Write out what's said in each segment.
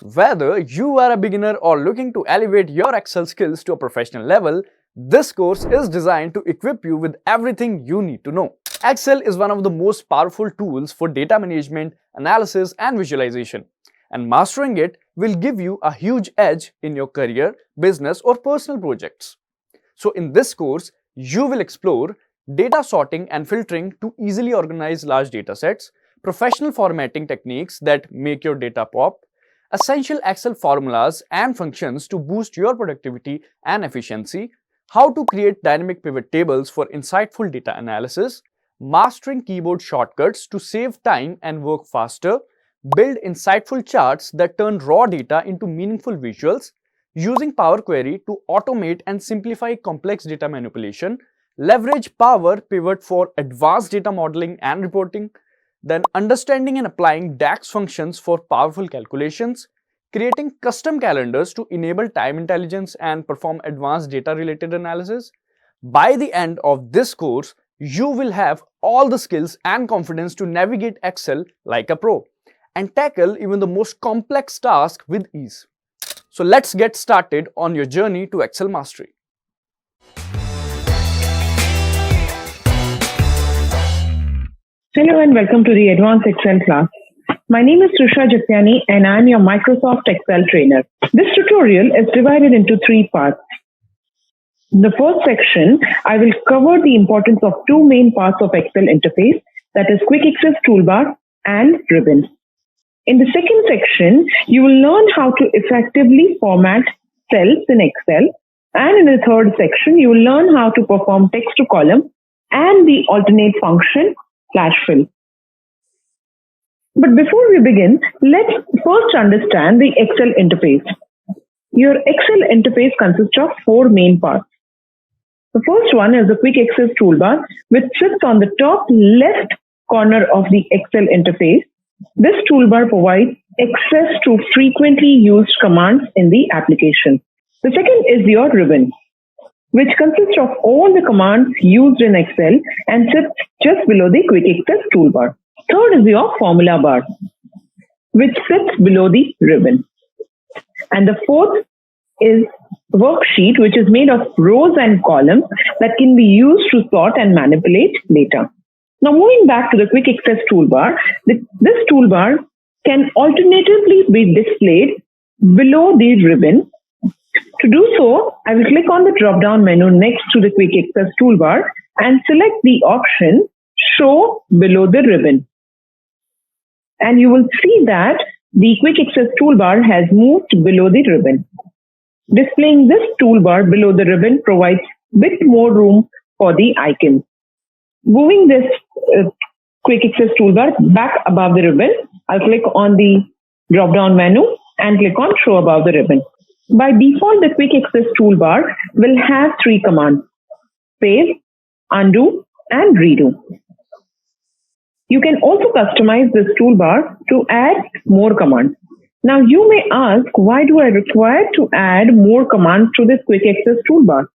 Whether you are a beginner or looking to elevate your Excel skills to a professional level, this course is designed to equip you with everything you need to know. Excel is one of the most powerful tools for data management, analysis, and visualization, and mastering it will give you a huge edge in your career, business, or personal projects. So in this course, you will explore data sorting and filtering to easily organize large datasets, professional formatting techniques that make your data pop, essential Excel formulas and functions to boost your productivity and efficiency, how to create dynamic pivot tables for insightful data analysis, mastering keyboard shortcuts to save time and work faster, build insightful charts that turn raw data into meaningful visuals, using Power Query to automate and simplify complex data manipulation, leverage Power Pivot for advanced data modeling and reporting, then understanding and applying DAX functions for powerful calculations, creating custom calendars to enable time intelligence and perform advanced data-related analysis. By the end of this course, you will have all the skills and confidence to navigate Excel like a pro and tackle even the most complex tasks with ease. So let's get started on your journey to Excel mastery. Hello and welcome to the Advanced Excel class. My name is Trisha Jatiani and I am your Microsoft Excel trainer. This tutorial is divided into three parts. In the first section, I will cover the importance of two main parts of Excel interface, that is Quick Access Toolbar and Ribbons. In the second section, you will learn how to effectively format cells in Excel, and in the third section, you will learn how to perform text to column and the alternate function /fill. But before we begin, let's first understand the Excel interface. Your Excel interface consists of four main parts. The first one is the Quick Access Toolbar, which sits on the top left corner of the Excel interface. This toolbar provides access to frequently used commands in the application. The second is your ribbon, which consists of all the commands used in Excel and sits just below the Quick Access Toolbar. Third is your formula bar, which sits below the ribbon. And the fourth is worksheet, which is made of rows and columns that can be used to sort and manipulate data. Now moving back to the Quick Access Toolbar, this toolbar can alternatively be displayed below the ribbon. To do so, I will click on the drop-down menu next to the Quick Access Toolbar and select the option Show Below the Ribbon. And you will see that the Quick Access Toolbar has moved below the ribbon. Displaying this toolbar below the ribbon provides a bit more room for the icons. Moving this Quick Access Toolbar back above the ribbon, I'll click on the drop-down menu and click on Show Above the Ribbon. By default, the Quick Access Toolbar will have three commands: save, undo, and redo. You can also customize this toolbar to add more commands. Now you may ask, why do I require to add more commands to this Quick Access Toolbar?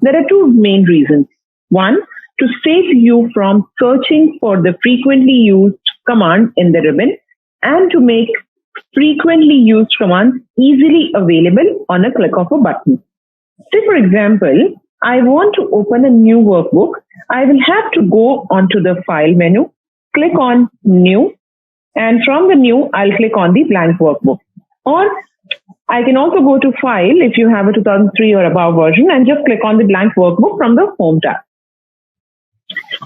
There are two main reasons. One, to save you from searching for the frequently used command in the ribbon, and to make frequently used commands easily available on a click of a button. Say for example, I want to open a new workbook. I will have to go onto the File menu, click on New, and from the New, I'll click on the blank workbook. Or I can also go to File if you have a 2003 or above version and just click on the blank workbook from the Home tab.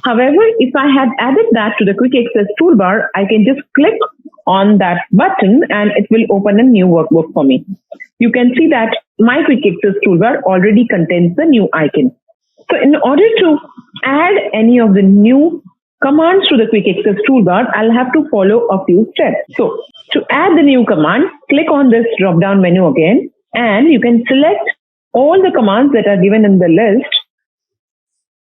However, if I had added that to the Quick Access Toolbar, I can just click on that button and it will open a new workbook for me. You can see that my Quick Access Toolbar already contains the new icon. So in order to add any of the new commands to the Quick Access Toolbar, I'll have to follow a few steps. So to add the new command, click on this drop-down menu again, and you can select all the commands that are given in the list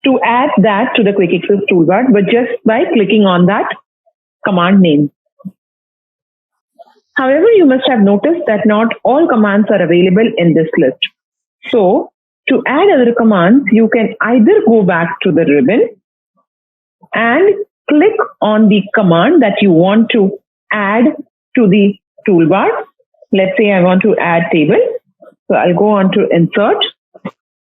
to add that to the Quick Access Toolbar, but just by clicking on that command name. However, you must have noticed that not all commands are available in this list. So to add other commands, you can either go back to the ribbon and click on the command that you want to add to the toolbar, Let's say I want to add table. So I'll go on to insert,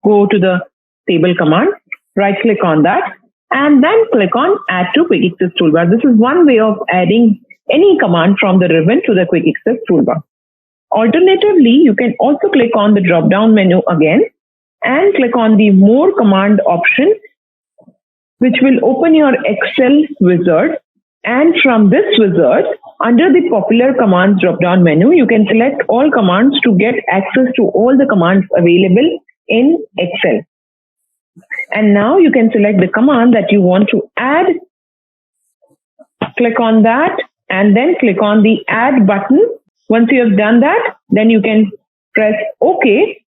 go to the table command, right click on that, and then click on add to quick access toolbar. This is one way of adding any command from the ribbon to the quick access toolbar. Alternatively, you can also click on the drop down menu again and click on the more command option, which will open your Excel wizard. And from this wizard, under the popular commands drop down menu, you can select all commands to get access to all the commands available in Excel. And now you can select the command that you want to add, click on that, and then click on the add button. Once you have done that, then you can press OK,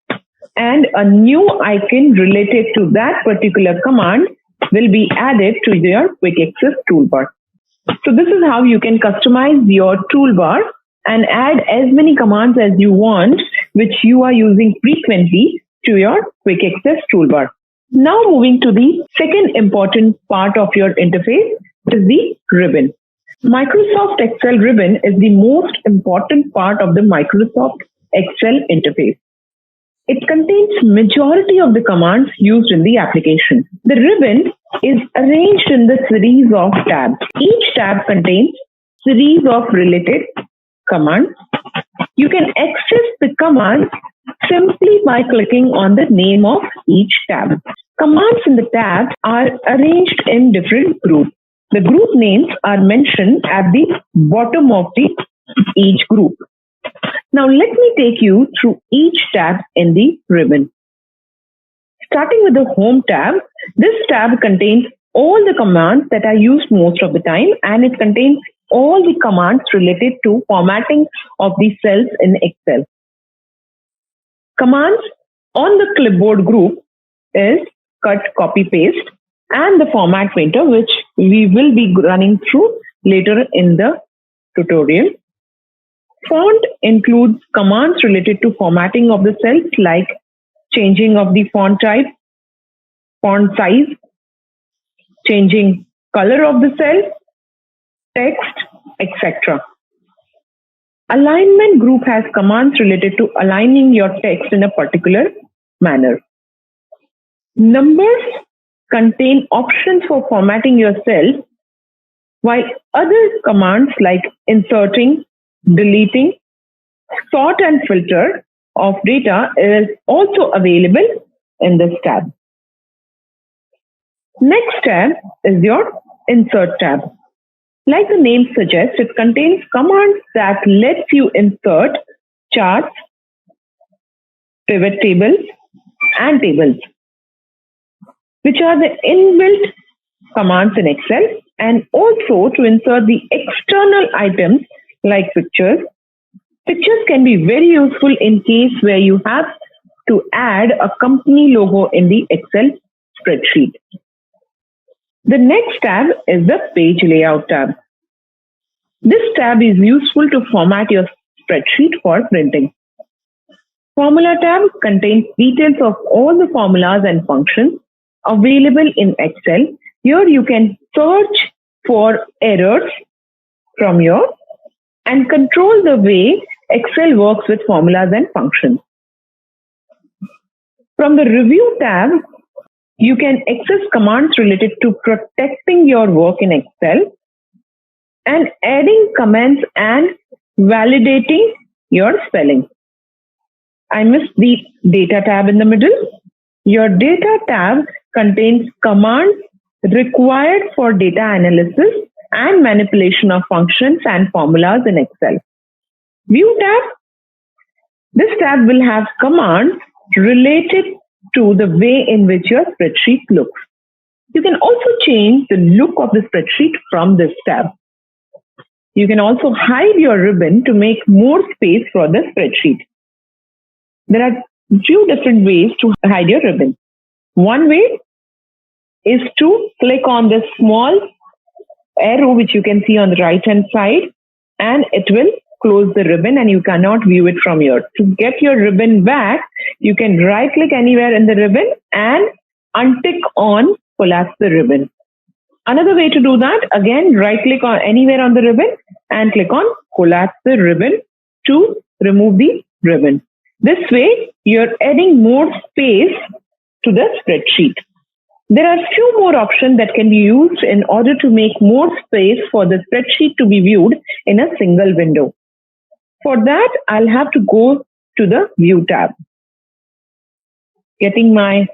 and a new icon related to that particular command will be added to your quick access toolbar. So this is how you can customize your toolbar and add as many commands as you want, which you are using frequently, to your quick access toolbar. Now moving to the second important part of your interface is the ribbon. Microsoft Excel ribbon is the most important part of the Microsoft Excel interface. It contains majority of the commands used in the application. The ribbon is arranged in the series of tabs. Each tab contains series of related commands. You can access the commands simply by clicking on the name of each tab. Commands in the tabs are arranged in different groups. The group names are mentioned at the bottom of each group. Now let me take you through each tab in the ribbon. Starting with the Home tab, this tab contains all the commands that are used most of the time, and it contains all the commands related to formatting of the cells in Excel. Commands on the clipboard group is cut, copy, paste, and the format painter, which we will be running through later in the tutorial. Font includes commands related to formatting of the cells, like changing of the font type, font size, changing color of the cell, text, etc. Alignment group has commands related to aligning your text in a particular manner. Numbers contain options for formatting your cells, while other commands like inserting, deleting, sort and filter of data is also available in this tab. Next tab is your Insert tab. Like the name suggests, it contains commands that lets you insert charts, pivot tables, and tables, which are the inbuilt commands in Excel, and also to insert the external items like pictures. Pictures can be very useful in case where you have to add a company logo in the Excel spreadsheet. The next tab is the Page Layout tab. This tab is useful to format your spreadsheet for printing. Formula tab contains details of all the formulas and functions available in Excel. Here you can search for errors from your and control the way Excel works with formulas and functions. From the Review tab, you can access commands related to protecting your work in Excel and adding comments and validating your spelling. I missed the Data tab in the middle. Your Data tab contains commands required for data analysis and manipulation of functions and formulas in Excel. View tab. This tab will have commands related to the way in which your spreadsheet looks. You can also change the look of the spreadsheet from this tab. You can also hide your ribbon to make more space for the spreadsheet. There are few different ways to hide your ribbon. One way is to click on the small arrow which you can see on the right hand side, and it will close the ribbon and you cannot view it from here. To get your ribbon back, you can right click anywhere in the ribbon and untick on collapse the ribbon. Another way to do that, again, right click on anywhere on the ribbon and click on collapse the ribbon to remove the ribbon. This way, you're adding more space to the spreadsheet. There are few more options that can be used in order to make more space for the spreadsheet to be viewed in a single window. For that, I'll have to go to the View tab. Getting my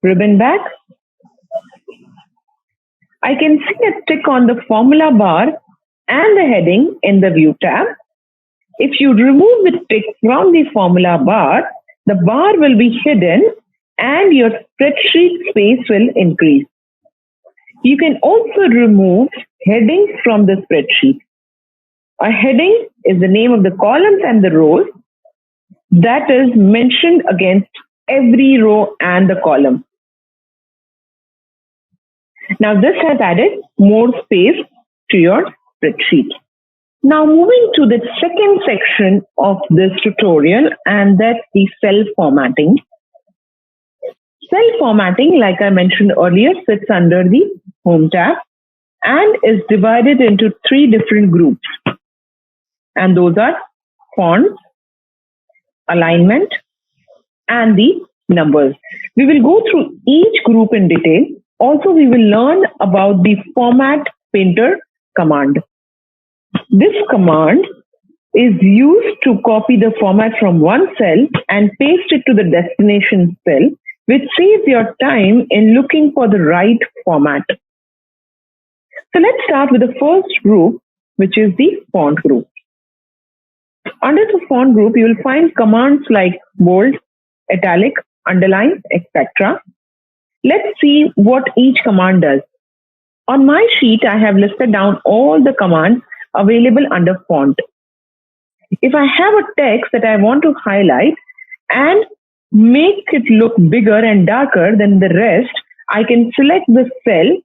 ribbon back. I can see a tick on the formula bar and the heading in the View tab. If you remove the tick from the formula bar, the bar will be hidden and your spreadsheet space will increase. You can also remove headings from the spreadsheet. A heading is the name of the columns and the rows that is mentioned against every row and the column. Now this has added more space to your spreadsheet. Now moving to the second section of this tutorial, and that's the cell formatting. Cell formatting, like I mentioned earlier, sits under the Home tab and is divided into 3 different groups. And those are fonts, alignment, and the numbers. We will go through each group in detail. Also, we will learn about the Format Painter command. This command is used to copy the format from one cell and paste it to the destination cell, which saves your time in looking for the right format. So let's start with the first group, which is the font group. Under the font group, you will find commands like bold, italic, underline, etc. Let's see what each command does. On my sheet, I have listed down all the commands available under font. If I have a text that I want to highlight and make it look bigger and darker than the rest, I can select the cell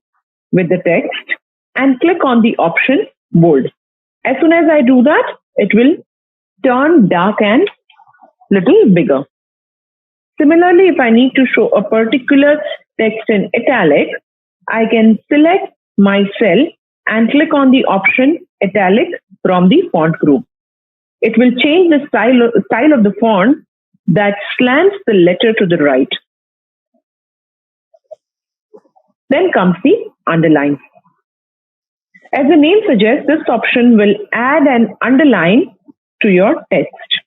with the text and click on the option bold. As soon as I do that, it will turn dark and little bigger. Similarly, if I need to show a particular text in italic, I can select my cell and click on the option italic from the font group. It will change the style of the font that slants the letter to the right. Then comes the underline. As the name suggests, this option will add an underline to your text.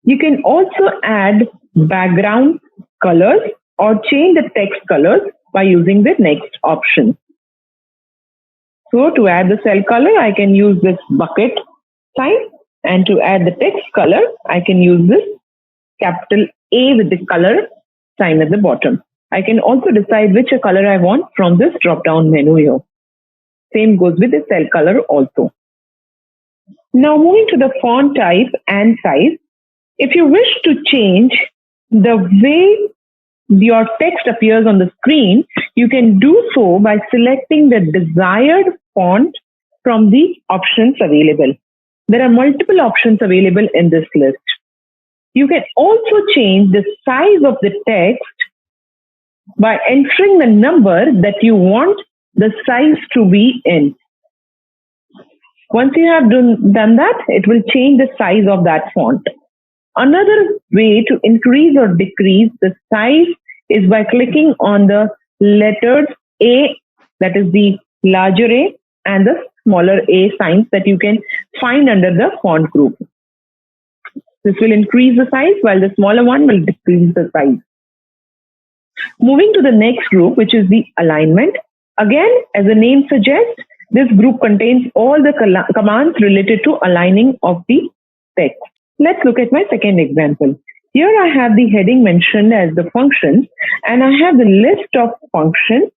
You can also add background colors or change the text colors by using the next option. So to add the cell color, I can use this bucket sign, and to add the text color, I can use this capital A with the color sign at the bottom. I can also decide which color I want from this drop-down menu here. Same goes with the cell color also. Now moving to the font type and size. If you wish to change the way your text appears on the screen, you can do so by selecting the desired font from the options available. There are multiple options available in this list. You can also change the size of the text by entering the number that you want the size to be in. Once you have done that, it will change the size of that font. Another way to increase or decrease the size is by clicking on the letters A, that is the larger A, and the smaller A signs that you can find under the font group. This will increase the size while the smaller one will decrease the size. Moving to the next group, which is the alignment. Again, as the name suggests, this group contains all the commands related to aligning of the text. Let's look at my second example. Here I have the heading mentioned as the functions, and I have the list of function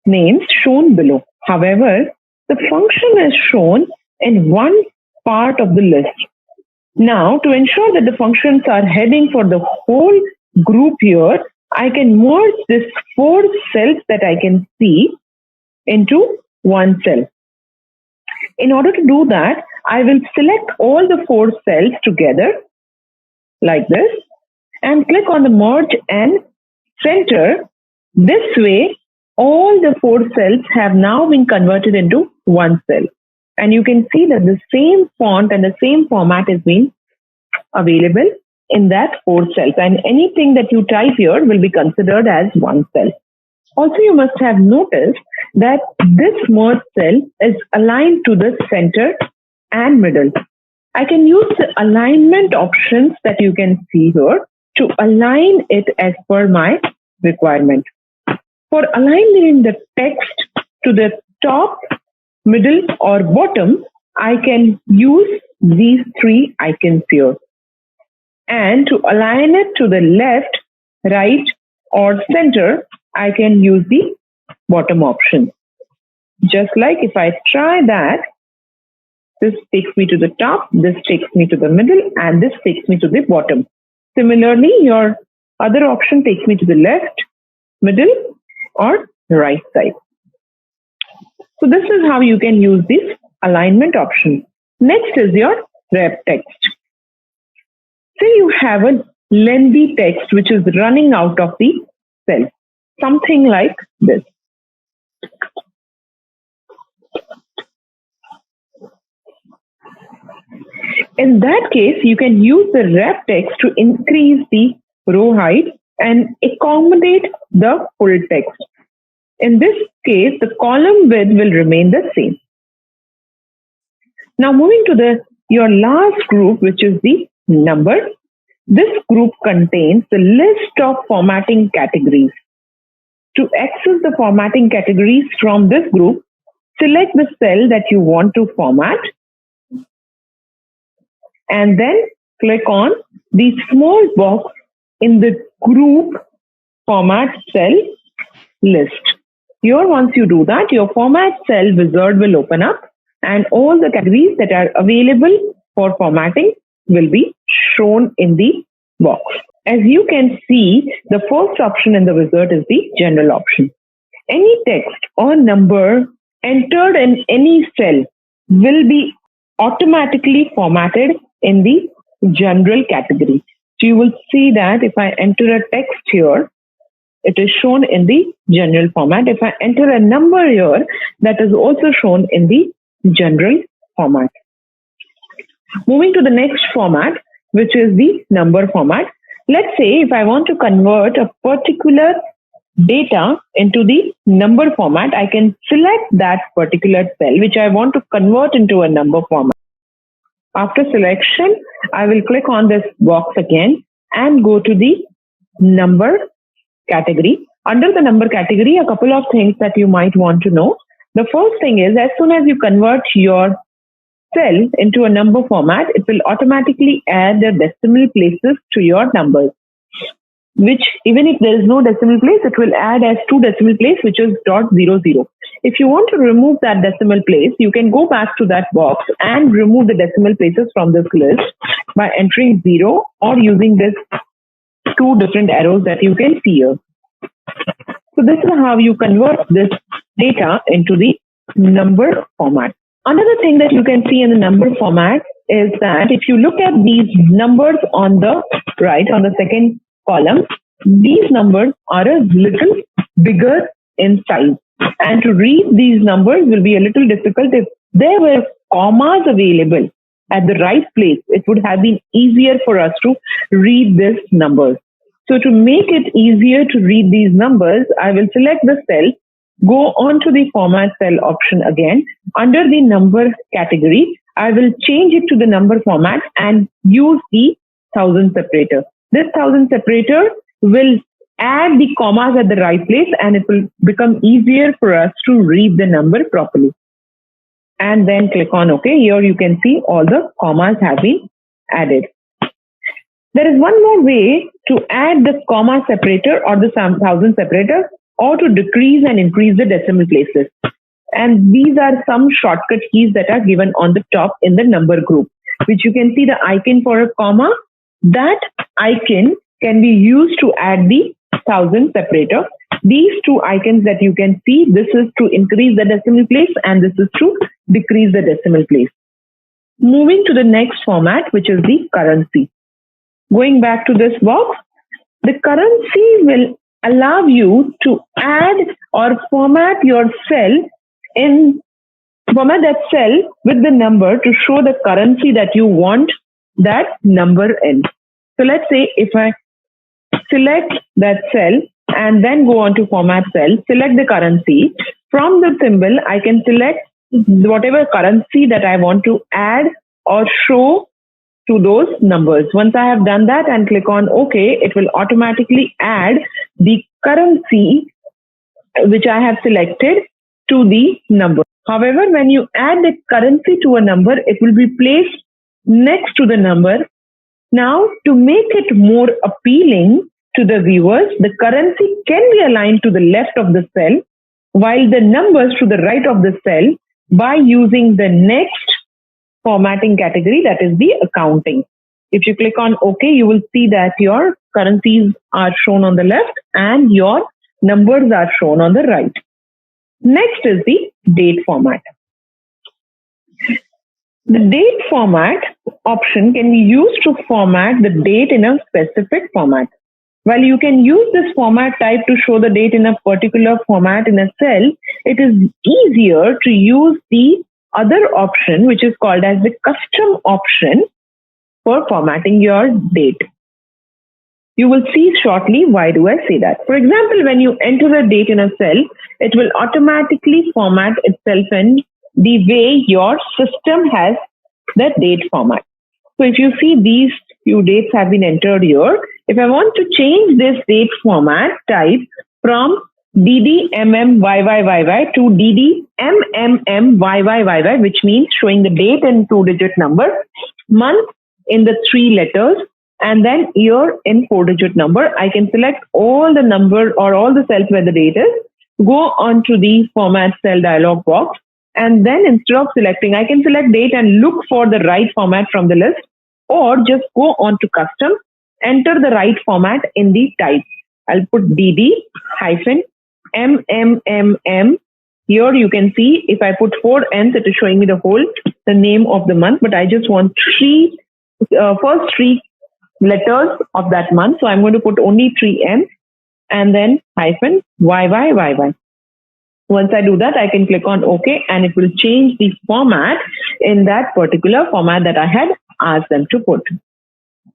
names shown below. However, the function is shown in one part of the list. Now, to ensure that the functions are heading for the whole group here, I can merge these 4 cells that I can see into one cell. In order to do that, I will select all the 4 cells together like this and click on the merge and center. This way, all the 4 cells have now been converted into one cell. And you can see that the same font and the same format is being available in that 4 cells. And anything that you type here will be considered as one cell. Also, you must have noticed that this merge cell is aligned to the center and middle. I can use the alignment options that you can see here to align it as per my requirement. For aligning the text to the top, middle or bottom, I can use these 3 icons here. And to align it to the left, right or center, I can use the bottom option. Just like if I try that, this takes me to the top, this takes me to the middle, and this takes me to the bottom. Similarly, your other option takes me to the left, middle, or right side. So this is how you can use this alignment option. Next is your wrap text. Say you have a lengthy text which is running out of the cell. Something like this. In that case, you can use the wrap text to increase the row height and accommodate the full text. In this case, the column width will remain the same. Now moving to your last group, which is the number. This group contains the list of formatting categories. To access the formatting categories from this group, select the cell that you want to format and then click on the small box in the group format cell list. Here, once you do that, your format cell wizard will open up and all the categories that are available for formatting will be shown in the box. As you can see, the first option in the wizard is the general option. Any text or number entered in any cell will be automatically formatted in the general category. So you will see that if I enter a text here, it is shown in the general format. If I enter a number here, that is also shown in the general format. Moving to the next format, which is the number format. Let's say if I want to convert a particular data into the number format, I can select that particular cell which I want to convert into a number format. After selection, I will click on this box again and go to the number category. Under the number category, a couple of things that you might want to know. The first thing is, as soon as you convert your cell into a number format, it will automatically add the decimal places to your numbers, which even if there is no decimal place, it will add as 2 decimal place, which is .00. If you want to remove that decimal place, you can go back to that box and remove the decimal places from this list by entering 0 or using this 2 different arrows that you can see here. So this is how you convert this data into the number format. Another thing that you can see in the number format is that if you look at these numbers on the right, on the second column, these numbers are a little bigger in size. And to read these numbers will be a little difficult. If there were commas available at the right place, it would have been easier for us to read these numbers. So to make it easier to read these numbers, I will select the cell, go on to the format cell option again. Under the number category, I will change it to the number format and use the 1000 separator. This 1000 separator will add the commas at the right place and it will become easier for us to read the number properly. And then click on OK. Here you can see all the commas have been added. There is one more way to add the comma separator or the 1000 separator, or to decrease and increase the decimal places. And these are some shortcut keys that are given on the top in the number group, which you can see the icon for a comma. That icon can be used to add the 1000 separator. These 2 icons that you can see, this is to increase the decimal place and this is to decrease the decimal place. Moving to the next format, which is the currency. Going back to this box, the currency will allow you to add or format your cell in Format that cell with the number to show the currency that you want that number in. So let's say if I select that cell and then go on to format cell, select the currency. From the symbol, I can select whatever currency that I want to add or show to those numbers. Once I have done that and click on OK, it will automatically add the currency which I have selected to the number. However, when you add the currency to a number, it will be placed next to the number. Now, to make it more appealing to the viewers, the currency can be aligned to the left of the cell, while the numbers to the right of the cell by using the next formatting category, that is the accounting. If you click on OK, you will see that your currencies are shown on the left and your numbers are shown on the right. Next is the date format. The date format option can be used to format the date in a specific format. While you can use this format type to show the date in a particular format in a cell, it is easier to use the other option, which is called as the custom option for formatting your date. You will see shortly why do I say that. For example, when you enter a date in a cell, it will automatically format itself in the way your system has the date format. So if you see these few dates have been entered here, if I want to change this date format type from DDMMYYYY to DDMMMYYYY, which means showing the date in 2-digit number, month in the 3 letters, and then year in 4-digit number, I can select all the number or all the cells where the date is, go on to the format cell dialog box, and then instead of selecting, I can select date and look for the right format from the list, or just go on to custom, enter the right format in the type. I'll put DD-MMMM. Here you can see if I put 4 N's, it is showing me the name of the month, but I just want first 3 letters of that month. So I'm going to put only 3 N's and then hyphen YYYY. Once I do that, I can click on OK and it will change the format in that particular format that I had asked them to put.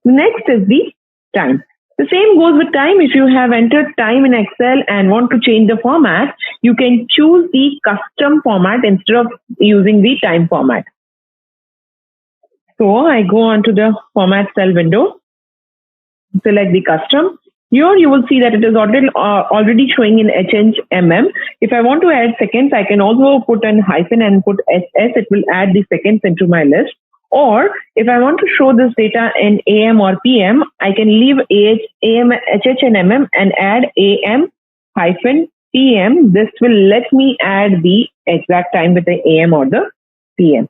Next is the time. The same goes with time. If you have entered time in Excel and want to change the format, you can choose the custom format instead of using the time format. So I go on to the format cell window, select the custom. Here you will see that it is already showing in HMM. If I want to add seconds, I can also put an hyphen and put SS. It will add the seconds into my list. Or if I want to show this data in AM or PM, I can leave AM, HH and MM and add AM hyphen PM. This will let me add the exact time with the AM or the PM.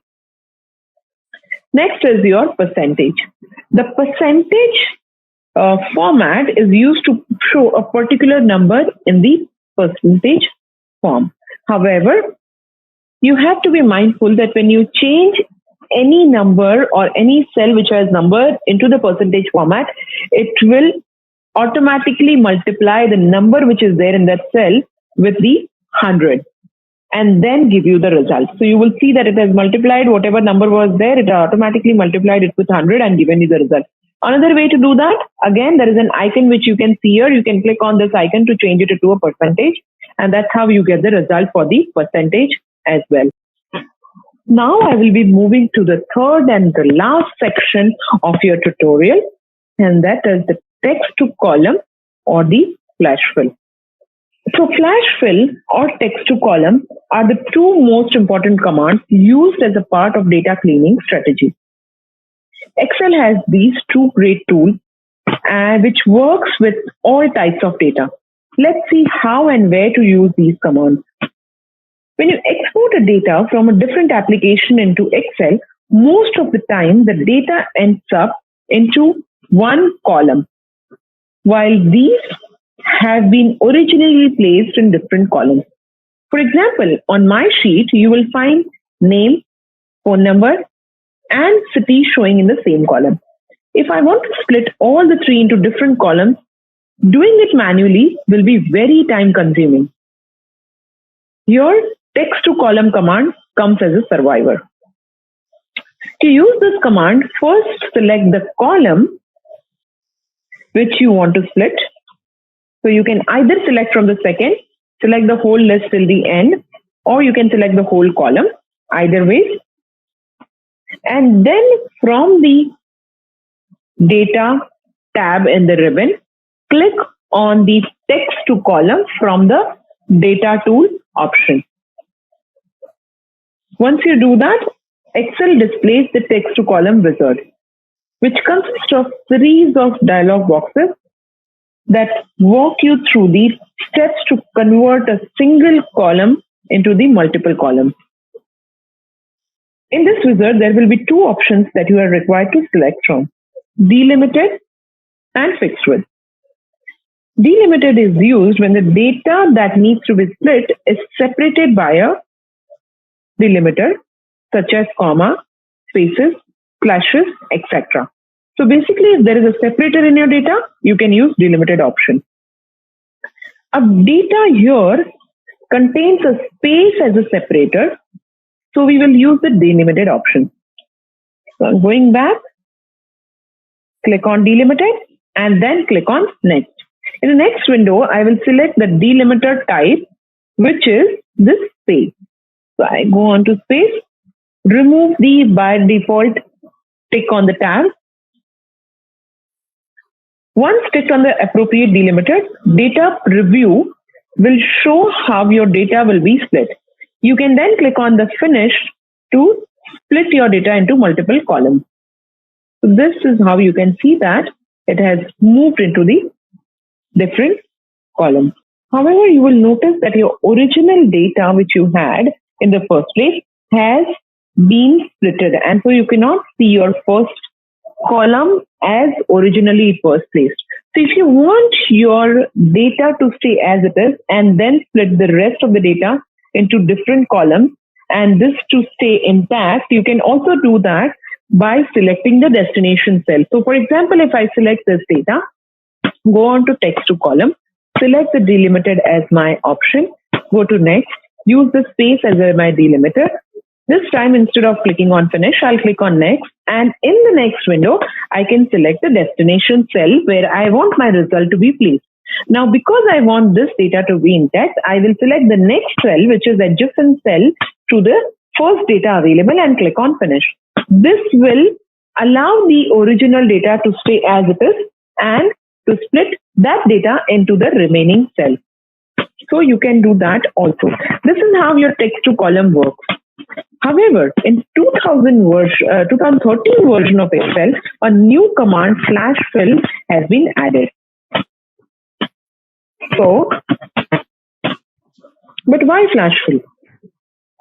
Next is your percentage. The percentage format is used to show a particular number in the percentage form. However, you have to be mindful that when you change any number or any cell which has number into the percentage format, it will automatically multiply the number which is there in that cell with the 100 and then give you the result. So you will see that it has multiplied whatever number was there, it automatically multiplied it with 100 and given you the result. Another way to do that, again, there is an icon which you can see here. You can click on this icon to change it to a percentage, and that's how you get the result for the percentage as well. Now I will be moving to the third and the last section of your tutorial, and that is the text to column or the flash fill. So flash fill or text to column are the two most important commands used as a part of data cleaning strategy. Excel has these two great tools which works with all types of data. Let's see how and where to use these commands. When you export a data from a different application into Excel, most of the time the data ends up into one column, while these have been originally placed in different columns. For example, on my sheet, you will find name, phone number, and city showing in the same column. If I want to split all the three into different columns, doing it manually will be very time consuming. Your text to column command comes as a survivor. To use this command, first select the column which you want to split. So you can either select from the second, select the whole list till the end, or you can select the whole column, either way. And then from the data tab in the ribbon, click on the text to column from the data tool option. Once you do that, Excel displays the text to column wizard, which consists of series of dialog boxes that walk you through the steps to convert a single column into the multiple columns. In this wizard, there will be two options that you are required to select from: delimited and fixed width. Delimited is used when the data that needs to be split is separated by a delimiter, such as comma, spaces, slashes, etc. So basically, if there is a separator in your data, you can use delimited option. A data here contains a space as a separator, so we will use the delimited option. So I'm going back, click on delimited, and then click on next. In the next window, I will select the delimiter type, which is this space. So I go on to space, remove the by default tick on the tab. Once ticked on the appropriate delimiter, data preview will show how your data will be split. You can then click on the finish to split your data into multiple columns. So this is how you can see that it has moved into the different columns. However, you will notice that your original data which you had in the first place has been splitted, and so you cannot see your first column as originally it was placed. So if you want your data to stay as it is and then split the rest of the data into different columns and this to stay intact, you can also do that by selecting the destination cell. So for example, if I select this data, go on to text to column, select the delimited as my option, go to next, use the space as my delimiter. This time, instead of clicking on finish, I'll click on next, and in the next window, I can select the destination cell where I want my result to be placed. Now, because I want this data to be intact, I will select the next cell, which is adjacent cell to the first data available, and click on finish. This will allow the original data to stay as it is and to split that data into the remaining cell. So you can do that also. This is how your text to column works. However, in 2013 version of Excel, a new command /fill has been added. So, but why /fill?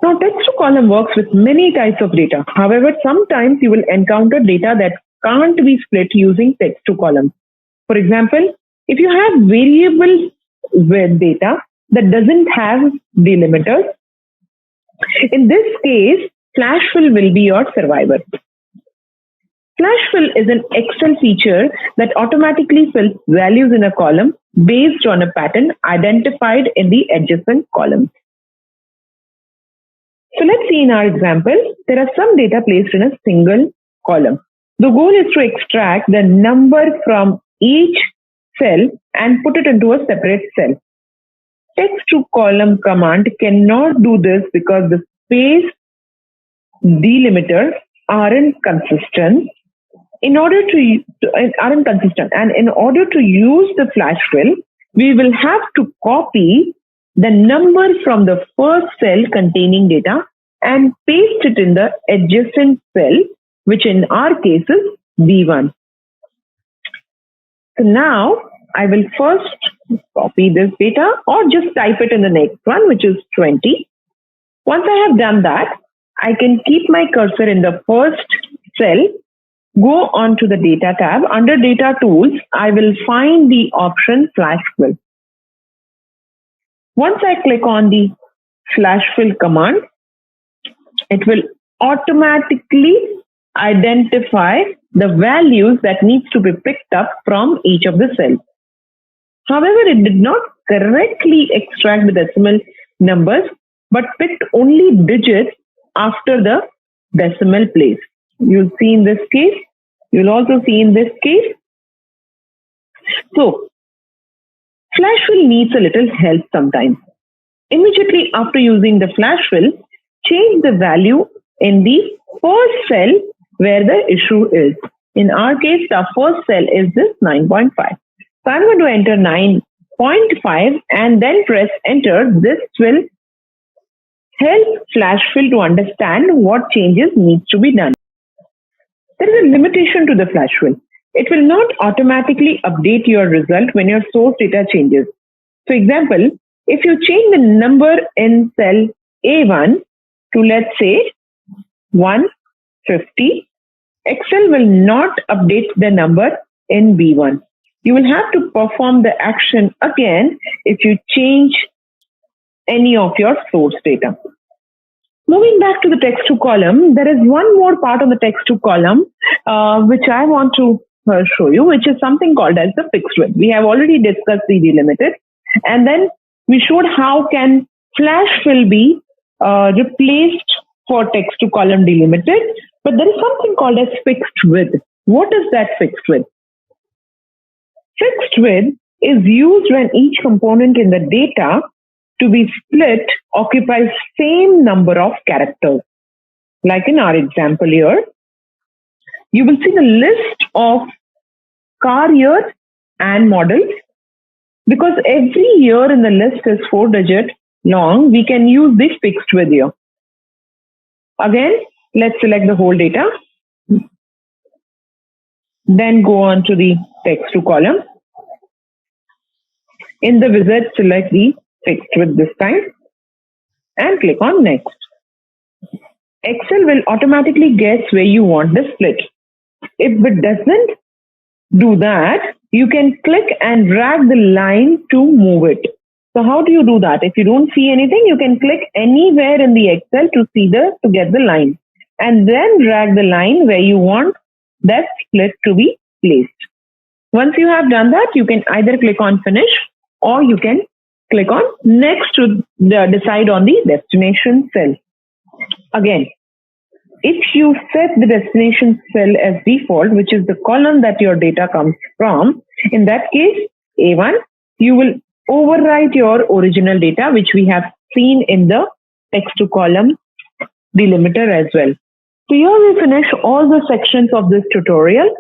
Now, text to column works with many types of data. However, sometimes you will encounter data that can't be split using text to column. For example, if you have variable with data that doesn't have delimiters, in this case, /fill will be your survivor. /fill is an Excel feature that automatically fills values in a column based on a pattern identified in the adjacent column. So let's see in our example, there are some data placed in a single column. The goal is to extract the number from each cell and put it into a separate cell. Text to column command cannot do this because the space delimiters aren't consistent. In order to use the /fill, we will have to copy the number from the first cell containing data and paste it in the adjacent cell, which in our case is B1. So now I will first copy this data or just type it in the next one, which is 20. Once I have done that, I can keep my cursor in the first cell, go on to the data tab. Under data tools, I will find the option /fill. Once I click on the /fill command, it will automatically identify the values that needs to be picked up from each of the cells. However, it did not correctly extract the decimal numbers, but picked only digits after the decimal place. You'll see in this case, you'll also see in this case. So, flash fill needs a little help sometimes. Immediately after using the flash fill, change the value in the first cell where the issue is. In our case, the first cell is this 9.5. So I'm going to enter 9.5 and then press enter. This will help flash fill to understand what changes needs to be done. There is a limitation to the flash fill. It will not automatically update your result when your source data changes. For example, if you change the number in cell A1 to, let's say, 150, Excel will not update the number in B1. You will have to perform the action again if you change any of your source data. Moving back to the text to column, there is one more part of the text to column which I want to show you, which is something called as the fixed width. We have already discussed the delimited, and then we showed how can flash fill be replaced for text to column delimited, but there is something called as fixed width. What is that fixed width? Fixed width is used when each component in the data to be split occupies same number of characters. Like in our example here, you will see the list of car years and models. Because every year in the list is 4-digit long, we can use the fixed width here. Again, let's select the whole data. Then go on to the text to column. In the wizard, select the fixed width this time and click on next. Excel will automatically guess where you want the split. If it doesn't do that, you can click and drag the line to move it. So how do you do that? If you don't see anything, you can click anywhere in the Excel to get the line, and then drag the line where you want that split to be placed. Once you have done that, you can either click on finish or you can click on next to decide on the destination cell. Again, if you set the destination cell as default, which is the column that your data comes from, in that case, A1, you will overwrite your original data, which we have seen in the text to column delimiter as well. So here we finish all the sections of this tutorial.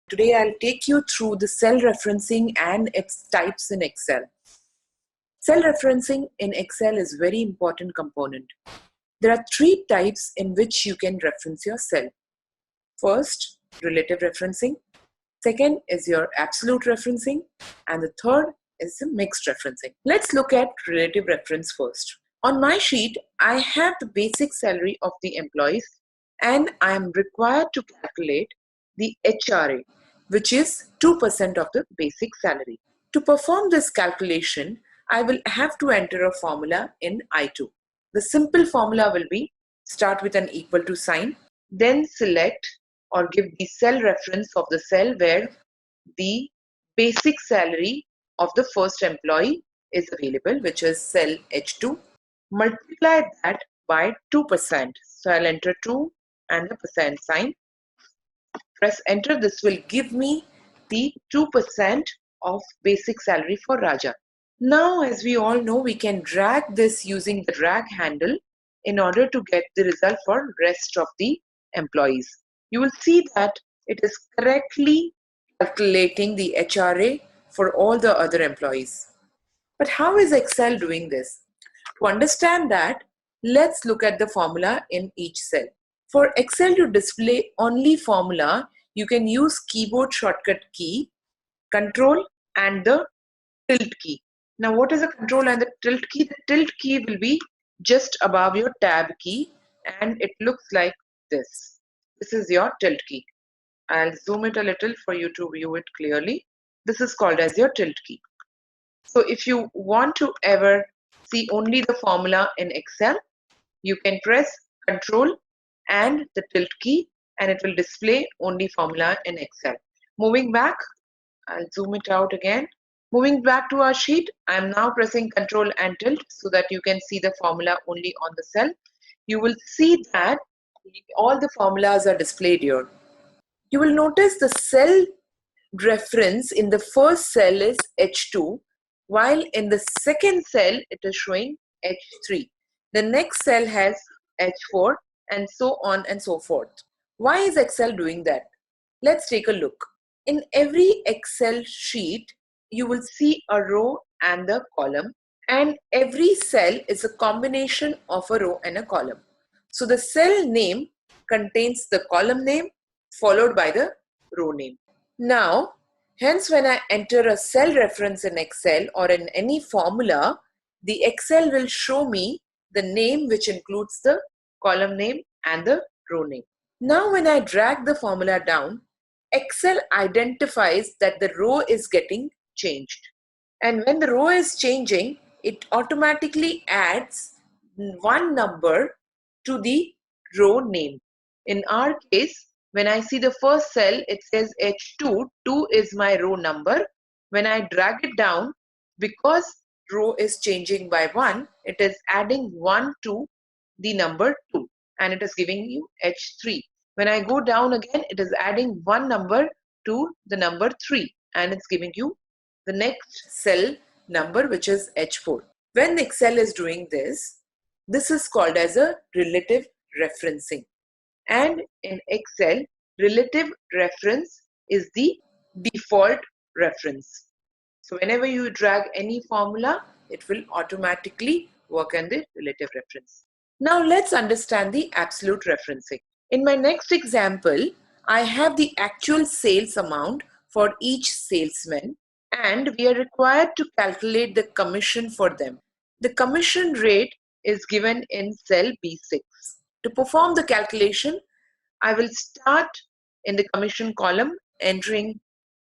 Today I'll take you through the cell referencing and its types in Excel. Cell referencing in Excel is a very important component. There are 3 types in which you can reference your cell. First, relative referencing. Second is your absolute referencing. And the third is the mixed referencing. Let's look at relative reference first. On my sheet, I have the basic salary of the employees and I am required to calculate the HRA, which is 2% of the basic salary. To perform this calculation, I will have to enter a formula in I2. The simple formula will be start with an equal to sign, then select or give the cell reference of the cell where the basic salary of the first employee is available, which is cell H2. Multiply that by 2%. So I'll enter 2 and the percent sign. Press enter. This will give me the 2% of basic salary for Raja. Now, as we all know, we can drag this using the drag handle in order to get the result for rest of the employees. You will see that it is correctly calculating the HRA for all the other employees. But how is Excel doing this? To understand that, let's look at the formula in each cell. For Excel to display only formula, you can use keyboard shortcut key, Control and the tilt key. Now what is the Control and the tilt key? The tilt key will be just above your tab key and it looks like this. This is your tilt key. I'll zoom it a little for you to view it clearly. This is called as your tilt key. So if you want to ever see only the formula in Excel, you can press Control and the tilt key and it will display only formula in Excel. Moving back, I'll zoom it out again. Moving back to our sheet, I am now pressing Ctrl and Tilt so that you can see the formula only on the cell. You will see that all the formulas are displayed here. You will notice the cell reference in the first cell is H2, while in the second cell it is showing H3. The next cell has H4 and so on and so forth. Why is Excel doing that? Let's take a look. In every Excel sheet, you will see a row and a column, and every cell is a combination of a row and a column. So the cell name contains the column name followed by the row name. Now, hence when I enter a cell reference in Excel or in any formula, the Excel will show me the name which includes the column name and the row name. Now when I drag the formula down, Excel identifies that the row is getting changed. And when the row is changing, it automatically adds one number to the row name. In our case, when I see the first cell, it says H2, 2 is my row number. When I drag it down, because row is changing by 1, it is adding 1 to the number 2 and it is giving you H3. When I go down again, it is adding one number to the number 3 and it's giving you the next cell number, which is H4. When Excel is doing this, this is called as a relative referencing. And in Excel, relative reference is the default reference. So whenever you drag any formula, it will automatically work on the relative reference. Now let's understand the absolute referencing. In my next example, I have the actual sales amount for each salesman and we are required to calculate the commission for them. The commission rate is given in cell B6. To perform the calculation, I will start in the commission column entering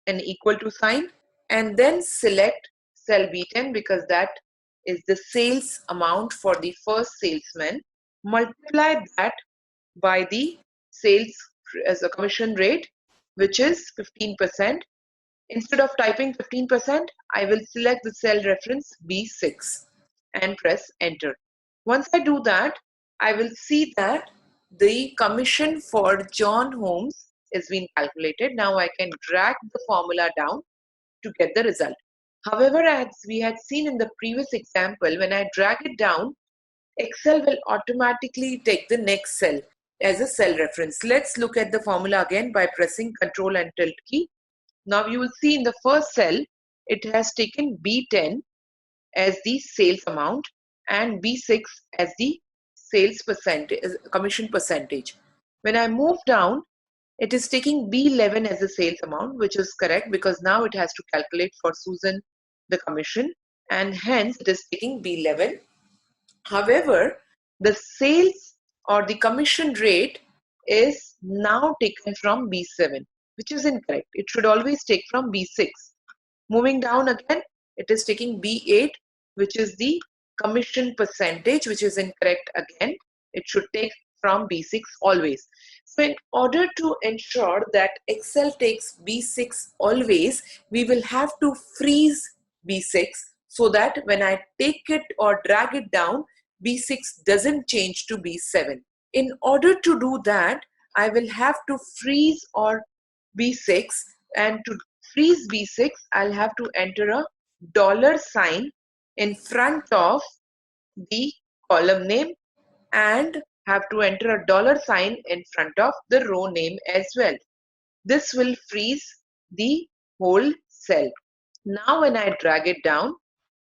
an equal to sign and then select cell B10 because that is the sales amount for the first salesman. Multiply that by the sales as a commission rate, which is 15%. Instead of typing 15%, I will select the cell reference B6 and press enter. Once I do that, I will see that the commission for John Holmes is being calculated. Now I can drag the formula down to get the result. However, as we had seen in the previous example, when I drag it down, Excel will automatically take the next cell as a cell reference. Let's look at the formula again by pressing Ctrl and Tilt key. Now you will see in the first cell, it has taken B10 as the sales amount and B6 as the sales percentage, commission percentage. When I move down, it is taking B11 as the sales amount, which is correct because now it has to calculate for Susan the commission and hence it is taking B11. However, the sales or the commission rate is now taken from B7, which is incorrect. It should always take from B6. Moving down again, it is taking B8, which is the commission percentage, which is incorrect again. It should take from B6 always. So in order to ensure that Excel takes B6 always, we will have to freeze B6 so that when I take it or drag it down, B6 doesn't change to B7. In order to do that, I will have to freeze or B6, and to freeze B6, I'll have to enter a $sign in front of the column name and have to enter a $sign in front of the row name as well. This will freeze the whole cell. Now when I drag it down,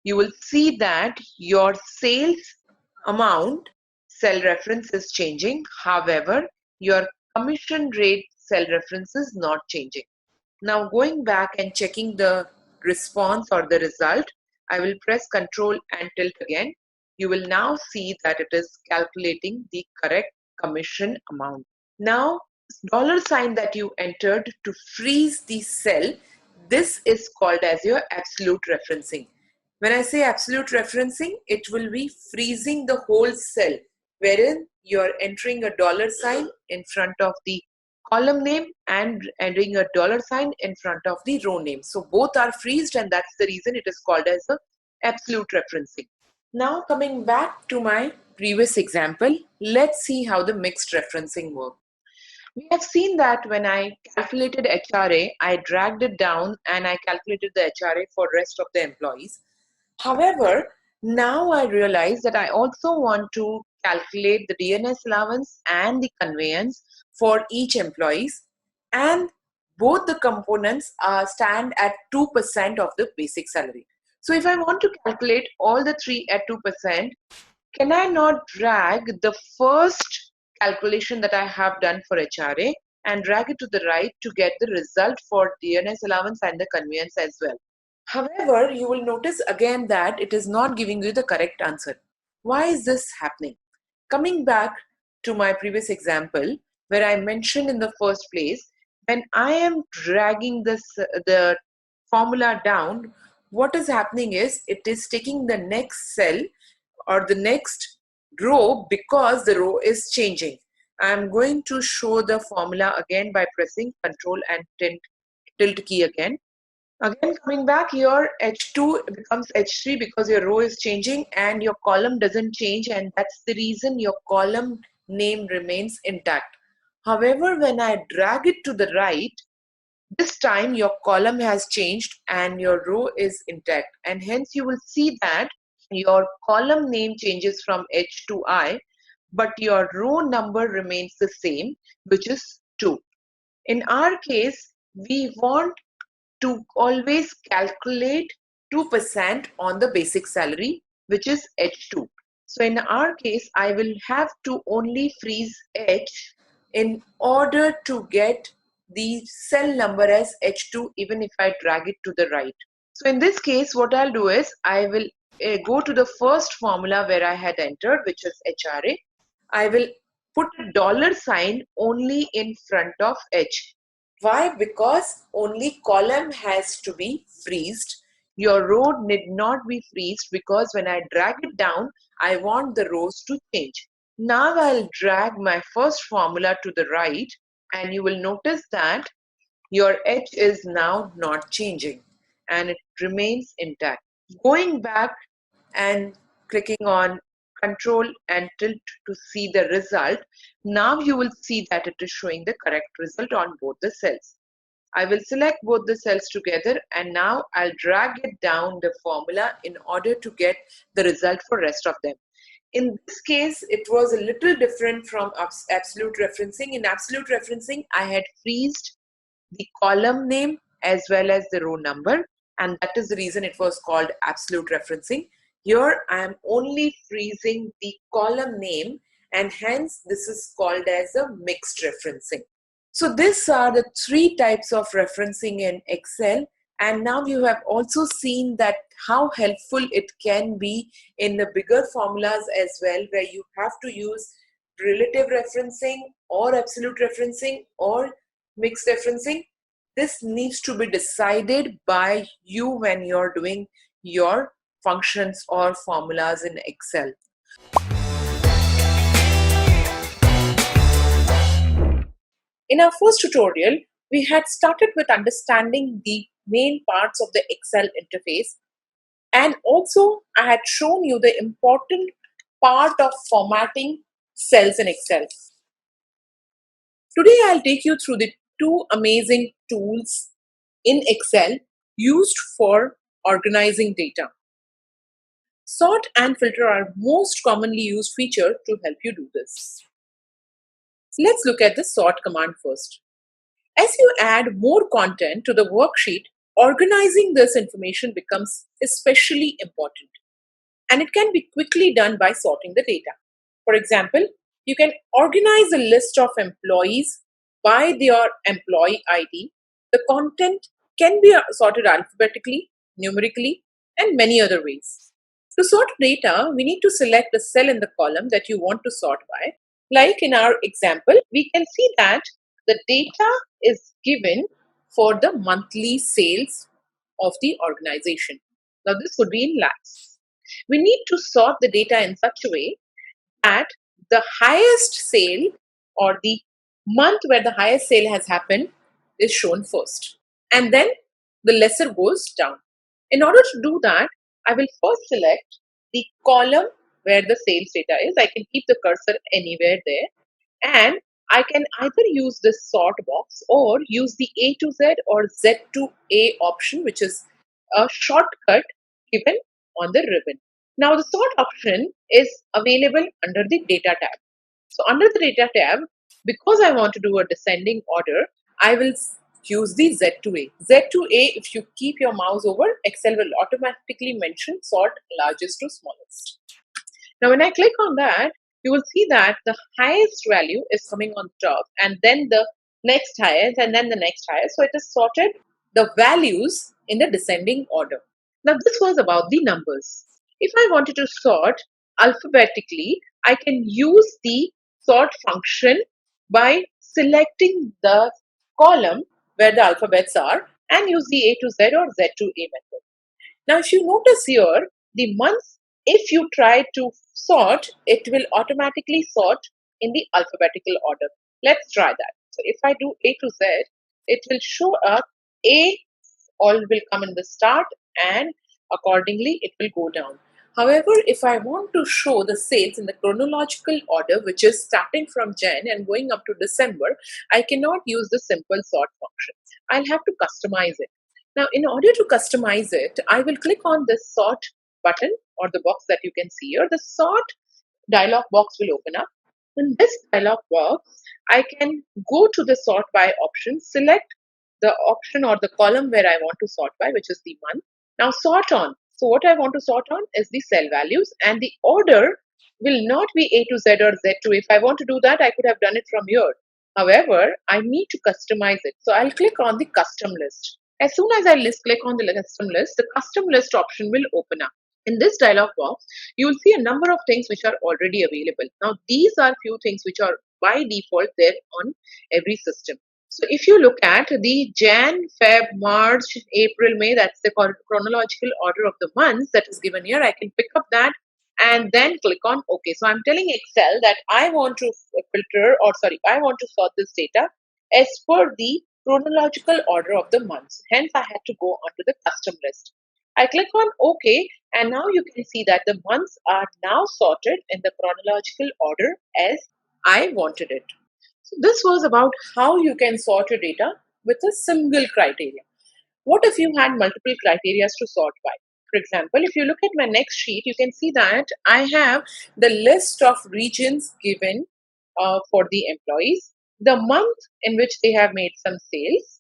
you will see that your sales amount cell reference is changing. However, your commission rate cell reference is not changing. Now going back and checking the response or the result, I will press Ctrl and Tilt again. You will now see that it is calculating the correct commission amount. Now, $sign that you entered to freeze the cell, this is called as your absolute referencing. When I say absolute referencing, it will be freezing the whole cell, wherein you're entering a $sign in front of the column name and adding a dollar sign in front of the row name. So both are freezed, and that's the reason it is called as a absolute referencing. Now coming back to my previous example, let's see how the mixed referencing works. We have seen that when I calculated HRA, I dragged it down and I calculated the HRA for rest of the employees. However, now I realize that I also want to calculate the DNS allowance and the conveyance for each employees, and both the components stand at 2% of the basic salary. So if I want to calculate all the three at 2%, can I not drag the first calculation that I have done for HRA and drag it to the right to get the result for DNS allowance and the conveyance as well? However, you will notice again that it is not giving you the correct answer. Why is this happening? Coming back to my previous example, where I mentioned in the first place, when I am dragging the formula down, what is happening is it is taking the next cell or the next row because the row is changing. I'm going to show the formula again by pressing Control and tilt key again. Again, coming back here, H2 becomes H3 because your row is changing and your column doesn't change, and that's the reason your column name remains intact. However, when I drag it to the right, this time your column has changed and your row is intact, and hence you will see that your column name changes from H to I, but your row number remains the same, which is 2. In our case, we want to always calculate 2% on the basic salary, which is H2. So in our case, I will have to only freeze H in order to get the cell number as H2 even if I drag it to the right. So in this case, what I'll do is I will go to the first formula where I had entered, which is HRA. I will put a dollar sign only in front of H. Why? Because only column has to be freezed. Your row need not be freezed because when I drag it down, I want the rows to change. Now I'll drag my first formula to the right, and you will notice that your H is now not changing and it remains intact. Going back and clicking on Control and tilt to see the result, now you will see that it is showing the correct result on both the cells. I will select both the cells together, and now I'll drag it down the formula in order to get the result for rest of them. In this case, it was a little different from absolute referencing. In absolute referencing, I had freezed the column name as well as the row number, and that is the reason it was called absolute referencing. Here I am only freezing the column name, and hence this is called as a mixed referencing. So these are the three types of referencing in Excel, and now you have also seen that how helpful it can be in the bigger formulas as well, where you have to use relative referencing or absolute referencing or mixed referencing. This needs to be decided by you when you're doing your functions or formulas in Excel. In our first tutorial, we had started with understanding the main parts of the Excel interface, and also I had shown you the important part of formatting cells in Excel. Today I'll take you through the two amazing tools in Excel used for organizing data. Sort and filter are most commonly used feature to help you do this. Let's look at the sort command first. As you add more content to the worksheet, organizing this information becomes especially important, and it can be quickly done by sorting the data. For example, you can organize a list of employees by their employee ID. The content can be sorted alphabetically, numerically, and many other ways. To sort data, we need to select the cell in the column that you want to sort by. Like in our example, we can see that the data is given for the monthly sales of the organization. Now, this would be in lakhs. We need to sort the data in such a way that the highest sale or the month where the highest sale has happened is shown first, and then the lesser goes down. In order to do that, I will first select the column where the sales data is. I can keep the cursor anywhere there, and I can either use this sort box or use the A to Z or Z to A option, which is a shortcut given on the ribbon. Now the sort option is available under the data tab. So under the data tab, because I want to do a descending order, I will use the Z to A. Z to A, if you keep your mouse over, Excel will automatically mention sort largest to smallest. Now when I click on that, you will see that the highest value is coming on top, and then the next highest, and then the next highest. So it is sorted the values in the descending order. Now this was about the numbers. If I wanted to sort alphabetically, I can use the sort function by selecting the column where the alphabets are and use the A to Z or Z to A method. Now if you notice here, the months, if you try to sort, it will automatically sort in the alphabetical order. Let's try that. So if I do A to Z, it will show up A all will come in the start, and accordingly it will go down. However, if I want to show the sales in the chronological order, which is starting from Jan and going up to December, I cannot use the simple sort function. I'll have to customize it. Now, in order to customize it, I will click on this sort button or the box that you can see here. The sort dialog box will open up. In this dialog box, I can go to the sort by option, select the option or the column where I want to sort by, which is the month. Now sort on. So what I want to sort on is the cell values, and the order will not be A to Z or Z to. If I want to do that, I could have done it from here. However, I need to customize it. So I'll click on the custom list. As soon as I click on the custom list, the custom list option will open up. In this dialog box, you will see a number of things which are already available. Now, these are few things which are by default there on every system. So if you look at the Jan, Feb, March, April, May, that's the chronological order of the months that is given here. I can pick up that and then click on OK. So I'm telling Excel that I want to I want to sort this data as per the chronological order of the months. Hence, I had to go onto the custom list. I click on OK, and now you can see that the months are now sorted in the chronological order as I wanted it. So this was about how you can sort your data with a single criteria. What if you had multiple criteria to sort by? For example, if you look at my next sheet, you can see that I have the list of regions given for the employees, the month in which they have made some sales,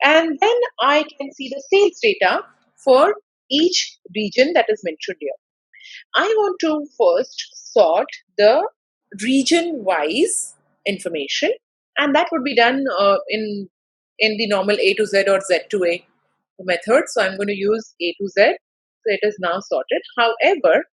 and then I can see the sales data for each region that is mentioned here. I want to first sort the region-wise information, and that would be done in the normal A to Z or Z to A method. So I'm going to use A to Z. So it is now sorted. However,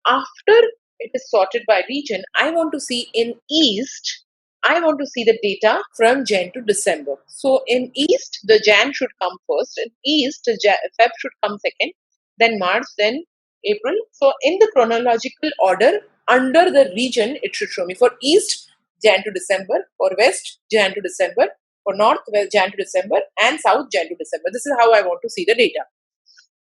after it is sorted by region, I want to see in East, I want to see the data from Jan to December. So in East, the Jan should come first. In East, the Feb should come second, then March, then April. So in the chronological order, under the region, it should show me for East, Jan to December, for West, Jan to December, for North, Jan to December, and South, Jan to December. This is how I want to see the data.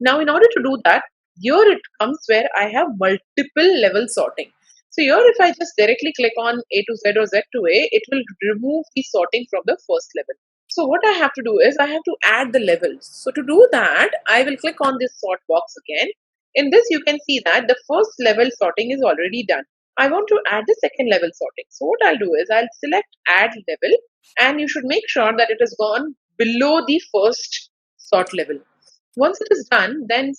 Now, in order to do that, here it comes where I have multiple level sorting. So here, if I just directly click on A to Z or Z to A, it will remove the sorting from the first level. So what I have to do is I have to add the levels. So to do that, I will click on this sort box again. In this, you can see that the first level sorting is already done. I want to add the second level sorting. So what I'll do is I'll select add level, and you should make sure that it has gone below the first sort level. Once it is done, then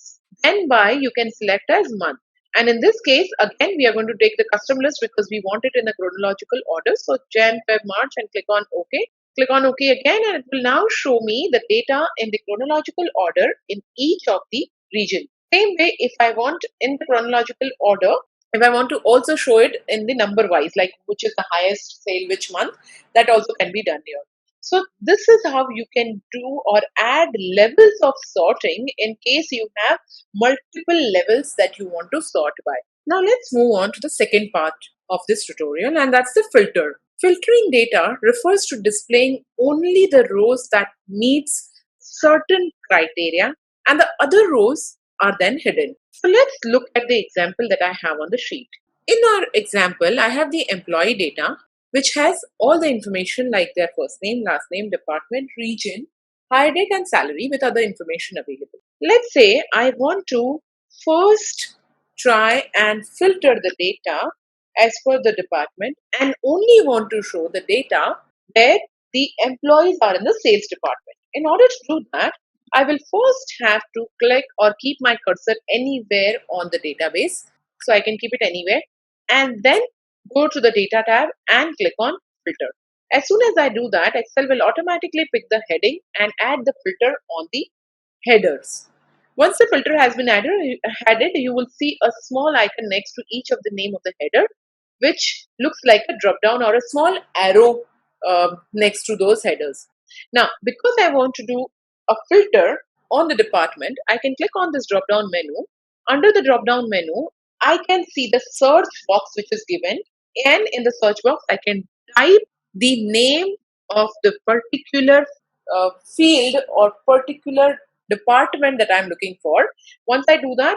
by you can select as month. And in this case, again, we are going to take the custom list because we want it in a chronological order. So Jan, Feb, March, and click on OK. Click on OK again, and it will now show me the data in the chronological order in each of the region. Same way, if I want in the chronological order, if I want to also show it in the number wise, like which is the highest sale which month, that also can be done here. So this is how you can do or add levels of sorting in case you have multiple levels that you want to sort by. Now let's move on to the second part of this tutorial, and that's the filter. Filtering data refers to displaying only the rows that meets certain criteria and the other rows are then hidden. So let's look at the example that I have on the sheet. In our example, I have the employee data, which has all the information like their first name, last name, department, region, hire date and salary with other information available. Let's say I want to first try and filter the data as per the department and only want to show the data where the employees are in the sales department. In order to do that, I will first have to click or keep my cursor anywhere on the database. So I can keep it anywhere and then go to the data tab and click on filter. As soon as I do that, Excel will automatically pick the heading and add the filter on the headers. Once the filter has been added, you will see a small icon next to each of the name of the header, which looks like a drop down or a small arrow next to those headers. Now, because I want to do a filter on the department, I can click on this drop down menu. Under the drop down menu, I can see the search box which is given, and in the search box, I can type the name of the particular field or particular department that I'm looking for. Once I do that,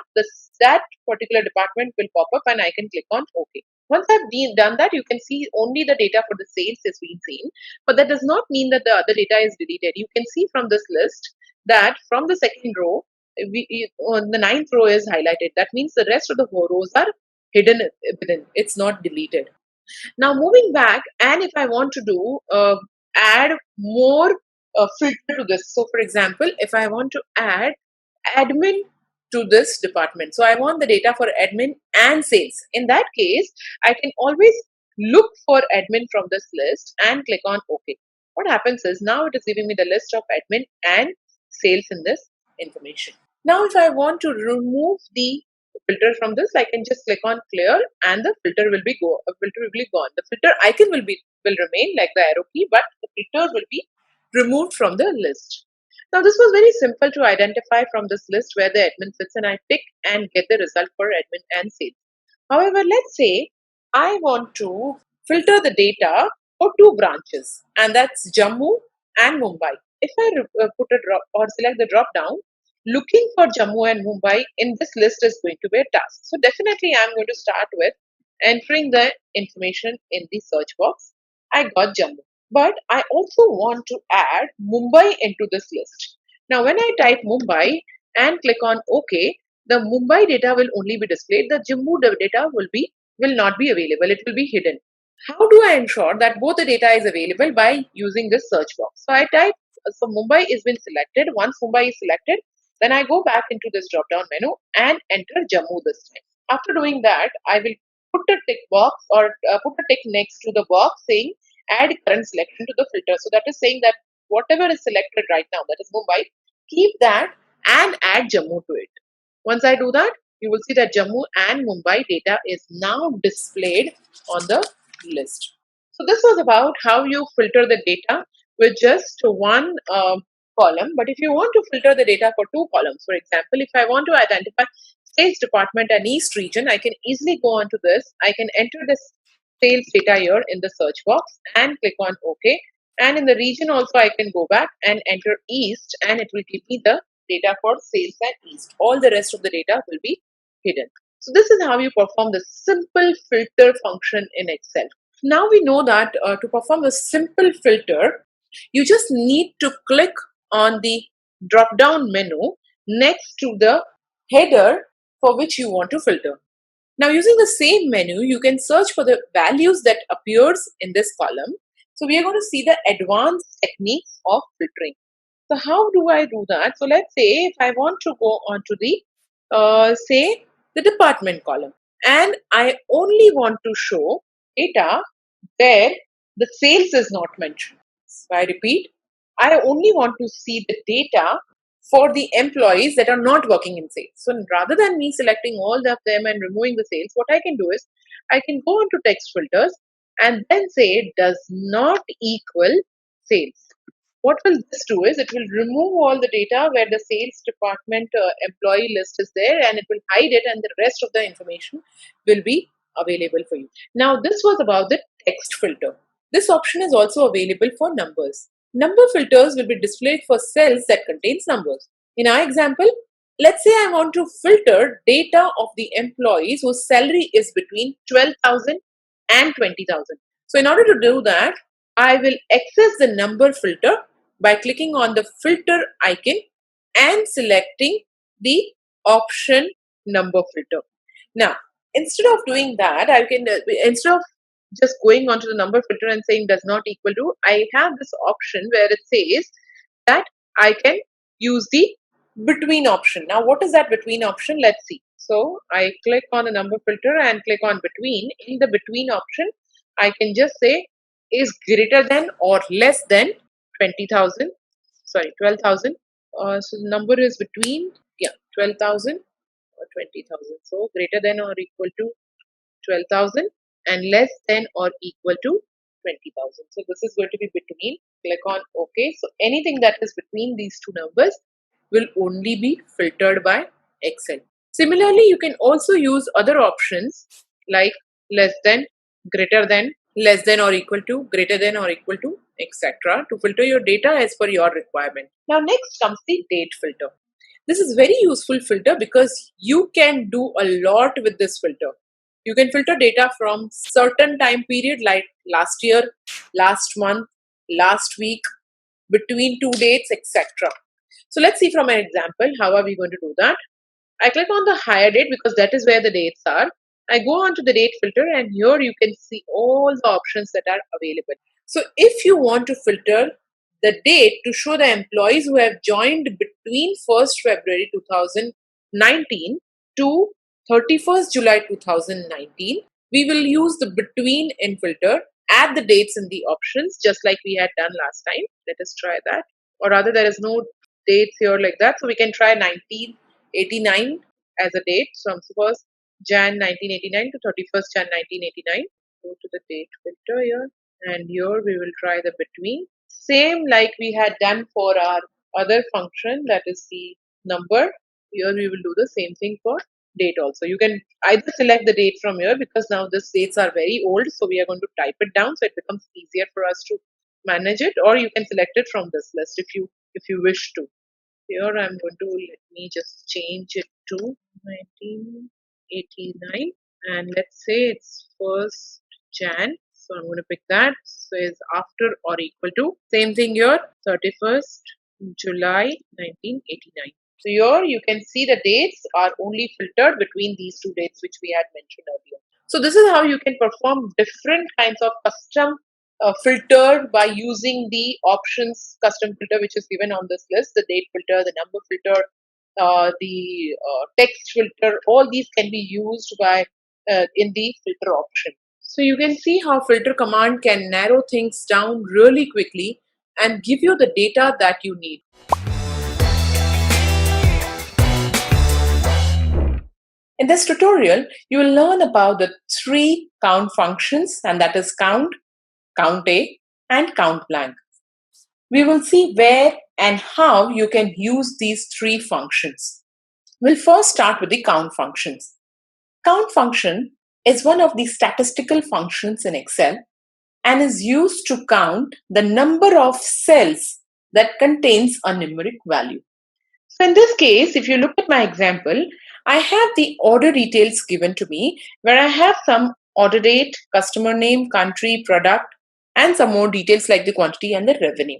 that particular department will pop up and I can click on OK. Once I've done that, you can see only the data for the sales is being seen, but that does not mean that the other data is deleted. You can see from this list that from the second row, the ninth row is highlighted. That means the rest of the rows are hidden within. It's not deleted. Now moving back, and if I want to do add more filter to this. So for example, if I want to add admin to this department, so I want the data for admin and sales. In that case, I can always look for admin from this list and click on OK. What happens is now it is giving me the list of admin and sales in this information. Now if I want to remove the filter from this, I can just click on clear and the filter will be gone. The filter icon will remain like the arrow key, but the filter will be removed from the list. Now this was very simple to identify from this list where the admin sits, and I pick and get the result for admin and sales. However, let's say I want to filter the data for two branches, and that's Jammu and Mumbai. If I put a drop or select the drop down, looking for Jammu and Mumbai in this list is going to be a task. So definitely I'm going to start with entering the information in the search box. I got Jammu, but I also want to add Mumbai into this list. Now when I type Mumbai and click on OK, the Mumbai data will only be displayed. The Jammu data will not be available. It will be hidden. How do I ensure that both the data is available? By using this search box. So I type, so Mumbai is been selected. Once Mumbai is selected, then I go back into this drop down menu and enter Jammu this time. After doing that, I will put a tick box or put a tick next to the box saying add current selection to the filter. So that is saying that whatever is selected right now, that is Mumbai, keep that and add Jammu to it. Once I do that, you will see that Jammu and Mumbai data is now displayed on the list. So this was about how you filter the data with just one column. But if you want to filter the data for two columns, for example, if I want to identify sales department and East region, I can easily go on to this. I can enter this sales data here in the search box and click on OK. And in the region also, I can go back and enter East, and it will give me the data for sales and East. All the rest of the data will be hidden. So this is how you perform the simple filter function in Excel. Now we know that to perform a simple filter, you just need to click on the drop down menu next to the header for which you want to filter. Now using the same menu, you can search for the values that appears in this column. So we are going to see the advanced techniques of filtering. So how do I do that? So let's say if I want to go on to the, say the department column, and I only want to show data where the sales is not mentioned. So I repeat, I only want to see the data for the employees that are not working in sales. So rather than me selecting all of them and removing the sales, what I can do is I can go into text filters and then say does not equal sales. What will this do is it will remove all the data where the sales department employee list is there, and it will hide it, and the rest of the information will be available for you. Now this was about the text filter. This option is also available for numbers. Number filters will be displayed for cells that contains numbers. In our example, let's say I want to filter data of the employees whose salary is between 12,000 and 20,000. So in order to do that, I will access the number filter by clicking on the filter icon and selecting the option number filter. Now, instead of doing that, I can instead of just going onto the number filter and saying does not equal to, I have this option where it says that I can use the between option. Now, what is that between option? Let's see. So I click on the number filter and click on between. In the between option, I can just say is greater than or less than 20,000. Sorry, 12,000. So the number is between 12,000 or 20,000. So greater than or equal to 12,000 and less than or equal to 20,000. So this is going to be between. Click on OK. So anything that is between these two numbers will only be filtered by Excel. Similarly, you can also use other options like less than, greater than, less than or equal to, greater than or equal to, etc. to filter your data as per your requirement. Now next comes the date filter. This is very useful filter because you can do a lot with this filter. You can filter data from certain time period like last year, last month, last week, between two dates, etc. So let's see from an example, how are we going to do that? I click on the higher date because that is where the dates are. I go on to the date filter and here you can see all the options that are available. So if you want to filter the date to show the employees who have joined between 1st February 2019 to 31st July 2019, we will use the between in filter, add the dates in the options just like we had done last time. Let us try that. Or rather, there is no dates here like that. So we can try 1989 as a date. So I'm suppose Jan 1989 to 31st Jan 1989. Go to the date filter here. And here we will try the between. Same like we had done for our other function, that is the number. Here we will do the same thing for date also. You can either select the date from here because now these dates are very old. So we are going to type it down so it becomes easier for us to manage it, or you can select it from this list if you wish to. Here I'm going to let me just change it to 1989 and let's say it's 1st Jan. So I'm going to pick that. So it's after or equal to. Same thing here, 31st July 1989. So here you can see the dates are only filtered between these two dates which we had mentioned earlier. So this is how you can perform different kinds of custom filter by using the options custom filter which is given on this list, the date filter, the number filter, the text filter. All these can be used by in the filter option. So you can see how filter command can narrow things down really quickly and give you the data that you need. In this tutorial, you will learn about the 3 count functions, and that is count, count A, and count blank. We will see where and how you can use these 3 functions. We'll first start with the count functions. Count function is one of the statistical functions in Excel and is used to count the number of cells that contains a numeric value. So in this case, if you look at my example, I have the order details given to me where I have some order date, customer name, country, product, and some more details like the quantity and the revenue.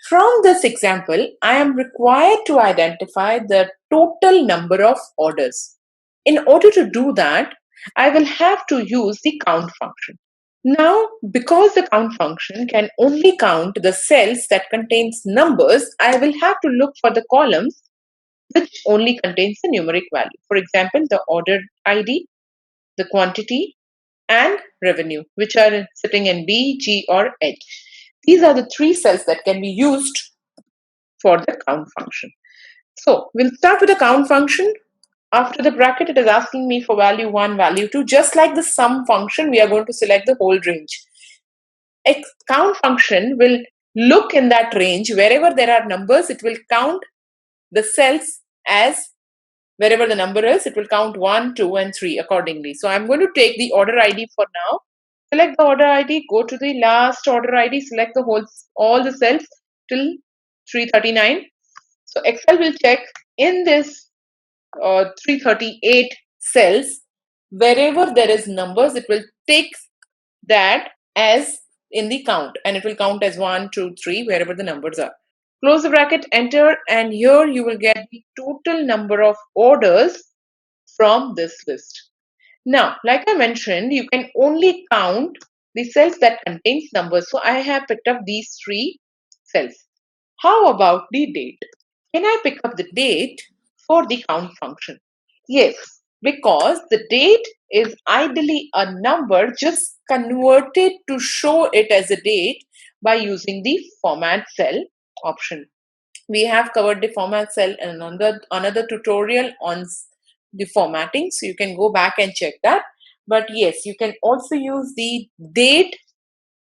From this example, I am required to identify the total number of orders. In order to do that, I will have to use the count function. Now, because the count function can only count the cells that contains numbers, I will have to look for the columns which only contains the numeric value. For example, the order ID, the quantity, and revenue, which are sitting in B, G, or H. These are the 3 cells that can be used for the count function. So we'll start with the count function. After the bracket, it is asking me for value 1, value 2. Just like the sum function, we are going to select the whole range. Count function will look in that range. Wherever there are numbers, it will count the cells as wherever the number is, it will count 1, 2, and 3 accordingly. So I'm going to take the order ID for now, select the order ID, go to the last order ID, select all the cells till 339. So Excel will check in this 338 cells, wherever there is numbers, it will take that as in the count, and it will count as 1, 2, 3, wherever the numbers are. Close the bracket, enter, and here you will get the total number of orders from this list. Now, like I mentioned, you can only count the cells that contains numbers. So I have picked up these 3 cells. How about the date? Can I pick up the date for the count function? Yes, because the date is ideally a number just converted to show it as a date by using the format cell option. We have covered the format cell in another tutorial on the formatting, so you can go back and check that. But yes, you can also use the date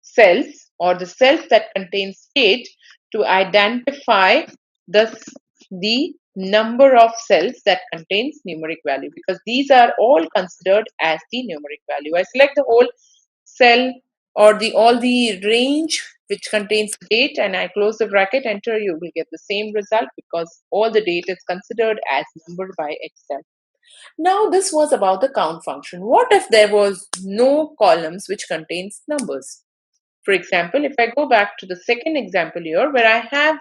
cells or the cells that contains date to identify the number of cells that contains numeric value, because these are all considered as the numeric value. I select the whole cell or all the range which contains date, and I close the bracket, enter, you will get the same result because all the date is considered as numbered by Excel. Now this was about the count function. What if there was no columns which contains numbers? For example, if I go back to the second example here, where I have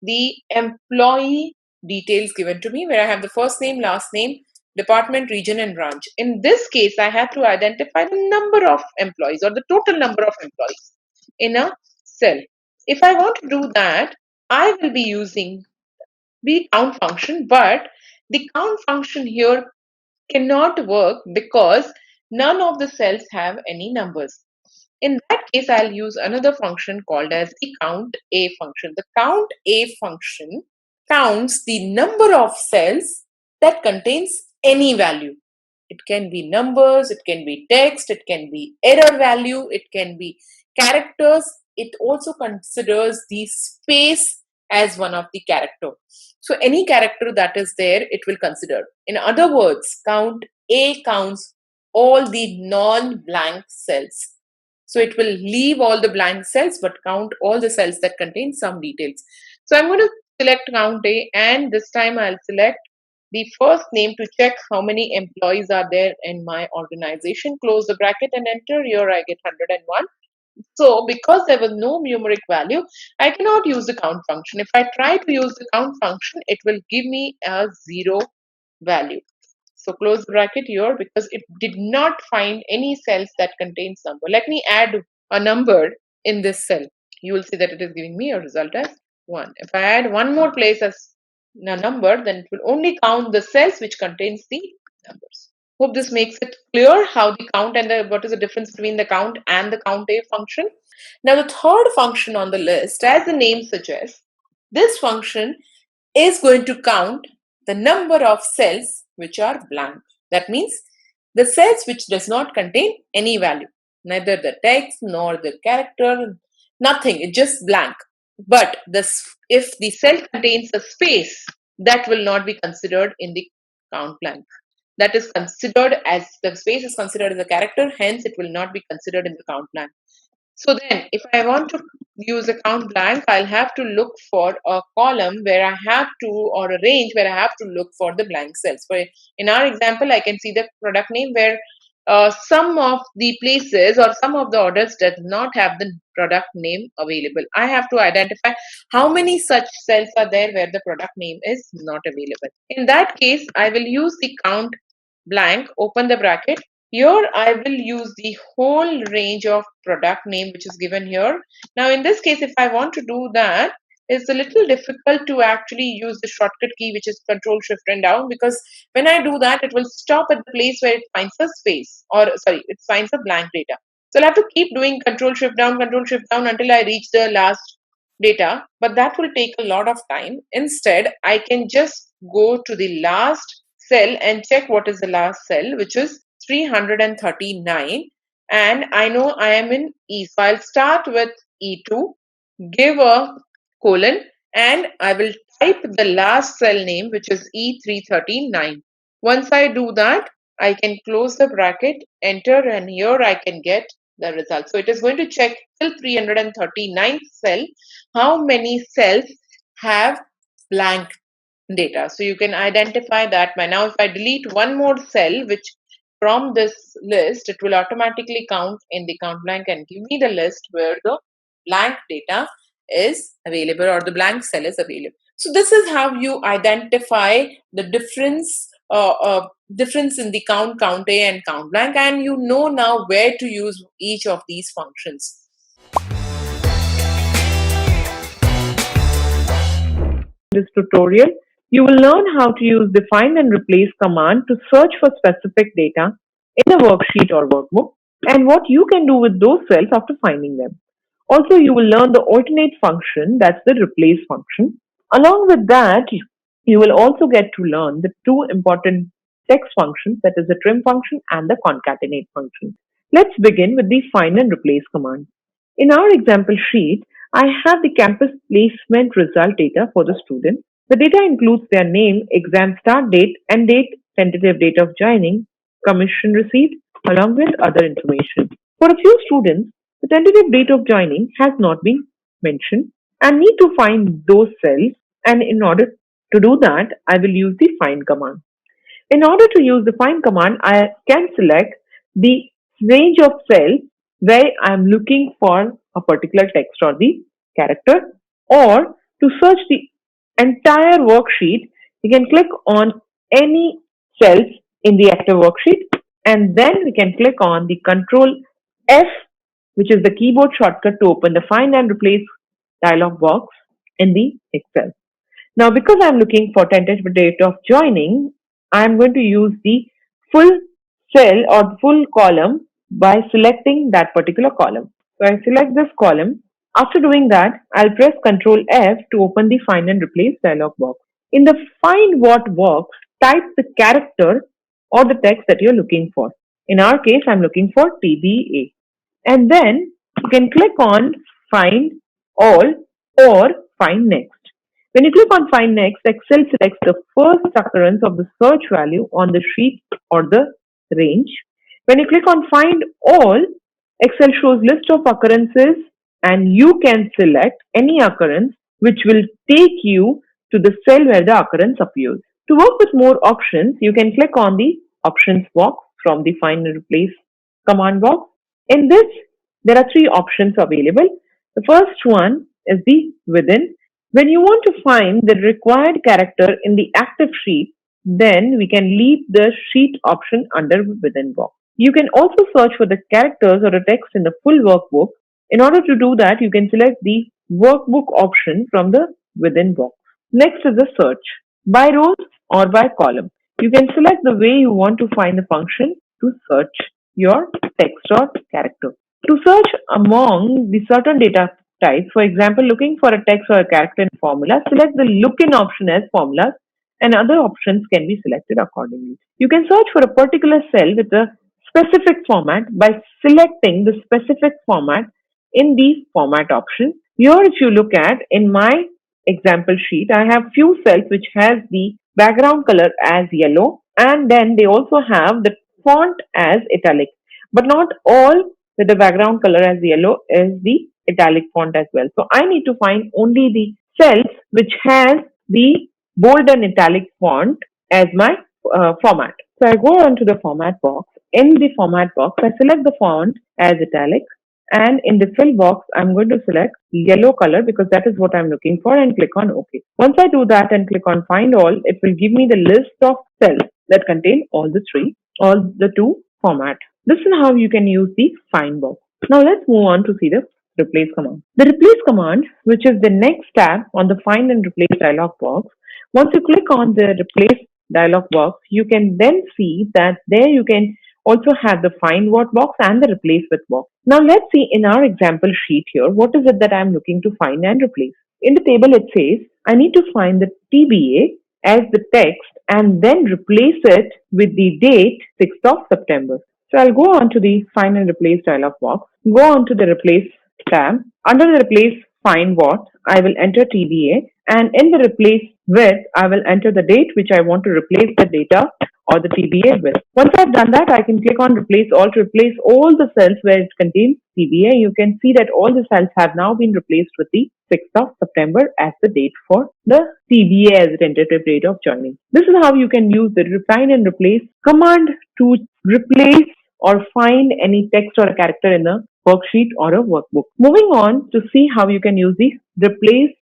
the employee details given to me, where I have the first name, last name, department, region, and branch. In this case, I have to identify the number of employees or the total number of employees in a cell. If I want to do that, I will be using the count function, but the count function here cannot work because none of the cells have any numbers. In that case, I'll use another function called as the count A function. The count A function counts the number of cells that contains any value. It can be numbers, it can be text, it can be error value, it can be characters. It also considers the space as one of the character. So any character that is there, it will consider. In other words, count A counts all the non-blank cells. So it will leave all the blank cells but count all the cells that contain some details. So I'm going to select count A, and this time I'll select the first name to check how many employees are there in my organization. Close the bracket and enter. Here I get 101. So because there was no numeric value, I cannot use the count function. If I try to use the count function, it will give me a 0 value. So close the bracket here because it did not find any cells that contains number. Let me add a number in this cell. You will see that it is giving me a result as 1. If I add one more place as a number, then it will only count the cells which contains the numbers. Hope this makes it clear how the count and what is the difference between the count and the count A function. Now the third function on the list, as the name suggests, this function is going to count the number of cells which are blank. That means the cells which does not contain any value, neither the text nor the character, nothing, it's just blank. But if the cell contains a space, that will not be considered in the count blank. That is considered as the space is considered as a character, hence it will not be considered in the count blank. So then if I want to use a count blank, I'll have to look for a column where I have to, or a range where I have to look for the blank cells. For in our example, I can see the product name where some of the places or some of the orders does not have the product name available. I have to identify how many such cells are there where the product name is not available. In that case, I will use the count blank, open the bracket. Here I will use the whole range of product name which is given here. Now in this case, if I want to do that, it's a little difficult to actually use the shortcut key which is Control Shift and down, because when I do that, it will stop at the place where it finds a space, or sorry, it finds a blank data. So I'll have to keep doing Control Shift down until I reach the last data, but that will take a lot of time. Instead, I can just go to the last cell and check what is the last cell, which is 339, and I know I am in E. So I'll start with E2, give a colon, and I will type the last cell name, which is E339. Once I do that, I can close the bracket, enter, and here I can get the result. So it is going to check till 339th cell, how many cells have blank data. So you can identify that by now. If I delete one more cell, which from this list, it will automatically count in the count blank and give me the list where the blank data is available or the blank cell is available. So this is how you identify the difference in the count A and count blank, and you know now where to use each of these functions. In this tutorial, you will learn how to use the find and replace command to search for specific data in a worksheet or workbook and what you can do with those cells after finding them. Also, you will learn the alternate function, that's the replace function. Along with that, you will also get to learn the two important text functions, that is the trim function and the concatenate function. Let's begin with the find and replace command. In our example sheet, I have the campus placement result data for the student. The data includes their name, exam start date, and date, tentative date of joining, commission received, along with other information. For a few students, the tentative date of joining has not been mentioned and need to find those cells, and in order to do that, I will use the find command. In order to use the find command, I can select the range of cells where I am looking for a particular text or the character, or to search the entire worksheet, you can click on any cells in the active worksheet, and then we can click on the Control F, which is the keyboard shortcut to open the find and replace dialog box in the Excel. Now, because I'm looking for tentative date of joining, I'm going to use the full cell or full column by selecting that particular column. So I select this column. After doing that, I'll press Ctrl F to open the find and replace dialog box. In the find what box, type the character or the text that you're looking for. In our case, I'm looking for TBA. And then you can click on find all or find next. When you click on find next, Excel selects the first occurrence of the search value on the sheet or the range. When you click on find all, Excel shows list of occurrences and you can select any occurrence which will take you to the cell where the occurrence appears. To work with more options, you can click on the options box from the find and replace command box. In this, there are three options available. The first one is the within. When you want to find the required character in the active sheet, then we can leave the sheet option under within box. You can also search for the characters or the text in the full workbook. In order to do that, you can select the workbook option from the within box. Next is the search by rows or by column. You can select the way you want to find the function to search your text or character. To search among the certain data types, for example, looking for a text or a character in formula, select the look-in option as formulas, and other options can be selected accordingly. You can search for a particular cell with a specific format by selecting the specific format in the format option. Here, if you look at in my example sheet, I have few cells which has the background color as yellow, and then they also have the font as italic, but not all with the background color as yellow is the italic font as well. So I need to find only the cells which has the bold and italic font as my format. So I go on to the format box. In the format box, I select the font as italic, and in the fill box, I'm going to select yellow color because that is what I'm looking for and click on OK. Once I do that and click on find all, it will give me the list of cells that contain all the two formats. This is how you can use the find box. Now let's move on to see the replace command. The replace command, which is the next tab on the find and replace dialog box. Once you click on the replace dialog box, you can then see that there you can also have the find what box and the replace with box. Now let's see in our example sheet here, what is it that I'm looking to find and replace. In the table it says, I need to find the TBA as the text and then replace it with the date 6th of September. So I'll go on to the find and replace dialog box, go on to the replace tab. Under the replace find what, I will enter TBA, and in the replace with, I will enter the date which I want to replace the data or the TBA with. Once I've done that, I can click on replace all to replace all the cells where it contains TBA. You can see that all the cells have now been replaced with the 6th of September as the date for the TBA as a tentative date of joining. This is how you can use the find and replace command to replace or find any text or a character in a worksheet or a workbook. Moving on to see how you can use the replace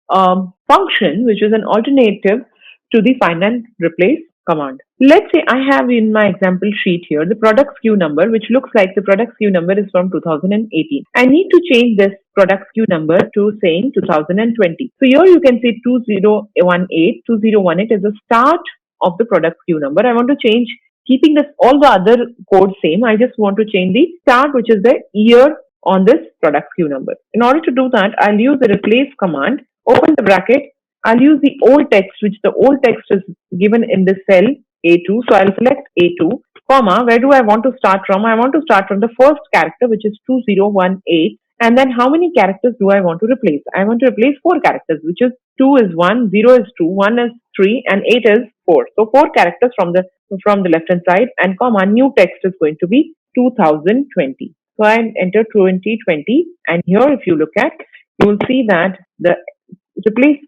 function, which is an alternative to the find and replace command. Let's say I have in my example sheet here the product SKU number, which looks like the product SKU number is from 2018. I need to change this product SKU number to saying 2020. So here you can see 2018. 2018 is the start of the product SKU number. I want to change, keeping this all the other code same. I just want to change the start, which is the year on this product SKU number. In order to do that, I'll use the replace command, open the bracket. I'll use the old text, which the old text is given in the cell A2. So I'll select A2, comma, where do I want to start from? I want to start from the first character, which is 2018. And then how many characters do I want to replace? I want to replace 4 characters, which is 2 is 1, 0 is 2, 1 is 3, and 8 is 4. So 4 characters from the left hand side, and comma, new text is going to be 2020. So I enter 2020, and here if you look at, you will see that the replace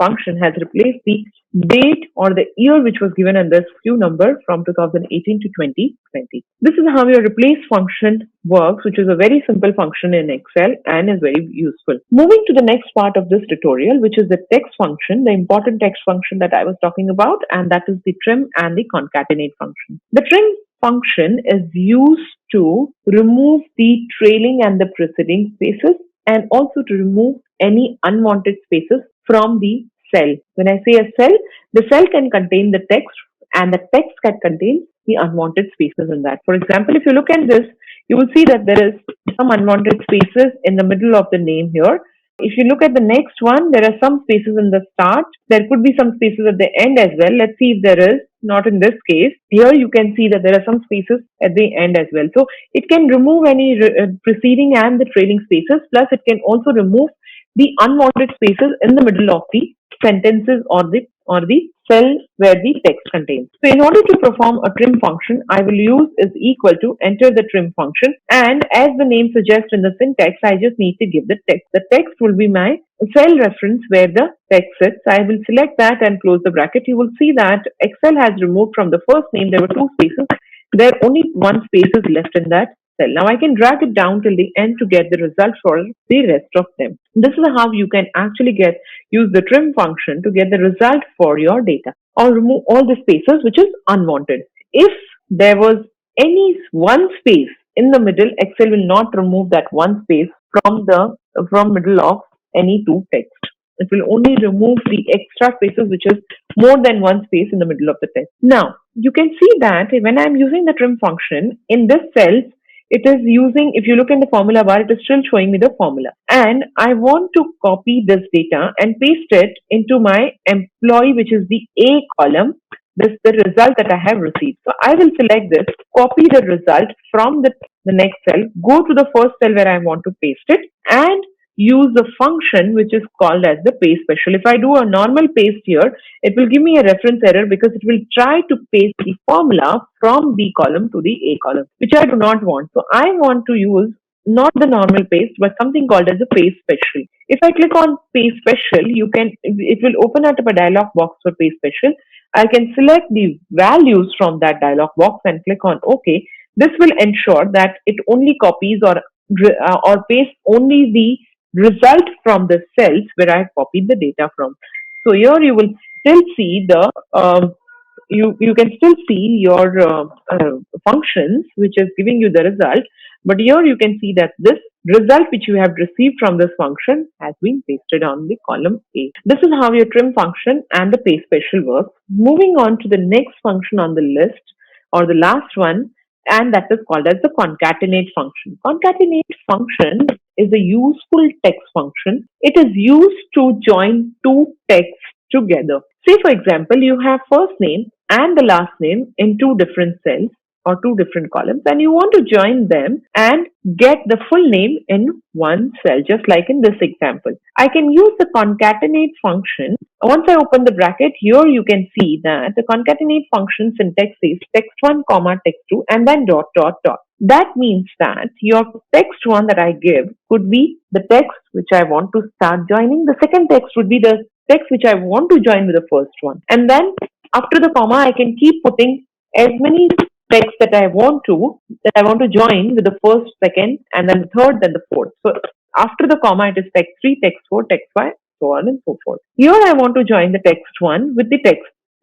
function has replaced the date or the year which was given in this SKU number from 2018 to 2020. This is how your replace function works, which is a very simple function in Excel and is very useful. Moving to the next part of this tutorial, which is the text function, the important text function that I was talking about, and that is the trim and the concatenate function. The trim function is used to remove the trailing and the preceding spaces, and also to remove any unwanted spaces from the cell. When I say a cell, the cell can contain the text, and the text can contain the unwanted spaces in that. For example, if you look at this, you will see that there is some unwanted spaces in the middle of the name here. If you look at the next one, there are some spaces in the start. There could be some spaces at the end as well. Let's see if there is. Not in this case. Here you can see that there are some spaces at the end as well. So it can remove any preceding and the trailing spaces. Plus it can also remove the unwanted spaces in the middle of the sentences or the cell where the text contains. So in order to perform a trim function, I will use is equal to enter the trim function, and as the name suggests in the syntax, I just need to give the text. The text will be my cell reference where the text sits. I will select that and close the bracket. You will see that Excel has removed from the first name, there were 2 spaces. There only 1 space is left in that cell. Now I can drag it down till the end to get the result for the rest of them. This is how you can actually use the trim function to get the result for your data, or remove all the spaces which is unwanted. If there was any 1 space in the middle, Excel will not remove that 1 space from middle of any 2 text. It will only remove the extra spaces which is more than 1 space in the middle of the text. Now you can see that when I'm using the trim function in this cell, it is using, if you look in the formula bar, it is still showing me the formula. And I want to copy this data and paste it into my employee, which is the A column. This is the result that I have received. So I will select this, copy the result from the next cell, go to the first cell where I want to paste it, and use the function which is called as the paste special. If I do a normal paste here, it will give me a reference error because it will try to paste the formula from B column to the A column, which I do not want. So I want to use not the normal paste, but something called as a paste special. If I click on paste special, it will open up a dialog box for paste special. I can select the values from that dialog box and click on OK. This will ensure that it only copies or pastes only the result from the cells where I copied the data from. So here you will still see the you can still see your functions which is giving you the result, but here you can see that this result which you have received from this function has been pasted on the column A. This is how your trim function and the paste special works. Moving on to the next function on the list, or the last one, and that is called as the concatenate function. Concatenate function is a useful text function. It is used to join 2 texts together. Say for example, you have first name and the last name in 2 different cells. or two different columns, and you want to join them and get the full name in one cell, just like in this example. I can use the concatenate function. Once I open the bracket, here you can see that the concatenate function syntax is text1, comma, text2, and then dot, dot, dot. That means that your text1 that I give could be the text which I want to start joining. The second text would be the text which I want to join with the first one. And then after the comma, I can keep putting as many text that I want to join with the first, second, and then the third, then the fourth. So after the comma, it is text 3, text 4, text 5, so on and so forth. Here I want to join the text 1 with the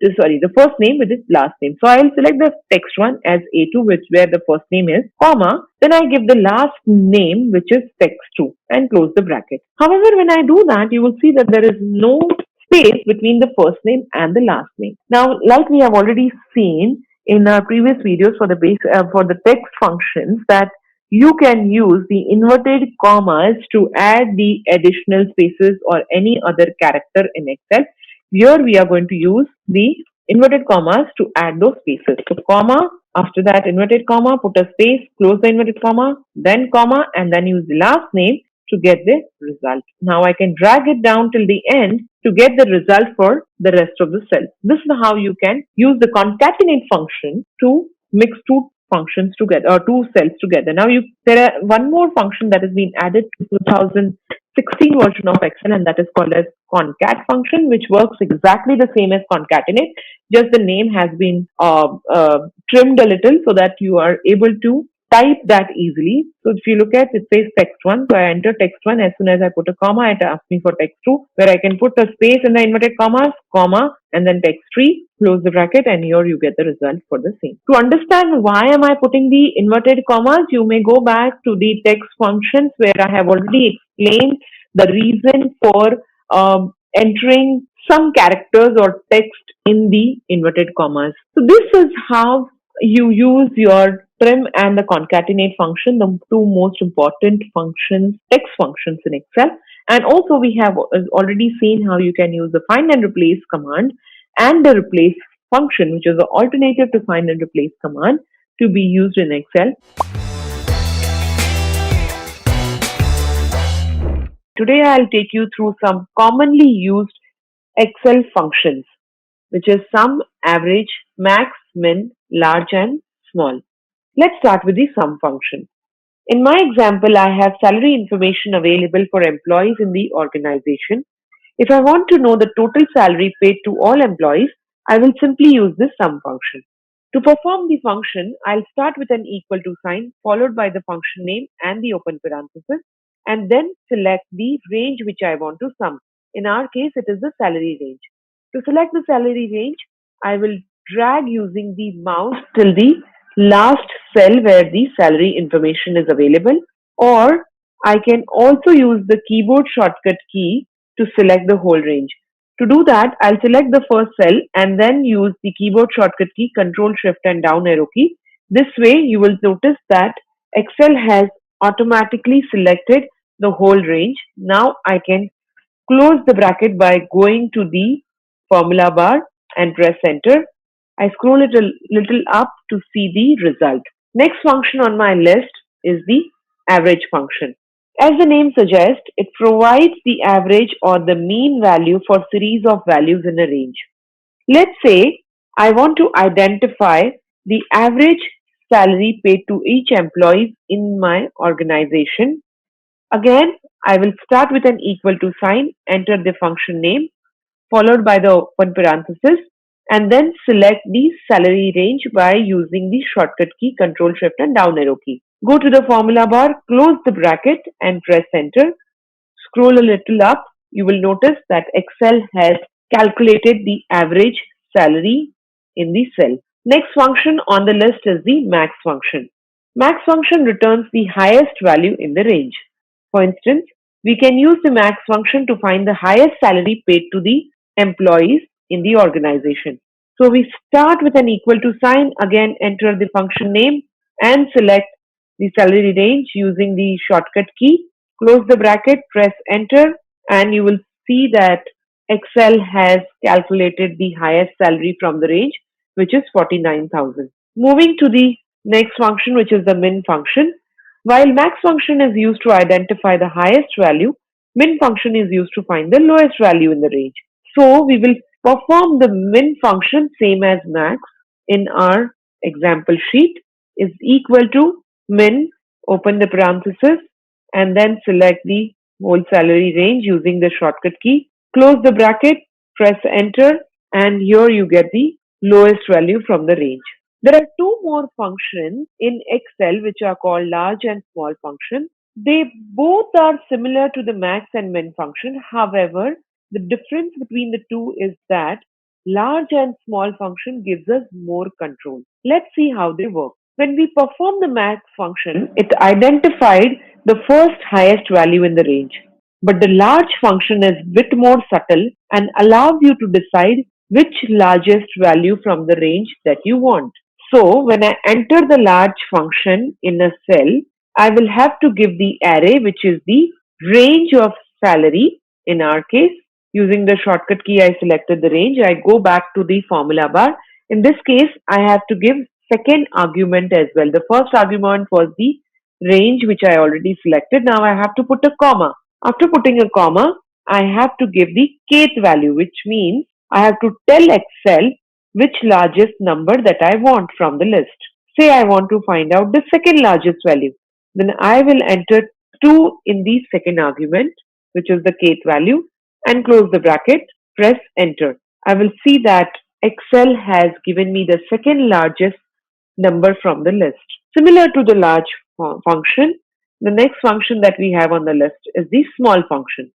the first name with its last name. So I'll select the text 1 as A2, where the first name is, comma, then I give the last name, which is text 2, and close the bracket. However, when I do that, you will see that there is no space between the first name and the last name. Now, like we have already seen in our previous videos for the text functions, that you can use the inverted commas to add the additional spaces or any other character in Excel. Here we are going to use the inverted commas to add those spaces. So comma, after that inverted comma, put a space, close the inverted comma, then comma, and then use the last name to get the result. Now I can drag it down till the end to get the result for the rest of the cells. This is how you can use the concatenate function to mix two functions together, or two cells together. Now there are one more function that has been added to 2016 version of Excel, and that is called as concat function, which works exactly the same as concatenate. Just the name has been trimmed a little so that you are able to type that easily. So if you look at it, says text 1. So I enter text 1. As soon as I put a comma, it asks me for text 2, where I can put a space in the inverted commas, comma, and then text 3, close the bracket, and here you get the result for the same. To understand why am I putting the inverted commas, you may go back to the text functions, where I have already explained the reason for entering some characters or text in the inverted commas. So this is how you use your trim and the concatenate function, the two most important functions, text functions in Excel. And also we have already seen how you can use the find and replace command and the replace function, which is the alternative to find and replace command, to be used in Excel. Today I'll take you through some commonly used Excel functions, which is sum, average, max, min, large, and small. Let's start with the sum function. In my example, I have salary information available for employees in the organization. If I want to know the total salary paid to all employees, I will simply use this sum function. To perform the function, I'll start with an equal to sign, followed by the function name and the open parenthesis, and then select the range which I want to sum. In our case, it is the salary range. To select the salary range, I will drag using the mouse till the last cell where the salary information is available, or I can also use the keyboard shortcut key to select the whole range. To do that, I'll select the first cell and then use the keyboard shortcut key, Control, Shift, and down arrow key. This way, you will notice that Excel has automatically selected the whole range. Now I can close the bracket by going to the formula bar and press enter. I scroll it a little up to see the result. Next function on my list is the average function. As the name suggests, it provides the average or the mean value for series of values in a range. Let's say I want to identify the average salary paid to each employee in my organization. Again, I will start with an equal to sign, enter the function name, followed by the open parenthesis, and then select the salary range by using the shortcut key, Control, Shift, and down arrow key. Go to the formula bar, close the bracket, and press enter. Scroll a little up. You will notice that Excel has calculated the average salary in the cell. Next function on the list is the max function. Max function returns the highest value in the range. For instance, we can use the max function to find the highest salary paid to the employees in the organization. So we start with an equal to sign, again enter the function name and select the salary range using the shortcut key, close the bracket, press enter, and you will see that Excel has calculated the highest salary from the range, which is 49,000. Moving to the Next function, which is the min function. While max function is used to identify the highest value, min function is used to find the lowest value in the range. So we will perform the min function same as max in our example sheet is equal to min, open the parenthesis, and then select the whole salary range using the shortcut key, close the bracket, press enter, and here you get the lowest value from the range. There are two more functions in Excel which are called large and small function. They both are similar to the max and min function. However, the difference between the two is that large and small function gives us more control. Let's see how they work. When we perform the max function, it identified the first highest value in the range. But the large function is a bit more subtle and allows you to decide which largest value from the range that you want. So when I enter the large function in a cell, I will have to give the array, which is the range of salary. In our case, using the shortcut key, I selected the range. I go back to the formula bar. In this case, I have to give second argument as well. The first argument was the range, which I already selected. Now I have to put a comma. After putting a comma, I have to give the kth value, which means I have to tell Excel which largest number that I want from the list. Say I want to find out the second largest value. Then I will enter 2 in the second argument, which is the kth value, and close the bracket, press enter. I will see that Excel has given me the second largest number from the list. Similar to the large function, the next function that we have on the list is the small function.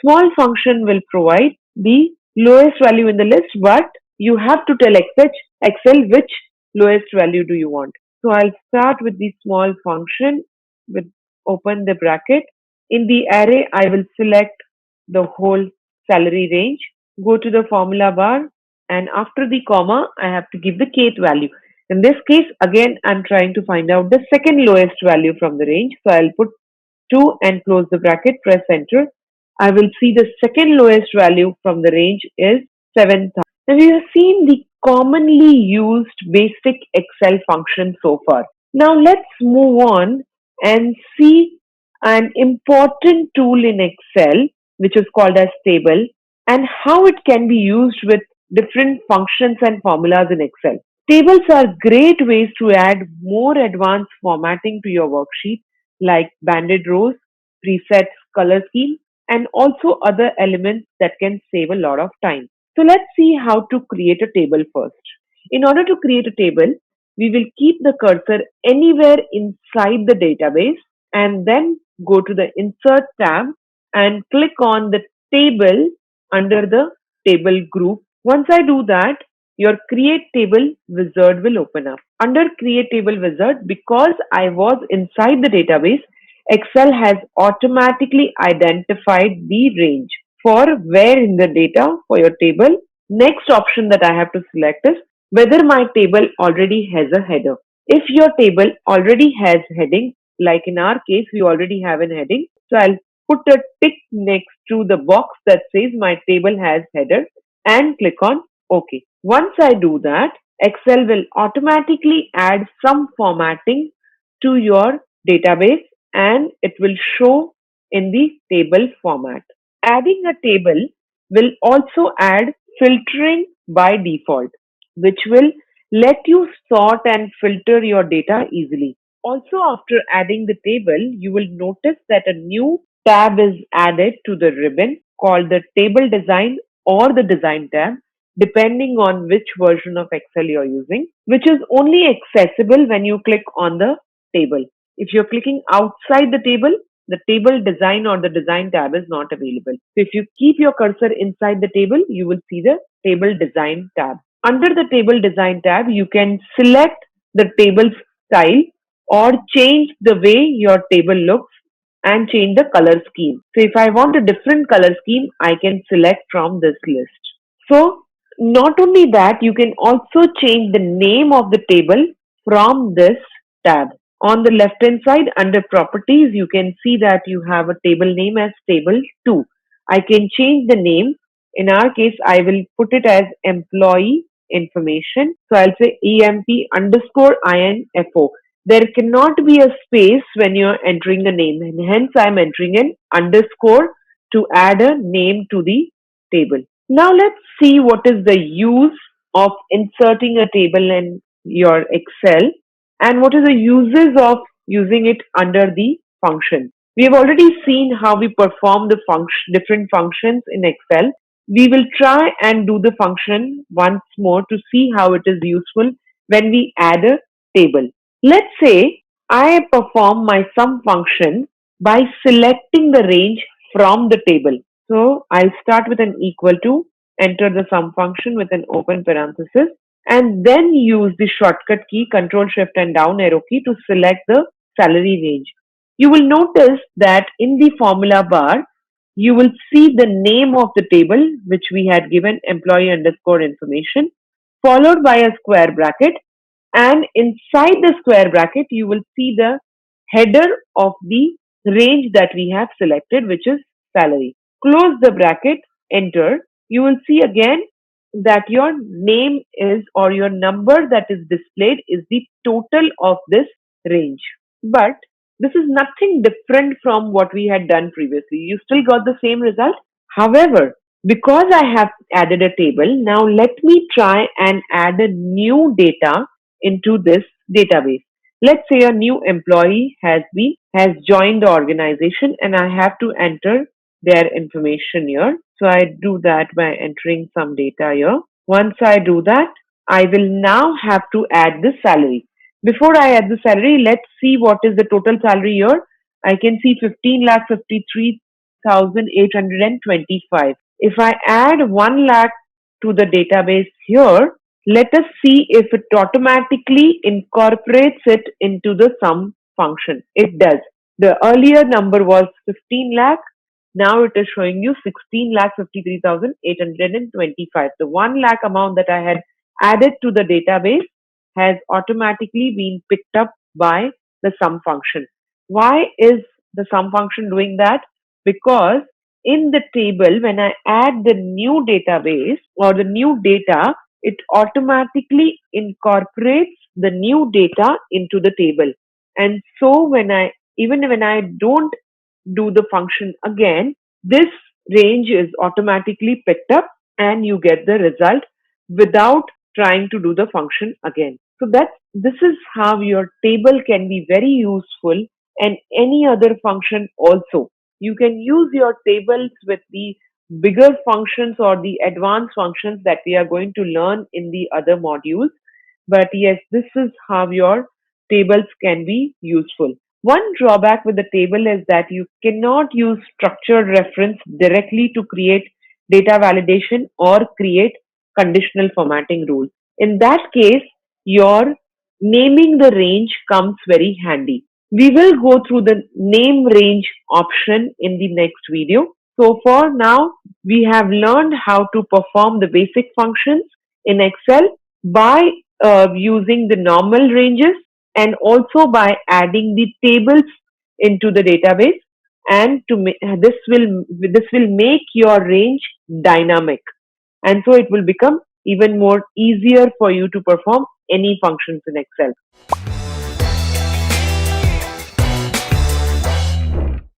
Small function will provide the lowest value in the list, but you have to tell Excel which lowest value do you want. So I'll start with the small function with open the bracket. In the array, I will select the whole salary range, go to the formula bar, and after the comma, I have to give the kth value. In this case, again, I'm trying to find out the second lowest value from the range. So I'll put 2 and close the bracket, press enter. I will see the second lowest value from the range is 7,000. Now we have seen the commonly used basic Excel function so far. Now let's move on and see an important tool in Excel, which is called as table, and how it can be used with different functions and formulas in Excel. Tables are great ways to add more advanced formatting to your worksheet, like banded rows, presets, color scheme, and also other elements that can save a lot of time. So let's see how to create a table first. In order to create a table, we will keep the cursor anywhere inside the database and then go to the Insert tab and click on the table under the table group. Once I do that, your Create Table wizard will open up. Under Create Table wizard, because I was inside the database, Excel has automatically identified the range for where in the data for your table. Next option that I have to select is whether my table already has a header. If your table already has heading, like in our case, we already have an heading. So I'll put a tick next to the box that says my table has header and click on OK. Once I do that, Excel will automatically add some formatting to your database and it will show in the table format. Adding a table will also add filtering by default, which will let you sort and filter your data easily. Also, after adding the table, you will notice that a new tab is added to the ribbon called the Table Design or the Design tab, depending on which version of Excel you're using, which is only accessible when you click on the table. If you're clicking outside the table design or the design tab is not available. So if you keep your cursor inside the table, you will see the table design tab. Under the table design tab, you can select the table style or change the way your table looks and change the color scheme. So if I want a different color scheme, I can select from this list. So not only that, you can also change the name of the table from this tab. On the left hand side under properties, you can see that you have a table name as table 2. I can change the name. In our case, I will put it as employee information. So I'll say EMP_INFO. There cannot be a space when you're entering a name, and hence I'm entering an underscore to add a name to the table. Now let's see what is the use of inserting a table in your Excel and what is the uses of using it under the function. We have already seen how we perform the different functions in Excel. We will try and do the function once more to see how it is useful when we add a table. Let's say I perform my sum function by selecting the range from the table. So I'll start with an equal to, enter the sum function with an open parenthesis, and then use the shortcut key Control Shift and down arrow key to select the salary range. You will notice that in the formula bar, you will see the name of the table which we had given employee underscore information, followed by a square bracket, and inside the square bracket you will see the header of the range that we have selected, which is salary. Close the bracket, enter. You will see again that your name is, or your number that is displayed is the total of this range. But this is nothing different from what we had done previously. You still got the same result. However, because I have added a table, now let me try and add a new data into this database. Let's say a new employee has joined the organization and I have to enter their information here. So I do that by entering some data here. Once I do that, I will now have to add the salary. Before I add the salary, let's see what is the total salary here. I can see 15,53,825. If I add 1 lakh to the database here, let us see if it automatically incorporates it into the sum function. It does. The earlier number was 15 lakh. Now it is showing you 16,53,825. The 1 lakh amount that I had added to the database has automatically been picked up by the sum function. Why is the sum function doing that? Because in the table, when I add the new database or the new data, it automatically incorporates the new data into the table. And so even when I don't do the function again, this range is automatically picked up and you get the result without trying to do the function again. So this is how your table can be very useful, and any other function also. You can use your tables with the bigger functions or the advanced functions that we are going to learn in the other modules. But yes, this is how your tables can be useful. One drawback with the table is that you cannot use structured reference directly to create data validation or create conditional formatting rules. In that case, your naming the range comes very handy. We will go through the name range option in the next video. So for now, we have learned how to perform the basic functions in Excel by using the normal ranges and also by adding the tables into the database, and this will make your range dynamic, and so it will become even more easier for you to perform any functions in Excel.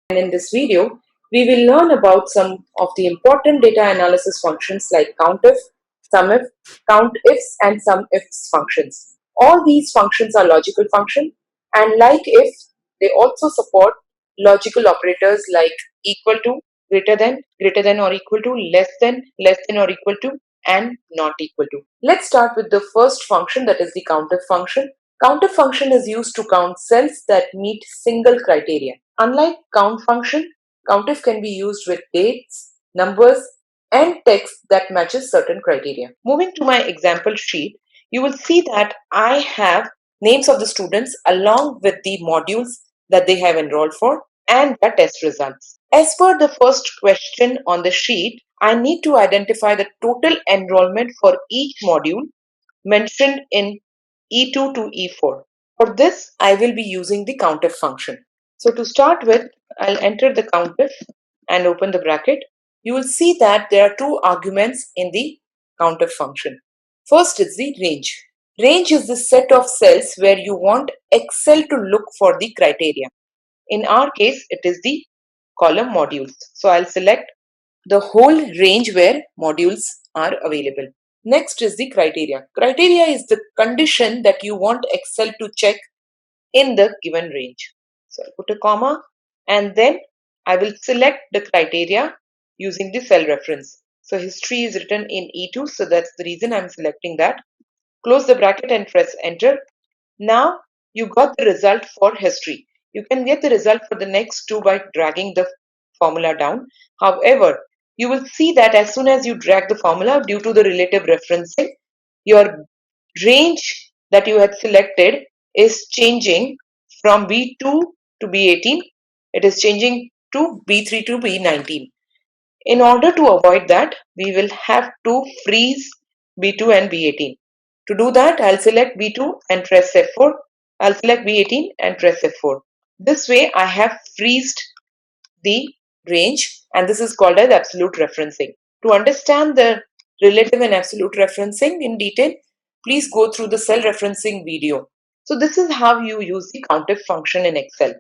And in this video, we will learn about some of the important data analysis functions like COUNTIF, SUMIF, COUNTIFs and SUMIFs functions. All these functions are logical functions, and like if, they also support logical operators like equal to, greater than or equal to, less than or equal to, and not equal to. Let's start with the first function, that is the COUNTIF function. COUNTIF function is used to count cells that meet single criteria. Unlike count function, COUNTIF can be used with dates, numbers, and text that matches certain criteria. Moving to my example sheet, you will see that I have names of the students along with the modules that they have enrolled for and their test results. As per the first question on the sheet, I need to identify the total enrollment for each module mentioned in E2 to E4. For this, I will be using the COUNTIF function. So to start with, I'll enter the COUNTIF and open the bracket. You will see that there are two arguments in the COUNTIF function. First is the range. Range is the set of cells where you want Excel to look for the criteria. In our case, it is the column modules. So I'll select the whole range where modules are available. Next is the criteria. Criteria is the condition that you want Excel to check in the given range. So I'll put a comma and then I will select the criteria using the cell reference. So history is written in E2, so that's the reason I'm selecting that. Close the bracket and press enter. Now you got the result for history. You can get the result for the next two by dragging the formula down. However, you will see that as soon as you drag the formula, due to the relative referencing, your range that you had selected is changing from B2 to B18. It is changing to B3 to B19. In order to avoid that, we will have to freeze B2 and B18. To do that, I'll select B2 and press F4. I'll select B18 and press F4. This way, I have freezed the range, and this is called as absolute referencing. To understand the relative and absolute referencing in detail, please go through the cell referencing video. So this is how you use the COUNTIF function in Excel.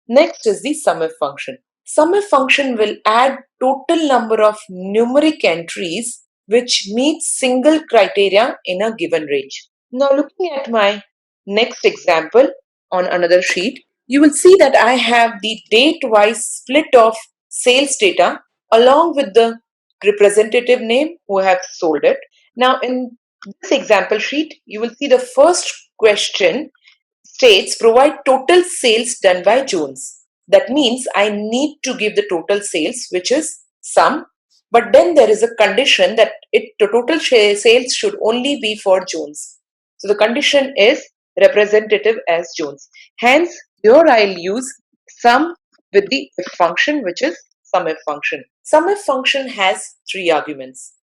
Next is the SUMIF function. SUMIF function will add total number of numeric entries which meet single criteria in a given range. Now looking at my next example on another sheet, you will see that I have the date-wise split of sales data along with the representative name who have sold it. Now in this example sheet, you will see the first question states provide total sales done by Jones. That means I need to give the total sales, which is sum, but then there is a condition that the total sales should only be for Jones. So the condition is representative as Jones. Hence, here I'll use sum with the if function, which is SUMIF function. SUMIF function has three arguments.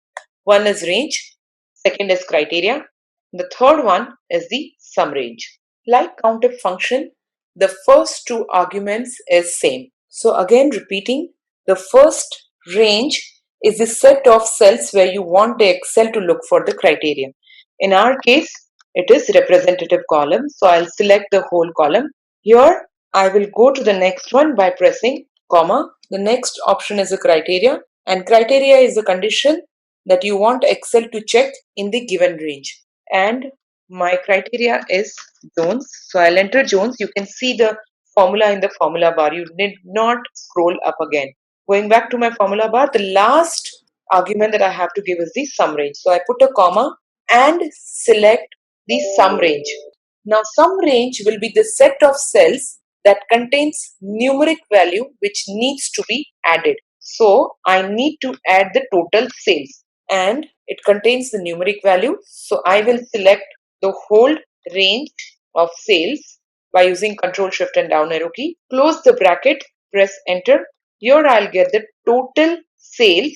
One is range, second is criteria, the third one is the sum range. Like COUNTIF function, the first two arguments is same. So again repeating, the first range is the set of cells where you want the Excel to look for the criteria. In our case, it is representative column. So I'll select the whole column. Here, I will go to the next one by pressing comma. The next option is a criteria, and criteria is the condition that you want Excel to check in the given range. And my criteria is Jones. So I'll enter Jones. You can see the formula in the formula bar. You need not scroll up again. Going back to my formula bar, the last argument that I have to give is the sum range. So I put a comma and select the sum range. Now sum range will be the set of cells that contains numeric value which needs to be added. So I need to add the total sales and it contains the numeric value. So I will select the whole range of sales by using Ctrl Shift and down arrow key. Close the bracket, press enter. Here I'll get the total sales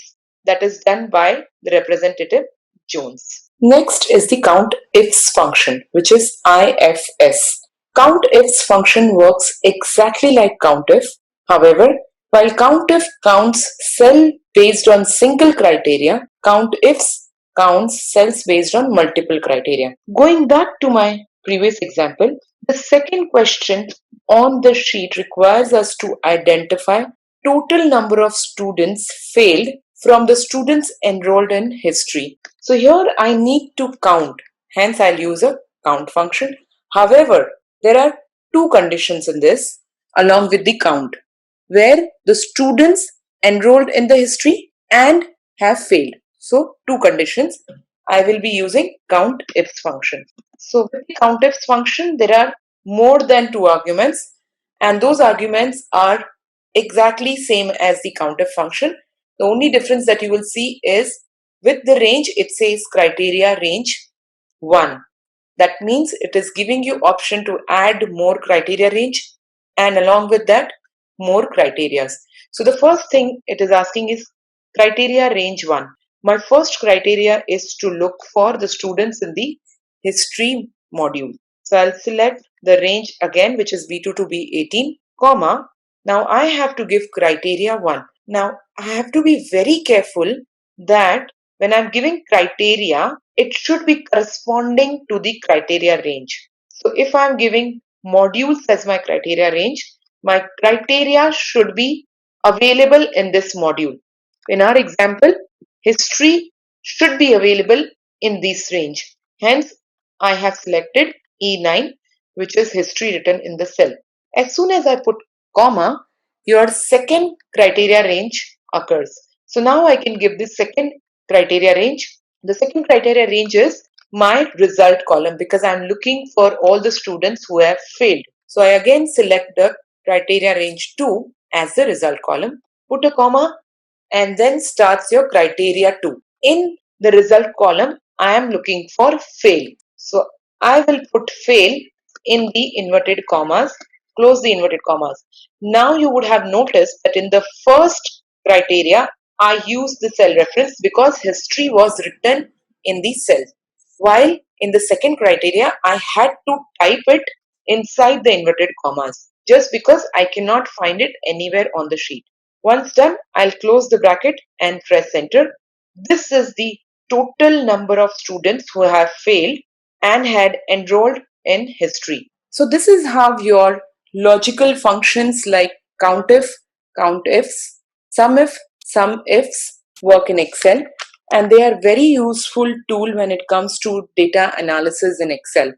that is done by the representative Jones. Next is the COUNTIFs function, which is IFS. COUNTIFs function works exactly like COUNTIF. However, while COUNTIF counts cell based on single criteria, COUNTIFs counts cells based on multiple criteria. Going back to my previous example, the second question on the sheet requires us to identify total number of students failed from the students enrolled in history. So here I need to count, hence I'll use a count function. However, there are two conditions in this along with the count, where the students enrolled in the history and have failed. So two conditions. I will be using COUNTIFs function. So with the COUNTIFs function, there are more than two arguments, and those arguments are exactly same as the COUNTIF function. The only difference that you will see is with the range, it says criteria range 1. That means it is giving you option to add more criteria range, and along with that, more criterias. So the first thing it is asking is criteria range 1. My first criteria is to look for the students in the history module. So I'll select the range again, which is B2 to B18, comma. Now I have to give criteria 1. Now I have to be very careful that when I'm giving criteria, it should be corresponding to the criteria range. So if I'm giving modules as my criteria range, my criteria should be available in this module. In our example, history should be available in this range. Hence, I have selected E9, which is history written in the cell. As soon as I put comma, your second criteria range occurs. So now I can give the second criteria range. The second criteria range is my result column because I'm looking for all the students who have failed. So I again select the criteria range 2 as the result column, put a comma, and then starts your criteria 2. In the result column, I am looking for fail. So I will put fail in the inverted commas, close the inverted commas. Now you would have noticed that in the first criteria, I used the cell reference because history was written in the cell. While in the second criteria, I had to type it inside the inverted commas just because I cannot find it anywhere on the sheet. Once done, I'll close the bracket and press enter. This is the total number of students who have failed and had enrolled in history. So this is how your logical functions like COUNTIF, COUNTIFs, SUMIF, SUMIFs work in Excel, and they are very useful tool when it comes to data analysis in Excel.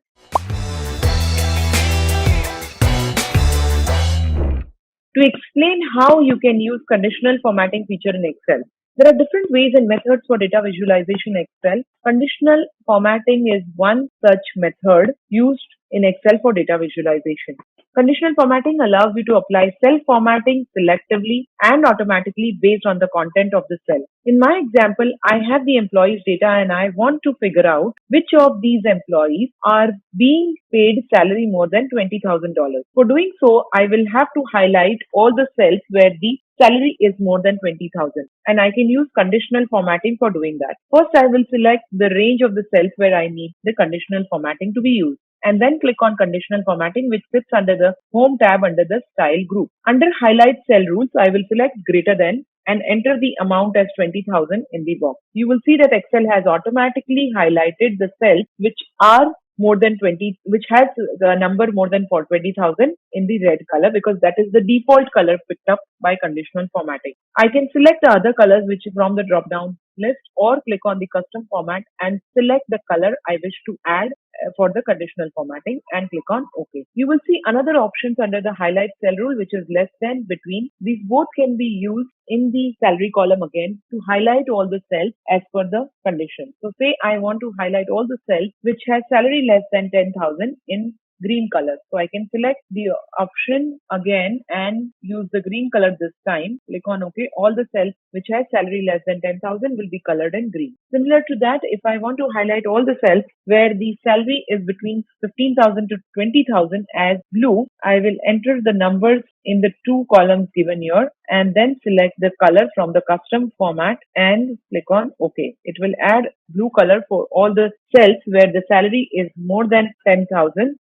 To explain how you can use conditional formatting feature in Excel. There are different ways and methods for data visualization in Excel. Conditional formatting is one such method used in Excel for data visualization. Conditional formatting allows you to apply cell formatting selectively and automatically based on the content of the cell. In my example, I have the employees data and I want to figure out which of these employees are being paid salary more than $20,000. For doing so, I will have to highlight all the cells where the salary is more than 20,000, and I can use conditional formatting for doing that. First, I will select the range of the cells where I need the conditional formatting to be used, and then click on conditional formatting, which sits under the home tab under the style group. Under highlight cell rules, I will select greater than and enter the amount as 20,000 in the box. You will see that Excel has automatically highlighted the cells which are more than 20, which has the number more than 20,000 in the red color because that is the default color picked up by conditional formatting. I can select the other colors which is from the drop down list or click on the custom format and select the color I wish to add for the conditional formatting and click on OK. You will see another options under the highlight cell rule which is less than, between. These both can be used in the salary column again to highlight all the cells as per the condition. So say I want to highlight all the cells which has salary less than 10,000 in green color. So I can select the option again and use the green color this time. Click on OK. All the cells which has salary less than 10,000 will be colored in green. Similar to that, if I want to highlight all the cells where the salary is between 15,000 to 20,000 as blue, I will enter the numbers in the two columns given here and then select the color from the custom format and click on OK. It will add blue color for all the cells where the salary is more than 15,000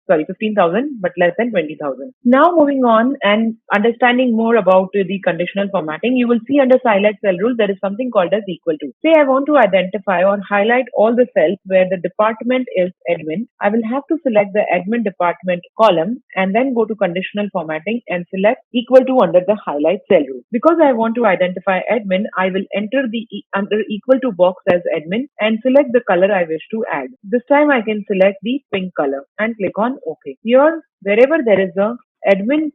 but less than 20,000. Now moving on and understanding more about the conditional formatting, you will see under highlight cell rule there is something called as equal to. Say I want to identify or highlight all the cells where the department is admin. I will have to select the admin department column and then go to conditional formatting and select equal to under the highlight cell rule. Because I want to identify admin, I will enter the under equal to box as admin and select the color I wish to add. This time I can select the pink color and click on OK. Here, wherever there is a admin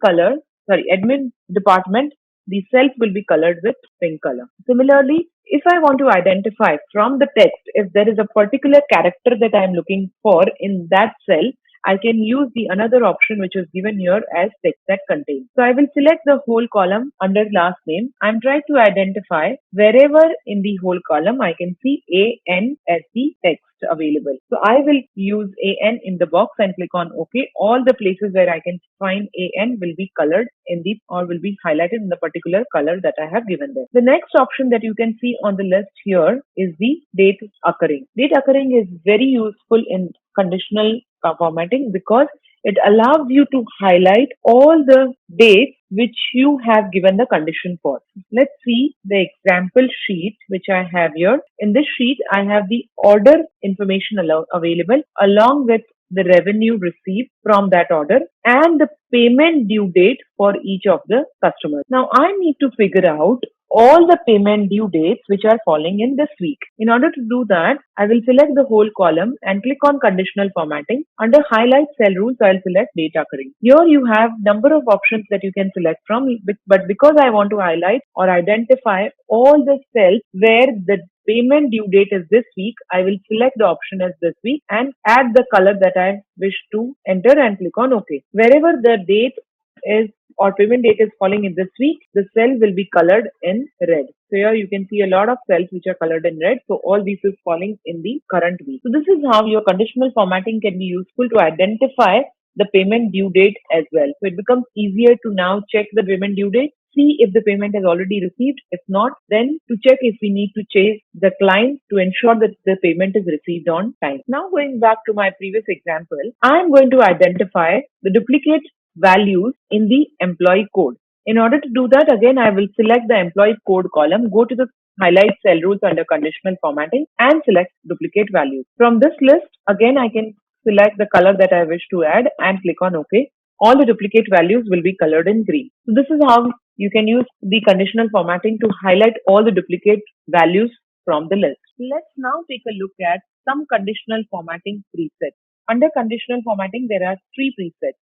department, the cells will be colored with pink color. Similarly, if I want to identify from the text if there is a particular character that I am looking for in that cell, I can use the another option which is given here as text that contains. So I will select the whole column under last name. I'm trying to identify wherever in the whole column I can see AN as the text available. So I will use AN in the box and click on OK. All the places where I can find AN will be colored in the or will be highlighted in the particular color that I have given there. The next option that you can see on the list here is the date occurring. Date occurring is very useful in conditional formatting because it allows you to highlight all the dates which you have given the condition for. Let's see the example sheet which I have here. In this sheet, I have the order information available along with the revenue received from that order and the payment due date for each of the customers. Now I need to figure out all the payment due dates which are falling in this week. In order to do that, I will select the whole column and click on conditional formatting. Under highlight cell rules, I will select data occurring. Here you have number of options that you can select from, but because I want to highlight or identify all the cells where the payment due date is this week, I will select the option as this week and add the color that I wish to enter and click on OK. Wherever the date is or payment date is falling in this week, the cell will be colored in red. So here you can see a lot of cells which are colored in red. So all these is falling in the current week. So this is how your conditional formatting can be useful to identify the payment due date as well. So it becomes easier to now check the payment due date, see if the payment is already received. If not, then to check if we need to chase the client to ensure that the payment is received on time. Now going back to my previous example, I'm going to identify the duplicate values in the employee code. In order to do that, again, I will select the employee code column, go to the highlight cell rules under conditional formatting and select duplicate values. From this list, again, I can select the color that I wish to add and click on OK. All the duplicate values will be colored in green. So this is how you can use the conditional formatting to highlight all the duplicate values from the list. Let's now take a look at some conditional formatting presets. Under conditional formatting, there are 3 presets.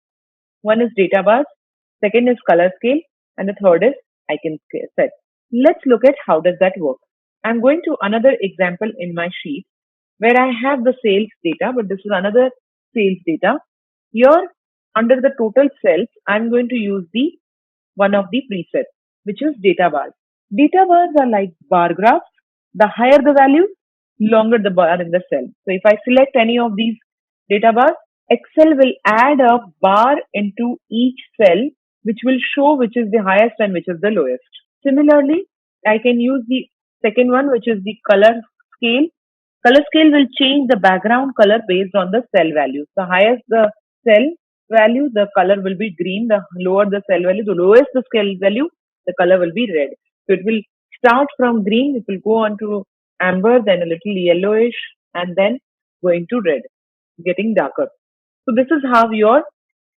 One is data bars, second is color scale, and the third is icon set. Let's look at how does that work. I'm going to another example in my sheet where I have the sales data, but this is another sales data. Here, under the total cells, I'm going to use the one of the presets, which is data bars. Data bars are like bar graphs. The higher the value, longer the bar in the cell. So if I select any of these data bars, Excel will add a bar into each cell, which will show which is the highest and which is the lowest. Similarly, I can use the second one, which is the color scale. Color scale will change the background color based on the cell values. The higher the cell value, the color will be green. The lower the cell value, the lowest the cell value, the color will be red. So it will start from green, it will go on to amber, then a little yellowish, and then going to red, getting darker. So this is how your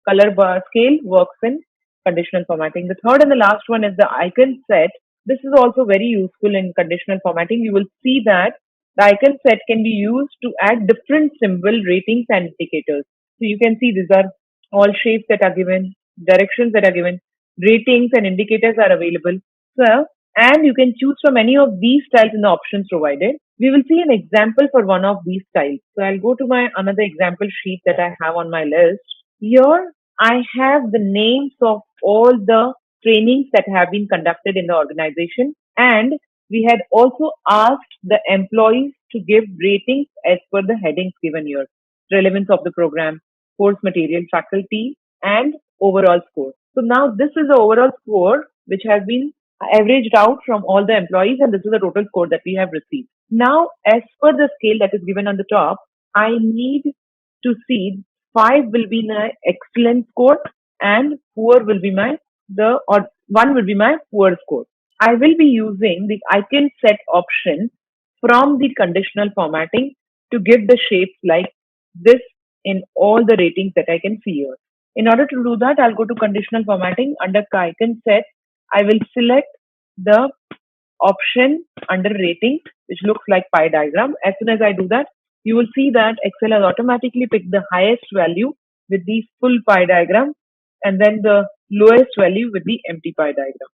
color bar scale works in conditional formatting. The third and the last one is the icon set. This is also very useful in conditional formatting. You will see that the icon set can be used to add different symbol ratings and indicators. So you can see these are all shapes that are given, directions that are given, ratings and indicators are available. So, and you can choose from any of these styles in the options provided. We will see an example for one of these styles. So I'll go to my another example sheet that I have on my list. Here I have the names of all the trainings that have been conducted in the organization, and we had also asked the employees to give ratings as per the headings given here. Relevance of the program, course material, faculty, and overall score. So now this is the overall score which has been averaged out from all the employees, and this is the total score that we have received. Now, as per the scale that is given on the top, I need to see 5 will be my excellent score and poor will be my 1 will be my poor score. I will be using the icon set option from the conditional formatting to give the shapes like this in all the ratings that I can see here. In order to do that, I'll go to conditional formatting. Under icon set, I will select the option under rating, which looks like pie diagram. As soon as I do that, you will see that Excel has automatically picked the highest value with the full pie diagram and then the lowest value with the empty pie diagram.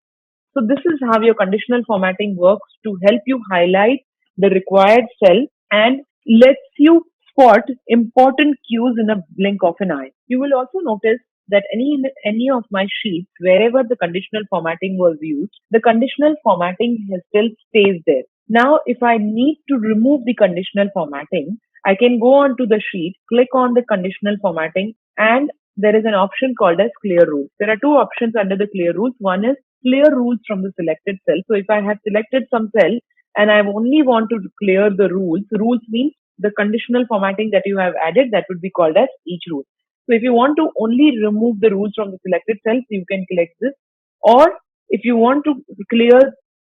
So this is how your conditional formatting works to help you highlight the required cell and lets you spot important cues in a blink of an eye. You will also notice that any of my sheets, wherever the conditional formatting was used, the conditional formatting still stays there. Now, if I need to remove the conditional formatting, I can go on to the sheet, click on the conditional formatting, and there is an option called as clear rules. There are 2 options under the clear rules. One is clear rules from the selected cell. So if I have selected some cell and I only want to clear the rules, rules means the conditional formatting that you have added, that would be called as each rule. So if you want to only remove the rules from the selected cells, you can click this. Or if you want to clear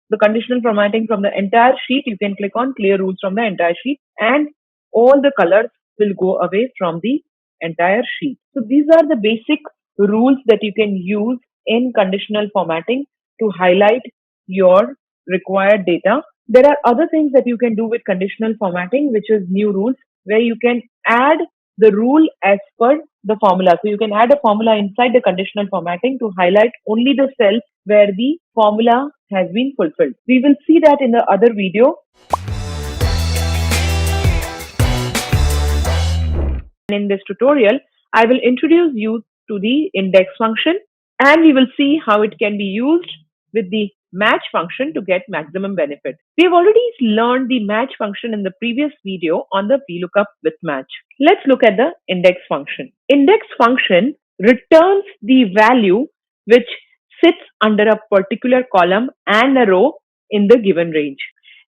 the conditional formatting from the entire sheet, you can click on clear rules from the entire sheet, and all the colors will go away from the entire sheet. So these are the basic rules that you can use in conditional formatting to highlight your required data. There are other things that you can do with conditional formatting, which is new rules, where you can add the rule as per the formula. So you can add a formula inside the conditional formatting to highlight only the cells where the formula has been fulfilled. We will see that in the other video. In this tutorial, I will introduce you to the index function, and we will see how it can be used with the match function to get maximum benefit. We have already learned the match function in the previous video on the VLookup with match. Let's look at the index function. Index function returns the value which sits under a particular column and a row in the given range.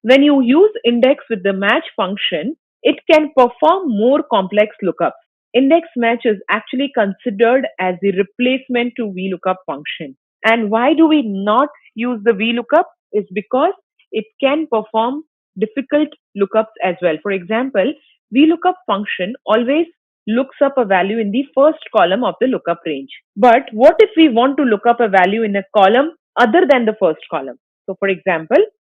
When you use index with the match function, it can perform more complex lookups. Index match is actually considered as the replacement to VLookup function. And why do we not use the VLookup? Is because it can perform difficult lookups as well. For example, VLookup function always looks up a value in the first column of the lookup range. But what if we want to look up a value in a column other than the first column? So for example,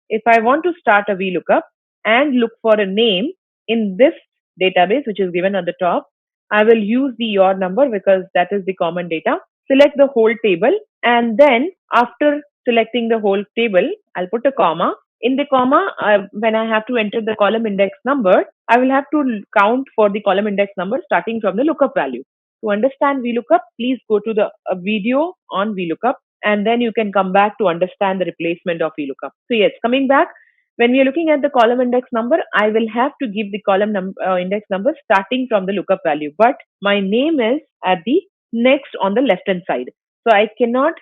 if I want to start a VLookup and look for a name in this database, which is given at the top, I will use the your number because that is the common data. Select the whole table, and then after selecting the whole table, I'll put a comma. In the comma, when I have to enter the column index number, I will have to count for the column index number starting from the lookup value. To understand VLookup, please go to the video on VLookup, and then you can come back to understand the replacement of VLookup. So yes, coming back, when we are looking at the column index number, I will have to give the column index number starting from the lookup value. But my name is at the next on the left hand side. So I cannot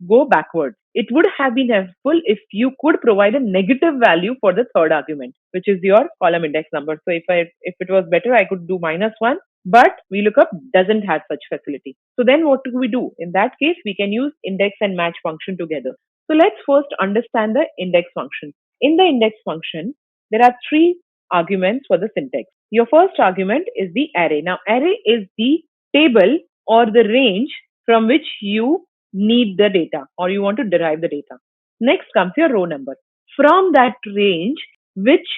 go backwards. It would have been helpful if you could provide a negative value for the third argument, which is your column index number. So if it was better, I could do -1, but VLookup doesn't have such facility. So then what do we do? In that case, we can use index and match function together. So let's first understand the index function. In the index function, there are 3 arguments for the syntax. Your first argument is the array. Now, array is the table or the range from which you need the data or you want to derive the data. Next comes your row number. From that range, which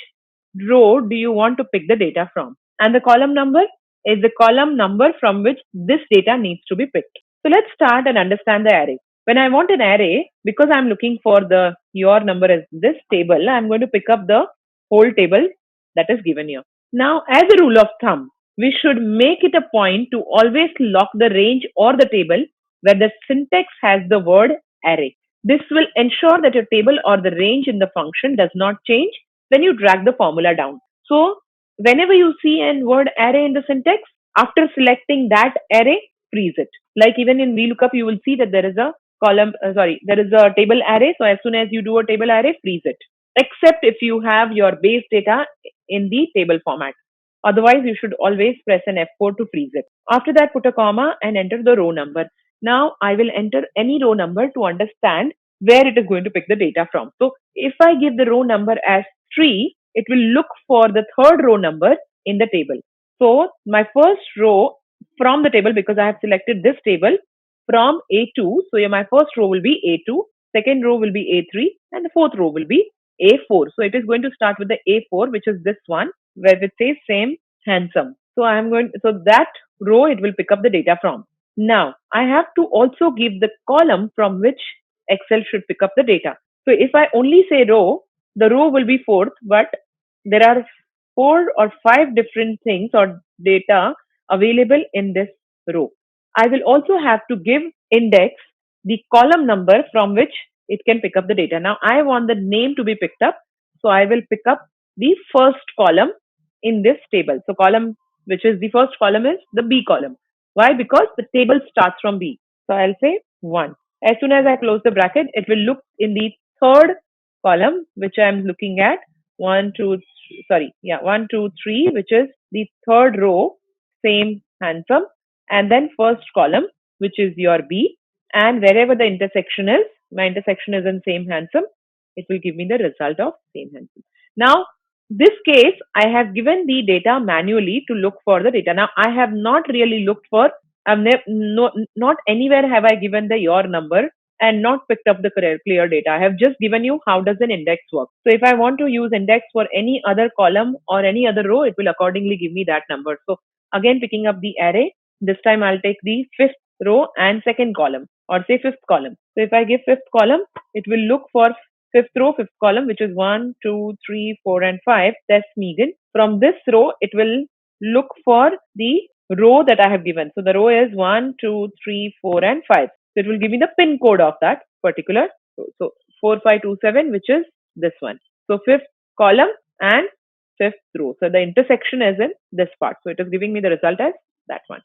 row do you want to pick the data from? And the column number is the column number from which this data needs to be picked. So let's start and understand the array. When I want an array, because I'm looking for the your number as this table, I'm going to pick up the whole table that is given here. Now, as a rule of thumb, we should make it a point to always lock the range or the table where the syntax has the word array. This will ensure that your table or the range in the function does not change when you drag the formula down. So, whenever you see a word array in the syntax, after selecting that array, freeze it. Like even in VLookup, you will see that there is a there is a table array. So as soon as you do a table array, freeze it. Except if you have your base data in the table format. Otherwise, you should always press an F4 to freeze it. After that, put a comma and enter the row number. Now, I will enter any row number to understand where it is going to pick the data from. So if I give the row number as 3, it will look for the third row number in the table. So my first row from the table, because I have selected this table from A2. So my first row will be A2, second row will be A3, and the fourth row will be A4. So it is going to start with the A4, which is this one, where it says same handsome. So so that row it will pick up the data from. Now I have to also give the column from which Excel should pick up the data. So if I only say row, the row will be 4th, but there are 4 or 5 different things or data available in this row. I will also have to give index the column number from which it can pick up the data. Now I want the name to be picked up. So I will pick up the first column in this table. So column, which is the first column, is the B column. Why? Because the table starts from B. So I'll say 1. As soon as I close the bracket, it will look in the third column, which I'm looking at. 1, 2, 3, which is the third row, same handsome. and then first column, which is your B, and wherever the intersection is, my intersection is in same handsome, it will give me the result of same handsome. Now, this case, I have given the data manually to look for the data. Now, I have not really looked for, not anywhere have I given the your number and not picked up the clear data. I have just given you how does an index work. So if I want to use index for any other column or any other row, it will accordingly give me that number. So again, picking up the array, this time I'll take the fifth row and second column, or say fifth column. So if I give fifth column, it will look for fifth row, fifth column, which is 1, 2, 3, 4, and 5. That's Megan. From this row, it will look for the row that I have given. So the row is 1, 2, 3, 4, and 5. So it will give me the pin code of that particular row. So 4527, which is this one. So fifth column and fifth row. So the intersection is in this part. So it is giving me the result as that one.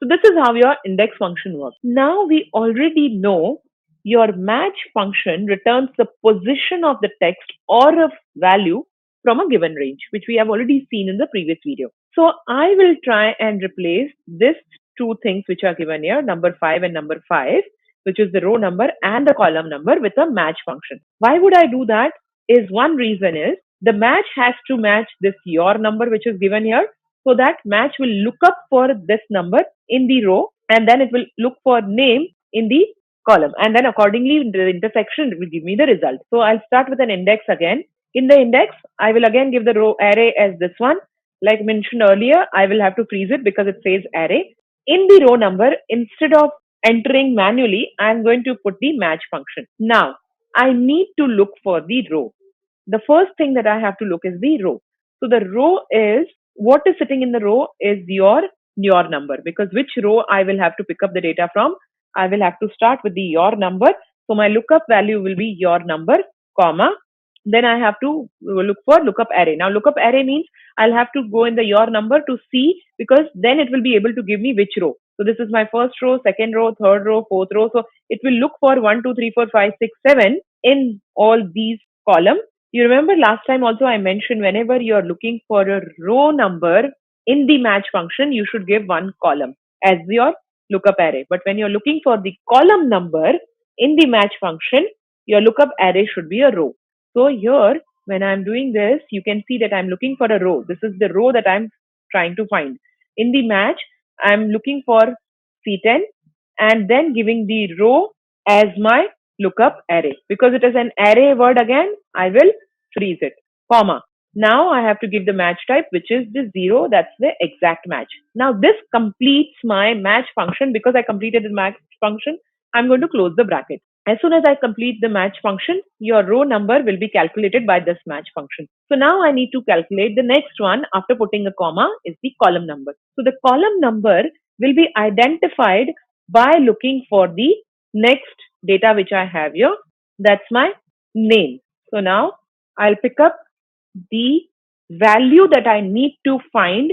So this is how your index function works. Now we already know your match function returns the position of the text or a value from a given range, which we have already seen in the previous video. So I will try and replace this two things which are given here, number 5 and number 5, which is the row number and the column number, with a match function. Why would I do that? Is one reason is the match has to match this your number which is given here. So that match will look up for this number in the row, and then it will look for name in the column, and then accordingly the intersection will give me the result. So I'll start with an index again. In the index, I will again give the row array as this one. Like mentioned earlier, I will have to freeze it because it says array. In the row number, instead of entering manually, I'm going to put the match function. Now, I need to look for the row. The first thing that I have to look is the row. So the row is, what is sitting in the row is your number, because which row I will have to pick up the data from, I will have to start with the your number. So my lookup value will be your number, comma. Then I have to look for lookup array. Now lookup array means I'll have to go in the your number to see, because then it will be able to give me which row. So this is my first row, second row, third row, fourth row. So it will look for 1, 2, 3, 4, 5, 6, 7 in all these columns. You remember last time also I mentioned whenever you're looking for a row number in the match function, you should give one column as your lookup array. But when you're looking for the column number in the match function, your lookup array should be a row. So here, when I'm doing this, you can see that I'm looking for a row. This is the row that I'm trying to find. In the match, I'm looking for C10 and then giving the row as my lookup array. Because it is an array word again, I will freeze it, comma. Now I have to give the match type, which is the 0. That's the exact match. Now this completes my match function. Because I completed the match function, I'm going to close the bracket. As soon as I complete the match function, your row number will be calculated by this match function. So now I need to calculate the next one after putting a comma is the column number. So the column number will be identified by looking for the next data which I have here. That's my name. So now I'll pick up the value that I need to find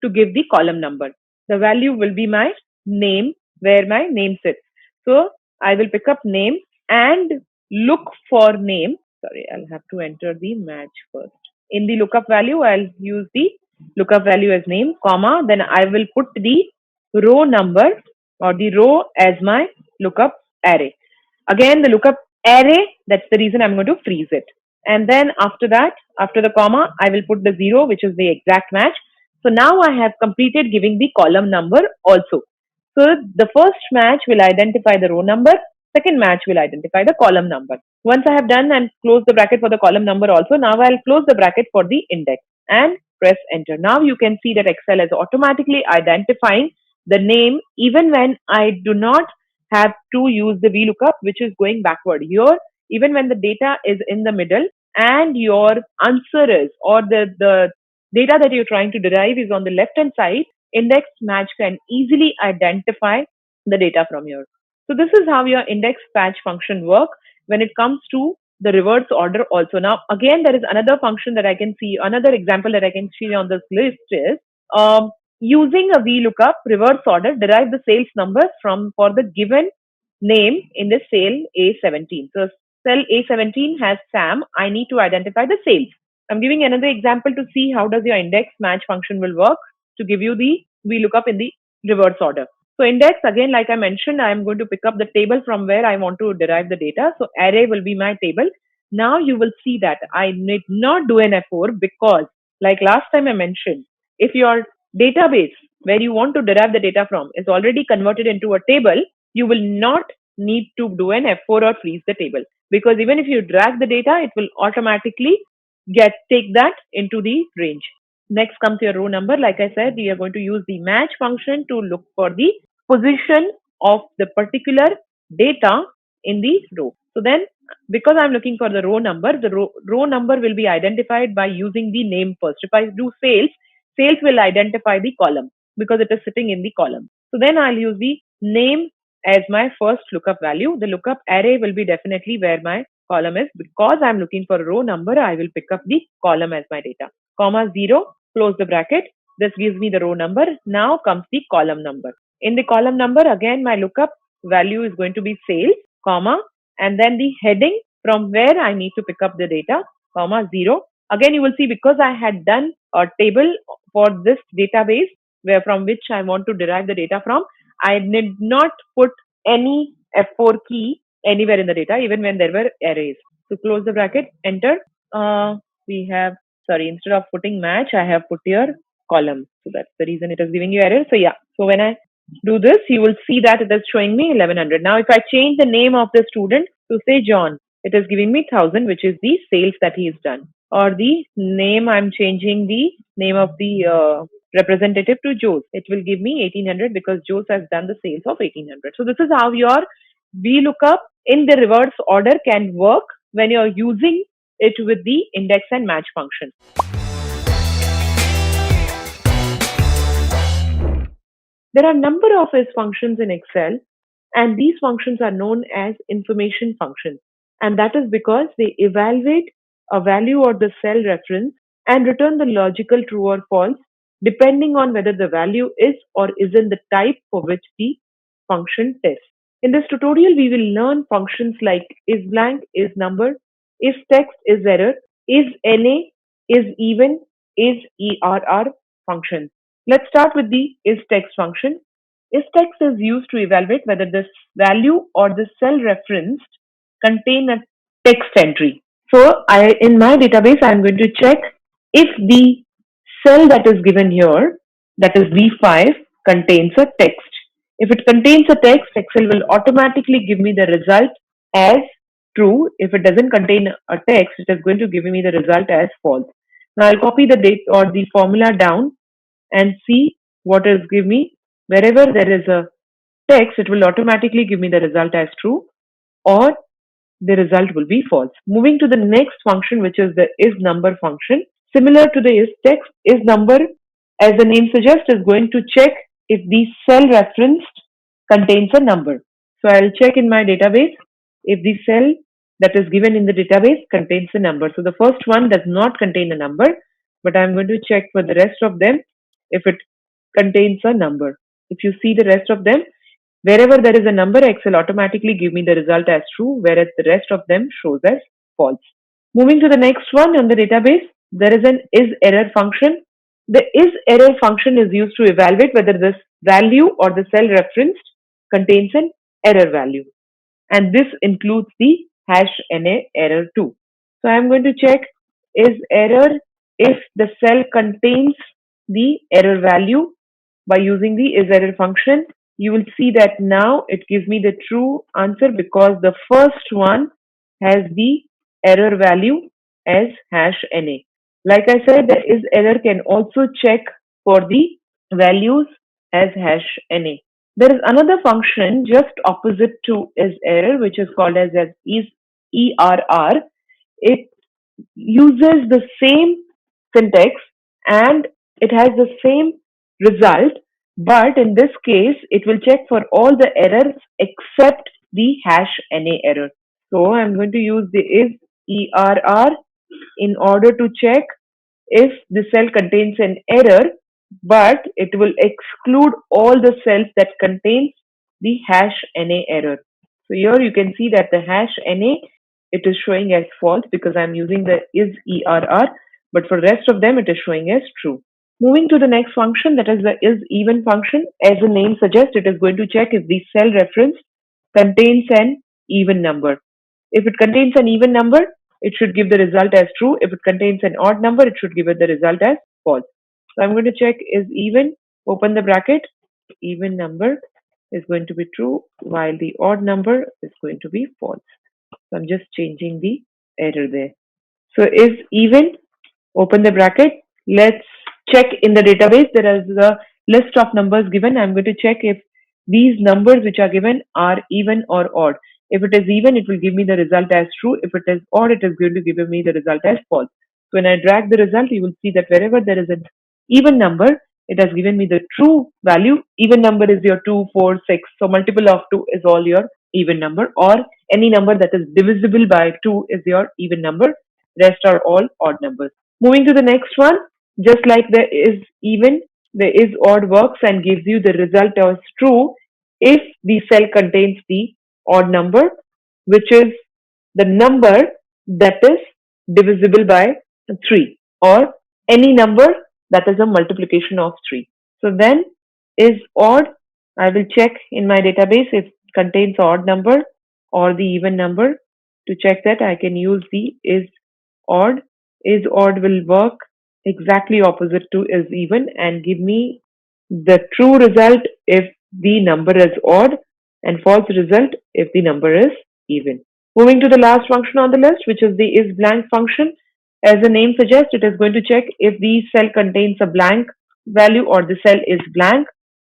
to give the column number. The value will be my name, where my name sits. So I will pick up name and look for name. Sorry, I'll have to enter the match first. In the lookup value, I'll use the lookup value as name, comma. Then I will put the row number or the row as my lookup array. Again, the lookup array, that's the reason I'm going to freeze it. And then after that, after the comma, I will put the 0, which is the exact match. So now I have completed giving the column number also. So the first match will identify the row number. Second match will identify the column number. Once I have done and closed the bracket for the column number also, now I'll close the bracket for the index and press enter. Now you can see that Excel is automatically identifying the name even when I do not have to use the VLookup, which is going backward. Here, even when the data is in the middle and your answer is, or the data that you're trying to derive is on the left hand side, index match can easily identify the data from here. So this is how your index match function works when it comes to the reverse order also. Now again, there is another function that I can see, another example that I can see on this list is using a VLookup reverse order, derive the sales number for the given name in the cell A17. So cell A17 has Sam. I need to identify the sales. I'm giving another example to see how does your index match function will work to give you the VLookup in the reverse order. So index, again, like I mentioned, I'm going to pick up the table from where I want to derive the data. So array will be my table. Now you will see that I need not do an F4 because, like last time I mentioned, if your database where you want to derive the data from is already converted into a table, you will not need to do an F4 or freeze the table, because even if you drag the data, it will automatically take that into the range. Next comes your row number. Like I said, we are going to use the match function to look for the position of the particular data in the row. So then, because I'm looking for the row number, the row number will be identified by using the name first. If I do sales, sales will identify the column because it is sitting in the column. So then I'll use the name as my first lookup value. The lookup array will be definitely where my column is. Because I'm looking for a row number, I will pick up the column as my data. Comma 0, close the bracket. This gives me the row number. Now comes the column number. In the column number, again, my lookup value is going to be sales, comma, and then the heading from where I need to pick up the data, comma 0. Again, you will see because I had done a table for this database where from which I want to derive the data from, I did not put any F4 key anywhere in the data, even when there were arrays. So close the bracket, enter. Instead of putting match, I have put here column. So that's the reason it is giving you error. So yeah, so when I do this, you will see that it is showing me 1100. Now, if I change the name of the student to say John, it is giving me 1000, which is the sales that he has done. Or the name, I'm changing the name of the representative to Jose. It will give me 1800 because Jose has done the sales of 1800. So this is how your VLookup in the reverse order can work when you're using it with the index and match function. There are a number of is functions in Excel, and these functions are known as information functions. And that is because they evaluate a value or the cell reference and return the logical true or false depending on whether the value is or isn't the type for which the function tests. In this tutorial, we will learn functions like is blank, is number, is text, is error, is NA, is even, is ERR functions. Let's start with the is text function. Is text is used to evaluate whether this value or the cell referenced contain a text entry. So in my database, I'm going to check if the cell that is given here, that is B5, contains a text. If it contains a text, Excel will automatically give me the result as true. If it doesn't contain a text, it is going to give me the result as false. Now I'll copy the date or the formula down and see what is give me. Wherever there is a text, it will automatically give me the result as true, or the result will be false. Moving to the next function, which is the is number function. Similar to the is text, is number, as the name suggests, is going to check if the cell referenced contains a number. So I'll check in my database if the cell that is given in the database contains a number. So the first one does not contain a number, but I'm going to check for the rest of them if it contains a number. If you see the rest of them, wherever there is a number, Excel automatically give me the result as true, whereas the rest of them shows as false. Moving to the next one on the database, there is an is error function. The is error function is used to evaluate whether this value or the cell referenced contains an error value. And this includes the #NA error too. So I'm going to check is error if the cell contains the error value by using the is error function. You will see that now it gives me the true answer because the first one has the error value as #NA. Like I said, the is error can also check for the values as #NA. There is another function just opposite to is error, which is called as is ERR. It uses the same syntax and it has the same result, but in this case, it will check for all the errors except the #NA error. So I'm going to use the is ERR in order to check if the cell contains an error, but it will exclude all the cells that contains the #NA error. So here you can see that the #NA, it is showing as false because I'm using the is ERR, but for the rest of them, it is showing as true. Moving to the next function, that is the isEven function. As the name suggests, it is going to check if the cell referenced contains an even number. If it contains an even number, it should give the result as true. If it contains an odd number, it should give it the result as false. So I'm going to check isEven, open the bracket, even number is going to be true while the odd number is going to be false. So I'm just changing the error there. So isEven, open the bracket. Let's check in the database. There is a list of numbers given. I'm going to check if these numbers which are given are even or odd. If it is even, it will give me the result as true. If it is odd, it is going to give me the result as false. So when I drag the result, you will see that wherever there is an even number, it has given me the true value. Even number is your 2, 4, 6. So multiple of 2 is all your even number, or any number that is divisible by 2 is your even number. Rest are all odd numbers. Moving to the next one, just like the isEven, the isOdd works and gives you the result as true if the cell contains the odd number, which is the number that is divisible by 3, or any number that is a multiplication of 3. So then isOdd, I will check in my database if it contains odd number or the even number. To check that, I can use the isOdd. IsOdd will work exactly opposite to isEven and give me the true result if the number is odd and false result if the number is even. Moving to the last function on the list, which is the isBlank function. As the name suggests, it is going to check if the cell contains a blank value or the cell is blank.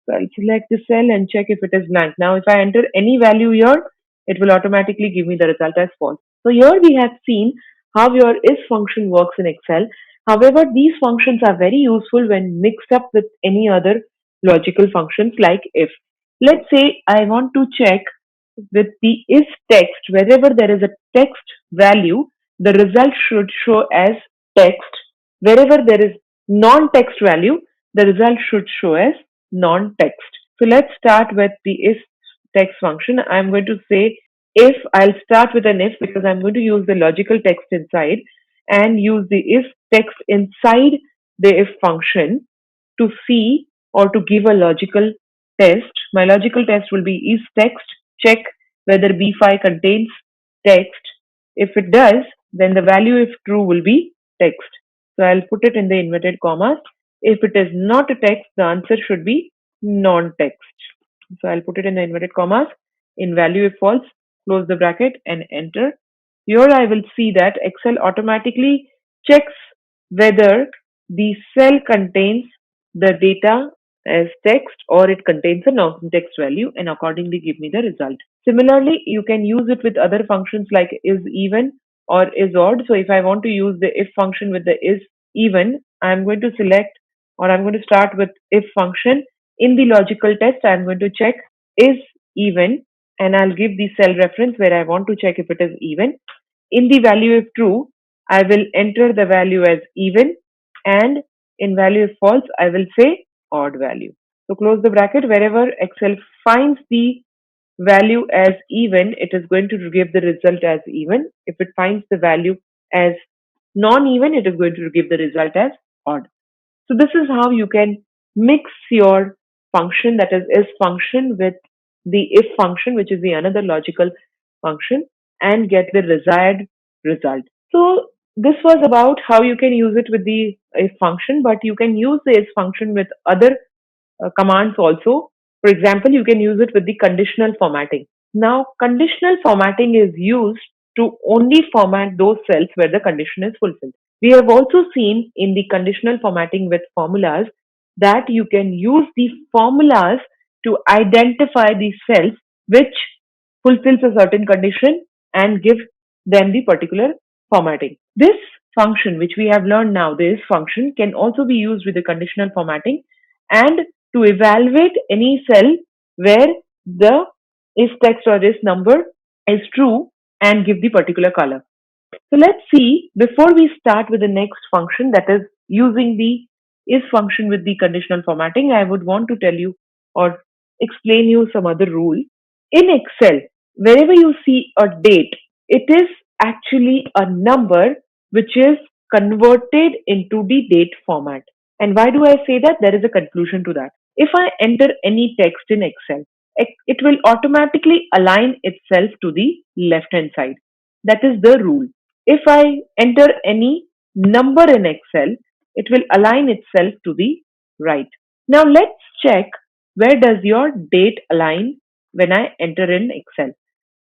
So I'll select the cell and check if it is blank. Now, if I enter any value here, it will automatically give me the result as false. So here we have seen how your is function works in Excel. However, these functions are very useful when mixed up with any other logical functions like if. Let's say I want to check with the is text, wherever there is a text value, the result should show as text. Wherever there is non-text value, the result should show as non-text. So let's start with the is text function. I'm going to say if. I'll start with an if because I'm going to use the logical text inside and use the if text inside the if function to see or to give a logical test. My logical test will be is text, check whether B5 contains text. If it does, then the value if true will be text. So I'll put it in the inverted commas. If it is not a text, the answer should be non-text. So I'll put it in the inverted commas. In value if false, close the bracket and enter. Here I will see that Excel automatically checks whether the cell contains the data as text or it contains a non-text value and accordingly give me the result. Similarly, you can use it with other functions like isEven or isOdd. So if I want to use the if function with the isEven, I'm going to select or I'm going to start with if function. In the logical test, I'm going to check isEven and I'll give the cell reference where I want to check if it is even. In the value if true, I will enter the value as even, and in value if false, I will say odd value. So close the bracket. Wherever Excel finds the value as even, it is going to give the result as even. If it finds the value as non-even, it is going to give the result as odd. So this is how you can mix your function, that is function, with the if function, which is the another logical function, and get the desired result. So this was about how you can use it with the if function, but you can use the if function with other commands also. For example, you can use it with the conditional formatting. Now, conditional formatting is used to only format those cells where the condition is fulfilled. We have also seen in the conditional formatting with formulas that you can use the formulas to identify the cells which fulfills a certain condition and give them the particular formatting. This function which we have learned now, this function can also be used with the conditional formatting and to evaluate any cell where the is text or is number is true and give the particular color. So let's see, before we start with the next function, that is using the is function with the conditional formatting, I would want to tell you or explain you some other rule. In Excel, wherever you see a date, it is actually a number which is converted into the date format. And why do I say that? There is a conclusion to that. If I enter any text in Excel, it will automatically align itself to the left hand side. That is the rule. If I enter any number in Excel, it will align itself to the right. Now let's check where does your date align when I enter in Excel.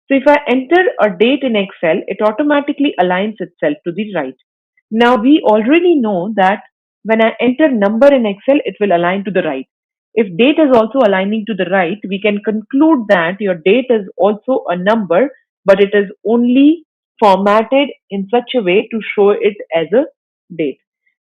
So if I enter a date in Excel, it automatically aligns itself to the right. Now we already know that when I enter number in Excel, it will align to the right. If date is also aligning to the right, we can conclude that your date is also a number, but it is only formatted in such a way to show it as a date.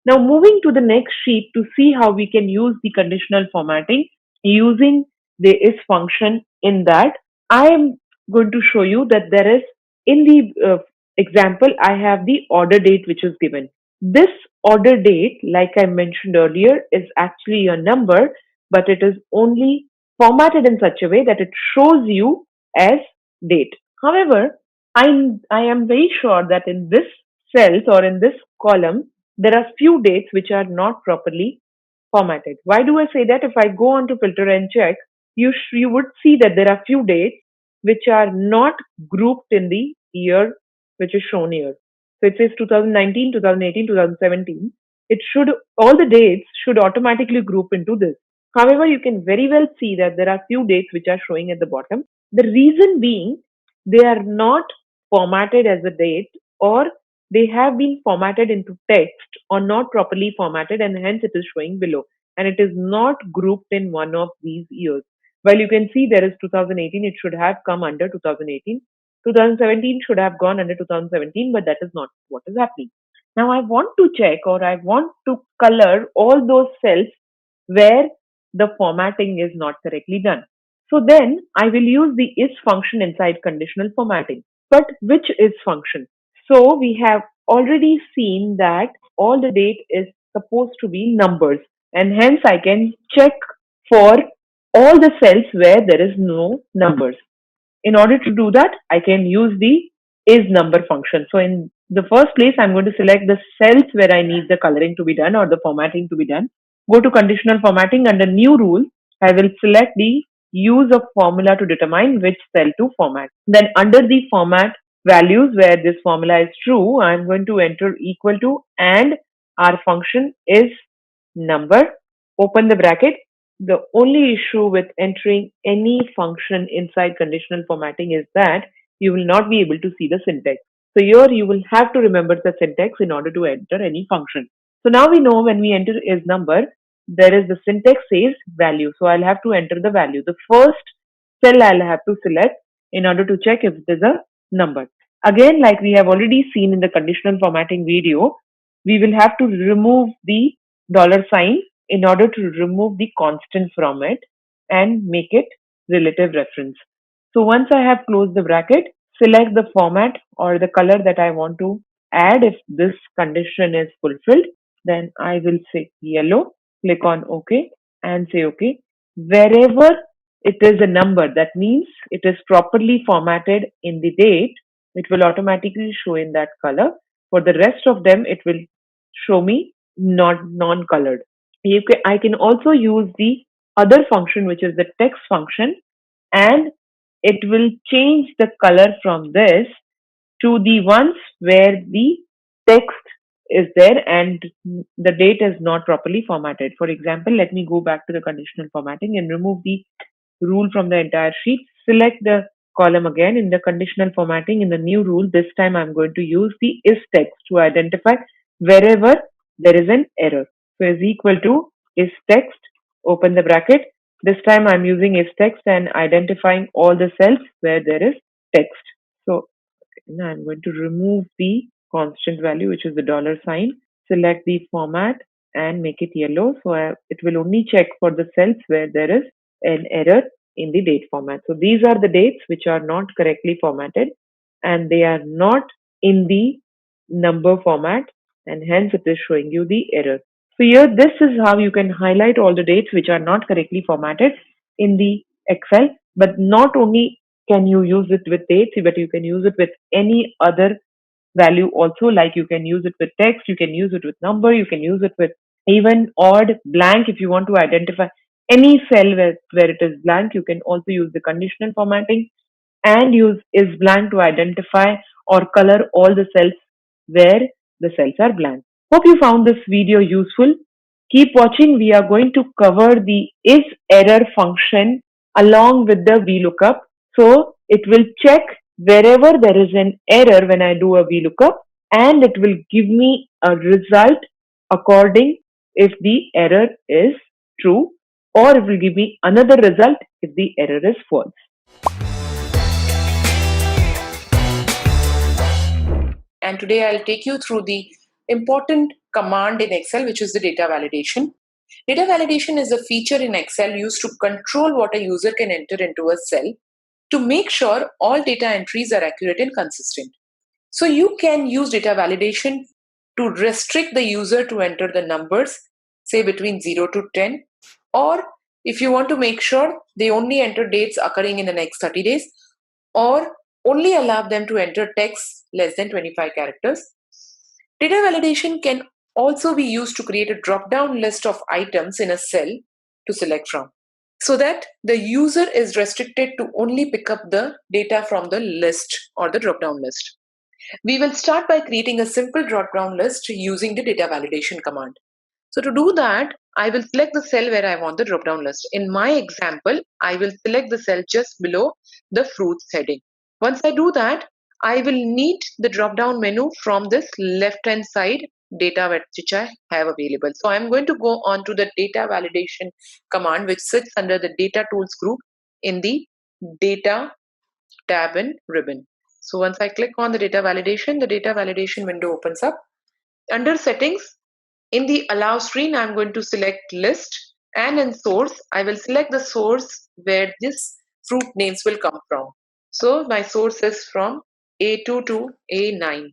Now moving to the next sheet to see how we can use the conditional formatting using the is function in that, I am going to show you that there is in the example, I have the order date which is given. This order date, like I mentioned earlier, is actually a number, but it is only formatted in such a way that it shows you as date. However, I am very sure that in this cells or in this column, there are few dates which are not properly formatted. Why do I say that? If I go on to filter and check, you would see that there are few dates which are not grouped in the year which is shown here. So it says 2019, 2018, 2017. It should, all the dates should automatically group into this. However, you can very well see that there are few dates which are showing at the bottom. The reason being they are not formatted as a date, or they have been formatted into text or not properly formatted, and hence it is showing below, and it is not grouped in one of these years. Well, you can see there is 2018, it should have come under 2018. 2017 should have gone under 2017, but that is not what is happening. Now I want to check, or I want to color all those cells where the formatting is not correctly done. So then I will use the is function inside conditional formatting. But which is function? So we have already seen that all the date is supposed to be numbers, and hence I can check for all the cells where there is no numbers. In order to do that, I can use the is number function. So in the first place, I'm going to select the cells where I need the coloring to be done or the formatting to be done. Go to conditional formatting. Under new rule, I will select the use of formula to determine which cell to format. Then under the format values where this formula is true, I'm going to enter equal to, and our function is number. Open the bracket. The only issue with entering any function inside conditional formatting is that you will not be able to see the syntax. So here you will have to remember the syntax in order to enter any function. So now we know when we enter is number, there is the syntax says value. So I'll have to enter the value. The first cell I'll have to select in order to check if it is a number. Again, like we have already seen in the conditional formatting video, we will have to remove the dollar sign in order to remove the constant from it and make it relative reference. So once I have closed the bracket, select the format or the color that I want to add if this condition is fulfilled. Then I will say yellow, click on OK and say OK. Wherever it is a number, that means it is properly formatted in the date, it will automatically show in that color. For the rest of them, it will show me non-colored. I can also use the other function, which is the text function, and it will change the color from this to the ones where the text is there and the date is not properly formatted. For example, let me go back to the conditional formatting and remove the rule from the entire sheet. Select the column again in the conditional formatting. In the new rule, this time I'm going to use the is text to identify wherever there is an error. So is equal to is text, open the bracket. This time I'm using is text and identifying all the cells where there is text. So now I'm going to remove the constant value, which is the dollar sign, select the format and make it yellow. So it will only check for the cells where there is an error in the date format. So these are the dates which are not correctly formatted and they are not in the number format, and hence it is showing you the error. So here this is how you can highlight all the dates which are not correctly formatted in the Excel. But not only can you use it with dates, but you can use it with any other value also, like you can use it with text, you can use it with number, you can use it with even odd, blank. If you want to identify any cell where it is blank, you can also use the conditional formatting and use is blank to identify or color all the cells where the cells are blank. Hope you found this video useful. Keep watching. We are going to cover the is error function along with the VLookup. So it will check wherever there is an error when I do a VLookup, and it will give me a result according if the error is true, or it will give me another result if the error is false. And today I'll take you through the important command in Excel, which is the data validation. Data validation is a feature in Excel used to control what a user can enter into a cell to make sure all data entries are accurate and consistent. So you can use data validation to restrict the user to enter the numbers, say between 0 to 10, or if you want to make sure they only enter dates occurring in the next 30 days, or only allow them to enter text less than 25 characters. Data validation can also be used to create a drop-down list of items in a cell to select from, so that the user is restricted to only pick up the data from the list or the drop-down list. We will start by creating a simple drop-down list using the data validation command. So to do that, I will select the cell where I want the drop-down list. In my example, I will select the cell just below the fruits heading. Once I do that, I will need the drop-down menu from this left-hand side data which I have available. So I'm going to go on to the data validation command, which sits under the data tools group in the data tab and ribbon. So once I click on the data validation window opens up. Under settings, in the allow screen, I'm going to select list, and in source, I will select the source where this fruit names will come from. So my source is from A2 to A9.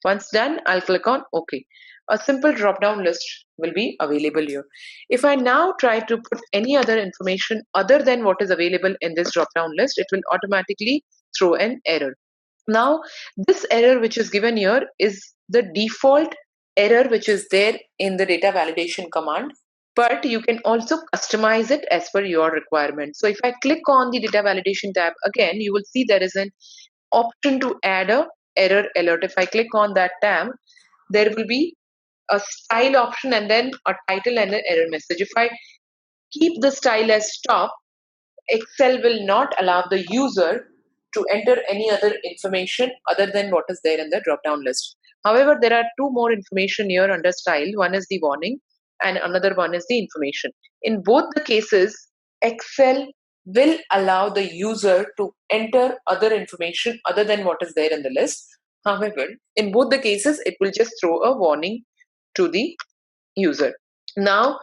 Once done, I'll click on OK. A simple drop-down list will be available here. If I now try to put any other information other than what is available in this drop-down list, it will automatically throw an error. Now, this error which is given here is the default error which is there in the data validation command, but you can also customize it as per your requirement. So if I click on the data validation tab again, you will see there is an option to add a error alert. If I click on that tab, there will be a style option and then a title and an error message. If I keep the style as top, Excel will not allow the user to enter any other information other than what is there in the drop-down list. However, there are two more information here under style. One is the warning and another one is the information. In both the cases, Excel will allow the user to enter other information other than what is there in the list. However, in both the cases, it will just throw a warning to the user. Now,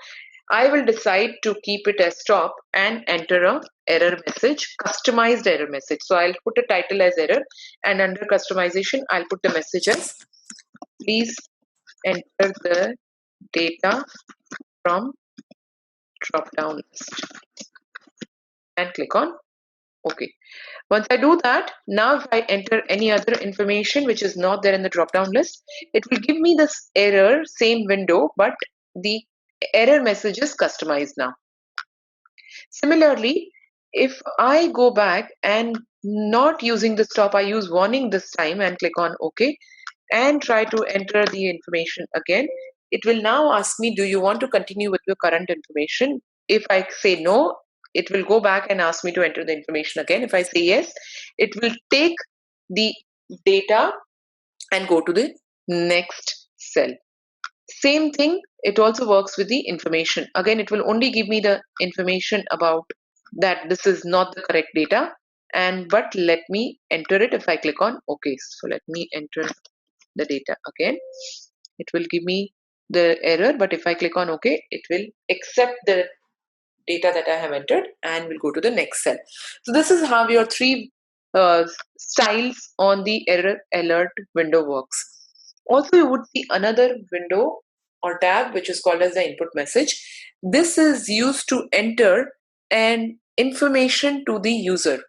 I will decide to keep it as top and enter a error message, customized error message. So I'll put a title as error, and under customization, I'll put the message as please enter the data from drop-down list and click on OK. Once I do that, now if I enter any other information which is not there in the drop-down list, it will give me this error, same window, but the error message is customized now. Similarly, if I go back and not using the stop, I use warning this time and click on OK and try to enter the information again, it will now ask me, do you want to continue with your current information? If I say no, it will go back and ask me to enter the information again. If I say yes, it will take the data and go to the next cell. Same thing, it also works with the information. Again, it will only give me the information about that this is not the correct data, but let me enter it if I click on OK. So let me enter the data again. It will give me the error, but if I click on OK, it will accept the data that I have entered and will go to the next cell. So this is how your three styles on the error alert window works. Also, you would see another window or tab which is called as the input message. This is used to enter an information to the user.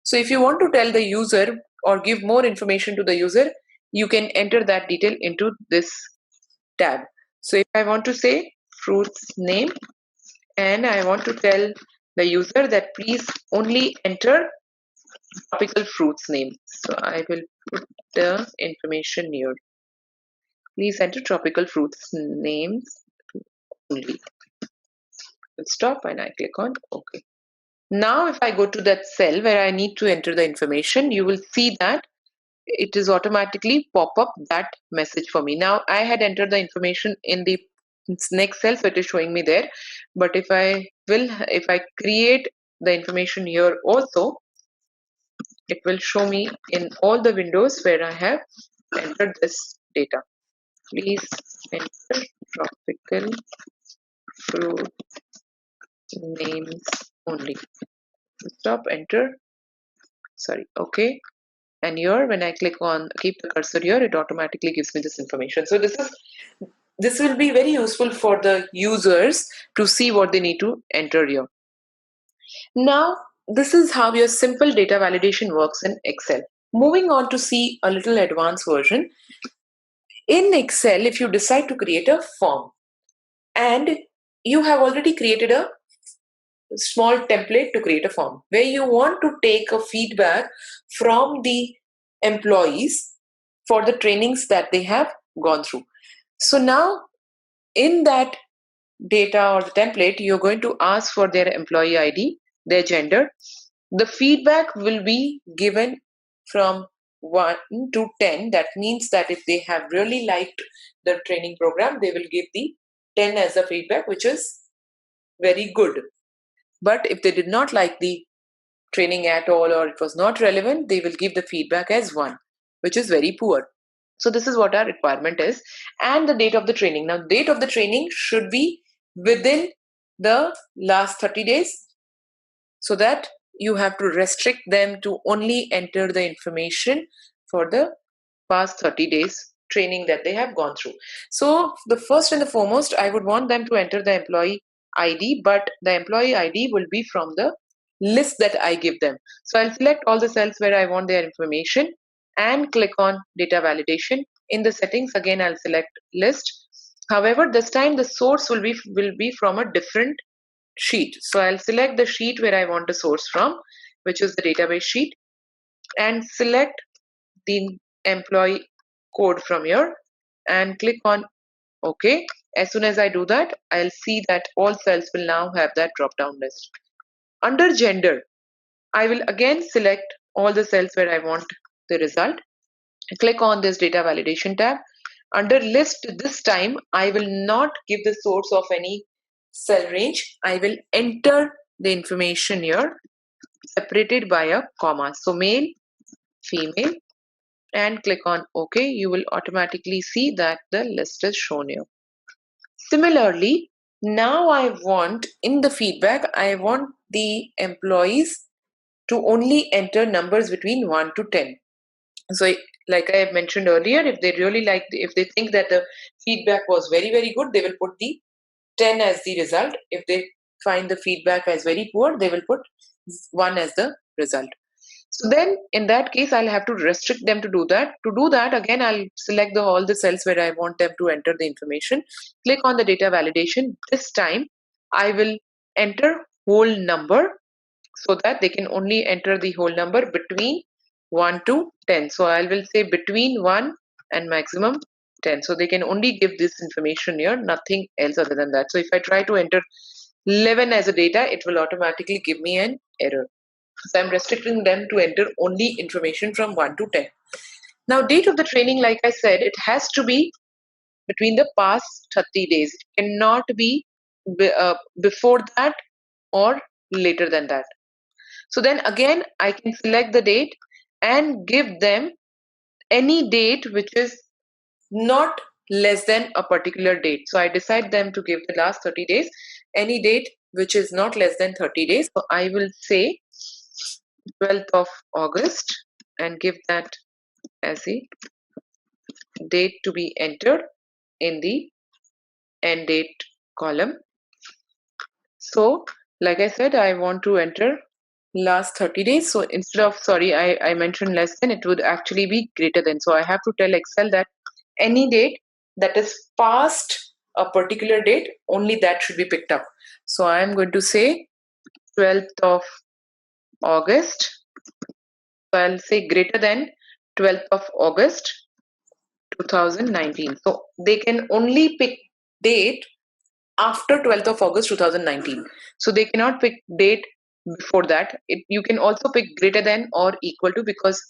So if you want to tell the user or give more information to the user, you can enter that detail into this tab. So if I want to say fruits name, and I want to tell the user that please only enter tropical fruits name. So I will put the information here. Please enter tropical fruits names only. I'll stop and I click on OK. Now if I go to that cell where I need to enter the information, you will see that it is automatically pop up that message for me. Now I had entered the information in the next cell, so it is showing me there. But if I create the information here also, it will show me in all the windows where I have entered this data. Please enter tropical fruit names only. Stop, enter, sorry, okay. And here when I click on keep the cursor here, it automatically gives me this information. So this will be very useful for the users to see what they need to enter here. Now this is how your simple data validation works in Excel. Moving on to see a little advanced version. In Excel, if you decide to create a form and you have already created a small template to create a form where you want to take a feedback from the employees for the trainings that they have gone through. So now in that data or the template, you're going to ask for their employee ID, their gender. The feedback will be given from 1 to 10. That means that if they have really liked the training program, they will give the 10 as the feedback, which is very good. But if they did not like the training at all or it was not relevant, they will give the feedback as 1, which is very poor. So this is what our requirement is. And the date of the training. Now, date of the training should be within the last 30 days, so that you have to restrict them to only enter the information for the past 30 days training that they have gone through. So the first and the foremost, I would want them to enter the employee ID, but the employee ID will be from the list that I give them. So I'll select all the cells where I want their information and click on data validation. In the settings, again, I'll select list. However, this time the source will be from a different sheet. So I'll select the sheet where I want the source from, which is the database sheet, and select the employee code from here and click on OK. As soon as I do that, I'll see that all cells will now have that drop down list. Under gender, I will again select all the cells where I want the result. Click on this data validation tab. Under list, this time I will not give the source of any cell range. I will enter the information here separated by a comma. So male, female, and click on OK. You will automatically see that the list is shown here. Similarly, now I want in the feedback, I want the employees to only enter numbers between 1 to 10. So like I mentioned earlier, if they really like, if they think that the feedback was very, very good, they will put the 10 as the result. If they find the feedback as very poor, they will put 1 as the result. So then in that case, I'll have to restrict them to do that. To do that, again, I'll select all the cells where I want them to enter the information. Click on the data validation. This time, I will enter whole number so that they can only enter the whole number between 1 to 10. So I will say between 1 and maximum 10. So they can only give this information here, nothing else other than that. So if I try to enter 11 as a data, it will automatically give me an error. So I'm restricting them to enter only information from 1 to 10. Now, date of the training, like I said, it has to be between the past 30 days. It cannot be before that or later than that. So then again, I can select the date and give them any date which is not less than a particular date. So I decide them to give the last 30 days, any date which is not less than 30 days. So I will say 12th of August and give that as a date to be entered in the end date column. So like I said, I want to enter last 30 days. So instead of, sorry, I mentioned less than, it would actually be greater than. So I have to tell Excel that any date that is past a particular date, only that should be picked up. So I am going to say 12th of August. So I'll say greater than 12th of August 2019. So they can only pick date after 12th of August 2019. So they cannot pick date before that. You can also pick greater than or equal to, because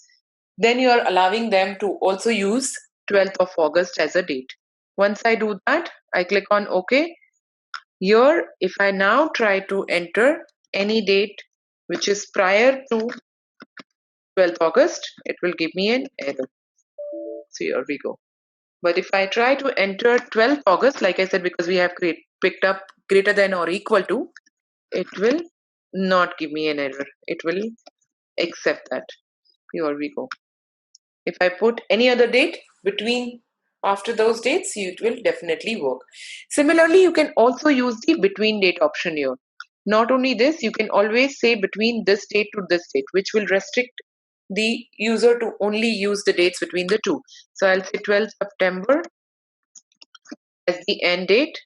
then you are allowing them to also use 12th of August as a date. Once I do that, I click on OK. Here, if I now try to enter any date which is prior to 12th August, it will give me an error. So here we go. But if I try to enter 12th August, like I said, because we have picked up greater than or equal to, it will not give me an error. It will accept that. Here we go. If I put any other date between after those dates, it will definitely work. Similarly, you can also use the between date option here. Not only this, you can always say between this date to this date, which will restrict the user to only use the dates between the two. So I'll say 12th September as the end date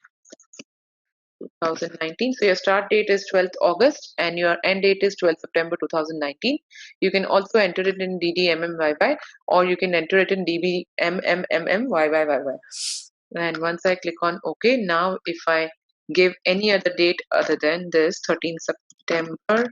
2019. So your start date is 12th August and your end date is 12th September 2019. You can also enter it in DDMMYY, or you can enter it in DBMMMYYYY. And once I click on OK, now if I give any other date other than this 13th September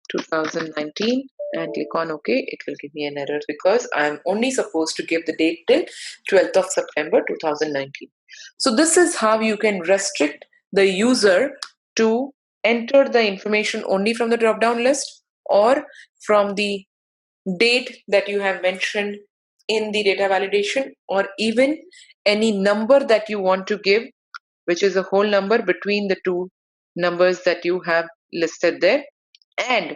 2019 and click on OK, it will give me an error because I'm only supposed to give the date till 12th of September 2019. So this is how you can restrict the user to enter the information only from the drop-down list or from the date that you have mentioned in the data validation, or even any number that you want to give, which is a whole number between the two numbers that you have listed there. And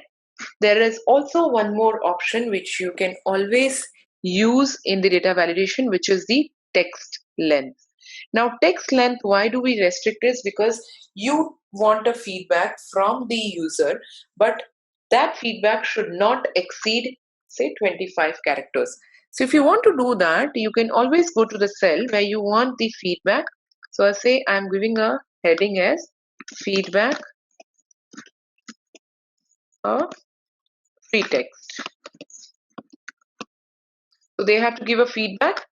there is also one more option which you can always use in the data validation, which is the text length. Now, text length, why do we restrict this? Because you want a feedback from the user, but that feedback should not exceed, say, 25 characters. So if you want to do that, you can always go to the cell where you want the feedback. So I say I'm giving a heading as feedback of free text. So they have to give a feedback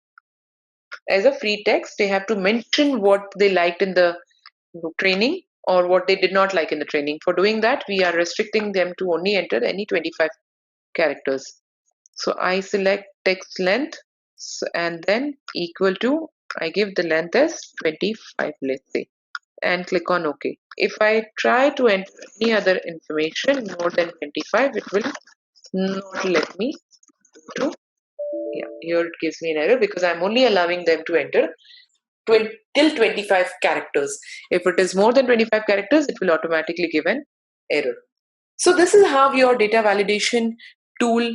as a free text. They have to mention what they liked in the training or what they did not like in the training. For doing that, we are restricting them to only enter any 25 characters. So I select text length and then equal to, I give the length as 25, let's say, and click on OK. If I try to enter any other information more than 25, it will not let me do. Yeah, here it gives me an error because I'm only allowing them to enter till 25 characters. If it is more than 25 characters, it will automatically give an error. So this is how your data validation tool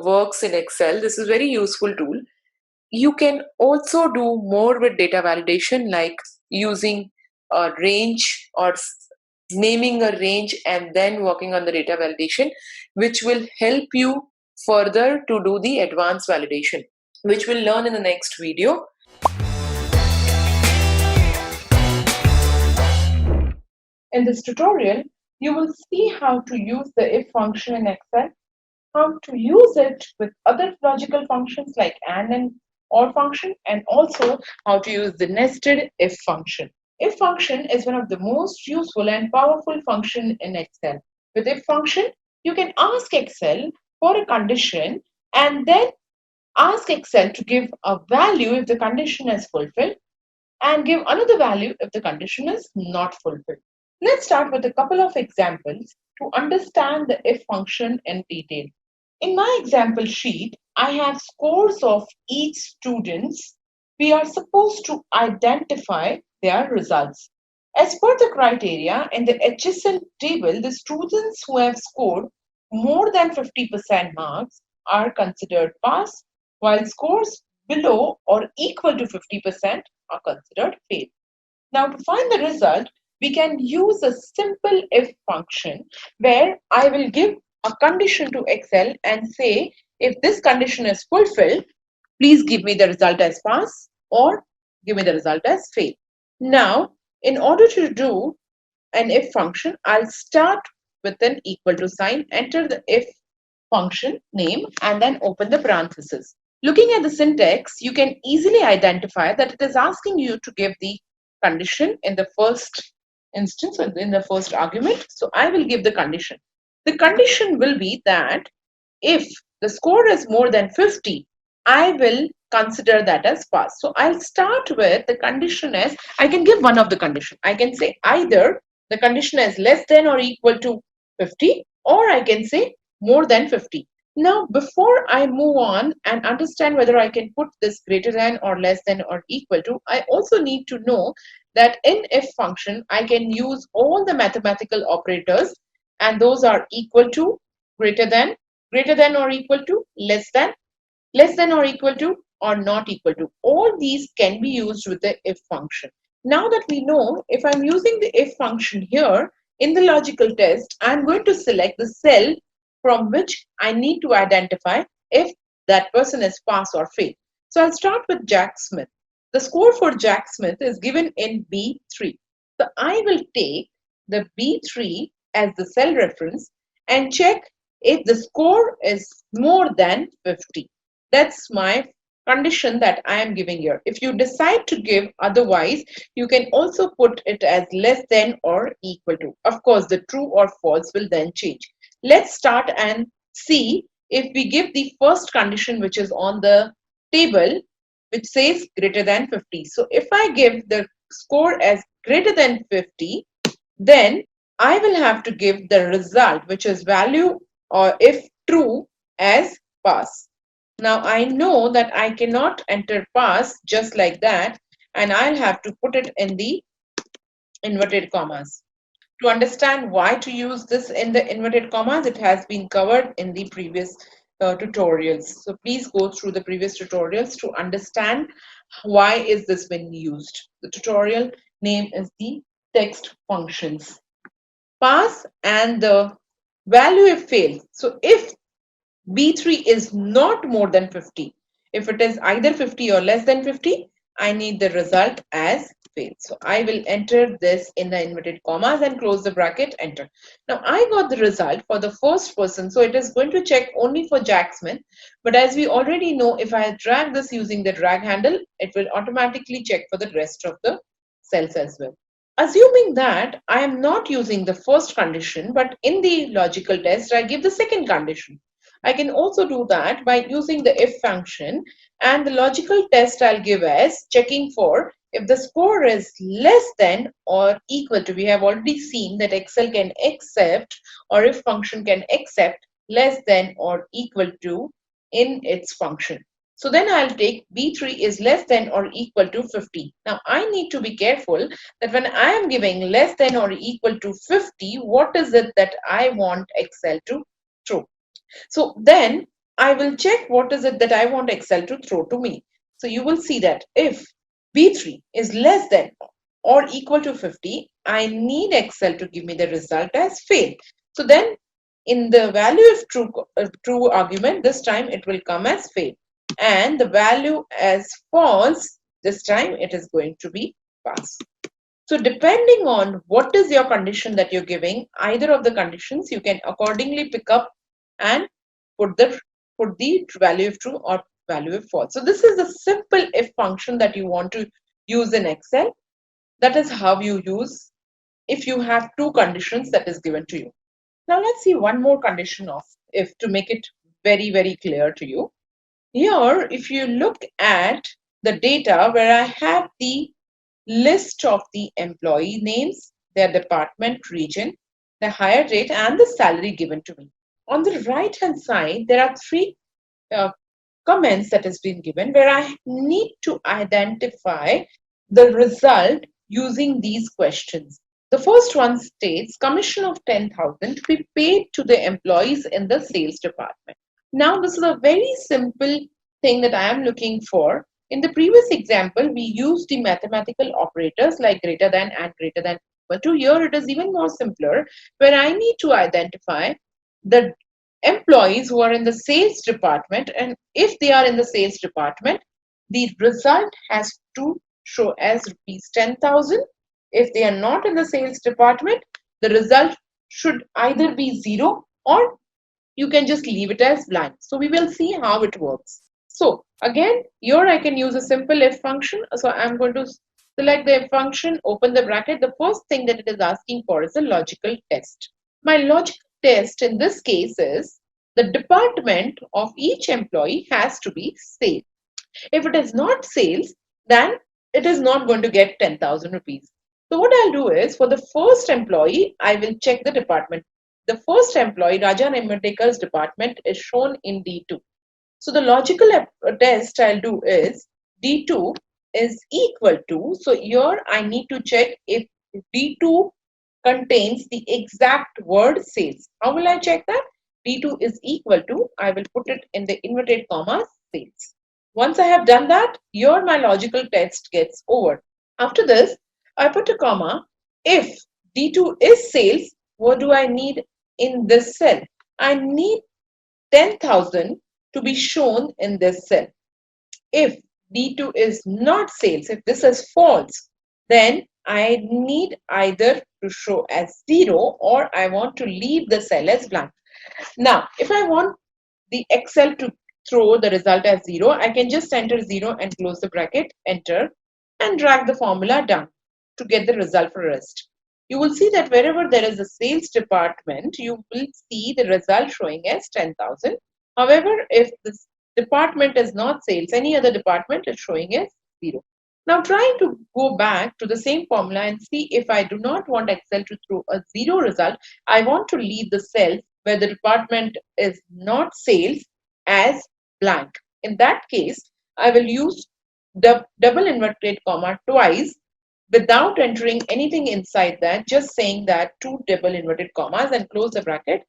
works in Excel. This is a very useful tool. You can also do more with data validation, like using a range or naming a range and then working on the data validation, which will help you further to do the advanced validation, which we'll learn in the next video. In this tutorial, you will see how to use the if function in Excel, how to use it with other logical functions like and or function, and also how to use the nested if function. If function is one of the most useful and powerful function in Excel. With if function, you can ask Excel for a condition and then ask Excel to give a value if the condition is fulfilled and give another value if the condition is not fulfilled. Let's start with a couple of examples to understand the if function in detail. In my example sheet, I have scores of each students. We are supposed to identify their results. As per the criteria in the HSL table, the students who have scored more than 50% marks are considered pass, while scores below or equal to 50% are considered fail. Now, to find the result, we can use a simple if function where I will give a condition to Excel and say, if this condition is fulfilled, please give me the result as pass or give me the result as fail. Now, in order to do an if function, I'll start with an equal to sign, enter the if function name, and then open the parenthesis. Looking at the syntax, you can easily identify that it is asking you to give the condition in the first instance, or in the first argument. So I will give the condition. The condition will be that if the score is more than 50, I will consider that as pass. So I'll start with the condition as, I can give one of the condition. I can say either the condition is less than or equal to 50, or I can say more than 50. Now, before I move on and understand whether I can put this greater than or less than or equal to, I also need to know that in if function, I can use all the mathematical operators, and those are equal to, greater than or equal to, less than or equal to, or not equal to. All these can be used with the if function. Now that we know, if I'm using the if function here in the logical test, I'm going to select the cell from which I need to identify if that person is pass or fail. So I'll start with Jack Smith. The score for Jack Smith is given in B3. So I will take the B3 as the cell reference and check if the score is more than 50. That's my condition that I am giving here. If you decide to give otherwise, you can also put it as less than or equal to. Of course, the true or false will then change. Let's start and see if we give the first condition, which is on the table, which says greater than 50. So if I give the score as greater than 50, then I will have to give the result, which is value, or if true, as pass. Now I know that I cannot enter pass just like that, and I'll have to put it in the inverted commas. To understand why to use this in the inverted commas, it has been covered in the previous tutorials. So please go through the previous tutorials to understand why is this being used. The tutorial name is the text functions. Pass and the value if fail. So if B3 is not more than 50, if it is either 50 or less than 50, I need the result as fail. So I will enter this in the inverted commas and close the bracket, enter. Now I got the result for the first person, so it is going to check only for Jack Smith. But as we already know, if I drag this using the drag handle, it will automatically check for the rest of the cells as well. Assuming that I am not using the first condition, but in the logical test, I give the second condition. I can also do that by using the if function, and the logical test I'll give as checking for if the score is less than or equal to. We have already seen that Excel can accept, or if function can accept, less than or equal to in its function. So then I'll take B3 is less than or equal to 50. Now I need to be careful that when I am giving less than or equal to 50, what is it that I want Excel to throw? So then I will check what is it that I want Excel to throw to me. So you will see that if B3 is less than or equal to 50, I need Excel to give me the result as fail. So then in the value of true argument, this time it will come as fail. And the value as false, this time it is going to be pass. So depending on what is your condition that you're giving, either of the conditions, you can accordingly pick up and put the value of true or value of false. So this is the simple if function that you want to use in Excel. That is how you use if you have two conditions that is given to you. Now let's see one more condition of if to make it very, very clear to you. Here, if you look at the data where I have the list of the employee names, their department, region, the hire rate, and the salary given to me. On the right hand side, there are three comments that has been given where I need to identify the result using these questions. The first one states commission of 10,000 to be paid to the employees in the sales department. Now, this is a very simple thing that I am looking for. In the previous example, we used the mathematical operators like greater than and greater than equal to. Here, it is even more simpler, where I need to identify the employees who are in the sales department, and if they are in the sales department, the result has to show as rupees 10,000. If they are not in the sales department, the result should either be 0 or you can just leave it as blank. So we will see how it works. So again, here I can use a simple if function. So I'm going to select the if function, open the bracket. The first thing that it is asking for is a logical test. My logical test in this case is the department of each employee has to be sales. If it is not sales, then it is not going to get 10,000 rupees. So what I'll do is for the first employee, I will check the department. The first employee, Raja Nimmatekar's department, is shown in D2. So the logical test I'll do is D2 is equal to, so here I need to check if D2 contains the exact word sales. How will I check that? D2 is equal to, I will put it in the inverted commas, sales. Once I have done that, here my logical test gets over. After this, I put a comma. If D2 is sales, what do I need in this cell? I need 10,000 to be shown in this cell. If D2 is not sales, if this is false, then I need either to show as 0 or I want to leave the cell as blank. Now, if I want the Excel to throw the result as 0, I can just enter 0 and close the bracket, enter, and drag the formula down to get the result for rest. You will see that wherever there is a sales department, you will see the result showing as 10,000. However, if this department is not sales, any other department is showing as 0. Now trying to go back to the same formula and see if I do not want Excel to throw a 0 result, I want to leave the cell where the department is not sales as blank. In that case, I will use the double inverted comma twice without entering anything inside that, just saying that 2 double inverted commas and close the bracket.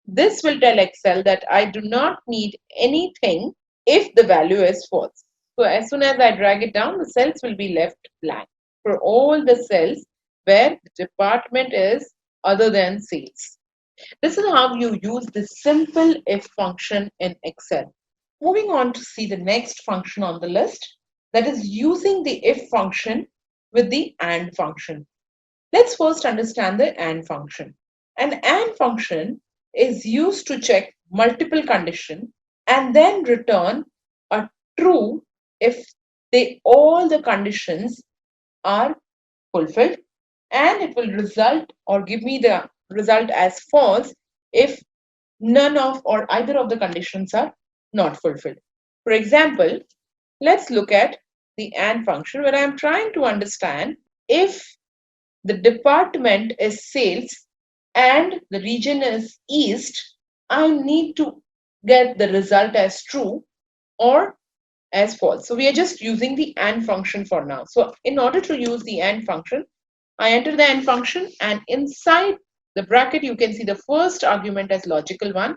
This will tell Excel that I do not need anything if the value is false. So as soon as I drag it down, the cells will be left blank for all the cells where the department is other than sales. This is how you use the simple if function in Excel. Moving on to see the next function on the list, that is using the if function with the AND function. Let's first understand the AND function. An AND function is used to check multiple conditions and then return a true if all the conditions are fulfilled, and it will result or give me the result as false if none of or either of the conditions are not fulfilled. For example, let's look at the AND function where I am trying to understand if the department is sales and the region is east, I need to get the result as true or as false. So we are just using the AND function for now. So in order to use the AND function, I enter the AND function, and inside the bracket you can see the first argument as logical 1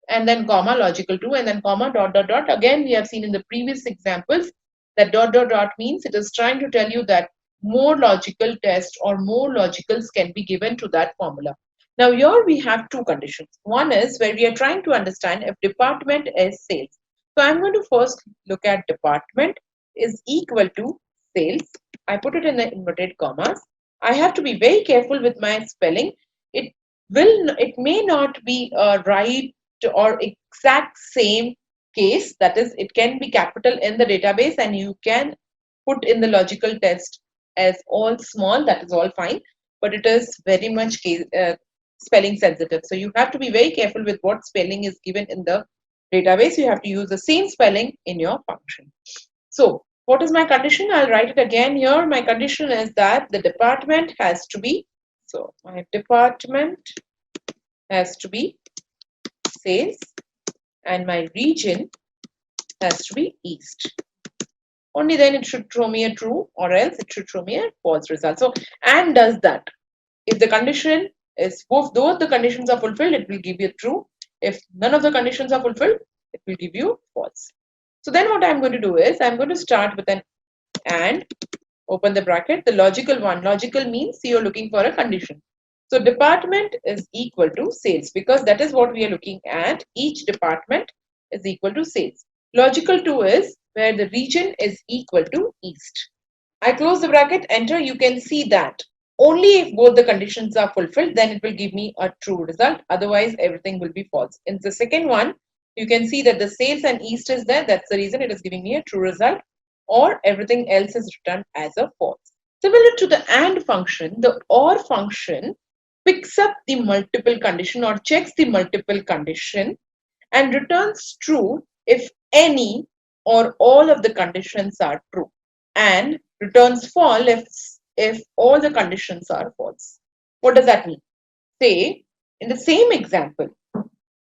and then comma logical 2 and then comma dot dot dot. Again, we have seen in the previous examples that dot dot dot means it is trying to tell you that more logical tests or more logicals can be given to that formula. Now here we have two conditions. One is where we are trying to understand if department is sales. So I'm going to first look at department is equal to sales. I put it in the inverted commas. I have to be very careful with my spelling. It may not be a right or exact same case. That is, it can be capital in the database and you can put in the logical test as all small. That is all fine, but it is very much spelling sensitive. So you have to be very careful with what spelling is given in the database. You have to use the same spelling in your function. So what is my condition? I'll write it again here. My condition is that the department has to be, so my department has to be sales and my region has to be east. Only then it should throw me a true, or else it should throw me a false result. So AND does that. If the condition is both the conditions are fulfilled, it will give you true. If none of the conditions are fulfilled, it will give you false. So then what I'm going to do is I'm going to start with an AND, open the bracket, the logical one. Logical means you're looking for a condition. So department is equal to sales, because that is what we are looking at. Each department is equal to sales. Logical 2 is where the region is equal to east. I close the bracket, enter. You can see that only if both the conditions are fulfilled, then it will give me a true result. Otherwise, everything will be false. In the second one, you can see that the sales and east is there. That's the reason it is giving me a true result, or everything else is returned as a false. Similar to the AND function, the OR function picks up the multiple condition or checks the multiple condition and returns true if any or all of the conditions are true, and returns false if all the conditions are false. What does that mean? Say, in the same example,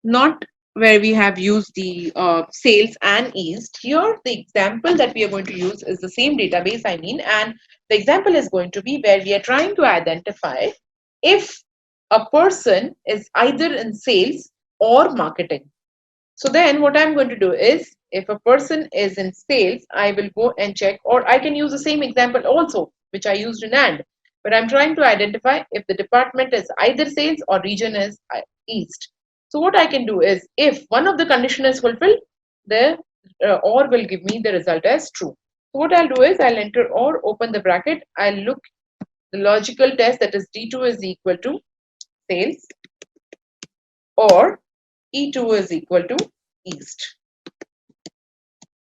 not where we have used the sales and east, here the example that we are going to use is the same database, and the example is going to be where we are trying to identify if a person is either in sales or marketing. So then what I'm going to do is, if a person is in sales, I will go and check, or I can use the same example also, which I used in AND, but I'm trying to identify if the department is either sales or region is east. So what I can do is, if one of the condition is fulfilled, the OR will give me the result as true. So what I'll do is, I'll enter OR, open the bracket, I'll look the logical test, that is D2 is equal to sales, or E2 is equal to east.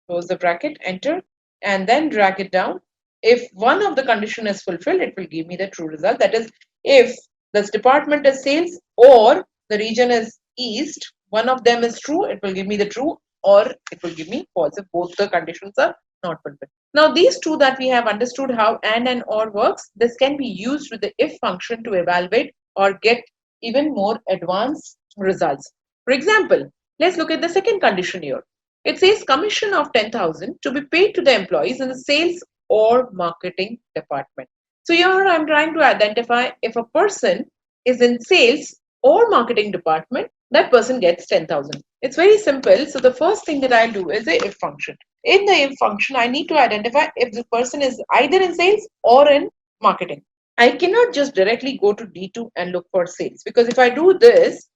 Close the bracket, enter, and then drag it down. If one of the condition is fulfilled, it will give me the true result. That is, if this department is sales or the region is east, one of them is true, it will give me the true, or it will give me false if both the conditions are not fulfilled. Now, these two that we have understood how and OR works, this can be used with the if function to evaluate or get even more advanced results. For example, let's look at the second condition here. It says commission of 10,000 to be paid to the employees in the sales or marketing department. So here I'm trying to identify if a person is in sales or marketing department, that person gets 10,000. It's very simple. So the first thing that I'll do is the if function. In the if function, I need to identify if the person is either in sales or in marketing. I cannot just directly go to D2 and look for sales, because if I do this,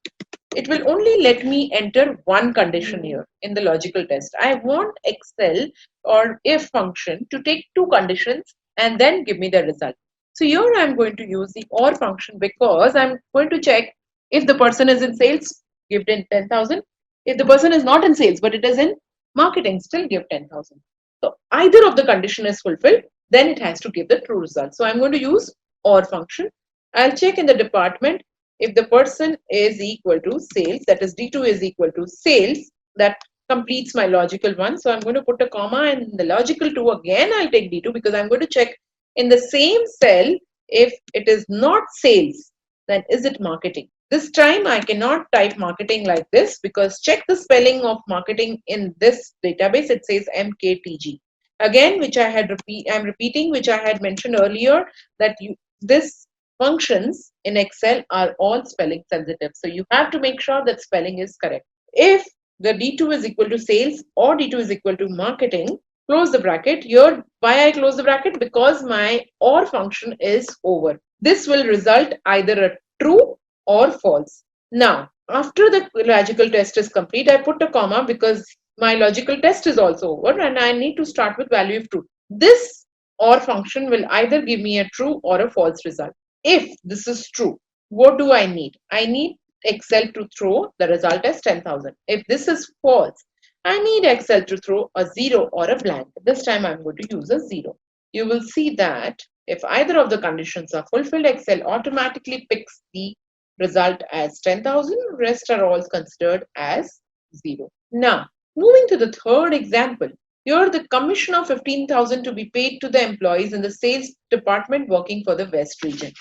it will only let me enter one condition here in the logical test. I want Excel or if function to take two conditions and then give me the result. So here I'm going to use the OR function, because I'm going to check if the person is in sales, give 10,000. If the person is not in sales, but it is in marketing, still give 10,000. So either of the condition is fulfilled, then it has to give the true result. So I'm going to use OR function. I'll check in the department if the person is equal to sales, that is D2 is equal to sales, that completes my logical one. So I'm going to put a comma, and in the logical 2 again I'll take D2, because I'm going to check in the same cell if it is not sales, then is it marketing. This time I cannot type marketing like this, because check the spelling of marketing in this database. It says MKTG. Again, which I had I'm repeating, which I had mentioned earlier, that this functions in Excel are all spelling sensitive. So you have to make sure that spelling is correct. If the D2 is equal to sales or D2 is equal to marketing, close the bracket. Here, why I close the bracket? Because my OR function is over. This will result either a true or false. Now, after the logical test is complete, I put a comma because my logical test is also over and I need to start with value of true. This OR function will either give me a true or a false result. If this is true, what do I need? I need Excel to throw the result as 10,000. If this is false, I need Excel to throw a 0 or a blank. This time I'm going to use a 0. You will see that if either of the conditions are fulfilled, Excel automatically picks the result as 10,000. Rest are all considered as 0. Now, moving to the third example. Here, the commission of 15,000 to be paid to the employees in the sales department working for the West region.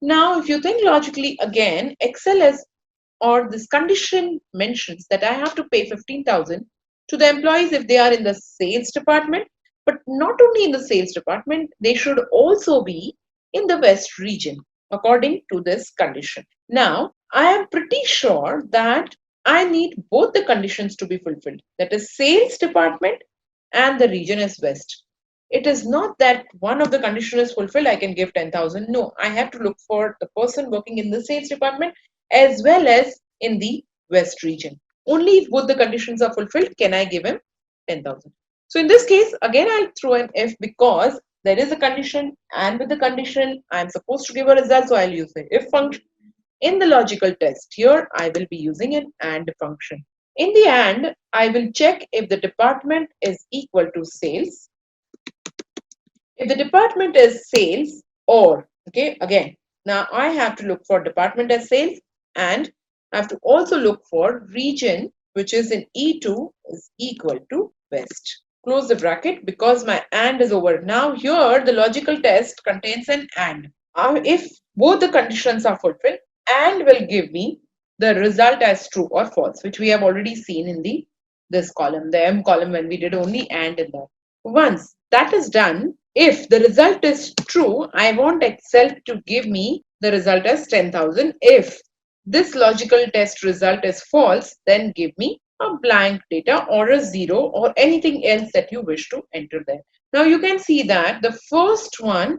Now, if you think logically again, Excel has, or this condition mentions that I have to pay 15,000 to the employees if they are in the sales department, but not only in the sales department, they should also be in the West region according to this condition. Now, I am pretty sure that I need both the conditions to be fulfilled, that is sales department and the region is West. It is not that one of the condition is fulfilled, I can give 10,000. No, I have to look for the person working in the sales department as well as in the West region. Only if both the conditions are fulfilled can I give him 10,000. So in this case, again, I'll throw an if because there is a condition, and with the condition I am supposed to give a result, so I'll use the if function. In the logical test here, I will be using an AND function. In the AND, I will check if the department is equal to sales. If the department is sales, or, okay, again, now I have to look for department as sales, and I have to also look for region, which is in E2 is equal to West. Close the bracket because my AND is over. Now here the logical test contains an AND. If both the conditions are fulfilled, AND will give me the result as true or false, which we have already seen in this column, the M column, when we did only AND in that. Once that is done, if the result is true, I want Excel to give me the result as 10,000. If this logical test result is false, then give me a blank data or a 0 or anything else that you wish to enter there. Now you can see that the first one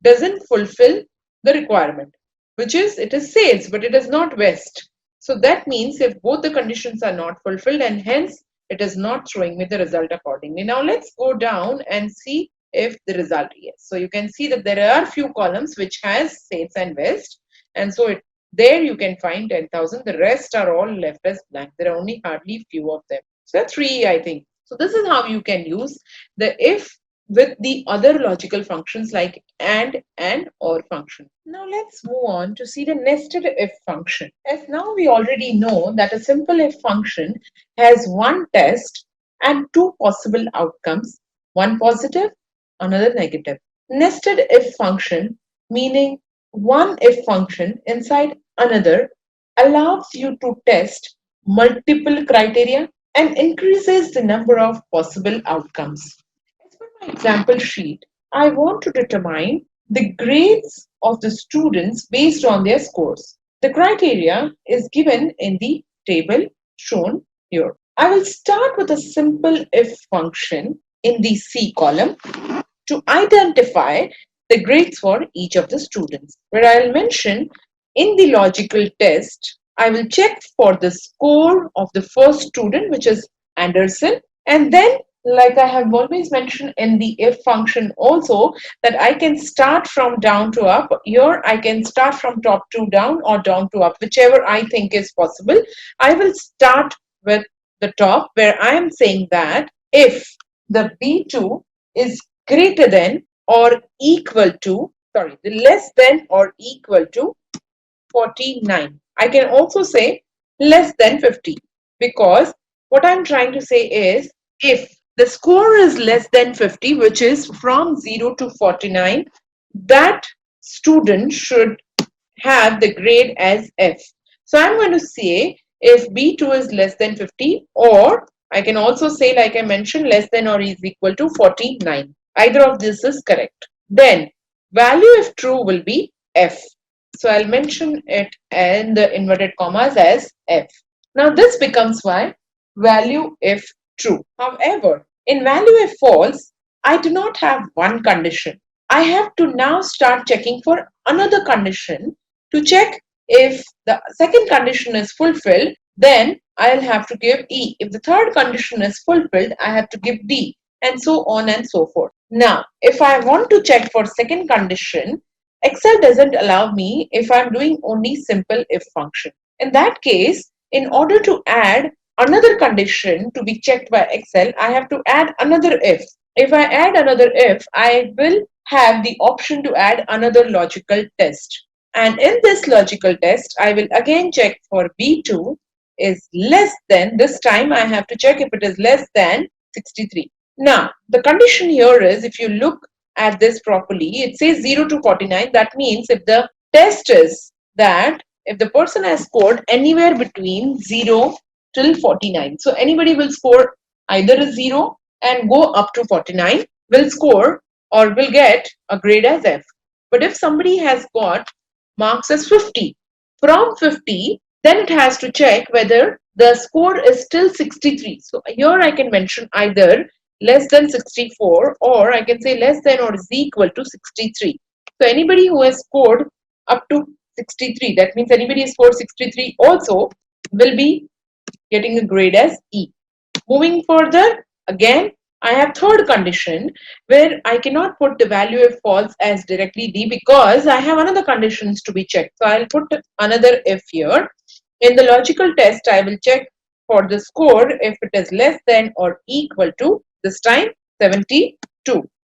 doesn't fulfill the requirement, which is it is sales, but it is not West. So that means if both the conditions are not fulfilled, and hence it is not showing me the result accordingly. Now let's go down and see if the result is. So you can see that there are few columns which has sales and West, and so there you can find 10,000. The rest are all left as blank. There are only hardly few of them. So 3, I think. So this is how you can use the if with the other logical functions like and or function. Now let's move on to see the nested if function. As now we already know that a simple if function has one test and two possible outcomes, one positive, another negative. Nested if function, meaning one if function inside another, allows you to test multiple criteria and increases the number of possible outcomes. As per my example sheet, I want to determine the grades of the students based on their scores. The criteria is given in the table shown here. I will start with a simple if function in the C column to identify the grades for each of the students, where I'll mention in the logical test, I will check for the score of the first student, which is Anderson, and then like I have always mentioned in the if function also, that I can start from down to up. Here I can start from top to down or down to up, whichever I think is possible. I will start with the top, where I am saying that if the B2 is greater than or equal to, less than or equal to 49. I can also say less than 50, because what I'm trying to say is if the score is less than 50, which is from 0 to 49, that student should have the grade as F. So I'm going to say if B2 is less than 50, or I can also say, like I mentioned, less than or is equal to 49. Either of this is correct. Then value if true will be F. So I'll mention it in the inverted commas as F. Now this becomes my value if true. However, in value if false, I do not have one condition. I have to now start checking for another condition to check if the second condition is fulfilled, then I'll have to give E. If the third condition is fulfilled, I have to give D, and so on and so forth. Now, if I want to check for second condition, Excel doesn't allow me if I'm doing only simple if function. In that case, in order to add another condition to be checked by Excel, I have to add another if. If I add another if, I will have the option to add another logical test. And in this logical test, I will again check for B2 is less than, this time I have to check if it is less than 63. Now, the condition here is, if you look at this properly, it says 0 to 49. That means if the test is that if the person has scored anywhere between 0 till 49, so anybody will score either a 0 and go up to 49 will score or will get a grade as F. But if somebody has got marks as 50, from 50, then it has to check whether the score is still 63. So here I can mention either less than 64, or I can say less than or is equal to 63. So anybody who has scored up to 63, that means anybody who scored 63 also will be getting a grade as E. Moving further, again I have third condition where I cannot put the value if false as directly D because I have another conditions to be checked. So I'll put another if here. In the logical test, I will check for the score if it is less than or equal to, this time 72.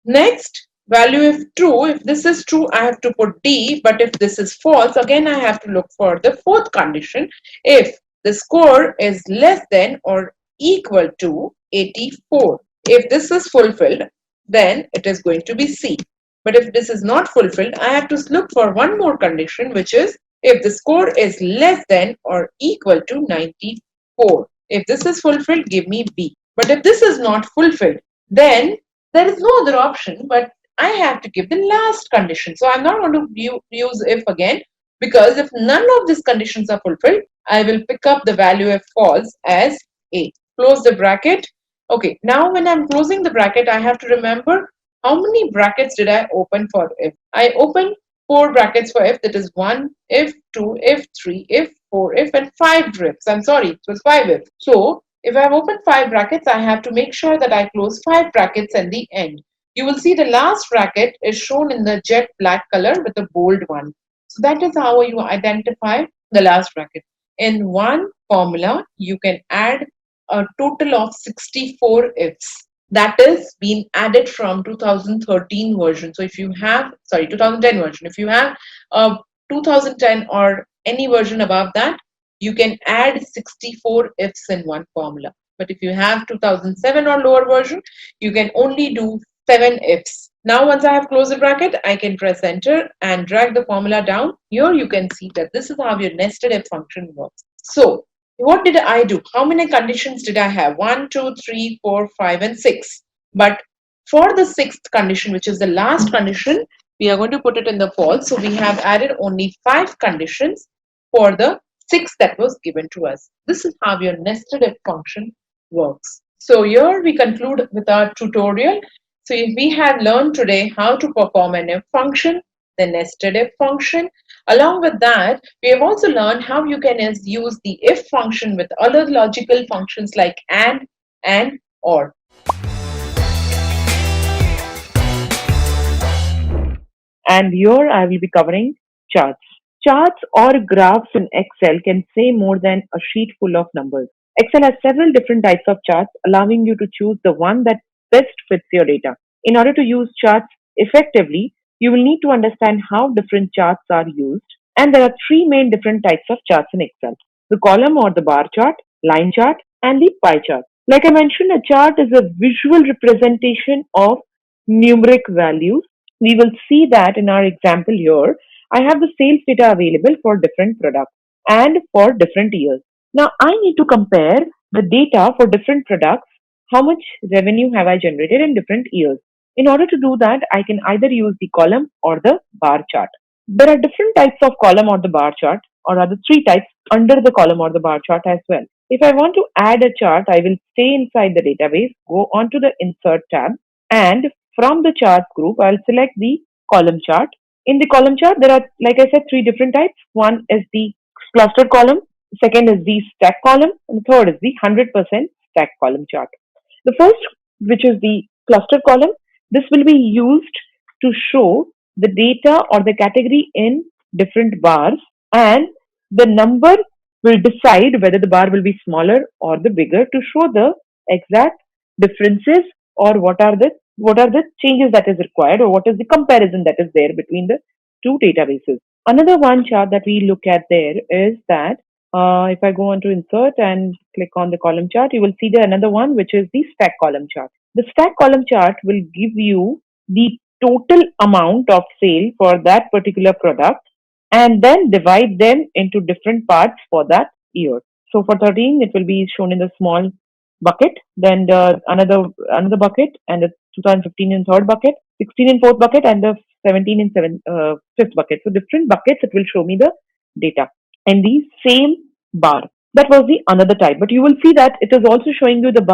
Next, value if true, if this is true, I have to put D, but if this is false, again I have to look for the fourth condition. If the score is less than or equal to 84. If this is fulfilled, then it is going to be C. But if this is not fulfilled, I have to look for one more condition, which is if the score is less than or equal to 94. If this is fulfilled, give me B. But if this is not fulfilled, then there is no other option, but I have to give the last condition. So I'm not going to use if again, because if none of these conditions are fulfilled, I will pick up the value if false as A. Close the bracket. Okay, now when I'm closing the bracket, I have to remember how many brackets did I open for if. I opened 4 brackets for if, that is 1 if, 2 if, 3 if, 4 if, and 5 ifs. I'm sorry, it was 5 if. So if I've opened 5 brackets, I have to make sure that I close 5 brackets at the end. You will see the last bracket is shown in the jet black color with a bold one. So that is how you identify the last bracket. In one formula, you can add a total of 64 ifs. That is being added from 2013 version. So if you have, 2010 version, if you have a 2010 or any version above that, you can add 64 ifs in one formula. But if you have 2007 or lower version, you can only do 7 ifs. Now once I have closed the bracket, I can press enter and drag the formula down. Here you can see that this is how your nested if function works. So what did I do? How many conditions did I have? 1, 2, 3, 4, 5, and 6. But for the 6th condition, which is the last condition, we are going to put it in the false. So we have added only 5 conditions for the 6 that was given to us. This is how your nested if function works. So here we conclude with our tutorial. So we have learned today how to perform an if function, the nested if function. Along with that, we have also learned how you can use the if function with other logical functions like and, or. And here I will be covering charts. Charts or graphs in Excel can say more than a sheet full of numbers. Excel has several different types of charts, allowing you to choose the one that best fits your data. In order to use charts effectively, you will need to understand how different charts are used. And there are 3 main different types of charts in Excel: the column or the bar chart, line chart, and the pie chart. Like I mentioned, a chart is a visual representation of numeric values. We will see that in our example here. I have the sales data available for different products and for different years. Now I need to compare the data for different products. How much revenue have I generated in different years? In order to do that, I can either use the column or the bar chart. There are different types of column or the bar chart, or rather 3 types under the column or the bar chart as well. If I want to add a chart, I will stay inside the database, go on to the insert tab, and from the charts group, I'll select the column chart. In the column chart, there are, like I said, 3 different types. One is the clustered column, second is the stack column, and the third is the 100% stack column chart. The first, which is the clustered column, this will be used to show the data or the category in different bars, and the number will decide whether the bar will be smaller or the bigger to show the exact differences or what are the changes that is required, or what is the comparison that is there between the 2 databases. Another one chart that we look at there is that if I go on to insert and click on the column chart, you will see there another one, which is the stack column chart. The stack column chart will give you the total amount of sale for that particular product and then divide them into different parts for that year. So for 13, it will be shown in the small bucket, then another bucket, and the 2015 in third bucket, 16 in fourth bucket, and the 17 in fifth bucket. So different buckets, it will show me the data in the same bar. That was the another type, but you will see that it is also showing you the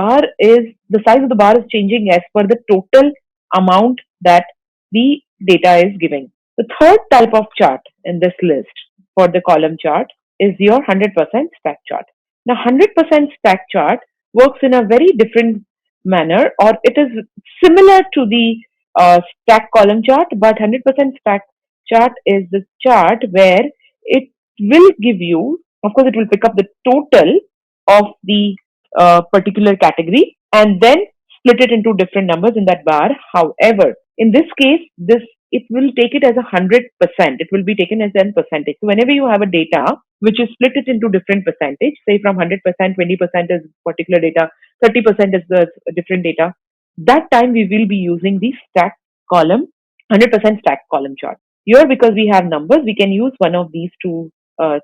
size of the bar is changing as per the total amount that the data is giving. The third type of chart in this list for the column chart is your 100% stack chart. Now 100% stack chart works in a very different manner, or it is similar to the stack column chart, but 100% stack chart is the chart where it will give you, of course, it will pick up the total of the particular category and then split it into different numbers in that bar. However, in this case, it will take it as 100%. It will be taken as a percentage. So whenever you have a data which is split it into different percentage, say from 100%, 20% is particular data, 30% is the different data, that time we will be using the stack column, 100% stack column chart. Here, because we have numbers, we can use one of these two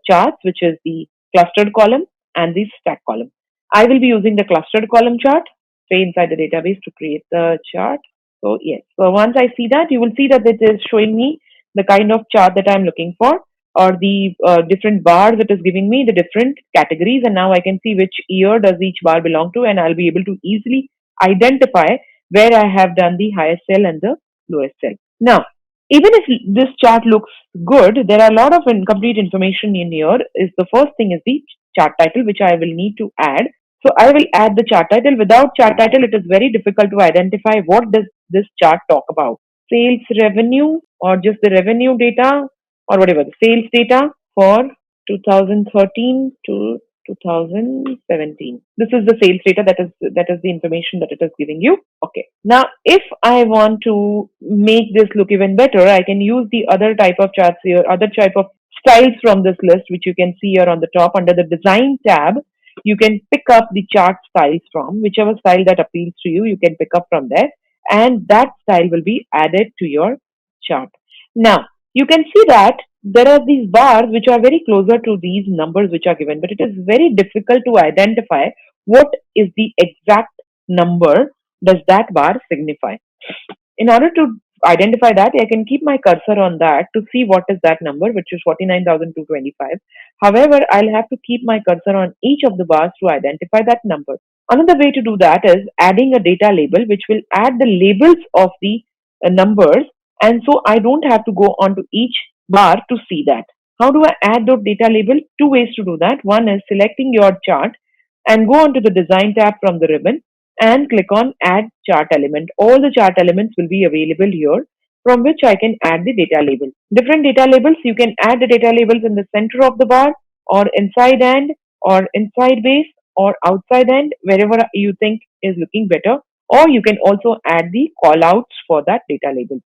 charts, which is the clustered column and the stack column. I will be using the clustered column chart, say inside the database to create the chart. So yes, so once I see that, you will see that it is showing me the kind of chart that I'm looking for, or the different bars it is giving me, the different categories, and now I can see which year does each bar belong to, and I'll be able to easily identify where I have done the highest cell and the lowest cell. Now, even if this chart looks good, there are a lot of incomplete information in here. Is the first thing is the chart title, which I will need to add. So I will add the chart title. Without chart title, it is very difficult to identify what does this chart talk about. Sales revenue, or just the revenue data, or whatever, the sales data for 2013 to 2017. This is the sales data, that is the information that it is giving you. Okay. Now, if I want to make this look even better, I can use the other type of charts here, other type of styles from this list, which you can see here on the top under the design tab. You can pick up the chart styles from whichever style that appeals to you. You can pick up from there, and that style will be added to your chart. Now, you can see that there are these bars which are very closer to these numbers which are given, but it is very difficult to identify what is the exact number does that bar signify. In order to identify that, I can keep my cursor on that to see what is that number, which is 49,225. However, I'll have to keep my cursor on each of the bars to identify that number. Another way to do that is adding a data label, which will add the labels of the numbers, and so I don't have to go onto each bar to see that. How do I add those data label? Two ways to do that. One is selecting your chart and go onto the design tab from the ribbon and click on add chart element. All the chart elements will be available here from which I can add the data label. Different data labels, you can add the data labels in the center of the bar, or inside end, or inside base, or outside end, wherever you think is looking better, or you can also add the call outs for that data label.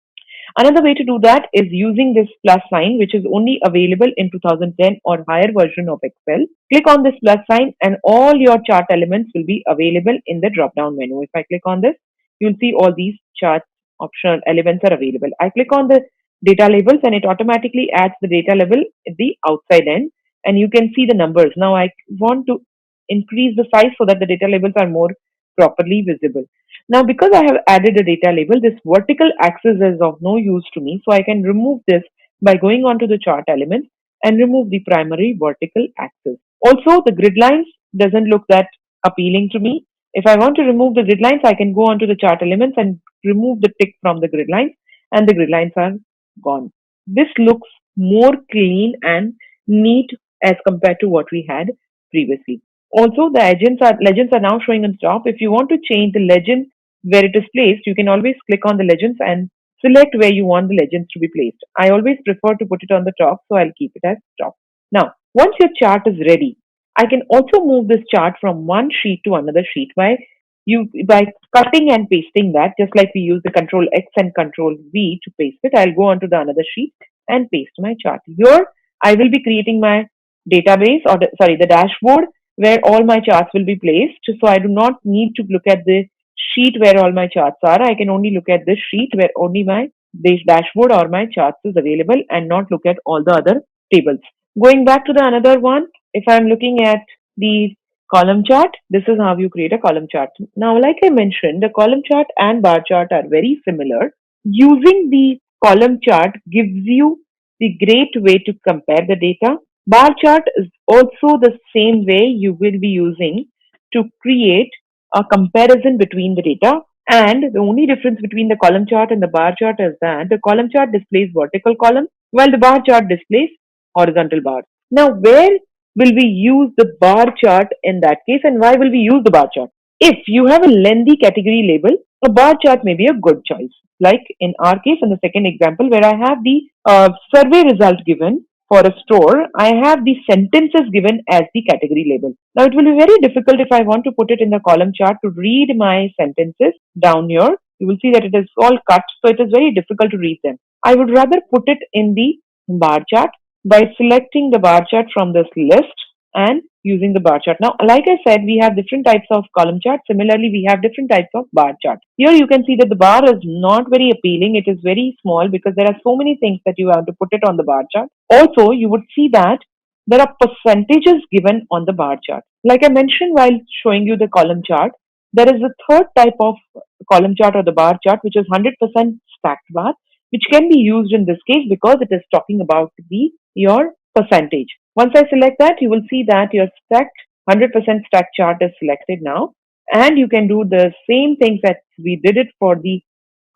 Another way to do that is using this plus sign, which is only available in 2010 or higher version of Excel. Click on this plus sign and all your chart elements will be available in the drop down menu. If I click on this, you'll see all these chart optional elements are available. I click on the data labels and it automatically adds the data label at the outside end, and you can see the numbers. Now I want to increase the size so that the data labels are more properly visible. Now, because I have added a data label, this vertical axis is of no use to me. So I can remove this by going onto the chart elements and remove the primary vertical axis. Also, the grid lines doesn't look that appealing to me. If I want to remove the grid lines, I can go onto the chart elements and remove the tick from the grid lines, and the grid lines are gone. This looks more clean and neat as compared to what we had previously. Also, the legends are now showing on top. If you want to change the legend where it is placed, you can always click on the legends and select where you want the legends to be placed. I always prefer to put it on the top, so I'll keep it as top. Now, once your chart is ready, I can also move this chart from one sheet to another sheet by cutting and pasting that, just like we use the Control X and Control V to paste it. I'll go onto the another sheet and paste my chart. Here, I will be creating my database, or the dashboard, where all my charts will be placed. So I do not need to look at the sheet where all my charts are. I can only look at this sheet where only my dashboard or my charts is available, and not look at all the other tables. Going back to the another one, if I'm looking at the column chart, this is how you create a column chart. Now, like I mentioned, the column chart and bar chart are very similar. Using the column chart gives you the great way to compare the data. Bar chart is also the same way you will be using to create a comparison between the data. And the only difference between the column chart and the bar chart is that the column chart displays vertical column, while the bar chart displays horizontal bar. Now, where will we use the bar chart in that case, and why will we use the bar chart? If you have a lengthy category label, a bar chart may be a good choice. Like in our case, in the second example, where I have the survey result given for a store, I have the sentences given as the category label. Now, it will be very difficult if I want to put it in the column chart to read my sentences down here. You will see that it is all cut, so it is very difficult to read them. I would rather put it in the bar chart by selecting the bar chart from this list and using the bar chart. Now, like I said, we have different types of column chart. Similarly, we have different types of bar chart. Here you can see that the bar is not very appealing. It is very small because there are so many things that you have to put it on the bar chart. Also, you would see that there are percentages given on the bar chart. Like I mentioned while showing you the column chart, there is a third type of column chart or the bar chart, which is 100% stacked bar, which can be used in this case because it is talking about your percentage. Once I select that, you will see that your stacked 100% stacked chart is selected now. And you can do the same things that we did it for the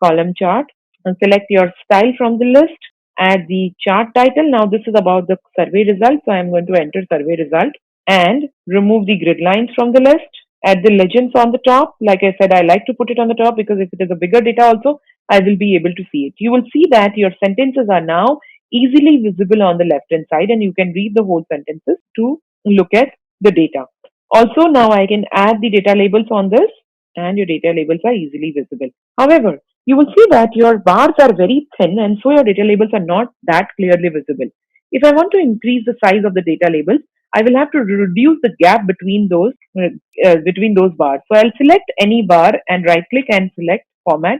column chart and select your style from the list, add the chart title. Now this is about the survey result. So I'm going to enter survey result and remove the grid lines from the list. Add the legends on the top. Like I said, I like to put it on the top because if it is a bigger data also, I will be able to see it. You will see that your sentences are now easily visible on the left hand side and you can read the whole sentences to look at the data. Also, now I can add the data labels on this and your data labels are easily visible. However, you will see that your bars are very thin and so your data labels are not that clearly visible. If I want to increase the size of the data labels, I will have to reduce the gap between those bars. So I'll select any bar and right click and select format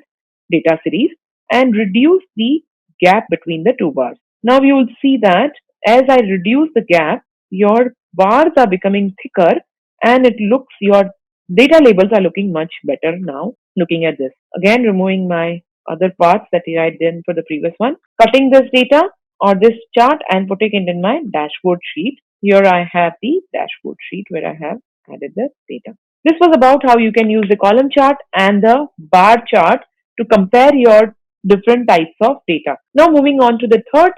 data series and reduce the gap between the two bars. Now you will see that as I reduce the gap, your bars are becoming thicker and it looks, your data labels are looking much better now looking at this. Again, removing my other parts that I did for the previous one, cutting this data or this chart and putting it in my dashboard sheet. Here I have the dashboard sheet where I have added the data. This was about how you can use the column chart and the bar chart to compare your different types of data. Now moving on to the third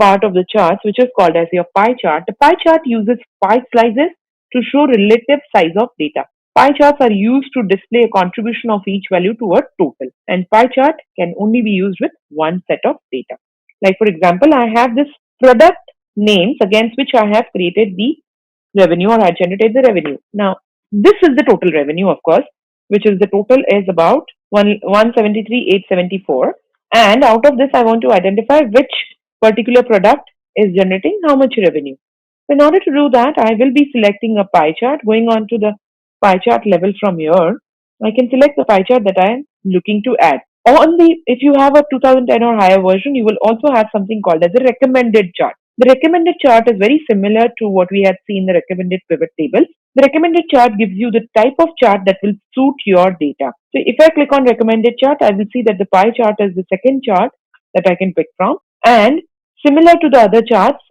part of the charts, which is called as your pie chart. The pie chart uses pie slices to show relative size of data. Pie charts are used to display a contribution of each value to a total, and pie chart can only be used with one set of data. Like for example, I have this product names against which I have created the revenue or I generated the revenue. Now, this is the total revenue, of course, which is the total is about 173,874. And out of this, I want to identify which particular product is generating how much revenue. In order to do that, I will be selecting a pie chart. Going on to the pie chart level from here, I can select the pie chart that I am looking to add. If you have a 2010 or higher version, you will also have something called as a recommended chart. The recommended chart is very similar to what we had seen in the recommended pivot tables. The recommended chart gives you the type of chart that will suit your data. So if I click on recommended chart, I will see that the pie chart is the second chart that I can pick from. And similar to the other charts,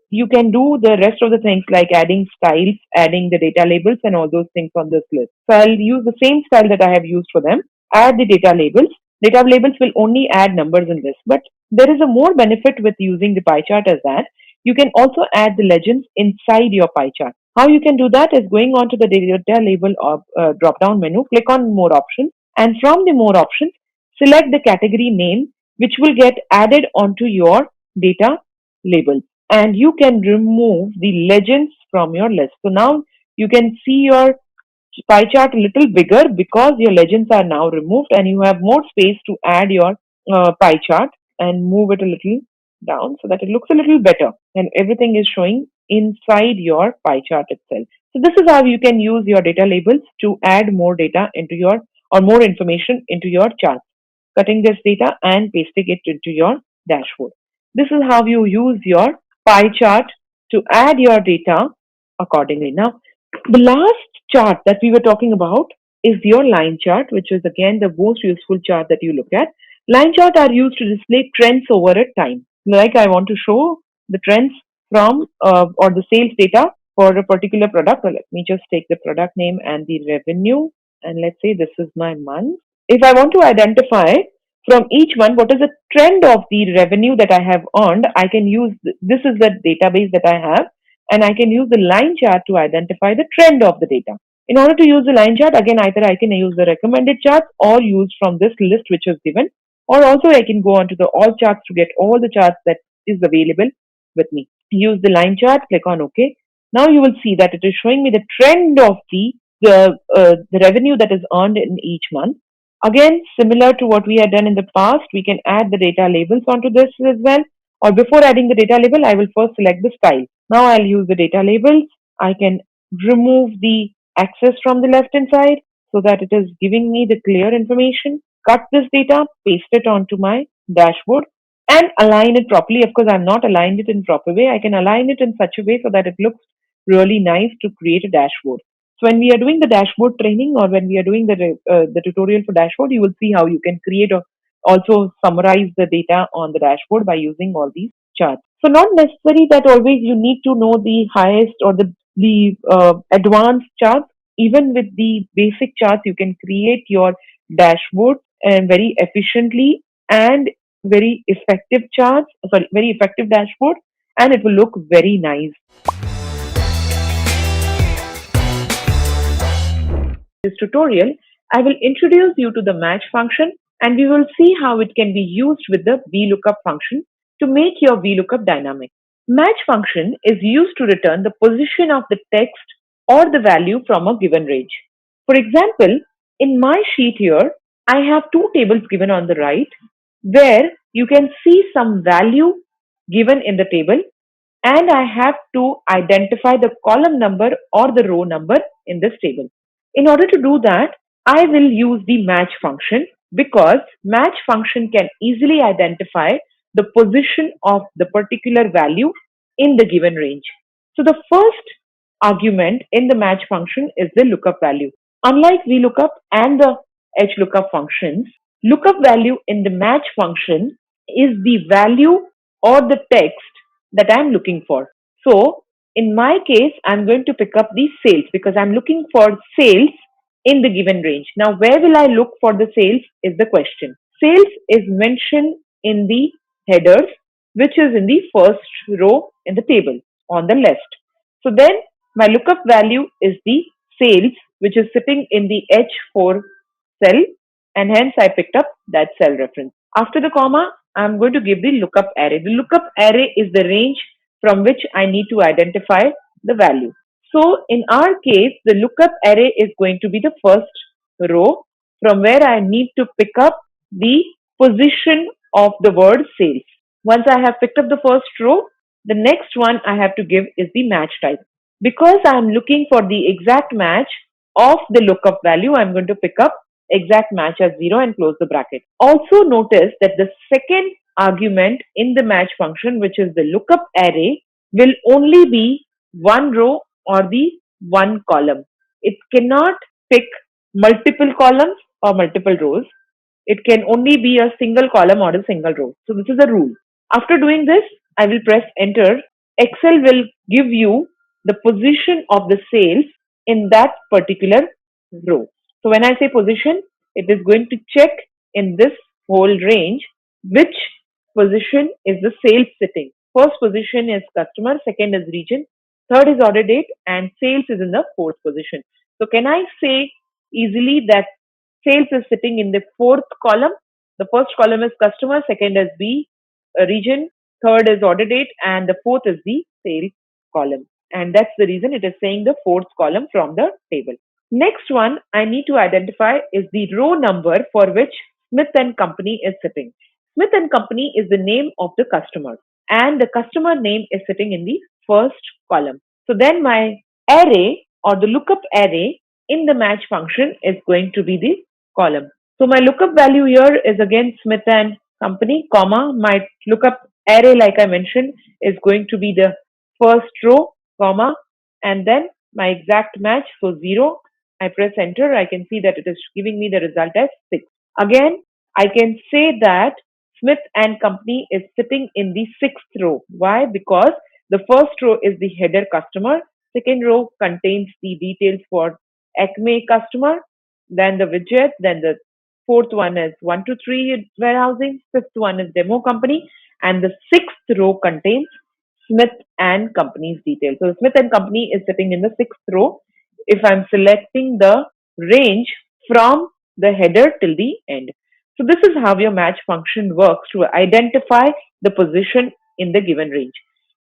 you can do the rest of the things like adding styles, adding the data labels and all those things on this list. So I'll use the same style that I have used for them. Add the data labels. Data labels will only add numbers in this, but there is a more benefit with using the pie chart as that you can also add the legends inside your pie chart. How you can do that is going on to the data label drop down menu, click on more options, and from the more options, select the category name which will get added onto your data label. And you can remove the legends from your list. So now you can see your pie chart a little bigger because your legends are now removed and you have more space to add your pie chart and move it a little down so that it looks a little better and everything is showing inside your pie chart itself. So this is how you can use your data labels to add more data into your or more information into your chart. Cutting this data and pasting it into your dashboard. This is how you use your pie chart to add your data accordingly. Now, the last chart that we were talking about is your line chart, which is again the most useful chart that you look at. Line charts are used to display trends over a time. Like I want to show the trends from or the sales data for a particular product. So let me just take the product name and the revenue, and let's say this is my month. If I want to identify from each one what is the trend of the revenue that I have earned, I can use this is the database that I have, and I can use the line chart to identify the trend of the data. In order to use the line chart, again, either I can use the recommended charts or use from this list which is given, or also I can go onto the all charts to get all the charts that is available with me. Use the line chart, click on OK. Now you will see that it is showing me the trend of the revenue that is earned in each month. Again, similar to what we had done in the past, we can add the data labels onto this as well. Or before adding the data label, I will first select the style. Now I'll use the data labels. I can remove the axis from the left hand side so that it is giving me the clear information. Cut this data, paste it onto my dashboard and align it properly. Of course, I'm not aligned it in proper way. I can align it in such a way so that it looks really nice to create a dashboard. So when we are doing the dashboard training or when we are doing the tutorial for dashboard, you will see how you can create or also summarize the data on the dashboard by using all these charts. So not necessary that always you need to know the highest or the advanced charts. Even with the basic charts, you can create your dashboard and very efficiently and very effective charts, very effective dashboard, and it will look very nice. This tutorial, I will introduce you to the match function and we will see how it can be used with the VLookup function to make your VLookup dynamic. Match function is used to return the position of the text or the value from a given range. For example, in my sheet here, I have two tables given on the right where you can see some value given in the table and I have to identify the column number or the row number in this table. In order to do that, I will use the match function because match function can easily identify the position of the particular value in the given range. So the first argument in the match function is the lookup value. Unlike VLookup and the HLookup functions, lookup value in the match function is the value or the text that I'm looking for. So in my case, I'm going to pick up the sales because I'm looking for sales in the given range. Now, where will I look for the sales is the question. Sales is mentioned in the headers, which is in the first row in the table on the left. So then my lookup value is the sales, which is sitting in the H4 cell, and hence I picked up that cell reference. After the comma, I'm going to give the lookup array. The lookup array is the range from which I need to identify the value. So in our case, the lookup array is going to be the first row from where I need to pick up the position of the word sales. Once I have picked up the first row, the next one I have to give is the match type. Because I'm looking for the exact match of the lookup value, I'm going to pick up exact match as 0 and close the bracket. Also notice that the second argument in the match function, which is the lookup array, will only be one row or the one column. It cannot pick multiple columns or multiple rows. It can only be a single column or a single row. So this is a rule. After doing this, I will press enter. Excel will give you the position of the sales in that particular row. So when I say position, it is going to check in this whole range which position is the sales sitting. First position is customer, second is region, third is order date, and sales is in the fourth position. So can I say easily that sales is sitting in the fourth column? The first column is customer, second is region, third is order date, and the fourth is the sales column. And that's the reason it is saying the fourth column from the table. Next one I need to identify is the row number for which Smith and Company is sitting. Smith and Company is the name of the customer and the customer name is sitting in the first column. So then my array or the lookup array in the match function is going to be the column. So my lookup value here is again Smith and Company, comma, my lookup array, like I mentioned, is going to be the first row, comma, and then my exact match, so 0. I press enter, I can see that it is giving me the result as 6. Again, I can say that Smith and Company is sitting in the 6th row. Why? Because the first row is the header customer, second row contains the details for Acme customer, then the widget, then the fourth one is 1 to 3 warehousing, fifth one is demo company, and the 6th row contains Smith and Company's details. So Smith and Company is sitting in the 6th row if I'm selecting the range from the header till the end. So this is how your match function works to identify the position in the given range.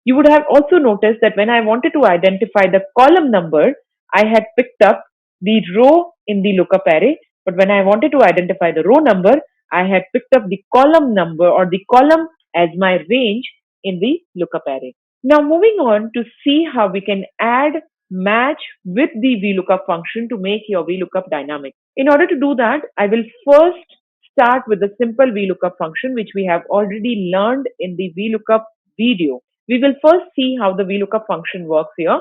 You would have also noticed that when I wanted to identify the column number, I had picked up the row in the lookup array, but when I wanted to identify the row number, I had picked up the column number or the column as my range in the lookup array. Now moving on to see how we can add match with the VLookup function to make your VLookup dynamic. In order to do that, I will first start with the simple VLookup function which we have already learned in the VLookup video. We will first see how the VLookup function works here.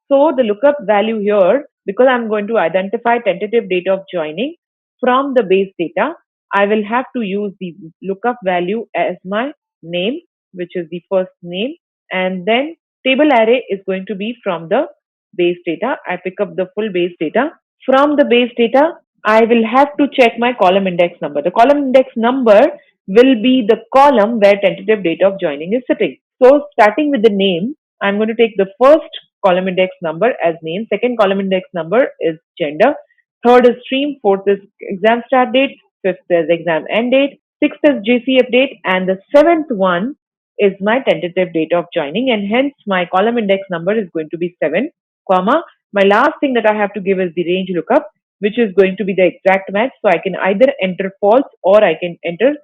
So the lookup value here, because I'm going to identify tentative date of joining from the base data, I will have to use the lookup value as my name, which is the first name, and then table array is going to be from the base data. I pick up the full base data. From the base data, I will have to check my column index number. The column index number will be the column where tentative date of joining is sitting. So starting with the name, I'm going to take the first column index number as name, second column index number is gender, third is stream, fourth is exam start date, fifth is exam end date, sixth is JC update, and the seventh one is my tentative date of joining, and hence my column index number is going to be 7, comma. My last thing that I have to give is the range lookup, which is going to be the exact match. So I can either enter false or I can enter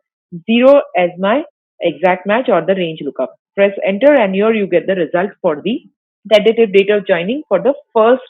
0 as my exact match or the range lookup. Press enter and here you get the result for the tentative date of joining for the first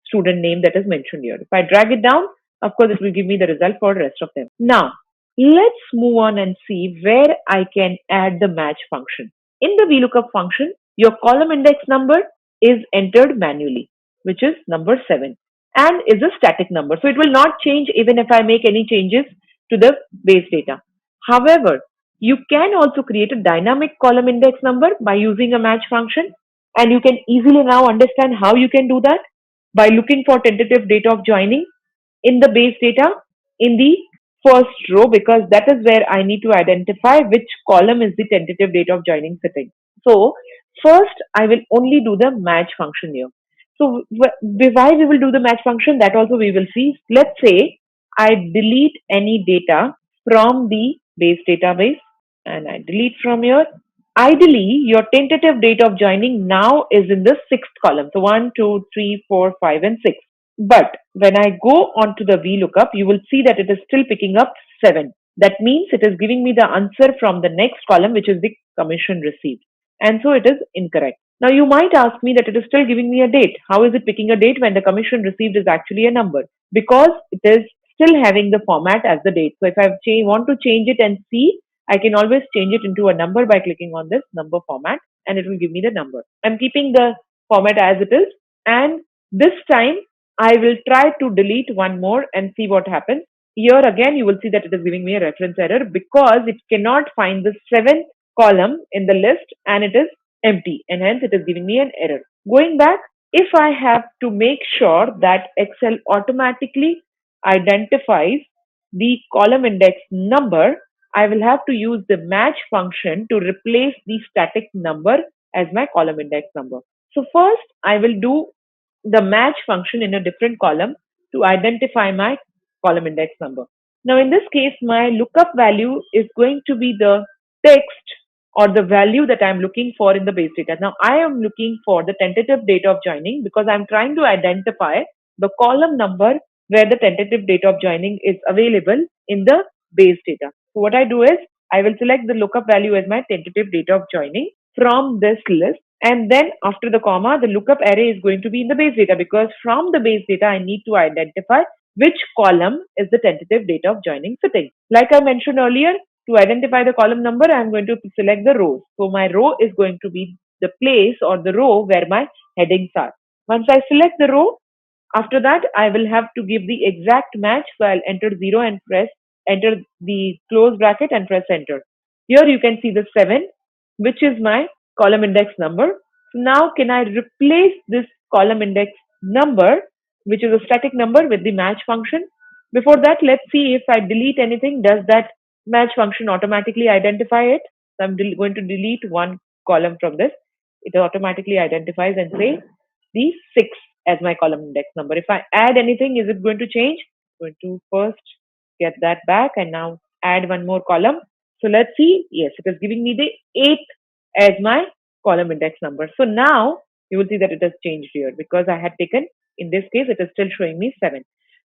student name that is mentioned here. If I drag it down, of course, it will give me the result for the rest of them. Now, let's move on and see where I can add the match function. In the VLookup function, your column index number is entered manually, which is number 7, and is a static number. So it will not change even if I make any changes to the base data. However, you can also create a dynamic column index number by using a match function, and you can easily now understand how you can do that by looking for tentative date of joining in the base data in the first row, because that is where I need to identify which column is the tentative date of joining sitting. So first I will only do the match function here. So why we will do the match function, that also we will see. Let's say I delete any data from the base database and I delete from here. Ideally, your tentative date of joining now is in the 6th column. So 1, 2, 3, 4, 5, and 6. But when I go onto the VLookup, you will see that it is still picking up 7. That means it is giving me the answer from the next column, which is the commission received. And so it is incorrect. Now you might ask me that it is still giving me a date. How is it picking a date when the commission received is actually a number? Because it is still having the format as the date. So if I want to change it and see, I can always change it into a number by clicking on this number format and it will give me the number. I'm keeping the format as it is, and this time I will try to delete one more and see what happens. Here again you will see that it is giving me a reference error because it cannot find the 7th column in the list and it is empty, and hence it is giving me an error. Going back, if I have to make sure that Excel automatically identifies the column index number, I will have to use the match function to replace the static number as my column index number. So first I will do the match function in a different column to identify my column index number. Now in this case, my lookup value is going to be the text or the value that I'm looking for in the base data. Now I am looking for the tentative date of joining because I'm trying to identify the column number where the tentative date of joining is available in the base data. So what I do is I will select the lookup value as my tentative date of joining from this list, and then after the comma, the lookup array is going to be in the base data, because from the base data I need to identify which column is the tentative date of joining sitting. Like I mentioned earlier, to identify the column number, I am going to select the rows. So my row is going to be the place or the row where my headings are. Once I select the row, after that I will have to give the exact match. So I'll enter 0 and press enter the close bracket and press enter. Here you can see the 7, which is my column index number. So now can I replace this column index number, which is a static number, with the match function? Before that, let's see if I delete anything, does that match function automatically identify it? So I'm going to delete one column from this. It automatically identifies and say the 6 as my column index number. If I add anything, is it going to change? I'm going to first get that back and now add one more column. So let's see. Yes, it is giving me the 8th as my column index number. So now you will see that it has changed here because I had taken, in this case, it is still showing me 7.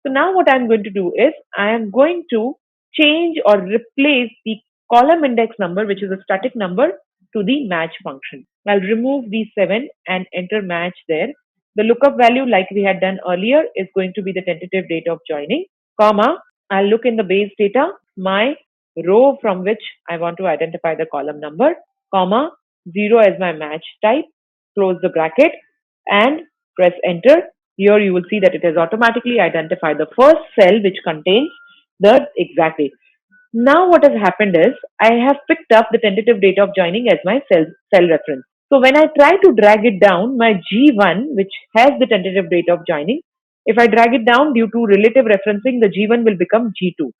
So now what I'm going to do is I am going to change or replace the column index number, which is a static number, to the match function. I'll remove the 7 and enter match there. The lookup value, like we had done earlier, is going to be the tentative date of joining, comma, I'll look in the base data, my row from which I want to identify the column number, comma, 0 as my match type, close the bracket and press enter. Here you will see that it has automatically identified the first cell which contains the exact date. Now what has happened is I have picked up the tentative date of joining as my cell reference. So when I try to drag it down, my G1, which has the tentative date of joining, if I drag it down due to relative referencing, the G1 will become G2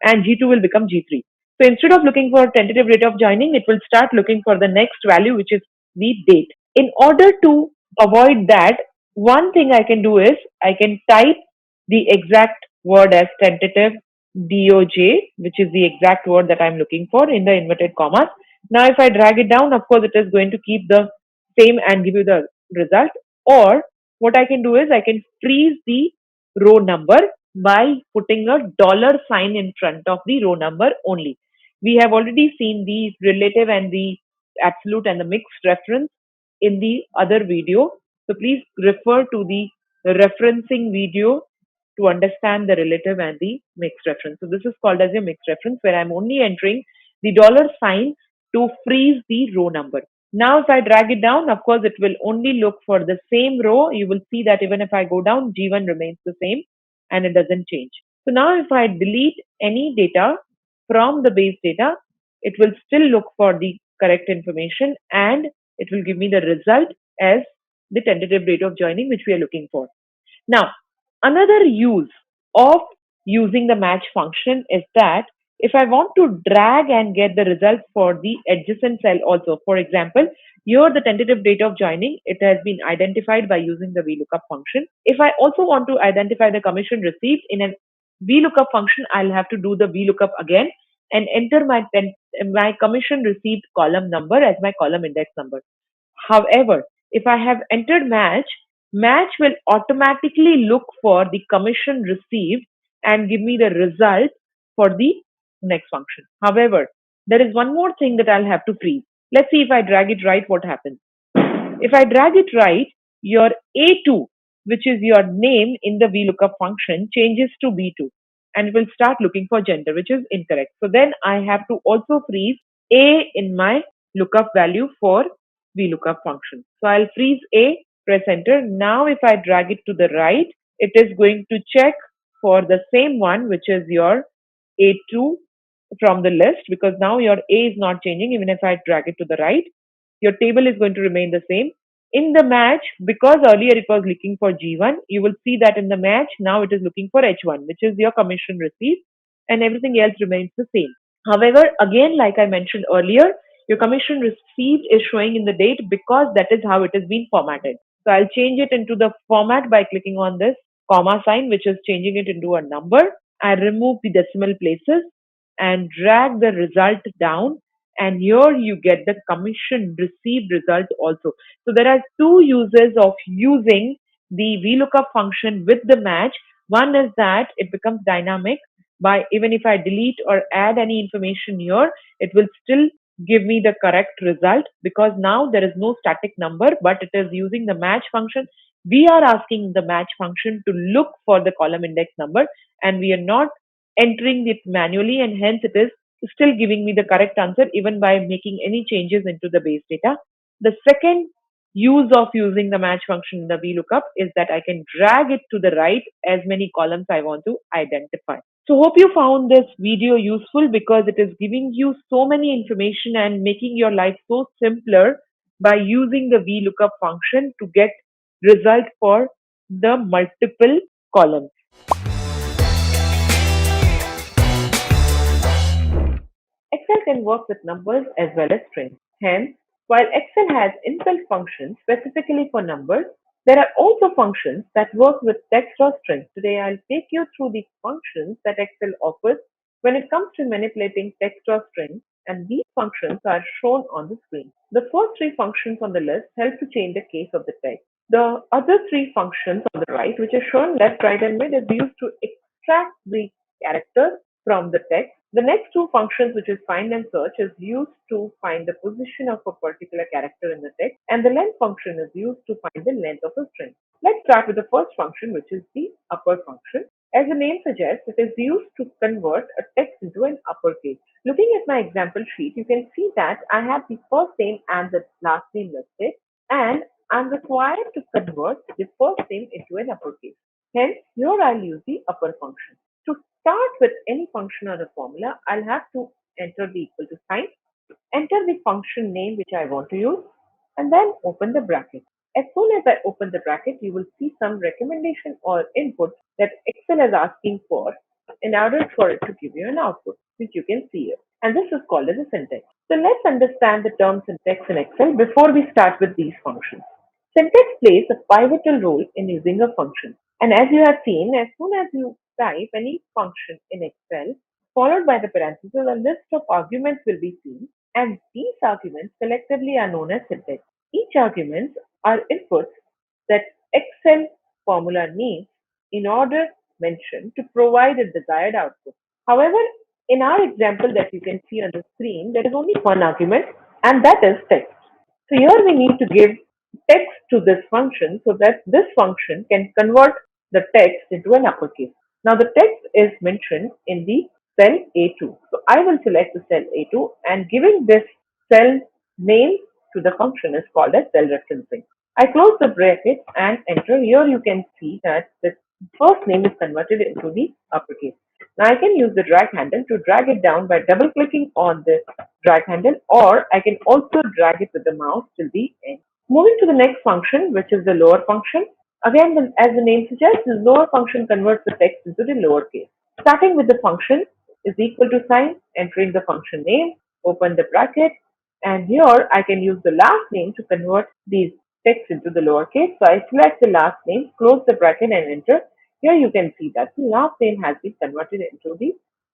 and G2 will become G3. So instead of looking for tentative rate of joining, it will start looking for the next value, which is the date. In order to avoid that, one thing I can do is I can type the exact word as tentative DOJ, which is the exact word that I'm looking for in the inverted commas. Now, if I drag it down, of course, it is going to keep the same and give you the result. Or what I can do is I can freeze the row number by putting a dollar sign in front of the row number only. We have already seen the relative and the absolute and the mixed reference in the other video. So please refer to the referencing video to understand the relative and the mixed reference. So this is called as a mixed reference where I'm only entering the dollar sign to freeze the row number. Now if I drag it down, of course it will only look for the same row. You will see that even if I go down, G1 remains the same and it doesn't change. So now if I delete any data from the base data, it will still look for the correct information and it will give me the result as the tentative date of joining which we are looking for. Now, another use of using the match function is that if I want to drag and get the results for the adjacent cell also, for example, here the tentative date of joining, it has been identified by using the VLookup function. If I also want to identify the commission received in a VLookup function, I'll have to do the VLookup again and enter my commission received column number as my column index number. However, if I have entered match, match will automatically look for the commission received and give me the result for the next function. However, there is one more thing that I'll have to freeze. Let's see if I drag it right, what happens. If I drag it right, your A2, which is your name in the VLookup function, changes to B2 and it will start looking for gender, which is incorrect. So then I have to also freeze A in my lookup value for VLookup function. So I'll freeze A, press enter. Now if I drag it to the right, it is going to check for the same one, which is your A2 from the list, because now your A is not changing. Even if I drag it to the right, your table is going to remain the same. In the match, because earlier it was looking for G1, you will see that in the match, now it is looking for H1, which is your commission received, and everything else remains the same. However, again, like I mentioned earlier, your commission received is showing in the date because that is how it has been formatted. So I'll change it into the format by clicking on this comma sign, which is changing it into a number. I remove the decimal places and drag the result down. And here you get the commission received result also. So there are two uses of using the VLookup function with the match. One is that it becomes dynamic by even if I delete or add any information here, it will still give me the correct result because now there is no static number, but it is using the match function. We are asking the match function to look for the column index number and we are not entering it manually, and hence it is still giving me the correct answer even by making any changes into the base data. The second use of using the match function in the VLookup is that I can drag it to the right as many columns I want to identify. So hope you found this video useful because it is giving you so many information and making your life so simpler by using the VLookup function to get result for the multiple columns. Excel can work with numbers as well as strings. Hence, while Excel has inbuilt functions specifically for numbers, There are also functions that work with text or strings. Today I'll take you through the functions that Excel offers when it comes to manipulating text or strings, and these functions are shown on the screen. The first three functions on the list help to change the case of the text. The other three functions on the right, which are shown left, right, and mid, is used to extract the characters from the text. The next two functions, which is find and search, is used to find the position of a particular character in the text, and the length function is used to find the length of a string. Let's start with the first function, which is the upper function. As the name suggests, it is used to convert a text into an uppercase. Looking at my example sheet, you can see that I have the first name and the last name listed, and I'm required to convert the first name into an uppercase. Hence, here I'll use the upper function. To start with any function or a formula, I'll have to enter the equal to sign, enter the function name which I want to use, and then open the bracket. As soon as I open the bracket, you will see some recommendation or input that Excel is asking for in order for it to give you an output, which you can see here. And this is called as a syntax. So let's understand the term syntax in Excel before we start with these functions. Syntax plays a pivotal role in using a function. And as you have seen, as soon as you type any function in Excel, followed by the parentheses, a list of arguments will be seen, and these arguments collectively are known as syntax. Each argument are inputs that Excel formula needs in order mentioned to provide a desired output. However, in our example that you can see on the screen, there is only one argument, and that is text. So here we need to give text to this function so that this function can convert the text into an uppercase. Now the text is mentioned in the cell A2. So I will select the cell A2, and giving this cell name to the function is called as cell referencing. I close the bracket and enter. Here you can see that the first name is converted into the uppercase. Now I can use the drag handle to drag it down by double clicking on the drag handle, or I can also drag it with the mouse till the end. Moving to the next function, which is the lower function. Again, as the name suggests, the lower function converts the text into the lower case. Starting with the function is equal to sign, entering the function name, open the bracket, and here I can use the last name to convert these text into the lowercase. So I select the last name, close the bracket and enter. Here you can see that the last name has been converted into the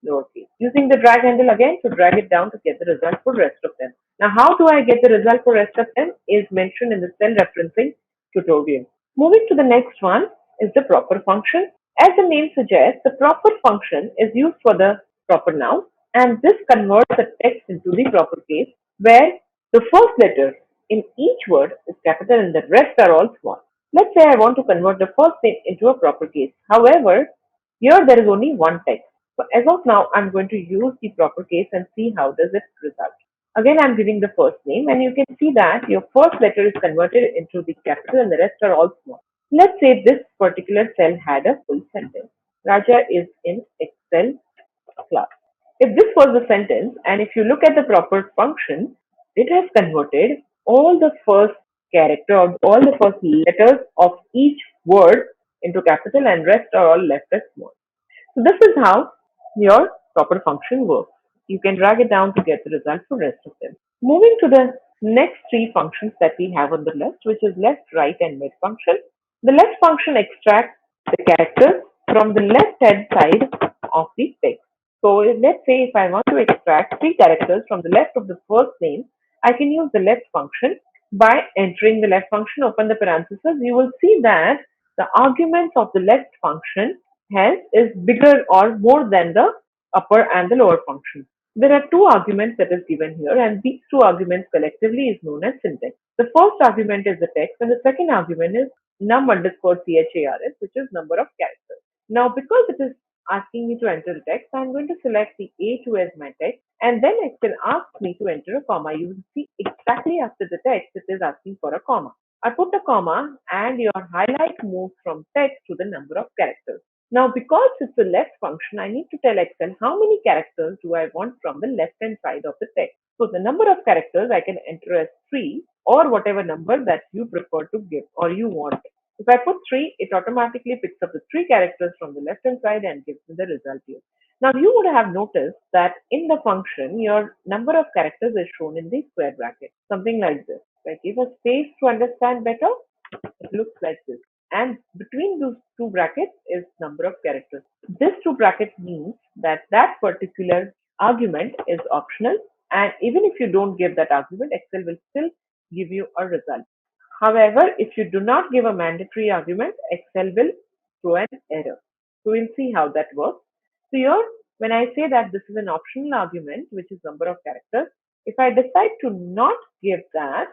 lowercase. Using the drag handle again to drag it down to get the result for rest of them. Now how do I get the result for rest of them is mentioned in the cell referencing tutorial. Moving to the next one is the proper function. As the name suggests, the proper function is used for the proper noun, and this converts the text into the proper case where the first letter in each word is capital and the rest are all small. Let's say I want to convert the first name into a proper case. However, here there is only one text. So as of now, I'm going to use the proper case and see how does it result. Again, I'm giving the first name, and you can see that your first letter is converted into the capital and the rest are all small. Let's say this particular cell had a full sentence. Raja is in Excel class. If this was the sentence, and if you look at the proper function, it has converted all the first character or all the first letters of each word into capital, and rest are all left as small. So this is how your proper function works. You can drag it down to get the result for rest of them. Moving to the next three functions that we have on the list, which is left, right, and mid function. The left function extracts the characters from the left hand side of the text. So let's say if I want to extract three characters from the left of the first name, I can use the left function. By entering the left function, open the parentheses, you will see that the arguments of the left function is bigger or more than the upper and the lower function. There are two arguments that is given here, and these two arguments collectively is known as syntax. The first argument is the text, and the second argument is num underscore chars, which is number of characters. Now, because it is asking me to enter the text, I'm going to select the A2 as my text, and then it will ask me to enter a comma. You will see exactly after the text, it is asking for a comma. I put a comma, and your highlight moves from text to the number of characters. Now, because it's a left function, I need to tell Excel how many characters do I want from the left-hand side of the text. So the number of characters I can enter as 3 or whatever number that you prefer to give or you want. If I put 3, it automatically picks up the 3 characters from the left-hand side and gives me the result here. Now, you would have noticed that in the function, your number of characters is shown in the square bracket, something like this. If I give a space to understand better, it looks like this. And between those two brackets is number of characters. This two brackets means that that particular argument is optional, and even if you don't give that argument, Excel will still give you a result. However, if you do not give a mandatory argument, Excel will throw an error. So we'll see how that works. So here, when I say that this is an optional argument, which is number of characters, if I decide to not give that,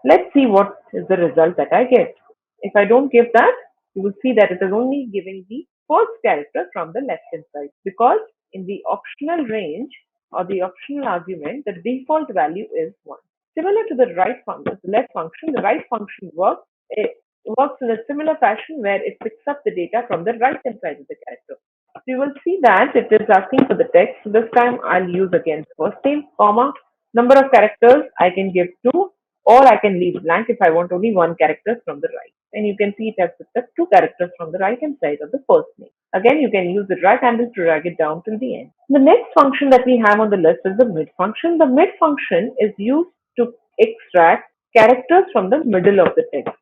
let's see what is the result that I get. If I don't give that, you will see that it is only giving the first character from the left hand side, because in the optional range or the optional argument, the default value is 1. Similar to the right function, the left function, the right function works. It works in a similar fashion where it picks up the data from the right hand side of the character. So you will see that it is asking for the text. So this time I'll use again first name, comma, number of characters I can give 2, or I can leave blank if I want only 1 character from the right. And you can see it has picked up 2 characters from the right hand side of the first name. Again, you can use the drag handle to drag it down till the end. The next function that we have on the list is the mid function. The mid function is used to extract characters from the middle of the text.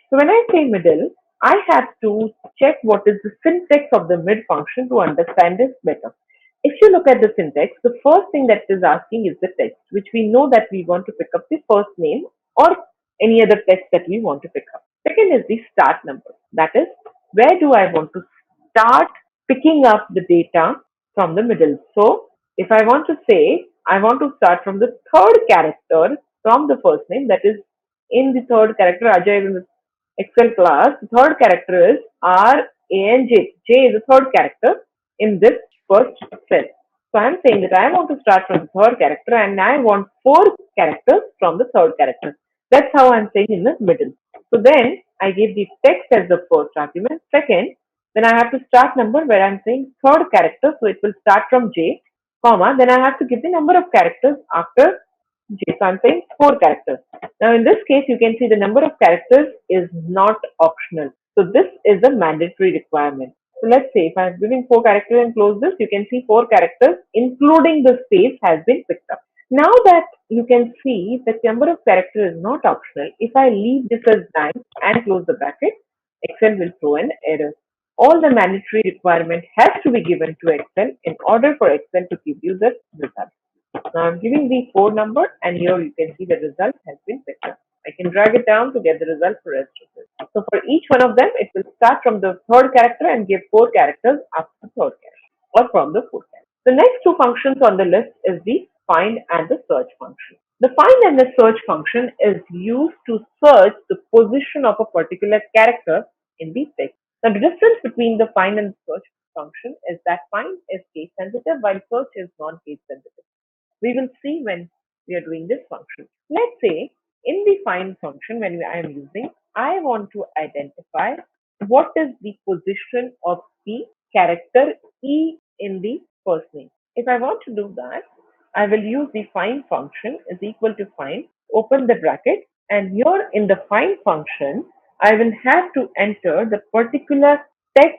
So when I say middle, I have to check what is the syntax of the mid function to understand this better. If you look at the syntax, the first thing that it is asking is the text, which we know that we want to pick up the first name or any other text that we want to pick up. Second is the start number. That is, where do I want to start picking up the data from the middle. So if I want to say, I want to start from the third character from the first name, that is in the third character, Ajay is in the Excel class, the third character is RANJ. J is the third character in this first cell. So I am saying that I want to start from the third character and I want 4 characters from the third character. That's how I'm saying in the middle. So then I give the text as the first argument. Second, then I have to start number where I'm saying third character. So it will start from J, comma. Then I have to give the number of characters after J. So I'm saying 4 characters. Now in this case, you can see the number of characters is not optional. So this is a mandatory requirement. So let's say if I'm giving 4 characters and close this, you can see 4 characters including the space has been picked up. Now that you can see that the number of characters is not optional, if I leave this as blank and close the bracket, Excel will throw an error. All the mandatory requirement has to be given to Excel in order for Excel to give you the result. Now I'm giving the 4 number and here you can see the result has been picked up. I can drag it down to get the result for rest of it. So for each one of them, it will start from the third character and give 4 characters after the third character or from the fourth character. The next 2 functions on the list is the find and the search function. The find and the search function is used to search the position of a particular character in the text. Now the difference between the find and search function is that find is case sensitive while search is non-case sensitive. We will see when we are doing this function. Let's say in the find function, when I am using, I want to identify what is the position of the character E in the first name. If I want to do that, I will use the find function is equal to find, open the bracket, and here in the find function, I will have to enter the particular text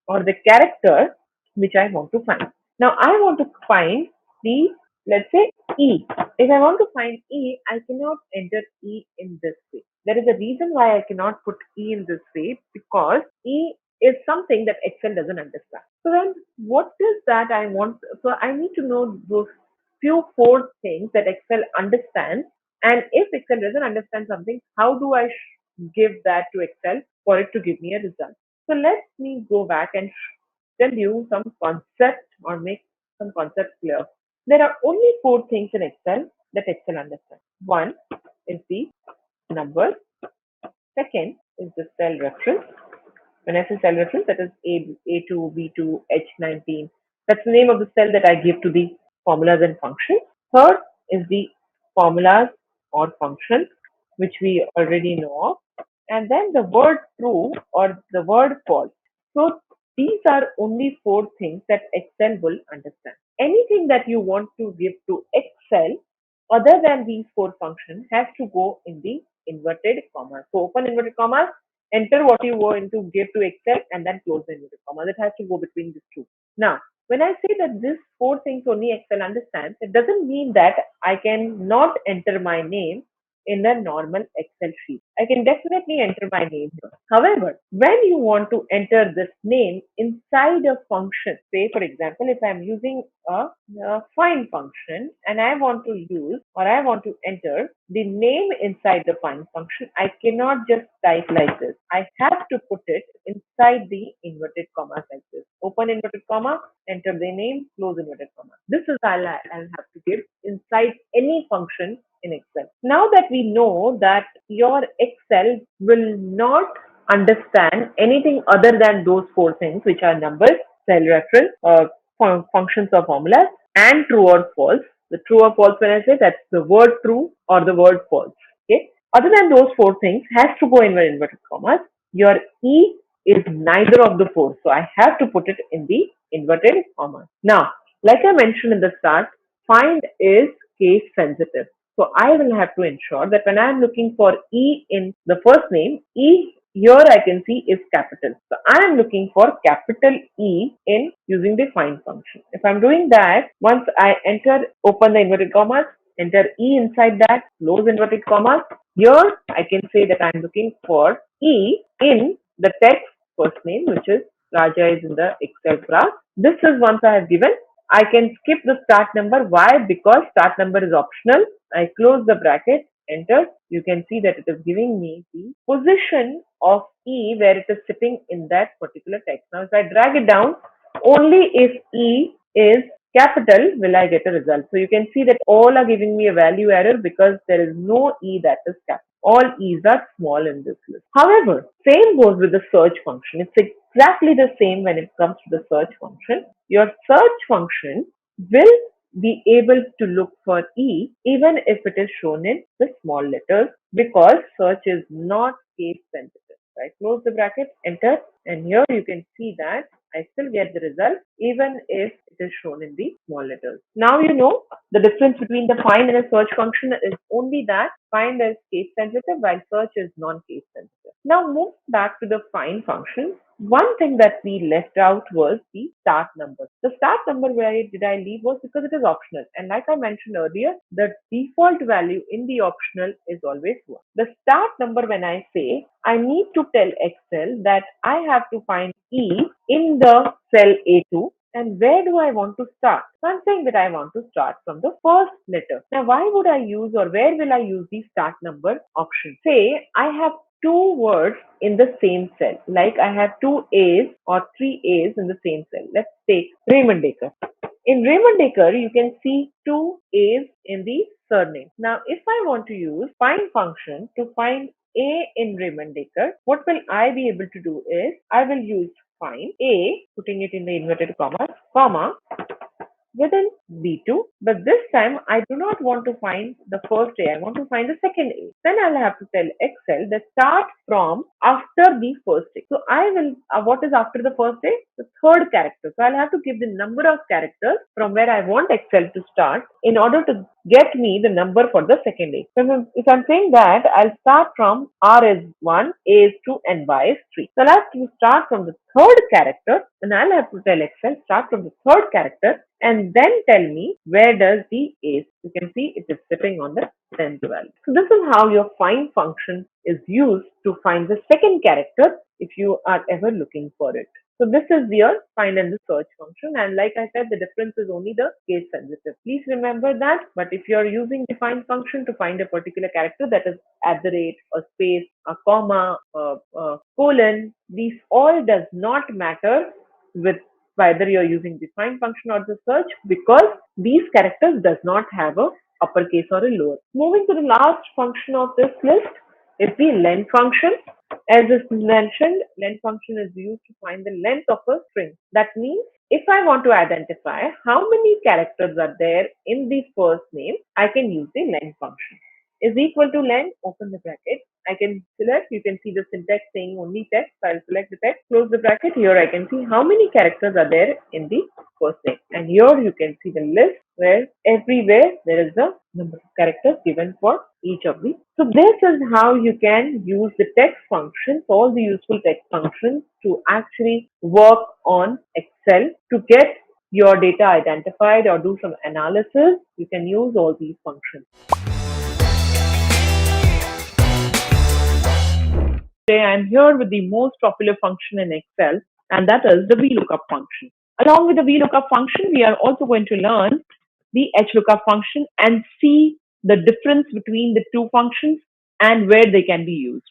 or the character which I want to find. Now I want to find the, let's say, E. If I want to find E, I cannot enter E in this way. There is a reason why I cannot put E in this way, because E is something that Excel doesn't understand. So then what is that I want? So I need to know those few 4 things that Excel understands. And if Excel doesn't understand something, how do I give that to Excel for it to give me a result? So let me go back and tell you some concept or make some concepts clear. There are only 4 things in Excel that Excel understands. One is the number. Second is the cell reference. When I say cell reference, that is A2, B2, H19. That's the name of the cell that I give to the formulas and functions. Third is the formulas or functions, which we already know of. And then the word true or the word false. So these are only 4 things that Excel will understand. Anything that you want to give to Excel other than these 4 functions has to go in the inverted commas. So open inverted commas, enter what you want to give to Excel, and then close the inverted commas. It has to go between these 2. Now, when I say that these 4 things only Excel understands, it doesn't mean that I can not enter my name in a normal Excel sheet. I can definitely enter my name here. However, when you want to enter this name inside a function, say for example, if I'm using a find function and I want to use or I want to enter the name inside the find function, I cannot just type like this. I have to put it inside the inverted commas like this. Open inverted comma, enter the name, close inverted comma. This is all I'll have to give inside any function in Excel. Now that we know that your Excel will not understand anything other than those four things, which are numbers, cell reference, functions or formulas, and true or false. The true or false, when I say, that's the word true or the word false. Okay. Other than those four things, has to go in inverted commas. Your E is neither of the four, so I have to put it in the inverted commas. Now, like I mentioned in the start, find is case sensitive. So I will have to ensure that when I am looking for E in the first name, E here I can see is capital. So I am looking for capital E in using the find function. If I'm doing that, once I enter, open the inverted commas, enter E inside that, close inverted commas, here I can say that I'm looking for E in the text first name, which is Raja is in the Excel class. This is once I have given. I can skip the start number. Why? Because start number is optional. I close the bracket, enter. You can see that it is giving me the position of E where it is sitting in that particular text. Now, if I drag it down, only if E is capital will I get a result. So you can see that all are giving me a value error because there is no E that is capital. All E's are small in this list. However, same goes with the search function. It's exactly the same when it comes to the search function. Your search function will be able to look for E even if it is shown in the small letters because search is not case sensitive. I close the bracket, enter, and here you can see that I still get the result even if it is shown in the small letters. Now you know the difference between the find and a search function is only that find is case sensitive while search is non-case sensitive. Now move back to the find function. One thing that we left out was the start number. The start number where did I leave was because it is optional. And like I mentioned earlier, the default value in the optional is always 1. The start number when I say, I need to tell Excel that I have to find E in the cell A2. And where do I want to start? So I'm saying that I want to start from the first letter. Now, why would I use or where will I use the start number option? Say I have 2 words in the same cell. Like I have 2 A's or 3 A's in the same cell. Let's take Raymond Daker. In Raymond Daker, you can see 2 A's in the surname. Now, if I want to use find function to find A in Raymond Daker, what will I be able to do is I will use find A, putting it in the inverted commas, comma, within B2, but this time I do not want to find the first A, I want to find the second A. Then I'll have to tell Excel that start from after the first A. So I will, what is after the first A? The third character. So I'll have to give the number of characters from where I want Excel to start in order to get me the number for the second A. So if I'm saying that, I'll start from R is 1, A is 2, and Y is 3. So I'll have to start from the third character, and I'll have to tell Excel start from the third character and then tell me where does the A is. You can see it is sitting on the 10th value. So this is how your find function is used to find the second character if you are ever looking for it. So this is your find and the search function, and like I said, the difference is only the case sensitive. Please remember that. But if you are using the find function to find a particular character, that is @ a space, a comma, a colon, these all does not matter with whether you're using the find function or the search because these characters does not have a uppercase or a lower. Moving to the last function of this list is the len function. As is mentioned, len function is used to find the length of a string. That means if I want to identify how many characters are there in the first name, I can use the len function. Is equal to len, open the bracket. I can select, you can see the syntax saying only text. So I'll select the text, close the bracket. Here I can see how many characters are there in the first name. And here you can see the list where everywhere there is the number of characters given for each of these. So this is how you can use the text functions, all the useful text functions to actually work on Excel to get your data identified or do some analysis. You can use all these functions. Today I am here with the most popular function in Excel, and that is the VLookup function. Along with the VLookup function, we are also going to learn the HLookup function and see the difference between the two functions and where they can be used.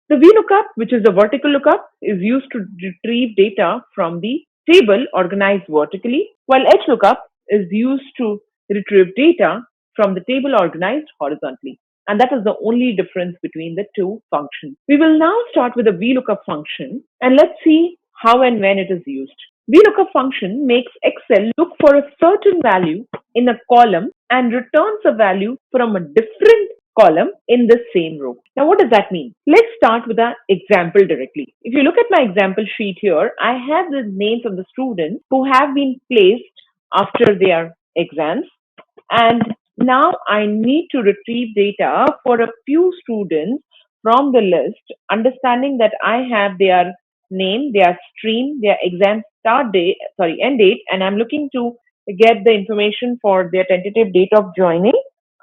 The VLookup, which is the vertical lookup, is used to retrieve data from the table organized vertically, while HLookup is used to retrieve data from the table organized horizontally. And that is the only difference between the two functions. We will now start with the VLookup function and let's see how and when it is used. VLookup function makes Excel look for a certain value in a column and returns a value from a different column in the same row. Now, what does that mean? Let's start with an example directly. If you look at my example sheet here, I have the names of the students who have been placed after their exams, and now I need to retrieve data for a few students from the list, understanding that I have their name, their stream, their exam end date, and I'm looking to get the information for their tentative date of joining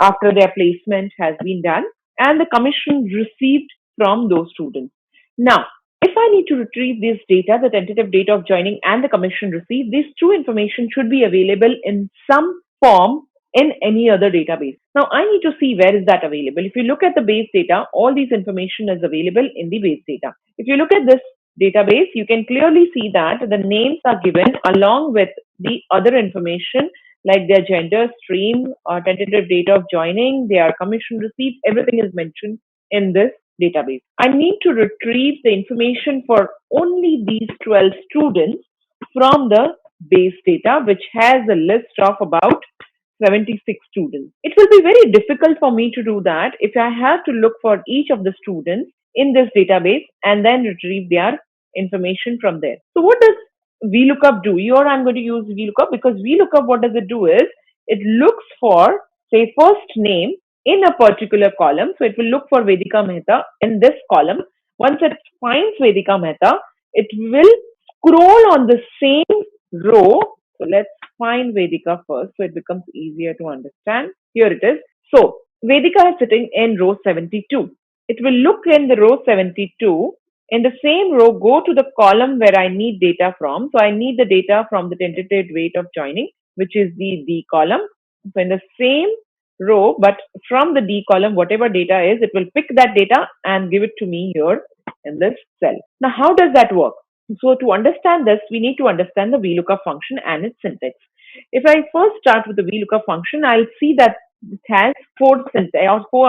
after their placement has been done and the commission received from those students. Now, if I need to retrieve this data, the tentative date of joining and the commission received, these two information should be available in some form in any other database. Now, I need to see where is that available. If you look at the base data, all these information is available in the base data. If you look at this database, you can clearly see that the names are given along with the other information like their gender, stream, tentative date of joining, their commission received, everything is mentioned in this database. I need to retrieve the information for only these 12 students from the base data, which has a list of about 76 students. It will be very difficult for me to do that if I have to look for each of the students in this database and then retrieve their information from there. So what does VLookup do? Here I'm going to use VLookup because VLookup, what does it do is it looks for, say, first name in a particular column. So it will look for Vedika Mehta in this column. Once it finds Vedika Mehta, it will scroll on the same row. So let's find Vedika first so it becomes easier to understand. Here it is. So Vedika is sitting in row 72. It will look in the row 72. In the same row, go to the column where I need data from. So I need the data from the tentative date of joining, which is the D column. So in the same row, but from the D column, whatever data is, it will pick that data and give it to me here in this cell. Now, how does that work? So to understand this, we need to understand the VLookup function and its syntax. If I first start with the VLookup function, I'll see that it has four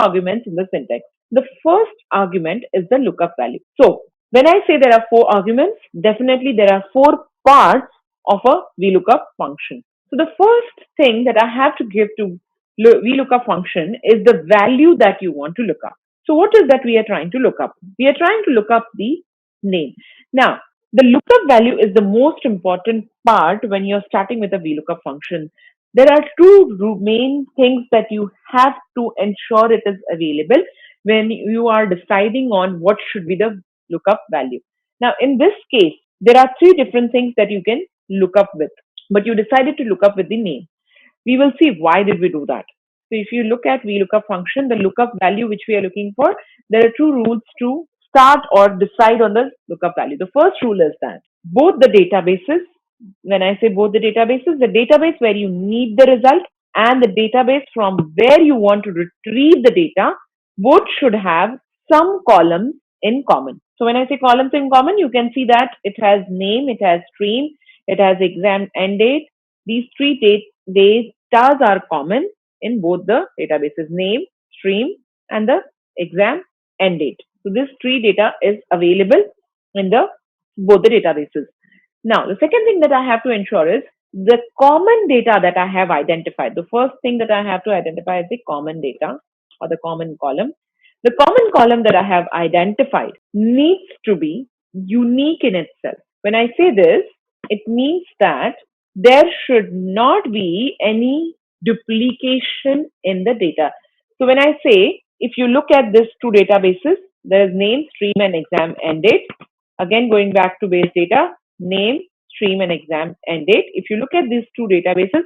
arguments in the syntax. The first argument is the lookup value. So when I say there are four arguments, definitely there are four parts of a VLookup function. So the first thing that I have to give to VLookup function is the value that you want to look up. So what is that we are trying to look up? We are trying to look up the name. Now, the lookup value is the most important part when you're starting with a VLookup function. There are two main things that you have to ensure it is available when you are deciding on what should be the lookup value. Now, in this case, there are three different things that you can look up with, but you decided to look up with the name. We will see why did we do that. So if you look at VLookup function, the lookup value which we are looking for, there are two rules to start or decide on the lookup value. The first rule is that both the databases, when I say both the database where you need the result and the database from where you want to retrieve the data, both should have some columns in common. So when I say columns in common, you can see that it has name, it has stream, it has exam end date. These three data are common in both the databases, name, stream, and the exam end date. So this three data is available in both the databases. Now, the second thing that I have to ensure is the common data that I have identified. The first thing that I have to identify is the common data or the common column. The common column that I have identified needs to be unique in itself. When I say this, it means that there should not be any duplication in the data. So when I say, if you look at these two databases, there is name, stream, and exam end date. Again, going back to base data, name, stream, and exam end date. If you look at these two databases,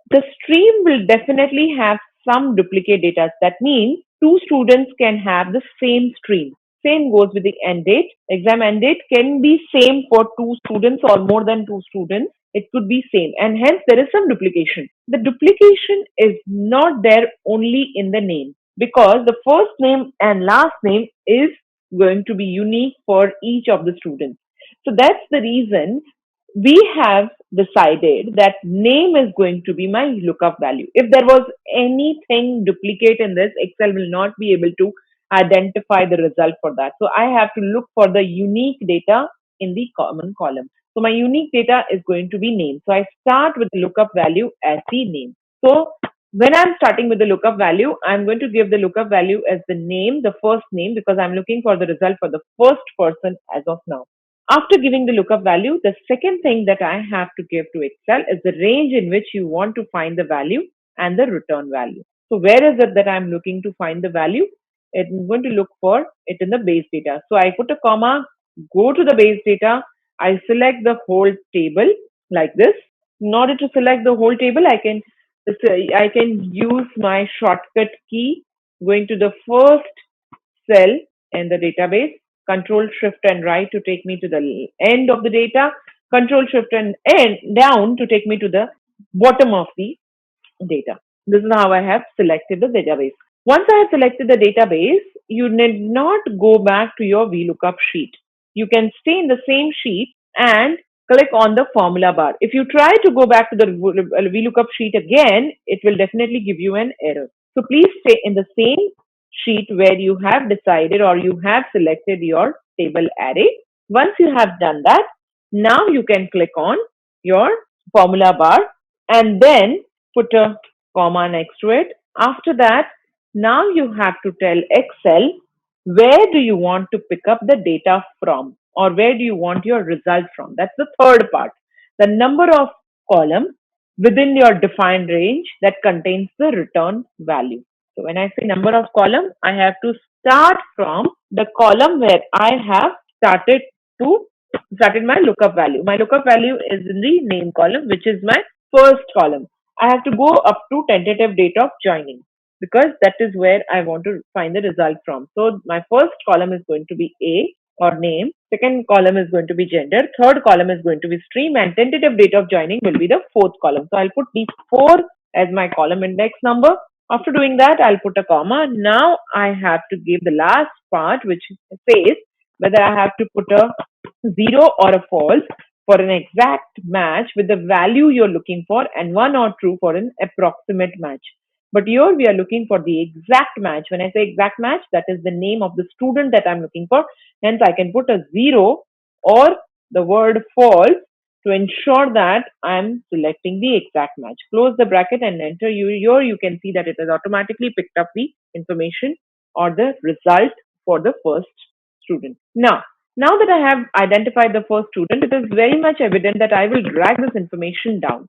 the stream will definitely have some duplicate data. That means two students can have the same stream. Same goes with the end date. Exam end date can be same for 2 students or more than 2 students. It could be same, and hence there is some duplication. The duplication is not there only in the name, because the first name and last name is going to be unique for each of the students. So that's the reason we have decided that name is going to be my lookup value. If there was anything duplicate in this, Excel will not be able to identify the result for that. So I have to look for the unique data in the common column. So my unique data is going to be name. So I start with the lookup value as the name. So when I'm starting with the lookup value, I'm going to give the lookup value as the name, the first name, because I'm looking for the result for the first person as of now. After giving the lookup value, the second thing that I have to give to Excel is the range in which you want to find the value and the return value. So where is it that I'm looking to find the value? I'm going to look for it in the base data. So I put a comma, go to the base data, I select the whole table like this. In order to select the whole table, I can use my shortcut key, going to the first cell in the database, Control Shift and right to take me to the end of the data, Control Shift and down to take me to the bottom of the data. This is how I have selected the database. Once I have selected the database, you need not go back to your VLookup sheet. You can stay in the same sheet and click on the formula bar. If you try to go back to the VLookup sheet again, it will definitely give you an error. So please stay in the same sheet where you have decided or you have selected your table array. Once you have done that, now you can click on your formula bar and then put a comma next to it. After that, now you have to tell Excel where do you want to pick up the data from, or where do you want your result from. That's the third part. The number of columns within your defined range that contains the return value. So when I say number of column, I have to start from the column where I have started my lookup value. My lookup value is in the name column, which is my first column. I have to go up to tentative date of joining, because that is where I want to find the result from. So my first column is going to be A or name. Second column is going to be gender. Third column is going to be stream, and tentative date of joining will be the fourth column. So I'll put these 4 as my column index number. After doing that, I'll put a comma. Now I have to give the last part, which says whether I have to put a 0 or a false for an exact match with the value you're looking for, and 1 or true for an approximate match. But here we are looking for the exact match. When I say exact match, that is the name of the student that I'm looking for. Hence, I can put a 0 or the word false to ensure that I'm selecting the exact match. Close the bracket and enter. Here you can see that it has automatically picked up the information or the result for the first student. Now that I have identified the first student, it is very much evident that I will drag this information down.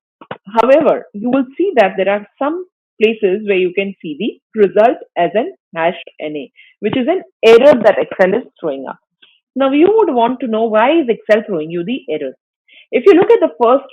However, you will see that there are some places where you can see the result as an -NA, which is an error that Excel is throwing up. Now you would want to know, why is Excel throwing you the error? If you look at the first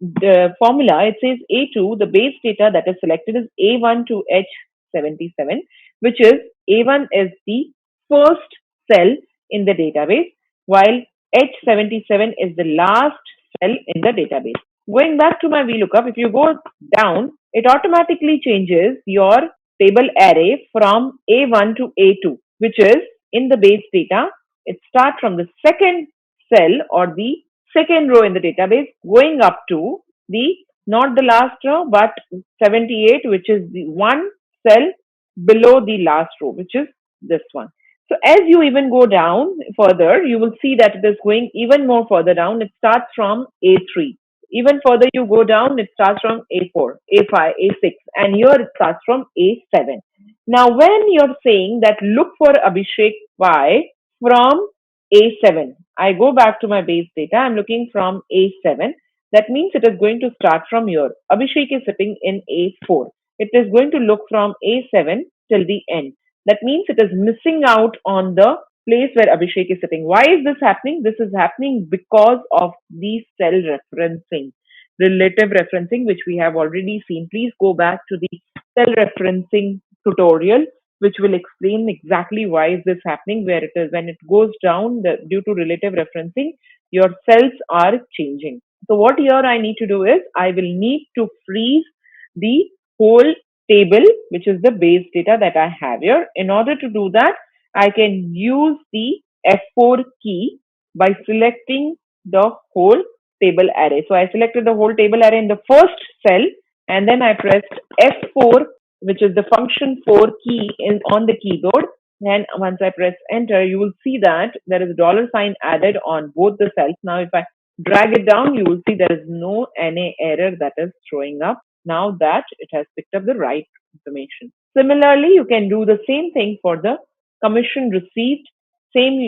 the formula, it says A2, the base data that is selected is A1 to H77, which is A1 is the first cell in the database, while H77 is the last cell in the database. Going back to my VLookup, if you go down, it automatically changes your table array from A1 to A2, which is in the base data. It starts from the second cell or the second row in the database, going up to the, not the last row, but 78, which is the one cell below the last row, which is this one. So as you even go down further, you will see that it is going even more further down. It starts from A3. Even further you go down, it starts from A4, A5, A6, and here it starts from A7. Now when you're saying that look for Abhishek Y from A7, I go back to my base data, I'm looking from A7. That means it is going to start from here. Abhishek is sitting in A4. It is going to look from A7 till the end. That means it is missing out on the place where Abhishek is sitting. Why is this happening? This is happening because of the cell referencing, relative referencing, which we have already seen. Please go back to the cell referencing tutorial which will explain exactly why is this happening, where it is when it goes down due to relative referencing, your cells are changing. So what here I need to do is I will need to freeze the whole table, which is the base data that I have here. In order to do that, I can use the F4 key by selecting the whole table array. So I selected the whole table array in the first cell, and then I pressed F4, which is the function 4 key on the keyboard. And once I press enter, you will see that there is a $sign added on both the cells. Now, if I drag it down, you will see there is no NA error that is showing up now that it has picked up the right information. Similarly, you can do the same thing for the commission received, same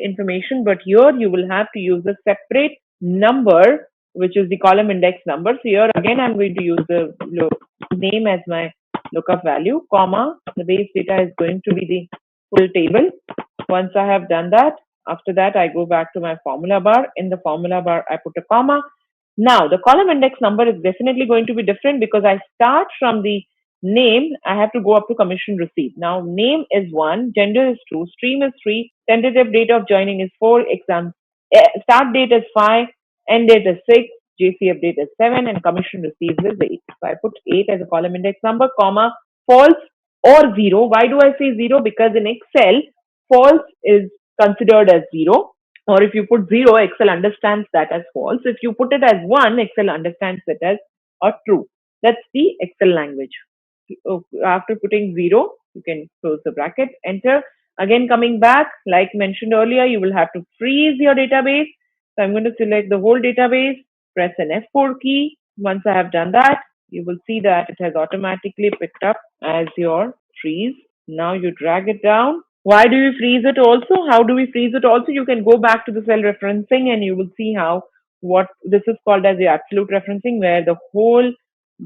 information, but here you will have to use a separate number, which is the column index number. So here again, I'm going to use the name as my lookup value, comma, the base data is going to be the full table. Once I have done that, after that, I go back to my formula bar. In the formula bar, I put a comma. Now, the column index number is definitely going to be different because I start from the name. I have to go up to commission receipt. Now, name is 1, gender is 2, stream is 3, tentative date of joining is 4, exam start date is 5, end date is 6, JC update is 7, and commission received is 8. So I put 8 as a column index number, comma, false or 0. Why do I say 0? Because in Excel, false is considered as 0. Or if you put 0, Excel understands that as false. If you put it as 1, Excel understands it as a true. That's the Excel language. After putting 0, you can close the bracket, enter. Again, coming back, like mentioned earlier, you will have to freeze your database. So I'm going to select the whole database, press an F4 key. Once I have done that, you will see that it has automatically picked up as your freeze. Now you drag it down. Why do we freeze it also? How do we freeze it also? You can go back to the cell referencing and you will see how what this is called as the absolute referencing, where the whole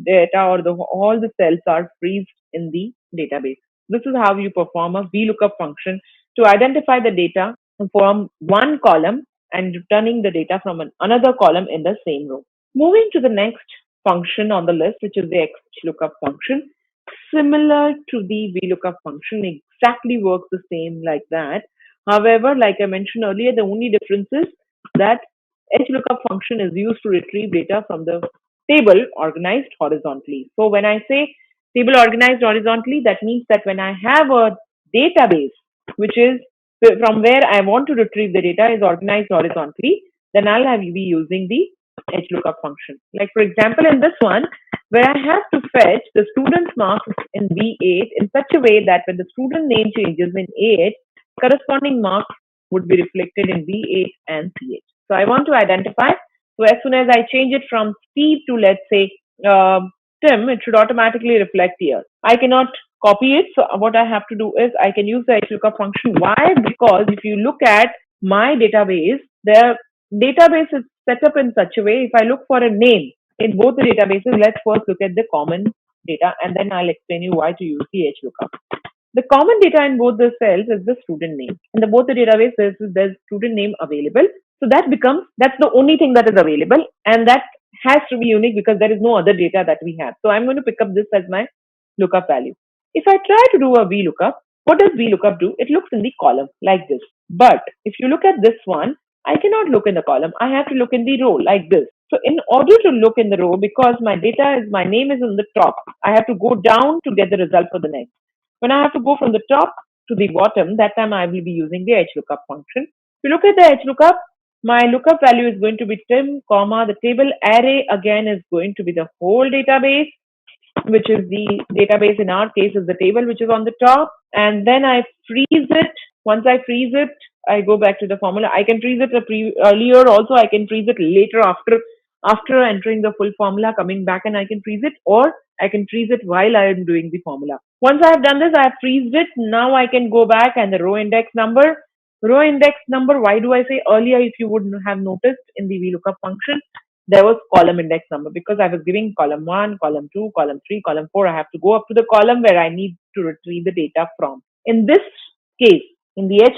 data or all the cells are freezed in the database. This is how you perform a VLookup function to identify the data from one column and returning the data from another column in the same row. Moving to the next function on the list, which is the XLookUp function. Similar to the VLookup function, exactly works the same like that. However, like I mentioned earlier, the only difference is that HLookup function is used to retrieve data from the table organized horizontally. So when I say table organized horizontally, that means that when I have a database, which is from where I want to retrieve the data is organized horizontally, then I'll be using the HLookup function. Like for example, in this one, where I have to fetch the student's marks in B8 in such a way that when the student name changes in A8, corresponding marks would be reflected in B8 and C8. So I want to identify. So as soon as I change it from Steve to, let's say, Tim, it should automatically reflect here. I cannot copy it. So what I have to do is I can use the HLookup function. Why? Because if you look at my database, the database is set up in such a way, if I look for a name in both the databases, let's first look at the common data and then I'll explain you why to use the HLookup. The common data in both the cells is the student name. In both the databases, there's student name available. So that's the only thing that is available, and that has to be unique because there is no other data that we have. So I'm going to pick up this as my lookup value. If I try to do a VLookup, what does VLookup do? It looks in the column like this. But if you look at this one, I cannot look in the column. I have to look in the row like this. So in order to look in the row, because my name is on the top, I have to go down to get the result for the next. When I have to go from the top to the bottom, that time I will be using the HLookup function. If you look at the HLookup, my lookup value is going to be Tim, comma, the table array again is going to be the whole database, which is the database in our case is the table which is on the top. And then I freeze it. Once I freeze it, I go back to the formula. I can freeze it earlier also. I can freeze it later after entering the full formula, coming back and I can freeze it, or I can freeze it while I am doing the formula. Once I have done this, I have freezed it. Now I can go back and the row index number. Why do I say earlier, if you would have noticed in the VLookup function, there was column index number because I was giving column 1, column 2, column 3, column 4. I have to go up to the column where I need to retrieve the data from. In this case, in the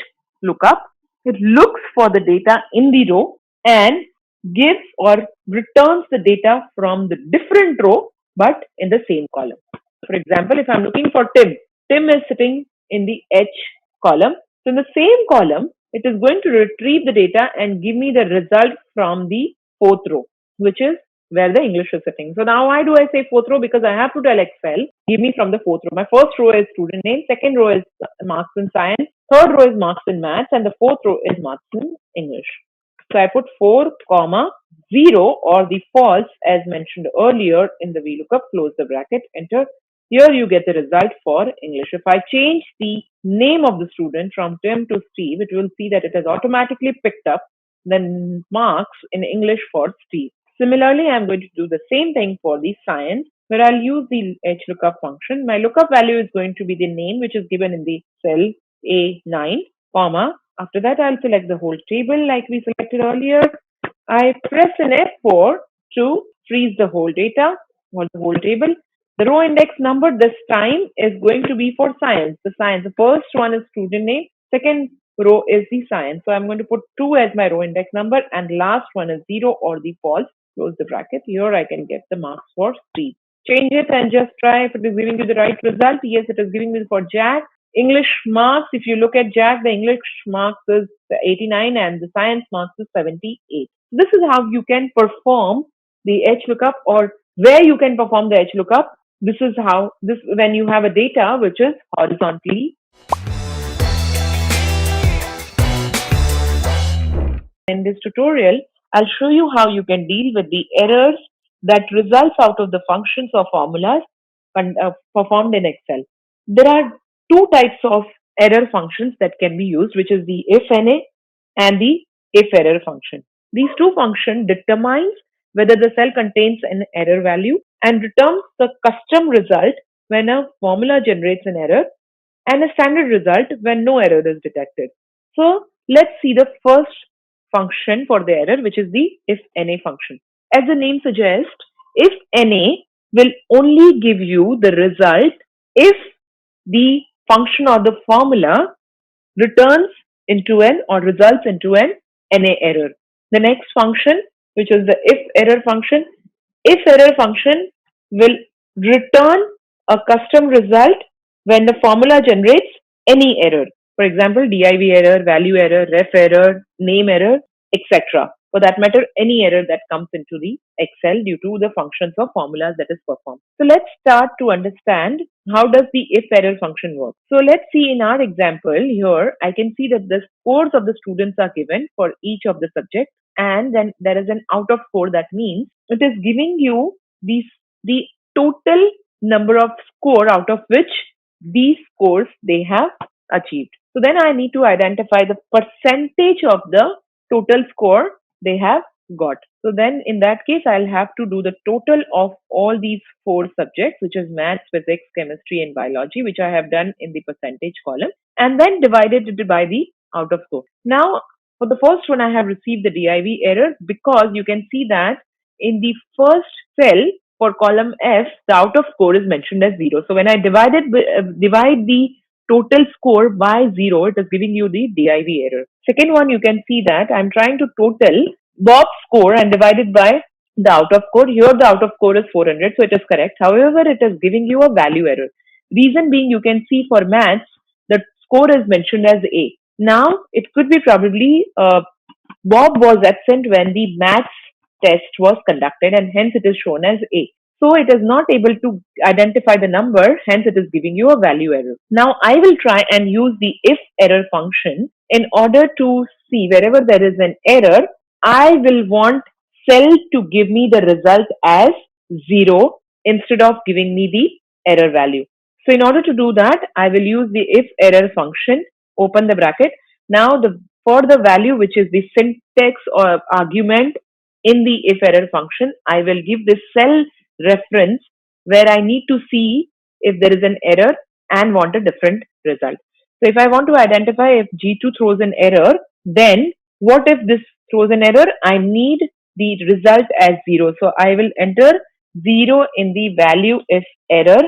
HLookup, it looks for the data in the row and gives or returns the data from the different row but in the same column. For example, if I'm looking for Tim, Tim is sitting in the H column. So in the same column, it is going to retrieve the data and give me the result from the fourth row, which is where the English is sitting. So now why do I say fourth row? Because I have to tell Excel, give me from the fourth row. My first row is student name, second row is marks in science, third row is marks in maths, and the fourth row is marks in English. So I put 4, 0 or the false as mentioned earlier in the VLookup, close the bracket, enter. Here you get the result for English. If I change the name of the student from Tim to Steve, it will see that it has automatically picked up the marks in English for Steve. Similarly, I'm going to do the same thing for the science, where I'll use the HLookup function. My lookup value is going to be the name, which is given in the cell A9, comma. After that, I'll select the whole table like we selected earlier. I press an F4 to freeze the whole data or the whole table. The row index number this time is going to be for science. The first one is student name, second row is the science. So I'm going to put 2 as my row index number and last one is 0 or the false. Close the bracket. Here I can get the marks for Steve. Change it and just try if it is giving you the right result. Yes, it is giving me for Jack. English marks, if you look at Jack, the English marks is 89 and the science marks is 78. This is how you can perform the HLookup, or where you can perform the HLookup. This is how, when you have a data which is horizontally. In this tutorial, I'll show you how you can deal with the errors that results out of the functions or formulas performed in Excel. There are two types of error functions that can be used, which is the IFNA and the IFERROR function. These two functions determines whether the cell contains an error value and returns the custom result when a formula generates an error and a standard result when no error is detected. So let's see the first function for the error, which is the IFNA function. As the name suggests, IFNA will only give you the result if the function or the formula returns into an or results into an NA error. The next function, which is the IFERROR function will return a custom result when the formula generates any error. For example, div error, value error, ref error, name error, etc. For that matter, any error that comes into the Excel due to the functions or formulas that is performed. So let's start to understand how does the IFERROR function work. So let's see in our example here, I can see that the scores of the students are given for each of the subjects, and then there is an out of 4. That means it is giving you the total number of score out of which these scores they have achieved. So then I need to identify the percentage of the total score they have got. So then in that case, I'll have to do the total of all these 4 subjects, which is maths, physics, chemistry, and biology, which I have done in the percentage column, and then divided it by the out of score. Now, for the first one, I have received the div error because you can see that in the first cell for column F, the out of score is mentioned as 0. So when I divide the total score by 0, it is giving you the div error. Second one, you can see that I'm trying to total Bob's score and divide it by the out of score. Here the out of score is 400, so it is correct. However, it is giving you a value error. Reason being, you can see for maths, the score is mentioned as A. Now, it could be probably Bob was absent when the maths test was conducted and hence it is shown as A. So it is not able to identify the number, hence it is giving you a value error. Now I will try and use the IFERROR function in order to see wherever there is an error, I will want cell to give me the result as 0 instead of giving me the error value. So in order to do that, I will use the IFERROR function, open the bracket. Now for the value, which is the syntax or argument in the IFERROR function, I will give this cell reference where I need to see if there is an error and want a different result. So if I want to identify if G2 throws an error, then what if this throws an error? I need the result as 0. So I will enter 0 in the value if error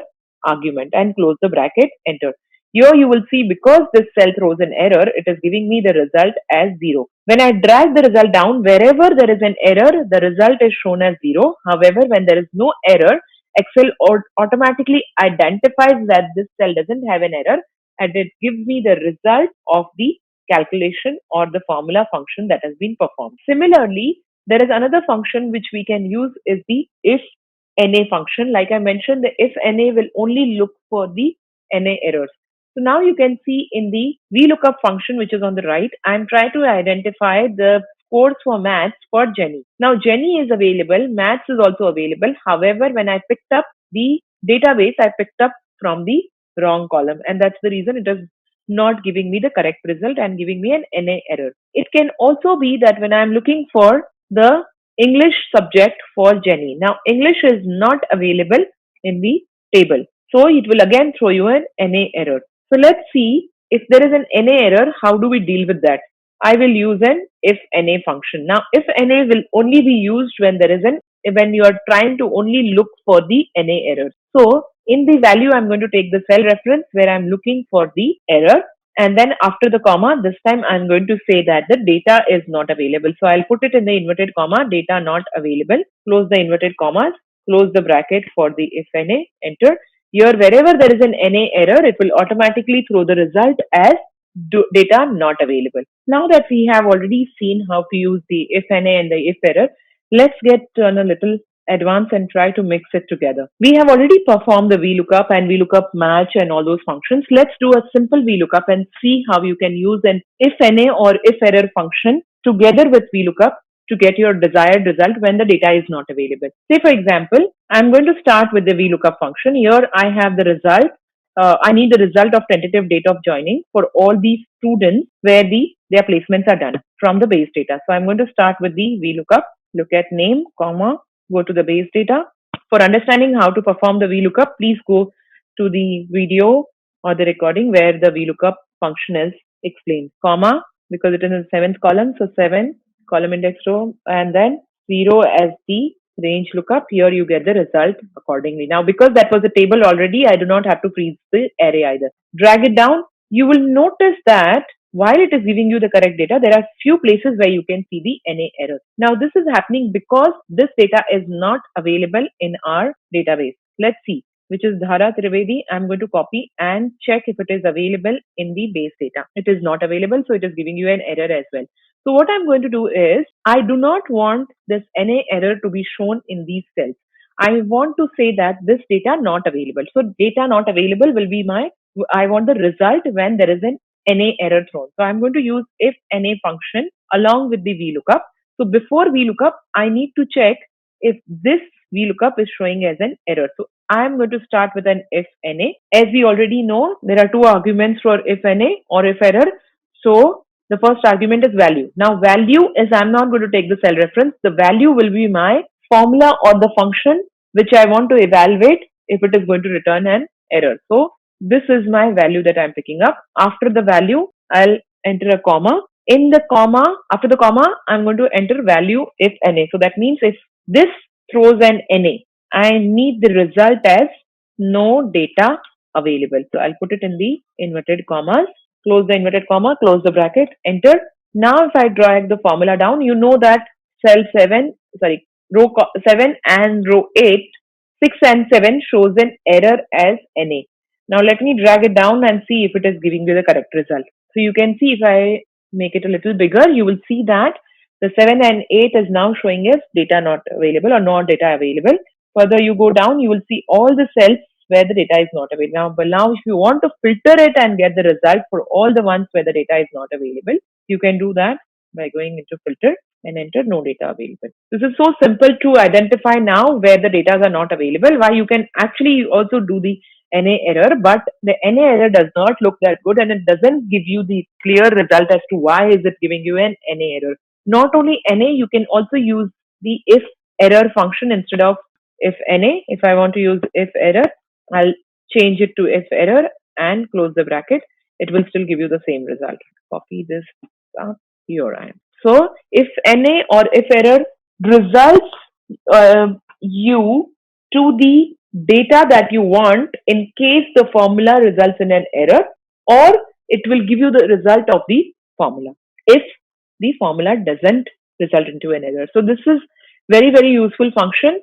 argument and close the bracket, enter. Here you will see because this cell throws an error, it is giving me the result as 0. When I drag the result down, wherever there is an error, the result is shown as 0. However, when there is no error, Excel automatically identifies that this cell doesn't have an error, and it gives me the result of the calculation or the formula function that has been performed. Similarly, there is another function which we can use is the if NA function. Like I mentioned, the if NA will only look for the NA errors. So now you can see in the VLookup function, which is on the right, I'm trying to identify the scores for maths for Jenny. Now Jenny is available, maths is also available. However, when I picked up the database, I picked up from the wrong column, and that's the reason it is not giving me the correct result and giving me an NA error. It can also be that when I'm looking for the English subject for Jenny. Now English is not available in the table. So it will again throw you an NA error. So let's see if there is an NA error, how do we deal with that? I will use an if NA function. Now if NA will only be used when when you are trying to only look for the NA error. So in the value, I'm going to take the cell reference where I'm looking for the error. And then after the comma, this time I'm going to say that the data is not available. So I'll put it in the inverted comma, data not available, close the inverted commas, close the bracket for the if NA, enter. Here, wherever there is an NA error, it will automatically throw the result as data not available. Now that we have already seen how to use the if NA and the if error, let's get a little advanced and try to mix it together. We have already performed the VLookup and VLookup match and all those functions. Let's do a simple VLookup and see how you can use an if NA or if error function together with VLookup to get your desired result when the data is not available. Say for example, I'm going to start with the VLookup function. Here I have the result. I need the result of tentative date of joining for all these students where their placements are done from the base data. So I'm going to start with the VLookup, look at name, comma, go to the base data. For understanding how to perform the VLookup, please go to the video or the recording where the VLookup function is explained. Comma, because it is in the 7th column, so 7 column index row, and then 0 as the range lookup. Here you get the result accordingly. Now because that was a table already, I do not have to freeze the array either. Drag it down. You will notice that while it is giving you the correct data, there are few places where you can see the NA error. Now this is happening because this data is not available in our database. Let's see, which is Dhara Trivedi. I'm going to copy and check if it is available in the base data. It is not available, so it is giving you an error as well. So what I'm going to do is, I do not want this NA error to be shown in these cells. I want to say that this data not available. So data not available will be I want the result when there is an NA error thrown. So I'm going to use if NA function along with the VLookup. So before VLookup, I need to check if this VLookup is showing as an error. So I'm going to start with an if NA. As we already know, there are two arguments for if NA or if error. So the first argument is value. Now value is, I'm not going to take the cell reference. The value will be my formula or the function which I want to evaluate if it is going to return an error. So this is my value that I'm picking up. After the value, I'll enter a comma. In the comma, after the comma, I'm going to enter value if NA. So that means if this throws an NA, I need the result as no data available. So I'll put it in the inverted commas, close the inverted comma, close the bracket, enter. Now if I drag the formula down, you know that row 7 and row 8, 6 and 7 shows an error as NA. Now let me drag it down and see if it is giving you the correct result. So you can see if I make it a little bigger, you will see that the 7 and 8 is now showing as data not available or not data available. Further you go down, you will see all the cells where the data is not available. Now if you want to filter it and get the result for all the ones where the data is not available, you can do that by going into filter and enter no data available. This is so simple to identify now where the data are not available. Why you can actually also do the NA error, but the NA error does not look that good and it doesn't give you the clear result as to why is it giving you an NA error. Not only NA, you can also use the if error function instead of if NA. If I want to use if error, I'll change it to if error and close the bracket. It will still give you the same result. Copy this up. Here I am. So if NA or if error results you to the data that you want in case the formula results in an error, or it will give you the result of the formula if the formula doesn't result into an error. So this is very, very useful function.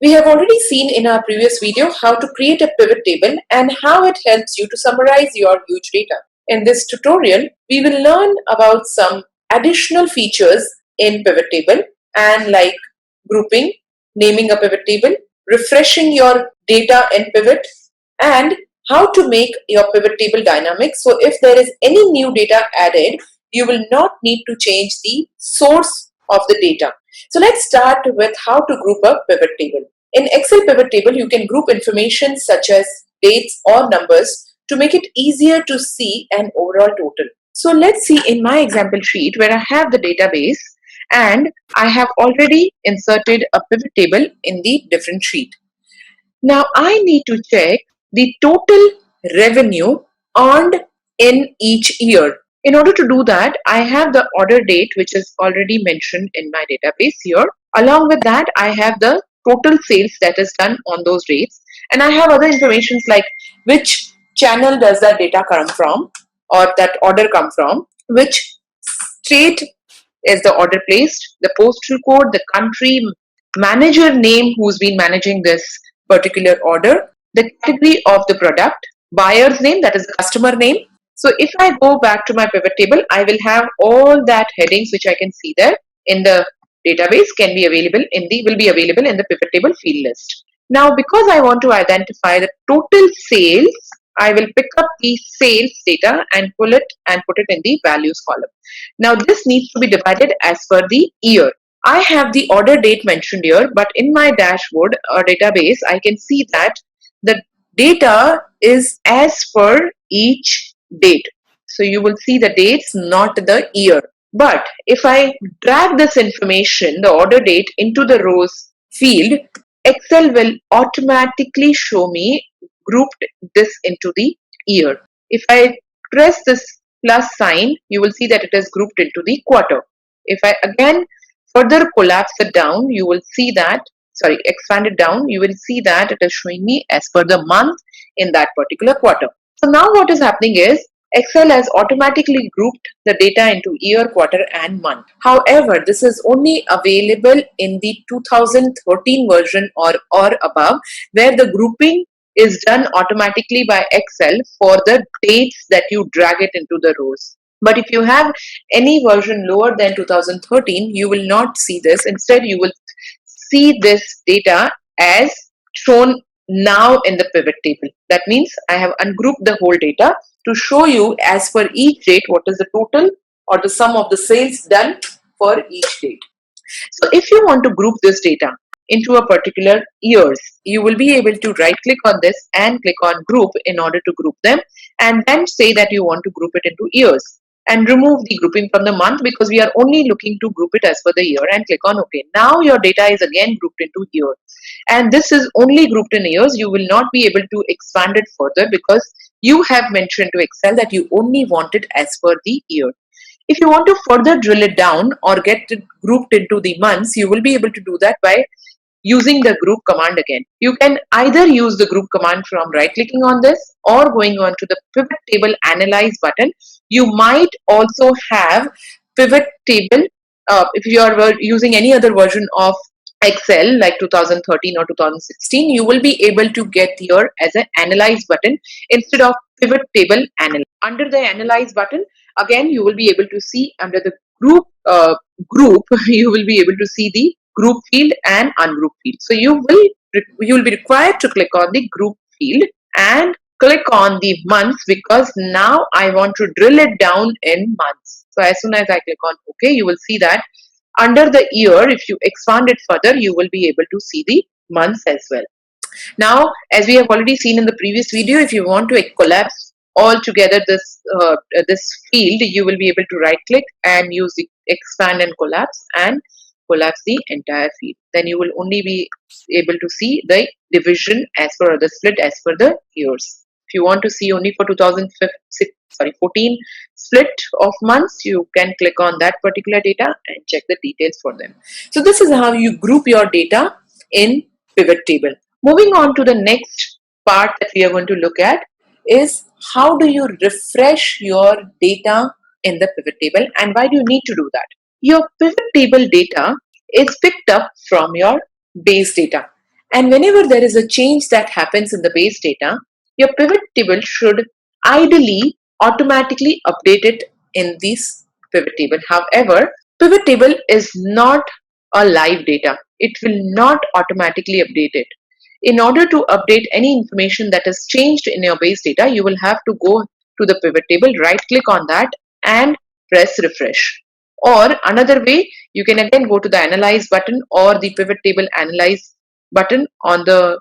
We have already seen in our previous video how to create a pivot table and how it helps you to summarize your huge data. In this tutorial, we will learn about some additional features in pivot table and like grouping, naming a pivot table, refreshing your data in pivot, and how to make your pivot table dynamic. So if there is any new data added, you will not need to change the source of the data. So let's start with how to group a pivot table. In Excel pivot table, you can group information such as dates or numbers to make it easier to see an overall total. So let's see in my example sheet where I have the database and I have already inserted a pivot table in the different sheet. Now I need to check the total revenue earned in each year. In order to do that, I have the order date which is already mentioned in my database here. Along with that, I have the total sales that is done on those dates, and I have other informations like which channel does that data come from or that order come from, which state is the order placed, the postal code, the country, manager name who's been managing this particular order, the category of the product, buyer's name, that is the customer name. So if I go back to my pivot table, I will have all that headings which I can see there in the database will be available in the pivot table field list. Now because I want to identify the total sales, I will pick up the sales data and pull it and put it in the values column. Now this needs to be divided as per the year. I have the order date mentioned here, but in my dashboard or database, I can see that the data is as per each date. So you will see the dates, not the year. But if I drag this information, the order date, into the rows field, Excel will automatically show me grouped this into the year. If I press this plus sign, you will see that it is grouped into the quarter. If I again further collapse it down, you will see that, expand it down, you will see that it is showing me as per the month in that particular quarter. So now what is happening is Excel has automatically grouped the data into year, quarter and month. However, this is only available in the 2013 version or above, where the grouping is done automatically by Excel for the dates that you drag it into the rows. But if you have any version lower than 2013, you will not see this. Instead, you will see this data as shown now in the pivot table. That means I have ungrouped the whole data to show you as per each date what is the total or the sum of the sales done for each date. So if you want to group this data into a particular years, you will be able to right click on this and click on group in order to group them, and then say that you want to group it into years and remove the grouping from the month because we are only looking to group it as per the year, and click on OK. Now your data is again grouped into year, and this is only grouped in years. You will not be able to expand it further because you have mentioned to Excel that you only want it as per the year. If you want to further drill it down or get it grouped into the months, you will be able to do that by using the group command again. You can either use the group command from right clicking on this or going on to the pivot table analyze button. You might also have pivot table if you are using any other version of Excel like 2013 or 2016, you will be able to get here as an analyze button instead of pivot table analyze. Under the analyze button, again you will be able to see under the group you will be able to see the group field and ungroup field. So you will be required to click on the group field and click on the months because now I want to drill it down in months. So as soon as I click on OK, you will see that under the year, if you expand it further, you will be able to see the months as well. Now, as we have already seen in the previous video, if you want to collapse all together this field, you will be able to right click and use the expand and collapse the entire field. Then you will only be able to see the division as per the split as per the years. If you want to see only for 2014 split of months, you can click on that particular data and check the details for them. So this is how you group your data in pivot table. Moving on to the next part that we are going to look at is how do you refresh your data in the pivot table, and why do you need to do that? Your pivot table data is picked up from your base data, And whenever there is a change that happens in the base data, your pivot table should ideally automatically update it in this pivot table. However, pivot table is not a live data. It will not automatically update it. In order to update any information that is changed in your base data, you will have to go to the pivot table, right click on that and press refresh. Or another way, you can again go to the analyze button or the pivot table analyze button on the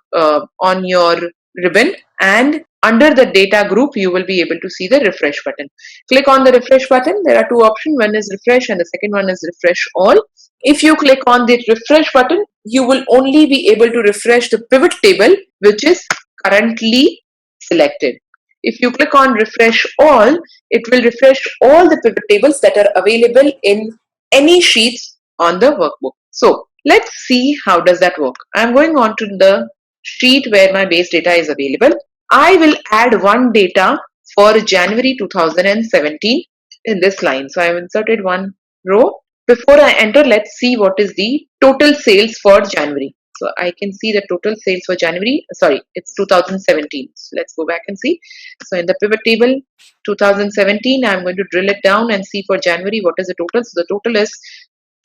on your ribbon, and under the data group you will be able to see the refresh button. Click on the refresh button. There are two options. One is refresh and the second one is refresh all. If you click on the refresh button, you will only be able to refresh the pivot table which is currently selected. If you click on refresh all, it will refresh all the pivot tables that are available in any sheets on the workbook. So let's see how does that work. I'm going on to the sheet where my base data is available. I will add one data for January 2017 in this line. So I've inserted one row. Before I enter, let's see what is the total sales for January. So I can see the total sales for January, sorry, it's 2017. So let's go back and see. So in the pivot table 2017, I'm going to drill it down and see for January what is the total. So the total is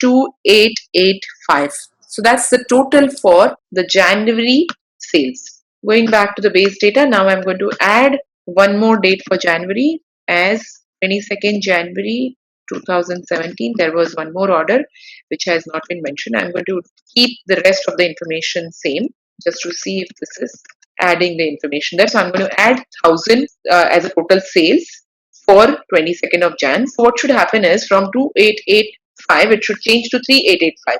2885. So that's the total for the January sales. Going back to the base data, now I'm going to add one more date for January as 22nd January 2017. There was one more order which has not been mentioned. I'm going to keep the rest of the information same just to see if this is adding the information there. So I'm going to add 1000 as a total sales for 22nd of Jan. So what should happen is from 2885 it should change to 3885.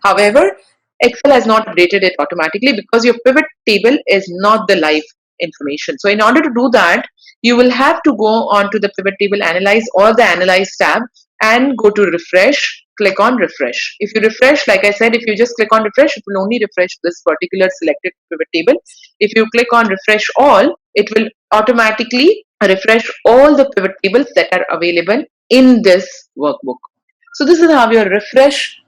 However, Excel has not updated it automatically because your pivot table is not the live information. So in order to do that, you will have to go on to the pivot table analyze or the analyze tab and go to refresh, click on refresh. If you refresh, like I said, if you just click on refresh, it will only refresh this particular selected pivot table. If you click on refresh all, it will automatically refresh all the pivot tables that are available in this workbook. So this is how your refresh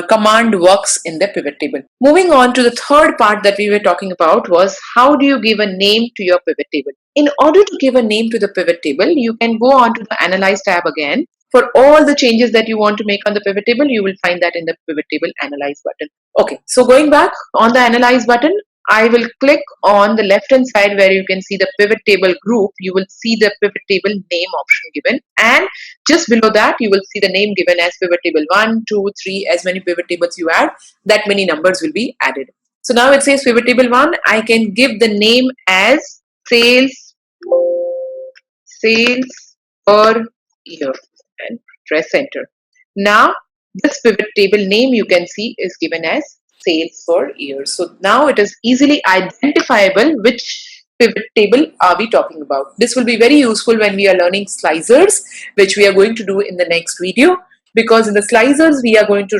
command works in the pivot table. Moving on to the third part that we were talking about was how do you give a name to your pivot table. In order to give a name to the pivot table, you can go on to the analyze tab again. For all the changes that you want to make on the pivot table, you will find that in the pivot table analyze button. Okay, so going back on the analyze button, I will click on the left hand side where you can see the pivot table group. You will see the pivot table name option given, and just below that you will see the name given as pivot table 1, 2, 3. As many pivot tables you add, that many numbers will be added. So now it says pivot table 1. I can give the name as sales per year and press enter. Now this pivot table name you can see is given as sales per year. So now it is easily identifiable which pivot table are we talking about. This will be very useful when we are learning slicers, which we are going to do in the next video, because in the slicers we are going to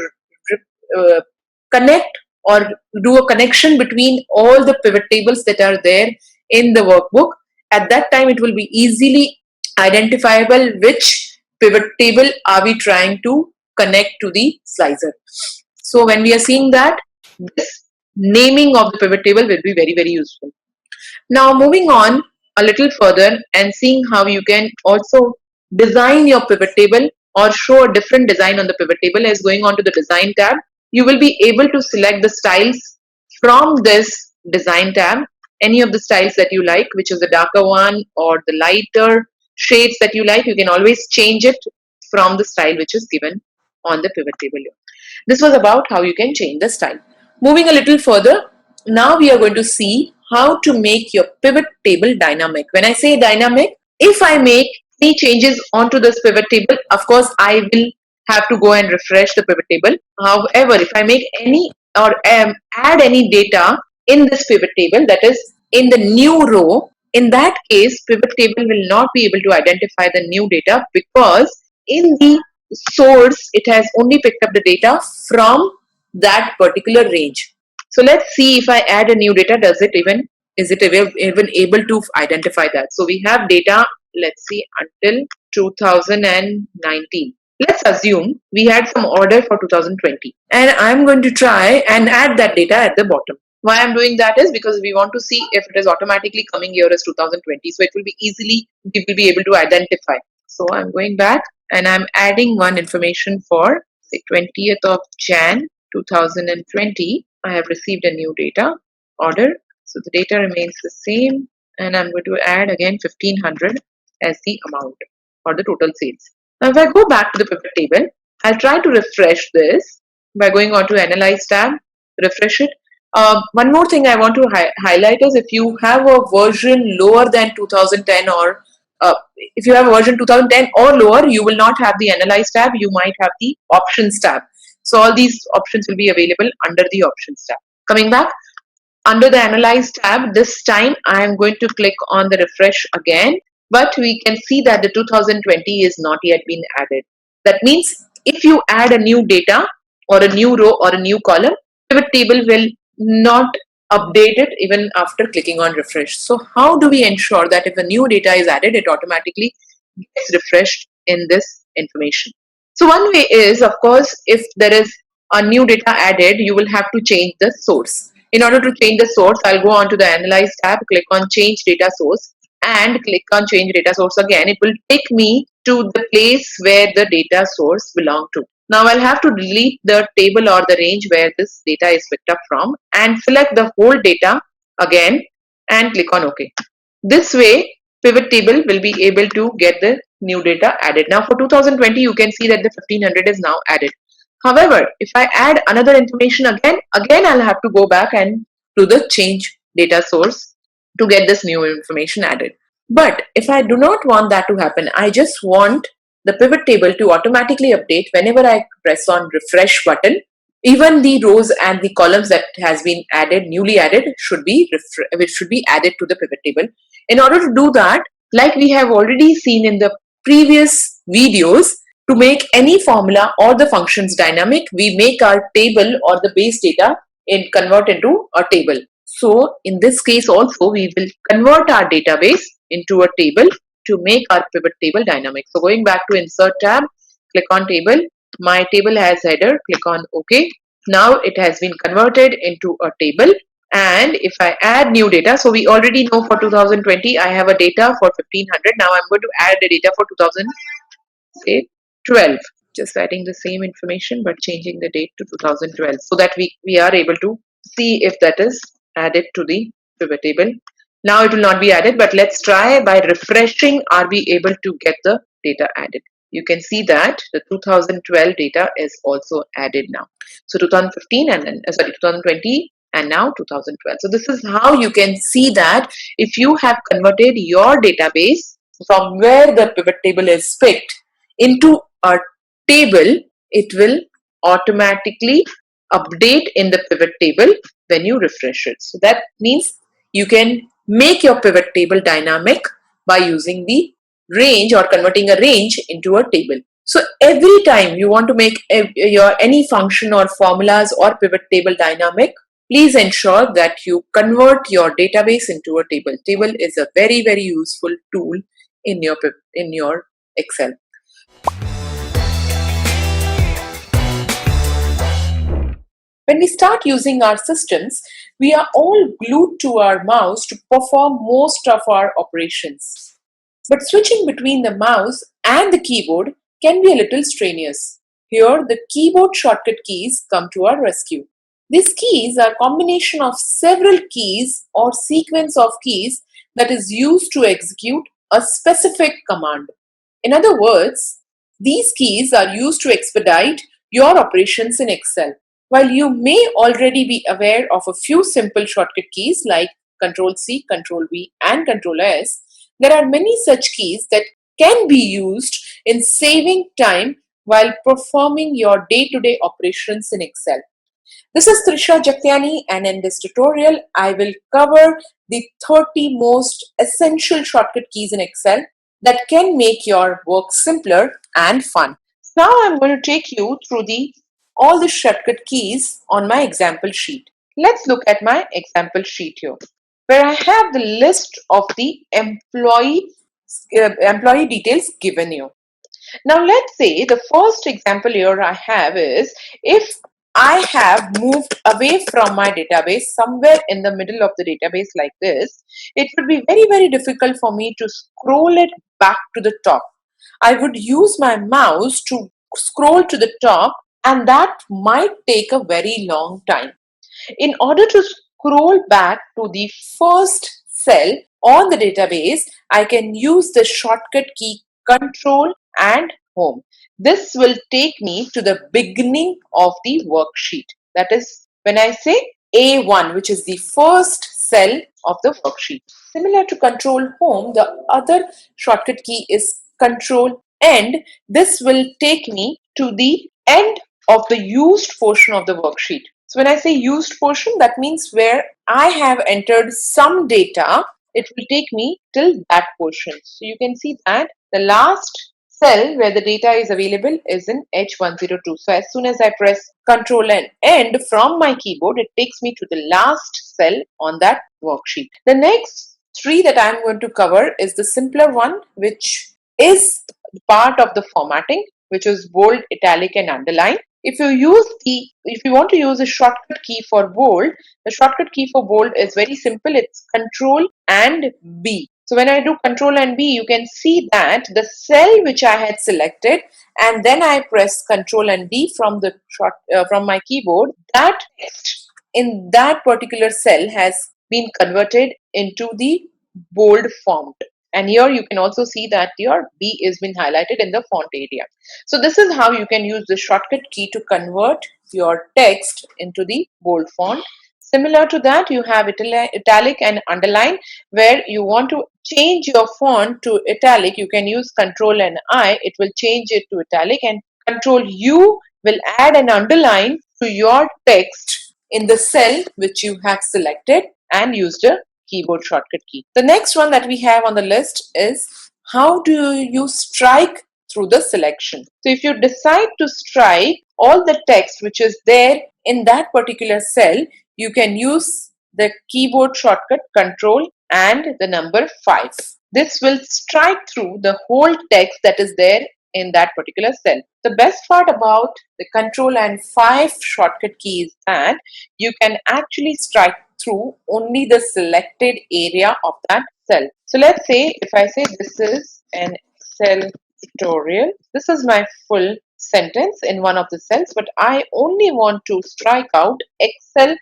connect or do a connection between all the pivot tables that are there in the workbook. At that time it will be easily identifiable which pivot table are we trying to connect to the slicer. So when we are seeing that, this naming of the pivot table will be very, very useful. Now moving on a little further and seeing how you can also design your pivot table or show a different design on the pivot table is going on to the design tab. You will be able to select the styles from this design tab, any of the styles that you like, which is the darker one or the lighter shades that you like. You can always change it from the style which is given on the pivot table here. This was about how you can change the style. Moving a little further, now we are going to see how to make your pivot table dynamic. When I say dynamic, if I make any changes onto this pivot table, of course I will have to go and refresh the pivot table. However, if I make any or add any data in this pivot table, that is in the new row, in that case pivot table will not be able to identify the new data because in the source it has only picked up the data from that particular range. So let's see if I add a new data, is it even able to identify that. So we have data, let's see, until 2019. Let's assume we had some order for 2020 and I'm going to try and add that data at the bottom. Why I'm doing that is because we want to see if it is automatically coming here as 2020. So it will be easily, we will be able to identify. So I'm going back and I'm adding one information for the 20th of Jan 2020. I have received a new data order. So the data remains the same and I'm going to add again 1500 as the amount for the total sales. Now if I go back to the pivot table, I'll try to refresh this by going on to Analyze tab, refresh it. One more thing I want to highlight is if you have a version lower than 2010 or if you have a version 2010 or lower, you will not have the Analyze tab, you might have the Options tab. So all these options will be available under the Options tab. Coming back, under the Analyze tab, this time I am going to click on the refresh again, but we can see that the 2020 is not yet been added. That means if you add a new data or a new row or a new column, pivot table will not update it even after clicking on refresh. So how do we ensure that if a new data is added, it automatically gets refreshed in this information? So one way is, of course, if there is a new data added, you will have to change the source. In order to change the source, I'll go on to the Analyze tab, click on Change Data Source and click on Change Data Source again. It will take me to the place where the data source belongs to. Now I'll have to delete the table or the range where this data is picked up from and select the whole data again and click on OK. This way, pivot table will be able to get the new data added. Now for 2020, you can see that the 1500 is now added. However, if I add another information again I'll have to go back and do the change data source to get this new information added. But if I do not want that to happen, I just want the pivot table to automatically update whenever I press on refresh button. Even the rows and the columns that has been added, newly added, should be added to the pivot table. In order to do that, like we have already seen in the previous videos, to make any formula or the functions dynamic, we make our table or the base data and convert into a table. So in this case also, we will convert our database into a table to make our pivot table dynamic. So going back to Insert tab, click on Table. My table has header, click on OK. Now it has been converted into a table. And if I add new data, so we already know for 2020, I have a data for 1500. Now I'm going to add the data for 2012. Just adding the same information but changing the date to 2012 so that we are able to see if that is added to the pivot table. Now it will not be added, but let's try by refreshing. Are we able to get the data added? You can see that the 2012 data is also added now. So 2015 and then 2020 and now 2012. So this is how you can see that if you have converted your database from where the pivot table is picked into a table, it will automatically update in the pivot table when you refresh it. So that means you can make your pivot table dynamic by using the range or converting a range into a table. So every time you want to make any function or formulas or pivot table dynamic, please ensure that you convert your database into a table. Table is a very, very useful tool in your Excel. When we start using our systems, we are all glued to our mouse to perform most of our operations. But switching between the mouse and the keyboard can be a little strenuous. Here, the keyboard shortcut keys come to our rescue. These keys are a combination of several keys or sequence of keys that is used to execute a specific command. In other words, these keys are used to expedite your operations in Excel. While you may already be aware of a few simple shortcut keys like Ctrl+C, Ctrl+V and Ctrl+S, there are many such keys that can be used in saving time while performing your day-to-day operations in Excel. This is Trisha Jaktiani, and in this tutorial, I will cover the 30 most essential shortcut keys in Excel that can make your work simpler and fun. Now I'm going to take you through all the shortcut keys on my example sheet. Let's look at my example sheet here, where I have the list of the employee details given you. Now let's say the first example here I have is if I have moved away from my database somewhere in the middle of the database like this, it would be very, very difficult for me to scroll it back to the top. I would use my mouse to scroll to the top, and that might take a very long time. In order to scroll back to the first cell on the database, I can use the shortcut key Control and Home. This will take me to the beginning of the worksheet. That is when I say A1, which is the first cell of the worksheet. Similar to Control Home, the other shortcut key is Control End. This will take me to the end of the used portion of the worksheet. So when I say used portion, that means where I have entered some data, it will take me till that portion. So you can see that the last cell where the data is available is in H102. So as soon as I press Control and End from my keyboard, it takes me to the last cell on that worksheet. The next three that I'm going to cover is the simpler one, which is part of the formatting, which is bold, italic, and underline. If you want to use a shortcut key for bold, the shortcut key for bold is very simple. It's Control and B. So when I do Control and B, you can see that the cell which I had selected, and then I press Control and D from my keyboard, that text in that particular cell has been converted into the bold font. And here you can also see that your B is been highlighted in the font area. So this is how you can use the shortcut key to convert your text into the bold font. Similar to that, you have italic and underline. Where you want to change your font to italic, you can use Control and I. It will change it to italic, and Control U will add an underline to your text in the cell which you have selected and used a keyboard shortcut key. The next one that we have on the list is how do you strike through the selection. So if you decide to strike all the text which is there in that particular cell, you can use the keyboard shortcut Control and the number 5. This will strike through the whole text that is there in that particular cell. The best part about the Control and 5 shortcut key is that you can actually strike through only the selected area of that cell. So let's say if I say this is an Excel tutorial, this is my full sentence in one of the cells, but I only want to strike out Excel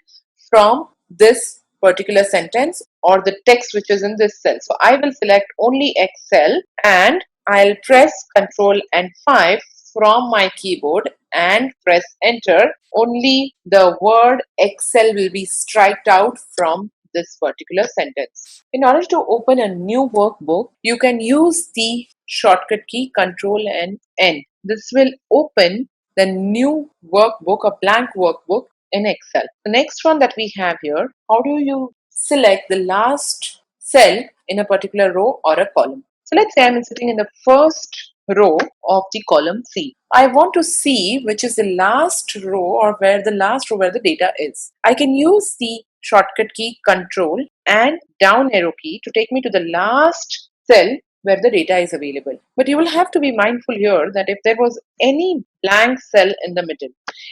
from this particular sentence or the text which is in this cell. So I will select only Excel and I'll press Control and 5 from my keyboard and press enter. Only the word Excel will be striked out from this particular sentence. In order to open a new workbook, you can use the shortcut key Control and N. This will open the new workbook, a blank workbook in Excel. The next one that we have here, how do you select the last cell in a particular row or a column? So let's say I'm sitting in the first row of the column C. I want to see which is the last row or where the data is. I can use the shortcut key Control and down arrow key to take me to the last cell where the data is available. But you will have to be mindful here that if there was any blank cell in the middle,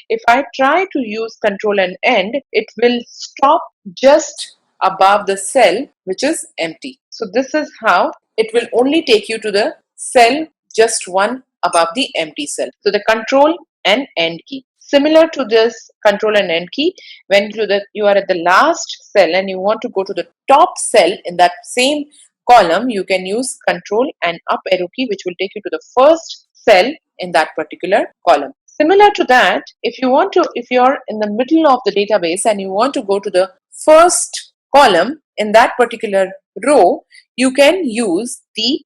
if I try to use Control and End, it will stop just above the cell which is empty. So this is how it will only take you to the cell just one above the empty cell. So the Control and End key. Similar to this Control and End key, when you are at the last cell and you want to go to the top cell in that same column, you can use Control and up arrow key, which will take you to the first cell in that particular column. Similar to that, if you're in the middle of the database and you want to go to the first column in that particular row, you can use the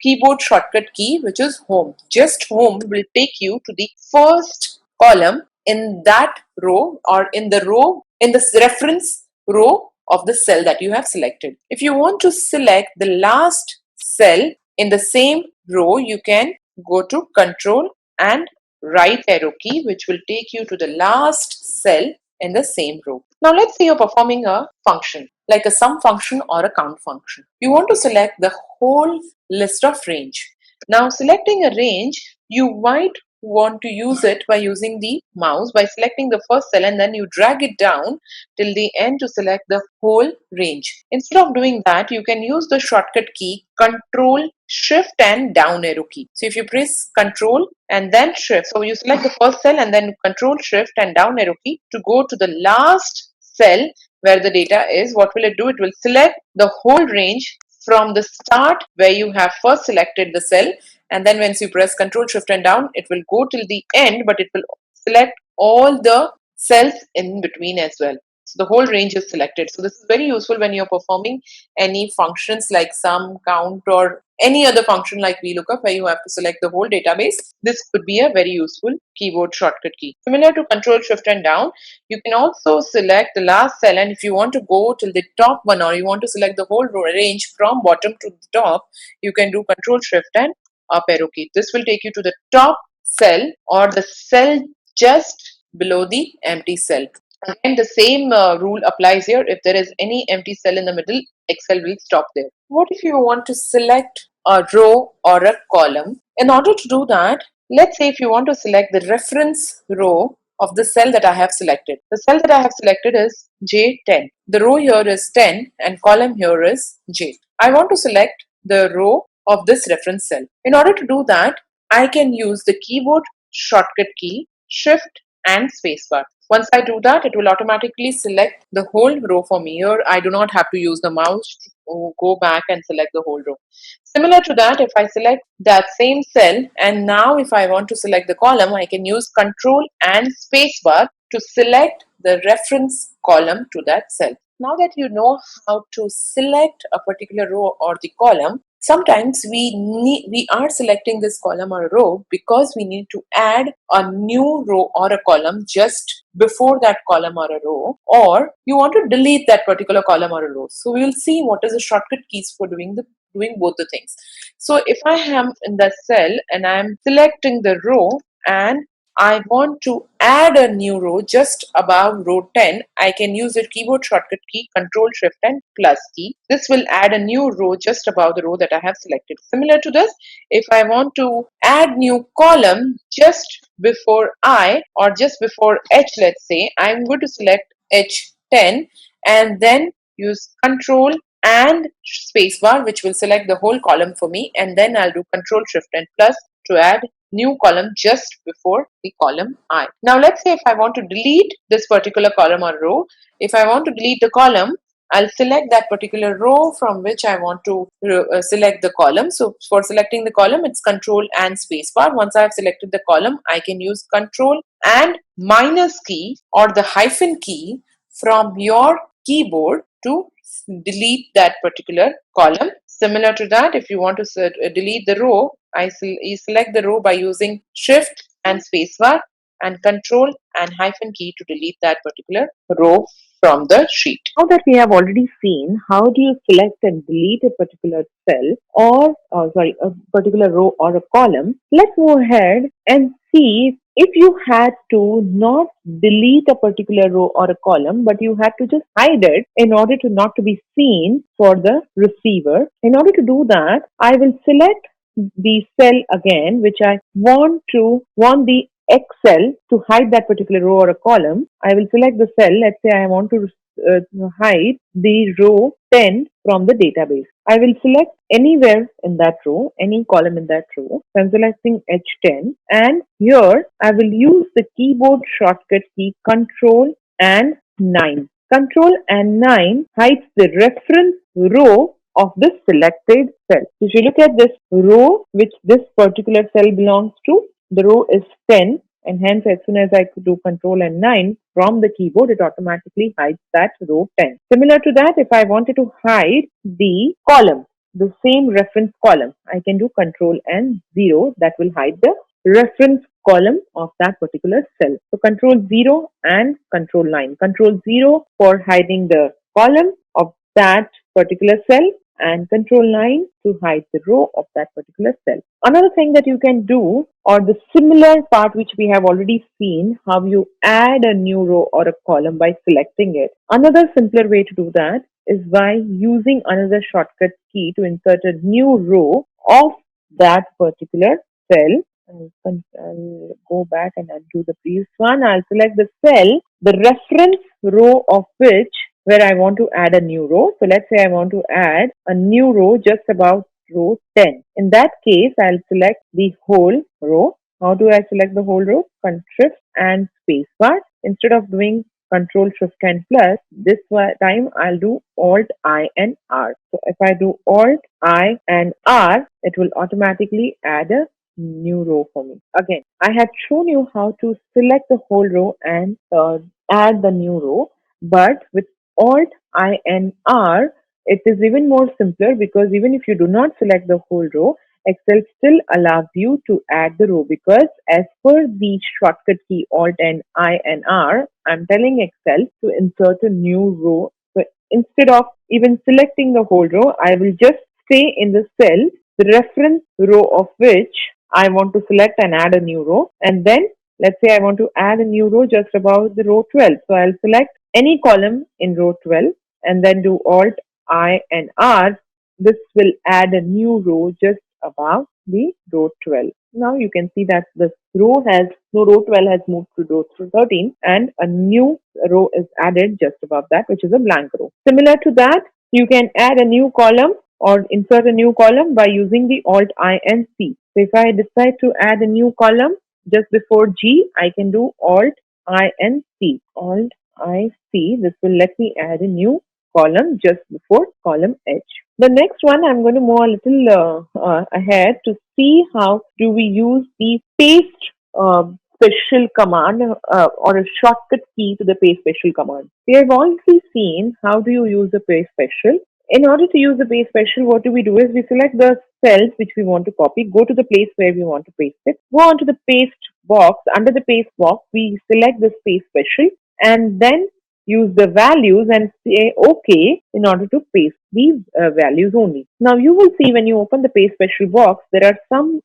keyboard shortcut key, which is Home. Just Home will take you to the first column in that row or in the reference row of the cell that you have selected. If you want to select the last cell in the same row, you can go to Control and right arrow key, which will take you to the last cell in the same row. Now let's say you're performing a function like a sum function or a count function. You want to select the whole list of range. Now selecting a range, you might want to use it by using the mouse by selecting the first cell and then you drag it down till the end to select the whole range. Instead of doing that, you can use the shortcut key Control Shift and down arrow key. So if you press Control and then Shift, so you select the first cell and then Control Shift and down arrow key to go to the last cell where the data is. What will it do? It will select the whole range from the start where you have first selected the cell, and then once you press Control Shift and down, it will go till the end, but it will select all the cells in between as well. So the whole range is selected. So this is very useful when you're performing any functions like sum, count, or any other function like VLookup where you have to select the whole database. This could be a very useful keyboard shortcut key. Similar to Control Shift and down, you can also select the last cell, and if you want to go till the top one or you want to select the whole range from bottom to the top, you can do Control Shift and up arrow key. This will take you to the top cell or the cell just below the empty cell. Again, the same rule applies here. If there is any empty cell in the middle, Excel will stop there. What if you want to select a row or a column? In order to do that, let's say if you want to select the reference row of the cell that I have selected. The cell that I have selected is J10. The row here is 10 and column here is J. I want to select the row of this reference cell. In order to do that, I can use the keyboard shortcut key Shift and spacebar. Once I do that, it will automatically select the whole row for me. Here, I do not have to use the mouse to go back and select the whole row. Similar to that, if I select that same cell, and now if I want to select the column, I can use Control and spacebar to select the reference column to that cell. Now that you know how to select a particular row or the column, sometimes we are selecting this column or a row because we need to add a new row or a column just before that column or a row, or you want to delete that particular column or a row. So we will see what is the shortcut keys for doing both the things. So if I am in the cell and I am selecting the row and I want to add a new row just above row 10, I can use the keyboard shortcut key Control Shift and plus key. This will add a new row just above the row that I have selected. Similar to this, if I want to add new column just before I or just before H, let's say, I'm going to select H10 and then use Control and spacebar, which will select the whole column for me, and then I'll do Control Shift and plus to add new column just before the column I. Now let's say if I want to delete this particular column or row, if I want to delete the column, I'll select that particular row from which I want to select the column. So for selecting the column, it's Control and spacebar. Once I've selected the column, I can use Control and minus key or the hyphen key from your keyboard to delete that particular column. Similar to that, if you want to delete the row, you select the row by using Shift and spacebar and Control and hyphen key to delete that particular row from the sheet. Now that we have already seen how do you select and delete a particular cell or a particular row or a column, let's move ahead and see if you had to not delete a particular row or a column, but you had to just hide it in order to not to be seen for the receiver. In order to do that, I will select the cell again, which I want the Excel to hide that particular row or a column. I will select the cell. Let's say I want to hide the row 10 from the database. I will select anywhere in that row, any column in that row. So I'm selecting H10 and here I will use the keyboard shortcut key Control and 9. Control and 9 hides the reference row of this selected cell. If you look at this row which this particular cell belongs to, the row is 10 and hence as soon as I could do Control and 9 from the keyboard, it automatically hides that row 10. Similar to that, if I wanted to hide the column, the same reference column, I can do Control and 0. That will hide the reference column of that particular cell. So Control 0 and Control 9. Control 0 for hiding the column of that particular cell and Control 9 to hide the row of that particular cell. Another thing that you can do, or the similar part which we have already seen, how you add a new row or a column by selecting it. Another simpler way to do that is by using another shortcut key to insert a new row of that particular cell. I'll go back and undo the previous one. I'll select the cell, the reference row of which where I want to add a new row. So let's say I want to add a new row just about row 10. In that case, I'll select the whole row. How do I select the whole row? Shift and spacebar. Instead of doing Control Shift and plus, this time I'll do Alt I and R. So if I do Alt I and R, it will automatically add a new row for me. Again, I had shown you how to select the whole row and add the new row, but with Alt I and R, it is even more simpler because even if you do not select the whole row, Excel still allows you to add the row because as per the shortcut key Alt and I and R, I'm telling Excel to insert a new row. So instead of even selecting the whole row, I will just stay in the cell, the reference row of which I want to select and add a new row. And then let's say I want to add a new row just above the row 12. So I'll select any column in row 12 and then do Alt I and R. This will add a new row just above the row 12. Now you can see that this row 12 has moved to row 13 and a new row is added just above that, which is a blank row. Similar to that, you can add a new column or insert a new column by using the Alt I and C. So if I decide to add a new column just before G, I can do Alt I and C. Alt I C. This will let me add a new column just before column H. The next one, I'm going to move a little ahead to see how do we use the paste special command or a shortcut key to the paste special command. We have already seen how do you use the paste special. In order to use the paste special, what do? We select the cells which we want to copy, go to the place where we want to paste it, go on to the paste box. Under the paste box, we select this paste special and then use the values and say OK in order to paste these values only. Now you will see when you open the paste special box, there are some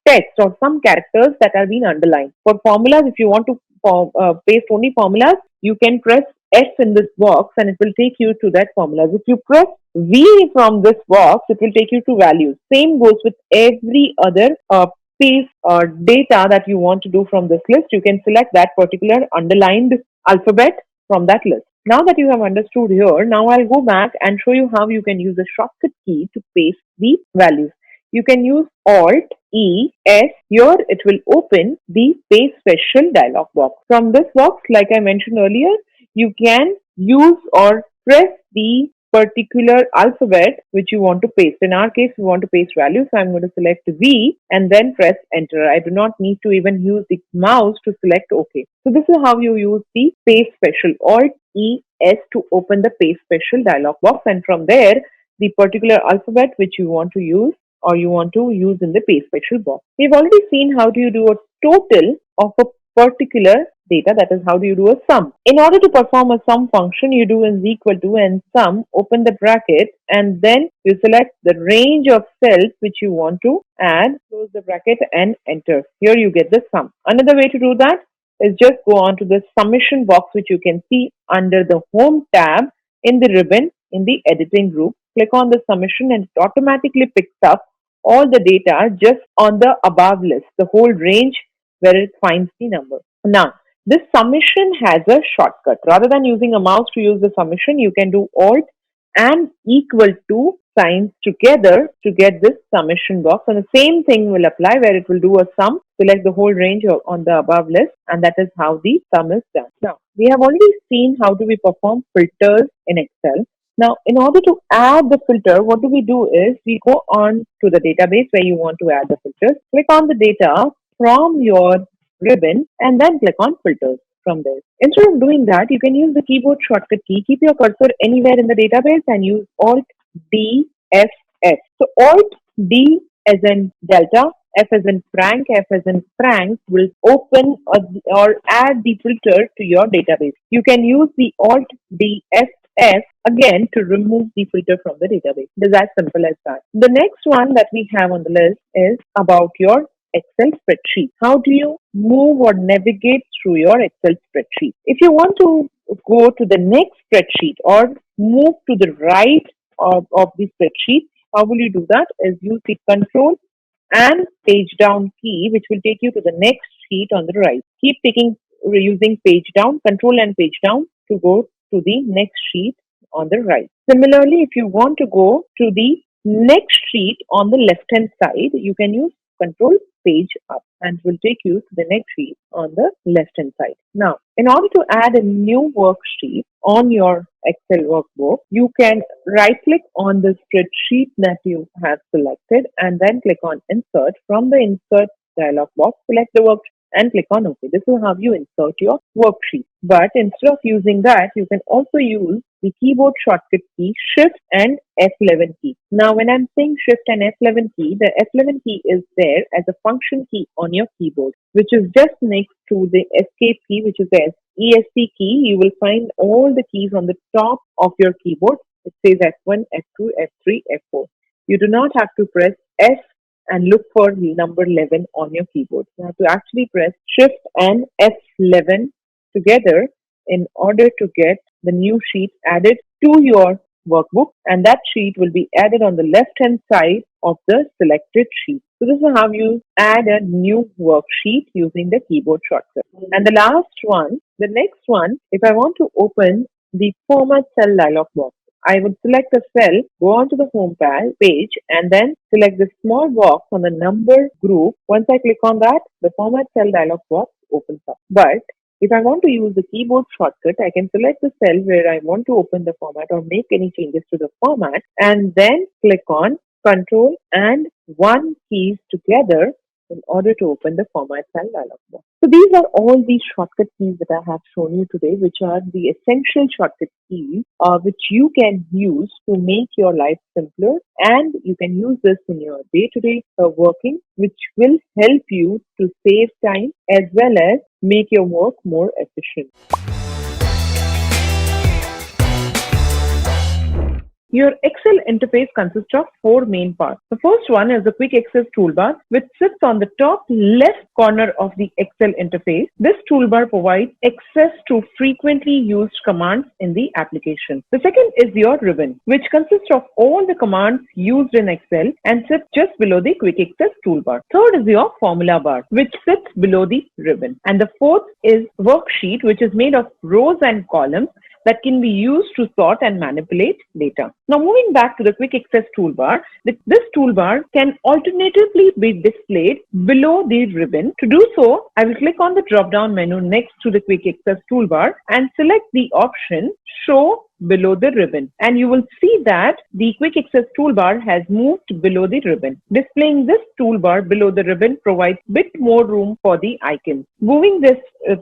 text or some characters that are being underlined. For formulas, if you want to paste only formulas, you can press S in this box and it will take you to that formulas. If you press V from this box, it will take you to values. Same goes with every other paste or data that you want to do from this list. You can select that particular underlined alphabet from that list. Now that you have understood here, now I'll go back and show you how you can use the shortcut key to paste the values. You can use Alt E S. Here it will open the paste special dialog box. From this box, like I mentioned earlier, you can use or press the particular alphabet which you want to paste. In our case, we want to paste values, so I'm going to select V and then press enter. I do not need to even use the mouse to select OK. So this is how you use the paste special, Alt E S, to open the paste special dialog box, and from there the particular alphabet which you want to use or you want to use in the paste special box. We've already seen how do you do a total of a particular data, that is how do you do a sum. In order to perform a sum function, you do is equal to and sum, open the bracket, and then you select the range of cells which you want to add, close the bracket and enter. Here you get the sum. Another way to do that is just go on to the summation box which you can see under the home tab in the ribbon in the editing group. Click on the summation and it automatically picks up all the data just on the above list, the whole range where it finds the number. Now, this summation has a shortcut. Rather than using a mouse to use the summation, you can do Alt and equal to signs together to get this summation box. And the same thing will apply where it will do a sum, select the whole range on the above list, and that is how the sum is done. Now, we have already seen how do we perform filters in Excel. Now, in order to add the filter, what do? Is we go on to the database where you want to add the filters. Click on the data from your ribbon and then click on filters from there. Instead of doing that, you can use the keyboard shortcut key. Keep your cursor anywhere in the database and use Alt D F F. So Alt D as in Delta, F as in Frank, F as in Frank will open or add the filter to your database. You can use the Alt D F F again to remove the filter from the database. It is as simple as that. The next one that we have on the list is about your Excel spreadsheet. How do you move or navigate through your Excel spreadsheet? If you want to go to the next spreadsheet or move to the right of the spreadsheet, how will you do that? Is use the Control and page down key, which will take you to the next sheet on the right. Keep using page down, control and page down to go to the next sheet on the right. Similarly, if you want to go to the next sheet on the left hand side, you can use control page up and it will take you to the next sheet on the left hand side. Now, in order to add a new worksheet on your Excel workbook, you can right click on the spreadsheet that you have selected and then click on insert. From the insert dialog box, select the worksheet and click on OK. This is how you insert your worksheet. But instead of using that, you can also use the keyboard shortcut key Shift and F11 key. Now, when I'm saying Shift and F11 key, the F11 key is there as a function key on your keyboard, which is just next to the Escape key, which is the ESC key. You will find all the keys on the top of your keyboard. It says F1, F2, F3, F4. You do not have to press F and look for number 11 on your keyboard. You have to actually press Shift and F11 together in order to get the new sheet added to your workbook, and that sheet will be added on the left hand side of the selected sheet. So this is how you add a new worksheet using the keyboard shortcut. And the last one, the next one, if I want to open the Format Cell dialog box, I would select a cell, go onto the home page, and then select the small box on the number group. Once I click on that, the Format Cell dialog box opens up. But if I want to use the keyboard shortcut, I can select the cell where I want to open the format or make any changes to the format, and then click on Control and 1 keys together in order to open the Format Cell dialog box. So these are all the shortcut keys that I have shown you today, which are the essential shortcut keys which you can use to make your life simpler, and you can use this in your day-to-day working, which will help you to save time as well as make your work more efficient. Your Excel interface consists of 4 main parts. The first one is the Quick Access toolbar, which sits on the top left corner of the Excel interface. This toolbar provides access to frequently used commands in the application. The second is your ribbon, which consists of all the commands used in Excel and sits just below the Quick Access toolbar. Third is your formula bar, which sits below the ribbon. And the fourth is worksheet, which is made of rows and columns that can be used to sort and manipulate data. Now, moving back to the Quick Access toolbar, this toolbar can alternatively be displayed below the ribbon. To do so, I will click on the drop-down menu next to the Quick Access toolbar and select the option Show below the ribbon, and you will see that the Quick Access toolbar has moved below the ribbon. Displaying this toolbar below the ribbon provides a bit more room for the icons. Moving this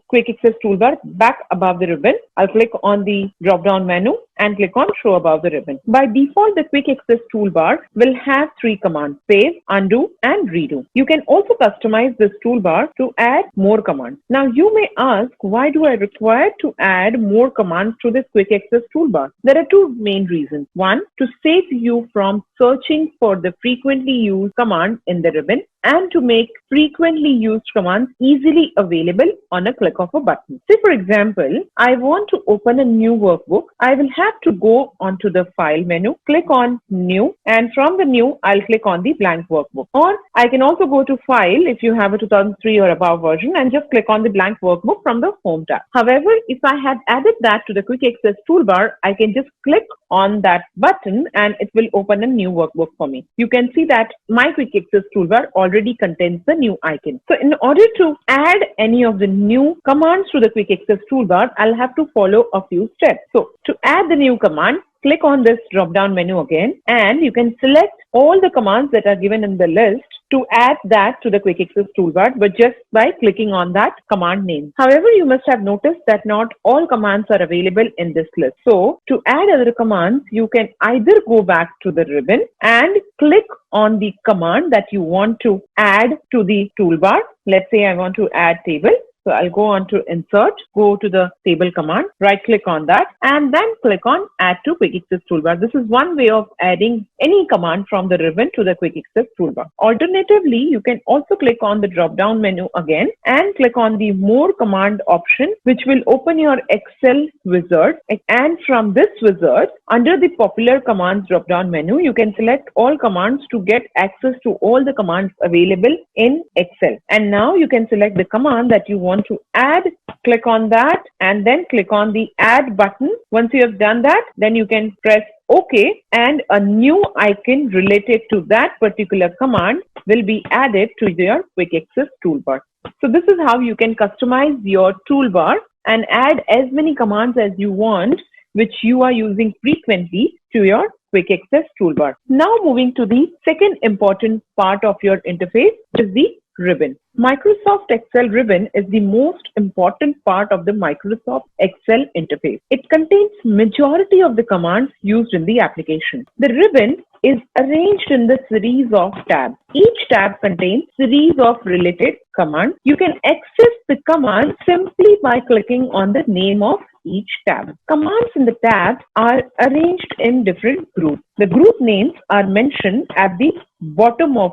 Quick Access toolbar back above the ribbon, I'll click on the drop-down menu and click on Show above the ribbon. By default, the Quick Access toolbar will have 3 commands: Save, Undo, and Redo. You can also customize this toolbar to add more commands. Now, you may ask, why do I require to add more commands to this Quick Access toolbar? There are 2 main reasons. One, to save you from searching for the frequently used command in the ribbon, and to make frequently used commands easily available on a click of a button. Say, for example, I want to open a new workbook. I will have to go onto the File menu, click on New, and from the New, I'll click on the blank workbook. Or I can also go to File if you have a 2003 or above version and just click on the blank workbook from the Home tab. However, if I had added that to the Quick Access toolbar, I can just click on that button and it will open a new workbook for me. You can see that my Quick Access toolbar already contains the new icon. So in order to add any of the new commands to the Quick Access toolbar, I'll have to follow a few steps. So to add the new command, click on this drop-down menu again, and you can select all the commands that are given in the list to add that to the Quick Access toolbar, but just by clicking on that command name. However, you must have noticed that not all commands are available in this list. So to add other commands, you can either go back to the ribbon and click on the command that you want to add to the toolbar. Let's say I want to add table. So I'll go on to insert, go to the table command, right click on that, and then click on add to quick access toolbar. This is one way of adding any command from the ribbon to the quick access toolbar. Alternatively, you can also click on the drop down menu again and click on the more command option, which will open your Excel wizard. And from this wizard, under the popular commands drop down menu, you can select all commands to get access to all the commands available in Excel. And now you can select the command that you want to add, click on that, and then click on the add button. Once you have done that, then you can press OK, and a new icon related to that particular command will be added to your quick access toolbar. So this is how you can customize your toolbar and add as many commands as you want, which you are using frequently, to your quick access toolbar. Now moving to the second important part of your interface, which is the ribbon. Microsoft Excel ribbon is the most important part of the Microsoft Excel interface. It contains majority of the commands used in the application. The ribbon is arranged in the series of tabs. Each tab contains series of related commands. You can access the command simply by clicking on the name of each tab. Commands in the tabs are arranged in different groups. The group names are mentioned at the bottom of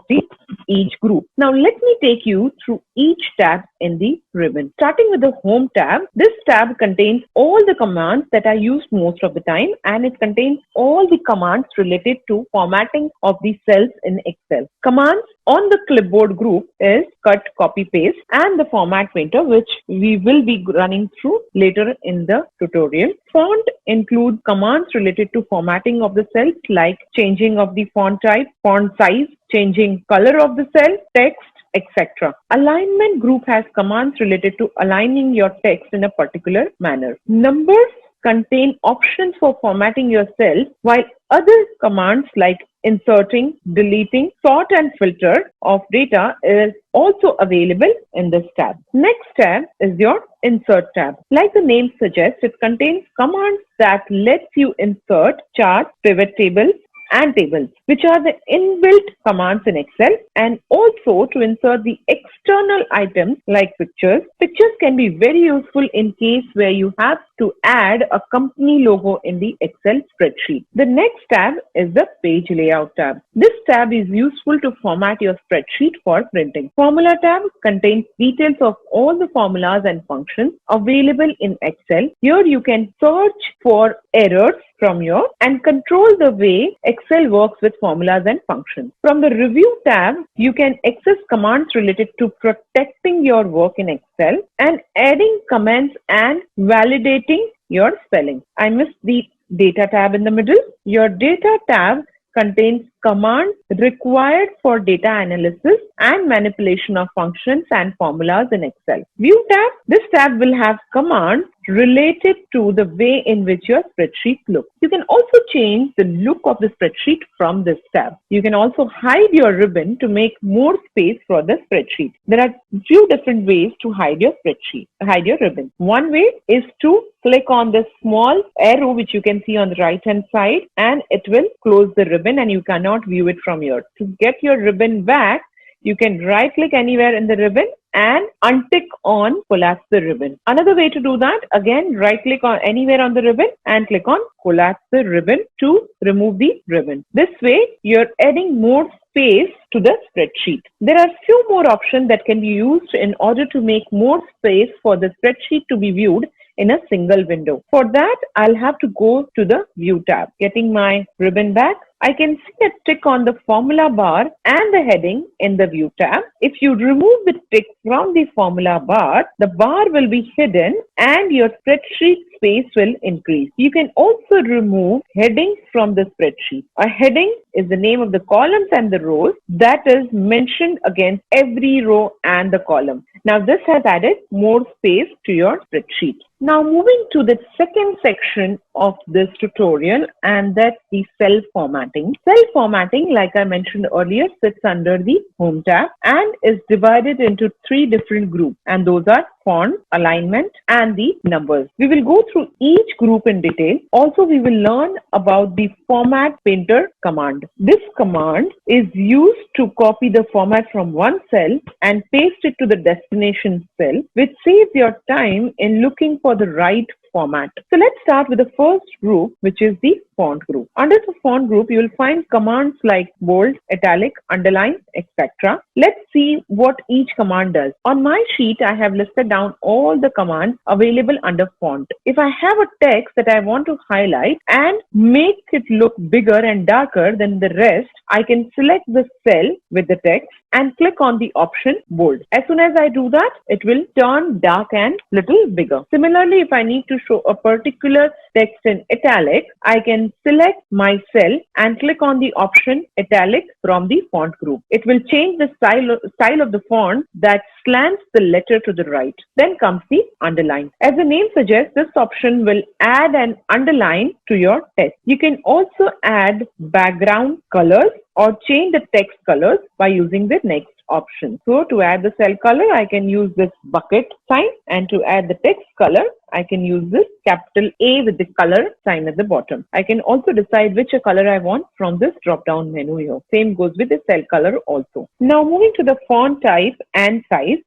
each group. Now let me take you through each tab in the ribbon. Starting with the Home tab, this tab contains all the commands that are used most of the time, and it contains all the commands related to formatting of the cells in Excel. Commands on the clipboard group is cut, copy, paste, and the format painter, which we will be running through later in the tutorial. Font includes commands related to formatting of the cells, like changing of the font type, font size, changing color of the cell, text, etc. Alignment group has commands related to aligning your text in a particular manner. Numbers contain options for formatting your cells, while other commands like inserting, deleting, sort and filter of data is also available in this tab. Next tab is your Insert tab. Like the name suggests, it contains commands that lets you insert charts, pivot tables, and tables, which are the inbuilt commands in Excel, and also to insert the external items like pictures. Pictures can be very useful in case where you have to add a company logo in the Excel spreadsheet. The next tab is the Page Layout tab. This tab is useful to format your spreadsheet for printing. Formula tab contains details of all the formulas and functions available in Excel. Here you can search for errors from your and control the way Excel works with formulas and functions. From the Review tab, you can access commands related to protecting your work in Excel and adding comments and validating your spelling. I missed the Data tab in the middle. Your Data tab contains commands required for data analysis and manipulation of functions and formulas in Excel. View tab. This tab will have commands related to the way in which your spreadsheet looks. You can also change the look of the spreadsheet from this tab. You can also hide your ribbon to make more space for the spreadsheet. There are few different ways to hide your spreadsheet, hide your ribbon. One way is to click on the small arrow which you can see on the right hand side, and it will close the ribbon and you cannot view it from here. To get your ribbon back, you can right click anywhere in the ribbon and untick on collapse the ribbon. Another way to do that, again right click on anywhere on the ribbon and click on collapse the ribbon to remove the ribbon. This way you're adding more space to the spreadsheet. There are few more options that can be used in order to make more space for the spreadsheet to be viewed in a single window. For that, I'll have to go to the View tab. Getting my ribbon back, I can see a tick on the formula bar and the heading in the View tab. If you remove the tick from the formula bar, the bar will be hidden and your spreadsheet space will increase. You can also remove headings from the spreadsheet. A heading is the name of the columns and the rows that is mentioned against every row and the column. Now this has added more space to your spreadsheet. Now moving to the second section of this tutorial, and that's the cell formatting. Cell formatting, like I mentioned earlier, sits under the Home tab and is divided into three different groups, and those are font, alignment, and the numbers. We will go through each group in detail. Also, we will learn about the format painter command. This command is used to copy the format from one cell and paste it to the destination cell, which saves your time in looking for the right format. So let's start with the first group, which is the font group. Under the font group, you will find commands like bold, italic, underline, etc. Let's see what each command does. On my sheet, I have listed down all the commands available under font. If I have a text that I want to highlight and make it look bigger and darker than the rest, I can select the cell with the text and click on the option bold. As soon as I do that, it will turn dark and little bigger. Similarly, if I need to show a particular text in italic, I can select my cell and click on the option italic from the font group. It will change the style of the font that slants the letter to the right. Then comes the underline. As the name suggests, this option will add an underline to your text. You can also add background colors or change the text colors by using the next option. So to add the cell color, I can use this bucket sign, and to add the text color, I can use this capital A with the color sign at the bottom. I can also decide which color I want from this drop down menu here. Same goes with the cell color also. Now moving to the font type and size.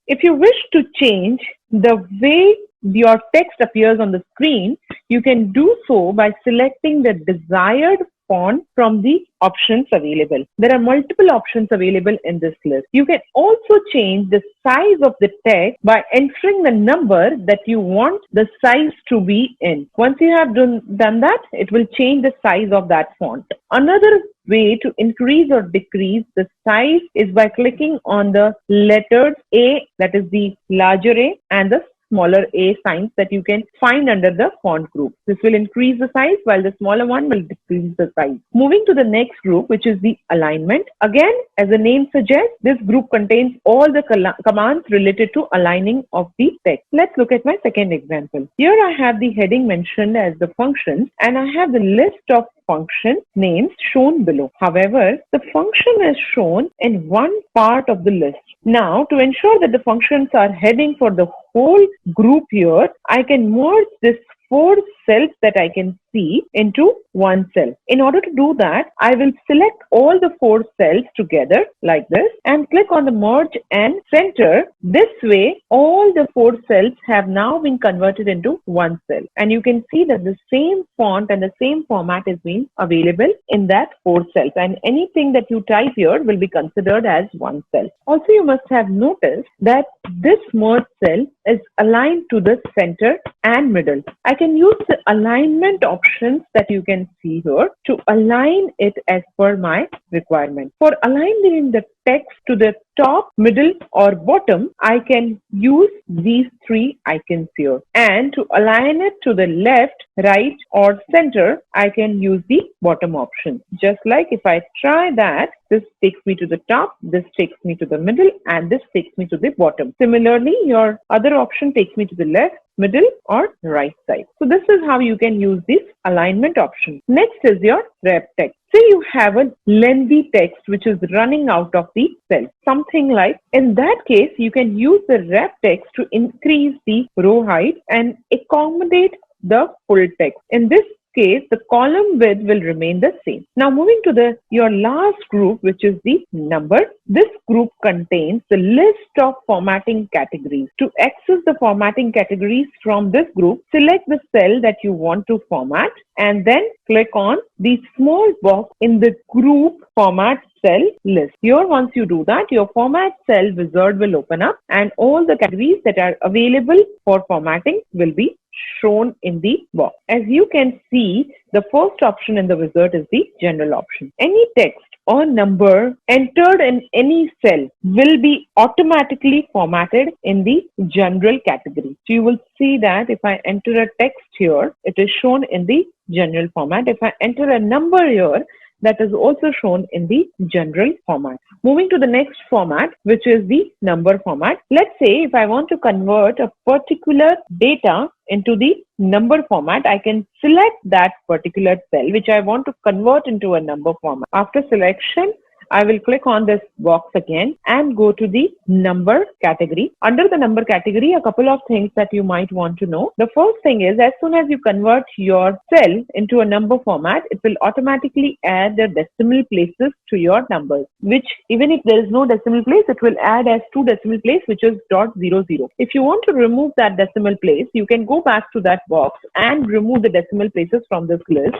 If you wish to change the way your text appears on the screen, you can do so by selecting the desired font from the options available. There are multiple options available in this list. You can also change the size of the text by entering the number that you want the size to be in. Once you have done that, it will change the size of that font. Another way to increase or decrease the size is by clicking on the letters A, that is the larger A, and the smaller A signs that you can find under the font group. This will increase the size while the smaller one will decrease the size. Moving to the next group, which is the alignment. Again, as the name suggests, this group contains all the commands related to aligning of the text. Let's look at my second example. Here I have the heading mentioned as the functions, and I have the list of function names shown below. However, the function is shown in one part of the list. Now, to ensure that the functions are heading for the whole group here, I can merge this 4 cells that I can see into one cell. In order to do that, I will select all the 4 cells together like this and click on the merge and center. This way, all the 4 cells have now been converted into one cell. And you can see that the same font and the same format is being available in that 4 cells. And anything that you type here will be considered as one cell. Also, you must have noticed that this merge cell is aligned to the center and middle. I can use the alignment options that you can see here to align it as per my requirement. For aligning the text to the top, middle, or bottom, I can use these 3 icons here. And to align it to the left, right, or center, I can use the bottom option. Just like if I try that, this takes me to the top, this takes me to the middle, and this takes me to the bottom. Similarly, your other option takes me to the left, middle, or right side. So this is how you can use this alignment option. Next is your wrap text. Say you have a lengthy text which is running out of the cell. Something like, in that case, you can use the wrap text to increase the row height and accommodate the full text. In this case, the column width will remain the same. Now moving to your last group, which is the number. This group contains the list of formatting categories. To access the formatting categories from this group, select the cell that you want to format and then click on the small box in the group format cell list. Here, once you do that, your format cell wizard will open up and all the categories that are available for formatting will be shown in the box. As you can see, the first option in the wizard is the general option. Any text or number entered in any cell will be automatically formatted in the general category. So you will see that if I enter a text here, it is shown in the general format. If I enter a number here, that is also shown in the general format. Moving to the next format, which is the number format. Let's say if I want to convert a particular data into the number format, I can select that particular cell which I want to convert into a number format. After selection, I will click on this box again and go to the number category. Under the number category, a couple of things that you might want to know. The first thing is, as soon as you convert your cell into a number format, it will automatically add the decimal places to your numbers, which even if there is no decimal place, it will add as 2 decimal place, which is .00. If you want to remove that decimal place, you can go back to that box and remove the decimal places from this list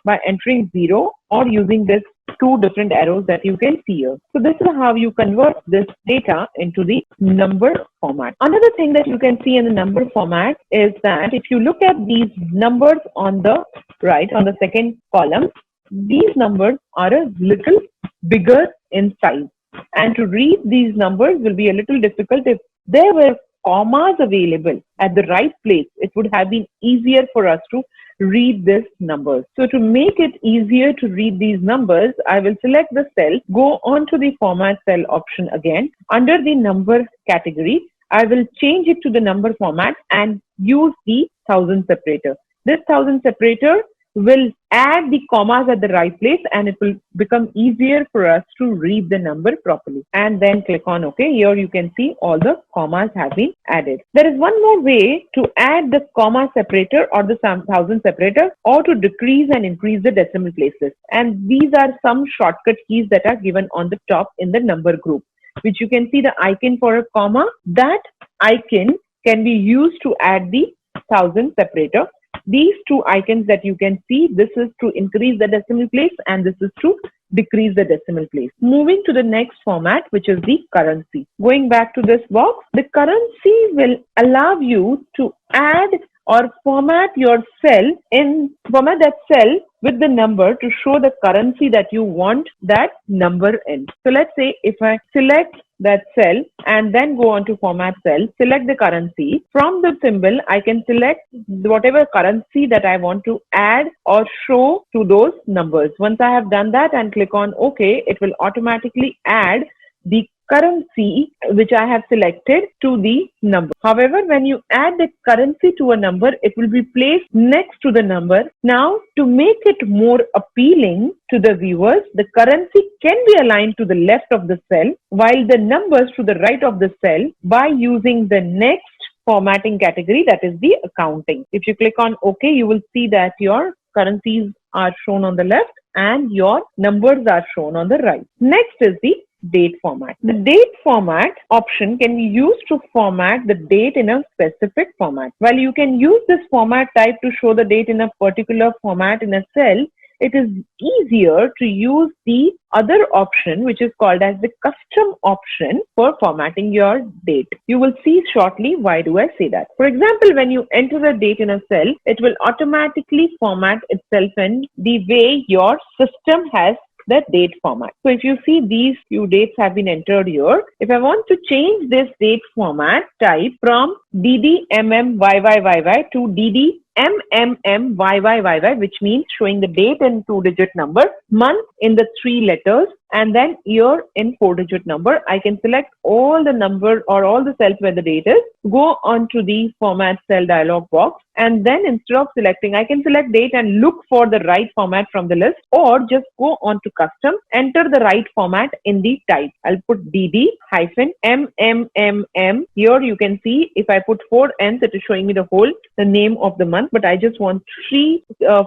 by entering 0 or using this 2 different arrows that you can see here. So this is how you convert this data into the number format. Another thing that you can see in the number format is that if you look at these numbers on the right, on the second column, these numbers are a little bigger in size. And to read these numbers will be a little difficult. If there were commas available at the right place, it would have been easier for us to read these numbers. So to make it easier to read these numbers, I will select the cell, go on to the format cell option again. Under the number category, I will change it to the number format and use the 1000 separator. This 1000 separator will add the commas at the right place, and it will become easier for us to read the number properly. And then click on OK. Here you can see all the commas have been added. There is one more way to add the comma separator or the 1000 separator, or to decrease and increase the decimal places. And these are some shortcut keys that are given on the top in the number group, which you can see the icon for a comma. That icon can be used to add the 1000 separator. These 2 icons that you can see, this is to increase the decimal place and this is to decrease the decimal place. Moving to the next format, which is the currency. Going back to this box, the currency will allow you to add or format your cell format that cell with the number to show the currency that you want that number in. So let's say if I select that cell and then go on to format cell, select the currency. From the symbol, I can select whatever currency that I want to add or show to those numbers. Once I have done that and click on OK, it will automatically add the currency which I have selected to the number. However, when you add the currency to a number, it will be placed next to the number. Now, to make it more appealing to the viewers, the currency can be aligned to the left of the cell, while the numbers to the right of the cell, by using the next formatting category, that is the accounting. If you click on OK, you will see that your currencies are shown on the left and your numbers are shown on the right. Next is the date format. The date format option can be used to format the date in a specific format. While you can use this format type to show the date in a particular format in a cell, it is easier to use the other option, which is called as the custom option, for formatting your date. You will see shortly why do I say that. For example, when you enter a date in a cell, it will automatically format itself in the way your system has the date format. So if you see these few dates have been entered here, if I want to change this date format type from DDMMYYYY to DDMMMYYYY, which means showing the date in 2-digit number, month in the 3 letters, and then year in 4-digit number, I can select all the number or all the cells where the date is, go on to the format cell dialog box, and then instead of selecting, I can select date and look for the right format from the list, or just go on to custom, enter the right format in the type. I'll put DD-MMMM. Here you can see if I put 4 N's, it is showing me the name of the month, but I just want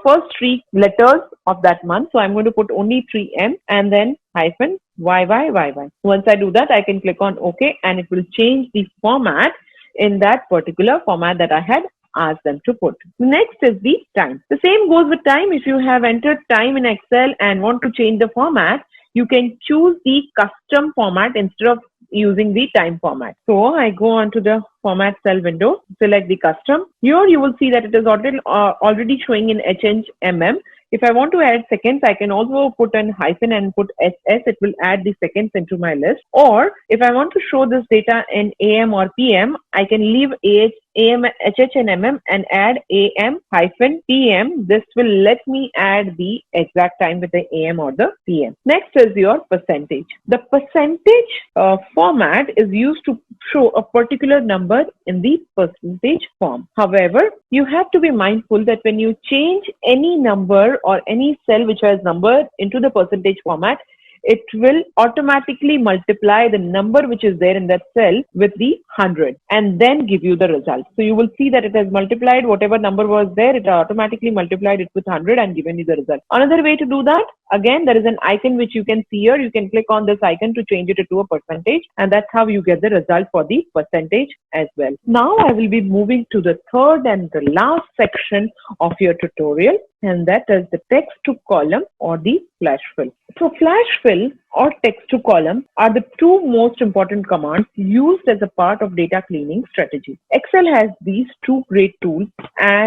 first 3 letters of that month. So I'm going to put only 3 M and then hyphen YYYY. Once I do that, I can click on OK, and it will change the format in that particular format that I had asked them to put. Next is the time. The same goes with time. If you have entered time in Excel and want to change the format, you can choose the custom format instead of using the time format. So I go on to the format cell window, select the custom. Here you will see that it is already showing in HMM. If I want to add seconds, I can also put an hyphen and put SS. It will add the seconds into my list. Or if I want to show this data in AM or PM, I can leave AM, HH and MM and add AM hyphen PM. This will let me add the exact time with the AM or the PM. Next is your percentage. The percentage format is used to show a particular number in the percentage form. However, you have to be mindful that when you change any number or any cell which has number into the percentage format, it will automatically multiply the number which is there in that cell with the 100 and then give you the result. So you will see that it has multiplied whatever number was there, it automatically multiplied it with 100 and given you the result. Another way to do that, again, there is an icon which you can see here. You can click on this icon to change it to a percentage, and that's how you get the result for the percentage as well. Now I will be moving to the third and the last section of your tutorial, and that is the text to column or the flash fill. So flash fill or text to column are the two most important commands used as a part of data cleaning strategy. Excel has these two great tools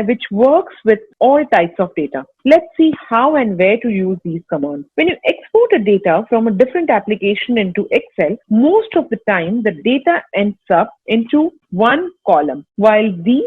which works with all types of data. Let's see how and where to use these commands. When you export a data from a different application into Excel, most of the time the data ends up into one column, while these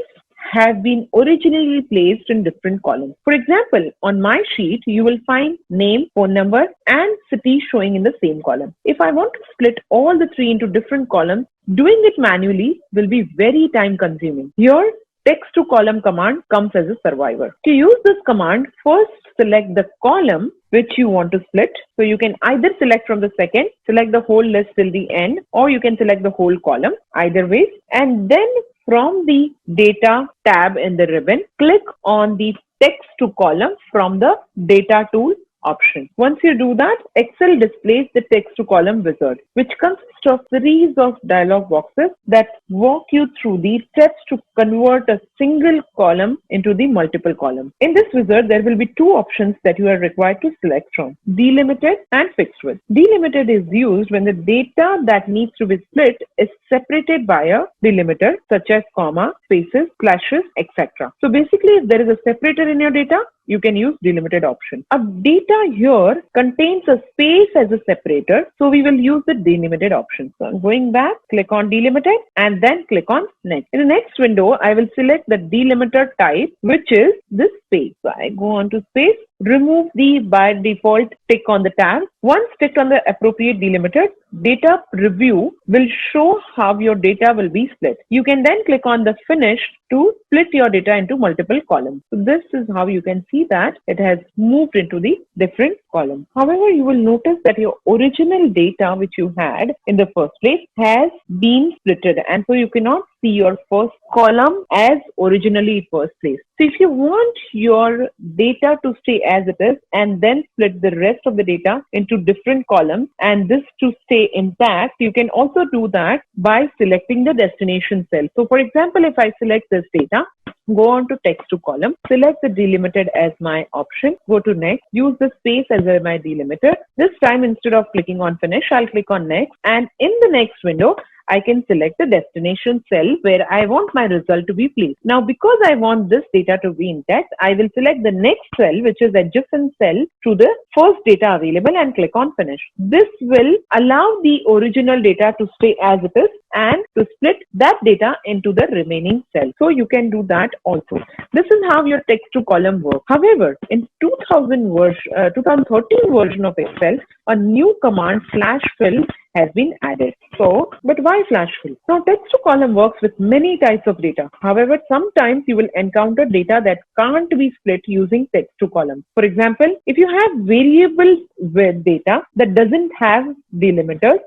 have been originally placed in different columns. For example, on my sheet, you will find name, phone number, and city showing in the same column. If I want to split all the three into different columns, doing it manually will be very time consuming. Here, text to column command comes as a survivor. To use this command, first select the column which you want to split. So you can either select from the second, select the whole list till the end, or you can select the whole column, either way. And then from the data tab in the ribbon, click on the text to column from the data tool option. Once you do that, Excel displays the text to column wizard, which consists of a series of dialog boxes that walk you through the steps to convert a single column into the multiple columns. In this wizard, there will be two options that you are required to select from: delimited and fixed width. Delimited is used when the data that needs to be split is separated by a delimiter, such as comma, spaces, slashes, etc. So basically, if there is a separator in your data, you can use delimited option. A data here contains a space as a separator, so we will use the delimited option. So I'm going back, click on delimited, and then click on next. In the next window, I will select the delimiter type, which is this space. So I go on to space, remove the by default tick on the tab. Once ticked on the appropriate delimiter, data preview will show how your data will be split. You can then click on the finish to split your data into multiple columns. So this is how you can see that it has moved into the different columns. However, you will notice that your original data which you had in the first place has been splitted, and so you cannot see your first column as originally it was placed. So if you want your data to stay as it is and then split the rest of the data into different columns and this to stay intact, you can also do that by selecting the destination cell. So for example, if I select this data, go on to text to column, select the delimited as my option, go to next, use the space as my delimiter. This time, instead of clicking on finish, I'll click on next, and in the next window, I can select the destination cell where I want my result to be placed. Now, because I want this data to be intact, I will select the next cell, which is adjacent cell to the first data available, and click on finish. This will allow the original data to stay as it is and to split that data into the remaining cells. So you can do that also. This is how your text to column works. However, in 2013 version of Excel, a new command flash fill has been added. So, but why flash fill? Now, text to column works with many types of data. However, sometimes you will encounter data that can't be split using text to column. For example, if you have variables with data that doesn't have delimiters,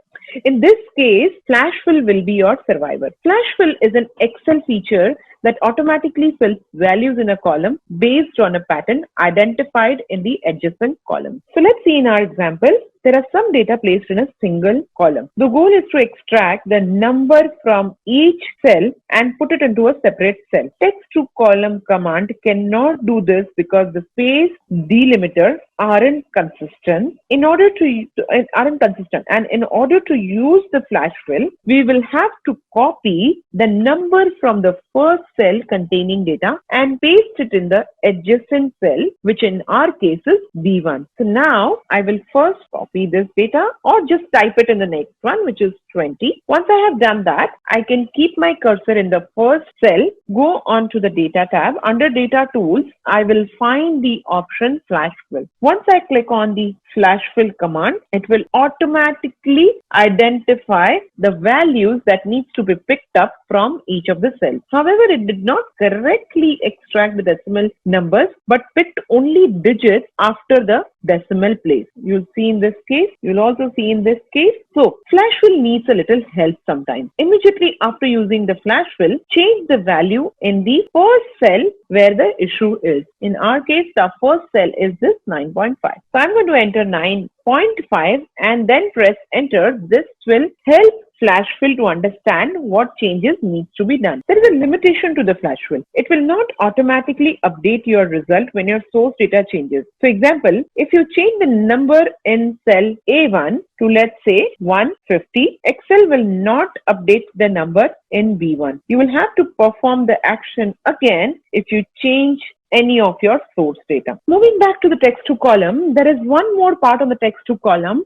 in this case, flash fill will be your survivor. Flash fill is an Excel feature that automatically fills values in a column based on a pattern identified in the adjacent column. So let's see in our example, there are some data placed in a single column. The goal is to extract the number from each cell and put it into a separate cell. Text to column command cannot do this because the space delimiters aren't consistent. In order to use the flash fill, we will have to copy the number from the first cell containing data and paste it in the adjacent cell, which in our case is B1. So now I will first copy this data or just type it in the next one, which is 20. Once I have done that, I can keep my cursor in the first cell, go on to the data tab. Under data tools, I will find the option flash fill. Once I click on the flash fill command, it will automatically identify the values that needs to be picked up from each of the cells. However, it did not correctly extract the decimal numbers but picked only digits after the decimal place. You'll see in this case, you'll also see in this case. So flash fill needs a little help sometimes. Immediately after using the flash fill, change the value in the first cell where the issue is. In our case, the first cell is this 9.5. So I'm going to enter 9.5 and then press enter. This will help flash fill to understand what changes needs to be done. There is a limitation to the flash fill. It will not automatically update your result when your source data changes. For example, if you change the number in cell A1 to, let's say, 150, Excel will not update the number in B1. You will have to perform the action again if you change any of your source data. Moving back to the text to column, there is one more part on the text to column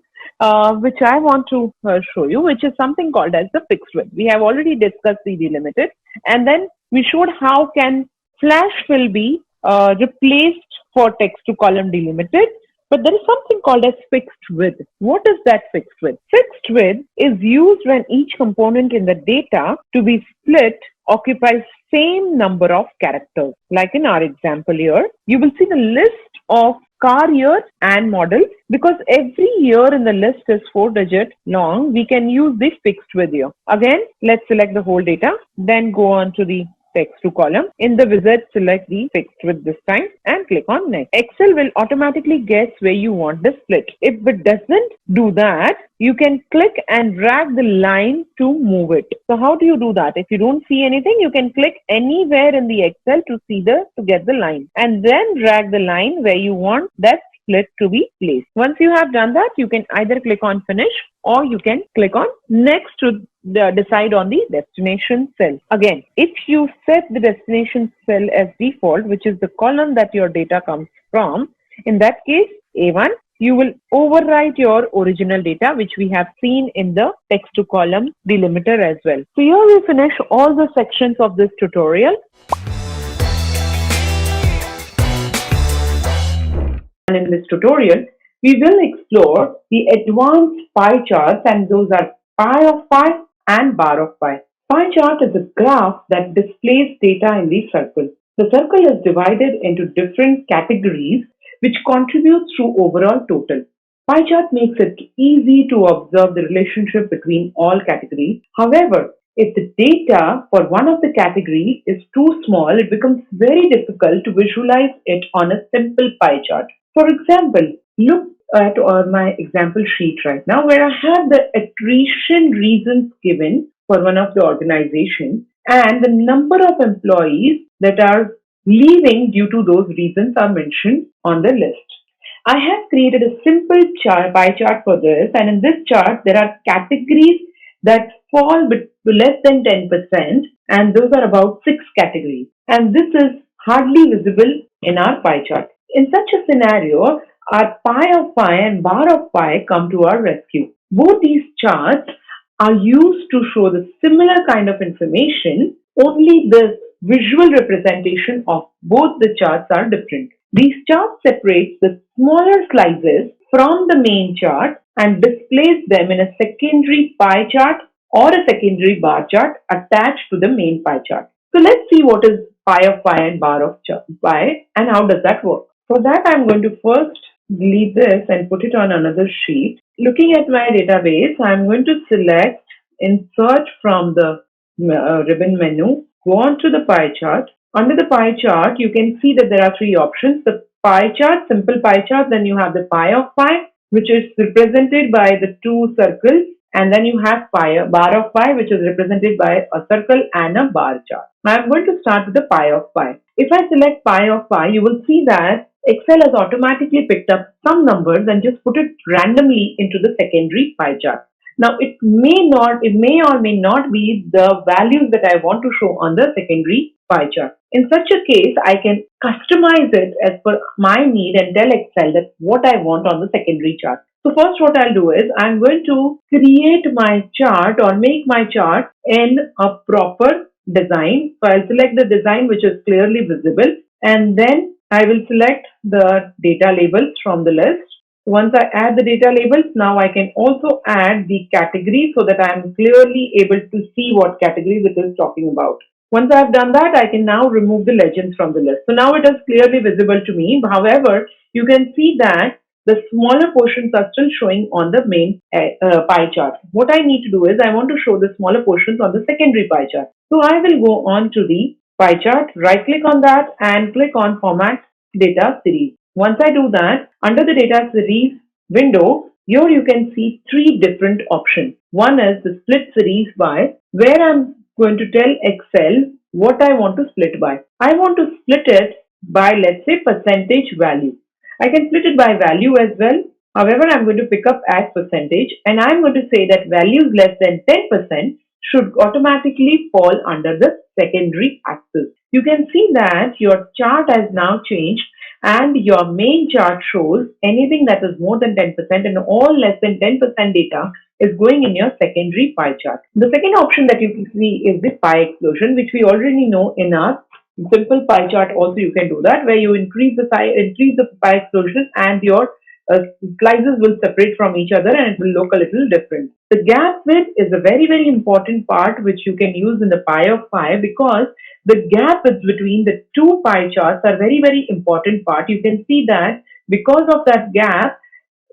which I want to show you, which is something called as the fixed width. We have already discussed the delimited, and then we showed how can flash fill be replaced for text to column delimited. But there is something called as fixed width. What is that fixed width? Fixed width is used when each component in the data to be split occupies same number of characters. Like in our example here, you will see the list of car years and models. Because every year in the list is 4 digits long, we can use the fixed width here. Again, let's select the whole data, then go on to the text to column. In the wizard, select the fixed width this time and click on next. Excel will automatically guess where you want the split. If it doesn't do that, you can click and drag the line to move it. So how do you do that? If you don't see anything, you can click anywhere in the Excel to get the line, and then drag the line where you want that split to be placed. Once you have done that, you can either click on finish or you can click on next to decide on the destination cell. Again, if you set the destination cell as default, which is the column that your data comes from, in that case, A1, you will overwrite your original data, which we have seen in the text to column delimiter as well. So here we finish all the sections of this tutorial. And in this tutorial, we will explore the advanced pie charts, and those are pie of pie and bar of pie. Pie chart is a graph that displays data in the circle. The circle is divided into different categories which contributes to overall total. Pie chart makes it easy to observe the relationship between all categories. However, if the data for one of the categories is too small, it becomes very difficult to visualize it on a simple pie chart. For example, look at my example sheet right now where I have the attrition reasons given for one of the organizations and the number of employees that are leaving due to those reasons are mentioned on the list. I have created a simple pie chart for this, and in this chart there are categories that fall to less than 10%, and those are about 6 categories, and this is hardly visible in our pie chart. In such a scenario, our pie of pie and bar of pie come to our rescue. Both these charts are used to show the similar kind of information, only the visual representation of both the charts are different. These charts separate the smaller slices from the main chart and displays them in a secondary pie chart or a secondary bar chart attached to the main pie chart. So let's see what is pie of pie and bar of pie and how does that work. For that, I'm going to first delete this and put it on another sheet. Looking at my database, I'm going to select insert from the ribbon menu, go on to the pie chart. Under the pie chart, you can see that there are 3 options. The pie chart, simple pie chart, then you have the pie of pie, which is represented by the 2 circles, and then you have bar of pie, which is represented by a circle and a bar chart. Now I'm going to start with the pie of pie. If I select pie of pie, you will see that Excel has automatically picked up some numbers and just put it randomly into the secondary pie chart. Now it may or may not be the values that I want to show on the secondary pie chart. In such a case, I can customize it as per my need and tell Excel that what I want on the secondary chart. So first what I'll do is I'm going to create my chart or make my chart in a proper design. So I'll select the design which is clearly visible, and then I will select the data labels from the list. Once I add the data labels, now I can also add the category so that I am clearly able to see what categories it is talking about. Once I have done that, I can now remove the legends from the list. So now it is clearly visible to me. However, you can see that the smaller portions are still showing on the main pie chart. What I need to do is I want to show the smaller portions on the secondary pie chart. So I will go on to the pie chart, right click on that and click on Format Data Series. Once I do that, under the Data Series window, here you can see three different options. One is the Split Series by, where I'm going to tell Excel what I want to split by. I want to split it by, let's say, percentage value. I can split it by value as well. However, I'm going to pick up as percentage and I'm going to say that values less than 10% should automatically fall under the secondary axis. You can see that your chart has now changed and your main chart shows anything that is more than 10% and all less than 10% data is going in your secondary pie chart. The second option that you can see is the pie explosion, which we already know in our simple pie chart. Also, you can do that where you increase the pie explosion and your slices will separate from each other and it will look a little different. The gap width is a very, very important part which you can use in the pie of pie, because the gap is between the two pie charts are very, very important part. You can see that because of that gap,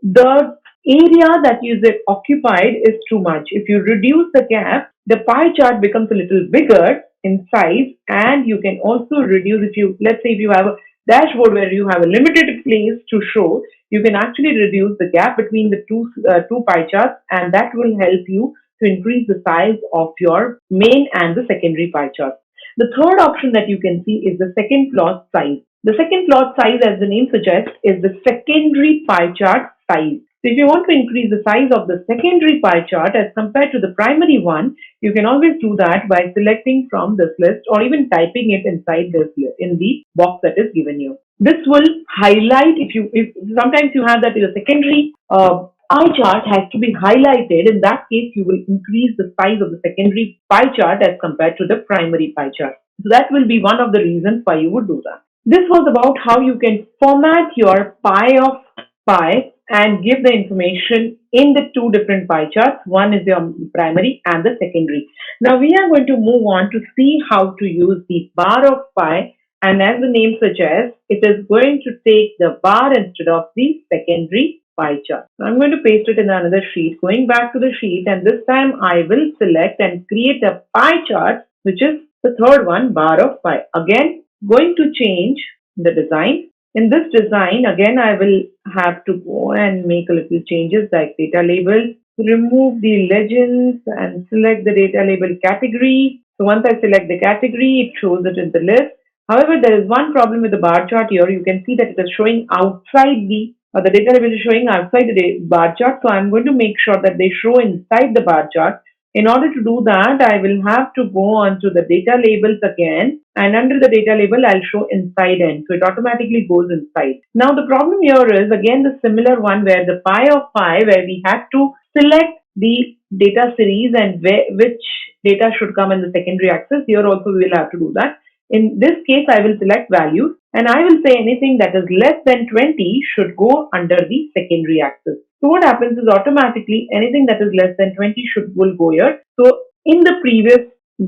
the area that is occupied is too much. If you reduce the gap, the pie chart becomes a little bigger in size, and you can also reduce, let's say if you have a dashboard where you have a limited place to show, you can actually reduce the gap between the two pie charts, and that will help you to increase the size of your main and the secondary pie chart. The third option that you can see is the second plot size. The second plot size, as the name suggests, is the secondary pie chart size. So if you want to increase the size of the secondary pie chart as compared to the primary one, you can always do that by selecting from this list or even typing it inside this list in the box that is given you. This will highlight, if sometimes you have that the secondary pie chart has to be highlighted. In that case, you will increase the size of the secondary pie chart as compared to the primary pie chart. So that will be one of the reasons why you would do that. This was about how you can format your pie of pie and give the information in the two different pie charts. One is your primary and the secondary. Now we are going to move on to see how to use the bar of pie, and as the name suggests, it is going to take the bar instead of the secondary pie chart. So I'm going to paste it in another sheet, going back to the sheet, and this time I will select and create a pie chart, which is the third one, bar of pie. Again, going to change the design. In this design, again, I will have to go and make a little changes like data label, remove the legends and select the data label category. So once I select the category, it shows it in the list. However, there is one problem with the bar chart here. You can see that it is showing outside the data label is showing outside the bar chart. So I'm going to make sure that they show inside the bar chart. In order to do that, I will have to go on to the data labels again, and under the data label, I'll show inside end. So it automatically goes inside. Now the problem here is again the similar one where the pie of pie, where we have to select the data series and which data should come in the secondary axis. Here also we will have to do that. In this case, I will select values and I will say anything that is less than 20 should go under the secondary axis. So what happens is automatically anything that is less than 20 will go here. So in the previous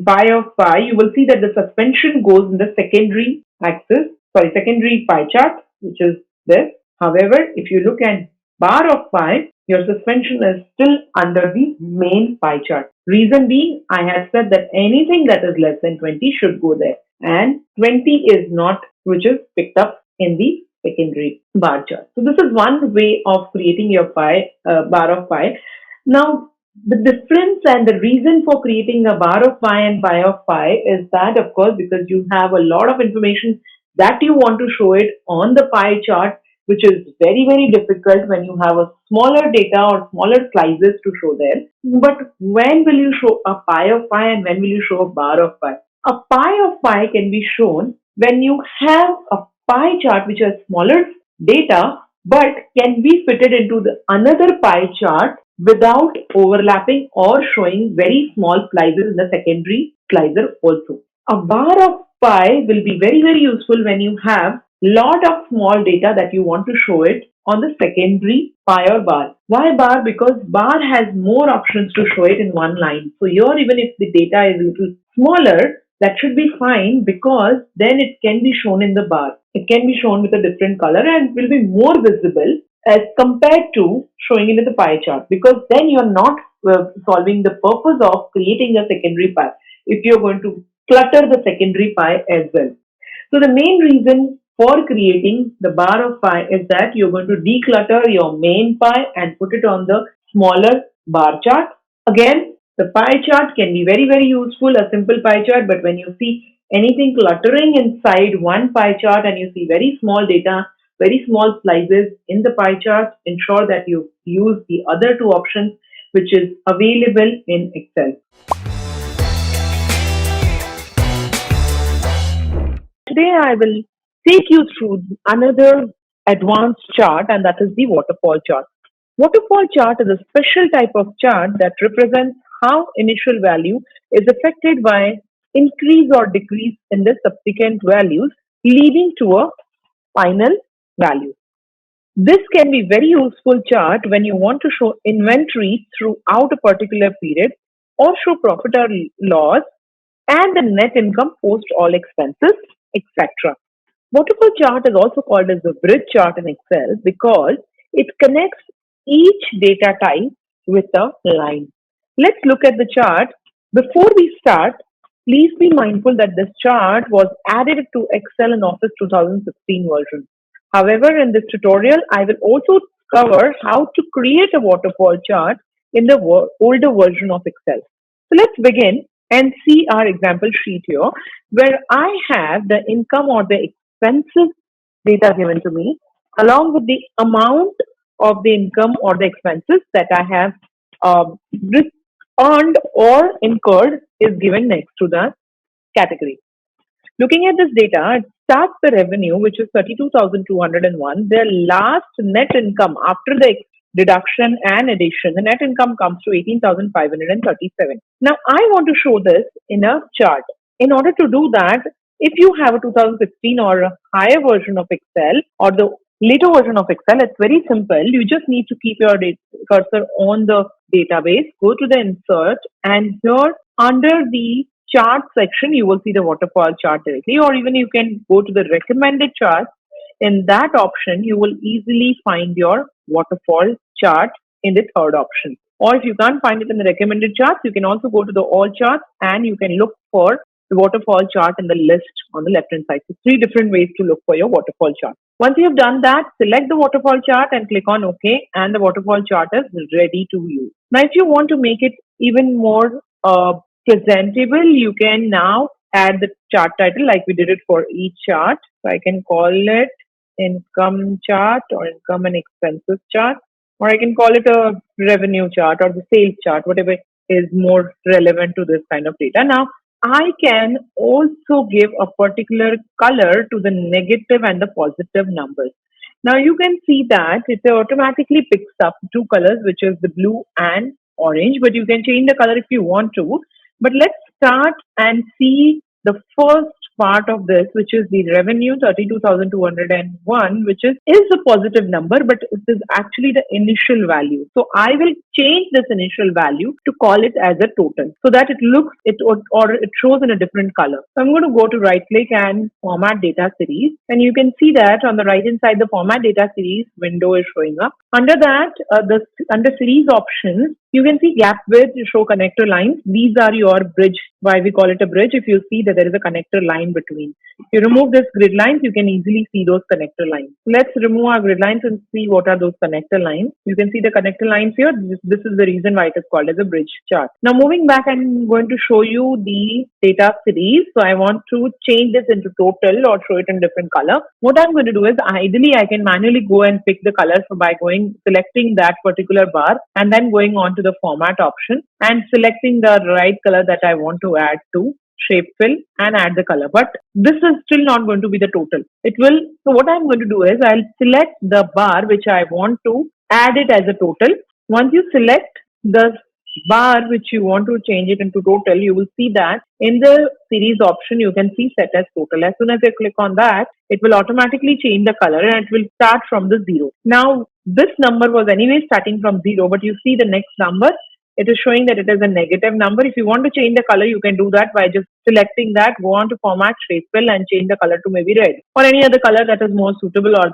pie of pie, you will see that the suspension goes in the secondary pie chart, which is this. However, if you look at bar of pie, your suspension is still under the main pie chart. Reason being, I have said that anything that is less than 20 should go there, and 20 is not, which is picked up in the secondary bar chart. So this is one way of creating your pie, bar of pie. Now, the difference and the reason for creating a bar of pie and pie of pie is that, of course, because you have a lot of information that you want to show it on the pie chart, which is very, very difficult when you have a smaller data or smaller slices to show there. But when will you show a pie of pie and when will you show a bar of pie? A pie of pie can be shown when you have a pie chart which has smaller data but can be fitted into the another pie chart without overlapping or showing very small slices in the secondary slicer also. A bar of pie will be very, very useful when you have lot of small data that you want to show it on the secondary pie or bar. Why bar? Because bar has more options to show it in one line. So here, even if the data is a little smaller, that should be fine, because then it can be shown in the bar. It can be shown with a different color and will be more visible as compared to showing it in the pie chart, because then you're not solving the purpose of creating a secondary pie if you're going to clutter the secondary pie as well. So the main reason for creating the bar of pie is that you're going to declutter your main pie and put it on the smaller bar chart. Again, the pie chart can be very, very useful, a simple pie chart, but when you see anything cluttering inside one pie chart and you see very small data, very small slices in the pie chart, ensure that you use the other two options which is available in Excel. Today I will take you through another advanced chart, and that is the waterfall chart. Waterfall chart is a special type of chart that represents how initial value is affected by increase or decrease in the subsequent values, leading to a final value. This can be very useful chart when you want to show inventory throughout a particular period, or show profit or loss and the net income post all expenses, etc. Waterfall chart is also called as the bridge chart in Excel because it connects each data type with a line. Let's look at the chart. Before we start, please be mindful that this chart was added to Excel in Office 2016 version. However, in this tutorial, I will also cover how to create a waterfall chart in the older version of Excel. So let's begin and see our example sheet here, where I have the income or the expenses data given to me, along with the amount of the income or the expenses that I have earned or incurred is given next to the category. Looking at this data, it starts the revenue, which is 32,201. Their last net income after the deduction and addition, the net income comes to 18,537. Now, I want to show this in a chart. In order to do that, if you have a 2016 or a higher version of Excel or the later version of Excel, it's very simple. You just need to keep your cursor on the database, go to the insert, and here under the chart section, you will see the waterfall chart directly, or even you can go to the recommended charts. In that option, you will easily find your waterfall chart in the third option. Or if you can't find it in the recommended charts, you can also go to the all charts and you can look for the waterfall chart in the list on the left hand side. So 3 different ways to look for your waterfall chart. Once you have done that, select the waterfall chart and click on OK, and the waterfall chart is ready to use. Now, if you want to make it even more presentable, you can now add the chart title like we did it for each chart. So I can call it income chart or income and expenses chart, or I can call it a revenue chart or the sales chart, whatever is more relevant to this kind of data. Now, I can also give a particular color to the negative and the positive numbers. Now you can see that it automatically picks up 2 colors, which is the blue and orange, but you can change the color if you want to. But let's start and see the first part of this, which is the revenue 32,201, which is a positive number, but it is actually the initial value. So I will change this initial value to call it as a total so that it shows in a different color. So I'm going to go to right click and format data series, and you can see that on the right hand side the format data series window is showing up. Under that, under series options, you can see gap width, show connector lines. These are your bridge. Why we call it a bridge? If you see that there is a connector line between. If you remove this grid lines, you can easily see those connector lines. Let's remove our grid lines and see what are those connector lines. You can see the connector lines here. This is the reason why it is called as a bridge chart. Now moving back, I'm going to show you the data series. So I want to change this into total or show it in different color. What I'm going to do is ideally I can manually go and pick the colors by selecting that particular bar and then going on to the format option and selecting the right color that I want to add to shape fill and add the color. But this is still not going to be the total. So what I'm going to do is I'll select the bar which I want to add it as a total. Once you select the bar which you want to change it into total, you will see that in the series option you can see set as total. As soon as you click on that, it will automatically change the color and it will start from the 0. Now this number was anyway starting from 0, but you see the next number, it is showing that it is a negative number. If you want to change the color, you can do that by just selecting that, go on to format, shape fill, and change the color to maybe red or any other color that is more suitable or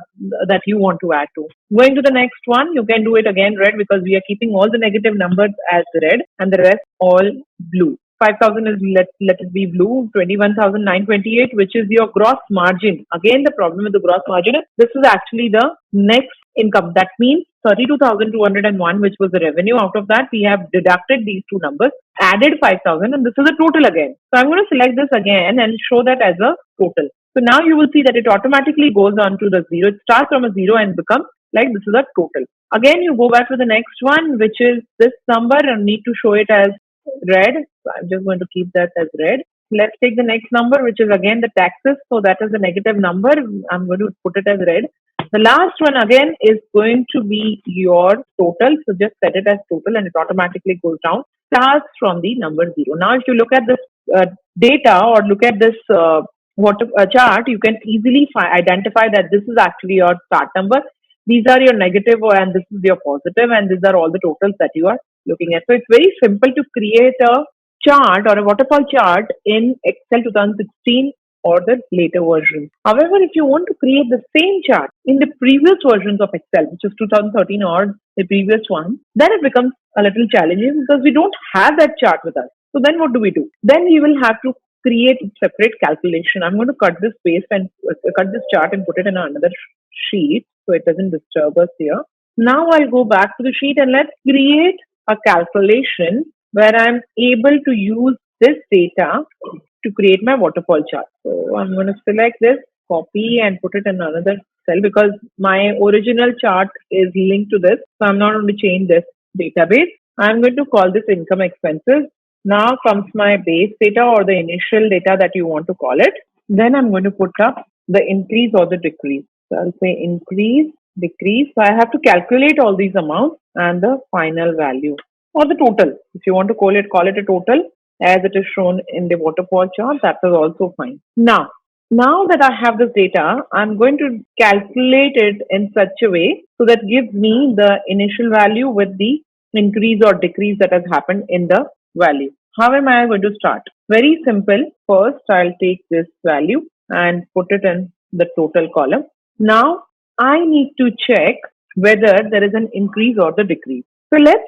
that you want to add to. Going to the next one, you can do it again red because we are keeping all the negative numbers as red and the rest all blue. 5,000 is let it be blue. 21,928, which is your gross margin. Again, the problem with the gross margin is this is actually the next income. That means 32,201, which was the revenue. Out of that, we have deducted these two numbers, added 5,000, and this is a total again. So I'm going to select this again and show that as a total. So now you will see that it automatically goes on to the 0. It starts from a 0 and becomes like this is a total. Again, you go back to the next one, which is this number, and need to show it as red. So I'm just going to keep that as red. Let's take the next number, which is again the taxes. So that is a negative number. I'm going to put it as red. The last one again is going to be your total. So just set it as total and it automatically goes down. Starts from the number 0. Now if you look at this data or look at this chart, you can easily identify that this is actually your start number. These are your negative and this is your positive, and these are all the totals that you are looking at. So it's very simple to create a chart or a waterfall chart in Excel 2016 or the later version. However, if you want to create the same chart in the previous versions of Excel, which is 2013 or the previous one, then it becomes a little challenging because we don't have that chart with us. So then what do we do? Then we will have to create separate calculation. I'm going to cut this paste and cut this chart and put it in another sheet so it doesn't disturb us here. Now I'll go back to the sheet and let's create a calculation where I'm able to use this data to create my waterfall chart. So I'm going to select this, copy and put it in another cell because my original chart is linked to this. So I'm not going to change this database. I'm going to call this income expenses. Now comes my base data or the initial data that you want to call it. Then I'm going to put up the increase or the decrease. So I'll say increase, decrease. So I have to calculate all these amounts and the final value or the total. If you want to call it a total as it is shown in the waterfall chart, that is also fine. Now that I have this data, I'm going to calculate it in such a way so that gives me the initial value with the increase or decrease that has happened in the value. How am I going to start? Very simple. First, I'll take this value and put it in the total column. Now, I need to check whether there is an increase or the decrease. So let's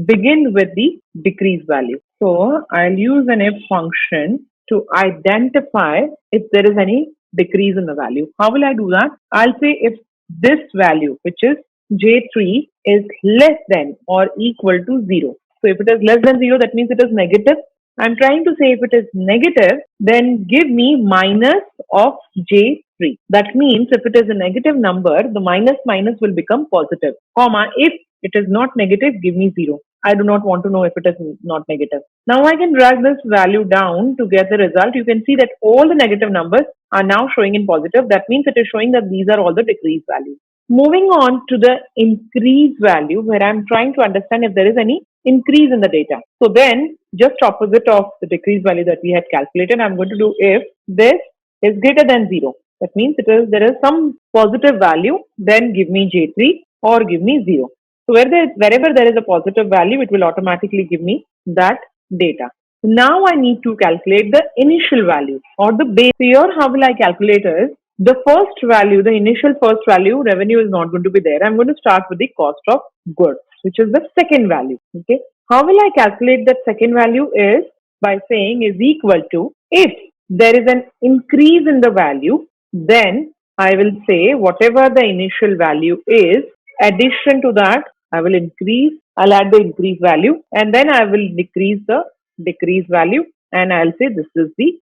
begin with the decrease value. So I'll use an if function to identify if there is any decrease in the value. How will I do that? I'll say if this value, which is J3, is less than or equal to 0. So if it is less than 0, that means it is negative. I'm trying to say if it is negative, then give me minus of J3. That means if it is a negative number, the minus will become positive. Comma, if it is not negative, give me 0. I do not want to know if it is not negative. Now I can drag this value down to get the result. You can see that all the negative numbers are now showing in positive. That means it is showing that these are all the decrease values. Moving on to the increase value, where I'm trying to understand if there is any increase in the data. So then, just opposite of the decrease value that we had calculated, I'm going to do if this is greater than 0. That means there is some positive value, then give me J3 or give me 0. So wherever there is a positive value, it will automatically give me that data. Now I need to calculate the initial value or the base. So here, how will I calculate is the first value, the initial first value, revenue is not going to be there. I'm going to start with the cost of goods, which is the second value. Okay. How will I calculate that second value is by saying is equal to, if there is an increase in the value, then I will say whatever the initial value is, addition to that, I'll add the increase value, and then I will decrease the decrease value, and I'll say this is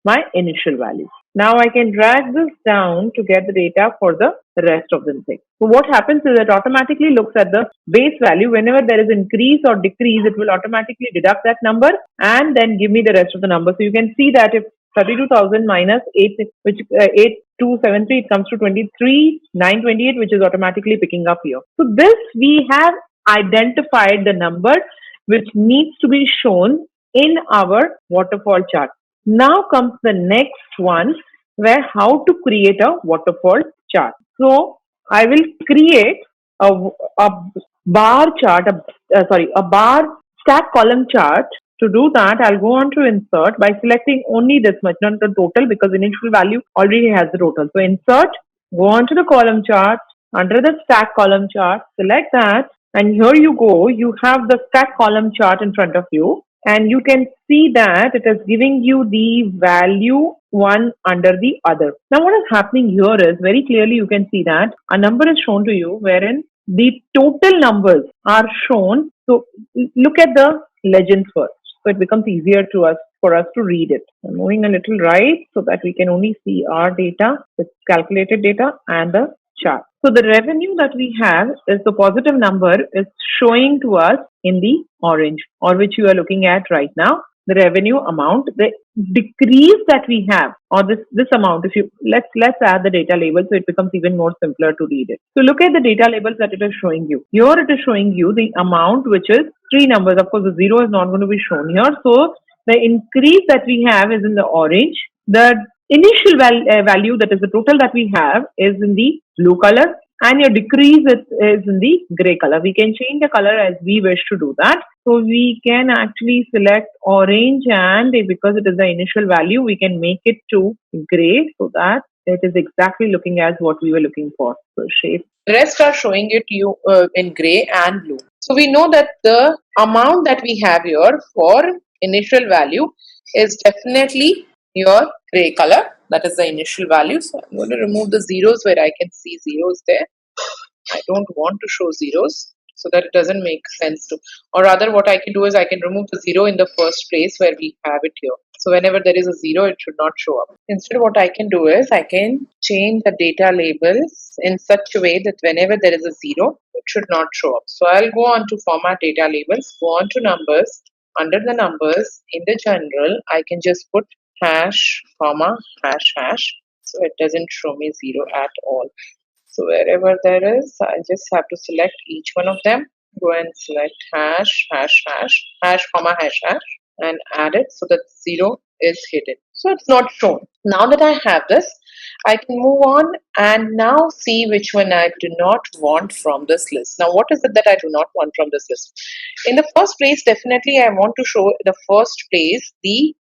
my initial value. Now I can drag this down to get the data for the rest of the thing. So what happens is it automatically looks at the base value. Whenever there is increase or decrease, it will automatically deduct that number and then give me the rest of the number. So you can see that if 32,000 minus 8273, it comes to 23,928, which is automatically picking up here. So this, we have identified the number which needs to be shown in our waterfall chart. Now comes the next one, where how to create a waterfall chart. So I will create a bar chart, a bar stack column chart. To do that, I'll go on to insert by selecting only this much, not the total, because initial value already has the total. So insert, go on to the column chart, under the stack column chart, select that, and here you go, you have the stack column chart in front of you, and you can see that it is giving you the value one under the other. Now what is happening here is, very clearly you can see that a number is shown to you wherein the total numbers are shown. So look at the legends first. So it becomes easier for us to read it. I'm moving a little right so that we can only see our data, the calculated data and the chart. So the revenue that we have is the positive number is showing to us in the orange, or which you are looking at right now. The revenue amount, the decrease that we have, or this amount, if you let's add the data label so it becomes even more simpler to read it. So look at the data labels that it is showing you. Here it is showing you the amount, which is 3 numbers. Of course, the 0 is not going to be shown here. So the increase that we have is in the orange. The initial value, that is the total that we have, is in the blue color, and your decrease is in the gray color. We can change the color as we wish to do that. So we can actually select orange, and because it is the initial value, we can make it to gray so that it is exactly looking as what we were looking for. So shape. The rest are showing it to you in gray and blue. So we know that the amount that we have here for initial value is definitely your gray color. That is the initial value. So I'm going to remove the zeros where I can see zeros there. I don't want to show zeros, so that it doesn't make sense to, or rather what I can do is I can remove the 0 in the first place where we have it here. So whenever there is a 0, it should not show up. Instead, what I can do is I can change the data labels in such a way that whenever there is a 0, it should not show up. So I'll go on to format data labels, go on to numbers. Under the numbers, in the general, I can just put hash, comma, hash, hash. So it doesn't show me 0 at all. So wherever there is, I just have to select each one of them, go and select hash, hash, hash, hash, comma, hash, hash, and add it so that 0 is hidden. So it's not shown. Now that I have this, I can move on and now see which one I do not want from this list. Now, what is it that I do not want from this list? In the first place, definitely I want to show the first place the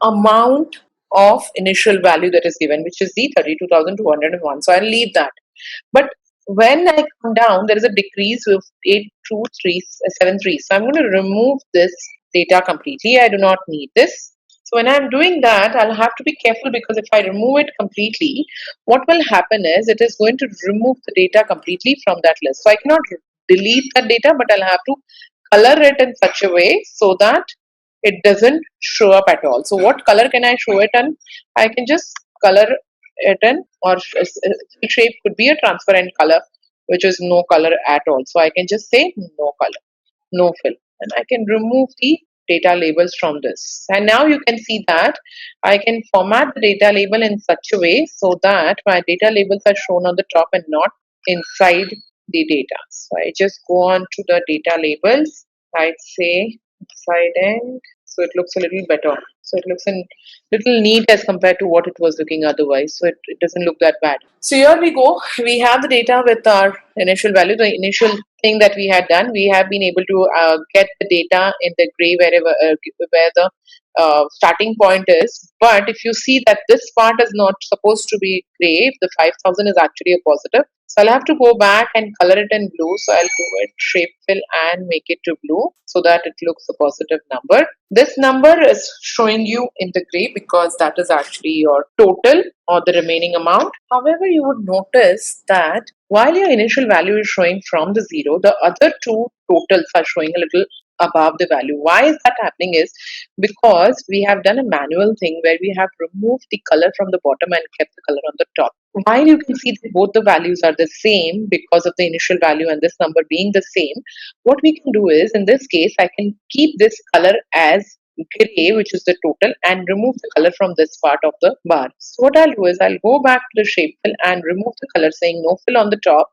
amount of initial value that is given, which is the 32,201. So I'll leave that. But when I come down, there is a decrease of 82373. So I'm going to remove this data completely. I do not need this. So when I'm doing that, I'll have to be careful, because if I remove it completely, what will happen is it is going to remove the data completely from that list. So I cannot delete that data, but I'll have to color it in such a way so that it doesn't show up at all. So what color can I show it in? I can just color it in, or shape could be a transparent color, which is no color at all. So I can just say no color, no fill, and I can remove the data labels from this. And now you can see that I can format the data label in such a way so that my data labels are shown on the top and not inside the data. So I just go on to the data labels. I'd say side end, so it looks a little better. So it looks a little neat as compared to what it was looking otherwise. So it doesn't look that bad. So here we go. We have the data with our initial value, the initial thing that we had done. We have been able to get the data in the gray wherever where the starting point is. But if you see that this part is not supposed to be gray, the 5,000 is actually a positive. So I'll have to go back and color it in blue. So I'll do it shape fill and make it to blue so that it looks a positive number. This number is showing you in the gray because that is actually your total or the remaining amount. However, you would notice that while your initial value is showing from the 0, the other two totals are showing a little above the value. Why is that happening is because we have done a manual thing where we have removed the color from the bottom and kept the color on the top. While you can see that both the values are the same because of the initial value and this number being the same, what we can do is, in this case, I can keep this color as gray, which is the total, and remove the color from this part of the bar. So what I'll do is I'll go back to the shape fill and remove the color saying no fill on the top,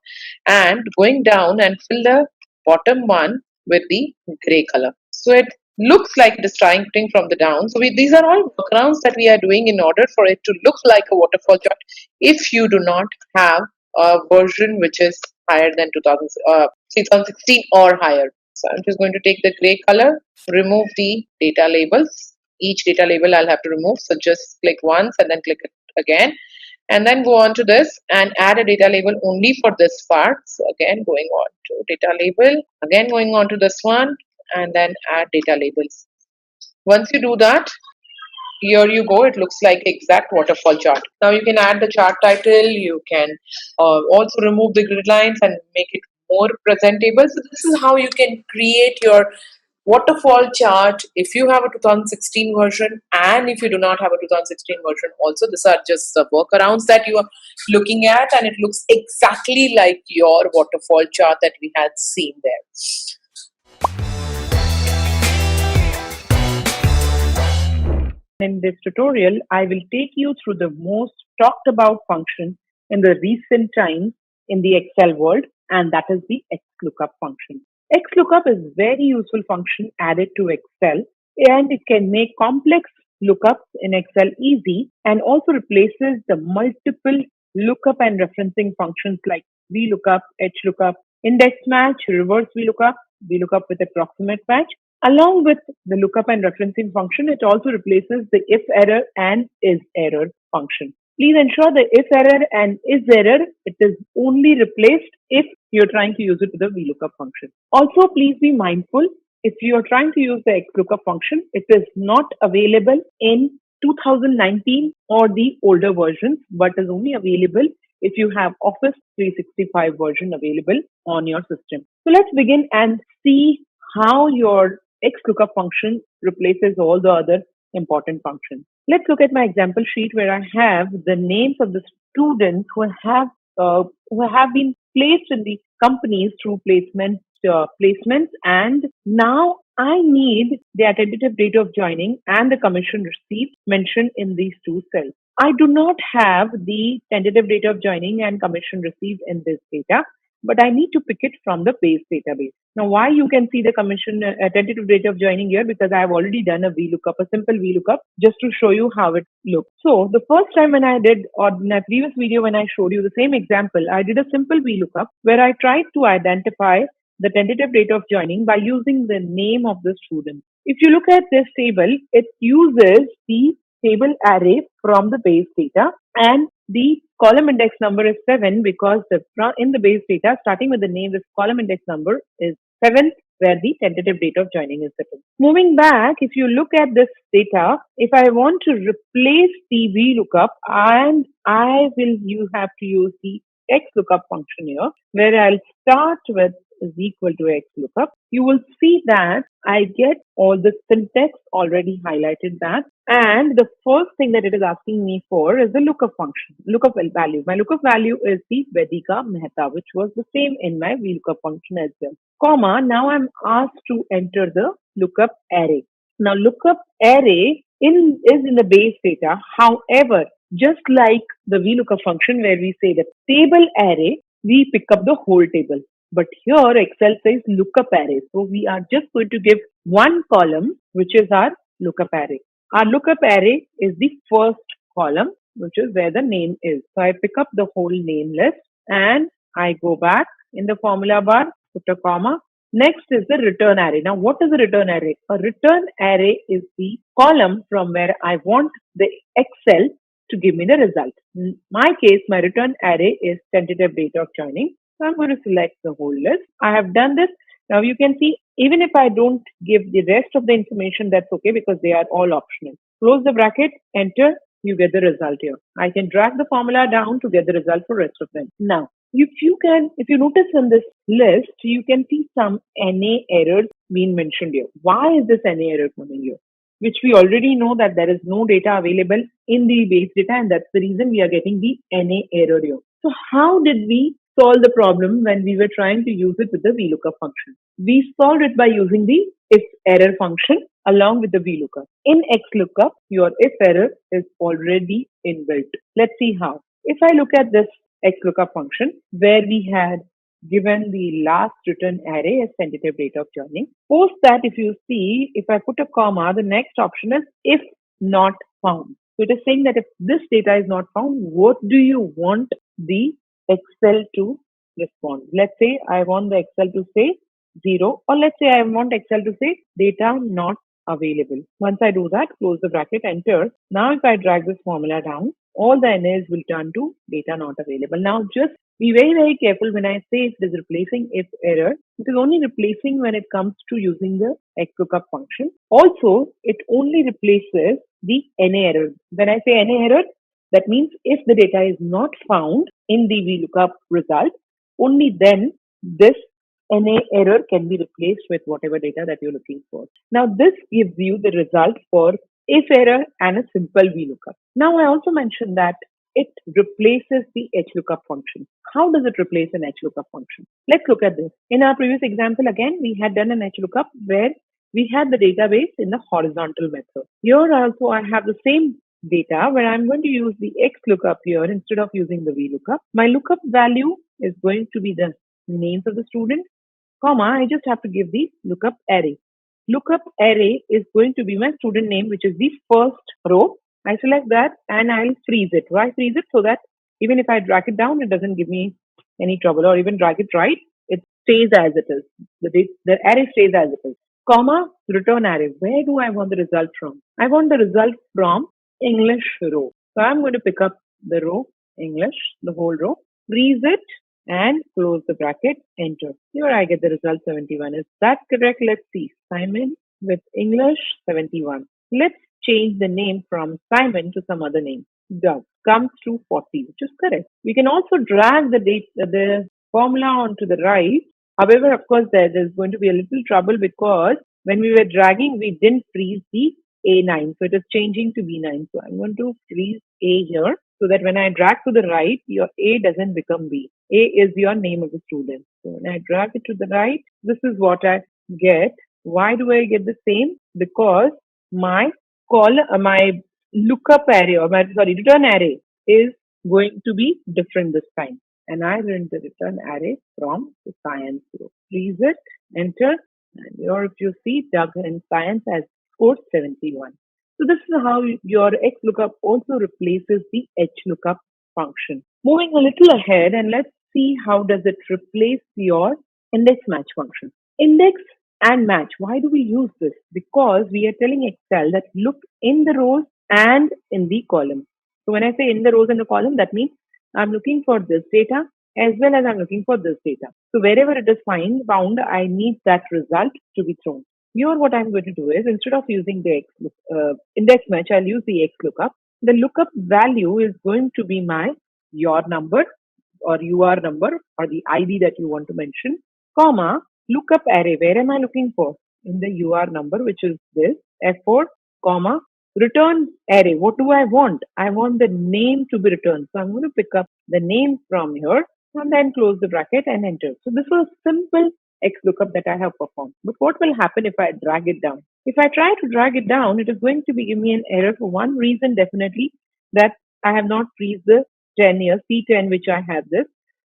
and going down and fill the bottom one with the gray color. So it looks like it is starting from the down. So these are all workarounds that we are doing in order for it to look like a waterfall chart if you do not have a version which is higher than 2016 or higher. So I'm just going to take the gray color, remove the data labels. Each data label I'll have to remove. So just click once and then click it again. And then go on to this and add a data label only for this part. So again, going on to data label, again going on to this one, and then add data labels. Once you do that, here you go, it looks like exact waterfall chart. Now you can add the chart title, you can also remove the grid lines and make it more presentable. So this is how you can create your waterfall chart if you have a 2016 version, and if you do not have a 2016 version also. These are just the workarounds that you are looking at, and it looks exactly like your waterfall chart that we had seen there. In this tutorial, I will take you through the most talked about function in the recent times in the Excel world, and that is the XLookup function. XLookup is a very useful function added to Excel, and it can make complex lookups in Excel easy, and also replaces the multiple lookup and referencing functions like VLookup, HLookup, index match, reverse VLookup, VLookup with approximate match. Along with the lookup and referencing function, it also replaces the IFERROR and IsError function. Please ensure the IFERROR and IsError, it is only replaced if you're trying to use it with the VLookup function. Also, please be mindful, if you are trying to use the XLookup function, it is not available in 2019 or the older versions, but is only available if you have Office 365 version available on your system. So let's begin and see how your XLookup function replaces all the other important functions. Let's look at my example sheet where I have the names of the students who have been placed in the companies through placements, and now I need their tentative date of joining and the commission received mentioned in these two cells. I do not have the tentative date of joining and commission received in this data, but I need to pick it from the base database. Now, why you can see the commission tentative date of joining here? Because I have already done a VLookup, a simple VLookup, just to show you how it looks. So the first time when I did, or in my previous video when I showed you the same example, I did a simple VLookup where I tried to identify the tentative date of joining by using the name of the student. If you look at this table, it uses the table array from the base data, and the column index number is 7 because in the base data, starting with the name, this column index number is 7, where the tentative date of joining is written. Moving back, if you look at this data, if I want to replace the VLookup, and you have to use the XLookup function here, where I'll start with is equal to XLookup. You will see that I get all the syntax already highlighted that, and the first thing that it is asking me for is the lookup function, lookup value. My lookup value is the Vedika Mehta, which was the same in my VLookup function as well. Comma, now I'm asked to enter the lookup array. Now lookup array is in the base data. However, just like the VLookup function where we say the table array, we pick up the whole table. But here Excel says lookup array. So we are just going to give one column, which is our lookup array. Our lookup array is the first column, which is where the name is. So I pick up the whole name list and I go back in the formula bar, put a comma. Next is the return array. Now what is a return array? A return array is the column from where I want the Excel to give me the result. In my case, my return array is tentative date of joining. So I'm going to select the whole list. I have done this. Now you can see, even if I don't give the rest of the information, that's okay because they are all optional. Close the bracket, enter, you get the result here. I can drag the formula down to get the result for rest of them. Now, if you notice in this list, you can see some NA errors being mentioned here. Why is this NA error coming here? Which we already know that there is no data available in the base data, and that's the reason we are getting the NA error here. So how did we solve the problem when we were trying to use it with the VLookup function? We solved it by using the IFERROR function along with the VLookup. In XLookup, your IFERROR is already inbuilt. Let's see how. If I look at this XLookup function where we had given the last return array as tentative date of joining. Post that, if you see, if I put a comma, the next option is if not found. So it is saying that if this data is not found, what do you want the Excel to respond? Let's say I want the Excel to say 0, or let's say I want Excel to say data not available. Once I do that, close the bracket, enter. Now if I drag this formula down, all the NAs will turn to data not available. Now just be very, very careful when I say it is replacing if error. It is only replacing when it comes to using the XLOOKUP function. Also, it only replaces the NA error. When I say NA error, that means if the data is not found in the VLookup result, only then this NA error can be replaced with whatever data that you're looking for. Now, this gives you the result for if error and a simple VLookup. Now, I also mentioned that it replaces the HLookup function. How does it replace an HLookup function? Let's look at this. In our previous example, again, we had done an HLookup where we had the database in the horizontal method. Here also, I have the same data where I'm going to use the XLookUp here instead of using the VLookup. My lookup value is going to be the names of the student, comma, I just have to give the lookup array. Lookup array is going to be my student name, which is the first row. I select that and I'll freeze it. Why freeze it? So that even if I drag it down, it doesn't give me any trouble, or even drag it right, it stays as it is. The array stays as it is. Comma, return array. Where do I want the result from? I want the result from English row. So I'm going to pick up the row English, the whole row, freeze it and close the bracket, enter. Here I get the result 71. Is that correct? Let's see. Simon with English 71. Let's change the name from Simon to some other name. Doug comes to 40, which is correct. We can also drag the formula onto the right. However, of course, there's going to be a little trouble because when we were dragging, we didn't freeze the A9. So it is changing to B9. So I'm going to freeze A here so that when I drag to the right, your A doesn't become B. A is your name of the student. So when I drag it to the right, this is what I get. Why do I get the same? Because my my lookup array, or my return array is going to be different this time. And I print the return array from the science row. Freeze it, enter, and here if you see, Doug in science has scored 71. So this is how your XLOOKUP also replaces the HLookup function. Moving a little ahead, and let's see how does it replace your index match function. Index and match. Why do we use this? Because we are telling Excel that look in the rows and in the column. So when I say in the rows and the column, that means I'm looking for this data as well as I'm looking for this data. So wherever it is found, I need that result to be thrown. Here what I'm going to do is, instead of using the index match, I'll use the XLOOKUP. The lookup value is going to be my your number or UR number or the ID that you want to mention, comma, lookup array. Where am I looking for? In the UR number, which is this, F4, comma, return array. What do I want? I want the name to be returned. So I'm going to pick up the name from here and then close the bracket and enter. So this was simple XLOOKUP that I have performed. But what will happen if I drag it down? If I try to drag it down, it is going to be giving me an error for one reason, definitely, that I have not freezed the 10 here, C10, which I have this.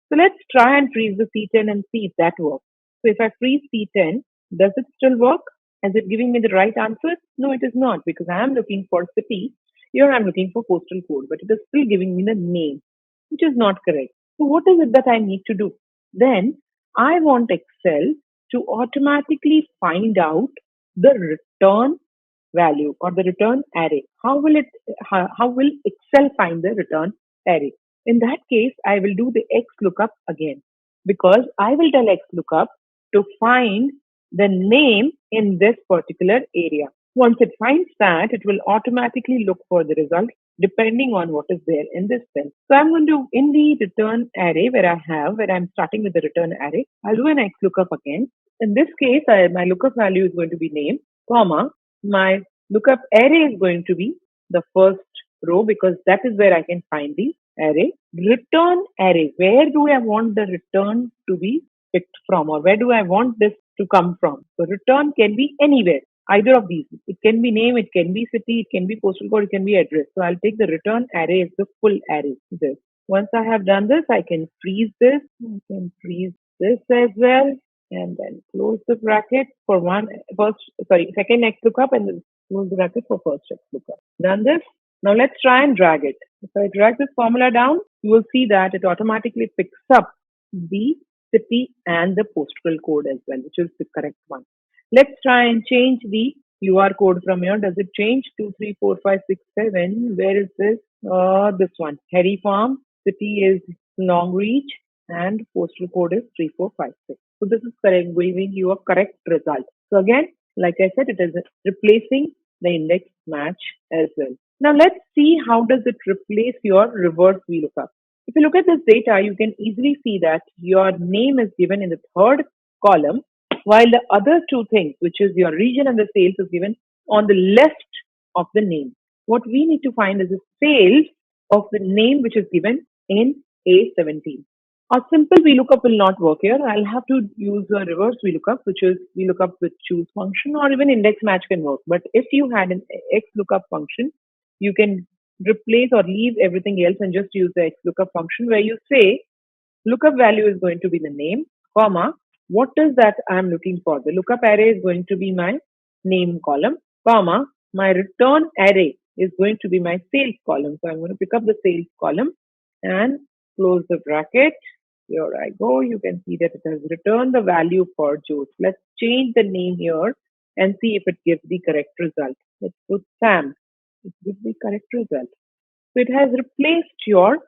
So let's try and freeze the C10 and see if that works. So if I freeze C10, does it still work? Is it giving me the right answer? No, it is not, because I am looking for city. Here I'm looking for postal code, but it is still giving me the name, which is not correct. So what is it that I need to do? Then I want Excel to automatically find out the return value or the return array. How will Excel find the return array? In that case, I will do the XLOOKUP again, because I will tell XLOOKUP to find the name in this particular area. Once it finds that, it will automatically look for the result depending on what is there in this cell. So I'm going to, in the return array where I'm starting with the return array, I'll do an XLOOKUP again. In this case, my lookup value is going to be name, comma, my lookup array is going to be the first row, because that is where I can find the array. Return array, where do I want the return to be picked from, or where do I want this to come from? So return can be anywhere, either of these. It can be name, it can be city, it can be postal code, it can be address. So I'll take the return array as the full array. This. Once I have done this, I can freeze this. I can freeze this as well, and then close the bracket for second XLookup, and then close the bracket for first XLookup. Done this. Now let's try and drag it. If I drag this formula down, you will see that it automatically picks up the city and the postal code as well, which is the correct one. Let's try and change the UR code from here. Does it change? 2, 3, 4, 5, 6, 7. Where is this? This one. Harry Farm. City is Longreach and postal code is 3456. So this is correct, giving you a correct result. So again, like I said, it is replacing the index match as well. Now let's see how does it replace your reverse VLookup. If you look at this data, you can easily see that your name is given in the third column, while the other two things, which is your region and the sales, is given on the left of the name. What we need to find is the sales of the name which is given in A17. A simple VLookup will not work here. I'll have to use a reverse VLookup, which is VLookup with choose function, or even index match can work. But if you had an XLookup function, you can replace or leave everything else and just use the XLookup function, where you say lookup value is going to be the name, comma, what is that I'm looking for? The lookup array is going to be my name column, comma, my return array is going to be my sales column. So I'm going to pick up the sales column and close the bracket. Here I go. You can see that it has returned the value for Joe. Let's change the name here and see if it gives the correct result. Let's put Sam. It gives the correct result. So it has replaced your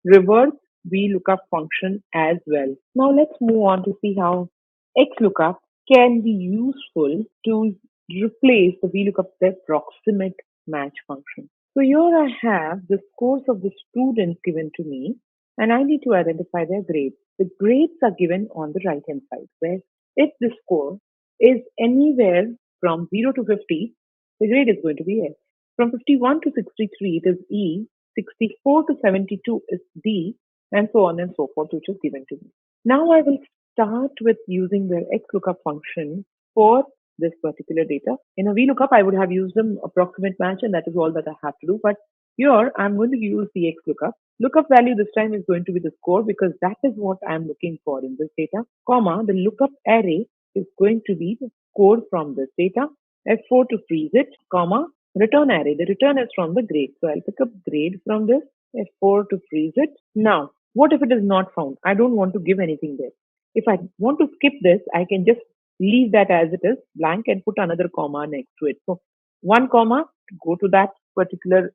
reverse VLookup function as well. Now let's move on to see how XLookup can be useful to replace the VLookup with approximate match function. So here I have the scores of the students given to me, and I need to identify their grades. The grades are given on the right hand side, where if the score is anywhere from 0 to 50, the grade is going to be S. From 51 to 63, it is E. 64 to 72 is D, and so on and so forth, which is given to me. Now I will start with using the XLookup function for this particular data. In a VLookup, I would have used an approximate match, and that is all that I have to do. But here, I'm going to use the XLookup. Lookup value this time is going to be the score, because that is what I'm looking for in this data, comma, the lookup array is going to be the score from this data, F4 to freeze it, comma, return array. The return is from the grade. So I'll pick up grade from this, F4 to freeze it. Now, what if it is not found? I don't want to give anything there. If I want to skip this, I can just leave that as it is, blank, and put another comma next to it. So one comma to go to that particular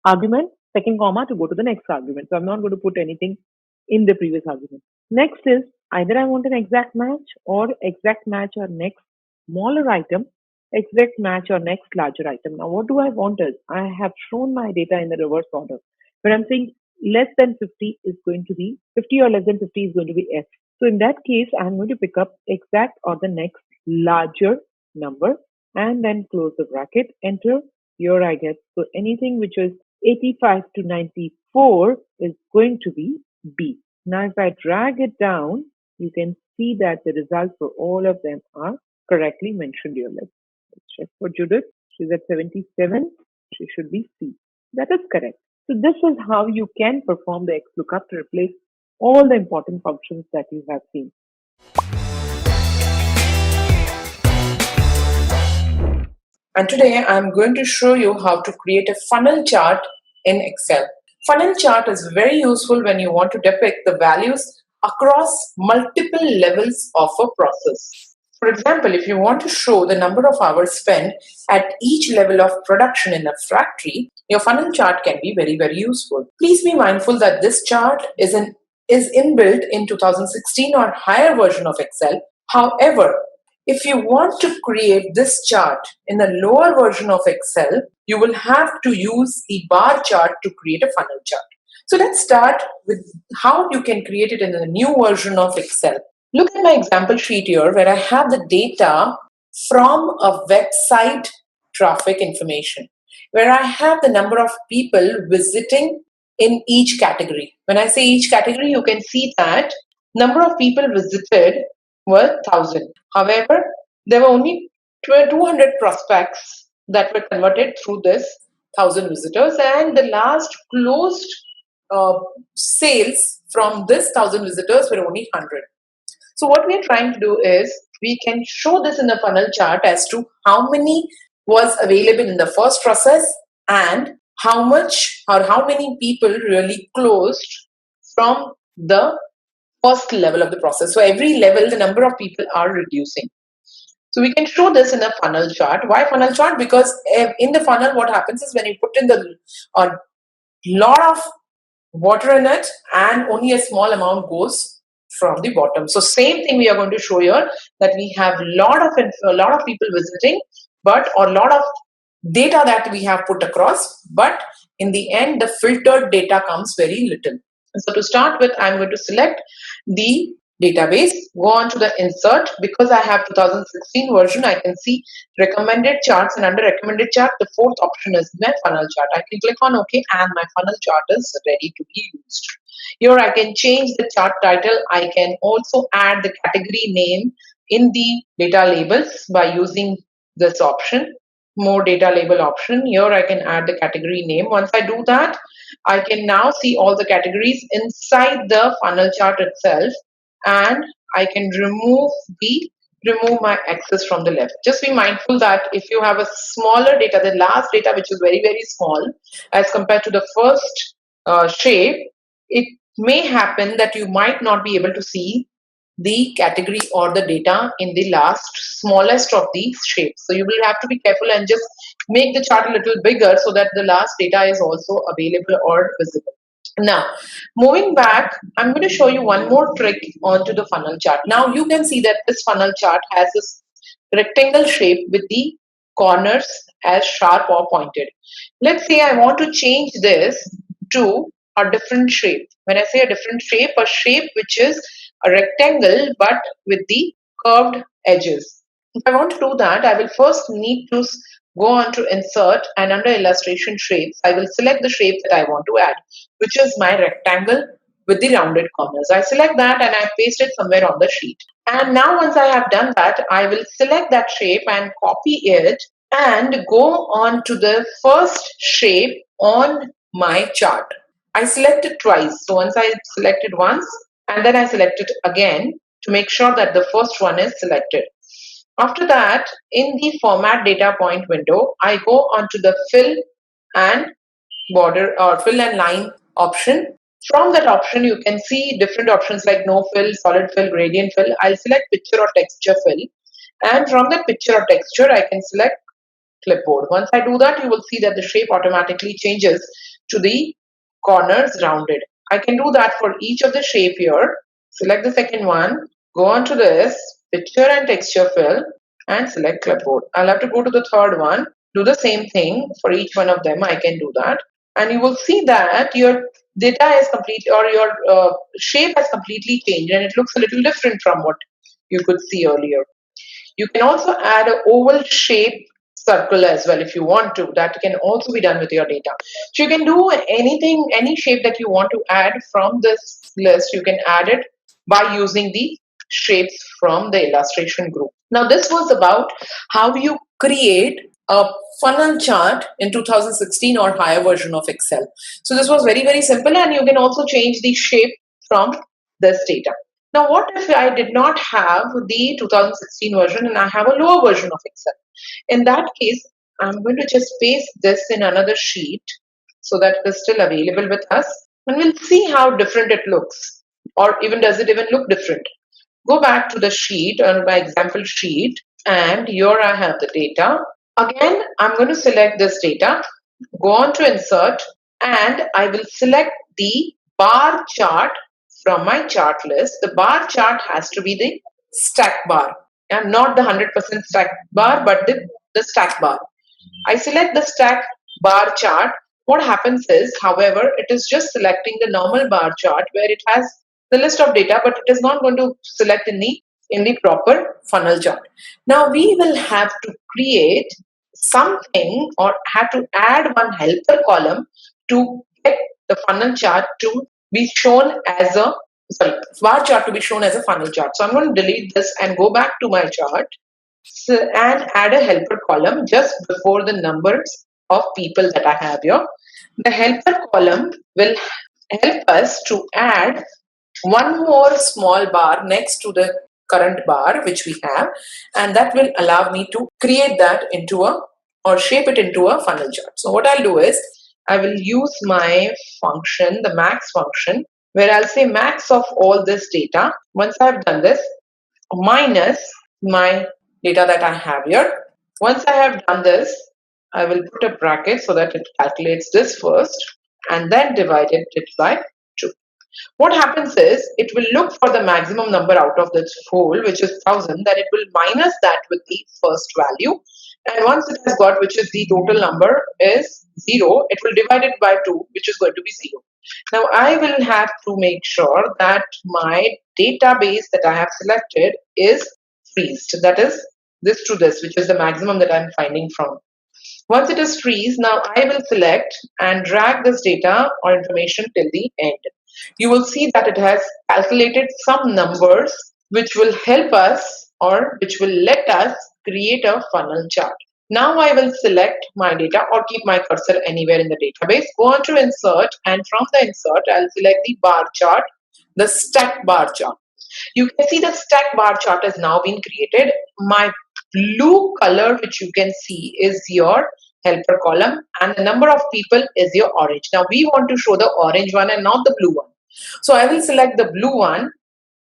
argument, second comma to go to the next argument. So I'm not going to put anything in the previous argument. Next is either I want an exact match or next smaller item, exact match or next larger item. Now what do I want is, I have shown my data in the reverse order, but I'm saying less than 50 is going to be 50 or less than 50 is going to be F. So in that case, I'm going to pick up exact or the next larger number and then close the bracket, enter. Here I get, so anything which is 85 to 94 is going to be B. Now if I drag it down, you can see that the results for all of them are correctly mentioned here. Let's check for Judith. She's at 77. She should be C. That is correct. So this is how you can perform the XLookup to replace all the important functions that you have seen. And today I'm going to show you how to create a funnel chart in Excel. Funnel chart is very useful when you want to depict the values across multiple levels of a process. For example, if you want to show the number of hours spent at each level of production in a factory, your funnel chart can be very, very useful. Please be mindful that this chart is inbuilt in 2016 or higher version of Excel. However, if you want to create this chart in a lower version of Excel, you will have to use the bar chart to create a funnel chart. So let's start with how you can create it in the new version of Excel. Look at my example sheet here, where I have the data from a website traffic information, where I have the number of people visiting in each category. When I say each category, you can see that number of people visited were 1,000. However, there were only 200 prospects that were converted through this 1,000 visitors, and the last closed sales from this 1,000 visitors were only 100. So what we're trying to do is we can show this in a funnel chart as to how many was available in the first process and how much or how many people really closed from the first level of the process. So every level, the number of people are reducing. So we can show this in a funnel chart. Why funnel chart? Because in the funnel, what happens is when you put in the lot of water in it and only a small amount goes from the bottom. So same thing we are going to show here, that we have a lot of people visiting, but a lot of data that we have put across, but in the end the filtered data comes very little. So to start with, I'm going to select the database, go on to the insert. Because I have 2016 version, I can see recommended charts, and under recommended chart, the fourth option is my funnel chart. I can click on OK and my funnel chart is ready to be used. Here I can change the chart title. I can also add the category name in the data labels by using this option, more data label option. Here I can add the category name. Once I do that, I can now see all the categories inside the funnel chart itself, and I can remove my axis from the left. Just be mindful that if you have a smaller data, the last data which is very, very small as compared to the first shape, it may happen that you might not be able to see the category or the data in the smallest of these shapes. So you will have to be careful and just make the chart a little bigger so that the last data is also available or visible. Now, moving back, I'm going to show you one more trick onto the funnel chart. Now you can see that this funnel chart has this rectangle shape with the corners as sharp or pointed. Let's say I want to change this to a different shape. When I say a different shape, a shape which is a rectangle but with the curved edges. If I want to do that, I will first need to go on to insert, and under illustration shapes, I will select the shape that I want to add, which is my rectangle with the rounded corners. I select that and I paste it somewhere on the sheet. And now once I have done that, I will select that shape and copy it and go on to the first shape on my chart. I select it twice. So once I select it once and then I select it again to make sure that the first one is selected. After that, in the format data point window, I go onto the fill and border or fill and line option. From that option, you can see different options like no fill, solid fill, gradient fill. I'll select picture or texture fill. And from that picture or texture, I can select clipboard. Once I do that, you will see that the shape automatically changes to the corners rounded. I can do that for each of the shape here. Select the second one, go on to this, picture and texture fill, and select clipboard. I'll have to go to the third one, do the same thing for each one of them. I can do that. And you will see that your data is complete, or your shape has completely changed, and it looks a little different from what you could see earlier. You can also add an oval shape circle as well if you want to. That can also be done with your data. So you can do anything, any shape that you want to add from this list. You can add it by using the shapes from the illustration group. Now this was about how do you create a funnel chart in 2016 or higher version of Excel. So this was very, very simple, and you can also change the shape from this data. Now, what if I did not have the 2016 version and I have a lower version of Excel? In that case, I'm going to just paste this in another sheet so that it is still available with us, and we'll see how different it looks, or even does it even look different. Go back to the sheet or my example sheet, and here I have the data. Again, I'm going to select this data, go on to insert, and I will select the bar chart from my chart list. The bar chart has to be the stack bar, and not the 100% stack bar, but the stack bar. I select the stack bar chart. What happens is, however, it is just selecting the normal bar chart where it has the list of data, but it is not going to select in the proper funnel chart. Now we will have to create something, or have to add one helper column to get the funnel chart to be shown as a bar chart to be shown as a funnel chart. So I'm going to delete this and go back to my chart and add a helper column just before the numbers of people that I have here. The helper column will help us to add one more small bar next to the current bar which we have, and that will allow me to create that into a or shape it into a funnel chart. So what I'll do is I will use my function, the max function, where I'll say max of all this data. Once I've done this, minus my data that I have here. Once I have done this, I will put a bracket so that it calculates this first and then divided it by 2. What happens is it will look for the maximum number out of this whole, which is 1000, then it will minus that with the first value, and once it has got, which is the total number is 0, it will divide it by 2, which is going to be 0. Now I will have to make sure that my database that I have selected is freezed, that is this to this, which is the maximum that I'm finding from. Once it is freeze, now I will select and drag this data or information till the end. You will see that it has calculated some numbers which will help us or which will let us create a funnel chart. Now I will select my data or keep my cursor anywhere in the database, go on to insert, and from the insert I'll select the bar chart, the stack bar chart. You can see the stack bar chart has now been created. My blue color which you can see is your helper column and the number of people is your orange. Now we want to show the orange one and not the blue one. So I will select the blue one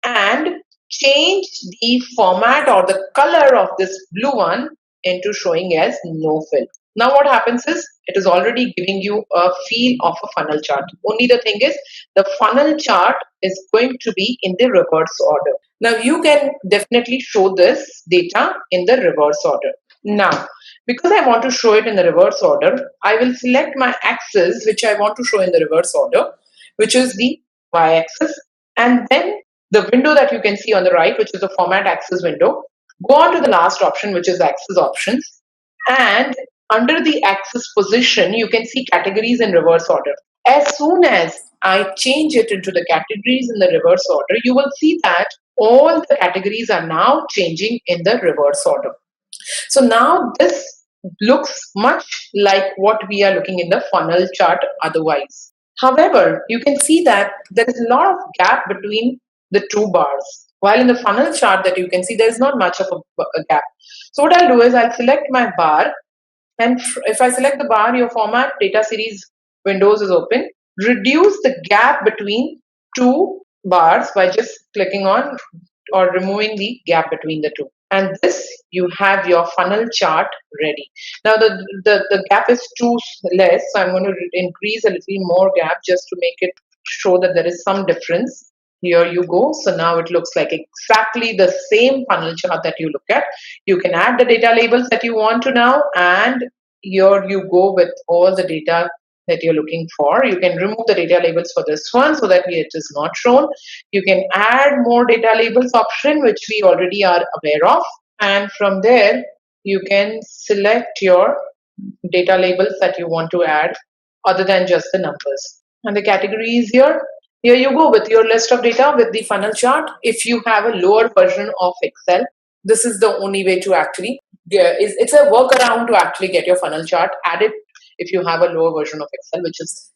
and change the format or the color of this blue one into showing as no fill. Now what happens is it is already giving you a feel of a funnel chart. Only the thing is the funnel chart is going to be in the reverse order. Now you can definitely show this data in the reverse order. Now because I want to show it in the reverse order, I will select my axis which I want to show in the reverse order, which is the y-axis, and then the window that you can see on the right, which is the format axis window. Go on to the last option, which is axis options, and under the axis position, you can see categories in reverse order. As soon as I change it into the categories in the reverse order, you will see that all the categories are now changing in the reverse order. So now this looks much like what we are looking in the funnel chart otherwise. However, you can see that there is a lot of gap between the two bars. While in the funnel chart that you can see, there is not much of a gap. So what I'll do is I'll select my bar, and if I select the bar, your format data series windows is open. Reduce the gap between two bars by just clicking on or removing the gap between the two. And this, you have your funnel chart ready. Now the gap is too less, so I'm going to increase a little more gap just to make it show that there is some difference. Here you go. So now it looks like exactly the same funnel chart that you look at. You can add the data labels that you want to now, and here you go with all the data that you're looking for. You can remove the data labels for this one so that it is not shown. You can add more data labels option, which we already are aware of. And from there, you can select your data labels that you want to add other than just the numbers. And the category is here. Here you go with your list of data with the funnel chart. If you have a lower version of Excel, this is the only way to actually, it's a workaround to actually get your funnel chart added if you have a lower version of Excel, which is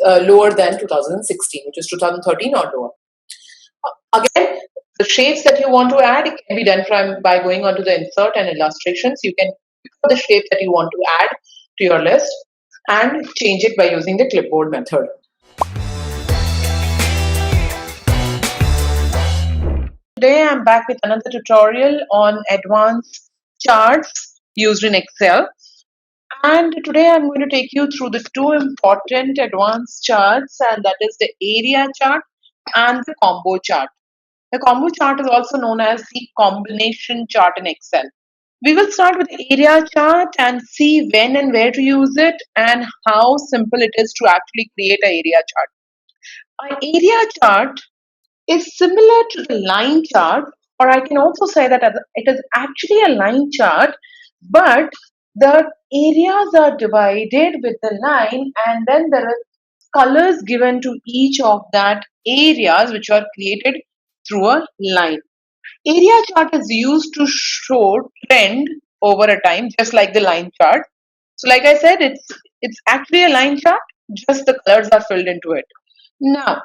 lower than 2016, which is 2013 or lower. Again, the shapes that you want to add can be done by going onto the insert and illustrations. You can pick up the shape that you want to add to your list and change it by using the clipboard method. Today I'm back with another tutorial on advanced charts used in Excel. And today I'm going to take you through the two important advanced charts, and that is the area chart and the combo chart. The combo chart is also known as the combination chart in Excel. We will start with the area chart and see when and where to use it and how simple it is to actually create an area chart. An area chart is similar to the line chart, or I can also say that it is actually a line chart, but the areas are divided with the line, and then there are colors given to each of that areas which are created through a line. Area chart is used to show trend over a time, just like the line chart. So like I said, it's actually a line chart, just the colors are filled into it. Now,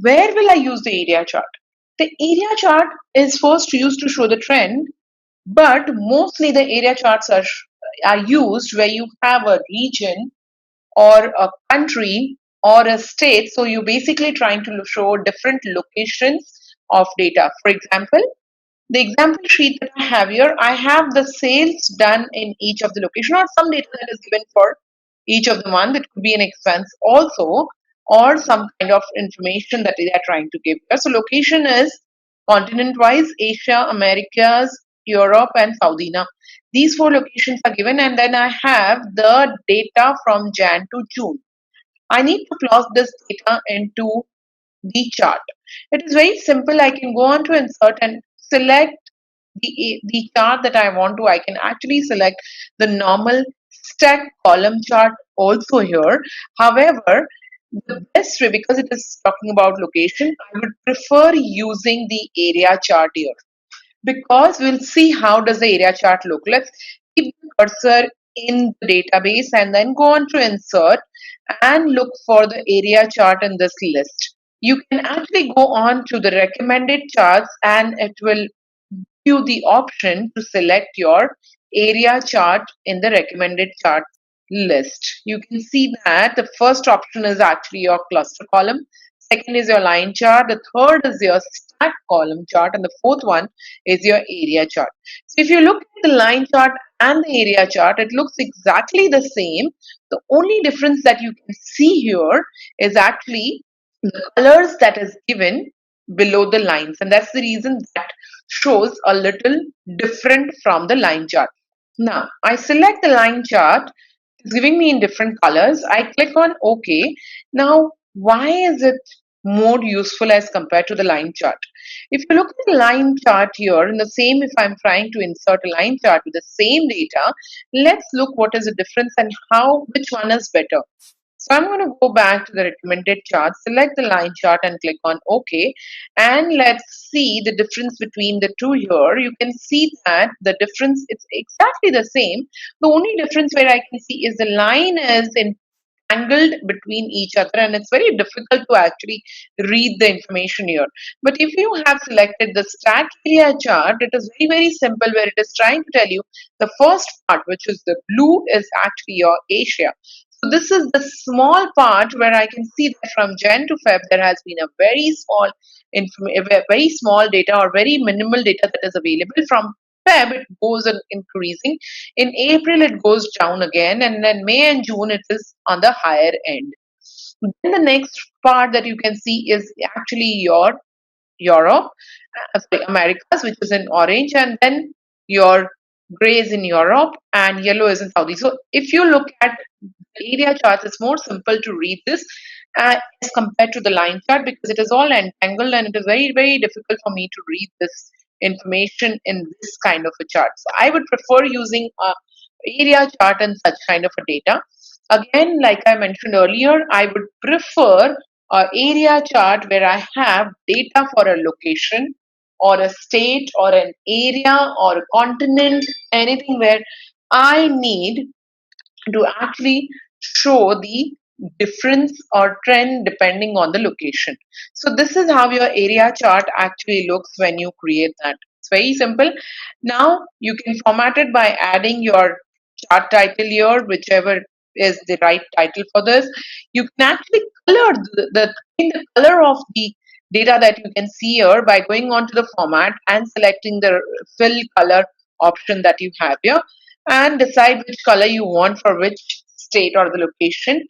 where will I use the area chart? The area chart is first used to show the trend, but mostly the area charts are used where you have a region or a country or a state. So you're basically trying to show different locations of data. For example, the example sheet that I have here, I have the sales done in each of the location or some data that is given for each of the month. It could be an expense also or some kind of information that they are trying to give here. So location is continent wise, Asia, Americas, Europe and Saudi. Now these four locations are given and then I have the data from Jan to June. I need to plot this data into the chart. It is very simple. I can go on to insert and select the chart that I want to. I can actually select the normal stack column chart also here. However, the best way, because it is talking about location, I would prefer using the area chart here because we'll see how does the area chart look. Let's keep the cursor in the database and then go on to insert and look for the area chart in this list. You can actually go on to the recommended charts and it will give you the option to select your area chart in the recommended chart list. You can see that the first option is actually your cluster column, second is your line chart, the third is your stack column chart, and the fourth one is your area chart. So if you look at the line chart and the area chart, it looks exactly the same. The only difference that you can see here is actually the colors that is given below the lines, and that's the reason that shows a little different from the line chart. Now I select the line chart, it's giving me in different colors. I click on OK. Now why is it more useful as compared to the line chart? If you look at the line chart here, in the same, if I'm trying to insert a line chart with the same data, let's look what is the difference and how, which one is better. So I'm going to go back to the recommended chart, select the line chart and click on OK. And let's see the difference between the two here. You can see that the difference is exactly the same. The only difference where I can see is the line is entangled between each other and it's very difficult to actually read the information here. But if you have selected the stack area chart, it is very, very simple where it is trying to tell you the first part, which is the blue, is actually your Asia. So this is the small part where I can see that from Jan to Feb there has been a very small data or very minimal data that is available. From Feb it goes on increasing. In April it goes down again, and then May and June it is on the higher end. Then the next part that you can see is actually your Europe, Americas, which is in orange, and then your gray is in Europe and yellow is in Saudi. So if you look at the area charts, it's more simple to read this as compared to the line chart because it is all entangled and it is very, very difficult for me to read this information in this kind of a chart. So I would prefer using a area chart and such kind of a data. Again, like I mentioned earlier, I would prefer a area chart where I have data for a location or a state or an area or a continent, anything where I need to actually show the difference or trend depending on the location. So this is how your area chart actually looks when you create that. It's very simple. Now you can format it by adding your chart title here, whichever is the right title for this. You can actually color the color of the data that you can see here by going on to the format and selecting the fill color option that you have here and decide which color you want for which state or the location.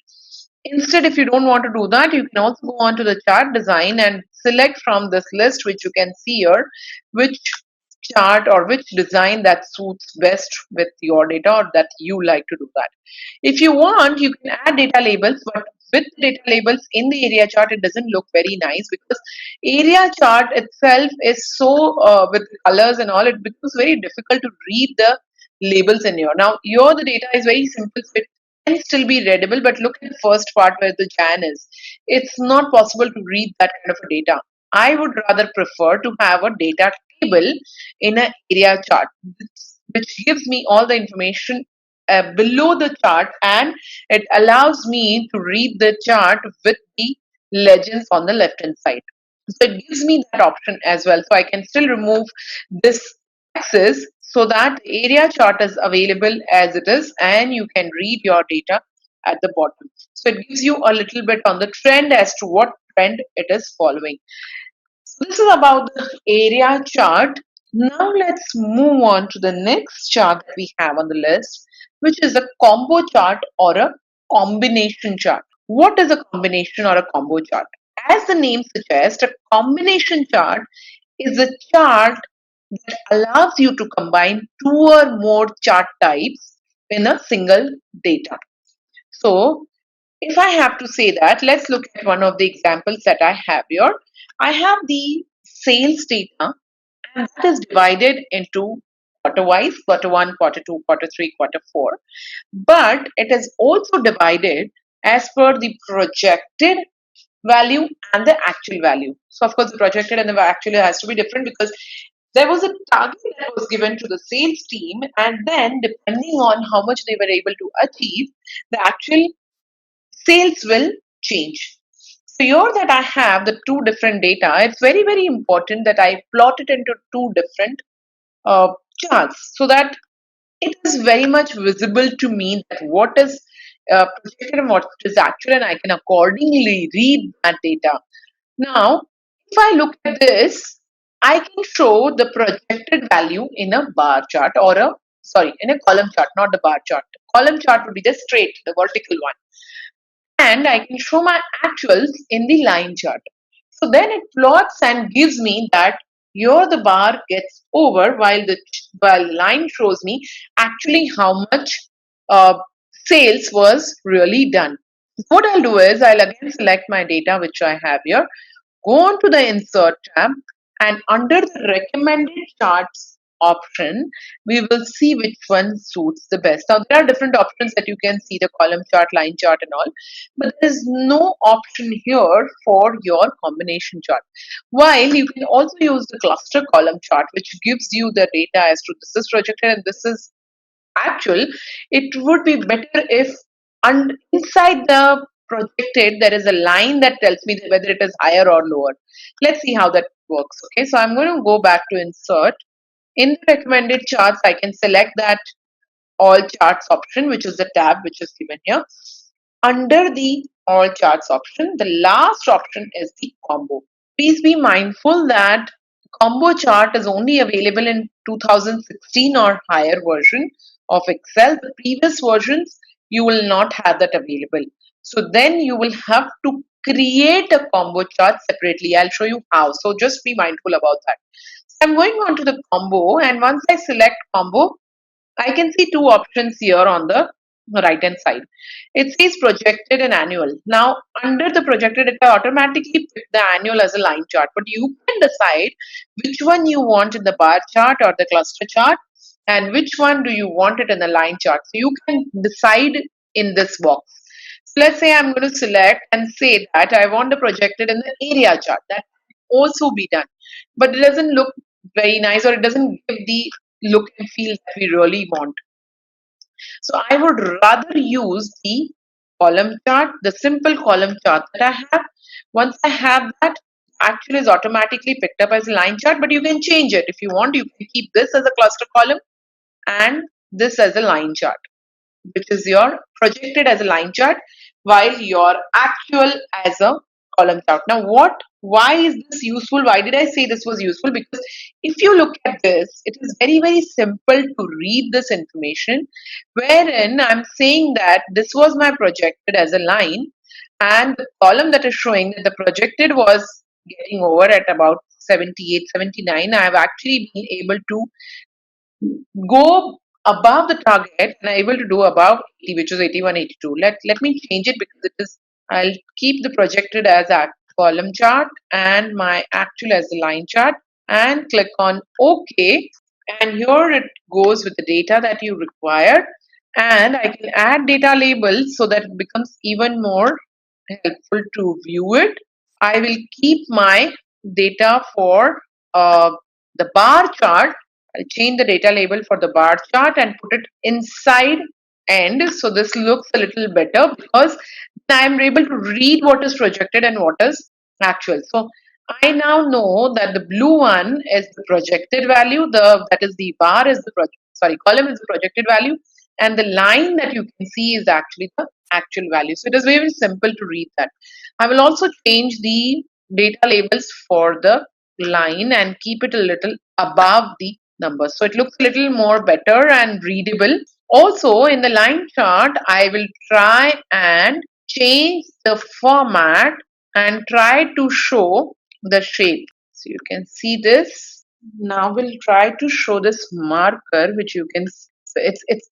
Instead, if you don't want to do that, you can also go on to the chart design and select from this list, which you can see here, which chart or which design that suits best with your data or that you like to do that. If you want, you can add data labels, but with data labels in the area chart, it doesn't look very nice because area chart itself is so with colors and all, it becomes very difficult to read the labels in here. Now, here the data is very simple, so it can still be readable, but look at the first part where the Jan is. It's not possible to read that kind of a data. I would rather prefer to have a data table in an area chart, which gives me all the information below the chart and it allows me to read the chart with the legends on the left hand side. So it gives me that option as well. So I can still remove this axis so that the area chart is available as it is, and you can read your data at the bottom. So it gives you a little bit on the trend as to what trend it is following. So this is about the area chart. Now let's move on to the next chart that we have on the list, which is a combo chart or a combination chart. What is a combination or a combo chart? As the name suggests, a combination chart is a chart that allows you to combine two or more chart types in a single data. So if I have to say that, let's look at one of the examples that I have here. I have the sales data, and that is divided into quarter wise, quarter one, quarter two, quarter three, quarter four. But it is also divided as per the projected value and the actual value. So of course the projected and the actual has to be different because there was a target that was given to the sales team, and then depending on how much they were able to achieve, the actual sales will change. So here that I have the two different data, it's very, very important that I plot it into two different uh, charts so that it is very much visible to me that what is projected and what is actual, and I can accordingly read that data. Now, if I look at this, I can show the projected value in a bar chart or in a column chart, not the bar chart. Column chart would be the straight, the vertical one. And I can show my actuals in the line chart. So then it plots and gives me that here the bar gets over while the line shows me actually how much uh, sales was really done. What I'll do is I'll again select my data which I have here, go on to the insert tab, and under the recommended charts option, we will see which one suits the best. Now there are different options that you can see, the column chart, line chart and all, but there is no option here for your combination chart. While you can also use the cluster column chart, which gives you the data as to this is projected and this is actual. It would be better if inside the projected there is a line that tells me whether it is higher or lower. Let's see how that works. Okay, so I'm going to go back to insert. In the recommended charts, I can select that all charts option, which is the tab which is given here. Under the all charts option, the last option is the combo. Please be mindful that combo chart is only available in 2016 or higher version of Excel. The previous versions, you will not have that available. So then you will have to create a combo chart separately. I'll show you how. So just be mindful about that. So I'm going on to the combo, and once I select combo, I can see two options here on the right hand side. It says projected and annual. Now, under the projected, it will automatically pick the annual as a line chart, but you can decide which one you want in the bar chart or the cluster chart, and which one do you want it in the line chart. So you can decide in this box. So let's say I'm going to select and say that I want the projected in the area chart. That can also be done, but it doesn't look very nice, or it doesn't give the look and feel that we really want. So I would rather use the column chart, the simple column chart that I have. Once I have that, actually is automatically picked up as a line chart, but you can change it. If you want, you can keep this as a cluster column and this as a line chart, which is your projected as a line chart, while your actual as a column chart. Now why is this useful? Why did I say this was useful? Because if you look at this, it is very, very simple to read this information, wherein I'm saying that this was my projected as a line, and the column that is showing that the projected was getting over at about 78, 79. I have actually been able to go above the target and I'm able to do above 80, which is 81, 82. Let me change it because it is, I'll keep the projected as a column chart and my actual as the line chart, and click on OK. And here it goes with the data that you require, and I can add data labels so that it becomes even more helpful to view it. I will keep my data for the bar chart. I'll change the data label for the bar chart and put it inside end. So this looks a little better because I'm able to read what is projected and what is actual. So I now know that the blue one is the projected value, that is the bar is the column is the projected value, and the line that you can see is actually the actual value. So it is very simple to read that. I will also change the data labels for the line and keep it a little above the numbers, so it looks a little more better and readable. Also, in the line chart, I will try and change the format and try to show the shape. So you can see this. Now we'll try to show this marker, which you can see. So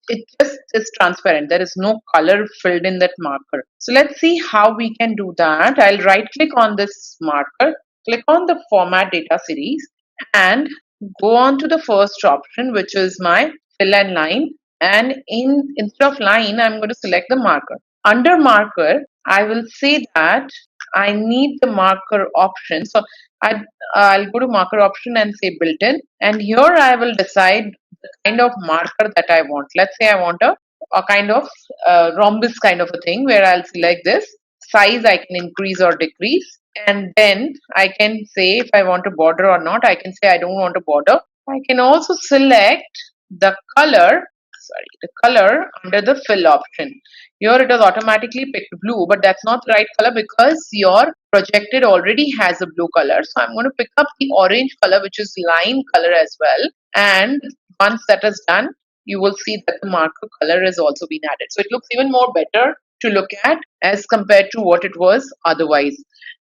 it just is transparent. There is no color filled in that marker. So let's see how we can do that. I'll right click on this marker, click on the format data series, and go on to the first option, which is my fill and line. And instead of line, I'm going to select the marker. Under marker, I will say that I need the marker option. So I'll go to marker option and say built-in. And here I will decide the kind of marker that I want. Let's say I want a kind of rhombus kind of a thing, where I'll select this. Size I can increase or decrease. And then I can say if I want a border or not. I can say I don't want a border. I can also select the color under the fill option. Here it has automatically picked blue, but that's not the right color because your projected already has a blue color. So I'm going to pick up the orange color, which is line color as well. And once that is done, you will see that the marker color has also been added. So it looks even more better to look at as compared to what it was otherwise.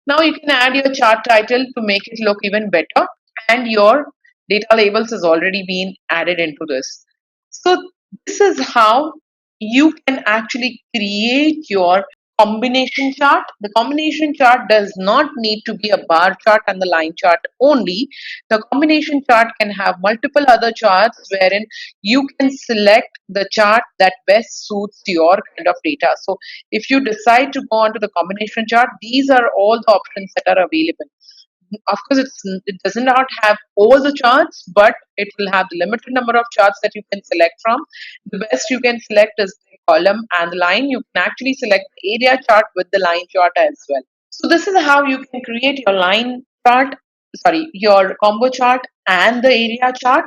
Now you can add your chart title to make it look even better, and your data labels has already been added into this. So this is how you can actually create your combination chart. The combination chart does not need to be a bar chart and the line chart only. The combination chart can have multiple other charts wherein you can select the chart that best suits your kind of data. So if you decide to go on to the combination chart, these are all the options that are available. Of course, it does not have all the charts, but it will have the limited number of charts that you can select from. The best you can select is the column and the line. You can actually select the area chart with the line chart as well. So this is how you can create your line chart, your combo chart and the area chart.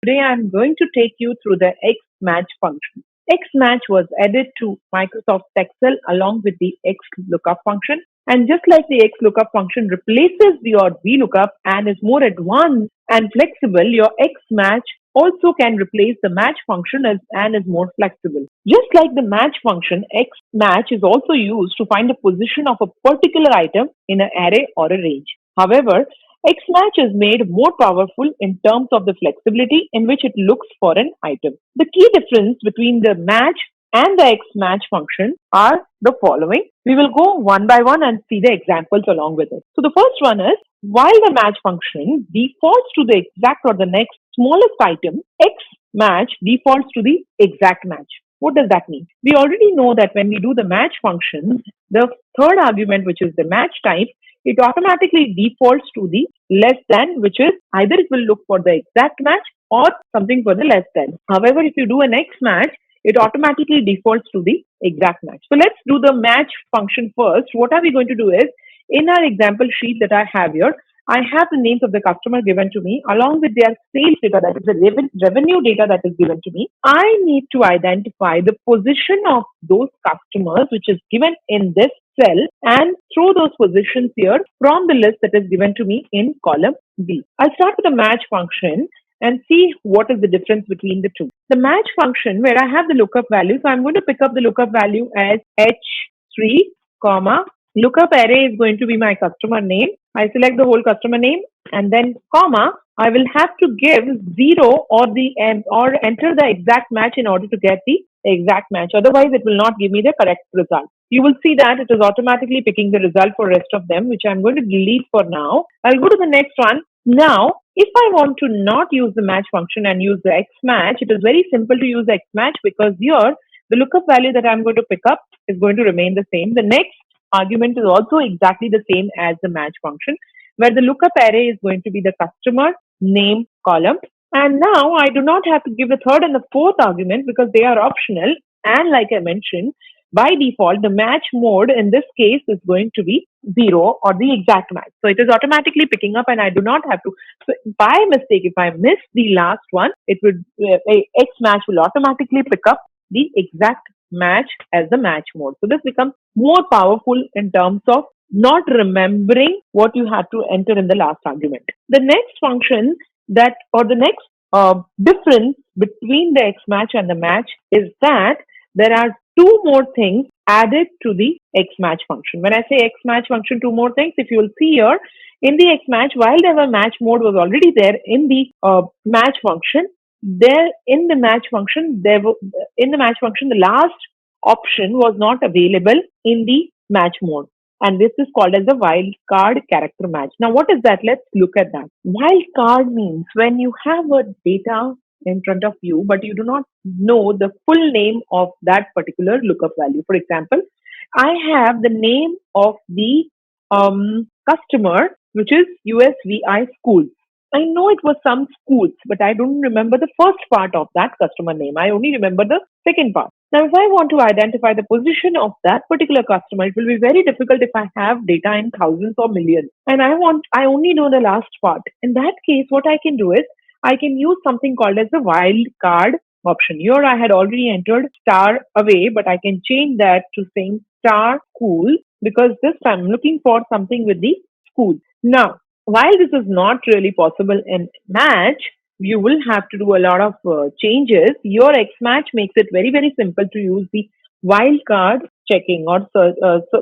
Today I'm going to take you through the XMatch function. XMatch was added to Microsoft Excel along with the XLookup function. And just like the XLookup function replaces your VLookup and is more advanced and flexible, your XMatch also can replace the match function and is more flexible. Just like the match function, XMatch is also used to find the position of a particular item in an array or a range. However, XMatch is made more powerful in terms of the flexibility in which it looks for an item. The key difference between the match and the XMatch function are the following. We will go one by one and see the examples along with it. So the first one is, while the match function defaults to the exact or the next smallest item, XMatch defaults to the exact match. What does that mean? We already know that when we do the match function, the third argument, which is the match type, it automatically defaults to the less than, which is either it will look for the exact match or something for the less than. However, if you do an XMatch, it automatically defaults to the exact match. So let's do the match function first. What are we going to do is, in our example sheet that I have here, I have the names of the customer given to me along with their sales data, that is the revenue data that is given to me. I need to identify the position of those customers which is given in this cell and throw those positions here from the list that is given to me in column B. I'll start with the match function and see what is the difference between the two. The match function, where I have the lookup value, so I'm going to pick up the lookup value as H3, lookup array is going to be my customer name. I select the whole customer name and then comma, I will have to give 0 or enter the exact match in order to get the exact match. Otherwise, it will not give me the correct result. You will see that it is automatically picking the result for rest of them, which I'm going to delete for now. I'll go to the next one. Now, if I want to not use the match function and use the XMatch, it is very simple to use XMatch because here the lookup value that I'm going to pick up is going to remain the same. The next argument is also exactly the same as the match function, where the lookup array is going to be the customer name column And now I do not have to give the third and the fourth argument because they are optional. And like I mentioned, by default, the match mode in this case is going to be 0 or the exact match. So it is automatically picking up and I do not have to. So by mistake, if I miss the last one, it would, XMatch will automatically pick up the exact match as the match mode. So this becomes more powerful in terms of not remembering what you had to enter in the last argument. The next function that, or the next difference between the XMatch and the match is that there are two more things added to the XMatch function. When I say XMatch function, two more things, if you will see here, in the XMatch, while the match mode was already there in the match function, there in the match function, the last option was not available in the match mode. And this is called as the wildcard character match. Now, what is that? Let's look at that. Wildcard means when you have a data in front of you, but you do not know the full name of that particular lookup value. For example, I have the name of the customer, which is USVI schools. I know it was some schools, but I don't remember the first part of that customer name. I only remember the second part. Now, if I want to identify the position of that particular customer, it will be very difficult if I have data in thousands or millions. And I only know the last part. In that case, what I can do is I can use something called as the wildcard option. Here I had already entered star away, but I can change that to saying star school because this time I'm looking for something with the school. Now, while this is not really possible in match, you will have to do a lot of changes. Your XMatch makes it very, very simple to use the wildcard checking or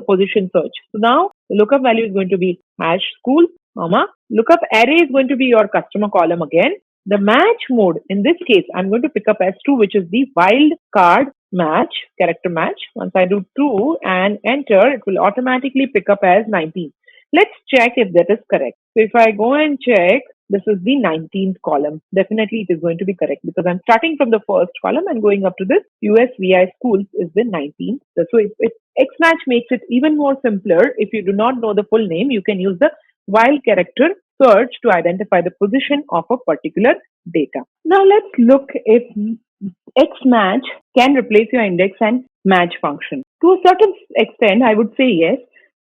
position search. So now the lookup value is going to be hash school, lookup array is going to be your customer column again. The match mode, in this case, I'm going to pick up as 2, which is the wildcard match, character match. Once I do 2 and enter, it will automatically pick up as 19. Let's check if that is correct. So if I go and check, this is the 19th column. Definitely it is going to be correct because I'm starting from the first column and going up to this USVI schools is the 19th. So XMatch makes it even more simpler. If you do not know the full name, you can use the wild character search to identify the position of a particular data. Now let's look if XMatch can replace your index and match function. To a certain extent, I would say yes,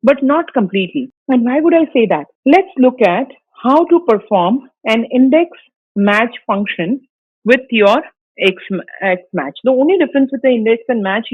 but not completely. And why would I say that? Let's look at how to perform an index match function with your XMatch. The only difference with the index and match,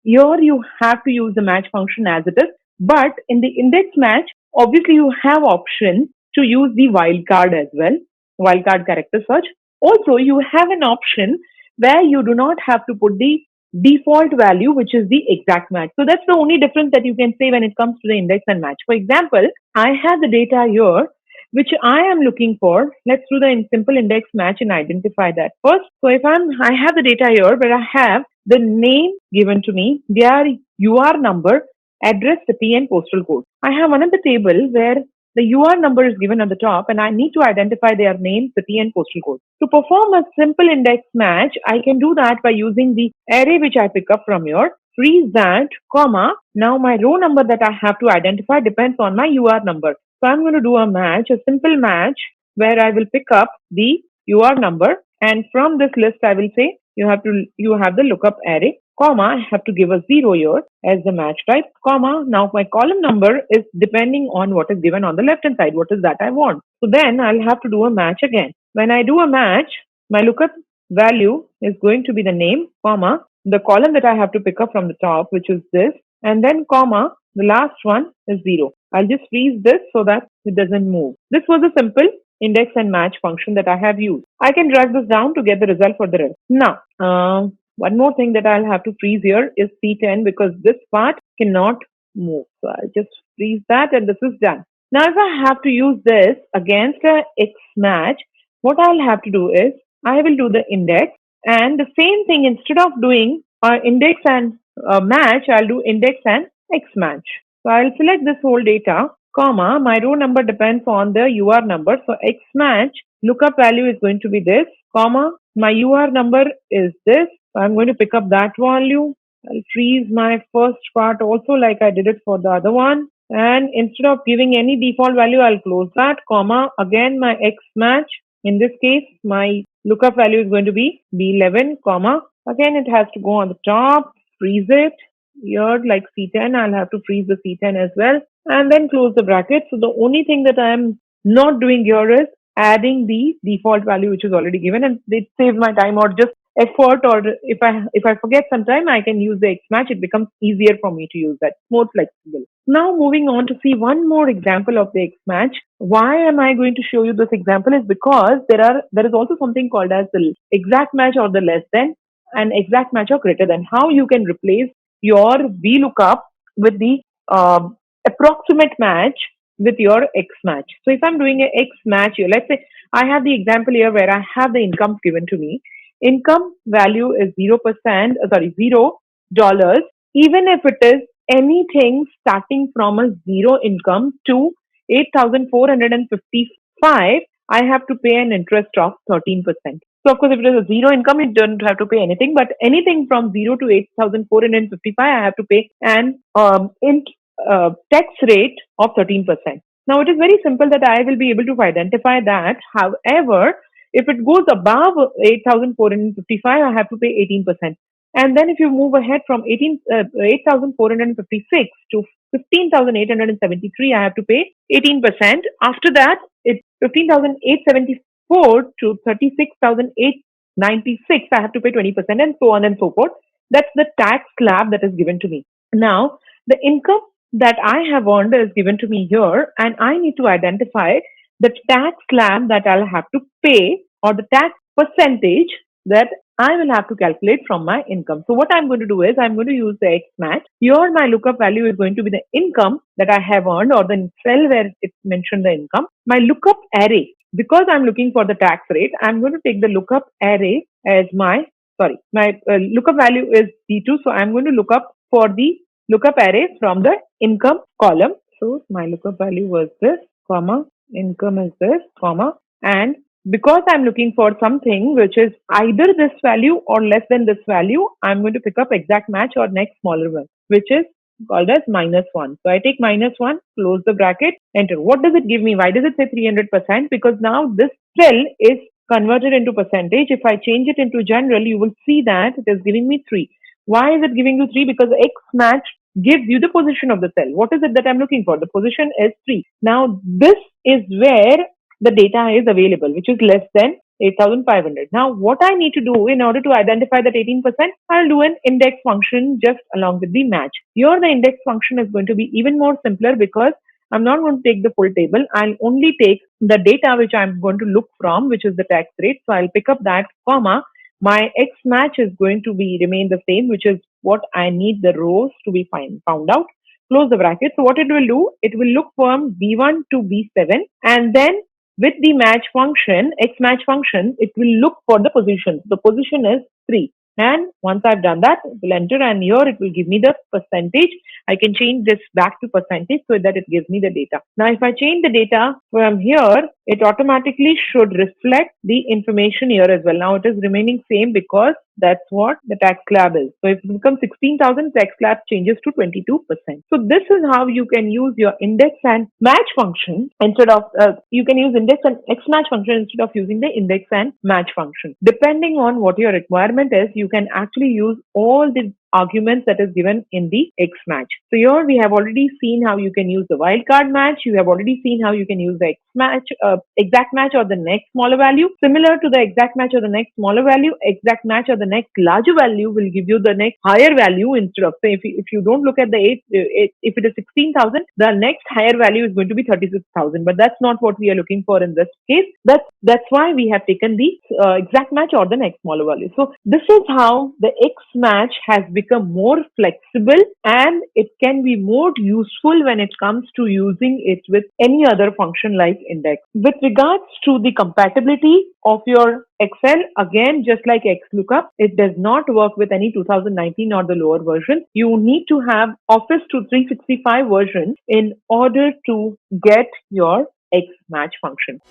you have to use the match function as it is. But in the index match, obviously you have option to use the wildcard as well, wildcard character search. Also, you have an option where you do not have to put the default value, which is the exact match. So that's the only difference that you can say when it comes to the index and match. For example, I have the data here, which I am looking for. Let's do the simple index match and identify that first. So if I have the data here, but I have the name given to me, their UR number, address, city, and postal code. I have another table where the UR number is given at the top and I need to identify their name, city, and postal code. To perform a simple index match, I can do that by using the array which I pick up from here, freeze that, comma. Now my row number that I have to identify depends on my UR number. So I'm going to do a match, a simple match, where I will pick up the UR number, and from this list I will say you have the lookup array, comma, I have to give a 0 here as the match type, comma. Now my column number is depending on what is given on the left hand side. What is that I want? So then I'll have to do a match again. When I do a match, my lookup value is going to be the name, comma, the column that I have to pick up from the top, which is this, and then comma, the last one is 0. I'll just freeze this so that it doesn't move. This was a simple index and match function that I have used. I can drag this down to get the result for the rest. Now, one more thing that I'll have to freeze here is C10 because this part cannot move. So I'll just freeze that and this is done. Now, if I have to use this against a XMatch, what I'll have to do is I will do the index and the same thing, instead of doing index and match, I'll do index and XMatch. So I'll select this whole data, comma, my row number depends on the UR number. So XMatch lookup value is going to be this, comma, my UR number is this. So I'm going to pick up that value. I'll freeze my first part also like I did it for the other one. And instead of giving any default value, I'll close that, comma, again my XMatch. In this case, my lookup value is going to be B11, comma. Again, it has to go on the top, freeze it. Here, like C10, I'll have to freeze the C10 as well, and then close the bracket. So the only thing that I'm not doing here is adding the default value which is already given, and it saves my time or just effort, or if I forget sometime, I can use the XMatch. It becomes easier for me to use that. It's more flexible. Now moving on to see one more example of the XMatch. Why am I going to show you this example is because there is also something called as the exact match or the less than, and exact match or greater than. How you can replace your VLookup with the approximate match with your XMatch. So if I'm doing a XMatch here, let's say I have the example here where I have the incomes given to me. Income value is $0, $0. Even if it is anything starting from a zero income to 8,455, I have to pay an interest of 13%. So of course, if it is a zero income, you don't have to pay anything. But anything from 0 to 8,455, I have to pay an tax rate of 13%. Now it is very simple that I will be able to identify that. However, if it goes above 8,455, I have to pay 18%. And then if you move ahead from 8,456 to 15,873, I have to pay 18%. After that, it's 15,874 to 36,896, I have to pay 20%, and so on and so forth. That's the tax slab that is given to me. Now, the income that I have earned is given to me here, and I need to identify the tax slab that I'll have to pay, or the tax percentage that I will have to calculate from my income. So what I'm going to do is I'm going to use the XMatch. Here my lookup value is going to be the income that I have earned, or the cell where it's mentioned the income. My lookup array, because I'm looking for the tax rate, I'm going to take the lookup array as my lookup value is D2. So I'm going to look up for the lookup array from the income column. So my lookup value was this, comma, income is this, comma, and because I'm looking for something which is either this value or less than this value, I'm going to pick up exact match or next smaller one, which is called as -1. So I take -1, close the bracket, enter. What does it give me? Why does it say 300%? Because now this cell is converted into percentage. If I change it into general, you will see that it is giving me 3. Why is it giving you 3? Because XMatch gives you the position of the cell. What is it that I'm looking for? The position is 3. Now this is where the data is available, which is less than 8,500. Now what I need to do in order to identify that 18%, I'll do an index function just along with the match. Here the index function is going to be even more simpler, because I'm not going to take the full table. I'll only take the data which I'm going to look from, which is the tax rate. So I'll pick up that, comma, my XMatch is going to be remain the same, which is what I need the rows to be found out. Close the bracket. So what it will do, it will look from B1 to B7, and then with the match function, XMatch function, it will look for the position. The position is 3. And once I've done that, it will enter, and here it will give me the percentage. I can change this back to percentage so that it gives me the data. Now, if I change the data from here, it automatically should reflect the information here as well. Now it is remaining same because that's what the tax slab is. So if it becomes 16,000, tax slab changes to 22%. So this is how you can use your index and match function instead of, you can use index and XMatch function instead of using the index and match function. Depending on what your requirement is, you can actually use all the arguments that is given in the XMatch. So here we have already seen how you can use the wildcard match. You have already seen how you can use the XMatch, exact match or the next smaller value. Similar to the exact match or the next smaller value, exact match or the next larger value will give you the next higher value instead of, say, if you don't look at the 8, if it is 16,000, the next higher value is going to be 36,000. But that's not what we are looking for in this case. That's why we have taken the exact match or the next smaller value. So this is how the XMatch has become more flexible, and it can be more useful when it comes to using it with any other function like index. With regards to the compatibility of your Excel, again, just like XLookUp, it does not work with any 2019 or the lower version. You need to have Office 365 version in order to get your XMatch function.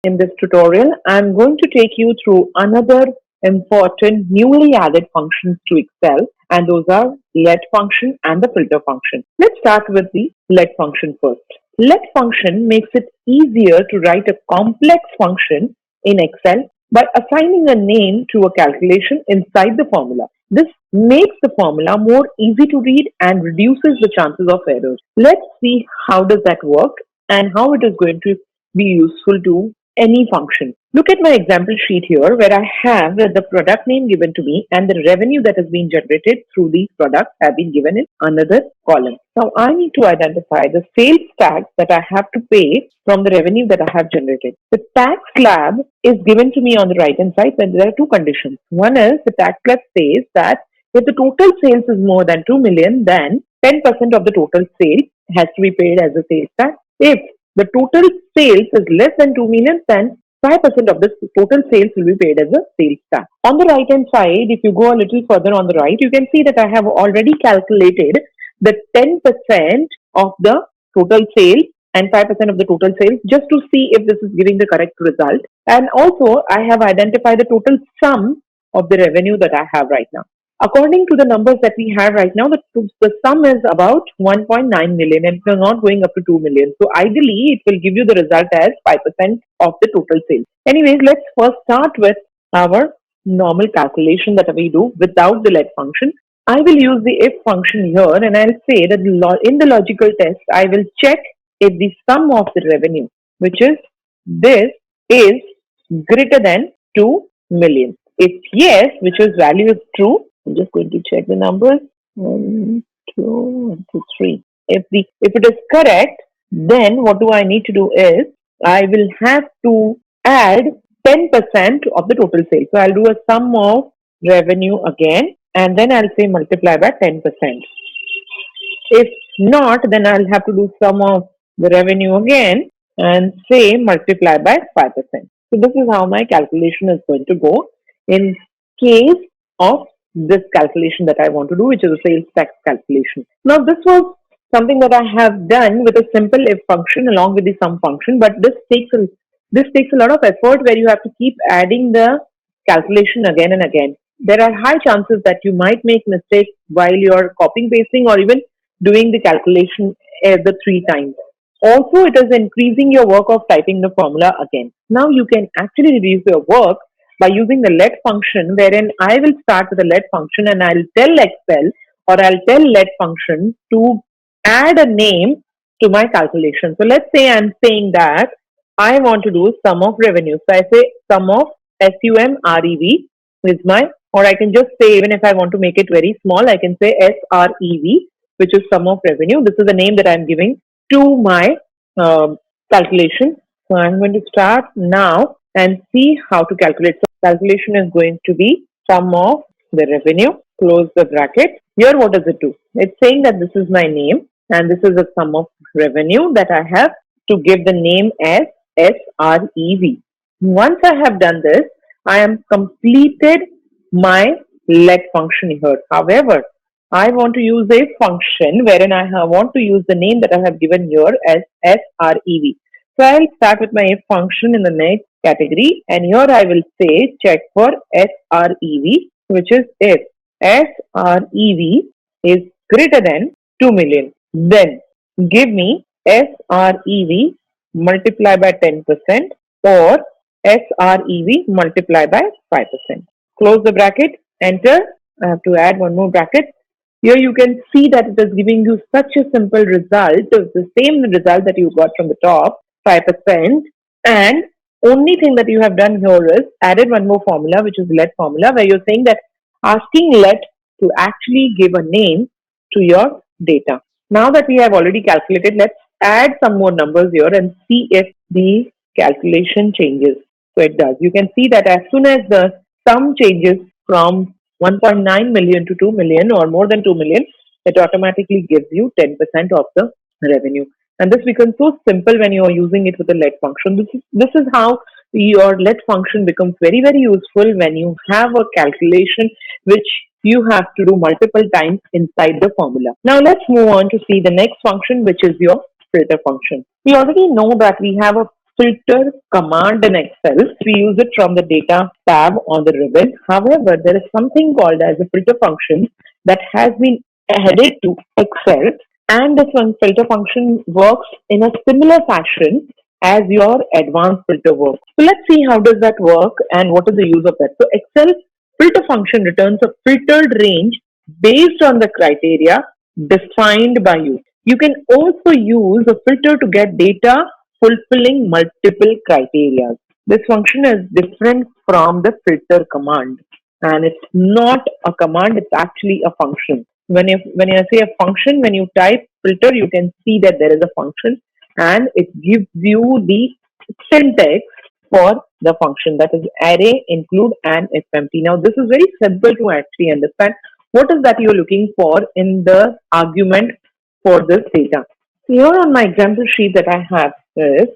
In this tutorial, I'm going to take you through another important newly added functions to Excel, and those are let function and the filter function. Let's start with the let function first. Let function makes it easier to write a complex function in Excel by assigning a name to a calculation inside the formula. This makes the formula more easy to read and reduces the chances of errors. Let's see how does that work and how it is going to be useful to any function. Look at my example sheet here where I have the product name given to me and the revenue that has been generated through these products have been given in another column. Now I need to identify the sales tax that I have to pay from the revenue that I have generated. The tax slab is given to me on the right hand side and there are two conditions. One is the tax slab says that if the total sales is more than 2 million, then 10% of the total sales has to be paid as a sales tax. If the total sales is less than 2 million, then 5% of the total sales will be paid as a sales tax. On the right hand side, if you go a little further on the right, you can see that I have already calculated the 10% of the total sales and 5% of the total sales just to see if this is giving the correct result. And also, I have identified the total sum of the revenue that I have right now. According to the numbers that we have right now, the sum is about 1.9 million and it's not going up to 2 million. So ideally, it will give you the result as 5% of the total sales. Anyways, let's first start with our normal calculation that we do without the let function. I will use the if function here and I'll say that in the logical test, I will check if the sum of the revenue, which is this, is greater than 2 million. If yes, which is value is true, I'm just going to check the numbers. 1, 2, 3. If it is correct, then what do I need to do is I will have to add 10% of the total sales. So I'll do a sum of revenue again and then I'll say multiply by 10%. If not, then I'll have to do sum of the revenue again and say multiply by 5%. So this is how my calculation is going to go in case of this calculation that I want to do, which is a sales tax calculation. Now this was something that I have done with a simple if function along with the sum function, but this takes a lot of effort where you have to keep adding the calculation again and again. There are high chances that you might make mistakes while you're copying, pasting, or even doing the calculation the 3 times. Also, it is increasing your work of typing the formula again. Now you can actually reduce your work by using the let function, wherein I will start with the let function and I'll tell Excel or I'll tell let function to add a name to my calculation. So let's say I'm saying that I want to do sum of revenue. So I say sum of SUM REV is my, or I can just say, even if I want to make it very small, I can say SREV, which is sum of revenue. This is the name that I'm giving to my calculation. So I'm going to start now and see how to calculate. So calculation is going to be sum of the revenue, close the bracket. Here what does it do? It's saying that this is my name and this is a sum of revenue that I have to give the name as SREV. Once I have done this, I am completed my let function here. However, I want to use a function wherein I want to use the name that I have given here as SREV. So I'll start with my if function in the next category and here I will say check for SREV, which is if SREV is greater than 2 million, then give me SREV multiply by 10% or SREV multiply by 5%. Close the bracket, enter. I have to add one more bracket. Here you can see that it is giving you such a simple result, the same result that you got from the top, 5%, and only thing that you have done here is added one more formula, which is let formula, where you're saying that asking let to actually give a name to your data. Now that we have already calculated, let's add some more numbers here and see if the calculation changes. So it does. You can see that as soon as the sum changes from 1.9 million to 2 million or more than 2 million, it automatically gives you 10% of the revenue. And this becomes so simple when you are using it with the let function. This is how your let function becomes very, very useful when you have a calculation which you have to do multiple times inside the formula. Now let's move on to see the next function, which is your filter function. We already know that we have a filter command in Excel. We use it from the data tab on the ribbon. However, there is something called as a filter function that has been added to Excel And this one filter function works in a similar fashion as your advanced filter works. So let's see how does that work and what is the use of that. So Excel filter function returns a filtered range based on the criteria defined by you. You can also use a filter to get data fulfilling multiple criteria. This function is different from the filter command, and it's not a command, it's actually a function. When I say a function, when you type filter, you can see that there is a function and it gives you the syntax for the function, that is array, include, and if empty. Now this is very simple to actually understand. What is that you're looking for in the argument for this data? Here on my example sheet that I have is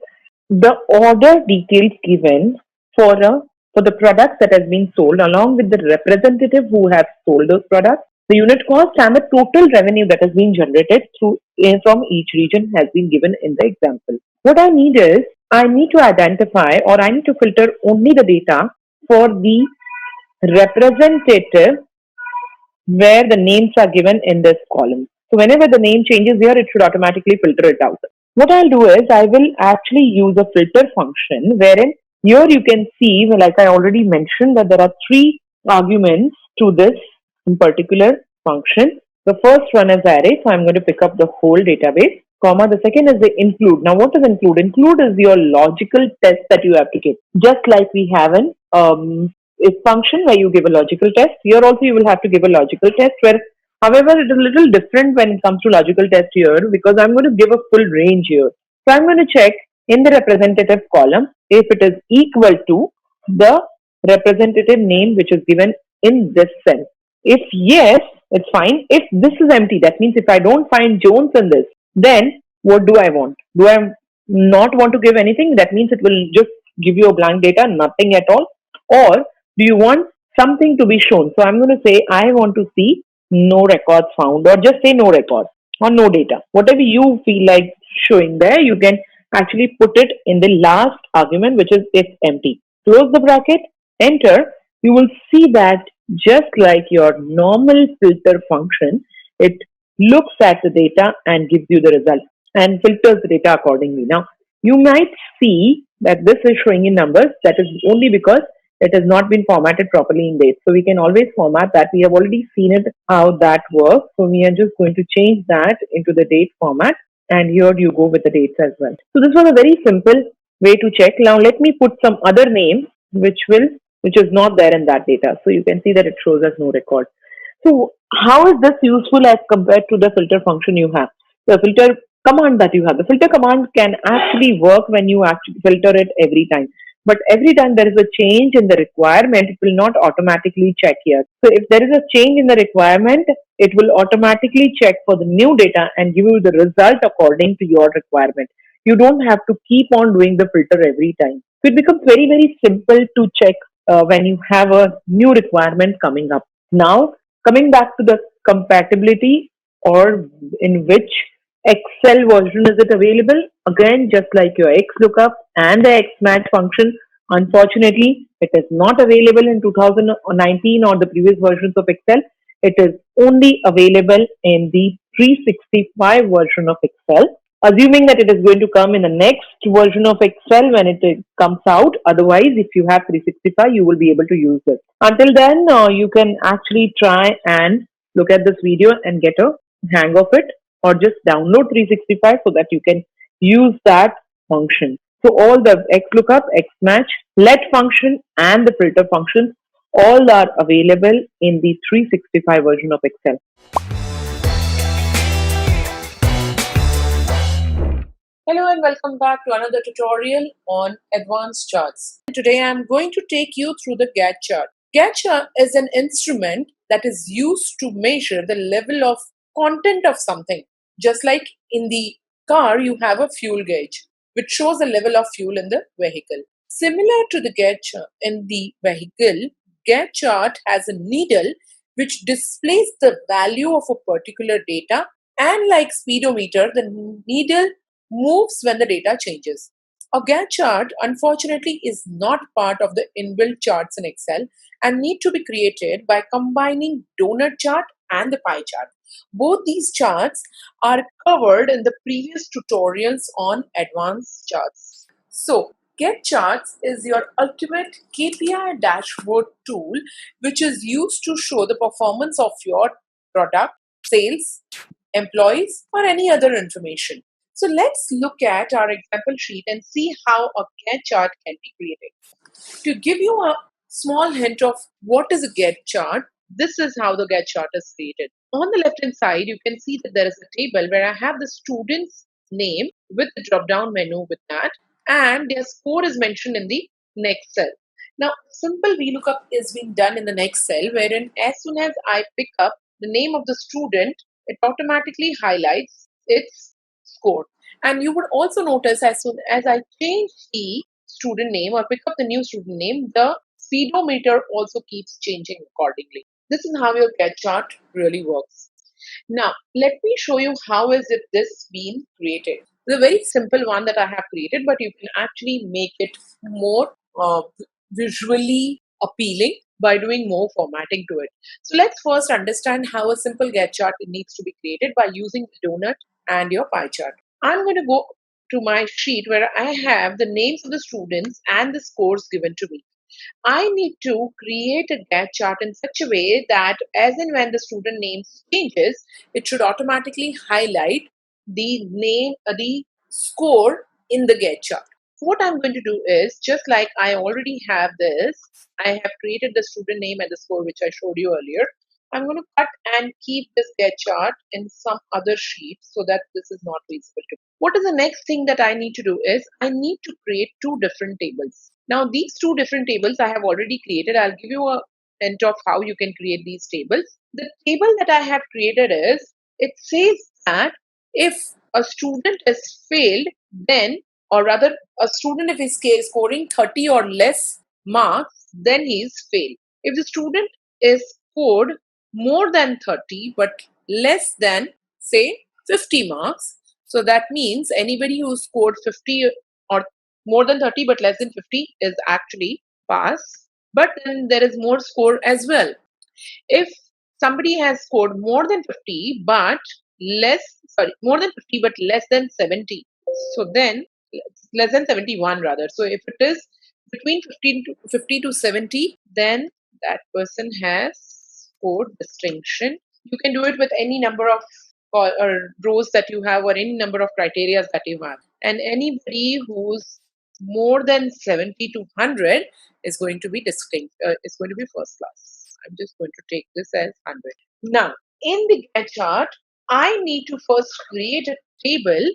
the order details given for the products that has been sold, along with the representative who have sold those products, the unit cost, and the total revenue that has been generated from each region has been given in the example. What I need is, I need to identify, or I need to filter only the data for the representative where the names are given in this column. So whenever the name changes here, it should automatically filter it out. What I'll do is, I will actually use a filter function wherein here you can see, like I already mentioned, that there are three arguments to this in particular function. The first one is array, so I'm going to pick up the whole database, comma. The second is the include. Now what is include? Include is your logical test that you have to give. Just like we have an if function where you give a logical test, here also you will have to give a logical test, where however it is a little different when it comes to logical test here, because I'm going to give a full range here. So I'm going to check in the representative column if it is equal to the representative name which is given in this cell. If yes, it's fine. If this is empty, that means if I don't find Jones in this, then what do I want? Do I not want to give anything? That means it will just give you a blank data, nothing at all. Or do you want something to be shown? So I'm going to say I want to see no records found, or just say no records or no data. Whatever you feel like showing there, you can actually put it in the last argument, which is if empty. Close the bracket, enter. You will see that just like your normal filter function, it looks at the data and gives you the result and filters the data accordingly. Now, you might see that this is showing in numbers. That is only because it has not been formatted properly in dates. So we can always format that. We have already seen it how that works. So we are just going to change that into the date format. And here you go with the dates as well. So this was a very simple way to check. Now let me put some other name which is not there in that data. So you can see that it shows as no record. So how is this useful as compared to the filter function you have? The filter command that you have. The filter command can actually work when you actually filter it every time. But every time there is a change in the requirement, it will not automatically check here. So if there is a change in the requirement, it will automatically check for the new data and give you the result according to your requirement. You don't have to keep on doing the filter every time. So it becomes very, very simple to check when you have a new requirement coming up. Now, coming back to the compatibility, or in which Excel version is it available? Again, just like your XLookUp and the XMatch function, unfortunately, it is not available in 2019 or the previous versions of Excel. It is only available in the 365 version of Excel, assuming that it is going to come in the next version of Excel when it comes out. Otherwise, if you have 365, you will be able to use it. Until then, you can actually try and look at this video and get a hang of it, or just download 365 so that you can use that function. So all the XLookup, XMatch, let function and the filter function, all are available in the 365 version of Excel. Hello and welcome back to another tutorial on advanced charts. Today I am going to take you through the gauge chart. Gauge chart is an instrument that is used to measure the level of content of something. Just like in the car, you have a fuel gauge, which shows the level of fuel in the vehicle. Similar to the gauge chart in the vehicle, gauge chart has a needle which displays the value of a particular data, and like speedometer, the needle moves when the data changes. A gauge chart, unfortunately, is not part of the inbuilt charts in Excel and need to be created by combining donut chart and the pie chart. Both these charts are covered in the previous tutorials on advanced charts. So, Get Charts is your ultimate KPI dashboard tool, which is used to show the performance of your product, sales, employees, or any other information. So let's look at our example sheet and see how a Get chart can be created. To give you a small hint of what is a Get chart, this is how the Get chart is created. On the left hand side, you can see that there is a table where I have the student's name with the drop down menu with that, and their score is mentioned in the next cell. Now, simple VLookup is being done in the next cell, wherein as soon as I pick up the name of the student, it automatically highlights its score. And you would also notice as soon as I change the student name or pick up the new student name, the speedometer also keeps changing accordingly. This is how your Get chart really works. Now, let me show you how is it this being created. It's a very simple one that I have created, but you can actually make it more visually appealing by doing more formatting to it. So let's first understand how a simple Get chart needs to be created by using the donut and your pie chart. I'm going to go to my sheet where I have the names of the students and the scores given to me. I need to create a Get chart in such a way that as and when the student name changes, it should automatically highlight the name, the score in the Get chart. So what I'm going to do is, just like I already have this, I have created the student name and the score which I showed you earlier. I'm going to cut and keep this Get chart in some other sheet so that this is not visible to me. What is the next thing that I need to do is, I need to create two different tables. Now, these two different tables I have already created. I'll give you a hint of how you can create these tables. The table that I have created is, it says that if a student is failed, then, or rather, a student if is scoring 30 or less marks, then he is failed. If the student is scored more than 30 but less than, say, 50 marks, so that means anybody who scored 50 or more than 30 but less than 50 is actually pass. But then there is more score as well. If somebody has scored more than 50 but more than 50 but less than 70, so then less than 71 rather. So if it is between 50 to 70, then that person has scored distinction. You can do it with any number of rows that you have or any number of criteria that you have. And anybody who's more than 70 to 100 is going to be distinct, is going to be first class. I'm just going to take this as 100. Now, in the Get chart, I need to first create a table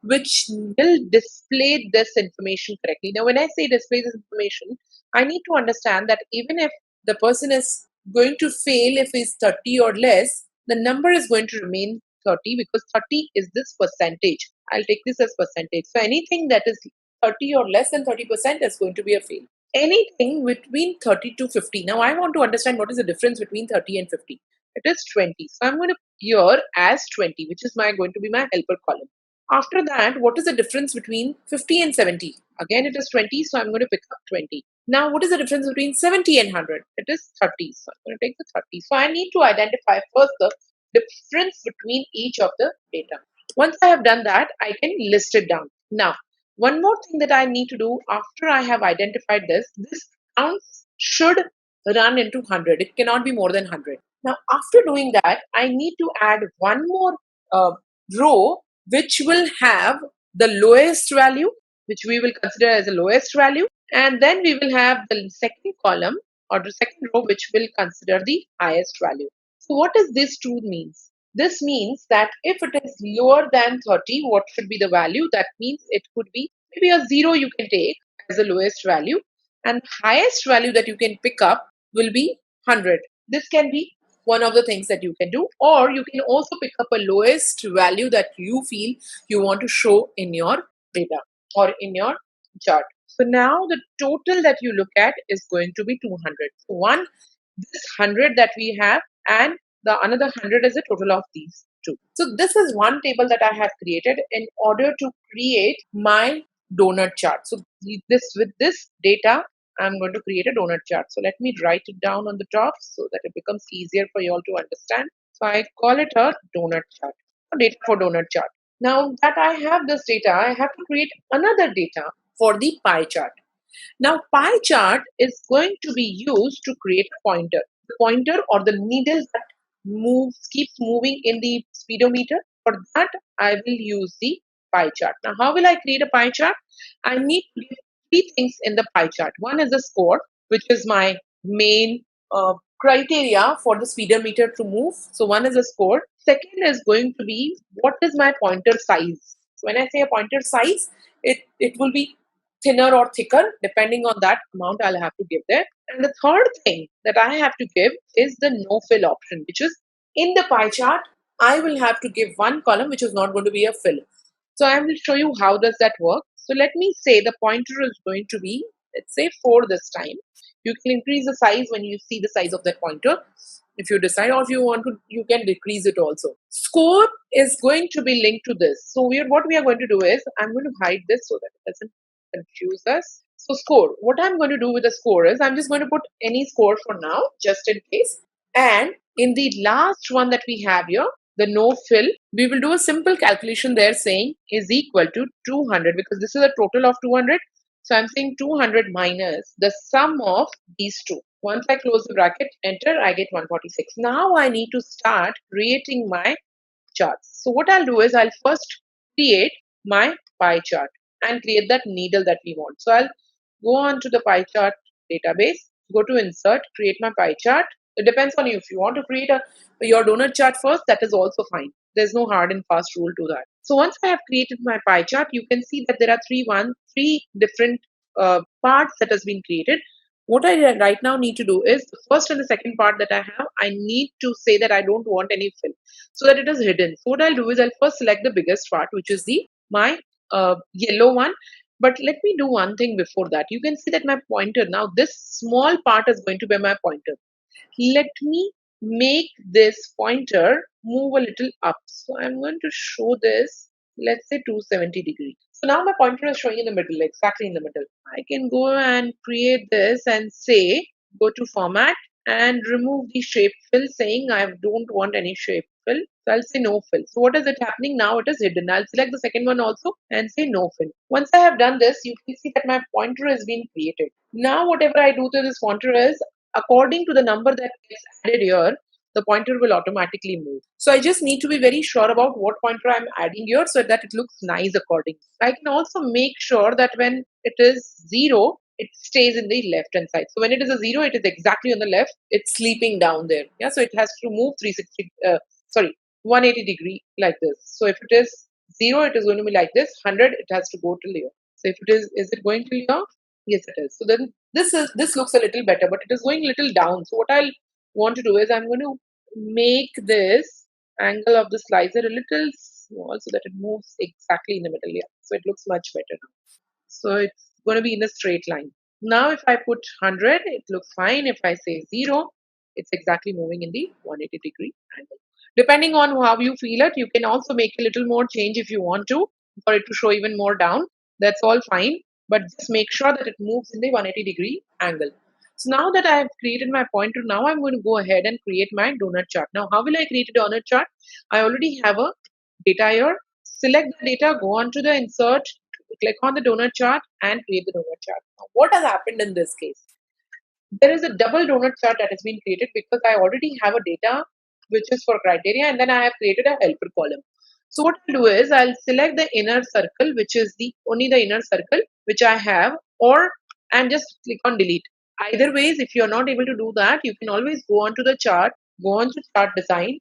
which will display this information correctly. Now, when I say display this information, I need to understand that even if the person is going to fail if he's 30 or less, the number is going to remain 30 because 30 is this percentage. I'll take this as percentage. So anything that is 30 or less than 30% is going to be a fail. Anything between 30 to 50. Now I want to understand what is the difference between 30 and 50. It is 20. So I'm going to here as 20, which is going to be my helper column. After that, what is the difference between 50 and 70? Again, it is 20, so I'm going to pick up 20. Now, what is the difference between 70 and 100? It is 30, so I'm going to take the 30. So I need to identify first the difference between each of the data. Once I have done that, I can list it down. Now, one more thing that I need to do after I have identified this count should run into 100. It cannot be more than 100. Now, after doing that, I need to add one more row which will have the lowest value, which we will consider as the lowest value. And then we will have the second column or the second row, which will consider the highest value. So what does this tool means? This means that if it is lower than 30, what should be the value? That means it could be maybe a 0 you can take as the lowest value, and highest value that you can pick up will be 100. This can be one of the things that you can do, or you can also pick up a lowest value that you feel you want to show in your data or in your chart. So now the total that you look at is going to be 200. So this 100 that we have, and the another 100 is the total of these two. So this is one table that I have created in order to create my donut chart. So with this data, I'm going to create a donut chart. So let me write it down on the top so that it becomes easier for you all to understand. So I call it a donut chart, or data for donut chart. Now that I have this data, I have to create another data for the pie chart. Now pie chart is going to be used to create a pointer. The pointer or the needle that keeps moving in the speedometer. For that, I will use the pie chart. Now, how will I create a pie chart? I need to give three things in the pie chart. One is the score, which is my main criteria for the speedometer to move. So one is a score. Second is going to be what is my pointer size. So when I say a pointer size, it will be thinner or thicker depending on that amount I'll have to give there. And the third thing that I have to give is the no fill option, which is in the pie chart, I will have to give one column which is not going to be a fill. So I will show you how does that work. So let me say the pointer is going to be, let's say 4 this time. You can increase the size when you see the size of that pointer. If you decide, or if you want to, you can decrease it also. Score is going to be linked to this. So what we are going to do is, I'm going to hide this so that it doesn't confuse us. So score, what I'm going to do with the score is, I'm just going to put any score for now, just in case. And in the last one that we have here, the no fill, we will do a simple calculation there saying is equal to 200, because this is a total of 200. So I'm saying 200 minus the sum of these two. Once I close the bracket, enter, I get 146. Now I need to start creating my charts. So what I'll do is, I'll first create my pie chart and create that needle that we want. So I'll go on to the pie chart database, go to insert, create my pie chart. It depends on you. If you want to create your donut chart first, that is also fine. There's no hard and fast rule to that. So once I have created my pie chart, you can see that there are three different parts that has been created. What I right now need to do is, the first and the second part that I have, I need to say that I don't want any fill, so that it is hidden. So what I'll do is, I'll first select the biggest part, which is my yellow one. But let me do one thing before that. You can see that my pointer, now this small part is going to be my pointer. Let me make this pointer move a little up. So I'm going to show this, let's say 270 degrees. So now my pointer is showing in the middle, exactly in the middle. I can go and create this and say, go to format and remove the shape fill, saying I don't want any shape fill. So I'll say no fill. So what is it happening now? It is hidden. I'll select the second one also and say no fill. Once I have done this, you can see that my pointer has been created. Now whatever I do to this pointer is, according to the number that gets added here, the pointer will automatically move. So I just need to be very sure about what pointer I'm adding here so that it looks nice accordingly. I can also make sure that when it is 0, it stays in the left hand side. So when it is a 0, it is exactly on the left. It's sleeping down there. Yeah, so it has to move 180 degree like this. So if it is 0, it is going to be like this. 100, it has to go to here. So if it is it going to here? Yes, it is. So then this looks a little better, but it is going a little down. So what I'll want to do is, I'm going to make this angle of the slicer a little small so that it moves exactly in the middle. Yeah, so it looks much better now. So it's going to be in a straight line. Now if I put 100, it looks fine. If I say 0, it's exactly moving in the 180 degree angle. Depending on how you feel it, you can also make a little more change if you want to, for it to show even more down. That's all fine, but just make sure that it moves in the 180 degree angle. So now that I have created my pointer, now I'm going to go ahead and create my donut chart. Now how will I create a donut chart? I already have a data here. Select the data, go on to the insert, click on the donut chart and create the donut chart. Now, what has happened in this case? There is a double donut chart that has been created because I already have a data which is for criteria, and then I have created a helper column. So what I'll do is, I'll select the inner circle, which is only the inner circle which I have, and just click on delete. Either ways, if you're not able to do that, you can always go on to the chart, go on to chart design,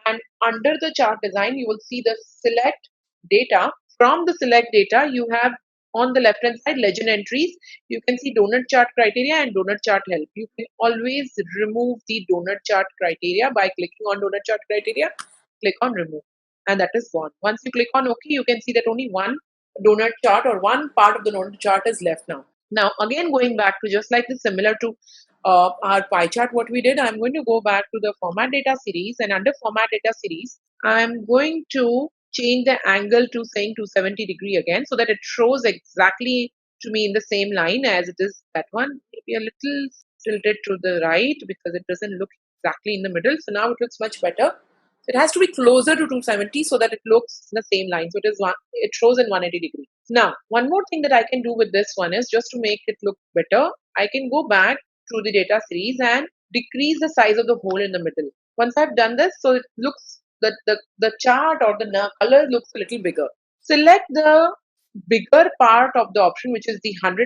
and under the chart design, you will see the select data. From the select data, you have on the left hand side legend entries. You can see donut chart criteria and donut chart help. You can always remove the donut chart criteria by clicking on donut chart criteria, click on remove, and that is gone. Once you click on OK, you can see that only one donut chart or one part of the donut chart is left now. Now again, going back to just like this, similar to our pie chart, what we did, I'm going to go back to the format data series, and under format data series, I'm going to change the angle to saying 270 degree again, so that it shows exactly to me in the same line as it is that one. Maybe a little tilted to the right because it doesn't look exactly in the middle. So now it looks much better. It has to be closer to 270 so that it looks in the same line. So it shows in 180 degrees. Now, one more thing that I can do with this one is, just to make it look better, I can go back to the data series and decrease the size of the hole in the middle. Once I've done this, so it looks that the chart or the color looks a little bigger. Select the bigger part of the option, which is the 100%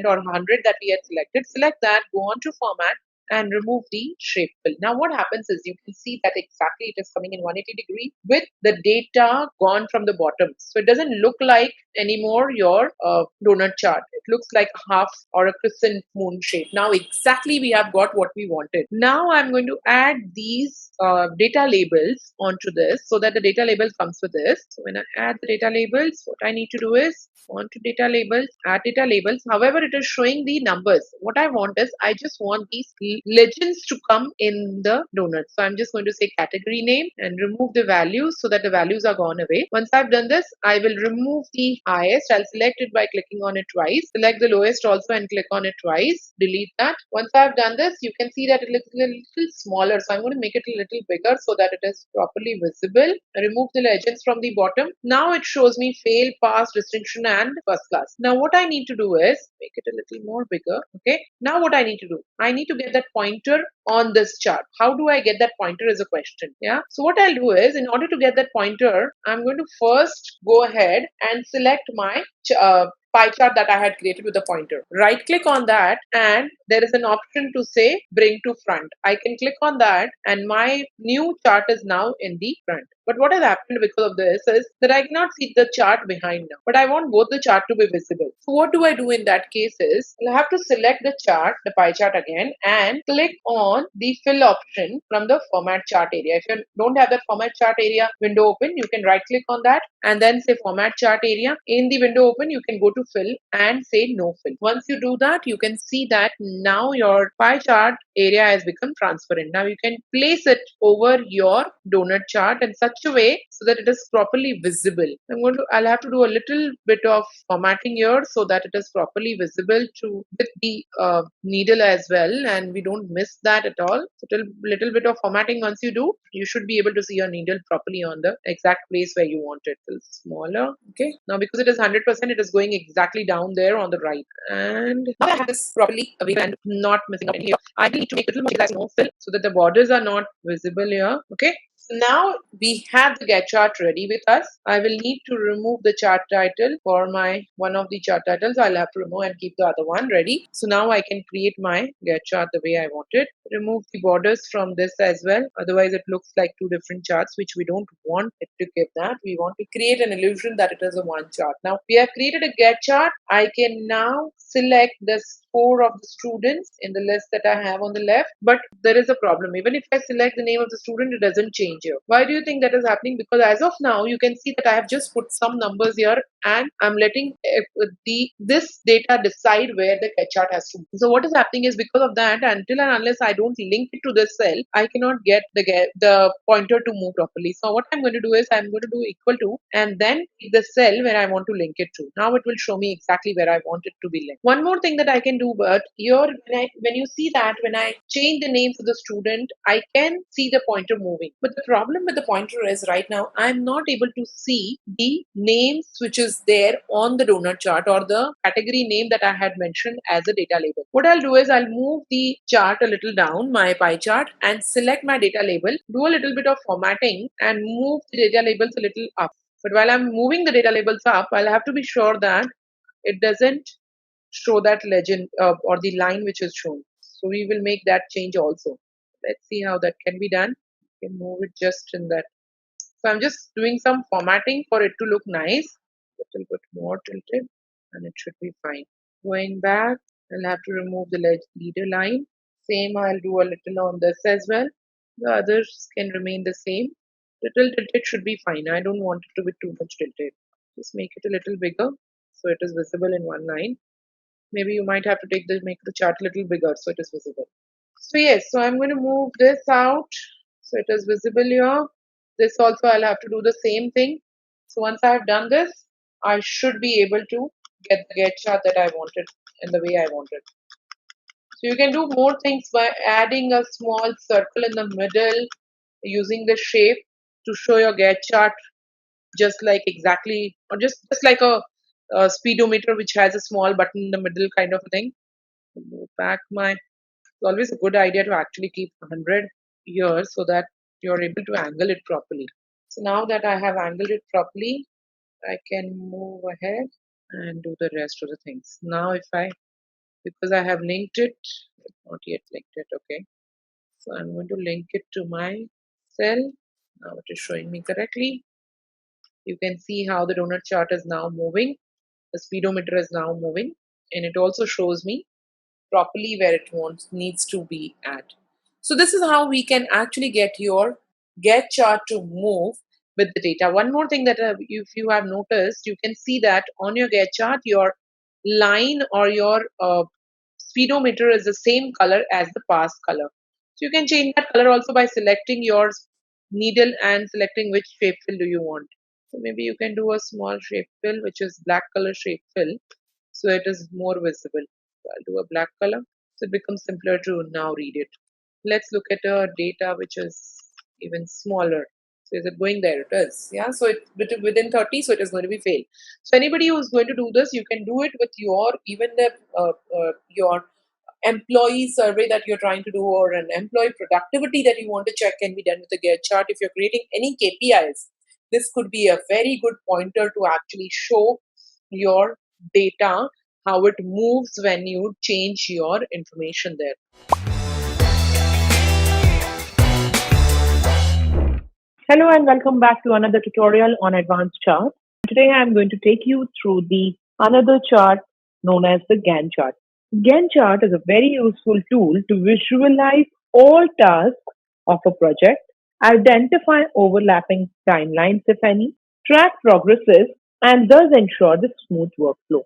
or 100 that we had selected. Select that, go on to format and remove the shape fill. Now what happens is, you can see that exactly it is coming in 180 degree with the data gone from the bottom. So it doesn't look like anymore your donut chart. It looks like a half or a crescent moon shape. Now exactly we have got what we wanted. Now I'm going to add these data labels onto this so that the data label comes with this. So when I add the data labels, what I need to do is onto data labels, add data labels. However, it is showing the numbers. What I want is, I just want these legends to come in the donut. So I'm just going to say category name and remove the values so that the values are gone away. Once I've done this, I will remove the highest. I'll select it by clicking on it twice. Select the lowest also and click on it twice. Delete that. Once I've done this, you can see that it looks a little smaller. So I'm going to make it a little bigger so that it is properly visible. Remove the legends from the bottom. Now it shows me fail, pass, distinction and first class. Now what I need to do is make it a little more bigger. Okay. Now what I need to do, I need to get that pointer on this chart. How do I get that pointer is a question. Yeah. So what I'll do is, in order to get that pointer, I'm going to first go ahead and select my pie chart that I had created with the pointer. Right click on that and there is an option to say bring to front. I can click on that and my new chart is now in the front. But what has happened because of this is that I cannot see the chart behind now. But I want both the chart to be visible. So what do I do in that case is, I'll have to select the chart, the pie chart again, and click on the fill option from the format chart area. If you don't have that format chart area window open, you can right click on that and then say format chart area. In the window open, you can go to fill and say no fill. Once you do that, you can see that now your pie chart area has become transparent. Now you can place it over your donut chart in such a way so that it is properly visible. I'll have to do a little bit of formatting here so that it is properly visible with the needle as well, and we don't miss that at all. So little bit of formatting once you do, you should be able to see your needle properly on the exact place where you want it. A little smaller. Okay. Now because it is 100%, it is going exactly down there on the right. And now I have this properly available and not missing out any here. I need to make a little more no fill so that the borders are not visible here. Okay. So now we have the get chart ready with us. I will need to remove the chart title for one of the chart titles. I'll have to remove and keep the other one ready. So now I can create my get chart the way I want it. Remove the borders from this as well. Otherwise it looks like two different charts, which we don't want it to give that. We want to create an illusion that it is a one chart. Now we have created a get chart. I can now select the score of the students in the list that I have on the left, but there is a problem. Even if I select the name of the student, it doesn't change here. Why do you think that is happening? Because as of now, you can see that I have just put some numbers here and I'm letting this data decide where the get chart has to be. So what is happening is, because of that, until and unless I don't link it to this cell, I cannot get the pointer to move properly. So what I'm going to do is, I'm going to do equal to and then the cell where I want to link it to. Now it will show me exactly where I want it to be linked. One more thing that I can do, but here when you see that when I change the name for the student, I can see the pointer moving. But the problem with the pointer is, right now I'm not able to see the names which is there on the donut chart or the category name that I had mentioned as a data label. What I'll do is, I'll move the chart a little down, my pie chart, and select my data label, do a little bit of formatting and move the data labels a little up. But while I'm moving the data labels up, I'll have to be sure that it doesn't show that legend or the line which is shown. So we will make that change also. Let's see how that can be done. You can move it just in that. So I'm just doing some formatting for it to look nice. A little bit more tilted and it should be fine. Going back, I'll have to remove the leader line. Same, I'll do a little on this as well. The others can remain the same. Little tilted should be fine. I don't want it to be too much tilted. Just make it a little bigger so it is visible in one line. Maybe you might have to make the chart a little bigger so it is visible. So yes, so I'm going to move this out so it is visible here. This also I'll have to do the same thing. So once I have done this, I should be able to get the get chart that I wanted in the way I wanted. So you can do more things by adding a small circle in the middle using the shape to show your Gantt chart just like exactly, or just like a speedometer which has a small button in the middle kind of thing. Move back my, it's always a good idea to actually keep 100 here so that you're able to angle it properly. So now that I have angled it properly, I can move ahead and do the rest of the things. Now if I, because I have linked it, not yet linked it, okay. So I'm going to link it to my cell. Now it is showing me correctly. You can see how the donut chart is now moving. The speedometer is now moving, and it also shows me properly where it needs to be at. So this is how we can actually get your Gantt chart to move with the data. One more thing that if you have noticed, you can see that on your Gantt chart, your line or your speedometer is the same color as the past color. So you can change that color also by selecting your needle and selecting which shape fill do you want. So maybe you can do a small shape fill, which is black color shape fill, so it is more visible. So I'll do a black color, so it becomes simpler to now read it. Let's look at a data which is even smaller. So is it going there? It is. Yeah. So it within 30, so it is going to be fail. So anybody who is going to do this, you can do it with your even the your employee survey that you're trying to do, or an employee productivity that you want to check can be done with a Gantt chart. If you're creating any KPIs, this could be a very good pointer to actually show your data, how it moves when you change your information there. Hello and welcome back to another tutorial on advanced charts. Today I am going to take you through the another chart known as the Gantt chart. Gantt chart is a very useful tool to visualize all tasks of a project, identify overlapping timelines if any, track progresses, and thus ensure the smooth workflow.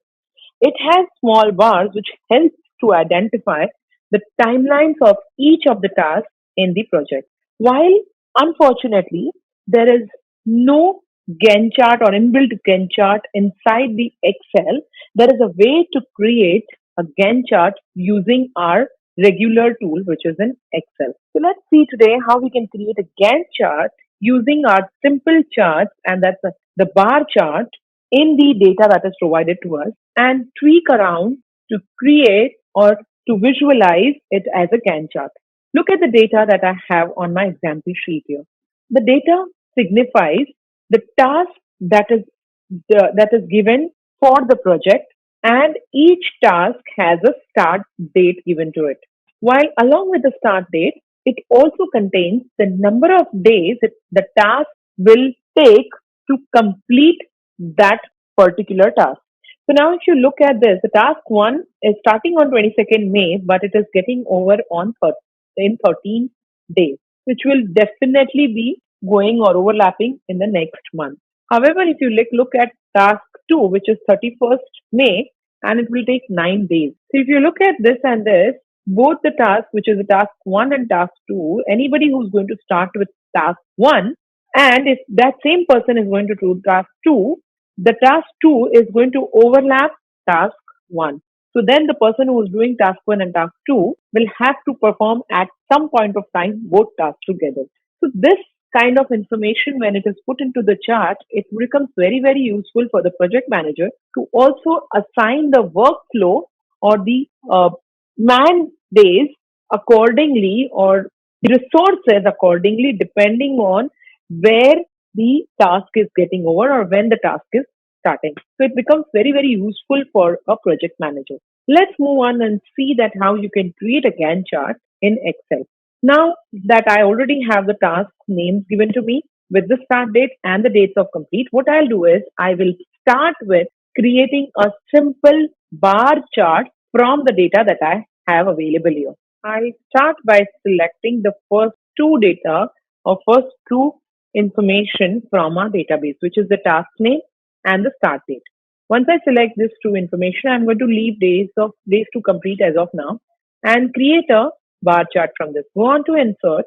It has small bars which help to identify the timelines of each of the tasks in the project. While unfortunately there is no Gantt chart or inbuilt Gantt chart inside the Excel, there is a way to create a Gantt chart using our regular tool which is in Excel. So let's see today how we can create a Gantt chart using our simple charts, and that's the bar chart in the data that is provided to us, and tweak around to create or to visualize it as a Gantt chart. Look at the data that I have on my example sheet here. The data signifies the task that is given for the project, and each task has a start date given to it. While along with the start date, it also contains the number of days the task will take to complete that particular task. So now if you look at this, the task 1 is starting on 22nd May, but it is getting over in 13 days, which will definitely be going or overlapping in the next month. However, if you look at task 2, which is 31st May, and it will take 9 days. So if you look at this and this, both the tasks, which is the task 1 and task 2, anybody who's going to start with task 1, and if that same person is going to do task 2, the task 2 is going to overlap task 1. So then the person who is doing task 1 and task 2 will have to perform at some point of time both tasks together. So this kind of information, when it is put into the chart, it becomes very, very useful for the project manager to also assign the workflow or the man days accordingly, or the resources accordingly, depending on where the task is getting over or when the task is starting. So it becomes very, very useful for a project manager. Let's move on and see that how you can create a Gantt chart in Excel. Now that I already have the task names given to me with the start date and the dates of complete, what I'll do is I will start with creating a simple bar chart from the data that I have available here. I start by selecting the first two data or first two information from our database, which is the task name and the start date. Once I select this two information, I'm going to leave days to complete as of now and create a bar chart from this. Go on to insert.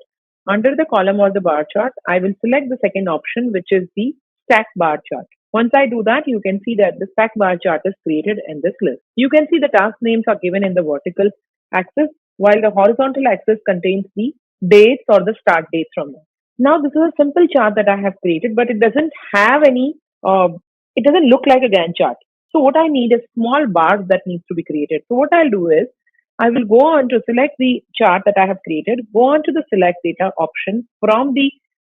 Under the column or the bar chart, I will select the second option, which is the stack bar chart. Once I do that, you can see that the stack bar chart is created in this list. You can see the task names are given in the vertical axis, while the horizontal axis contains the dates or the start dates from them. Now this is a simple chart that I have created, but it doesn't have any, it doesn't look like a Gantt chart. So what I need is small bars that needs to be created. So what I'll do is, I will go on to select the chart that I have created, go on to the select data option from the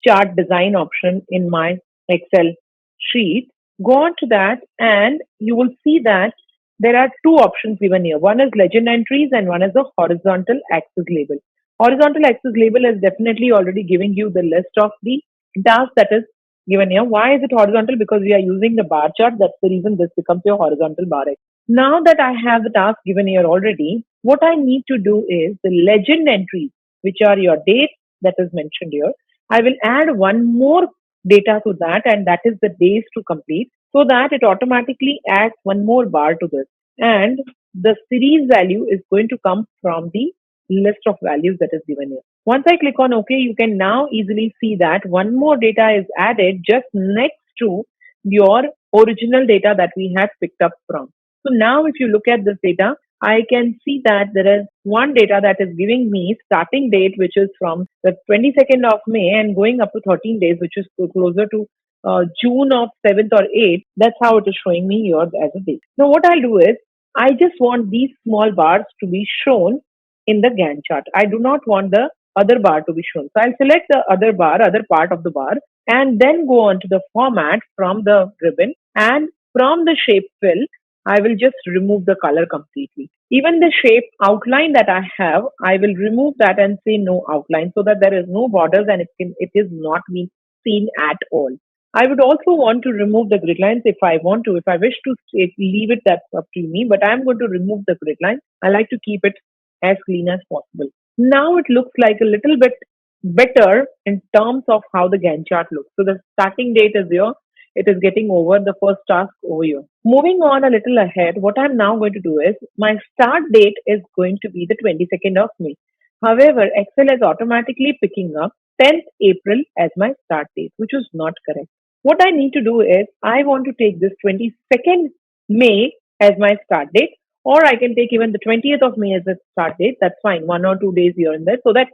chart design option in my Excel sheet, go on to that, and you will see that there are two options given here. One is legend entries and one is the horizontal axis label. Horizontal axis label is definitely already giving you the list of the tasks that is given here. Why is it horizontal? Because we are using the bar chart. That's the reason this becomes your horizontal bar. Now that I have the task given here already, what I need to do is the legend entries, which are your dates that is mentioned here. I will add one more data to that, and that is the days to complete, so that it automatically adds one more bar to this. And the series value is going to come from the list of values that is given here. Once I click on OK, you can now easily see that one more data is added just next to your original data that we had picked up from. So now if you look at this data, I can see that there is one data that is giving me starting date, which is from the 22nd of May and going up to 13 days, which is closer to June of 7th or 8th. That's how it is showing me here as a date. Now what I'll do is, I just want these small bars to be shown in the Gantt chart. I do not want the other bar to be shown. So I'll select the other bar, other part of the bar, and then go on to the format from the ribbon, and from the shape fill, I will just remove the color completely. Even the shape outline that I have, I will remove that and say no outline, so that there is no borders and it is not being seen at all. I would also want to remove the grid lines if I want to. If I wish to leave it, that's up to me, but I'm going to remove the grid line. I like to keep it as clean as possible. Now it looks like a little bit better in terms of how the Gantt chart looks. So the starting date is here. It is getting over the first task over here. Moving on a little ahead, what I'm now going to do is, my start date is going to be the 22nd of May. However, Excel is automatically picking up 10th April as my start date, which is not correct. What I need to do is, I want to take this 22nd May as my start date, or I can take even the 20th of May as the start date. That's fine, 1 or 2 days here and there, so that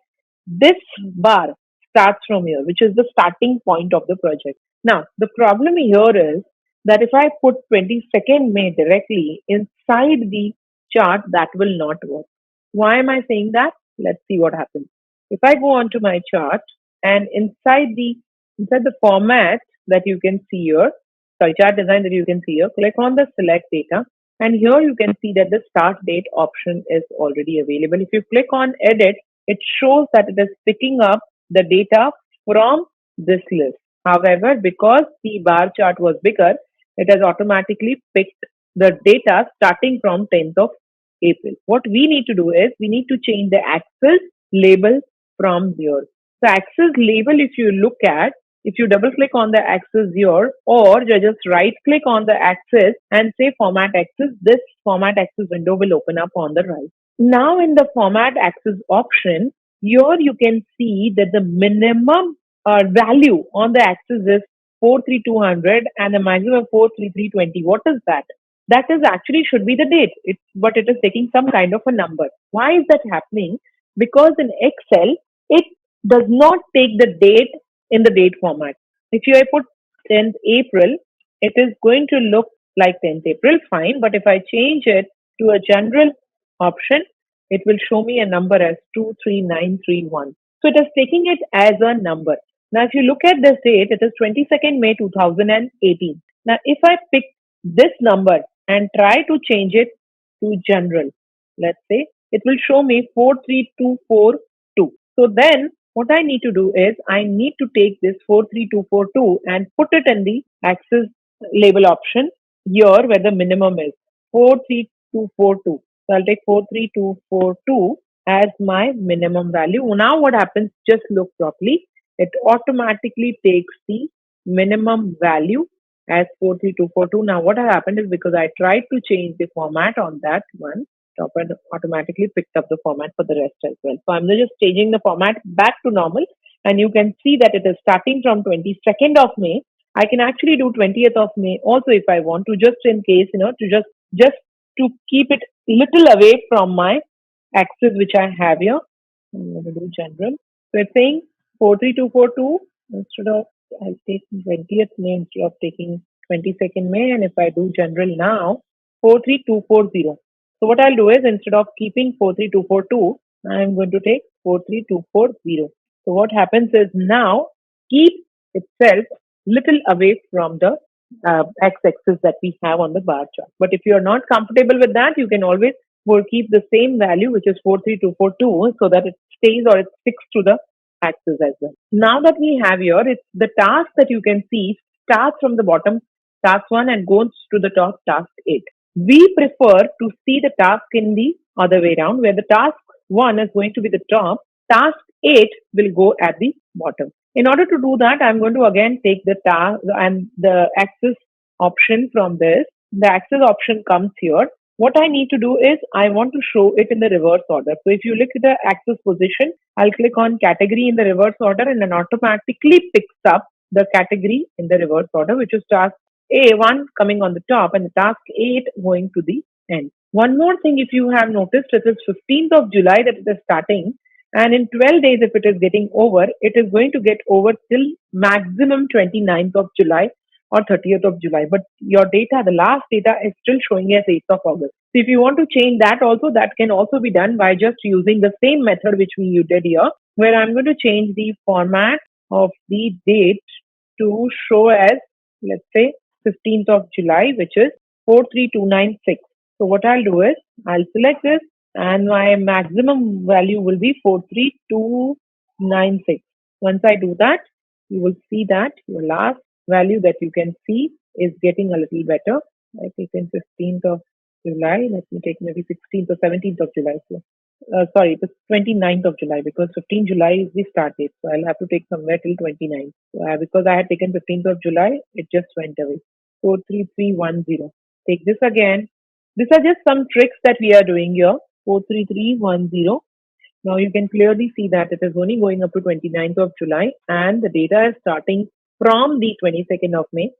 this bar starts from here, which is the starting point of the project. Now, the problem here is that if I put 22nd May directly inside the chart, that will not work. Why am I saying that? Let's see what happens. If I go on to my chart, and inside the format that you can see here, sorry, chart design that you can see here, click on the select data, and here you can see that the start date option is already available. If you click on edit, it shows that it is picking up the data from this list. However, because the bar chart was bigger, it has automatically picked the data starting from 10th of April. What we need to do is, we need to change the axis label from here. The axis label, if you look at, if you double click on the axis here, or just right click on the axis and say format axis, this format axis window will open up on the right. Now in the format axis option, here you can see that the minimum value on the axis is 43200 and the maximum 43320. What is that? That is actually should be the date, but it is taking some kind of a number. Why is that happening? Because in Excel, it does not take the date in the date format. If I put 10th April, it is going to look like 10th April, fine. But if I change it to a general option, it will show me a number as 23931. So it is taking it as a number. Now, if you look at this date, it is 22nd May 2018. Now, if I pick this number and try to change it to general, let's say, it will show me 43242. So then what I need to do is, I need to take this 43242 and put it in the axis label option here where the minimum is 43242. So I'll take 43242 as my minimum value. Now what happens, just look properly, it automatically takes the minimum value as 43242. Now what happened is, because I tried to change the format on that one, Append automatically picked up the format for the rest as well. So I'm just changing the format back to normal, and you can see that it is starting from 22nd of May. I can actually do 20th of May also if I want to, just in case, to just to keep it little away from my axis which I have here. I'm going to do general. So it's saying 43242 instead of, I'll take 20th May instead of taking 22nd May. And if I do general now, 43240. So what I'll do is instead of keeping 43242, I'm going to take 43240. So what happens is now keep itself little away from the x-axis that we have on the bar chart. But if you are not comfortable with that, you can always will keep the same value, which is 43242, so that it stays or it sticks to the axis as well. Now that we have here, it's the task that you can see starts from the bottom, task 1, and goes to the top, task 8. We prefer to see the task in the other way around, where the task 1 is going to be the top, task 8 will go at the bottom. In order to do that, I'm going to again take the task and the axis option from this. The axis option comes here. What I need to do is I want to show it in the reverse order. So if you look at the axis position, I'll click on category in the reverse order and then automatically picks up the category in the reverse order, which is task A1 coming on the top and the task 8 going to the end. One more thing, if you have noticed, it is 15th of July that it is starting. And in 12 days, if it is getting over, it is going to get over till maximum 29th of July or 30th of July. But your data, the last data is still showing as 8th of August. So if you want to change that also, that can also be done by just using the same method which we did here, where I'm going to change the format of the date to show as, let's say, 15th of July, which is 43296. So what I'll do is I'll select this and my maximum value will be 43296. Once I do that, you will see that your last value that you can see is getting a little better. I take in 15th of July. Let me take maybe 16th or 17th of July. So, sorry, it is 29th of July because 15th July is the start date. So I'll have to take somewhere till 29th. So because I had taken 15th of July, it just went away. 43310. Take this again. These are just some tricks that we are doing here. 43310. Now you can clearly see that it is only going up to 29th of July and the data is starting from the 22nd of May.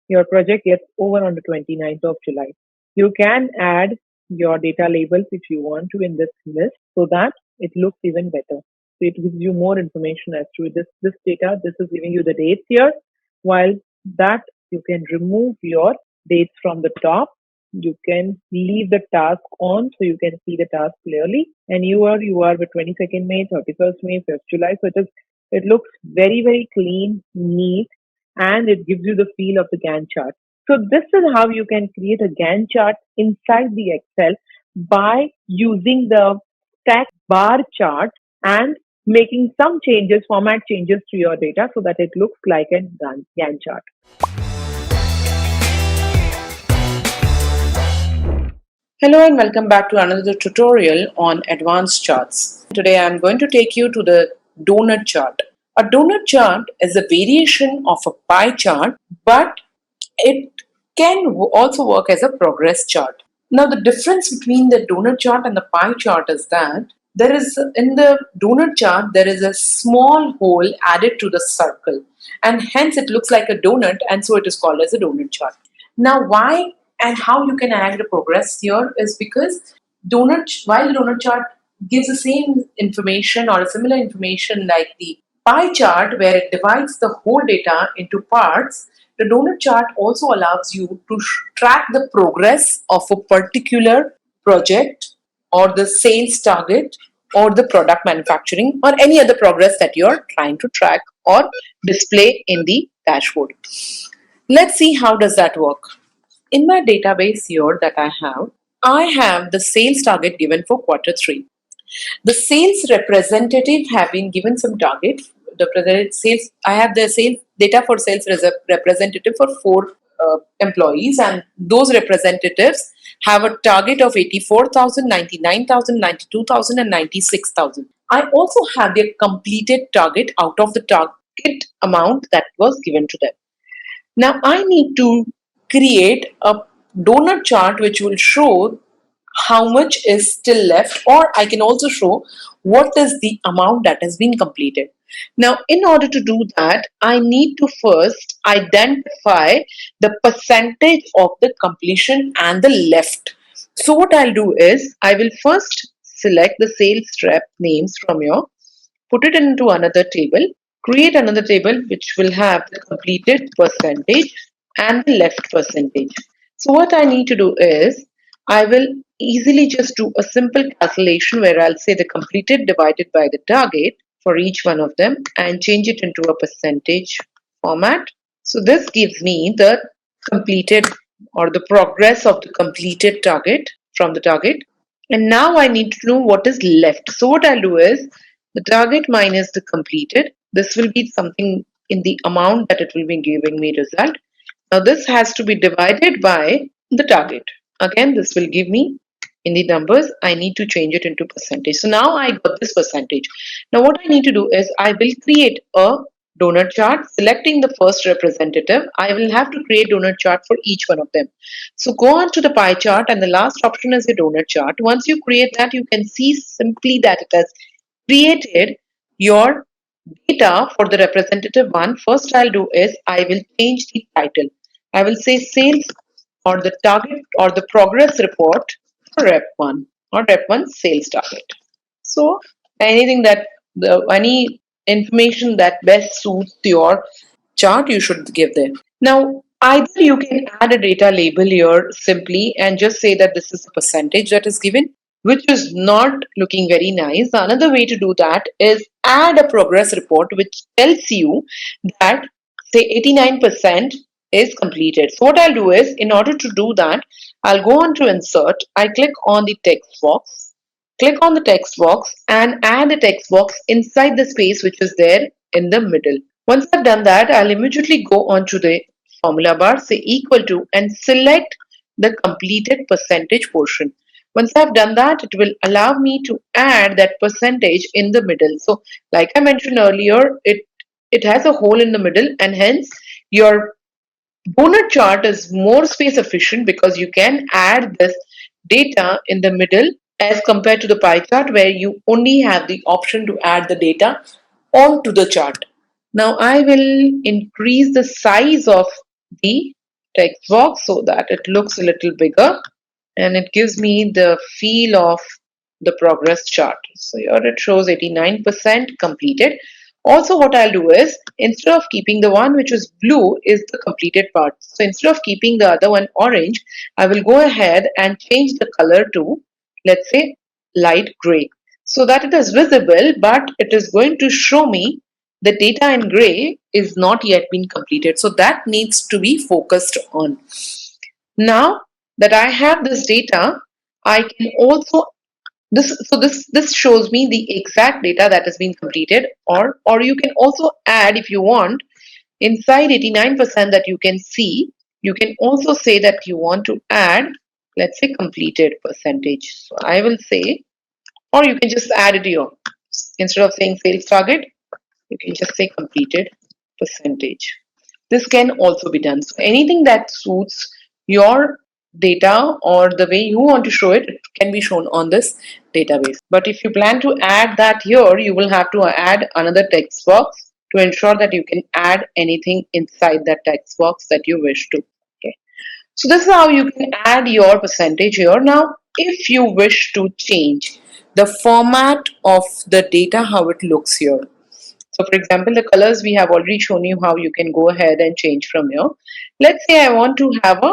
Your project gets over on the 29th of July. You can add your data labels if you want to in this list so that it looks even better. So it gives you more information as to this data. This is giving you the dates here, while that you can remove your dates from the top. You can leave the task on so you can see the task clearly. And you are with 22nd May, 31st May, 5th July. So it looks very, very clean, neat, and it gives you the feel of the Gantt chart. So this is how you can create a Gantt chart inside the Excel by using the stack bar chart and making some changes, format changes to your data so that it looks like a Gantt chart. Hello and welcome back to another tutorial on advanced charts. Today I am going to take you to the donut chart. A donut chart is a variation of a pie chart, but it can also work as a progress chart. Now the difference between the donut chart and the pie chart is that there is, in the donut chart, there is a small hole added to the circle and hence it looks like a donut and so it is called as a donut chart. Now why and how you can add a progress here is because while the donut chart gives the same information or a similar information like the pie chart where it divides the whole data into parts, the donut chart also allows you to track the progress of a particular project or the sales target or the product manufacturing or any other progress that you're trying to track or display in the dashboard. Let's see how does that work. In my database here that I have the sales target given for Q3. The sales representative have been given some target. I have the sales data for sales representative for 4 employees, and those representatives have a target of 84,000, 99,000, 92,000, and 96,000. I also have their completed target out of the target amount that was given to them. Now I need to create a donut chart which will show how much is still left, or I can also show what is the amount that has been completed. Now in order to do that, I need to first identify the percentage of the completion and the left. So what I'll do is I will first select the sales rep names from here, put it into another table create another table which will have the completed percentage and the left percentage. So what I need to do is I will easily just do a simple calculation where I'll say the completed divided by the target for each one of them and change it into a percentage format. So this gives me the completed or the progress of the completed target from the target. And now I need to know what is left. So what I'll do is the target minus the completed. This will be something in the amount that it will be giving me result. Now this has to be divided by the target. Again, this will give me in the numbers. I need to change it into percentage. So now I got this percentage. Now what I need to do is I will create a donut chart selecting the first representative. I will have to create donut chart for each one of them. So go on to the pie chart and the last option is a donut chart. Once you create that, you can see simply that it has created your data for the representative one. First I'll do is I will change the title. I will say sales or the target or the progress report for rep 1 or rep 1 sales target. So anything that any information that best suits your chart you should give there. Now either you can add a data label here simply and just say that this is the percentage that is given, which is not looking very nice. Another way to do that is add a progress report which tells you that say 89% is completed. So what I'll do is in order to do that, I'll go on to insert, I click on the text box, click on the text box and add the text box inside the space which is there in the middle. Once I've done that, I'll immediately go on to the formula bar, say equal to and select the completed percentage portion. Once I've done that, it will allow me to add that percentage in the middle. So like I mentioned earlier, it has a hole in the middle and hence your donut chart is more space efficient because you can add this data in the middle as compared to the pie chart where you only have the option to add the data onto the chart. Now I will increase the size of the text box so that it looks a little bigger and it gives me the feel of the progress chart. So here it shows 89% completed. Also what I'll do is instead of keeping the one which is blue is the completed part. So instead of keeping the other one orange, I will go ahead and change the color to, let's say, light gray so that it is visible, but it is going to show me the data in gray is not yet been completed. So that needs to be focused on. Now that I have this data, I can also this shows me the exact data that has been completed, or you can also add if you want inside 89% that you can see, you can also say that you want to add, let's say, completed percentage. So I will say, or you can just add it here. Instead of saying sales target, you can just say completed percentage. This can also be done. So anything that suits your data or the way you want to show it, it can be shown on this database. But if you plan to add that here, you will have to add another text box to ensure that you can add anything inside that text box that you wish to. Okay. So this is how you can add your percentage here. Now, if you wish to change the format of the data, how it looks here. So for example, the colors we have already shown you how you can go ahead and change from here. Let's say I want to have a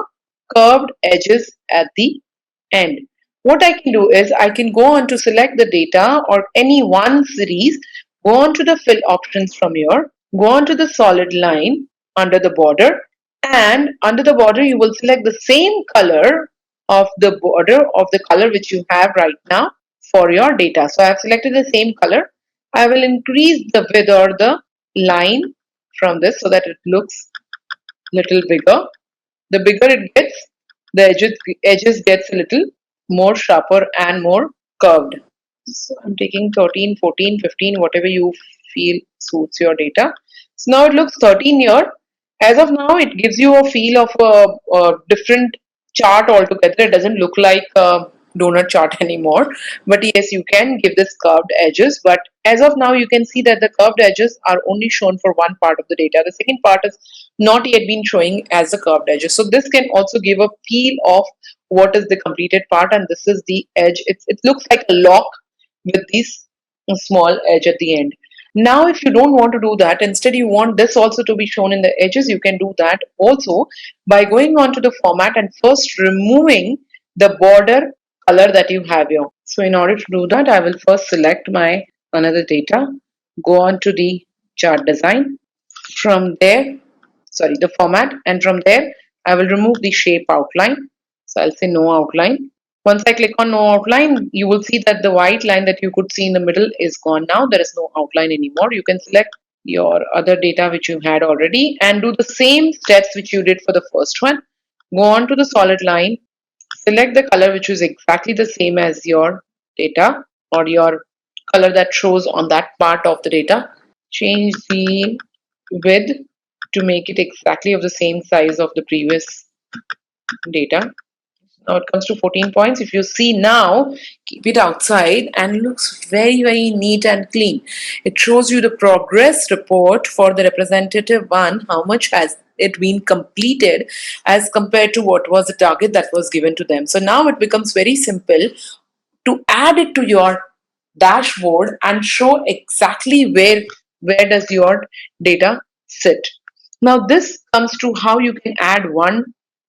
curved edges at the end. What I can do is I can go on to select the data or any one series, go on to the fill options from here, go on to the solid line under the border, and under the border you will select the same color of the border of the color which you have right now for your data. So I have selected the same color. I will increase the width or the line from this so that it looks little bigger. The bigger it gets, the edges gets a little more sharper and more curved. So I'm taking 13, 14, 15, whatever you feel suits your data. So now it looks 13 here. As of now, it gives you a feel of a different chart altogether. It doesn't look like a donut chart anymore. But yes, you can give this curved edges. But as of now, you can see that the curved edges are only shown for one part of the data. The second part is not yet been showing as the curved edges. So this can also give a feel of what is the completed part, and this is the edge. It looks like a lock with this small edge at the end. Now, if you don't want to do that, instead you want this also to be shown in the edges, you can do that also by going on to the format and first removing the border color that you have here. So in order to do that, I will first select my another data, go on to the chart design. From there, sorry, the format, and from there I will remove the shape outline. So I'll say no outline. Once I click on no outline, you will see that the white line that you could see in the middle is gone now. There is no outline anymore. You can select your other data which you had already and do the same steps which you did for the first one. Go on to the solid line, select the color which is exactly the same as your data or your color that shows on that part of the data. Change the width to make it exactly of the same size of the previous data. Now it comes to 14 points. If you see now, keep it outside and looks very, very neat and clean. It shows you the progress report for the representative one, how much has it been completed as compared to what was the target that was given to them. So now it becomes very simple to add it to your dashboard and show exactly where does your data sit. Now this comes to how you can add one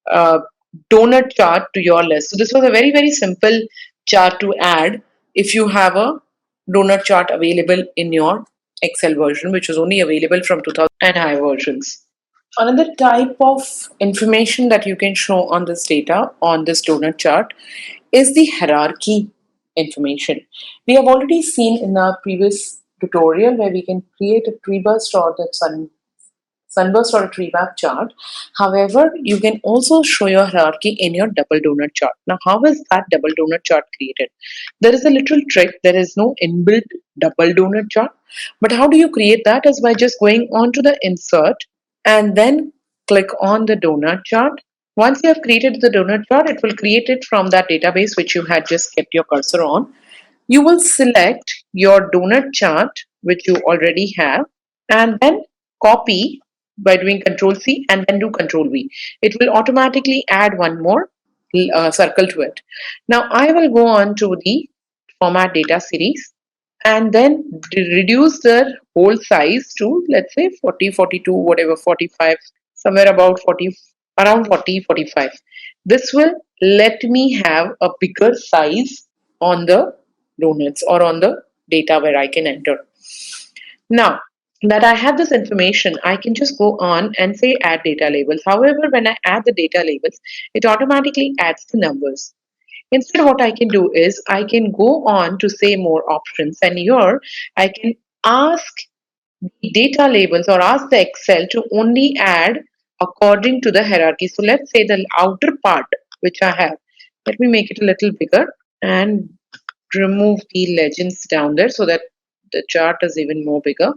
uh, donut chart to your list. So this was a very, very simple chart to add if you have a donut chart available in your Excel version, which was only available from 2000 and higher versions. Another type of information that you can show on this data, on this donut chart, is the hierarchy information. We have already seen in our previous tutorial where we can create a tree burst or the sunburst or a tree map chart. However, you can also show your hierarchy in your double donut chart. Now, how is that double donut chart created? There is a little trick. There is no inbuilt double donut chart. But how do you create that? Is by just going on to the insert and then click on the donut chart. Once you have created the donut chart, it will create it from that database which you had just kept your cursor on. You will select your donut chart which you already have and then copy by doing Control C and then do Control V. It will automatically add one more circle to it. Now I will go on to the format data series and then reduce the whole size to, let's say, 40, 42, whatever, 45, somewhere about 40, around 40, 45. This will let me have a bigger size on the donuts or on the data where I can enter. Now that I have this information, I can just go on and say add data labels. However, when I add the data labels, it automatically adds the numbers. Instead, what I can do is I can go on to say more options, and here I can ask the data labels or ask the Excel to only add according to the hierarchy. So let's say the outer part which I have, let me make it a little bigger and remove the legends down there so that the chart is even more bigger.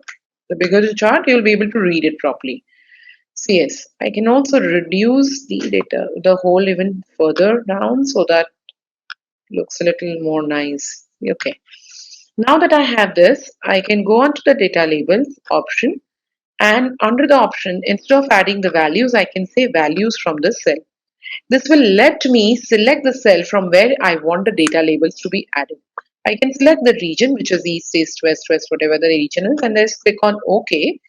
The bigger the chart, you'll be able to read it properly. So yes, I can also reduce the data, the whole even further down so that looks a little more nice. Okay. Now that I have this, I can go on to the data labels option, and under the option, instead of adding the values, I can say values from the cell. This will let me select the cell from where I want the data labels to be added. I can select the region, which is east, west, whatever the region is, and then click on OK.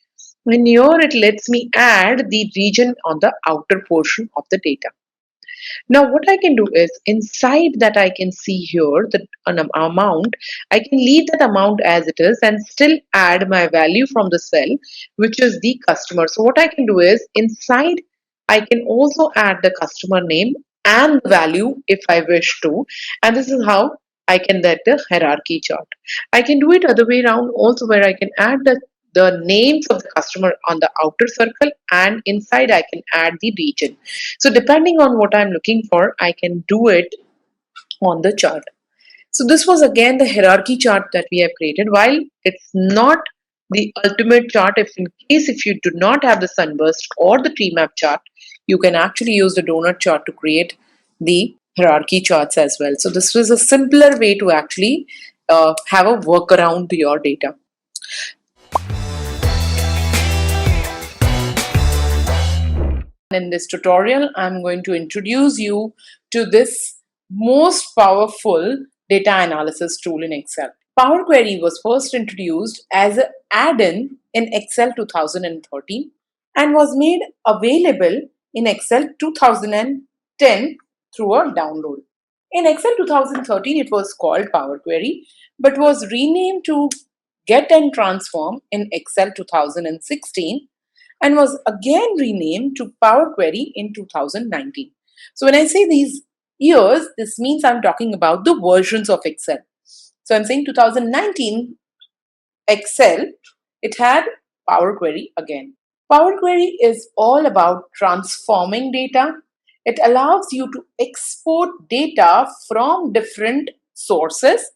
And here it lets me add the region on the outer portion of the data. Now what I can do is inside that I can see here the amount. I can leave that amount as it is and still add my value from the cell, which is the customer. So what I can do is inside I can also add the customer name and the value if I wish to, and this is how I can get the hierarchy chart. I can do it other way around also, where I can add the names of the customer on the outer circle, and inside I can add the region. So depending on what I'm looking for, I can do it on the chart. So this was again the hierarchy chart that we have created. While it's not the ultimate chart, if you do not have the sunburst or the tree map chart, you can actually use the donut chart to create the hierarchy charts as well. So this was a simpler way to actually have a workaround to your data. In this tutorial, I'm going to introduce you to this most powerful data analysis tool in Excel. Power Query was first introduced as an add-in in Excel 2013 and was made available in Excel 2010 through a download. In Excel 2013, it was called Power Query, but was renamed to Get and Transform in Excel 2016 and was again renamed to Power Query in 2019. So when I say these years, this means I'm talking about the versions of Excel. So I'm saying 2019 Excel, it had Power Query again. Power Query is all about transforming data. It allows you to export data from different sources,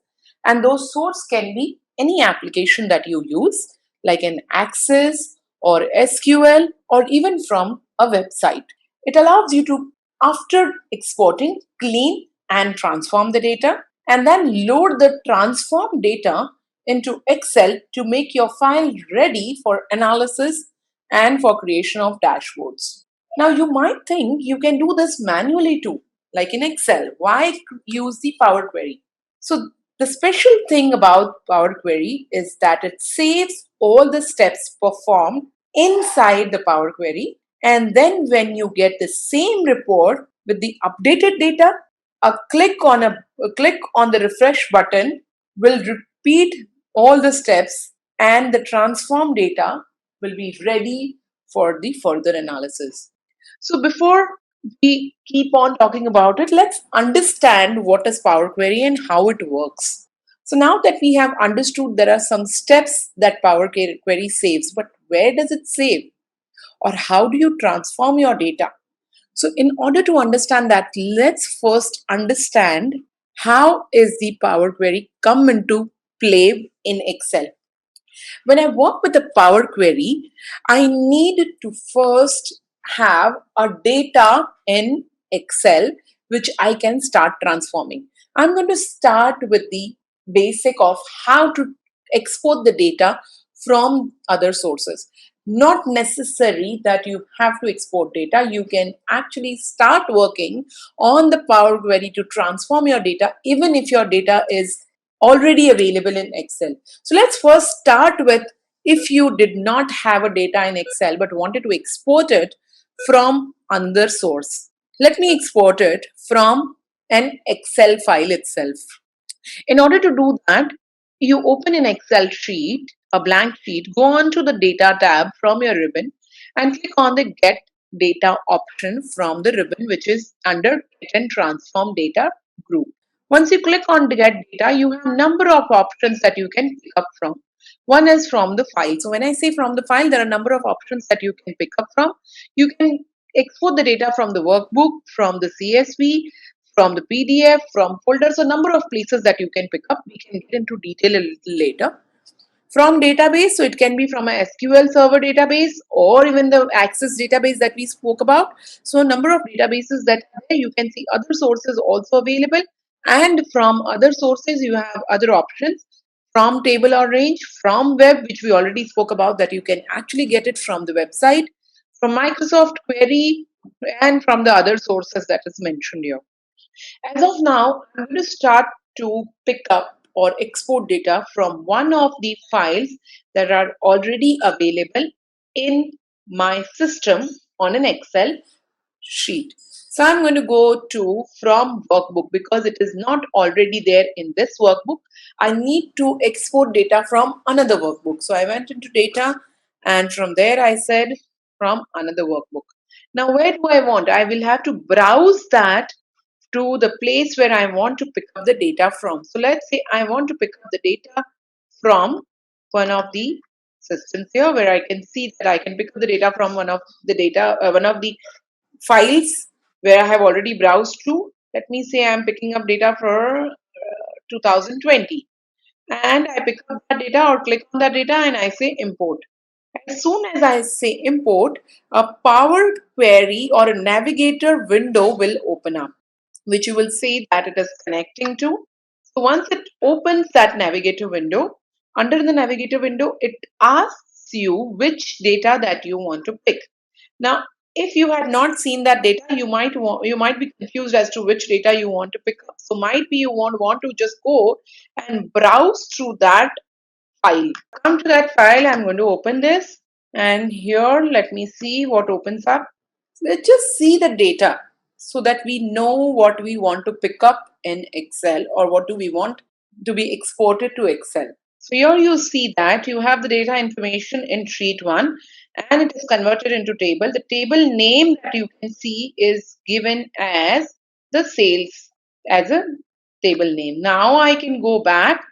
and those sources can be any application that you use, like an Access or SQL, or even from a website. It allows you to, after exporting, clean and transform the data, and then load the transformed data into Excel to make your file ready for analysis and for creation of dashboards. Now, you might think you can do this manually too, like in Excel. Why use the Power Query? So, the special thing about Power Query is that it saves all the steps performed inside the Power Query, and then when you get the same report with the updated data, a click on the refresh button will repeat all the steps, and the transform data will be ready for the further analysis. So before we keep on talking about it, let's understand what is Power Query and how it works. So now that we have understood there are some steps that Power Query saves, but where does it save? Or how do you transform your data? So in order to understand that, let's first understand how is the Power Query come into play in Excel. When I work with a Power Query, I need to first have a data in Excel which I can start transforming. I'm going to start with the basic of how to export the data from other sources. Not necessary that you have to export data. You can actually start working on the Power Query to transform your data, even if your data is already available in Excel. So let's first start with, if you did not have a data in Excel but wanted to export it from another source. Let me export it from an Excel file itself. In order to do that, you open an Excel sheet, a blank sheet, go on to the data tab from your ribbon and click on the get data option from the ribbon, which is under get and transform data group. Once you click on get data, you have a number of options that you can pick up from. One is from the file. So when I say from the file, there are a number of options that you can pick up from. You can export the data from the workbook, from the CSV, from the PDF, from folders, a number of places that you can pick up. We can get into detail a little later. From database, so it can be from a SQL server database or even the Access database that we spoke about. So a number of databases that you can see other sources also available, and from other sources you have other options from table or range, from web, which we already spoke about, that you can actually get it from the website, from Microsoft Query, and from the other sources that is mentioned here. As of now, I'm going to start to pick up or export data from one of the files that are already available in my system on an Excel sheet. So I'm going to go to from workbook because it is not already there in this workbook. I need to export data from another workbook. So I went into data, and from there I said from another workbook. Now where do I want? I will have to browse that to the place where I want to pick up the data from. So let's say I want to pick up the data from one of the systems here, where I can see that I can pick up the data from one of the files where I have already browsed to. Let me say I'm picking up data for 2020, and I pick up that data or click on that data and I say import. As soon as I say import, a Power Query or a navigator window will open up, which you will see that it is connecting to. So once it opens that navigator window, under the navigator window, it asks you which data that you want to pick. Now, if you had not seen that data, you might be confused as to which data you want to pick up. So might be you want to just go and browse through that file. Come to that file, I'm going to open this, and here let me see what opens up. Let's just see the data so that we know what we want to pick up in Excel or what do we want to be exported to Excel. So here you see that you have the data information in sheet 1 and it is converted into table. The table name that you can see is given as the sales as a table name. Now I can go back,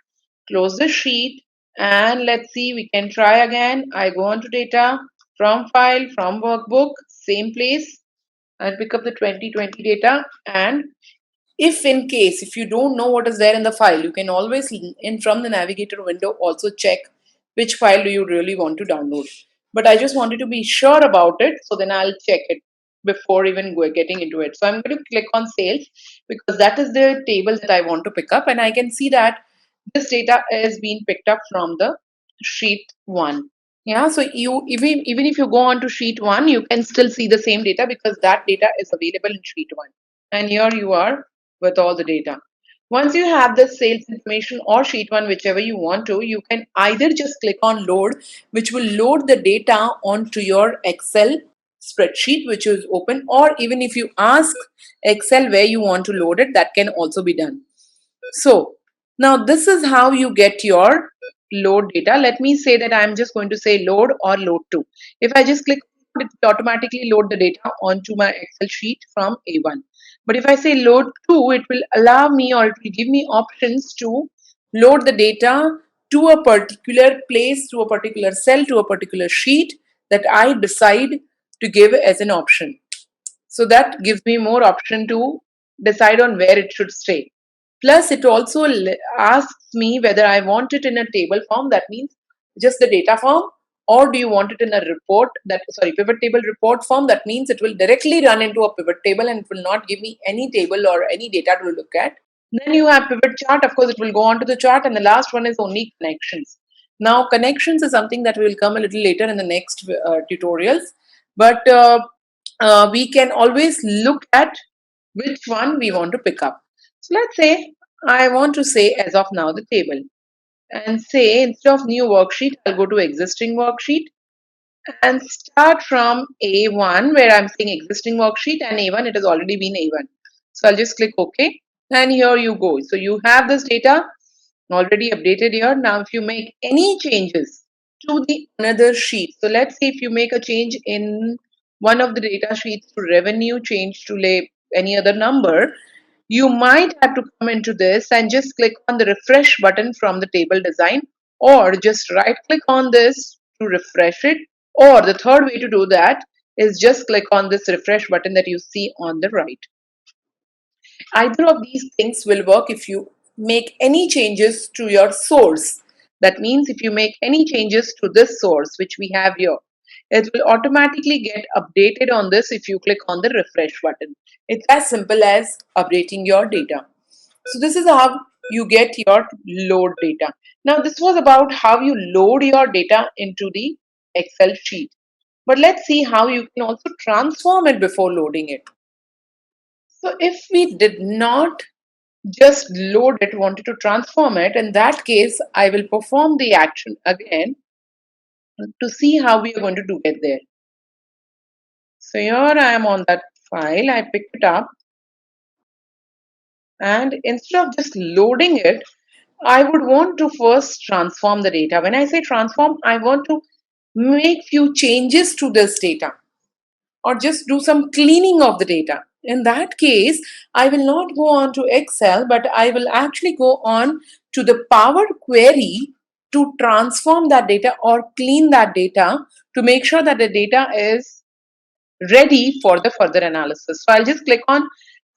close the sheet, and let's see, we can try again. I go on to data, from file, from workbook, same place. I'll pick up the 2020 data, and if you don't know what is there in the file, you can always from the navigator window also check which file do you really want to download. But I just wanted to be sure about it, so then I'll check it before even getting into it. So I'm going to click on sales because that is the table that I want to pick up, and I can see that this data is being picked up from the sheet 1. Yeah, so you even if you go on to sheet 1, you can still see the same data because that data is available in sheet 1. And here you are with all the data. Once you have the sales information or sheet 1, whichever you want to, you can either just click on load, which will load the data onto your Excel spreadsheet, which is open, or even if you ask Excel where you want to load it, that can also be done. So now this is how you get your load data. Let me say that I'm just going to say load or load to. If I just click, it will automatically load the data onto my Excel sheet from A1. But if I say load to, it will allow me or it will give me options to load the data to a particular place, to a particular cell, to a particular sheet that I decide to give as an option. So that gives me more option to decide on where it should stay. Plus, it also asks me whether I want it in a table form, that means just the data form, or do you want it in a pivot table report form, that means it will directly run into a pivot table and it will not give me any table or any data to look at. Then you have pivot chart, of course, it will go on to the chart, and the last one is only connections. Now, connections is something that will come a little later in the next tutorials, but we can always look at which one we want to pick up. So let's say I want to say as of now the table, and say instead of new worksheet, I'll go to existing worksheet and start from A1 where I'm saying existing worksheet, and A1 it has already been A1. So I'll just click OK, and here you go. So you have this data already updated here. Now if you make any changes to the another sheet, so let's say if you make a change in one of the data sheets to revenue, change to any other number, you might have to come into this and just click on the refresh button from the table design, or just right click on this to refresh it, or the third way to do that is just click on this refresh button that you see on the right. Either of these things will work if you make any changes to your source. That means if you make any changes to this source, which we have here, it will automatically get updated on this if you click on the refresh button. It's as simple as updating your data. So this is how you get your load data. Now this was about how you load your data into the Excel sheet. But let's see how you can also transform it before loading it. So if we did not just load it, wanted to transform it, in that case, I will perform the action again to see how we are going to do it there. So here I am on that file, I picked it up, and instead of just loading it, I would want to first transform the data. When I say transform, I want to make few changes to this data or just do some cleaning of the data. In that case, I will not go on to Excel, but I will actually go on to the Power Query to transform that data or clean that data to make sure that the data is ready for the further analysis. So I'll just click on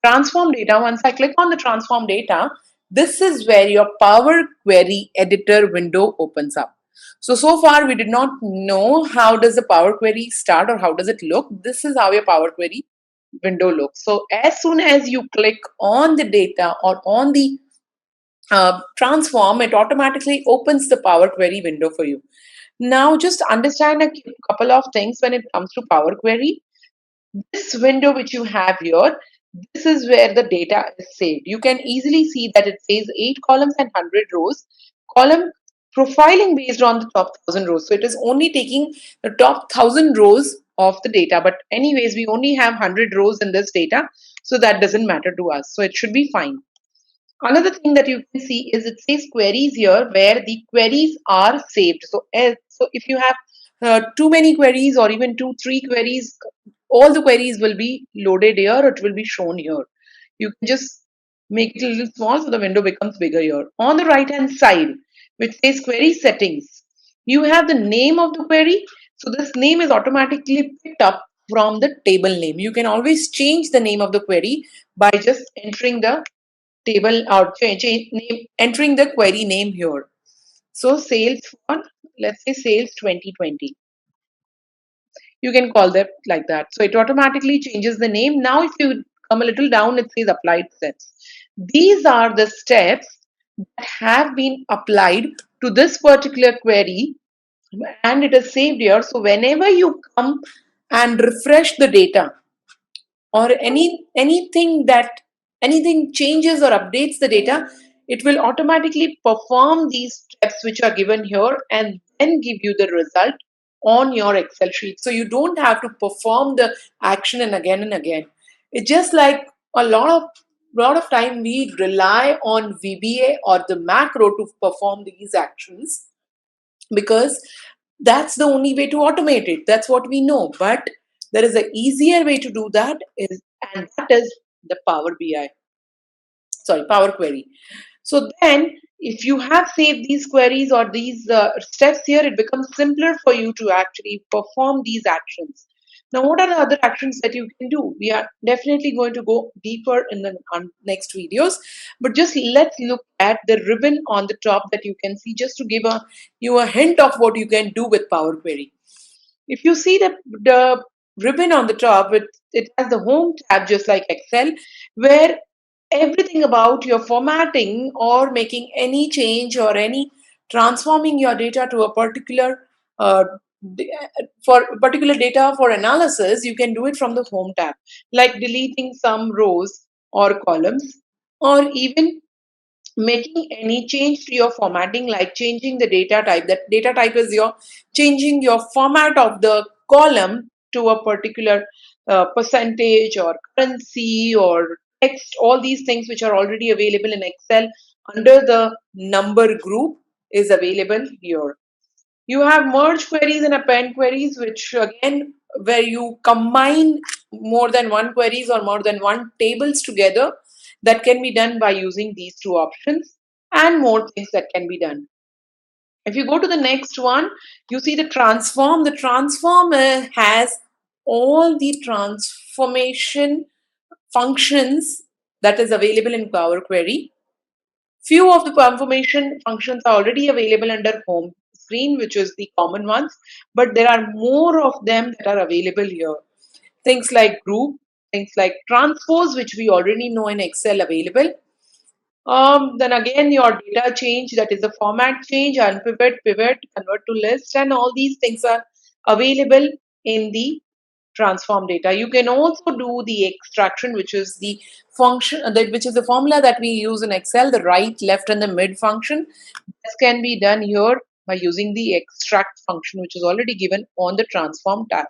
transform data. Once I click on the transform data, this is where your Power Query editor window opens up. So far we did not know how does the Power Query start or how does it look. This is how your Power Query window looks. So as soon as you click on the data or on the transform, it automatically opens the Power Query window for you. Now just understand a couple of things when it comes to Power Query. This window which you have here, this is where the data is saved. You can easily see that it says 8 columns and 100 rows. Column profiling based on the top 1000 rows. So it is only taking the top 1000 rows of the data. But anyways, we only have 100 rows in this data. So that doesn't matter to us. So it should be fine. Another thing that you can see is it says queries here where the queries are saved. So if you have too many queries or even 2-3 queries, all the queries will be loaded here or it will be shown here. You can just make it a little small so the window becomes bigger here. On the right hand side, which says query settings, you have the name of the query. So this name is automatically picked up from the table name. You can always change the name of the query by just entering the table or entering the query name here. So sales for, let's say sales 2020. You can call them like that. So it automatically changes the name. Now if you come a little down, it says applied steps. These are the steps that have been applied to this particular query and it is saved here. So whenever you come and refresh the data, or anything changes or updates the data, it will automatically perform these steps which are given here and then give you the result on your Excel sheet. So you don't have to perform the action and again. It's just like a lot of time we rely on VBA or the macro to perform these actions because that's the only way to automate it. That's what we know. But there is an easier way to do that and that is the Power Query. So then if you have saved these queries or these steps here, it becomes simpler for you to actually perform these actions. Now, what are the other actions that you can do? We are definitely going to go deeper in the next videos, but just let's look at the ribbon on the top that you can see just to give you a hint of what you can do with Power Query. If you see the ribbon on the top, it has the home tab just like Excel, where everything about your formatting or making any change or any transforming your data to a particular uh, for particular data for analysis, you can do it from the home tab, like deleting some rows or columns, or even making any change to your formatting, like changing the data type. That data type is your changing your format of the column to a particular percentage or currency or text. All these things which are already available in Excel under the number group is available here. You have merge queries and append queries, which again, where you combine more than one queries or more than one tables together. That can be done by using these two options and more things that can be done. If you go to the next one, you see the transform. The transform has all the transformation functions that is available in Power Query. Few of the transformation functions are already available under home screen, which is the common ones, but there are more of them that are available here. Things like group, things like transpose, which we already know in Excel available. Then again, your data change, that is the format change, unpivot, pivot, convert to list, and all these things are available in the transform data. You can also do the extraction, which is the function, which is the formula that we use in Excel, the right, left, and the mid function. This can be done here by using the extract function, which is already given on the transform tab.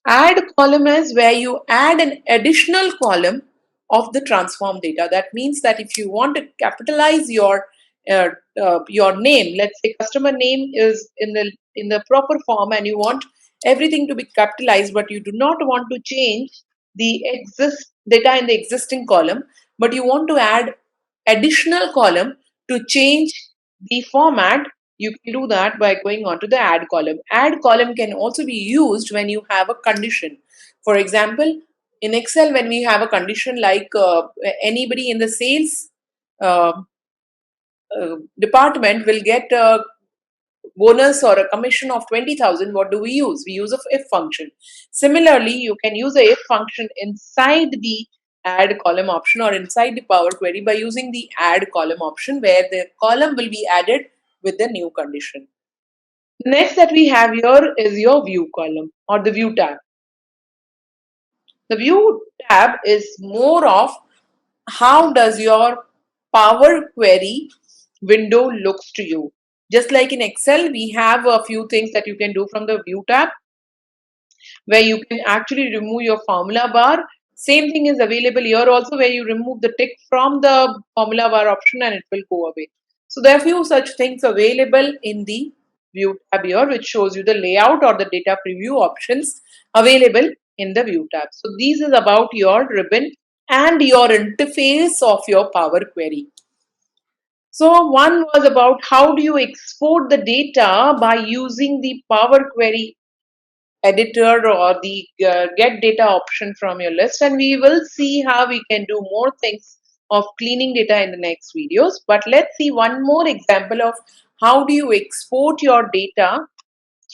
Add column is where you add an additional column of the transform data. That means that if you want to capitalize your name, let's say customer name is in the proper form, and you want everything to be capitalized, but you do not want to change the data in the existing column, but you want to add additional column to change the format. You can do that by going on to the add column. Add column can also be used when you have a condition. For example, in Excel, when we have a condition like anybody in the sales uh, department will get a bonus or a commission of 20,000, what do we use? We use a if function. Similarly, you can use a if function inside the add column option or inside the Power Query by using the add column option, where the column will be added with the new condition. Next that we have here is your view column or the view tab. The view tab is more of how does your Power Query window looks to you. Just like in Excel, we have a few things that you can do from the view tab, where you can actually remove your formula bar. Same thing is available here also, where you remove the tick from the formula bar option and it will go away. So there are few such things available in the view tab here, which shows you the layout or the data preview options available in the view tab. So this is about your ribbon and your interface of your Power Query. So one was about how do you export the data by using the Power Query editor or the get data option from your list, and we will see how we can do more things of cleaning data in the next videos. But let's see one more example of how do you export your data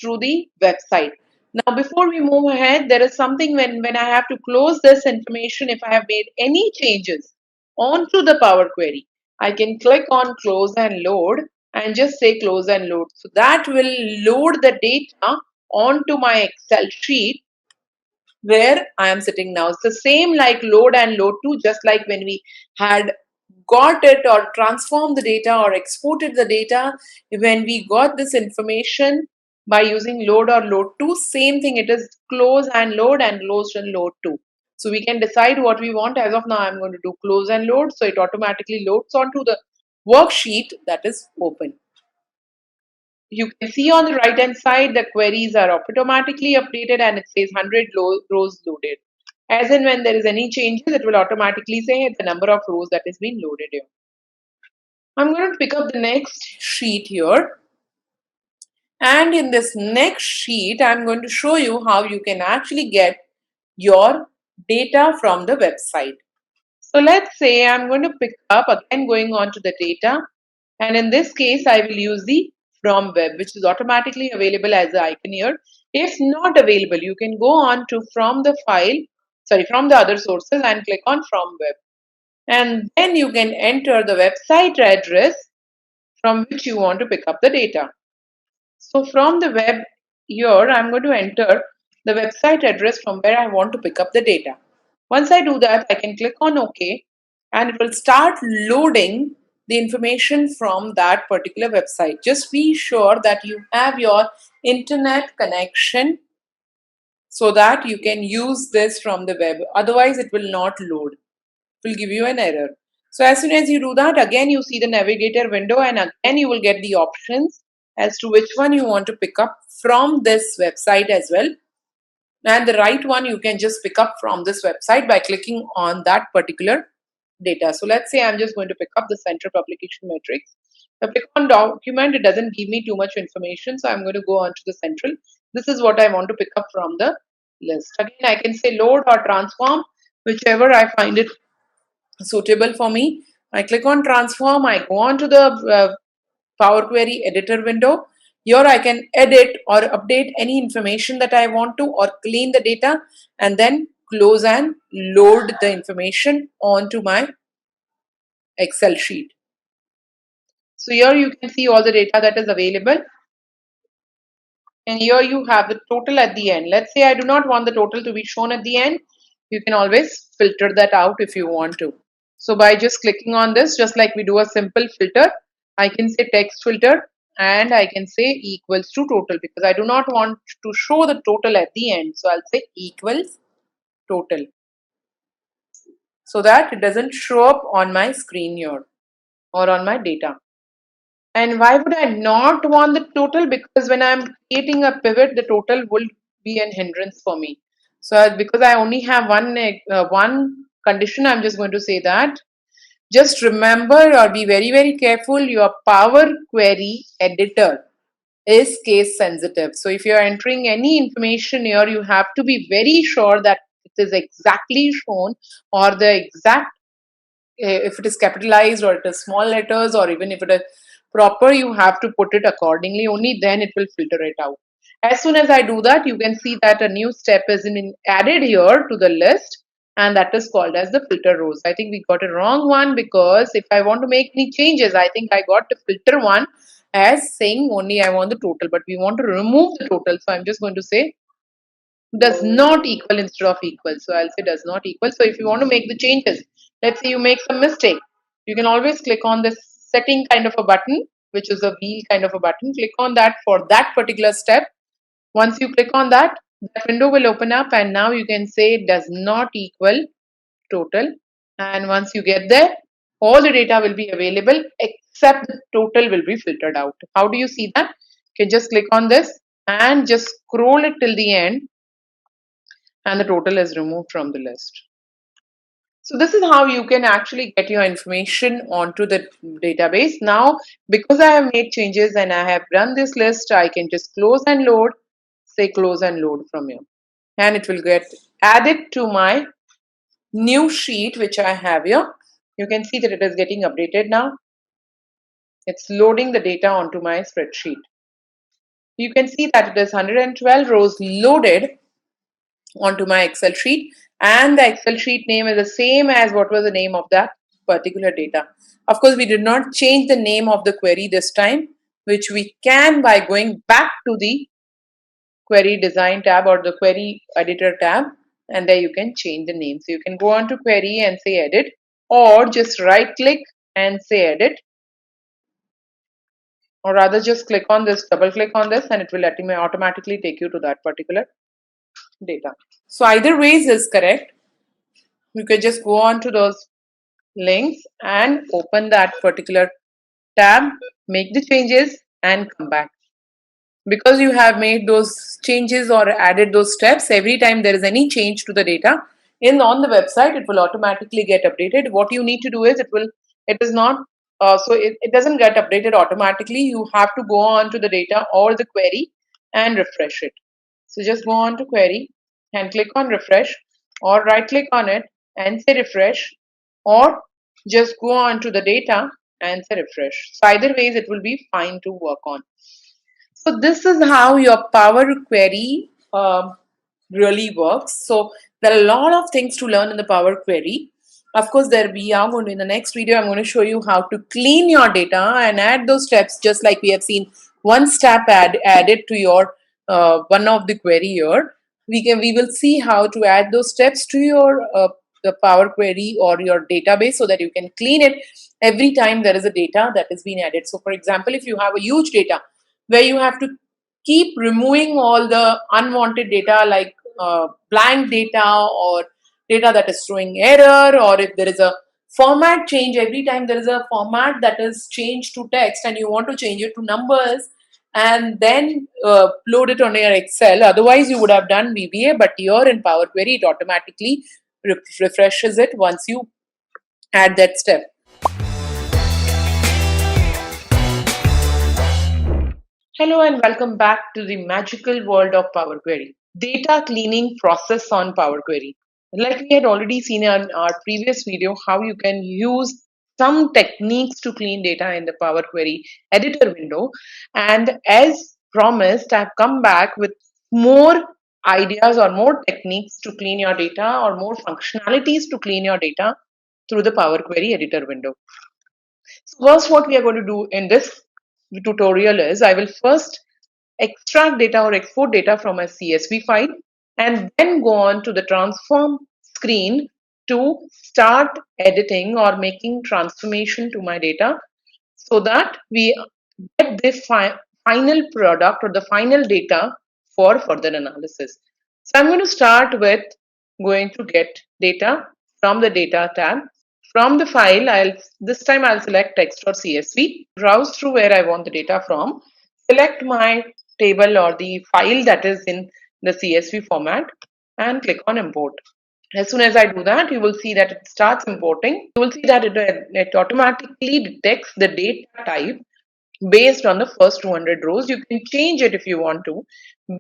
through the website. Now before we move ahead, there is something when I have to close this information, if I have made any changes onto the Power Query, I can click on close and load and just say close and load. So that will load the data onto my Excel sheet where I am sitting now. It's the same like load and load to, just like when we had got it or transformed the data or exported the data, when we got this information by using load or load to, same thing, it is close and load and close and load to. So we can decide what we want. As of now, I'm going to do close and load, so it automatically loads onto the worksheet that is open. You can see on the right hand side the queries are automatically updated and it says 100 rows loaded. As in when there is any changes, it will automatically say the number of rows that is being loaded here. I'm going to pick up the next sheet here. And in this next sheet, I'm going to show you how you can actually get your data from the website. So let's say I'm going to pick up, again going on to the data, and in this case I will use the from web, which is automatically available as the icon here. If not available, you can go on to from the other sources and click on from web, and then you can enter the website address from which you want to pick up the data. So from the web here, I'm going to enter the website address from where I want to pick up the data. Once I do that, I can click on OK and it will start loading the information from that particular website. Just be sure that you have your internet connection so that you can use this from the web. Otherwise, it will not load. It will give you an error. So as soon as you do that, again you see the navigator window and again you will get the options as to which one you want to pick up from this website as well. And the right one you can just pick up from this website by clicking on that particular data. So let's say I'm just going to pick up the central publication matrix. If I click on document, it doesn't give me too much information, so I'm going to go on to the central. This is what I want to pick up from the list. Again, I can say load or transform, whichever I find it suitable for me. I click on transform, I go on to the Power Query editor window. Here I can edit or update any information that I want to or clean the data and then close and load the information onto my Excel sheet. So here you can see all the data that is available. And here you have the total at the end. Let's say I do not want the total to be shown at the end. You can always filter that out if you want to. So by just clicking on this, just like we do a simple filter, I can say text filter and I can say equals to total because I do not want to show the total at the end. So I'll say equals total so that it doesn't show up on my screen here or on my data. And why would I not want the total? Because when I'm creating a pivot, the total will be an hindrance for me. So because I only have one condition, I'm just going to say that. Just remember or be very, very careful, your Power Query editor is case sensitive. So if you're entering any information here, you have to be very sure that it is exactly shown or the exact, if it is capitalized or it is small letters or even if it is proper, you have to put it accordingly. Only then it will filter it out. As soon as I do that, you can see that a new step is added here to the list, and that is called as the filter rows. I think we got a wrong one because if I want to make any changes, I think I got the filter one as saying only I want the total, but we want to remove the total. So I'm just going to say does not equal instead of equal. So I'll say does not equal. So if you want to make the changes, let's say you make some mistake, you can always click on this setting kind of a button, which is a wheel kind of a button. Click on that for that particular step. Once you click on that, that window will open up, and now you can say does not equal total. And once you get there, all the data will be available except the total will be filtered out. How do you see that? You can just click on this and just scroll it till the end, and the total is removed from the list. So this is how you can actually get your information onto the database. Now, because I have made changes and I have run this list, I can just close and load, say close and load from here. And it will get added to my new sheet which I have here. You can see that it is getting updated now. It's loading the data onto my spreadsheet. You can see that it is 112 rows loaded onto my Excel sheet, and the Excel sheet name is the same as what was the name of that particular data. Of course, we did not change the name of the query this time, which we can by going back to the query design tab or the query editor tab, and there you can change the name. So you can go on to query and say edit, or just right click and say edit, or rather just click on this, double click on this, and it will automatically take you to that particular data. So either ways is correct. You can just go on to those links and open that particular tab, make the changes and come back. Because you have made those changes or added those steps, every time there is any change to the data on the website, it will automatically get updated. What you need to do is it doesn't get updated automatically. You have to go on to the data or the query and refresh it. So just go on to query and click on refresh, or right click on it and say refresh, or just go on to the data and say refresh. So either ways it will be fine to work on. So this is how your Power Query really works. So there are a lot of things to learn in the Power Query. Of course, in the next video, I'm going to show you how to clean your data and add those steps, just like we have seen one step added to your one of the query here. We will see how to add those steps to your the Power Query or your database so that you can clean it every time there is a data that is being added. So for example, if you have a huge data where you have to keep removing all the unwanted data like blank data or data that is throwing error, or if there is a format change, every time there is a format that is changed to text and you want to change it to numbers and then load it on your Excel. Otherwise, you would have done VBA, but here in Power Query, it automatically refreshes it once you add that step. Hello and welcome back to the magical world of Power Query. Data cleaning process on Power Query. Like we had already seen in our previous video, how you can use some techniques to clean data in the Power Query editor window. And as promised, I've come back with more ideas or more techniques to clean your data or more functionalities to clean your data through the Power Query editor window. So first, what we are going to do in this tutorial is I will first extract data or export data from a CSV file and then go on to the transform screen to start editing or making transformation to my data so that we get the final product or the final data for further analysis. So I'm going to start with going to get data from the data tab. From the file, this time I'll select text or CSV, browse through where I want the data from, select my table or the file that is in the CSV format and click on import. As soon as I do that, you will see that it starts importing. You will see that it automatically detects the data type based on the first 200 rows. You can change it if you want to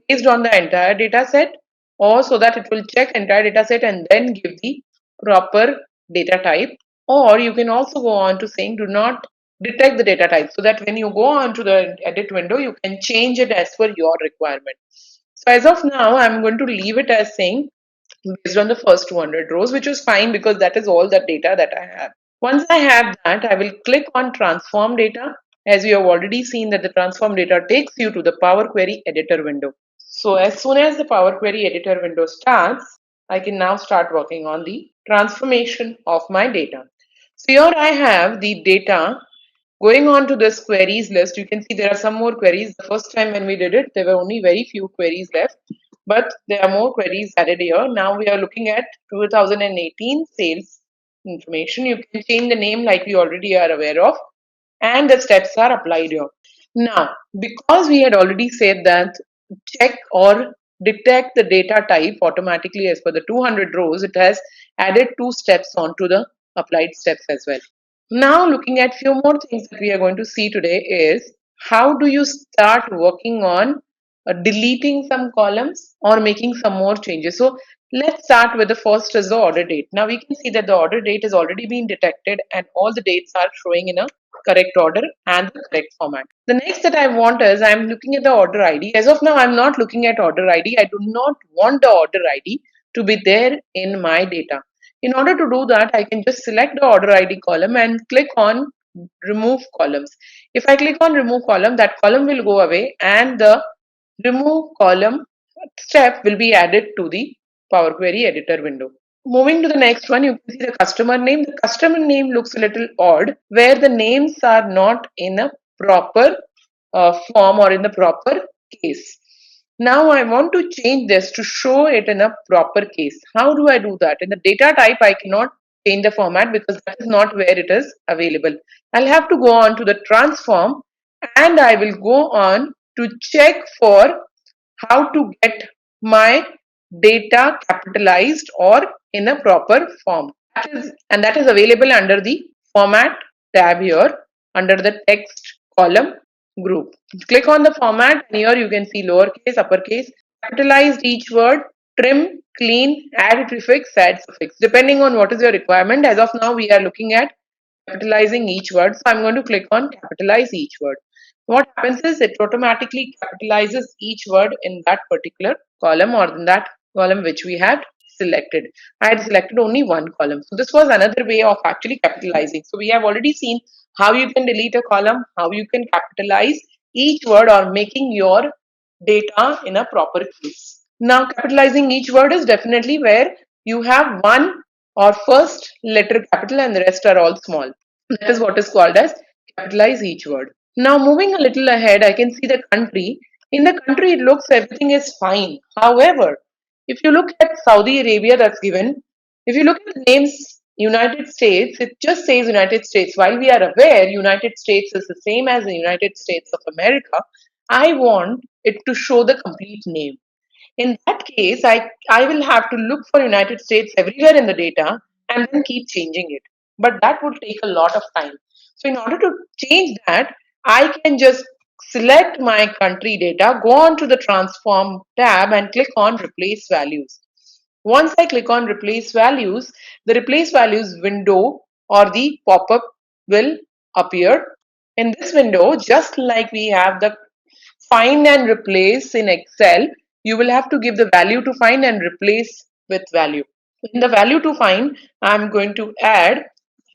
based on the entire data set, or so that it will check entire data set and then give the proper data type. Or you can also go on to saying do not detect the data type, so that when you go on to the edit window, you can change it as per your requirement. So as of now, I'm going to leave it as saying based on the first 200 rows, which is fine because that is all the data that I have. Once I have that, I will click on transform data. As you have already seen that the transform data takes you to the Power Query editor window. So as soon as the Power Query editor window starts, I can now start working on the transformation of my data. So here I have the data going on to this queries list. You can see there are some more queries. The first time when we did it, there were only very few queries left, but there are more queries added here. Now we are looking at 2018 sales information. You can change the name like we already are aware of, and the steps are applied here. Now, because we had already said that check or detect the data type automatically as per the 200 rows, it has added 2 steps onto the applied steps as well. Now, looking at few more things that we are going to see today is how do you start working on deleting some columns or making some more changes. So let's start with the first is the order date. Now we can see that the order date has already been detected and all the dates are showing in a correct order and the correct format. The next that I want is I'm looking at the order ID. As of now, I'm not looking at order ID. I do not want the order ID to be there in my data. In order to do that, I can just select the order ID column and click on remove columns. If I click on remove column, that column will go away and the remove column step will be added to the Power Query editor window. Moving to the next one, you can see the customer name. The customer name looks a little odd where the names are not in a proper form or in the proper case. Now I want to change this to show it in a proper case. How do I do that? In the data type, I cannot change the format because that is not where it is available. I'll have to go on to the transform and I will go on to check for how to get my data capitalized or in a proper form. That is available under the format tab here under the text column group. Click on the format and here you can see lowercase, uppercase, capitalized each word, trim, clean, add prefix, add suffix. Depending on what is your requirement. As of now, we are looking at capitalizing each word. So I'm going to click on capitalize each word. What happens is it automatically capitalizes each word in that particular column or in that column which we had selected. I had selected only one column. So this was another way of actually capitalizing. So we have already seen how you can delete a column, how you can capitalize each word or making your data in a proper case. Now capitalizing each word is definitely where you have one or first letter capital and the rest are all small. That is what is called as capitalize each word. Now moving a little ahead, I can see the country. In the country, it looks everything is fine. However, if you look at Saudi Arabia that's given, if you look at the names United States, it just says United States. While we are aware United States is the same as the United States of America, I want it to show the complete name. In that case, I will have to look for United States everywhere in the data and then keep changing it. But that would take a lot of time. So in order to change that, I can just select my country data, go on to the transform tab and click on replace values. Once I click on replace values, the replace values window or the pop-up will appear. In this window, just like we have the find and replace in Excel, you will have to give the value to find and replace with value. In the value to find, I'm going to add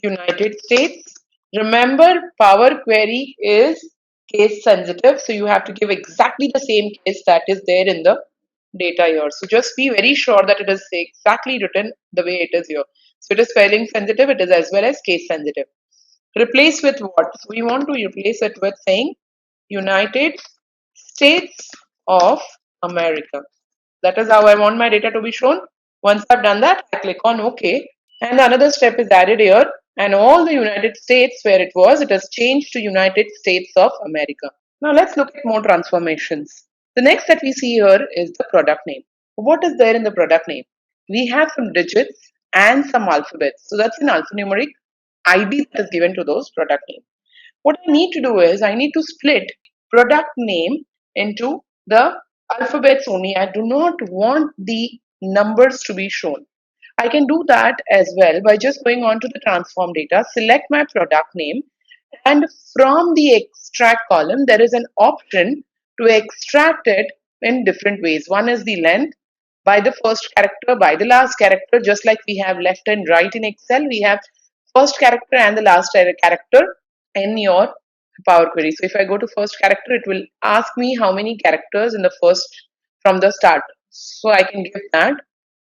United States. Remember, Power Query is case sensitive, so you have to give exactly the same case that is there in the data here. So just be very sure that it is exactly written the way it is here. So it is spelling sensitive, it is as well as case sensitive. Replace with what? So we want to replace it with saying United States of America. That is how I want my data to be shown. Once I've done that, I click on OK. And another step is added here. And all the United States where it was, it has changed to United States of America. Now let's look at more transformations. The next that we see here is the product name. What is there in the product name? We have some digits and some alphabets. So that's an alphanumeric ID that is given to those product names. What I need to do is I need to split product name into the alphabets only. I do not want the numbers to be shown. I can do that as well by just going on to the transform data, select my product name, and from the extract column, there is an option to extract it in different ways. One is the length, by the first character, by the last character, just like we have left and right in Excel, we have first character and the last character in your Power Query. So if I go to first character, it will ask me how many characters in the first from the start. So I can give that.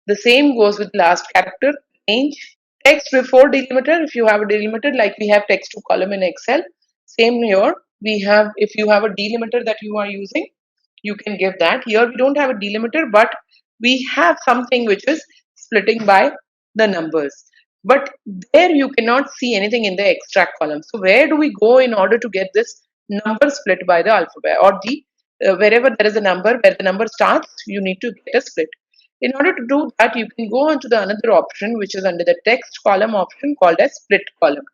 The same goes with last character, range, text before delimiter. If you have a delimiter, like we have text to column in Excel, same here. We have, if you have a delimiter that you are using, you can give that. Here we don't have a delimiter, but we have something which is splitting by the numbers. But there you cannot see anything in the extract column. So where do we go in order to get this number split by the alphabet, or the wherever there is a number, where the number starts, you need to get a split. In order to do that, you can go on to the another option, which is under the text column option, called as split column.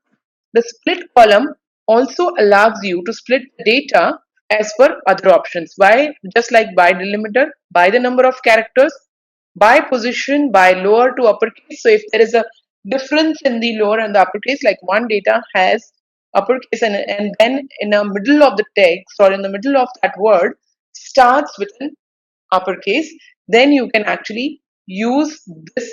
The split column also allows you to split the data as per other options, by just like by delimiter, by the number of characters, by position, by lower to uppercase. So if there is a difference in the lower and the uppercase, like one data has uppercase, and then in the middle of the text or in the middle of that word starts with an uppercase, then you can actually use this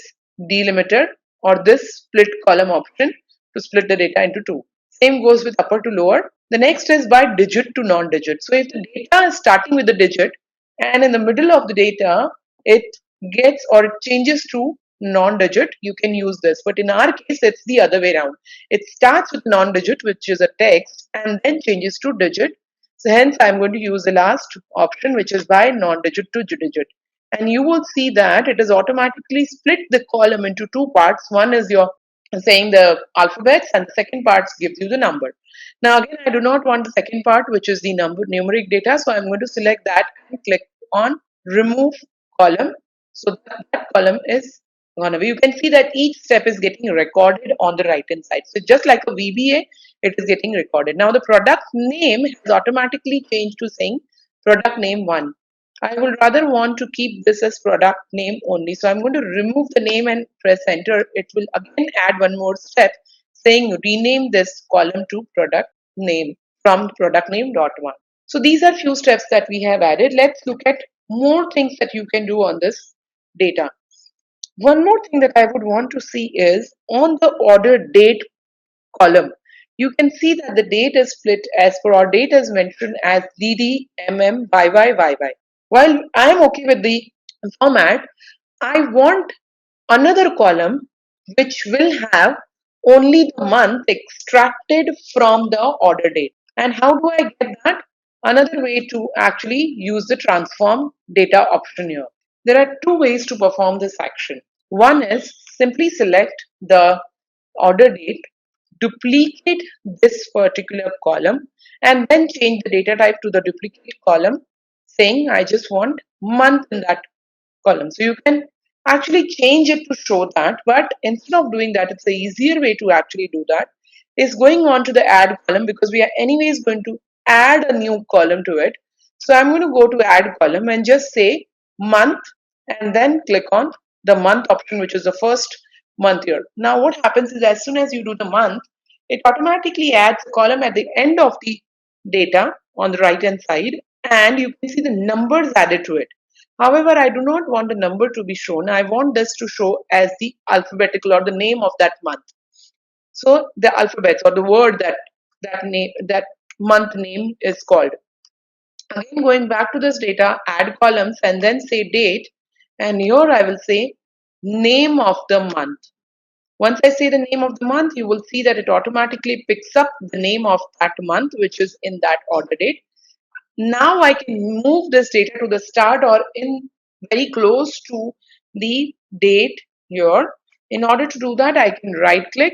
delimiter or this split column option to split the data into two. Same goes with upper to lower. The next is by digit to non-digit. So if the data is starting with the digit and in the middle of the data it gets or it changes to non-digit, you can use this. But in our case, it's the other way around. It starts with non-digit, which is a text, and then changes to digit. So hence I'm going to use the last option, which is by non-digit to digit. And you will see that it has automatically split the column into two parts. One is your saying the alphabets, and the second part gives you the number. Now again, I do not want the second part, which is the numeric data. So I'm going to select that and click on remove column. So that column is gone away. You can see that each step is getting recorded on the right hand side. So just like a VBA, it is getting recorded. Now the product name has automatically changed to saying product name 1. I will rather want to keep this as product name only. So I'm going to remove the name and press enter. It will again add one more step saying rename this column to product name from product name dot one. So these are few steps that we have added. Let's look at more things that you can do on this data. One more thing that I would want to see is on the order date column. You can see that the date is split as per our date is mentioned as DD, MM, YY, YY. While I am okay with the format, I want another column which will have only the month extracted from the order date. And how do I get that? Another way to actually use the transform data option here. There are two ways to perform this action. One is simply select the order date, duplicate this particular column, and then change the data type to the duplicate column, saying I just want month in that column. So you can actually change it to show that, but instead of doing that, it's the easier way to actually do that is going on to the add column, because we are anyways going to add a new column to it. So I'm going to go to add column and just say month, and then click on the month option, which is the first month here. Now what happens is as soon as you do the month, it automatically adds a column at the end of the data on the right hand side, and you can see the numbers added to it. However, I do not want the number to be shown. I want this to show as the alphabetical or the name of that month. So the alphabets or the word that month name is called. Again, going back to this data, add columns and then say date, and here I will say name of the month. Once I say the name of the month, you will see that it automatically picks up the name of that month, which is in that order date. Now I can move this data to the start or in very close to the date here. In order to do that, I can right click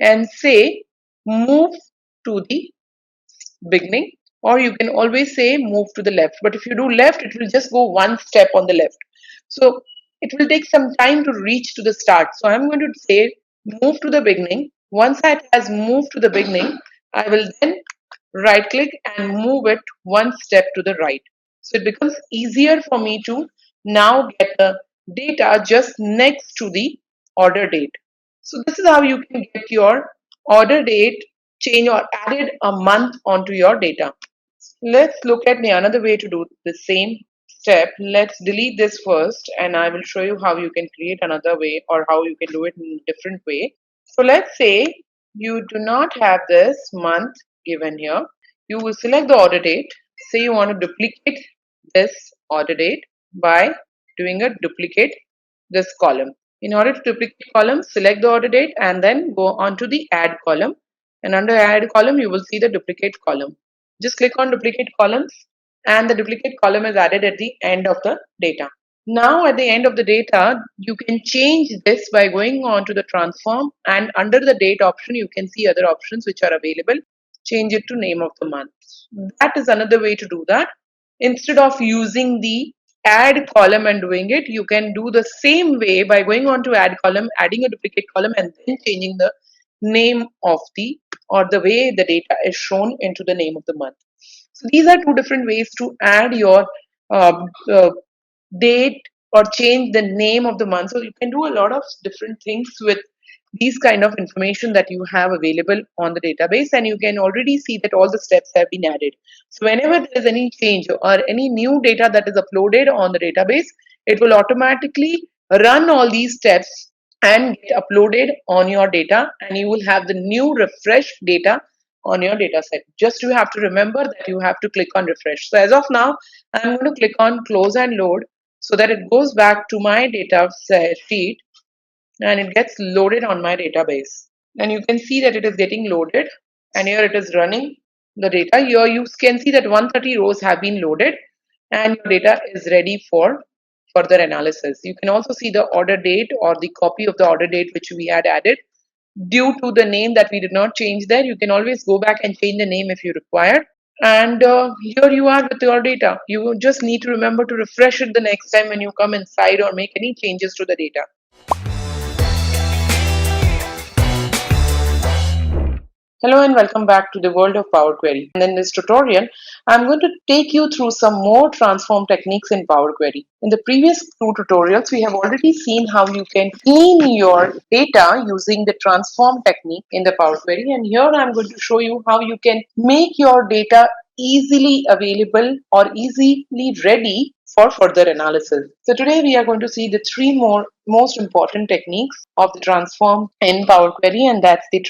and say move to the beginning, or you can always say move to the left. But if you do left, it will just go one step on the left. So it will take some time to reach to the start. So I'm going to say move to the beginning. Once it has moved to the beginning, I will then right click and move it one step to the right. So it becomes easier for me to now get the data just next to the order date. So this is how you can get your order date change or added a month onto your data. Let's look at another way to do the same step. Let's delete this first, and I will show you how you can create another way or how you can do it in a different way. So let's say you do not have this month given here. You will select the order date. Say you want to duplicate this order date. by doing a duplicate this column. In order to duplicate column, select the order date and then go on to the add column. And under add column, you will see the duplicate column. Just click on duplicate columns and the duplicate column is added at the end of the data. Now at the end of the data, you can change this by going on to the transform, and under the date option, you can see other options which are available. Change it to name of the month. That is another way to do that. Instead of using the add column and doing it, you can do the same way by going on to add column, adding a duplicate column and then changing the name of the, or the way the data is shown into the name of the month. So these are two different ways to add your uh, uh, date or change the name of the month. So you can do a lot of different things with these kind of information that you have available on the database, and you can already see that all the steps have been added. So whenever there is any change or any new data that is uploaded on the database, it will automatically run all these steps and get uploaded on your data, and you will have the new refreshed data on your data set. Just you have to remember that you have to click on refresh. So as of now, I'm going to click on close and load so that it goes back to my data sheet and it gets loaded on my database. And you can see that it is getting loaded, and here it is running the data. Here you can see that 130 rows have been loaded and your data is ready for further analysis. You can also see the order date or the copy of the order date which we had added. Due to the name that we did not change there, you can always go back and change the name if you require. And here you are with your data. You just need to remember to refresh it the next time when you come inside or make any changes to the data. Hello and welcome back to the world of Power Query. And in this tutorial, I'm going to take you through some more transform techniques in Power Query. In the previous two tutorials, we have already seen how you can clean your data using the transform technique in the Power Query. And here I'm going to show you how you can make your data easily available or easily ready for further analysis. So today we are going to see the three most important techniques of the transform in Power Query, and that's the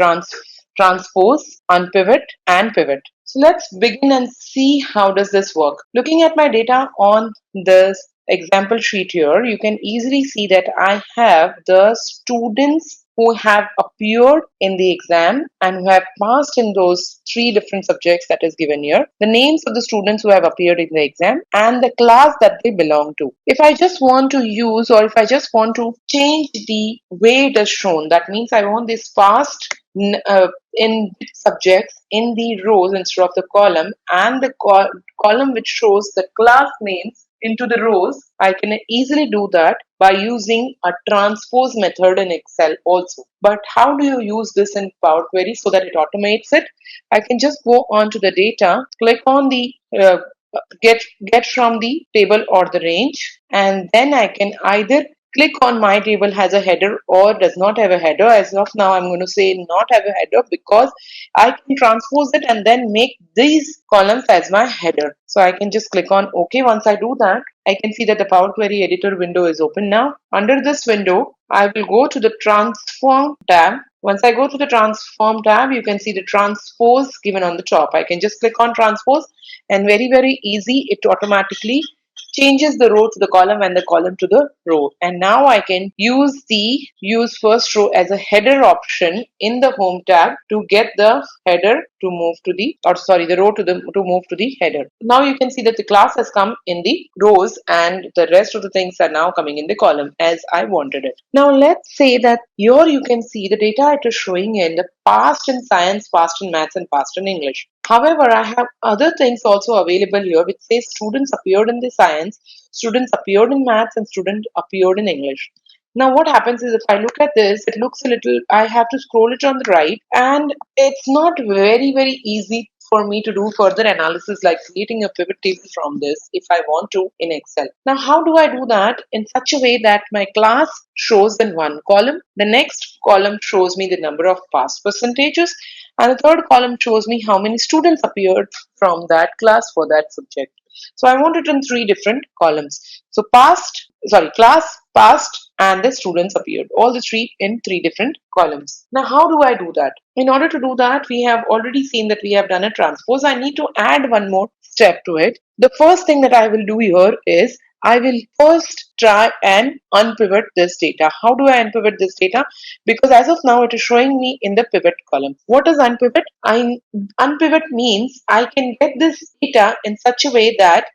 transpose, unpivot, and pivot. So let's begin and see how does this work. Looking at my data on this example sheet here, you can easily see that I have the students who have appeared in the exam and who have passed in those three different subjects that is given here, the names of the students who have appeared in the exam, and the class that they belong to. If I just want to use, or if I just want to change the way it is shown, that means I want this passed in subjects in the rows instead of the column, and the column which shows the class names into the rows, I can easily do that by using a transpose method in Excel also. But how do you use this in Power Query so that it automates it? I can just go on to the data, click on the get from the table or the range, and then I can either click on my table has a header or does not have a header. As of now, I'm going to say not have a header because I can transpose it and then make these columns as my header. So I can just click on OK. Once I do that, I can see that the Power Query editor window is open now. Under this window, I will go to the transform tab. Once I go to the transform tab, you can see the transpose given on the top. I can just click on transpose, and very easy, it automatically changes the row to the column and the column to the row. And now I can use first row as a header option in the home tab to get the header to move to the, or sorry, the row to move to the header. Now you can see that the class has come in the rows and the rest of the things are now coming in the column as I wanted it. Now let's say that here you can see the data it is showing in the past in science, past in maths, and past in English. However, I have other things also available here which says students appeared in the science, students appeared in maths, and student appeared in English. Now what happens is if I look at this, it looks a little, I have to scroll it on the right, and it's not very easy for me to do further analysis like creating a pivot table from this if I want to in Excel. Now how do I do that in such a way that my class shows in one column, the next column shows me the number of past percentages, and the third column shows me how many students appeared from that class for that subject. So I want it in three different columns. So class, past, and the students appeared. All the three in three different columns. Now how do I do that? In order to do that, we have already seen that we have done a transpose. I need to add one more step to it. The first thing that I will do here is I will first try and unpivot this data. How do I unpivot this data? Because as of now, it is showing me in the pivot column. What is unpivot? Unpivot means I can get this data in such a way that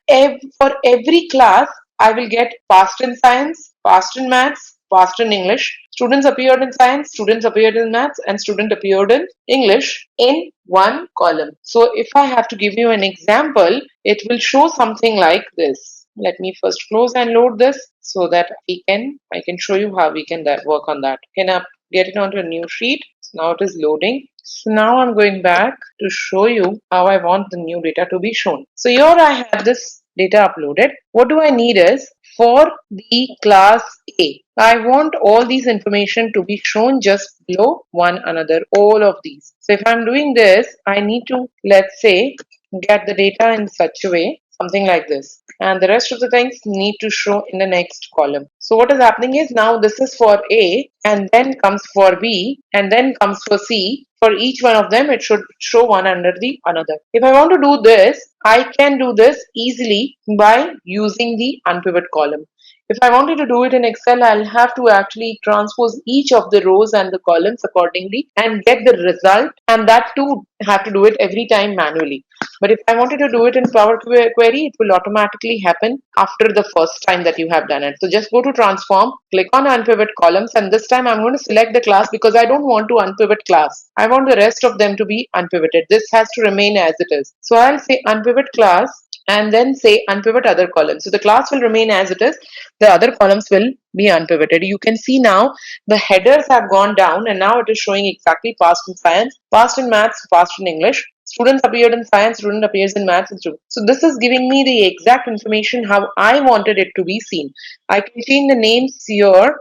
for every class, I will get past in science, past in maths, past in English. Students appeared in science, students appeared in maths, and student appeared in English in one column. So if I have to give you an example, it will show something like this. Let me first close and load this so that I can show you how we can work on that. Can I get it onto a new sheet? So now it is loading. So now I'm going back to show you how I want the new data to be shown. So here I have this data uploaded. What do I need is for the class A, I want all these information to be shown just below one another, all of these. So if I'm doing this, I need to, let's say, get the data in such a way, something like this. And the rest of the things need to show in the next column. So what is happening is now this is for A, and then comes for B, and then comes for C. For each one of them, it should show one under the another. If I want to do this, I can do this easily by using the unpivot column. If I wanted to do it in Excel, I'll have to actually transpose each of the rows and the columns accordingly and get the result, and that too have to do it every time manually. But if I wanted to do it in Power Query, it will automatically happen after the first time that you have done it. So just go to transform, click on unpivot columns, and this time I'm going to select the class because I don't want to unpivot class. I want the rest of them to be unpivoted. This has to remain as it is. So I'll say unpivot class and then say unpivot other columns. So the class will remain as it is. The other columns will be unpivoted. You can see now the headers have gone down and now it is showing exactly past in science, past in maths, past in English. Students appeared in science, student appears in maths. So this is giving me the exact information how I wanted it to be seen. I can change the names here.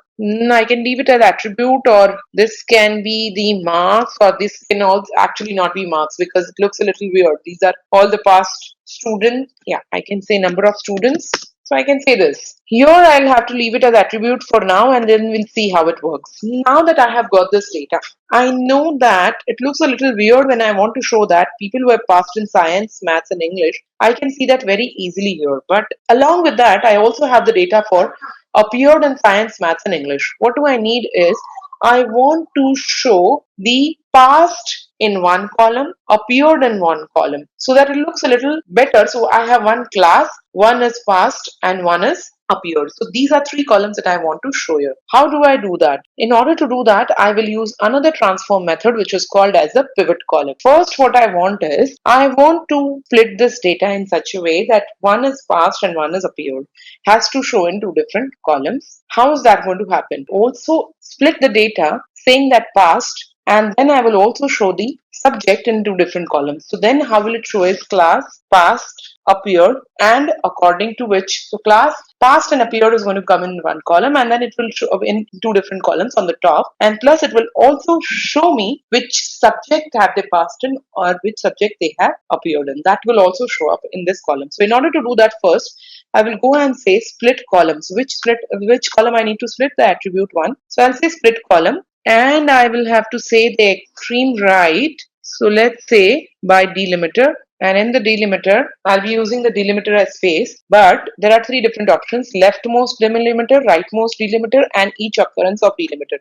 I can leave it as attribute, or this can be the marks, or this can also actually not be marks because it looks a little weird. These are all the past students. Yeah, I can say number of students. So I can say this. Here I'll have to leave it as attribute for now, and then we'll see how it works. Now that I have got this data, I know that it looks a little weird when I want to show that people who have passed in science, maths and English. I can see that very easily here. But along with that, I also have the data for appeared in science, maths and English. What do I need is I want to show the past in one column, appeared in one column, so that it looks a little better. So I have one class, one is past and one is appeared. So these are three columns that I want to show here. How do I do that? In order to do that, I will use another transform method which is called as the pivot column. First, what I want is I want to split this data in such a way that one is past and one is appeared. Has to show in two different columns. How is that going to happen? Also split the data saying that past, and then I will also show the subject in two different columns. So then how will it show is class, past, appeared, and according to which, so class, past and appeared is going to come in one column, and then it will show in two different columns on the top, and plus it will also show me which subject have they passed in or which subject they have appeared in. That will also show up in this column. So in order to do that, first I will go and say split columns. Which column I need to split? The attribute one. So I'll say split column, and I will have to say the extreme right. So let's say by delimiter, and in the delimiter I'll be using the delimiter as face, but there are three different options: leftmost delimiter, rightmost delimiter, and each occurrence of delimiter.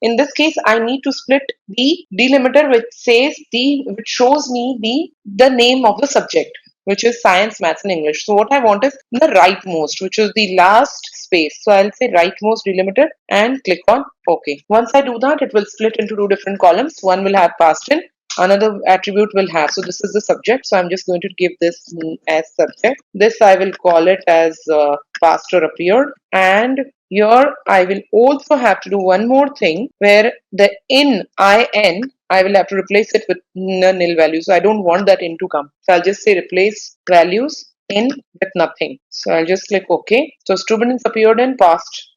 In this case, I need to split the delimiter which shows me the name of the subject, which is science, maths and English. So what I want is the rightmost, which is the last space. So I'll say rightmost delimiter and click on OK. Once I do that, it will split into two different columns. One will have past in, another attribute will have. So this is the subject. So I'm just going to give this as subject. This I will call it as past or appeared. And here I will also have to do one more thing where the in I will have to replace it with nil value. So I don't want that in to come. So I'll just say replace values in with nothing. So I'll just click OK. So students appeared in past,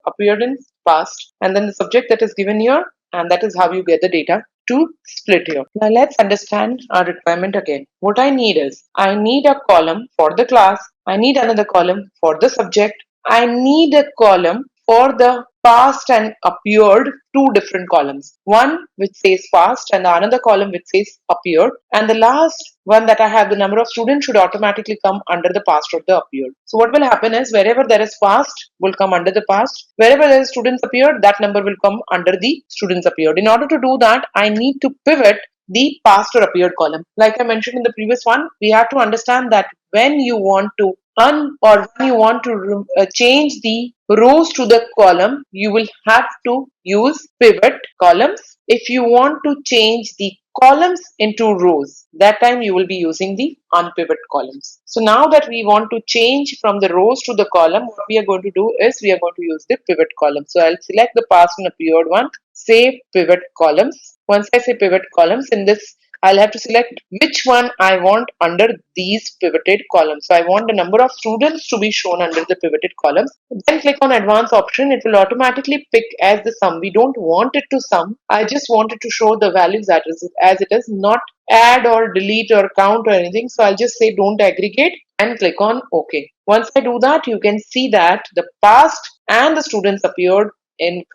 and then the subject that is given here, and that is how you get the data to split here. Now let's understand our requirement again. What I need is I need a column for the class. I need another column for the subject. I need a column for the past and appeared two different columns. One which says past and the another column which says appeared. And the last one that I have, the number of students, should automatically come under the past or the appeared. So what will happen is wherever there is past will come under the past. Wherever there is students appeared, that number will come under the students appeared. In order to do that, I need to pivot the past or appeared column. Like I mentioned in the previous one, we have to understand that when you want to change the rows to the column, you will have to use pivot columns. If you want to change the columns into rows, that time you will be using the unpivot columns. So now that we want to change from the rows to the column, what we are going to do is we are going to use the pivot column. So I'll select the past and appeared one, say pivot columns. Once I say pivot columns, in this I'll have to select which one I want under these pivoted columns. So I want the number of students to be shown under the pivoted columns. Then click on advanced option. It will automatically pick as the sum. We don't want it to sum. I just want it to show the values as it is, not add or delete or count or anything. So I'll just say don't aggregate and click on OK. Once I do that, you can see that the past and the students appeared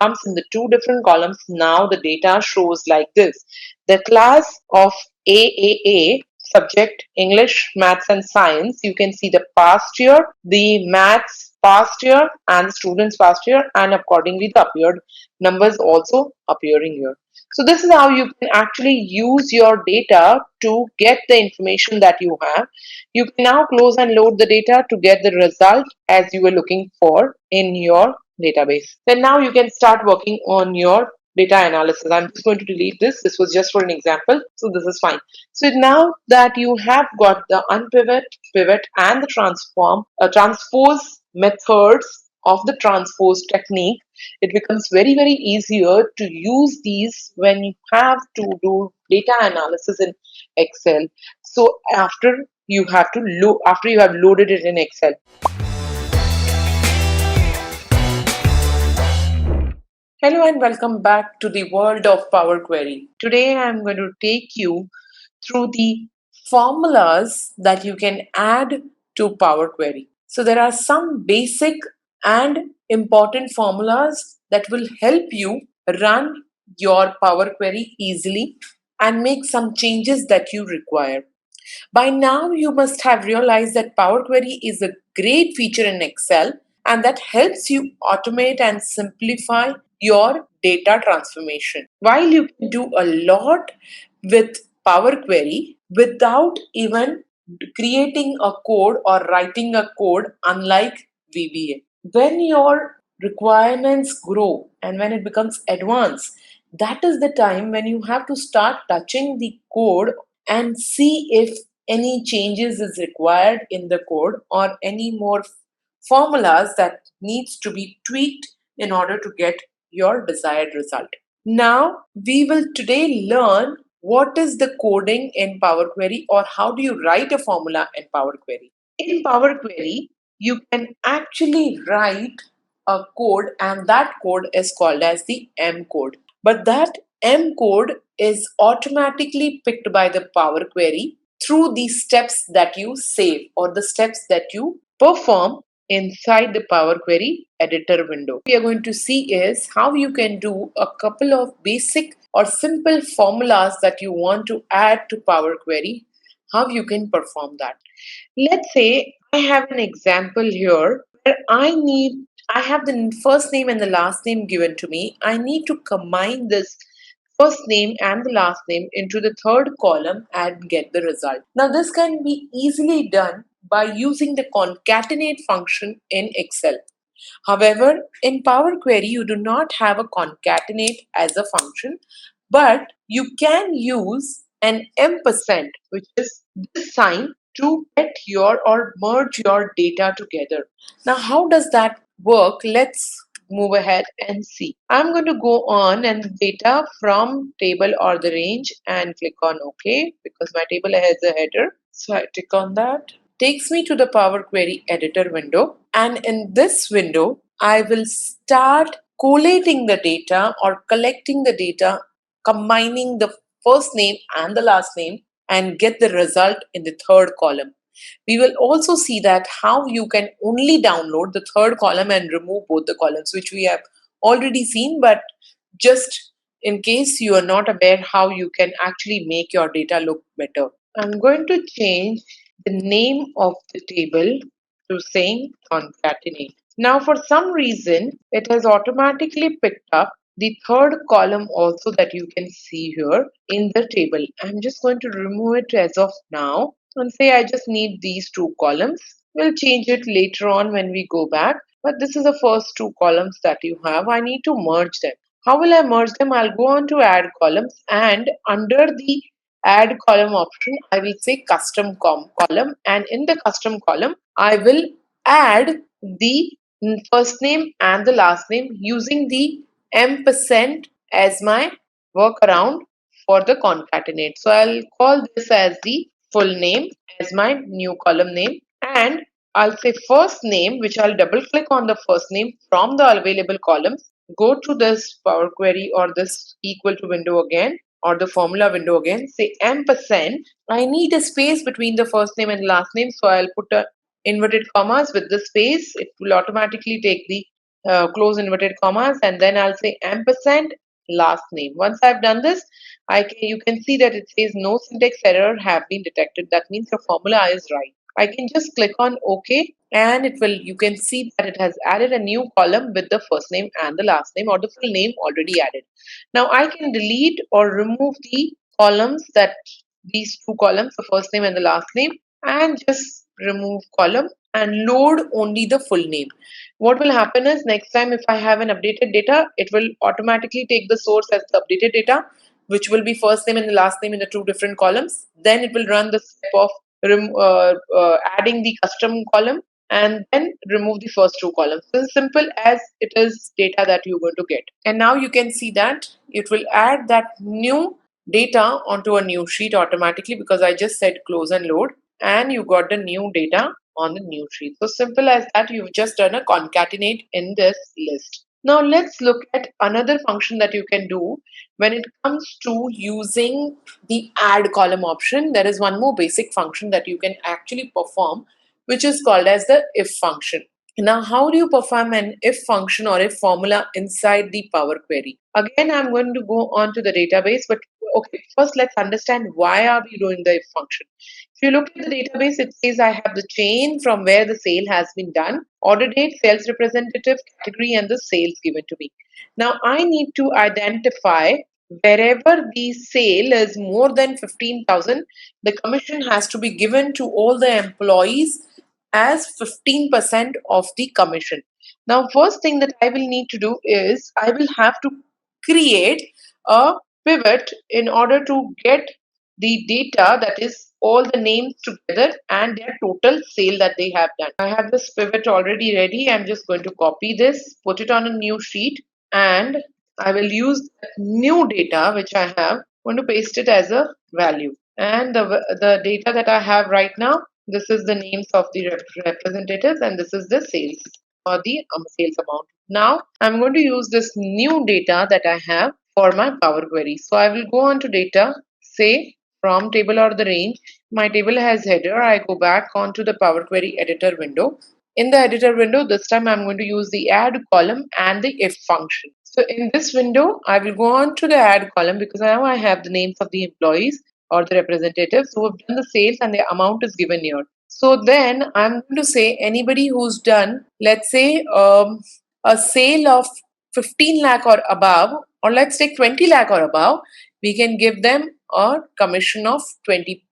comes in the two different columns. Now the data shows like this. The class of AAA, subject English, Maths and Science, you can see the past year, the Maths past year and the students past year, and accordingly the appeared numbers also appearing here. So this is how you can actually use your data to get the information that you have. You can now close and load the data to get the result as you were looking for in your database. Then now you can start working on your data analysis. I'm just going to delete this. This was just for an example. So this is fine. So now that you have got the unpivot, pivot and the transpose methods of the transpose technique, it becomes very easier to use these when you have to do data analysis in Excel. So after you have loaded it in Excel. Hello and welcome back to the world of Power Query. Today I am going to take you through the formulas that you can add to Power Query. So there are some basic and important formulas that will help you run your Power Query easily and make some changes that you require. By now you must have realized that Power Query is a great feature in Excel and that helps you automate and simplify your data transformation. While you can do a lot with Power Query without even creating a code or writing a code, unlike VBA. When your requirements grow and when it becomes advanced, that is the time when you have to start touching the code and see if any changes is required in the code or any more formulas that needs to be tweaked in order to get your desired result. Now we will today learn what is the coding in Power Query or how do you write a formula in Power Query. In Power Query, you can actually write a code and that code is called as the M code. But that M code is automatically picked by the Power Query through the steps that you save or the steps that you perform inside the Power Query editor window. What we are going to see is how you can do a couple of basic or simple formulas that you want to add to Power Query, how you can perform that. Let's say I have an example here where I have the first name and the last name given to me. I need to combine this first name and the last name into the third column and get the result. Now this can be easily done by using the concatenate function in Excel. However, in Power Query, you do not have a concatenate as a function, but you can use an ampersand, which is this sign, to get your or merge your data together. Now, how does that work? Let's move ahead and see. I'm going to go on and data from table or the range and click on OK because my table has a header. So I click on that. Takes me to the Power Query editor window, and in this window I will start collating the data or collecting the data, combining the first name and the last name and get the result in the third column. We will also see that how you can only download the third column and remove both the columns, which we have already seen, but just in case you are not aware how you can actually make your data look better. I'm going to change the name of the table to saying concatenate. Now for some reason it has automatically picked up the third column also that you can see here in the table. I'm just going to remove it as of now and say I just need these two columns. We'll change it later on when we go back, but this is the first two columns that you have. I need to merge them. How will I merge them? I'll go on to add columns, and under the add column option I will say custom column, and in the custom column I will add the first name and the last name using the ampersand as my workaround for the concatenate. So I'll call this as the full name as my new column name, and I'll say first name, which I'll double click on the first name from the available columns, go to this Power Query or this equal to window again, or the formula window again, say ampersand. I need a space between the first name and last name, so I'll put a inverted commas with the space. It will automatically take the close inverted commas, and then I'll say ampersand last name. Once I've done this, you can see that it says no syntax error have been detected. That means your formula is right. I can just click on OK, and you can see that it has added a new column with the first name and the last name, or the full name already added. Now I can delete or remove the columns, that these two columns, the first name and the last name, and just remove column and load only the full name. What will happen is next time if I have an updated data, it will automatically take the source as the updated data, which will be first name and the last name in the two different columns. Then it will run the step of adding the custom column and then remove the first two columns. So as simple as it is data that you're going to get. And now you can see that it will add that new data onto a new sheet automatically, because I just said close and load, and you got the new data on the new sheet. So simple as that, you've just done a concatenate in this list. Now let's look at another function that you can do when it comes to using the add column option. There is one more basic function that you can actually perform, which is called as the if function. Now, how do you perform an if function or if formula inside the Power Query? Again, I'm going to go on to the database, but okay, first let's understand why are we doing the if function. If you look at the database, it says I have the chain from where the sale has been done, order date, sales representative, category, and the sales given to me. Now, I need to identify wherever the sale is more than 15,000, the commission has to be given to all the employees as 15% of the commission. Now, first thing that I will need to do is I will have to create a pivot in order to get the data, that is all the names together and their total sale that they have done. I have this pivot already ready. I'm just going to copy this, put it on a new sheet, and I will use new data which I have, going to paste it as a value. And the data that I have right now, this is the names of the representatives, and this is the sales or the sales amount. Now I'm going to use this new data that I have for my Power Query. So I will go on to data, say from table or the range. My table has header. I go back onto the Power Query editor window. In the editor window, this time I'm going to use the add column and the if function. So in this window, I will go on to the add column, because now I have the names of the employees or the representatives who have done the sales and the amount is given here. So then I'm going to say anybody who's done, let's say a sale of 15 lakh or above, or let's take 20 lakh or above, we can give them a commission of 15%.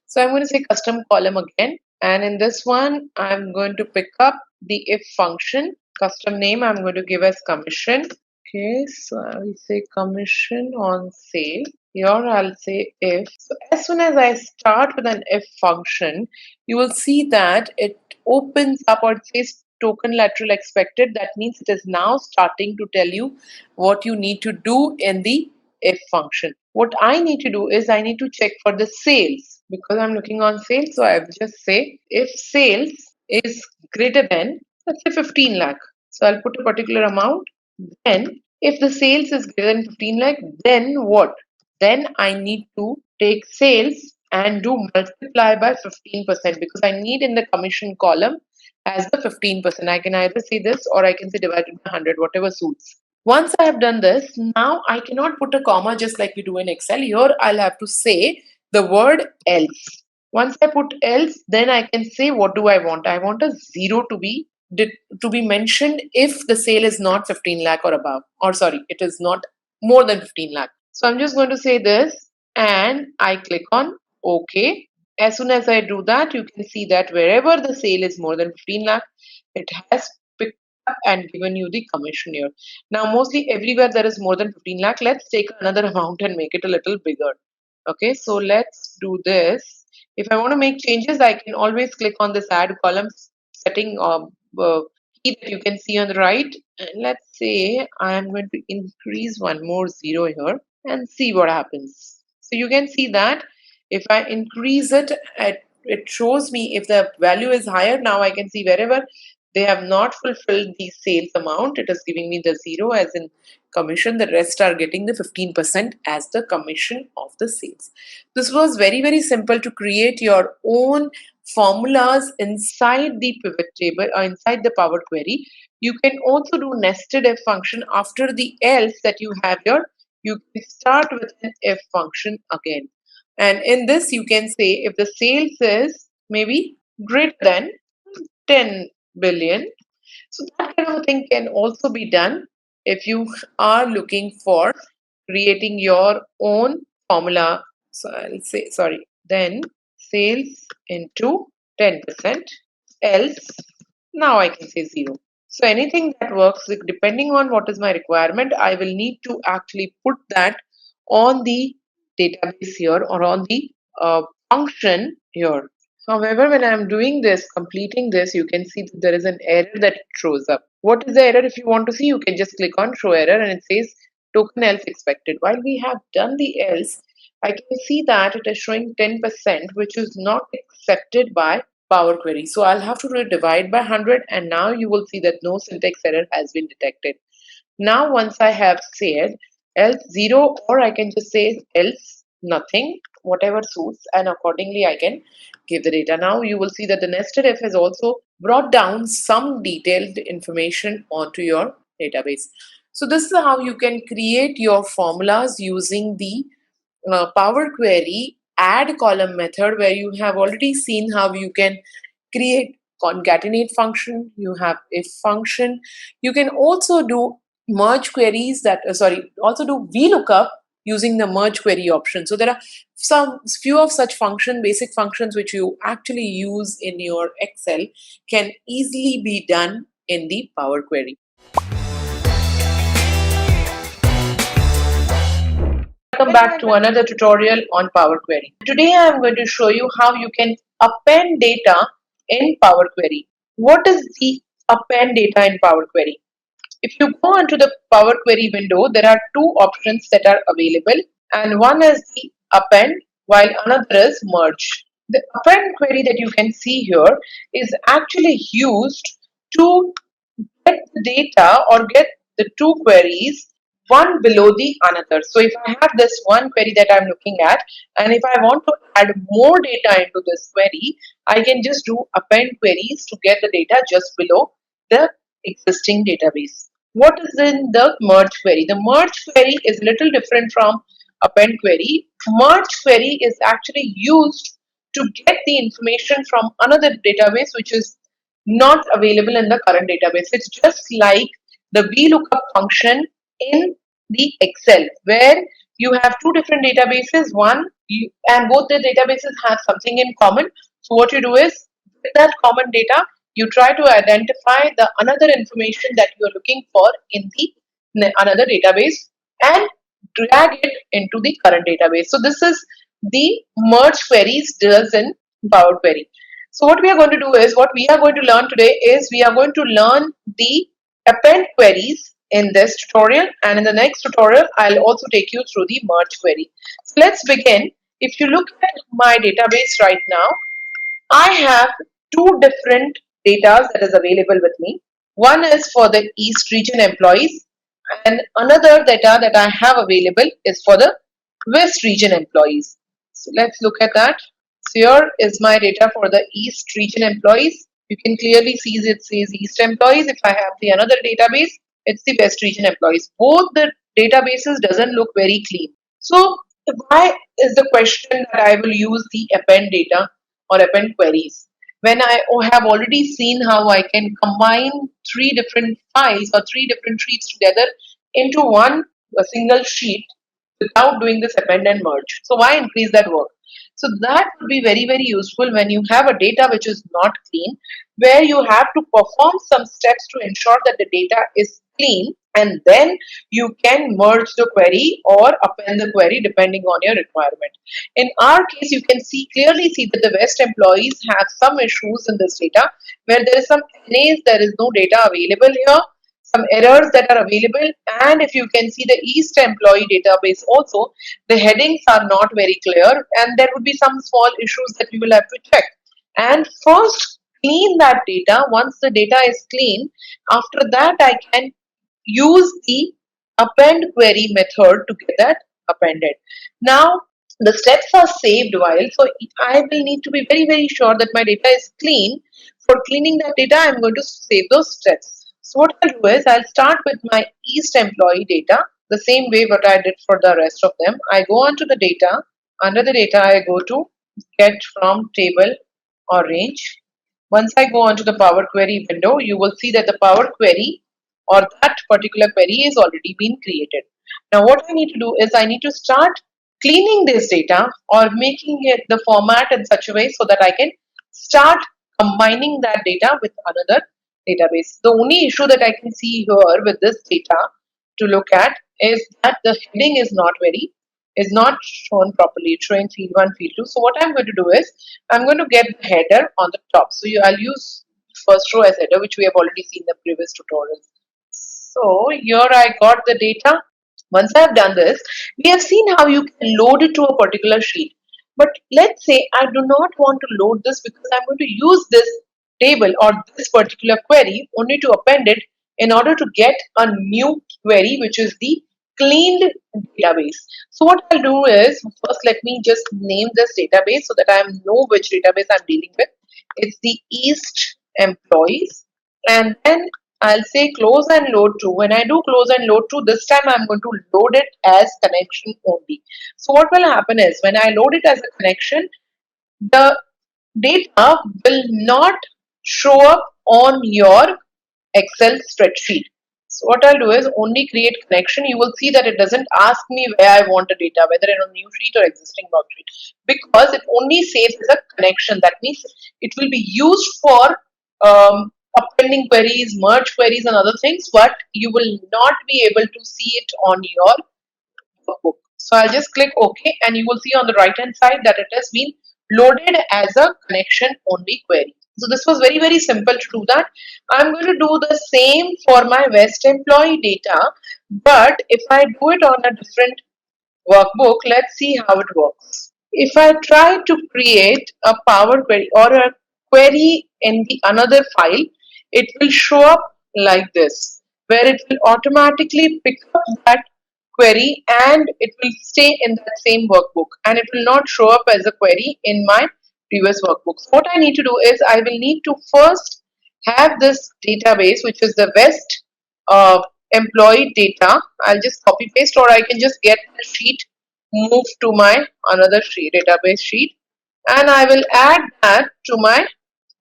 So I'm going to say custom column again, and in this one I'm going to pick up the if function. Custom name I'm going to give as commission. Okay, so I will say commission on sale. Here I'll say if. So as soon as I start with an if function, you will see that it opens up, or it says token lateral expected. That means it is now starting to tell you what you need to do in the if function. What I need to do is I need to check for the sales, because I'm looking on sales. So I will just say if sales is greater than, let's say 15 lakh. So I'll put a particular amount. Then if the sales is greater than 15 lakh, then what? Then I need to take sales and do multiply by 15% because I need in the commission column as the 15%. I can either say this or I can say divided by 100, whatever suits. Once I have done this, now I cannot put a comma just like we do in Excel. Here I'll have to say the word else. Once I put else, then I can say what do I want. I want a 0 to be mentioned if the sale is not 15 lakh or above, or sorry, it is not more than 15 lakh. So I'm just going to say this and I click on OK. As soon as I do that, you can see that wherever the sale is more than 15 lakh, it has picked up and given you the commission here. Now, mostly everywhere there is more than 15 lakh. Let's take another amount and make it a little bigger. Okay, so let's do this. If I want to make changes, I can always click on this add column setting key that you can see on the right. And let's say I am going to increase one more 0 here and see what happens. So you can see that if I increase it, it shows me if the value is higher. Now I can see wherever they have not fulfilled the sales amount, it is giving me the 0 as in commission. The rest are getting the 15% as the commission of the sales. This was very, very simple to create your own formulas inside the pivot table or inside the Power Query. You can also do nested if function after the else that you have here. You can start with an if function again. And in this, you can say if the sales is maybe greater than 10 billion. So that kind of a thing can also be done if you are looking for creating your own formula. So I'll say, sorry, then sales into 10%, else, now I can say 0. So anything that works, depending on what is my requirement, I will need to actually put that on the database here or on the function here. However, when I'm doing this, completing this, you can see that there is an error that shows up. What is the error? If you want to see, you can just click on show error and it says token else expected. While we have done the else, I can see that it is showing 10%, which is not accepted by Power Query. So I'll have to divide by 100 and now you will see that no syntax error has been detected. Now, once I have said else 0 or I can just say else nothing, whatever suits, and accordingly I can give the data. Now you will see that the nested if has also brought down some detailed information onto your database. So this is how you can create your formulas using the Power Query add column method, where you have already seen how you can create concatenate function, you have if function. You can also do merge queries that also do VLookup using the merge query option. So there are some few of such basic functions which you actually use in your Excel can easily be done in the Power Query. Welcome back to another tutorial on Power Query. Today I am going to show you how you can append data in Power Query. What is the append data in Power Query? If you go onto the Power Query window, there are two options that are available, and one is the append while another is merge. The append query that you can see here is actually used to get the data or get the two queries one below the another. So if I have this one query that I'm looking at, and if I want to add more data into this query, I can just do append queries to get the data just below the existing database. What is in the merge query? The merge query is a little different from append query. Merge query is actually used to get the information from another database which is not available in the current database. It's just like the VLookup function in the Excel, where you have two different databases, and both the databases have something in common. So what you do is, with that common data, you try to identify the another information that you are looking for in the another database and drag it into the current database. So this is the merge queries does in Power Query. So what we are going to do is, what we are going to learn today is we are going to learn the append queries in this tutorial, and in the next tutorial I'll also take you through the merge query. So let's begin. If you look at my database right now, I have two different data that is available with me. One is for the East region employees, and another data that I have available is for the West region employees. So let's look at that. So here is my data for the East region employees. You can clearly see it says East employees. If I have the another database, it's the West region employees. Both the databases doesn't look very clean. So why is the question that I will use the append data or append queries? When I have already seen how I can combine three different files or three different sheets together into a single sheet without doing this append and merge. So why increase that work? So that would be very, very useful when you have a data which is not clean, where you have to perform some steps to ensure that the data is clean, and then you can merge the query or append the query depending on your requirement. In our case, you can clearly see that the West employees have some issues in this data where there is some NAs, there is no data available here, some errors that are available, and if you can see the East employee database also, the headings are not very clear and there would be some small issues that we will have to check. And first clean that data. Once the data is clean, after that I can use the append query method to get that appended. Now the steps are saved while, so I will need to be very, very sure that my data is clean. For cleaning that data, I'm going to save those steps. So what I'll do is I'll start with my East employee data the same way what I did for the rest of them. I go on to the data. Under the data, I go to get from table or range. Once I go on to the Power Query window, you will see that the Power Query or that particular query is already been created. Now what I need to do is I need to start cleaning this data or making it the format in such a way so that I can start combining that data with another database. The only issue that I can see here with this data to look at is that the heading is not shown properly. It's showing field 1, field 2. So what I'm going to do is I'm going to get the header on the top. So I'll use first row as header, which we have already seen in the previous tutorials. So here I got the data. Once I have done this, we have seen how you can load it to a particular sheet. But let's say I do not want to load this because I'm going to use this table or this particular query only to append it in order to get a new query, which is the cleaned database. So what I'll do is first let me just name this database so that I know which database I'm dealing with. It's the East employees, and then I'll say close and load to. When I do close and load to, this time I'm going to load it as connection only. So what will happen is when I load it as a connection, the data will not show up on your Excel spreadsheet. So what I'll do is only create connection. You will see that it doesn't ask me where I want the data, whether in a new sheet or existing worksheet, because it only saves as a connection. That means it will be used for appending queries, merge queries and other things, but you will not be able to see it on your workbook. So I'll just click OK and you will see on the right hand side that it has been loaded as a connection only query. So this was very, very simple to do that. I'm going to do the same for my West employee data, but if I do it on a different workbook, let's see how it works. If I try to create a Power Query or a query in the another file, it will show up like this, where it will automatically pick up that query and it will stay in that same workbook and it will not show up as a query in my previous workbook. So what I need to do is I will need to first have this database, which is the West employee data. I'll just copy paste, or I can just get the sheet, move to my another sheet, database sheet, and I will add that to my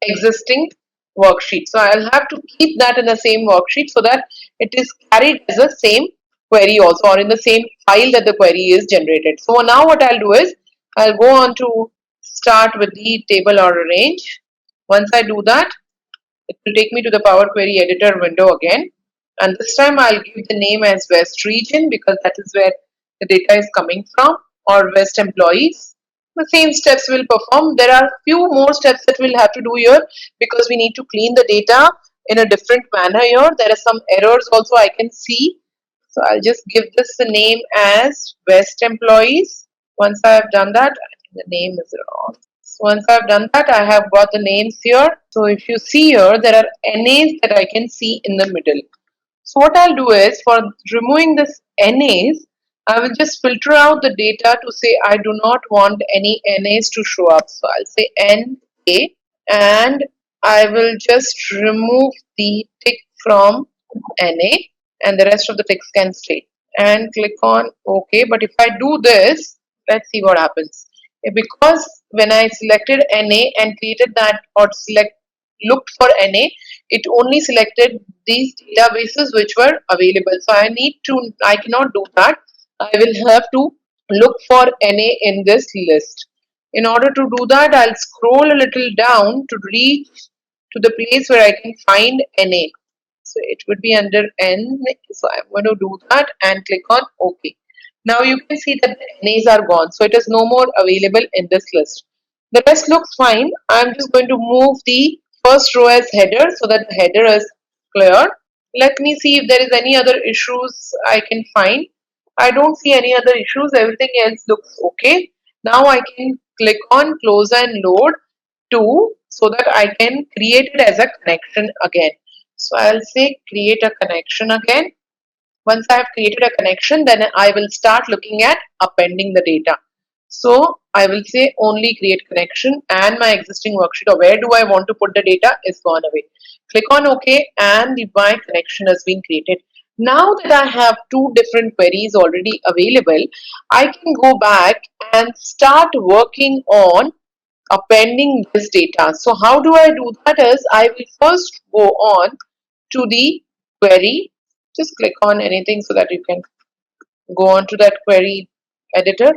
existing worksheet. So I'll have to keep that in the same worksheet so that it is carried as the same query also, or in the same file that the query is generated. So now what I'll do is I'll go on to start with the table or range. Once I do that, it will take me to the Power Query editor window again, and this time I'll give the name as West region because that is where the data is coming from, or West employees. The same steps will perform. There are few more steps that we'll have to do here because we need to clean the data in a different manner here. There are some errors also I can see. So I'll just give this the name as West employees. Once I have done that, I think the name is wrong. So once I've done that, I have got the names here. So if you see here, there are NAs that I can see in the middle. So what I'll do is for removing this NAs, I will just filter out the data to say I do not want any NAs to show up. So I'll say NA and I will just remove the tick from NA and the rest of the ticks can stay. And click on OK. But if I do this, let's see what happens. Because when I selected NA and created that or looked for NA, it only selected these databases which were available. So I cannot do that. I will have to look for NA in this list. In order to do that, I'll scroll a little down to reach to the place where I can find NA. So it would be under N. So I'm going to do that and click on OK. Now you can see that the NAs are gone. So it is no more available in this list. The rest looks fine. I'm just going to move the first row as header so that the header is clear. Let me see if there is any other issues I can find. I don't see any other issues. Everything else looks okay. Now I can click on close and load to so that I can create it as a connection again. So I'll say create a connection again. Once I have created a connection, then I will start looking at appending the data. So I will say only create connection and my existing worksheet or where do I want to put the data is gone away. Click on OK and my connection has been created. Now that I have two different queries already available, I can go back and start working on appending this data. So how do I do that is I will first go on to the query. Just click on anything so that you can go on to that query editor.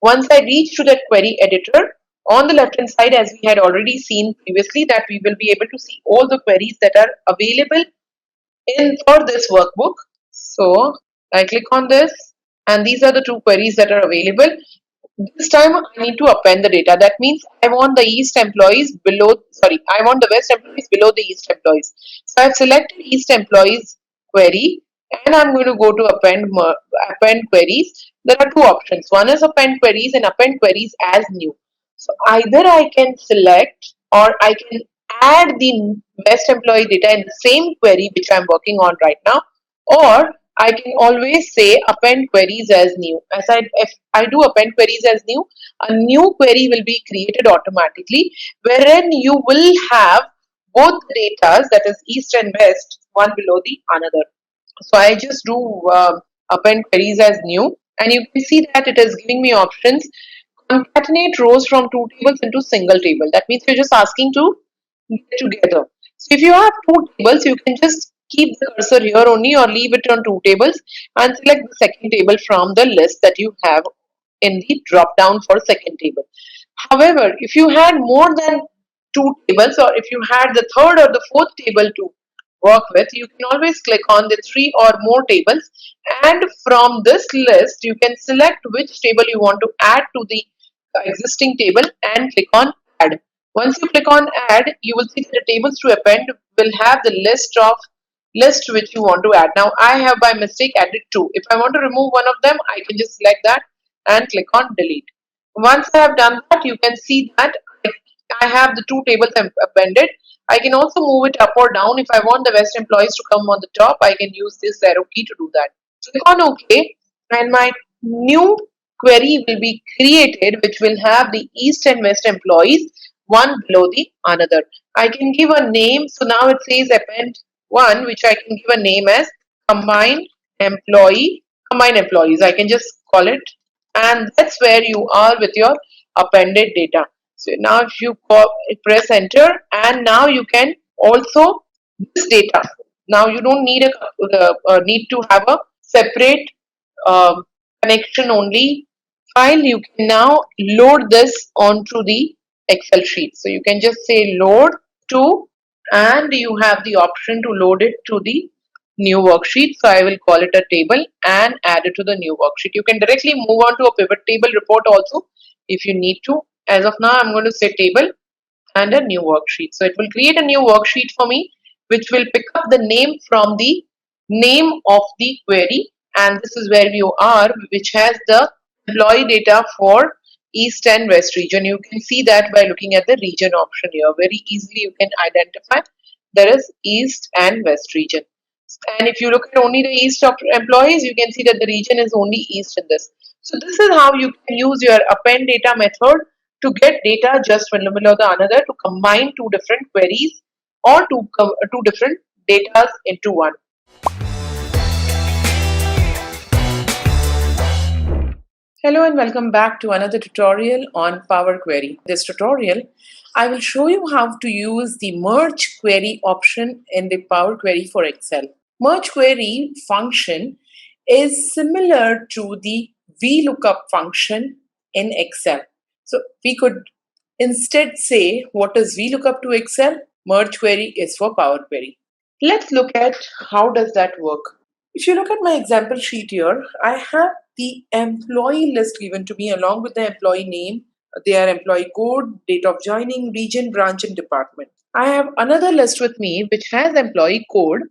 Once I reach to that query editor, on the left hand side, as we had already seen previously, that we will be able to see all the queries that are available for this workbook. So I click on this and these are the two queries that are available. This time I need to append the data. That means I want the East employees I want the West employees below the East employees. So I've selected East employees query and I'm going to go to append queries. There are two options. One is append queries and append queries as new. So either I can select or I can add the West employee data in the same query which I'm working on right now, or I can always say append queries as new. If I do append queries as new, a new query will be created automatically, wherein you will have both the data, that is East and West, one below the another. So I just do append queries as new, and you can see that it is giving me options. Concatenate rows from two tables into single table. That means you're just asking to get together. So if you have two tables, you can just keep the cursor here only or leave it on two tables and select the second table from the list that you have in the drop down for second table. However, if you had more than two tables or if you had the third or the fourth table to work with, you can always click on the three or more tables and from this list you can select which table you want to add to the existing table and click on add. Once you click on add, you will see that the tables to append will have the list which you want to add. Now I have by mistake added two. If I want to remove one of them, I can just select that and click on delete. Once I have done that, you can see that I have the two tables appended. I can also move it up or down. If I want the West employees to come on the top, I can use this arrow key to do that. Click on OK and my new query will be created which will have the East and West employees one below the another. I can give a name. So now it says append 1, which I can give a name as combined employees. I can just call it, and that's where you are with your appended data. So now if you press enter, and now you can also this data. Now you don't need need to have a separate connection only file. You can now load this onto the Excel sheet. So you can just say load to, and you have the option to load it to the new worksheet. So I will call it a table and add it to the new worksheet. You can directly move on to a pivot table report also if you need to. As of now, I'm going to say table and a new worksheet. So it will create a new worksheet for me, which will pick up the name from the name of the query. And this is where you are, which has the employee data for East and West region. You can see that by looking at the region option here. Very easily you can identify there is East and West region. And if you look at only the east of employees, you can see that the region is only east in this. So this is how you can use your append data method to get data just one below the another, to combine two different queries or two different data into one. Hello and welcome back to another tutorial on Power Query. In this tutorial, I will show you how to use the merge query option in the Power Query for Excel. Merge query function is similar to the VLookup function in Excel. So we could instead say, what is VLookup to Excel? Merge query is for Power Query. Let's look at how does that work. If you look at my example sheet here, I have the employee list given to me along with the employee name, their employee code, date of joining, region, branch, and department. I have another list with me which has employee code,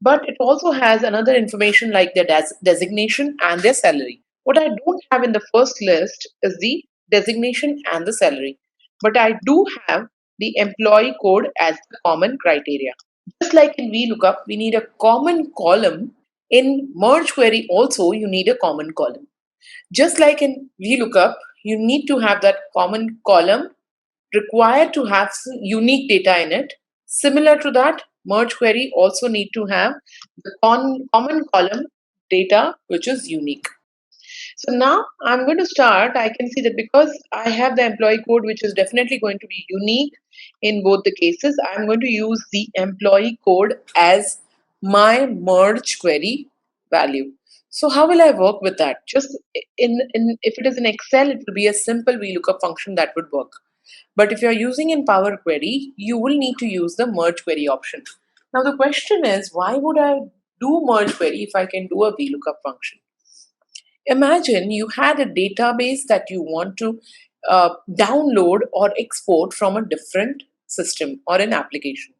but it also has another information like their designation and their salary. What I don't have in the first list is the designation and the salary, but I do have the employee code as the common criteria. Just like in VLookup, we need a common column. In merge query also, you need a common column. Just like in VLookup, you need to have that common column required to have unique data in it. Similar to that, merge query also need to have the common column data which is unique. So now I'm going to start. I can see that because I have the employee code which is definitely going to be unique in both the cases, I'm going to use the employee code as my merge query value. So how will I work with that? Just in if it is in Excel, it will be a simple VLookup function that would work. But if you're using in Power Query, you will need to use the merge query option. Now the question is, why would I do merge query if I can do a VLookup function? Imagine you had a database that you want to download or export from a different system or an application.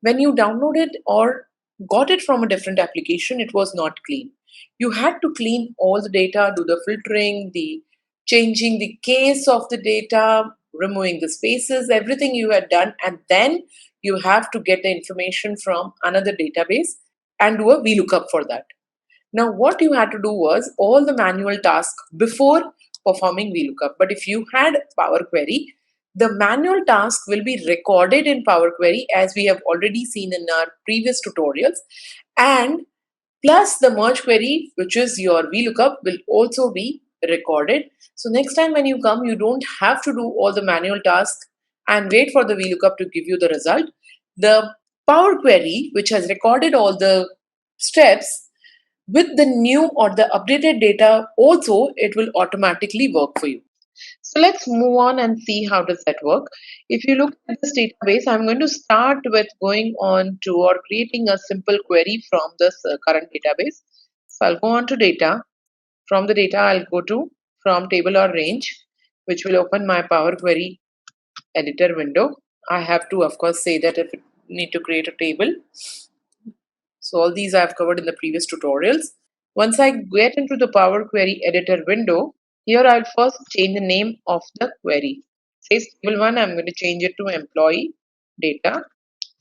When you downloaded or got it from a different application, it was not clean. You had to clean all the data, do the filtering, the changing the case of the data, removing the spaces, everything you had done, and then you have to get the information from another database and do a VLookup for that. Now, what you had to do was all the manual tasks before performing VLookup. But if you had Power Query, the manual task will be recorded in Power Query as we have already seen in our previous tutorials. And plus the merge query, which is your VLookup, will also be recorded. So next time when you come, you don't have to do all the manual tasks and wait for the VLookup to give you the result. The Power Query, which has recorded all the steps, with the new or the updated data also, it will automatically work for you. So let's move on and see how does that work. If you look at this database, I'm going to start with going on to or creating a simple query from this current database. So I'll go on to data. From the data, I'll go to from table or range, which will open my Power Query editor window. I have to, of course, say that if I need to create a table. So all these I've covered in the previous tutorials. Once I get into the Power Query editor window, here I'll first change the name of the query. Says table 1, I'm going to change it to employee data,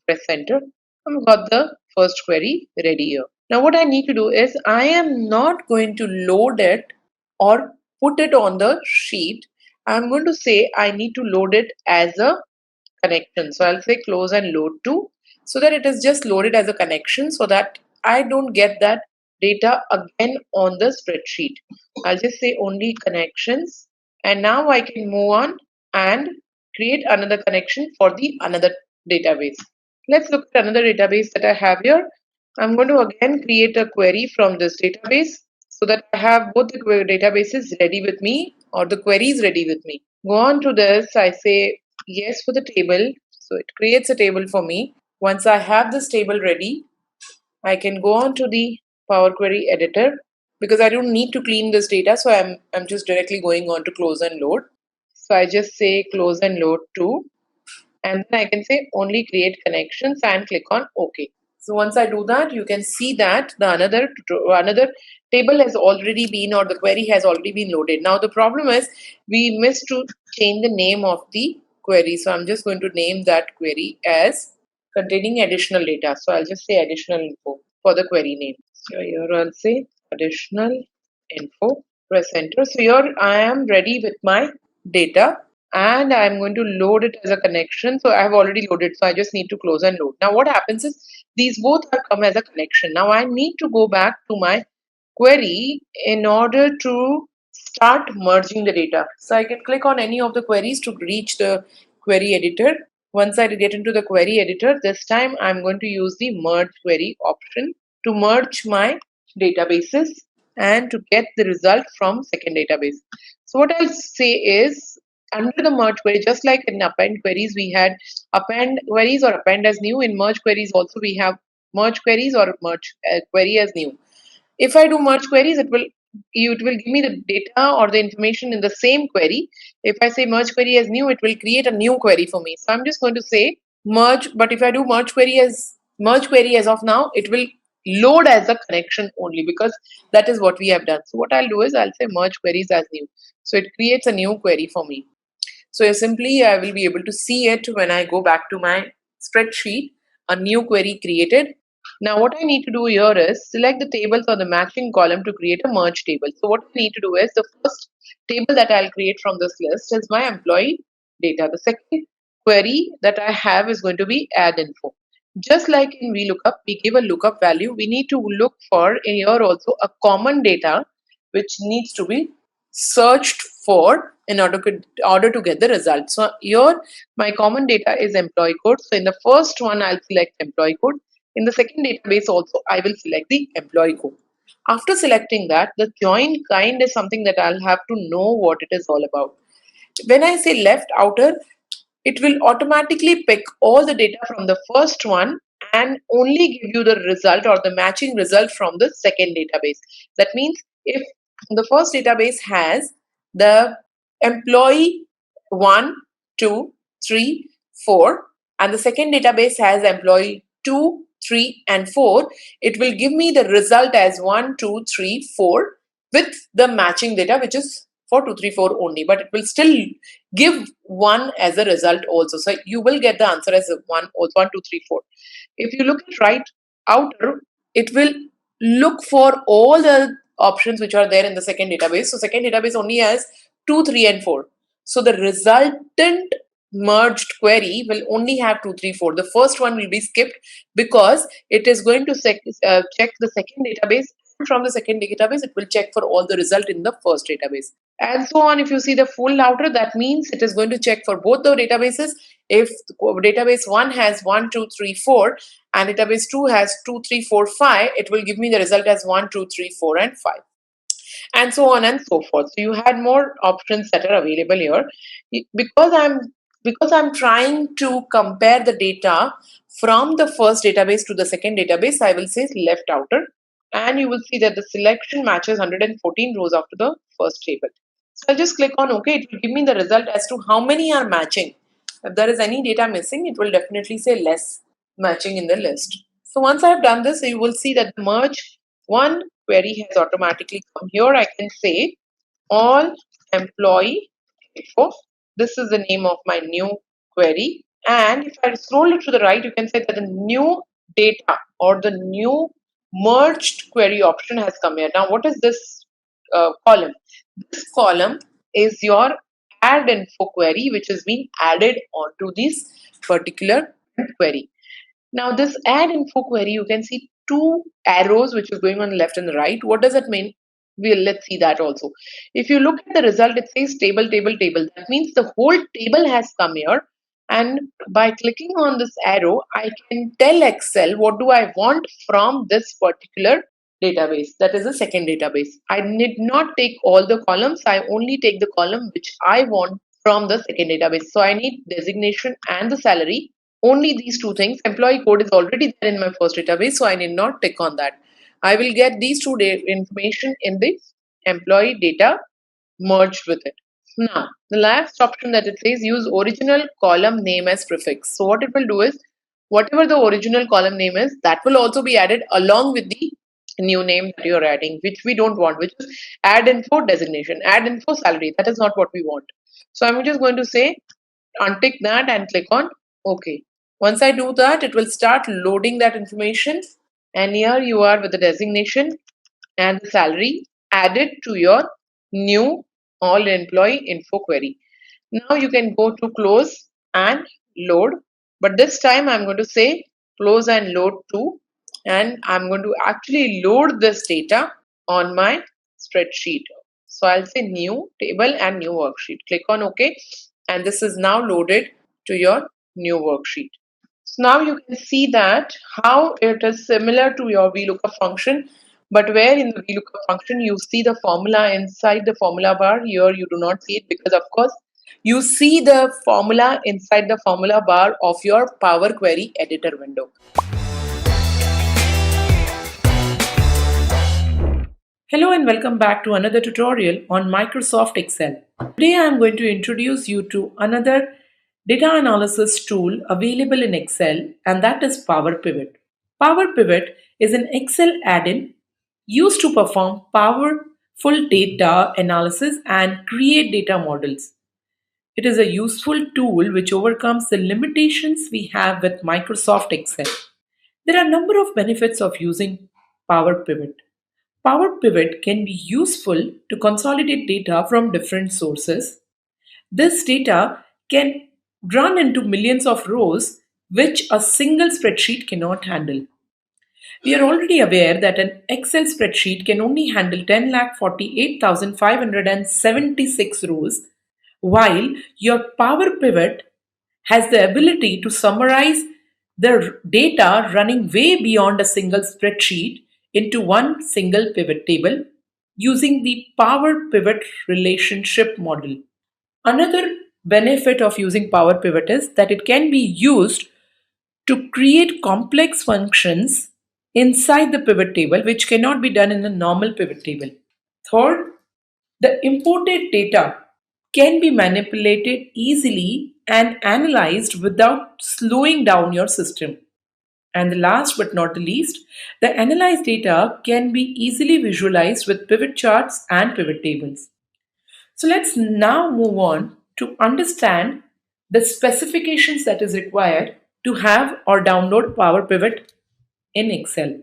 press enter. I've got the first query ready here. Now what I need to do is I am not going to load it or put it on the sheet. I'm going to say I need to load it as a connection. So I'll say close and load to, so that it is just loaded as a connection so that I don't get that data again on the spreadsheet. I'll just say only connections, and now I can move on and create another connection for the another database. Let's look at another database that I have here. I'm going to again create a query from this database so that I have both the databases ready with me or the queries ready with me. Go on to this, I say yes for the table. So it creates a table for me. Once I have this table ready, I can go on to the Power Query editor because I don't need to clean this data. So I'm just directly going on to close and load. So I just say close and load to, and then I can say only create connections and click on OK. So once I do that, you can see that the another table has already been, or the query has already been loaded. Now the problem is we missed to change the name of the query. So I'm just going to name that query as containing additional data. So I'll just say additional info. for the query name. So here I'll say additional info, press enter. So here I am ready with my data and I'm going to load it as a connection. So I have already loaded, so I just need to close and load. Now what happens is these both are come as a connection. Now I need to go back to my query in order to start merging the data. So I can click on any of the queries to reach the query editor. Once I get into the query editor, this time I'm going to use the merge query option to merge my databases and to get the result from second database. So what I'll say is under the merge query, just like in append queries, we had append queries or append as new. In merge queries also we have merge queries or merge query as new. If I do merge queries, it will give me the data or the information in the same query. If I say merge query as new, it will create a new query for me. So I'm just going to say merge, but if I do merge query as of now, it will load as a connection only because that is what we have done. So what I'll do is I'll say merge queries as new. So it creates a new query for me. So simply I will be able to see it when I go back to my spreadsheet, a new query created. Now what I need to do here is select the tables or the matching column to create a merge table. So what I need to do is the first table that I'll create from this list is my employee data. The second query that I have is going to be add info. Just like in VLookup, we give a lookup value. We need to look for in here also a common data which needs to be searched for in order to get the result. So here my common data is employee code. So in the first one I'll select employee code. In the second database also I will select the employee code. After selecting that, the join kind is something that I'll have to know what it is all about. When I say left outer, it will automatically pick all the data from the first one and only give you the result or the matching result from the second database. That means if the first database has the employee 1, 2, 3, 4, and the second database has employee 2, 3, and 4, it will give me the result as 1, 2, 3, 4 with the matching data, which is for 2, 3, 4 only, but it will still give 1 as a result also. So you will get the answer as 1, also 1, 2, 3, 4. If you look at right outer, it will look for all the options which are there in the second database. So second database only has 2, 3, and 4. So the resultant merged query will only have 2, 3, 4. The first one will be skipped because it is going to check the second database. From the second database, it will check for all the result in the first database. And so on. If you see the full outer, that means it is going to check for both the databases. If database 1 has 1, 2, 3, 4 and database 2 has 2, 3, 4, 5, it will give me the result as 1, 2, 3, 4, and 5. And so on and so forth. So you had more options that are available here. Because I'm trying to compare the data from the first database to the second database, I will say left outer. And you will see that the selection matches 114 rows after the first table. So I'll just click on OK. It will give me the result as to how many are matching. If there is any data missing, it will definitely say less matching in the list. So once I've done this, you will see that the merge one query has automatically come. Here I can say all employee info. This is the name of my new query. And if I scroll it to the right, you can say that the new data or the new merged query option has come here. Now, what is this column? This column is your add info query, which has been added onto this particular query. Now, this add info query, you can see two arrows which is going on the left and the right. What does it mean? Let's see that also. If you look at the result, it says table, table, table. That means the whole table has come here. And by clicking on this arrow, I can tell Excel what do I want from this particular database. That is the second database. I need not take all the columns. I only take the column which I want from the second database. So I need designation and the salary. Only these two things. Employee code is already there in my first database, so I need not tick on that. I will get these two information in the employee data merged with it. Now, the last option that it says use original column name as prefix. So what it will do is whatever the original column name is, that will also be added along with the new name that you're adding, which we don't want, which is add info designation, add info salary. That is not what we want. So I'm just going to say untick that and click on OK. Once I do that, it will start loading that information and here you are with the designation and the salary added to your new all employee info query. Now you can go to close and load, but this time I'm going to say close and load to, and I'm going to actually load this data on my spreadsheet. So I'll say new table and new worksheet. Click on OK, and this is now loaded to your new worksheet. So now you can see that how it is similar to your VLookup function, but where in the VLookup function you see the formula inside the formula bar, here you do not see it because of course you see the formula inside the formula bar of your Power Query editor window. Hello and welcome back to another tutorial on Microsoft Excel. Today I am going to introduce you to another data analysis tool available in Excel, and that is Power Pivot. Power Pivot is an Excel add-in used to perform powerful data analysis and create data models. It is a useful tool which overcomes the limitations we have with Microsoft Excel. There are a number of benefits of using Power Pivot. Power Pivot can be useful to consolidate data from different sources. This data can run into millions of rows which a single spreadsheet cannot handle. We are already aware that an Excel spreadsheet can only handle 10,48,576 rows, while your Power Pivot has the ability to summarize the data running way beyond a single spreadsheet into one single pivot table using the Power Pivot relationship model. Another benefit of using Power Pivot is that it can be used to create complex functions inside the pivot table, which cannot be done in a normal pivot table. Third, the imported data can be manipulated easily and analyzed without slowing down your system. And the last but not the least, the analyzed data can be easily visualized with pivot charts and pivot tables. So let's now move on to understand the specifications that is required to have or download Power Pivot in Excel.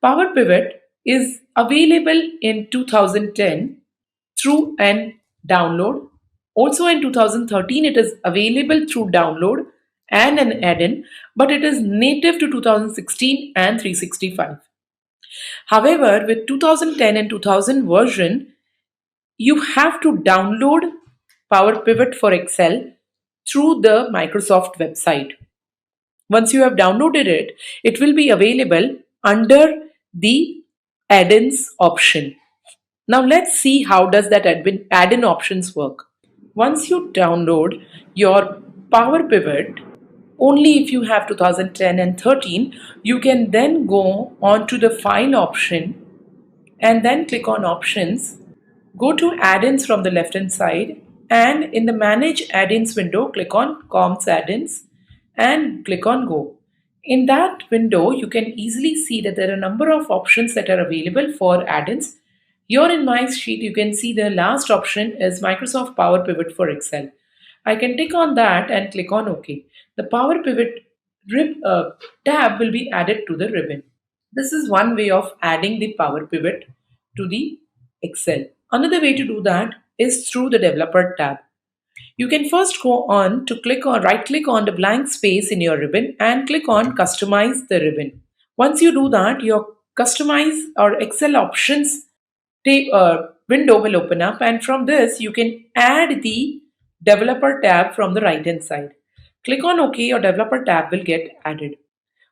Power Pivot is available in 2010 through an download. Also in 2013 it is available through download and an add-in, but it is native to 2016 and 365. However, with 2010 and 2000 version, you have to download Power Pivot for Excel through the Microsoft website. Once you have downloaded it, it will be available under the add-ins option. Now let's see how does that add-in options work. Once you download your Power Pivot, only if you have 2010 and 13, you can then go on to the File option and then click on Options. Go to Add-ins from the left hand side, and in the Manage Add-ins window, click on Comps Add-ins and click on Go. In that window, you can easily see that there are a number of options that are available for add-ins. Here in my sheet, you can see the last option is Microsoft Power Pivot for Excel. I can tick on that and click on OK. The Power Pivot tab will be added to the ribbon. This is one way of adding the Power Pivot to the Excel. Another way to do that is through the Developer tab. You can first go on to right click on the blank space in your ribbon and click on Customize the ribbon. Once you do that, your Customize or Excel options window will open up, and from this you can add the Developer tab from the right hand side. Click on OK, your Developer tab will get added.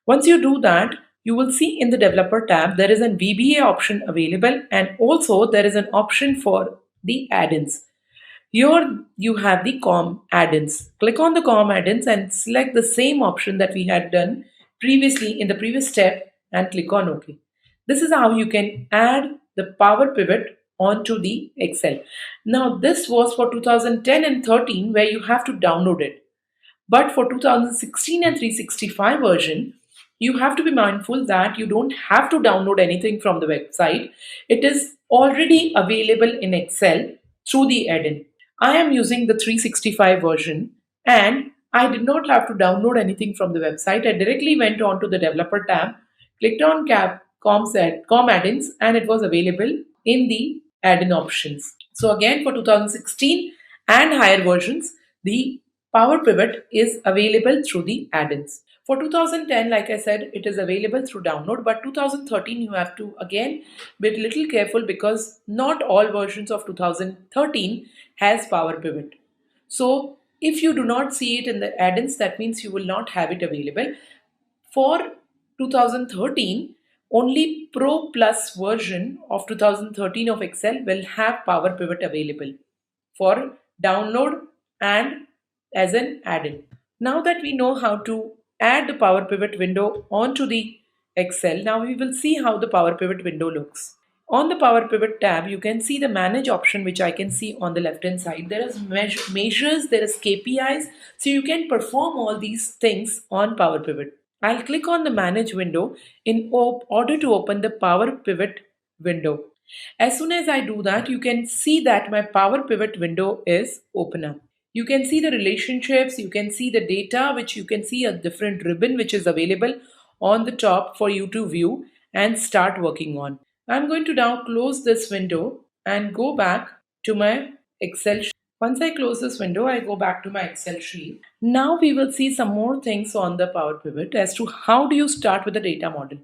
Once you do that, you will see in the Developer tab there is an VBA option available, and also there is an option for the add-ins. Here you have the COM add-ins. Click on the COM add-ins and select the same option that we had done previously in the previous step and click on OK. This is how you can add the Power Pivot onto the Excel. Now this was for 2010 and 13 where you have to download it. But for 2016 and 365 version, you have to be mindful that you don't have to download anything from the website. It is already available in Excel through the add-in. I am using the 365 version and I did not have to download anything from the website. I directly went on to the Developer tab, clicked on com add-ins, and it was available in the add-in options. So again, for 2016 and higher versions, the Power Pivot is available through the add-ins. For 2010, like I said, it is available through download, but 2013 you have to again be a little careful because not all versions of 2013 has Power Pivot. So if you do not see it in the add-ins, that means you will not have it available. For 2013, only Pro Plus version of 2013 of Excel will have Power Pivot available for download and as an add-in. Now that we know how to add the Power Pivot window onto the Excel, now we will see how the Power Pivot window looks. On the Power Pivot tab, you can see the Manage option, which I can see on the left-hand side. There is measures, there is KPIs, so you can perform all these things on Power Pivot. I'll click on the Manage window in order to open the Power Pivot window. As soon as I do that, you can see that my Power Pivot window is open up. You can see the relationships, you can see the data, which you can see a different ribbon which is available on the top for you to view and start working on. I'm going to now close this window and go back to my Excel sheet. Once I close this window, I go back to my Excel sheet. Now we will see some more things on the Power Pivot as to how do you start with the data model.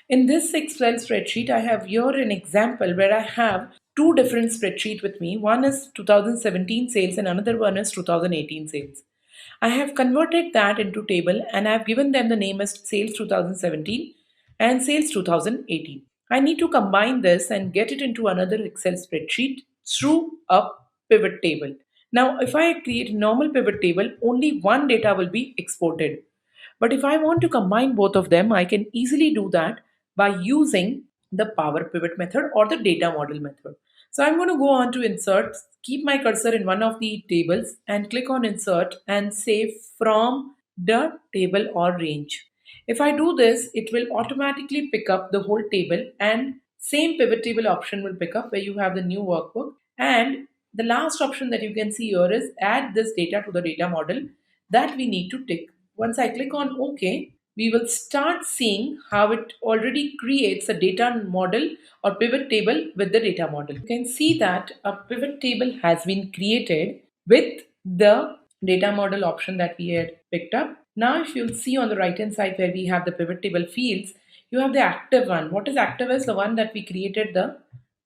In this Excel spreadsheet, I have here an example where I have two different spreadsheets with me. One is 2017 sales and another one is 2018 sales. I have converted that into table and I have given them the name as sales 2017 and sales 2018. I need to combine this and get it into another Excel spreadsheet through a pivot table. Now, if I create a normal pivot table, only one data will be exported. But if I want to combine both of them, I can easily do that by using the Power Pivot method or the data model method. So I'm going to go on to insert, keep my cursor in one of the tables and click on insert and say from the table or range. If I do this, it will automatically pick up the whole table and same pivot table option will pick up where you have the new workbook. And the last option that you can see here is add this data to the data model that we need to tick. Once I click on OK, we will start seeing how it already creates a data model or pivot table with the data model. You can see that a pivot table has been created with the data model option that we had picked up. Now, if you'll see on the right hand side where we have the pivot table fields, you have the active one. What is active is the one that we created the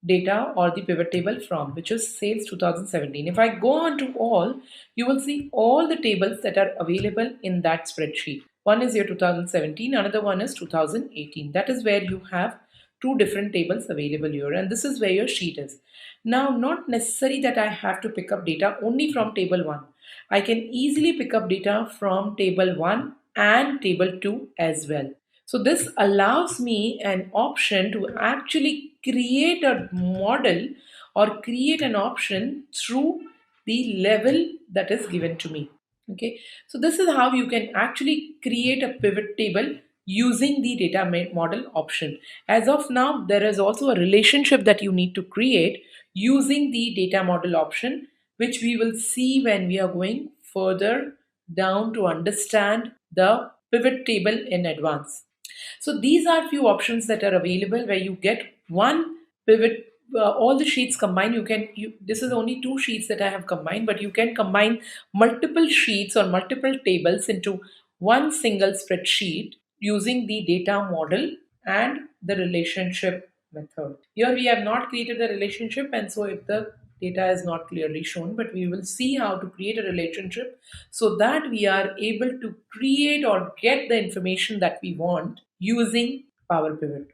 data or the pivot table from, which is sales 2017. If I go on to all, you will see all the tables that are available in that spreadsheet. One is your 2017, another one is 2018. That is where you have two different tables available here, and this is where your sheet is. Now, not necessary that I have to pick up data only from table 1. I can easily pick up data from table 1 and table 2 as well. So this allows me an option to actually create a model or create an option through the level that is given to me. Okay, so this is how you can actually create a pivot table using the data model option. As of now, there is also a relationship that you need to create using the data model option, which we will see when we are going further down to understand the pivot table in advance. So these are few options that are available where you get one pivot, all the sheets combined. This is only two sheets that I have combined, but you can combine multiple sheets or multiple tables into one single spreadsheet using the data model and the relationship method. Here we have not created a relationship, and so if the data is not clearly shown, but we will see how to create a relationship so that we are able to create or get the information that we want using Power Pivot.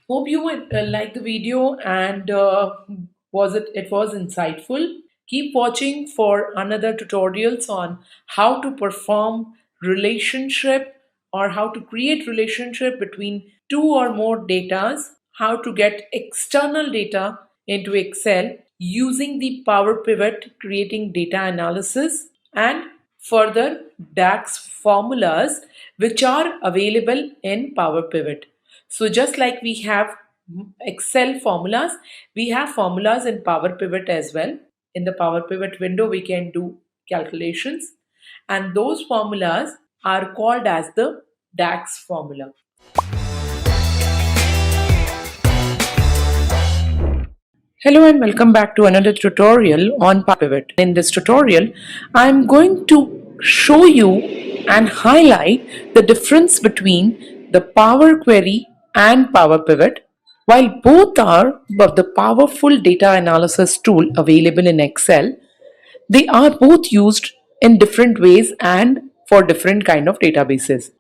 Hope you liked the video and it was insightful. Keep watching for another tutorials on how to perform relationship or how to create relationship between two or more datas, how to get external data into Excel using the Power Pivot, creating data analysis, and further DAX formulas which are available in Power Pivot. So just like we have Excel formulas, we have formulas in Power Pivot as well. In the Power Pivot window, we can do calculations, and those formulas are called as the DAX formula. Hello and welcome back to another tutorial on Power Pivot. In this tutorial, I'm going to show you and highlight the difference between the Power Query and Power Pivot. While both are of the powerful data analysis tool available in Excel, they are both used in different ways and for different kind of databases.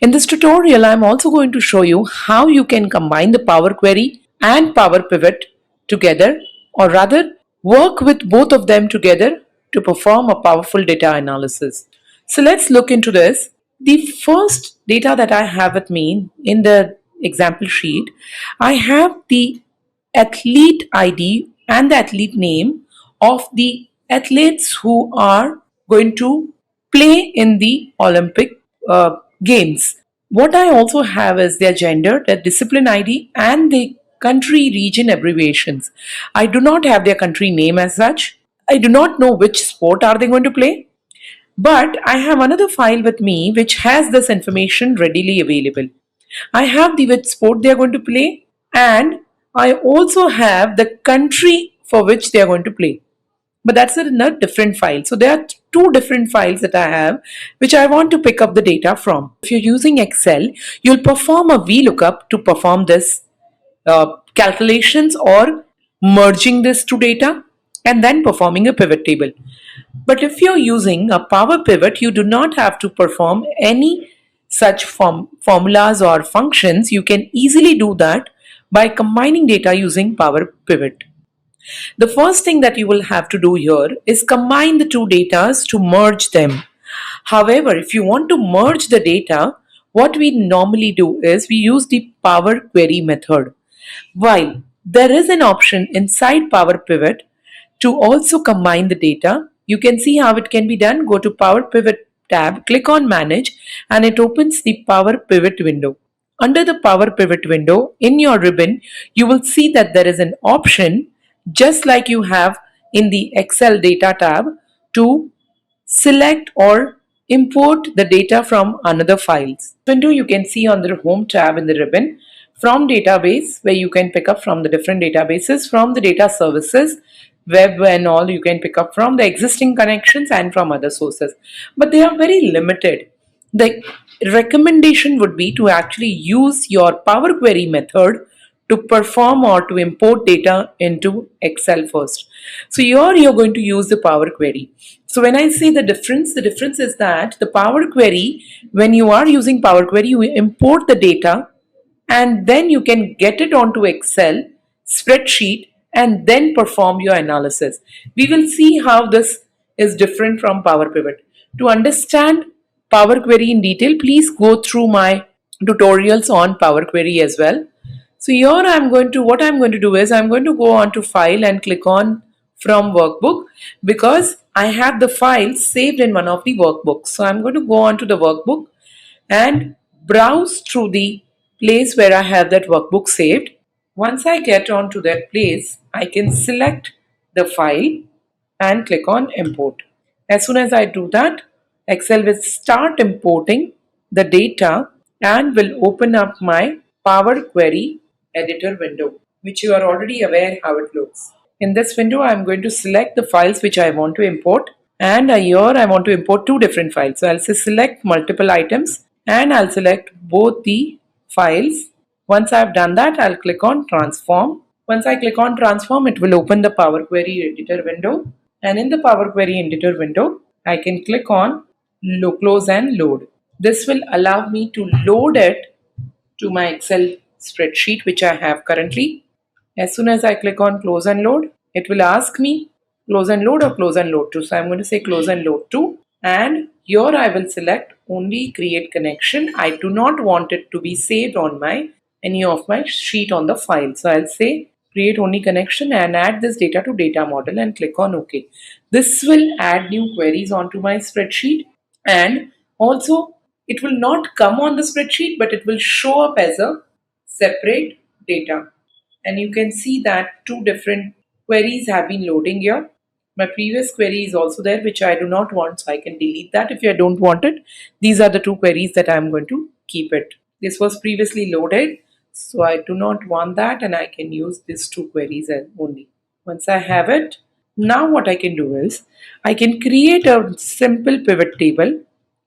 In this tutorial, I'm also going to show you how you can combine the Power Query and Power Pivot together, or rather work with both of them together to perform a powerful data analysis. So let's look into this. The first data that I have with me in the example sheet, I have the athlete ID and the athlete name of the athletes who are going to play in the Olympic games. What I also have is their gender, their discipline ID, and the country region abbreviations. I do not have their country name as such. I do not know which sport are they going to play. But I have another file with me which has this information readily available. I have the which sport they are going to play, and I also have the country for which they are going to play. But that's in a different file. So there are two different files that I have which I want to pick up the data from. If you're using Excel, you'll perform a VLookup to perform this calculations or merging this to data and then performing a pivot table. But if you're using a Power Pivot, you do not have to perform any such formulas or functions. You can easily do that by combining data using Power Pivot. The first thing that you will have to do here is combine the two datas to merge them. However, if you want to merge the data, what we normally do is we use the Power Query method. While there is an option inside Power Pivot to also combine the data, you can see how it can be done. Go to Power Pivot tab, click on Manage, and it opens the Power Pivot window. Under the Power Pivot window, in your ribbon, you will see that there is an option just like you have in the Excel data tab to select or import the data from another files. Window you can see on the home tab in the ribbon from database, where you can pick up from the different databases, from the data services, web and all, you can pick up from the existing connections and from other sources, but they are very limited. The recommendation would be to actually use your Power Query method to perform or to import data into Excel first. So here you're going to use the Power Query. So when I say the difference is that the Power Query, when you are using Power Query, you import the data and then you can get it onto Excel spreadsheet and then perform your analysis. We will see how this is different from Power Pivot. To understand Power Query in detail, please go through my tutorials on Power Query as well. So here what I'm going to do is I'm going to go on to File and click on From Workbook, because I have the file saved in one of the workbooks. So I'm going to go on to the workbook and browse through the place where I have that workbook saved. Once I get onto that place, I can select the file and click on Import. As soon as I do that, Excel will start importing the data and will open up my Power Query editor window, which you are already aware how it looks. In this window, I am going to select the files which I want to import, and here I want to import two different files. So I'll say select multiple items and I'll select both the files. Once I've done that, I'll click on Transform. Once I click on Transform, it will open the Power Query editor window, and in the Power Query editor window, I can click on Close and Load. This will allow me to load it to my Excel spreadsheet which I have currently. As soon as I click on Close and Load, it will ask me Close and Load or Close and Load to. So I'm going to say Close and Load to, and here I will select only Create Connection. I do not want it to be saved on any of my sheet on the file. So I'll say Create Only Connection and add this data to Data Model and click on OK. This will add new queries onto my spreadsheet, and also it will not come on the spreadsheet, but it will show up as a separate data. And you can see that two different queries have been loading here. My previous query is also there, which I do not want, so I can delete that if I don't want it. These are the two queries that I'm going to keep it. This was previously loaded, so I do not want that, and I can use these two queries only. Once I have it, now what I can do is I can create a simple pivot table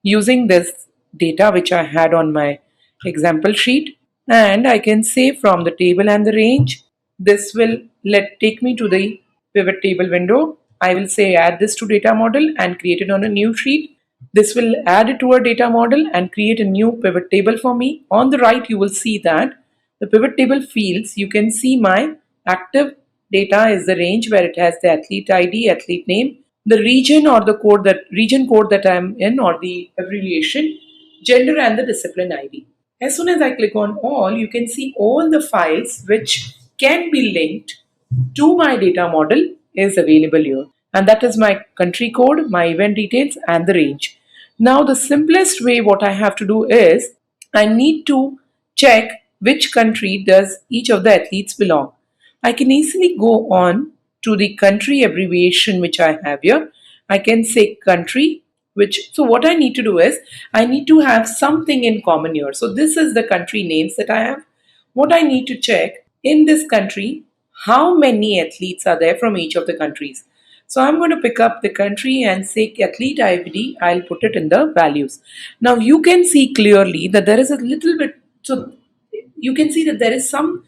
using this data which I had on my example sheet, and I can say from the table and the range, this will take me to the pivot table window. I will say add this to data model and create it on a new sheet. This will add it to a data model and create a new pivot table for me. On the right, you will see that the pivot table fields, you can see my active data is the range where it has the athlete ID, athlete name, the region or the code, that region code that I'm in or the abbreviation, gender and the discipline ID. As soon as I click on all, you can see all the files which can be linked to my data model is available here. And that is my country code, my event details and the range. Now the simplest way what I have to do is I need to check which country does each of the athletes belong. I can easily go on to the country abbreviation which I have here. I can say country, so what I need to do is I need to have something in common here. So this is the country names that I have. What I need to check in this country, how many athletes are there from each of the countries. So I'm going to pick up the country and say athlete ID. I'll put it in the values. Now you can see clearly that there is a little bit, so you can see that there is some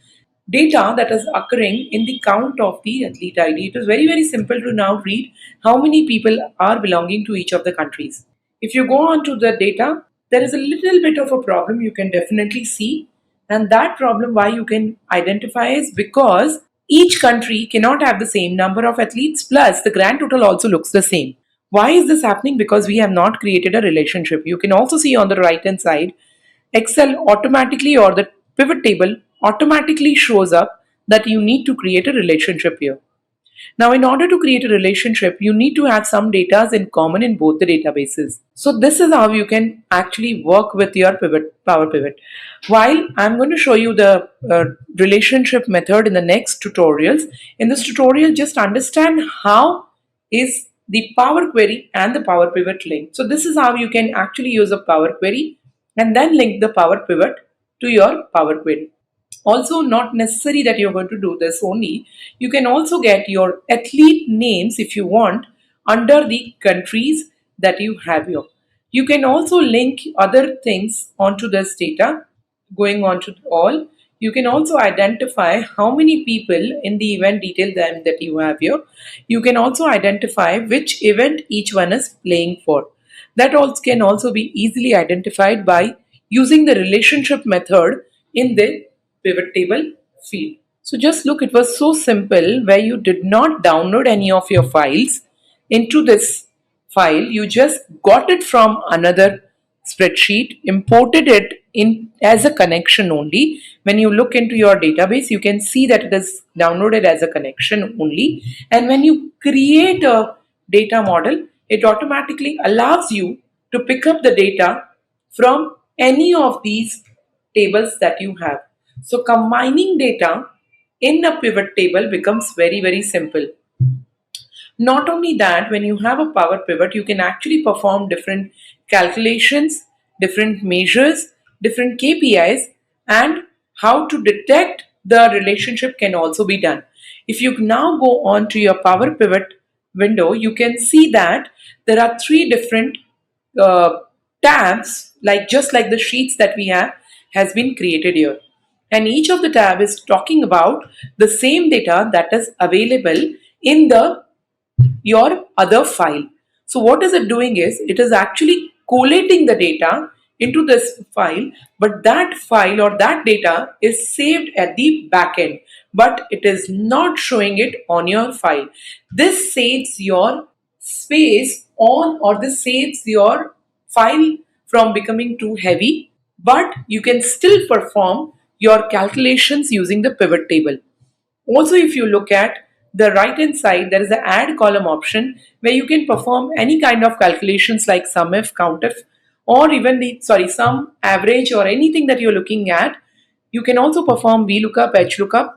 data that is occurring in the count of the athlete ID. It is very, very simple to now read how many people are belonging to each of the countries. If you go on to the data, there is a little bit of a problem you can definitely see. And that problem, why you can identify, is because each country cannot have the same number of athletes, plus the grand total also looks the same. Why is this happening? Because we have not created a relationship. You can also see on the right hand side, Excel automatically, or the pivot table automatically shows up that you need to create a relationship here. Now, in order to create a relationship, you need to have some data in common in both the databases. So this is how you can actually work with your Power Pivot. While I'm going to show you the relationship method in the next tutorials, in this tutorial, just understand how is the Power Query and the Power Pivot linked. So this is how you can actually use a Power Query and then link the Power Pivot to your Power Query. Also, not necessary that you're going to do this only. You can also get your athlete names if you want under the countries that you have here. You can also link other things onto this data. Going on to all, you can also identify how many people in the event detail that you have here. You can also identify which event each one is playing for. That also can also be easily identified by using the relationship method in the pivot table field. So just look, it was so simple where you did not download any of your files into this file. You just got it from another spreadsheet, imported it in as a connection only. When you look into your database, you can see that it is downloaded as a connection only. And when you create a data model, it automatically allows you to pick up the data from any of these tables that you have. So combining data in a pivot table becomes very, very simple. Not only that, when you have a Power Pivot, you can actually perform different calculations, different measures, different KPIs, and how to detect the relationship can also be done. If you now go on to your Power Pivot window, you can see that there are three different tabs, just like the sheets that we have has been created here. And each of the tab is talking about the same data that is available in your other file. So what is it doing is it is actually collating the data into this file, but that file or that data is saved at the back end, but it is not showing it on your file. This saves your space on, or this saves your file from becoming too heavy, but you can still perform your calculations using the pivot table. Also, if you look at the right hand side, there is an add column option where you can perform any kind of calculations like SUMIF, COUNTIF, or even sum, average, or anything that you're looking at. You can also perform VLookup, HLookup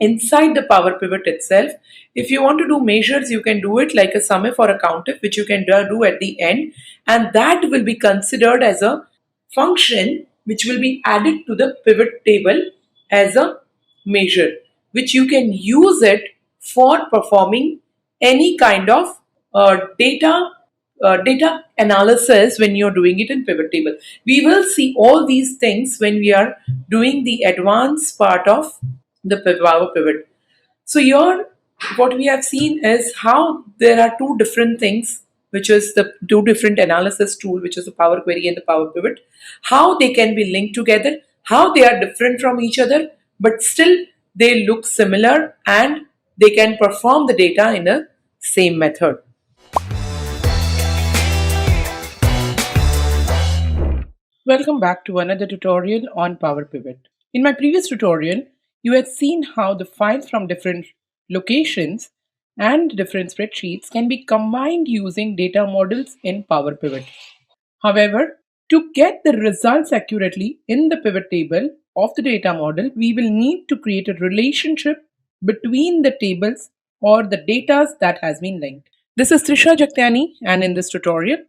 inside the Power Pivot itself. If you want to do measures, you can do it like a SUMIF or a COUNTIF, which you can do at the end, and that will be considered as a function which will be added to the pivot table as a measure, which you can use it for performing any kind of data analysis when you're doing it in pivot table. We will see all these things when we are doing the advanced part of the Power Pivot. So here, what we have seen is how there are two different things, which is the two different analysis tool, which is the Power Query and the Power Pivot, how they can be linked together, how they are different from each other, but still they look similar and they can perform the data in a same method. Welcome back to another tutorial on Power Pivot. In my previous tutorial, you had seen how the files from different locations and different spreadsheets can be combined using data models in Power Pivot. However, to get the results accurately in the pivot table of the data model, we will need to create a relationship between the tables or the data that has been linked. This is Trisha Jagtiani, and in this tutorial,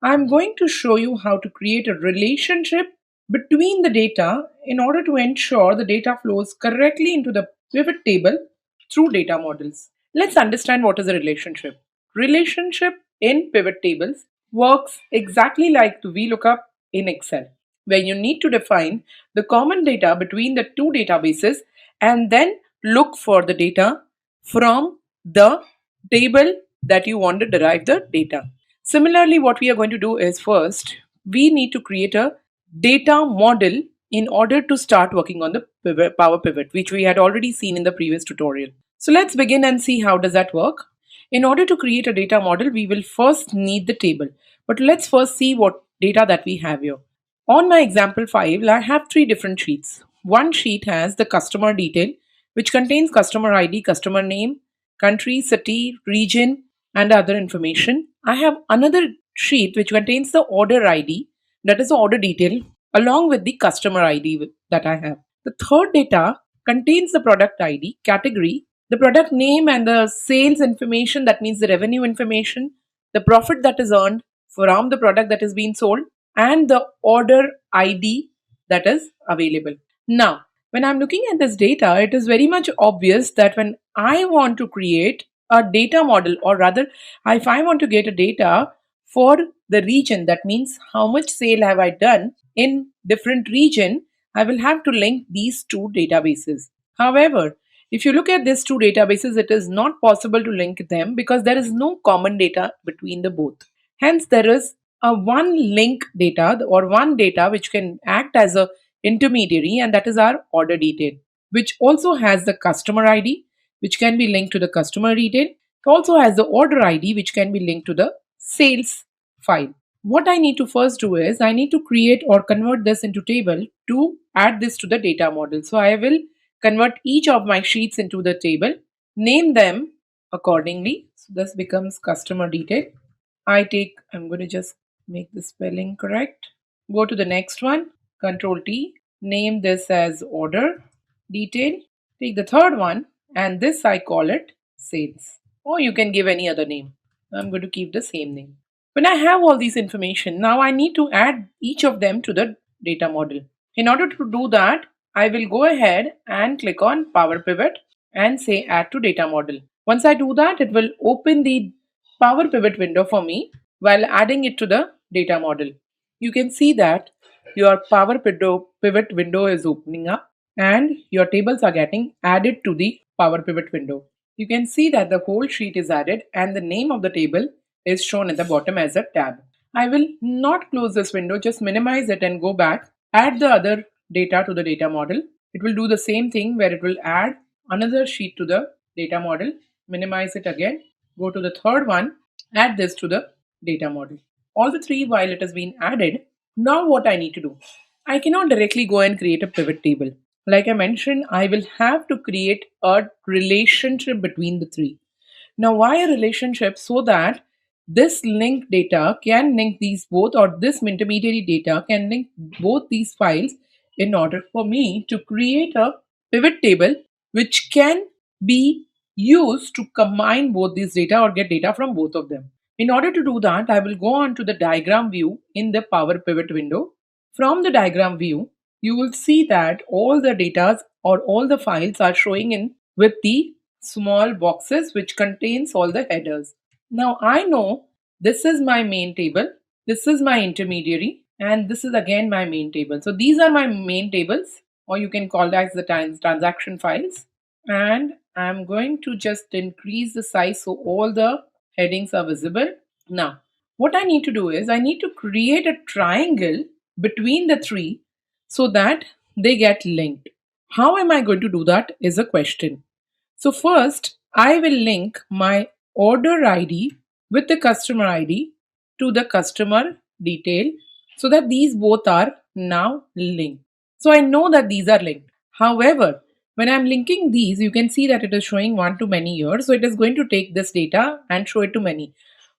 I'm going to show you how to create a relationship between the data in order to ensure the data flows correctly into the pivot table through data models. Let's understand what is a relationship. Relationship in pivot tables works exactly like the VLookup in Excel, where you need to define the common data between the two databases and then look for the data from the table that you want to derive the data. Similarly, what we are going to do is first, we need to create a data model in order to start working on the Power Pivot, which we had already seen in the previous tutorial. So let's begin and see how does that work. In order to create a data model, we will first need the table. But let's first see what data that we have here. On my example file, I have three different sheets. One sheet has the customer detail, which contains customer ID, customer name, country, city, region, and other information. I have another sheet which contains the order ID, that is the order detail, along with the customer ID that I have. The third data contains the product ID, category, the product name and the sales information, that means the revenue information, the profit that is earned from the product that is being sold, and the order ID that is available. Now, when I'm looking at this data, it is very much obvious that when I want to create a data model, or rather, if I want to get a data for the region, that means how much sale have I done in different region, I will have to link these two databases. However, if you look at these two databases, it is not possible to link them because there is no common data between the both. Hence, there is a one link data or one data which can act as a intermediary, and that is our order detail, which also has the customer ID, which can be linked to the customer detail. It also has the order ID, which can be linked to the sales file. What I need to first do is I need to create or convert this into table to add this to the data model. So I will convert each of my sheets into the table, name them accordingly. So this becomes customer detail. I'm going to just make the spelling correct. Go to the next one, Control T, name this as order detail. Take the third one, and this I call it sales, or you can give any other name. I'm going to keep the same name. When I have all these information, now I need to add each of them to the data model. In order to do that, I will go ahead and click on Power Pivot and say Add to Data Model. Once I do that, it will open the Power Pivot window for me while adding it to the data model. You can see that your Power Pivot window is opening up and your tables are getting added to the Power Pivot window. You can see that the whole sheet is added and the name of the table is shown at the bottom as a tab. I will not close this window, just minimize it and go back, add the other data to the data model. It will do the same thing where it will add another sheet to the data model, minimize it again, go to the third one, add this to the data model. All the three while it has been added. Now what I need to do? I cannot directly go and create a pivot table. Like I mentioned, I will have to create a relationship between the three. Now why a relationship? So that this linked data can link these both, or this intermediary data can link both these files in order for me to create a pivot table which can be used to combine both these data or get data from both of them. In order to do that, I will go on to the diagram view in the Power Pivot window. From the diagram view, you will see that all the data or all the files are showing in with the small boxes which contains all the headers. Now I know this is my main table, this is my intermediary, and this is again my main table. So these are my main tables, or you can call that the transaction files. And I'm going to just increase the size so all the headings are visible. Now, what I need to do is I need to create a triangle between the three so that they get linked. How am I going to do that is a question. So first, I will link my order ID with the customer ID to the customer detail so that these both are now linked. So I know that these are linked. However, when I'm linking these, you can see that it is showing one to many here. So it is going to take this data and show it to many.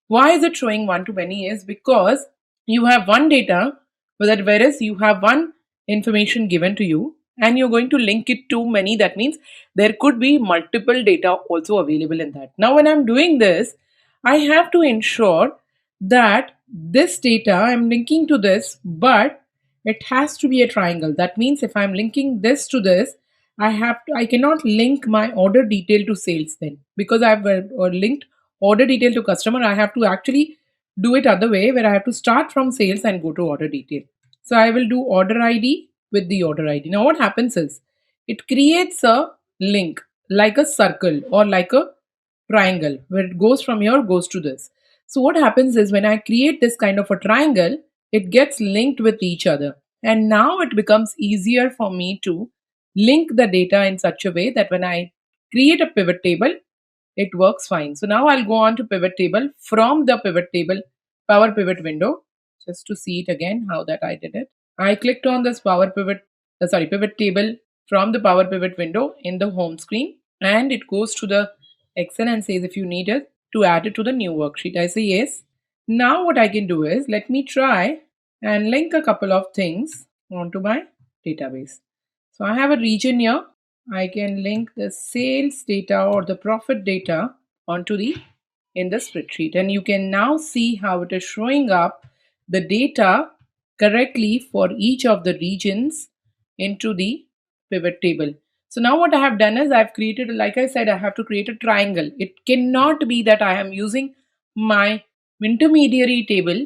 Why is it showing one to many is because you have one data, whereas you have one information given to you and you're going to link it to many. That means there could be multiple data also available in that. Now, when I'm doing this, I have to ensure that this data I'm linking to this, but it has to be a triangle. That means if I'm linking this to this, I cannot link my order detail to sales then, because I've linked order detail to customer. I have to actually do it other way, where I have to start from sales and go to order detail. So I will do order ID with the order ID. Now what happens is it creates a link like a circle or like a triangle where it goes from here goes to this. So what happens is when I create this kind of a triangle, it gets linked with each other. And now it becomes easier for me to link the data in such a way that when I create a pivot table, it works fine. So now I'll go on to pivot table from the pivot table power pivot window just to see it again how that I did it. I clicked on this pivot table from the power pivot window in the home screen, and it goes to the Excel and says if you need it to add it to the new worksheet. I say yes. Now what I can do is let me try and link a couple of things onto my database. So I have a region here. I can link the sales data or the profit data onto in the spreadsheet, and you can now see how it is showing up the data correctly for each of the regions into the pivot table. So now what I have done is I've created, like I said, I have to create a triangle. It cannot be that I am using my intermediary table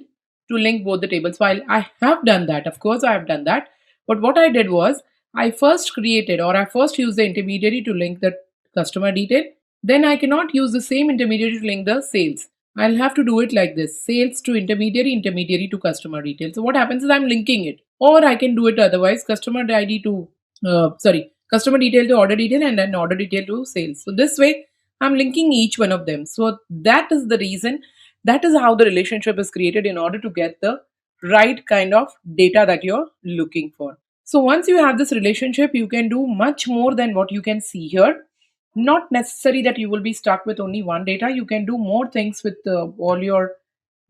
to link both the tables. While I have done that, of course I have done that, but what I did was I first used the intermediary to link the customer detail. Then I cannot use the same intermediary to link the sales. I'll have to do it like this: sales to intermediary, intermediary to customer detail. So what happens is I'm linking it, or I can do it otherwise: customer detail to order detail, and then order detail to sales. So this way I'm linking each one of them. So that is the reason, that is how the relationship is created in order to get the right kind of data that you're looking for. So once you have this relationship, you can do much more than what you can see here. Not necessary that you will be stuck with only one data. You can do more things with all your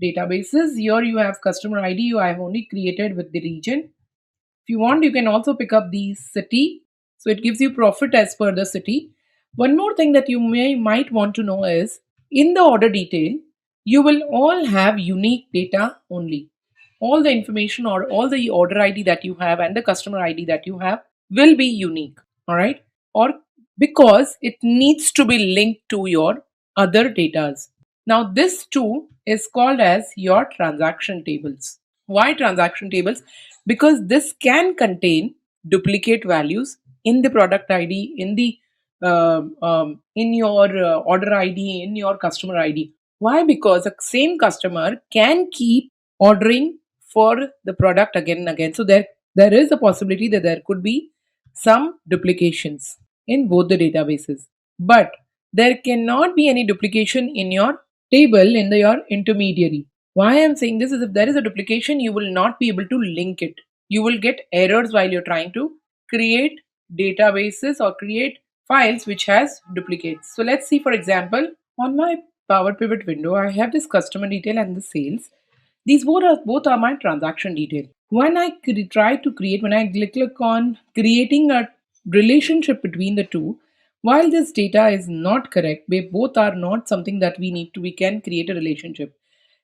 databases. Here you have customer ID, you have only created with the region. If you want, you can also pick up the city. So it gives you profit as per the city. One more thing that you might want to know is in the order detail, you will all have unique data only. All the information or all the order ID that you have and the customer ID that you have will be unique. All right. Or because it needs to be linked to your other datas. Now this too is called as your transaction tables. Why transaction tables? Because this can contain duplicate values in the product ID, in your order ID, in your customer ID. Why? Because the same customer can keep ordering for the product again and again. So there is a possibility that there could be some duplications in both the databases. But there cannot be any duplication in your table in your intermediary. Why I am saying this is if there is a duplication, you will not be able to link it. You will get errors while you're trying to create databases or create files which has duplicates. So let's see, for example, on my Power Pivot window, I have this customer detail and the sales. These both are my transaction detail. When I click on creating a relationship between the two, while this data is not correct, they both are not something that we can create a relationship.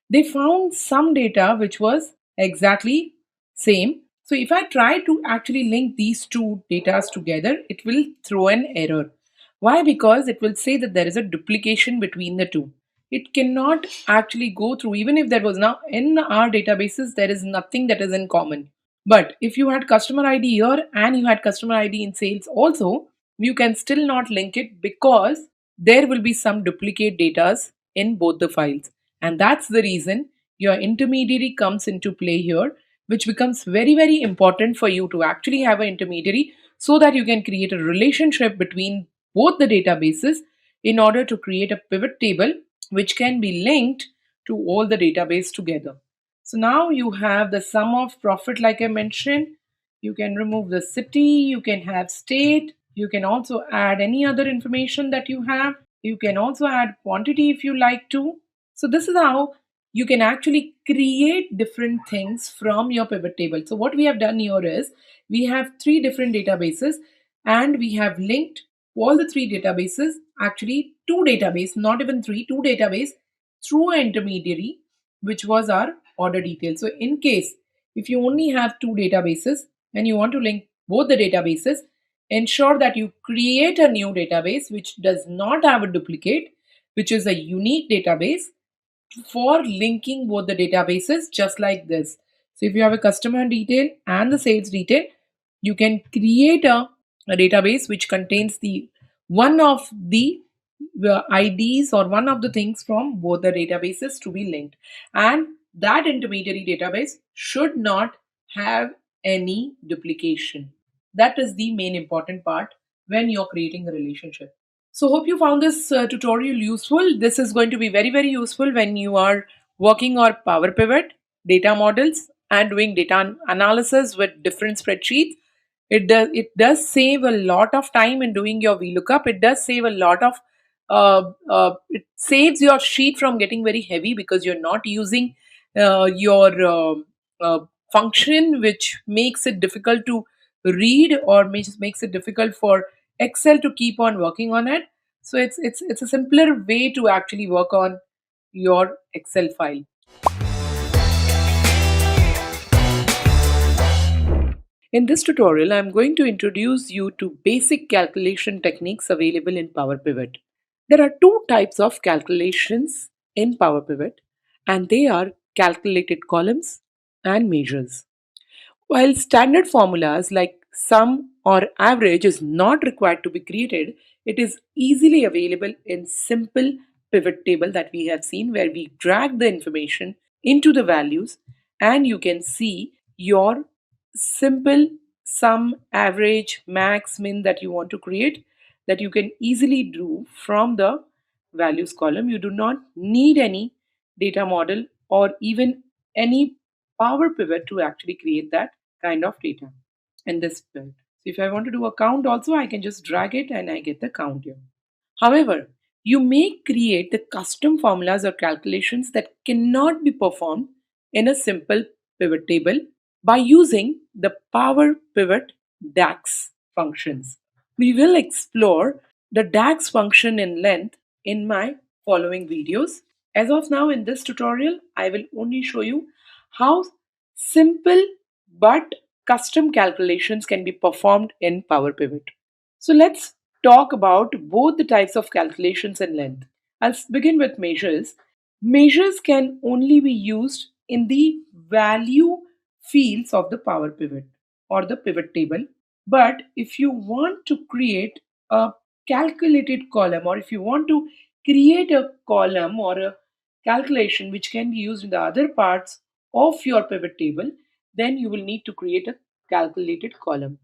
They found some data which was exactly same. So if I try to actually link these two data together, it will throw an error. Why? Because it will say that there is a duplication between the two. It cannot actually go through, even if there was now in our databases, there is nothing that is in common. But if you had customer ID here and you had customer ID in sales also, you can still not link it because there will be some duplicate datas in both the files. And that's the reason your intermediary comes into play here, which becomes very, very important for you to actually have an intermediary so that you can create a relationship between both the databases in order to create a pivot table which can be linked to all the database together. So now you have the sum of profit like I mentioned. You can remove the city, you can have state, you can also add any other information that you have. You can also add quantity if you like to. So this is how you can actually create different things from your pivot table. So what we have done here is we have three different databases and we have linked all the three databases, actually two database, not even three, two database through an intermediary, which was our order detail. So in case if you only have two databases and you want to link both the databases, ensure that you create a new database which does not have a duplicate, which is a unique database for linking both the databases just like this. So if you have a customer detail and the sales detail, you can create a database which contains the one of the IDs or one of the things from both the databases to be linked. And that intermediary database should not have any duplication. That is the main important part when you're creating a relationship. So hope you found this tutorial useful. This is going to be very, very useful when you are working on Power Pivot, data models and doing data analysis with different spreadsheets. It does save a lot of time in doing your VLookup. It does save a lot of it saves your sheet from getting very heavy because you're not using your function, which makes it difficult to read or makes it difficult for Excel to keep on working on it. So it's a simpler way to actually work on your Excel file. In this tutorial, I'm going to introduce you to basic calculation techniques available in Power Pivot. There are two types of calculations in Power Pivot, and they are calculated columns and measures. While standard formulas like sum or average is not required to be created, it is easily available in simple pivot table that we have seen, where we drag the information into the values and you can see your simple sum, average, max, min that you want to create, that you can easily do from the values column. You do not need any data model or even any Power Pivot to actually create that kind of data in this build. So if I want to do a count also, I can just drag it and I get the count here. However, you may create the custom formulas or calculations that cannot be performed in a simple pivot table by using the Power Pivot DAX functions. We will explore the DAX function in length in my following videos. As of now, in this tutorial, I will only show you how simple but custom calculations can be performed in Power Pivot. So let's talk about both the types of calculations in length. I'll begin with measures. Measures can only be used in the value fields of the Power Pivot or the pivot table. But if you want to create a calculated column, or if you want to create a column or a calculation which can be used in the other parts of your pivot table, then you will need to create a calculated column.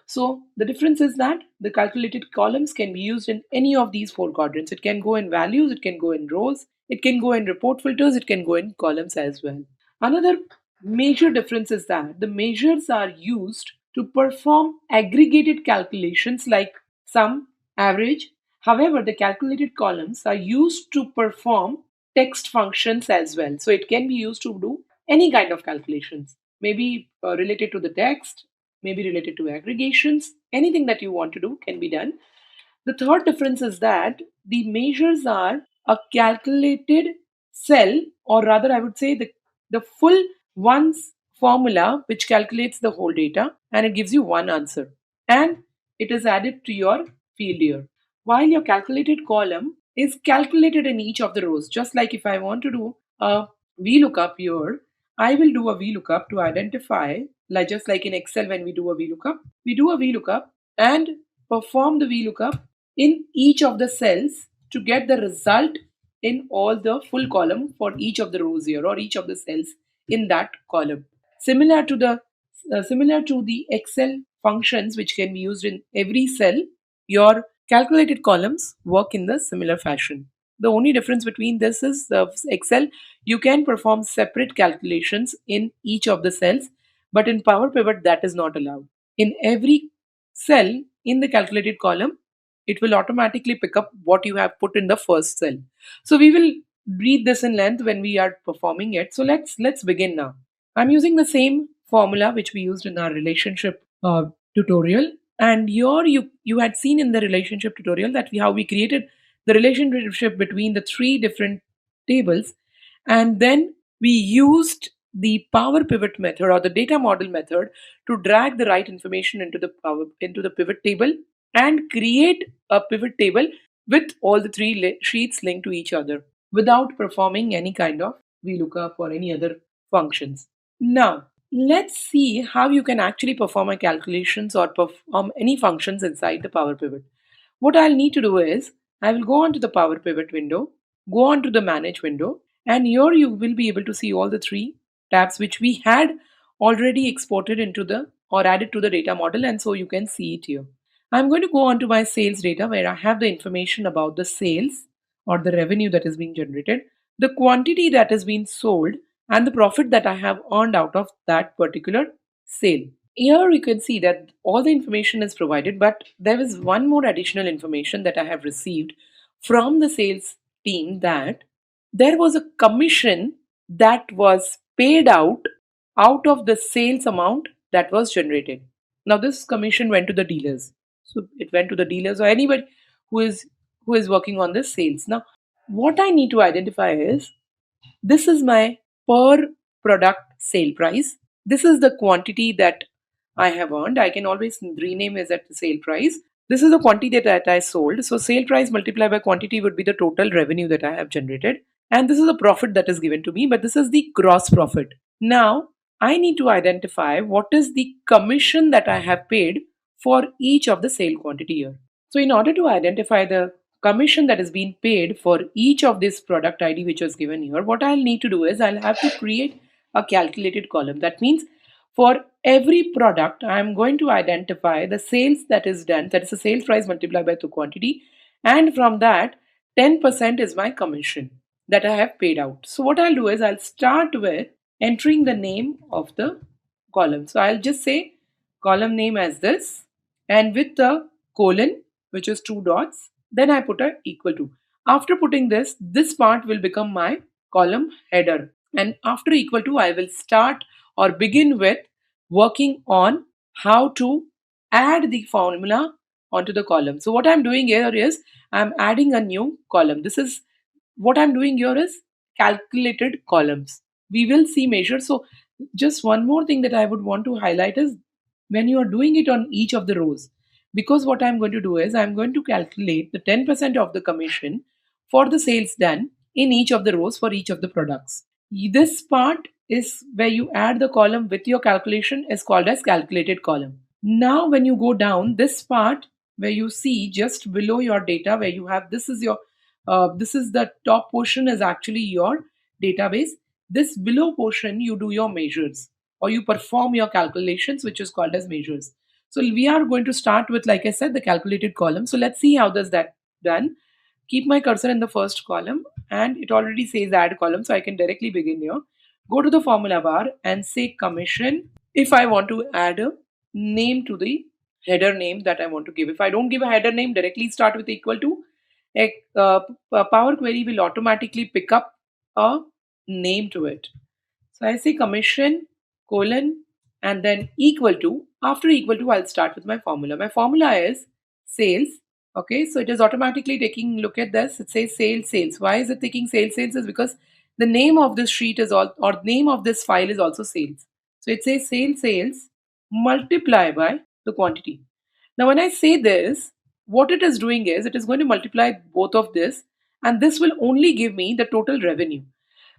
So the difference is that the calculated columns can be used in any of these four quadrants. It can go in values, it can go in rows, it can go in report filters, it can go in columns as well. Another major difference is that the measures are used to perform aggregated calculations like sum, average. However, the calculated columns are used to perform text functions as well. So it can be used to do any kind of calculations, maybe related to the text, maybe related to aggregations. Anything that you want to do can be done. The third difference is that the measures are a calculated cell, or rather I would say the full one's formula which calculates the whole data and it gives you one answer, and it is added to your field here. while your calculated column is calculated in each of the rows. Just like if I want to do a VLookup here, I will do a VLookup to identify, like just like in Excel when we do a VLookup and perform the VLookup in each of the cells to get the result in all the full column for each of the rows here or each of the cells in that column. Similar to the Excel functions which can be used in every cell, your calculated columns work in the similar fashion. The only difference between this is Excel, you can perform separate calculations in each of the cells, but in Power Pivot that is not allowed. In every cell in the calculated column, it will automatically pick up what you have put in the first cell. So we will read this in length when we are performing it. So let's begin now. I'm using the same formula which we used in our relationship tutorial, and here you had seen in the relationship tutorial that how we created the relationship between the three different tables, and then we used the power pivot method or the data model method to drag the right information into the pivot table and create a pivot table with all the three sheets linked to each other without performing any kind of VLookup or any other functions. Now, let's see how you can actually perform a calculations or perform any functions inside the Power Pivot. What I'll need to do is, I will go on to the Power Pivot window, go on to the Manage window, and here you will be able to see all the three tabs which we had already exported into the or added to the data model, and so you can see it here. I'm going to go on to my sales data where I have the information about the sales or the revenue that is being generated, the quantity that is being sold, and the profit that I have earned out of that particular sale. Here you can see that all the information is provided, but there is one more additional information that I have received from the sales team, that there was a commission that was paid out of the sales amount that was generated. Now this commission went to the dealers. So it went to the dealers or anybody who is working on the sales. Now what I need to identify is, this is my per product sale price. This is the quantity that I have earned. I can always rename it at the sale price. This is the quantity that I sold. So sale price multiplied by quantity would be the total revenue that I have generated. And this is the profit that is given to me, but this is the gross profit. Now I need to identify what is the commission that I have paid for each of the sale quantity here. So in order to identify the commission that is being paid for each of this product ID which was given here, what I'll need to do is I'll have to create a calculated column. That means for every product, I'm going to identify the sales that is done, that is the sales price multiplied by the quantity, and from that 10% is my commission that I have paid out. So what I'll do is I'll start with entering the name of the column. So I'll just say column name as this, and with the colon, which is 2 dots, then I put a equal to. After putting this part will become my column header, and after equal to I will start or begin with working on how to add the formula onto the column. So what I'm doing here is I'm adding a new column. This is what I'm doing here is calculated columns. We will see measures. So just one more thing that I would want to highlight is when you are doing it on each of the rows, because what I'm going to do is I'm going to calculate the 10% of the commission for the sales done in each of the rows for each of the products. This part is where you add the column with your calculation is called as calculated column. Now when you go down, this part where you see just below your data where you have this is the top portion is actually your database. This below portion you do your measures or you perform your calculations, which is called as measures. So we are going to start with, like I said, the calculated column. So let's see how does that done. Keep my cursor in the first column, and it already says add column, so I can directly begin here. Go to the formula bar and say commission. If I want to add a name to the header name that I want to give. If I don't give a header name, directly start with equal to. Power Query will automatically pick up a name to it. So I say commission colon and then equal to. After equal to, I'll start with my formula. My formula is sales. Okay, so it is automatically taking look at this. It says sales. Why is it taking sales? Is because the name of this sheet is all, or name of this file is also sales. So it says sales multiply by the quantity. Now when I say this, what it is doing is it is going to multiply both of this, and this will only give me the total revenue.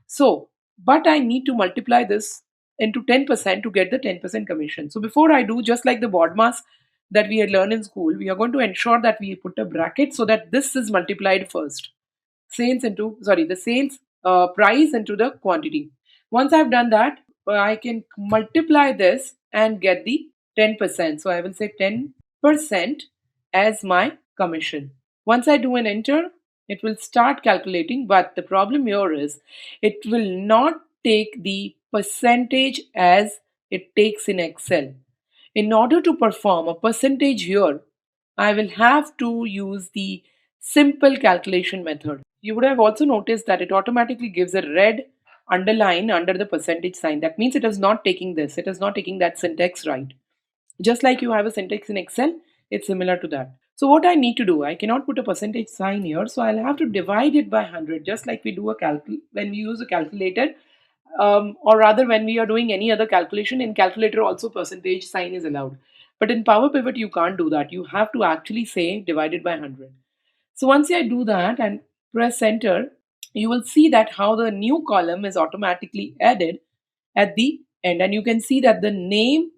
So, but I need to multiply this into 10% to get the 10% commission. So before I do, just like the BODMAS that we had learned in school, we are going to ensure that we put a bracket so that this is multiplied first. The sales price into the quantity. Once I've done that, I can multiply this and get the 10%. So I will say 10% as my commission. Once I do an enter, it will start calculating, but the problem here is it will not take the percentage as it takes in Excel. In order to perform a percentage here, I will have to use the simple calculation method. You would have also noticed that it automatically gives a red underline under the percentage sign. That means it is not taking this, it is not taking that syntax right. Just like you have a syntax in Excel, it's similar to that. So what I need to do, I cannot put a percentage sign here, so I'll have to divide it by 100, just like we do when we use a calculator, or rather when we are doing any other calculation. In calculator also percentage sign is allowed, but in Power Pivot you can't do that. You have to actually say divided by 100. So once I do that and press enter, you will see that how the new column is automatically added at the end, and you can see that the name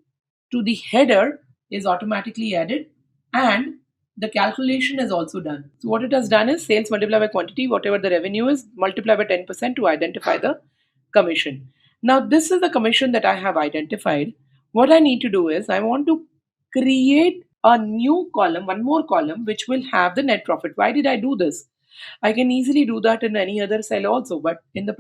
to the header is automatically added and the calculation is also done. So what it has done is sales multiplied by quantity, whatever the revenue is, multiplied by 10% to identify the commission. Now this is the commission that I have identified. What I need to do is I want to create a new column, one more column, which will have the net profit. Why did I do this? I can easily do that in any other cell also, but in the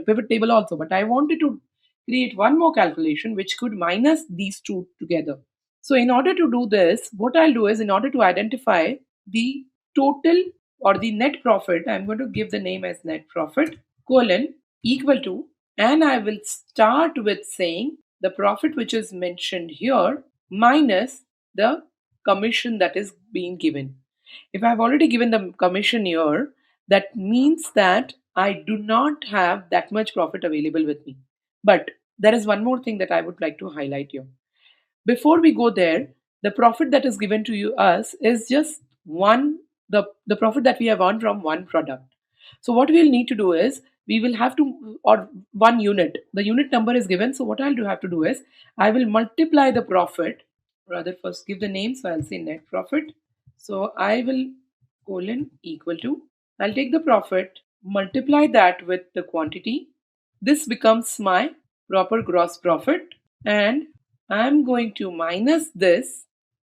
pivot table also. But I wanted to create one more calculation which could minus these two together. So in order to do this, what I'll do is, in order to identify the total or the net profit, I'm going to give the name as net profit colon equal to, and I will start with saying the profit which is mentioned here minus the commission that is being given. If I've already given the commission here, that means that I do not have that much profit available with me. But there is one more thing that I would like to highlight here. Before we go there, the profit that is given to us is just the profit that we have earned from one product. So what we'll need to do is we will have to, or one unit, the unit number is given. So what I'll have to do is I will multiply the profit, rather first give the name. So I'll say net profit. So I will colon equal to, I'll take the profit, multiply that with the quantity. This becomes my proper gross profit, and I'm going to minus this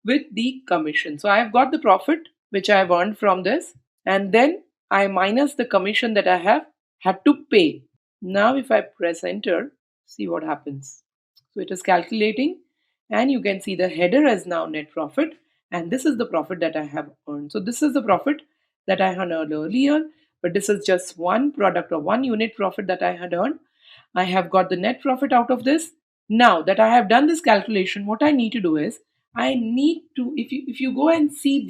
with the commission. So I've got the profit which I have earned from this, and then I minus the commission that I have had to pay. Now if I press enter, see what happens. So it is calculating, and you can see the header is now net profit, and this is the profit that I have earned. So this is the profit that I had earned earlier, but this is just one product or one unit profit that I had earned. I have got the net profit out of this. Now that I have done this calculation, what I need to do is I need to, if you go and see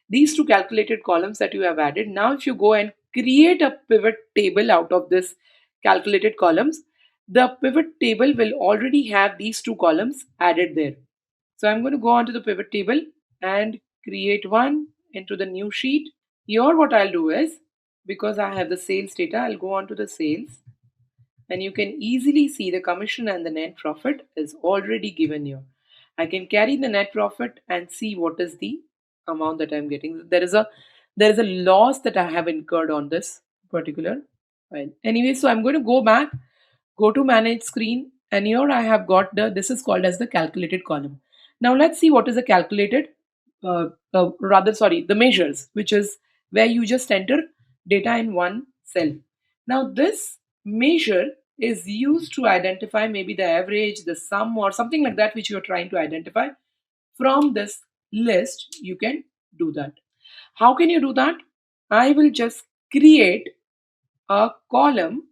these two calculated columns that you have added, now if you go and create a pivot table out of this calculated columns, the pivot table will already have these two columns added there. So I'm going to go on to the pivot table and create one into the new sheet. Here what I'll do is, because I have the sales data, I'll go on to the sales, and you can easily see the commission and the net profit is already given here. I can carry the net profit and see what is the amount that I'm getting. There is a loss that I have incurred on this particular file. Anyway, so I'm going to go back, go to manage screen, and here I have got this is called as the calculated column. Now let's see what is the calculated, the measures, which is where you just enter data in one cell. Now this measure is used to identify maybe the average, the sum, or something like that which you are trying to identify. From this list, you can do that. How can you do that? I will just create a column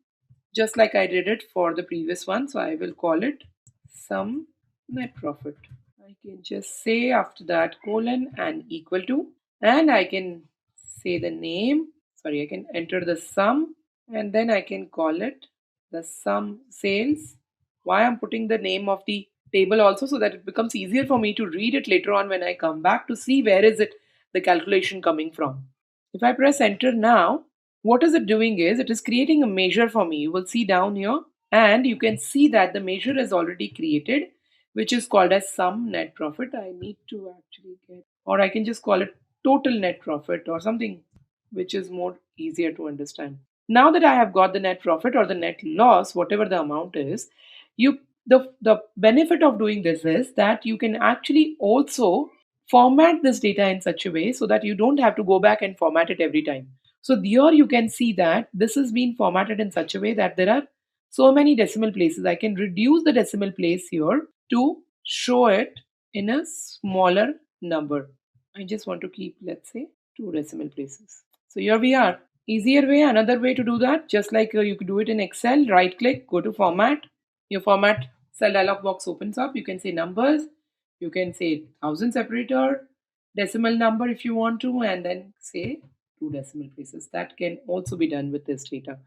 just like I did it for the previous one. So I will call it sum net profit. I can just say after that colon and equal to, and I can say the name. I can enter the sum, and then I can call it the sum sales. Why I'm putting the name of the table also, so that it becomes easier for me to read it later on when I come back to see where is it the calculation coming from. If I press enter now, what is it doing is it is creating a measure for me. You will see down here, and you can see that the measure is already created, which is called as sum net profit. I need to actually get, or I can just call it total net profit or something which is more easier to understand. Now that I have got the net profit or the net loss, whatever the amount is, you the benefit of doing this is that you can actually also format this data in such a way so that you don't have to go back and format it every time. So here you can see that this has been formatted in such a way that there are so many decimal places. I can reduce the decimal place here to show it in a smaller number. I just want to keep, let's say, 2 decimal places. So here we are. Easier way, another way to do that, just like you could do it in Excel, right click, go to format. Your format cell dialog box opens up. You can say numbers, you can say 1000 separator, decimal number if you want to, and then say 2 decimal places. That can also be done with this data.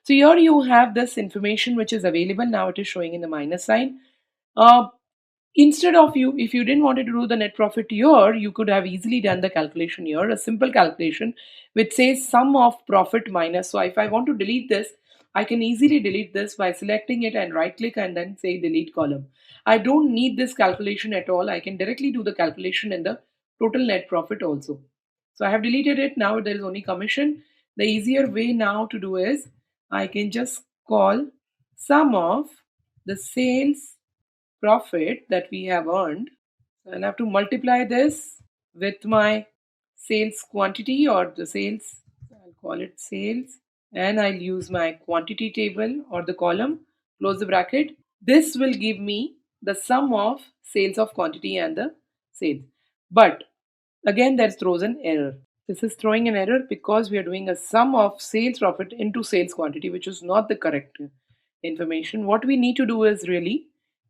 So here you have this information which is available. Now it is showing in the minus sign. Instead of if you didn't want to do the net profit here, you could have easily done the calculation here, a simple calculation which says sum of profit minus. So if I want to delete this, I can easily delete this by selecting it and right click and then say delete column. I don't need this calculation at all. I can directly do the calculation in the total net profit also. So I have deleted it. Now there is only commission. The easier way now to do is I can just call sum of the sales profit that we have earned. So I'll have to multiply this with my sales quantity or the sales, I'll call it sales, and I'll use my quantity table or the column, close the bracket. This will give me the sum of sales of quantity and the sales. But again, that throws an error. This is throwing an error because we are doing a sum of sales profit into sales quantity, which is not the correct information. What we need to do is really,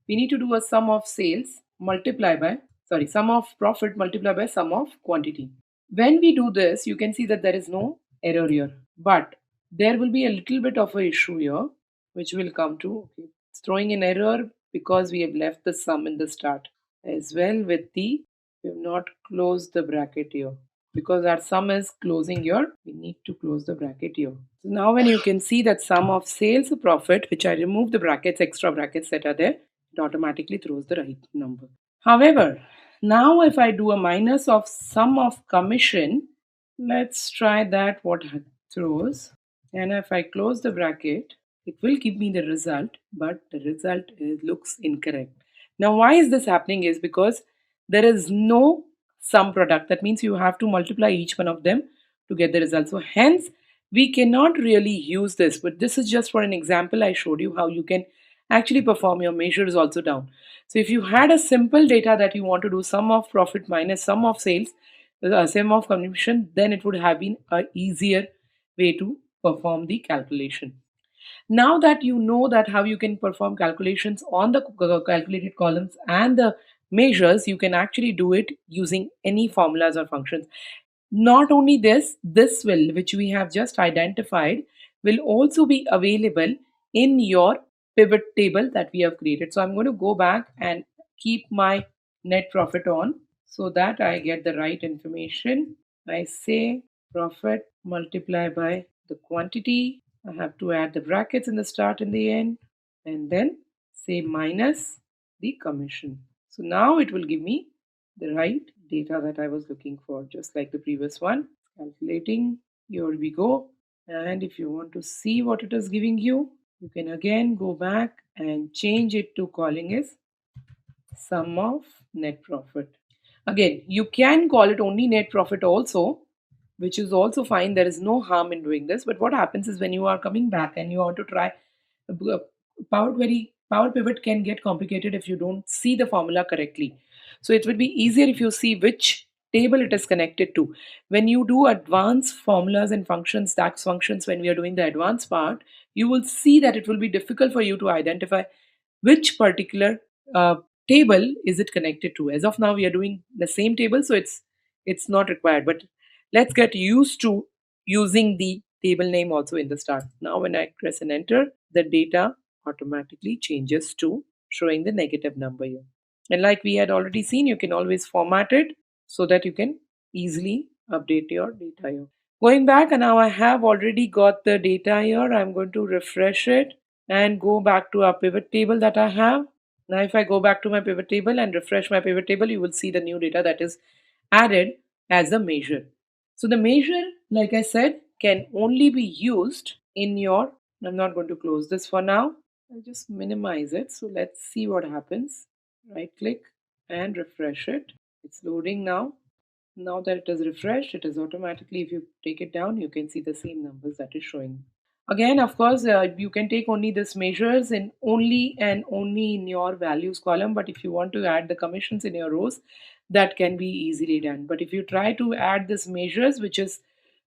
we need to do a sum of sales multiply by, sum of profit multiply by sum of quantity. When we do this, you can see that there is no error here, but there will be a little bit of an issue here, which will come to, okay, it's throwing an error because we have left the sum in the start as well with the, we have not closed the bracket here. Because our sum is closing here, we need to close the bracket here. So now when you can see that sum of sales profit, which I remove the brackets, extra brackets that are there, it automatically throws the right number. However, now if I do a minus of sum of commission, let's try that what it throws. And if I close the bracket, it will give me the result, but the result looks incorrect. Now why is this happening is because there is no sum product. That means you have to multiply each one of them to get the result. So hence we cannot really use this, but this is just for an example. I showed you how you can actually perform your measures also down. So if you had a simple data that you want to do sum of profit minus sum of sales, sum of commission, then it would have been an easier way to perform the calculation. Now that you know that how you can perform calculations on the calculated columns and the measures, you can actually do it using any formulas or functions. Not only this will, which we have just identified, will also be available in your pivot table that we have created. So I'm going to go back and keep my net profit on so that I get the right information. I say profit multiply by the quantity. I have to add the brackets in the start and the end, and then say minus the commission. So now it will give me the right data that I was looking for, just like the previous one. Calculating, here we go. And if you want to see what it is giving you, you can again go back and change it to calling as sum of net profit. Again, you can call it only net profit also, which is also fine. There is no harm in doing this. But what happens is when you are coming back and you want to try Power Pivot can get complicated if you don't see the formula correctly. So it would be easier if you see which table it is connected to. When you do advanced formulas and functions, DAX functions, when we are doing the advanced part, you will see that it will be difficult for you to identify which particular table is it connected to. As of now, we are doing the same table, so it's not required. But let's get used to using the table name also in the start. Now when I press an enter, the data automatically changes to showing the negative number here. And like we had already seen, you can always format it so that you can easily update your data here. Going back, and now I have already got the data here. I'm going to refresh it and go back to our pivot table that I have. Now if I go back to my pivot table and refresh my pivot table, you will see the new data that is added as a measure. So the measure, like I said, can only be used in your, I'm not going to close this for now. I'll just minimize it. So let's see what happens. Right click and refresh it. It's loading now. Now that it is refreshed, it is automatically, if you take it down, you can see the same numbers that is showing. Again, of course, you can take only this measures in only and only in your values column. But if you want to add the commissions in your rows, that can be easily done. But if you try to add this measures, which is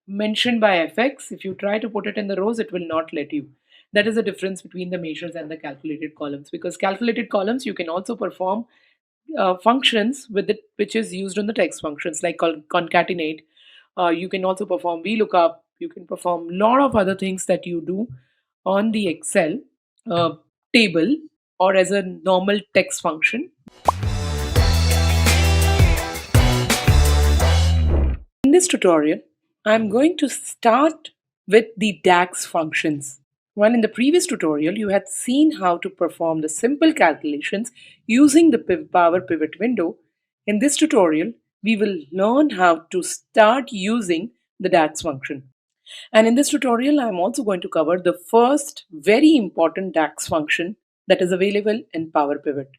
mentioned by FX, if you try to put it in the rows, it will not let you. That is the difference between the measures and the calculated columns, because calculated columns you can also perform functions with it, which is used on the text functions like concatenate. You can also perform VLookup. You can perform a lot of other things that you do on the Excel table or as a normal text function. In this tutorial, I'm going to start with the DAX functions. While in the previous tutorial, you had seen how to perform the simple calculations using the Power Pivot window. In this tutorial, we will learn how to start using the DAX function. And in this tutorial, I'm also going to cover the first very important DAX function that is available in Power Pivot.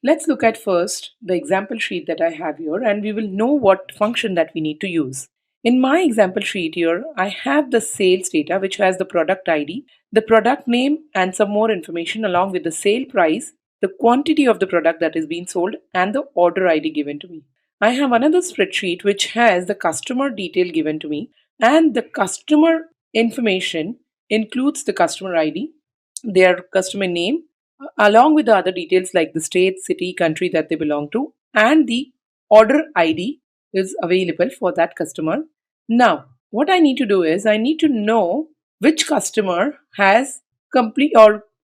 Let's look at first the example sheet that I have here, and we will know what function that we need to use. In my example sheet here, I have the sales data, which has the product ID, the product name, and some more information along with the sale price, the quantity of the product that is being sold, and the order ID given to me. I have another spreadsheet which has the customer detail given to me, and the customer information includes the customer ID, their customer name, along with the other details like the state, city, country that they belong to, and the order ID is available for that customer. Now, what I need to do is I need to know which customer has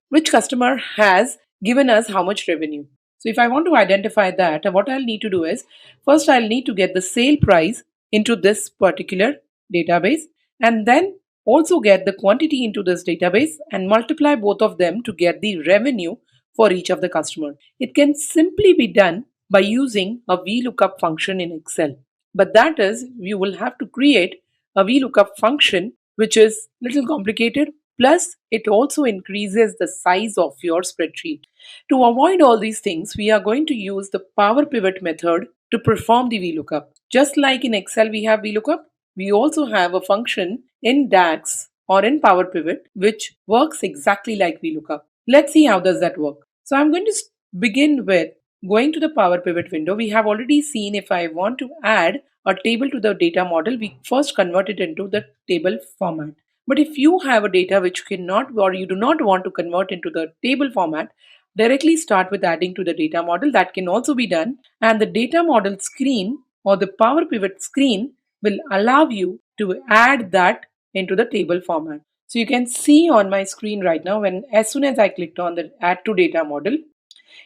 which customer has given us how much revenue. So if I want to identify that, what I'll need to do is first I'll need to get the sale price into this particular database, and then also get the quantity into this database and multiply both of them to get the revenue for each of the customer. It can simply be done by using a VLookup function in Excel. But that is, you will have to create a VLookup function, which is a little complicated. Plus, it also increases the size of your spreadsheet. To avoid all these things, we are going to use the Power Pivot method to perform the VLookup. Just like in Excel we have VLookup, we also have a function in DAX or in Power Pivot which works exactly like VLookup. Let's see how does that work. So I'm going to begin with going to the Power Pivot window. We have already seen if I want to add a table to the data model, we first convert it into the table format. But if you have a data which cannot, or you do not want to convert into the table format, directly start with adding to the data model. That can also be done. And the data model screen or the Power Pivot screen will allow you to add that into the table format. So you can see on my screen right now, as soon as I clicked on the add to data model,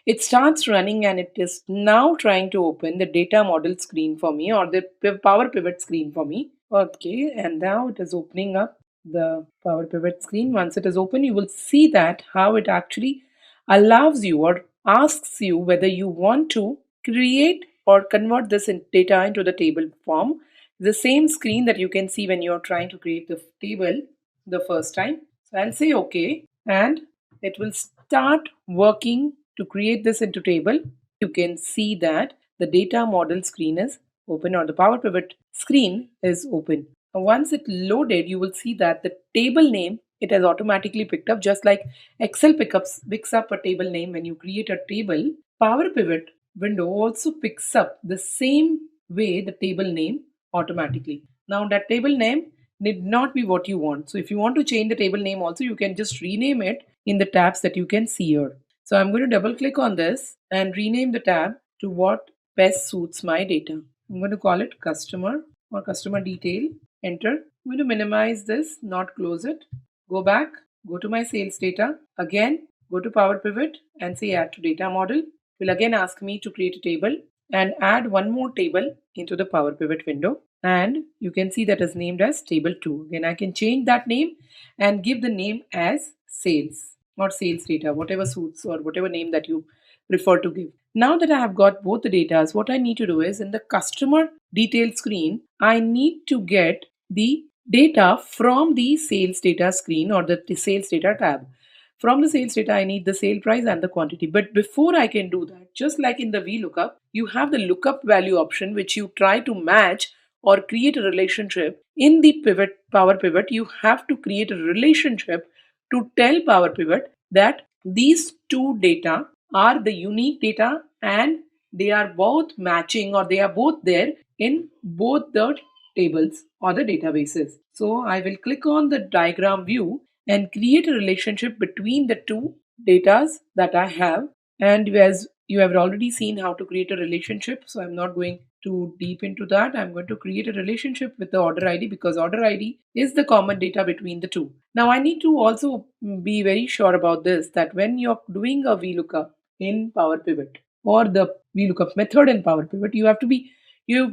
it starts running and it is now trying to open the data model screen for me, or the Power Pivot screen for me. Okay, and now it is opening up the Power Pivot screen. Once it is open, you will see that how it actually allows you or asks you whether you want to create or convert this data into the table form. The same screen that you can see when you are trying to create the table the first time. So I'll say OK, and it will start working to create this into table. You can see that the data model screen is open, or the Power Pivot screen is open. Once it loaded, you will see that the table name, it has automatically picked up, just like Excel picks up a table name when you create a table. Power Pivot window also picks up the same way the table name automatically. Now that table name need not be what you want. So if you want to change the table name also, you can just rename it in the tabs that you can see here. So I'm going to double click on this and rename the tab to what best suits my data. I'm going to call it customer or customer detail. Enter. I'm going to minimize this, not close it. Go back, go to my sales data. Again, go to Power Pivot and say add to data model. It will again ask me to create a table and add one more table into the Power Pivot window. And you can see that is named as table 2. Again, I can change that name and give the name as sales or sales data, whatever suits or whatever name that you prefer to give. Now that I have got both the data, what I need to do is in the customer detail screen, I need to get the data from the sales data screen or the sales data tab. From the sales data, I need the sale price and the quantity. But before I can do that, just like in the VLookup, you have the lookup value option, which you try to match or create a relationship. In the Power Pivot, you have to create a relationship to tell Power Pivot that these two data are the unique data and they are both matching or they are both there in both the tables or the databases. So I will click on the diagram view and create a relationship between the two datas that I have. And as you have already seen how to create a relationship, so I'm not going too deep into that. I'm going to create a relationship with the order ID because order ID is the common data between the two. Now I need to also be very sure about this, that when you're doing a VLookup in Power Pivot or the VLookup method in Power Pivot, you have to be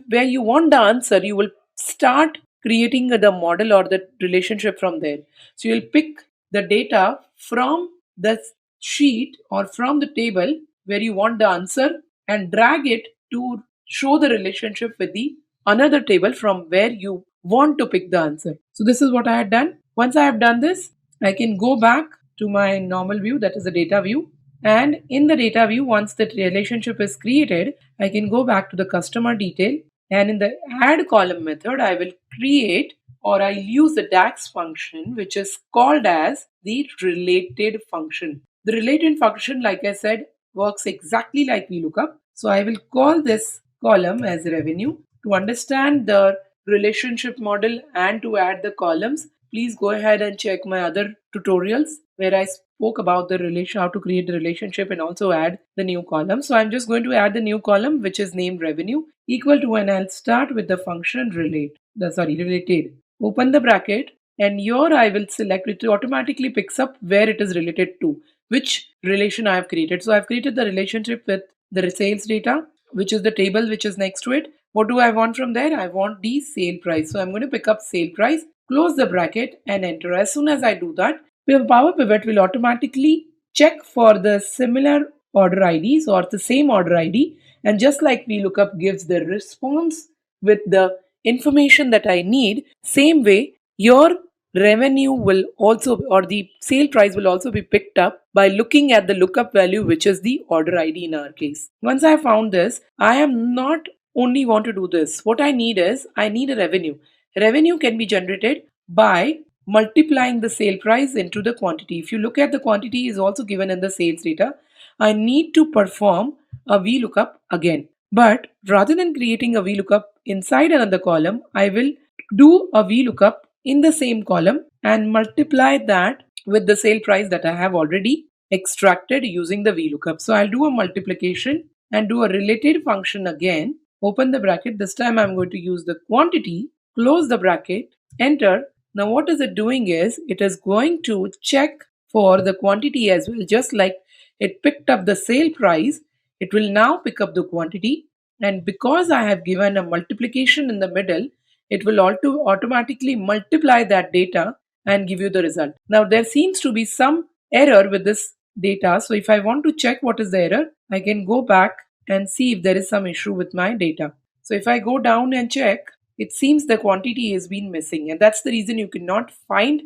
where you want the answer, you will start creating the model or the relationship from there. So you'll pick the data from the sheet or from the table where you want the answer and drag it to show the relationship with the another table from where you want to pick the answer. So this is what I had done. Once I have done this, I can go back to my normal view, that is the data view. And in the data view, once the relationship is created, I can go back to the customer detail. And in the add column method, I will create or I'll use the DAX function, which is called as the related function. The related function, like I said, works exactly like VLookup. So I will call this column as revenue. To understand the relationship model and to add the columns, please go ahead and check my other tutorials where I spoke about the relation, how to create the relationship and also add the new column. So I'm just going to add the new column, which is named revenue, equal to, and I'll start with the function related. Open the bracket, and here I will select, it automatically picks up where it is related to, which relation I have created. So I've created the relationship with the sales data, which is the table which is next to it. What do I want from there? I want the sale price. So I'm going to pick up sale price, close the bracket and enter. As soon as I do that, the Power Pivot will automatically check for the similar order IDs or the same order ID. And just like VLookup gives the response with the information that I need, same way your revenue will also, or the sale price will also be picked up by looking at the lookup value, which is the order ID in our case. Once I found this, I am not only want to do this. What I need is, I need a revenue. Revenue can be generated by multiplying the sale price into the quantity. If you look at the quantity is also given in the sales data, I need to perform a VLookup again. But rather than creating a VLookup inside another column, I will do a VLookup in the same column and multiply that with the sale price that I have already extracted using the VLookup. So I'll do a multiplication and do a related function again. Open the bracket. This time I'm going to use the quantity, close the bracket, enter. Now what is it doing is, it is going to check for the quantity as well. Just like it picked up the sale price, it will now pick up the quantity. And because I have given a multiplication in the middle, it will automatically multiply that data and give you the result. Now there seems to be some error with this data. So if I want to check what is the error, I can go back and see if there is some issue with my data. So if I go down and check, it seems the quantity has been missing, and that's the reason you cannot find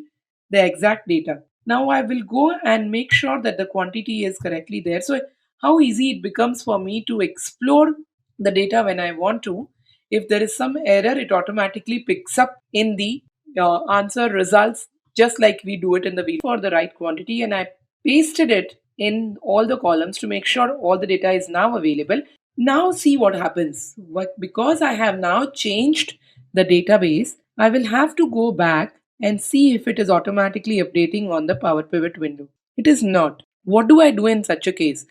the exact data. Now I will go and make sure that the quantity is correctly there. So how easy it becomes for me to explore the data when I want to. If there is some error, it automatically picks up in the answer results, just like we do it in the VLookup for the right quantity, and I pasted it in all the columns to make sure all the data is now available. Now see what happens. Because I have now changed the database, I will have to go back and see if it is automatically updating on the Power Pivot window. It is not. What do I do in such a case?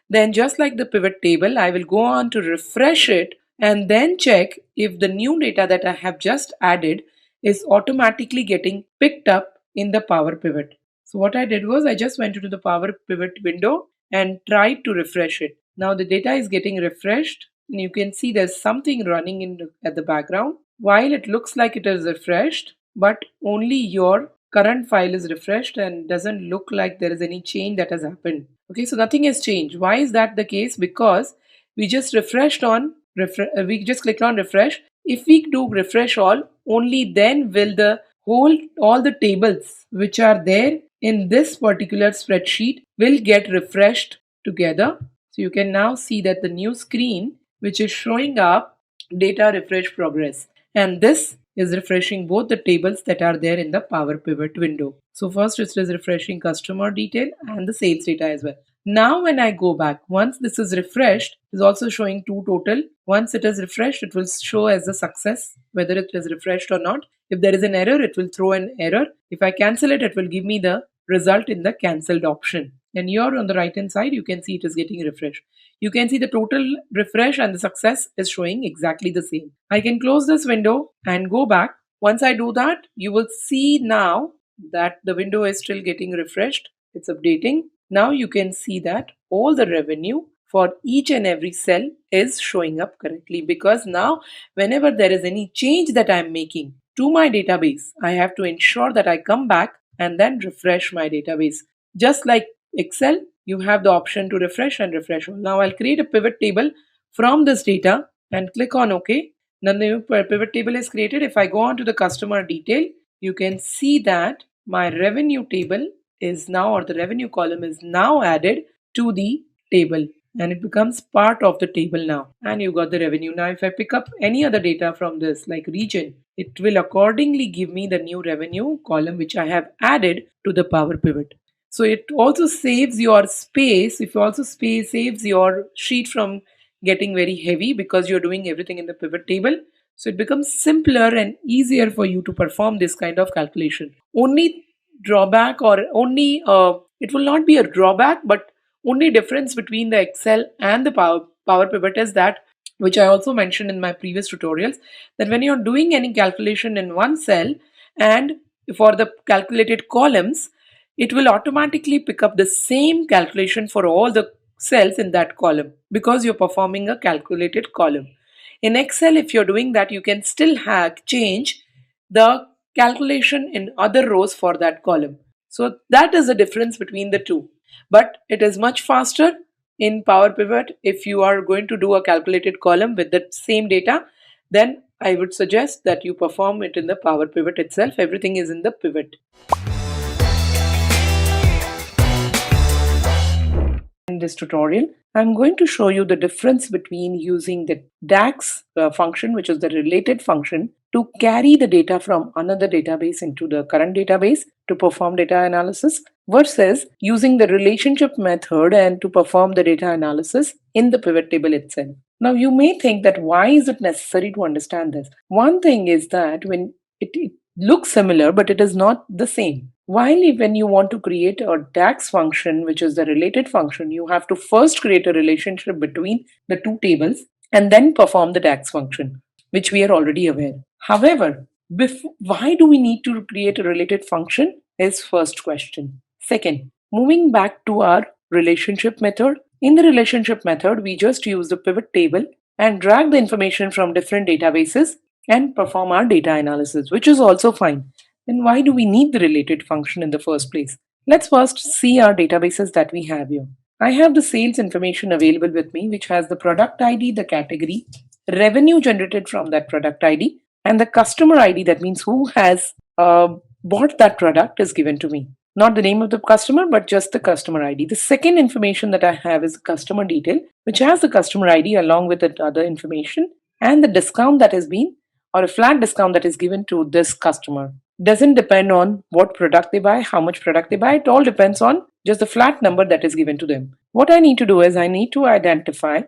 Then just like the pivot table, I will go on to refresh it and then check if the new data that I have just added is automatically getting picked up in the Power Pivot. So what I did was I just went into the Power Pivot window and tried to refresh it. Now the data is getting refreshed and you can see there's something running at the background. While it looks like it is refreshed, but only your current file is refreshed and doesn't look like there is any change that has happened. Okay, so nothing has changed. Why is that the case? Because we just we just clicked on refresh. If we do refresh all, only then will all the tables which are there in this particular spreadsheet will get refreshed together. So you can now see that the new screen which is showing up data refresh progress, and this is refreshing both the tables that are there in the Power Pivot window. So first it is refreshing customer detail and the sales data as well. Now when I go back, once this is refreshed, it is also showing 2 total. Once it is refreshed, it will show as a success whether it is refreshed or not. If there is an error, it will throw an error. If I cancel it, it will give me the result in the cancelled option. And here on the right hand side, you can see it is getting refreshed. You can see the total refresh and the success is showing exactly the same. I can close this window and go back. Once I do that, you will see now that the window is still getting refreshed. It's updating. Now you can see that all the revenue for each and every cell is showing up correctly, because now whenever there is any change that I'm making to my database, I have to ensure that I come back and then refresh my database. Just like Excel, you have the option to refresh and refresh all. Now I'll create a pivot table from this data and click on OK. Now the new pivot table is created. If I go on to the customer detail, you can see that my revenue table is now, or the revenue column is now added to the table, and it becomes part of the table now, and you got the revenue. Now if I pick up any other data from this like region, it will accordingly give me the new revenue column which I have added to the Power Pivot. So it also saves your space. If you also saves your sheet from getting very heavy because you're doing everything in the pivot table. So it becomes simpler and easier for you to perform this kind of calculation. Only drawback, or only it will not be a drawback, but only difference between the Excel and the Power Pivot is that, which I also mentioned in my previous tutorials, that when you're doing any calculation in one cell and for the calculated columns, it will automatically pick up the same calculation for all the cells in that column because you're performing a calculated column. In Excel, if you're doing that, you can still change the calculation in other rows for that column. So that is the difference between the two. But it is much faster in Power Pivot. If you are going to do a calculated column with the same data, then I would suggest that you perform it in the Power Pivot itself. Everything is in the pivot. In this tutorial, I'm going to show you the difference between using the DAX function, which is the related function, to carry the data from another database into the current database to perform data analysis, versus using the relationship method and to perform the data analysis in the pivot table itself. Now you may think that why is it necessary to understand this? One thing is that when it looks similar, but it is not the same. While when you want to create a DAX function, which is the related function, you have to first create a relationship between the two tables and then perform the DAX function, which we are already aware. However, why do we need to create a related function is first question. Second, moving back to our relationship method. In the relationship method, we just use the pivot table and drag the information from different databases and perform our data analysis, which is also fine. Then why do we need the related function in the first place? Let's first see our databases that we have here. I have the sales information available with me, which has the product ID, the category, revenue generated from that product ID, and the customer ID, that means who has bought that product, is given to me. Not the name of the customer, but just the customer ID. The second information that I have is the customer detail, which has the customer ID along with the other information and the discount that has been, or a flat discount that is given to this customer. Doesn't depend on what product they buy, how much product they buy. It all depends on just the flat number that is given to them. What I need to do is I need to identify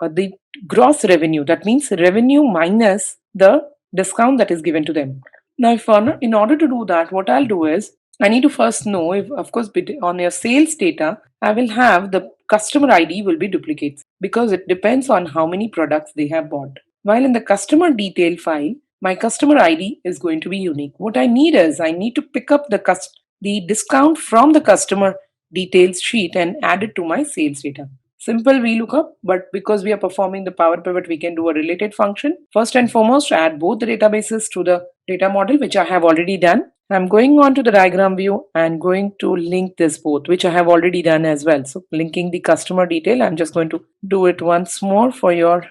the gross revenue. That means revenue minus the discount that is given to them. Now, in order to do that, what I'll do is I need to first know if, of course, on your sales data, I will have the customer ID will be duplicates because it depends on how many products they have bought. While in the customer detail file, my customer ID is going to be unique. What I need is I need to pick up the the discount from the customer details sheet and add it to my sales data. Simple VLookup, but because we are performing the Power Pivot, we can do a related function. First and foremost, add both the databases to the data model, which I have already done. I'm going on to the diagram view and going to link this both, which I have already done as well. So linking the customer detail, I'm just going to do it once more for your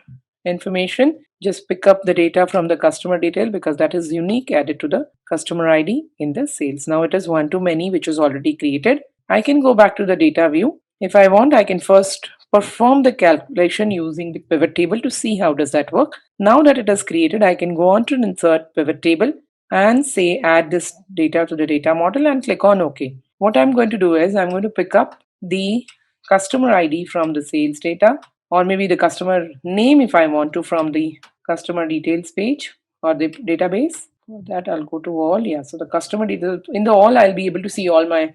information. Just pick up the data from the customer detail because that is unique, added to the customer ID in the sales. Now it is one-to-many, which is already created. I can go back to the data view. If I want, I can first perform the calculation using the pivot table to see how does that work. Now that it is created, I can go on to insert pivot table and say add this data to the data model and click on OK. What I'm going to do is I'm going to pick up the customer ID from the sales data, or maybe the customer name if I want to from the customer details page or the database. For that I'll go to all. Yeah, so the customer details in the all, I'll be able to see all my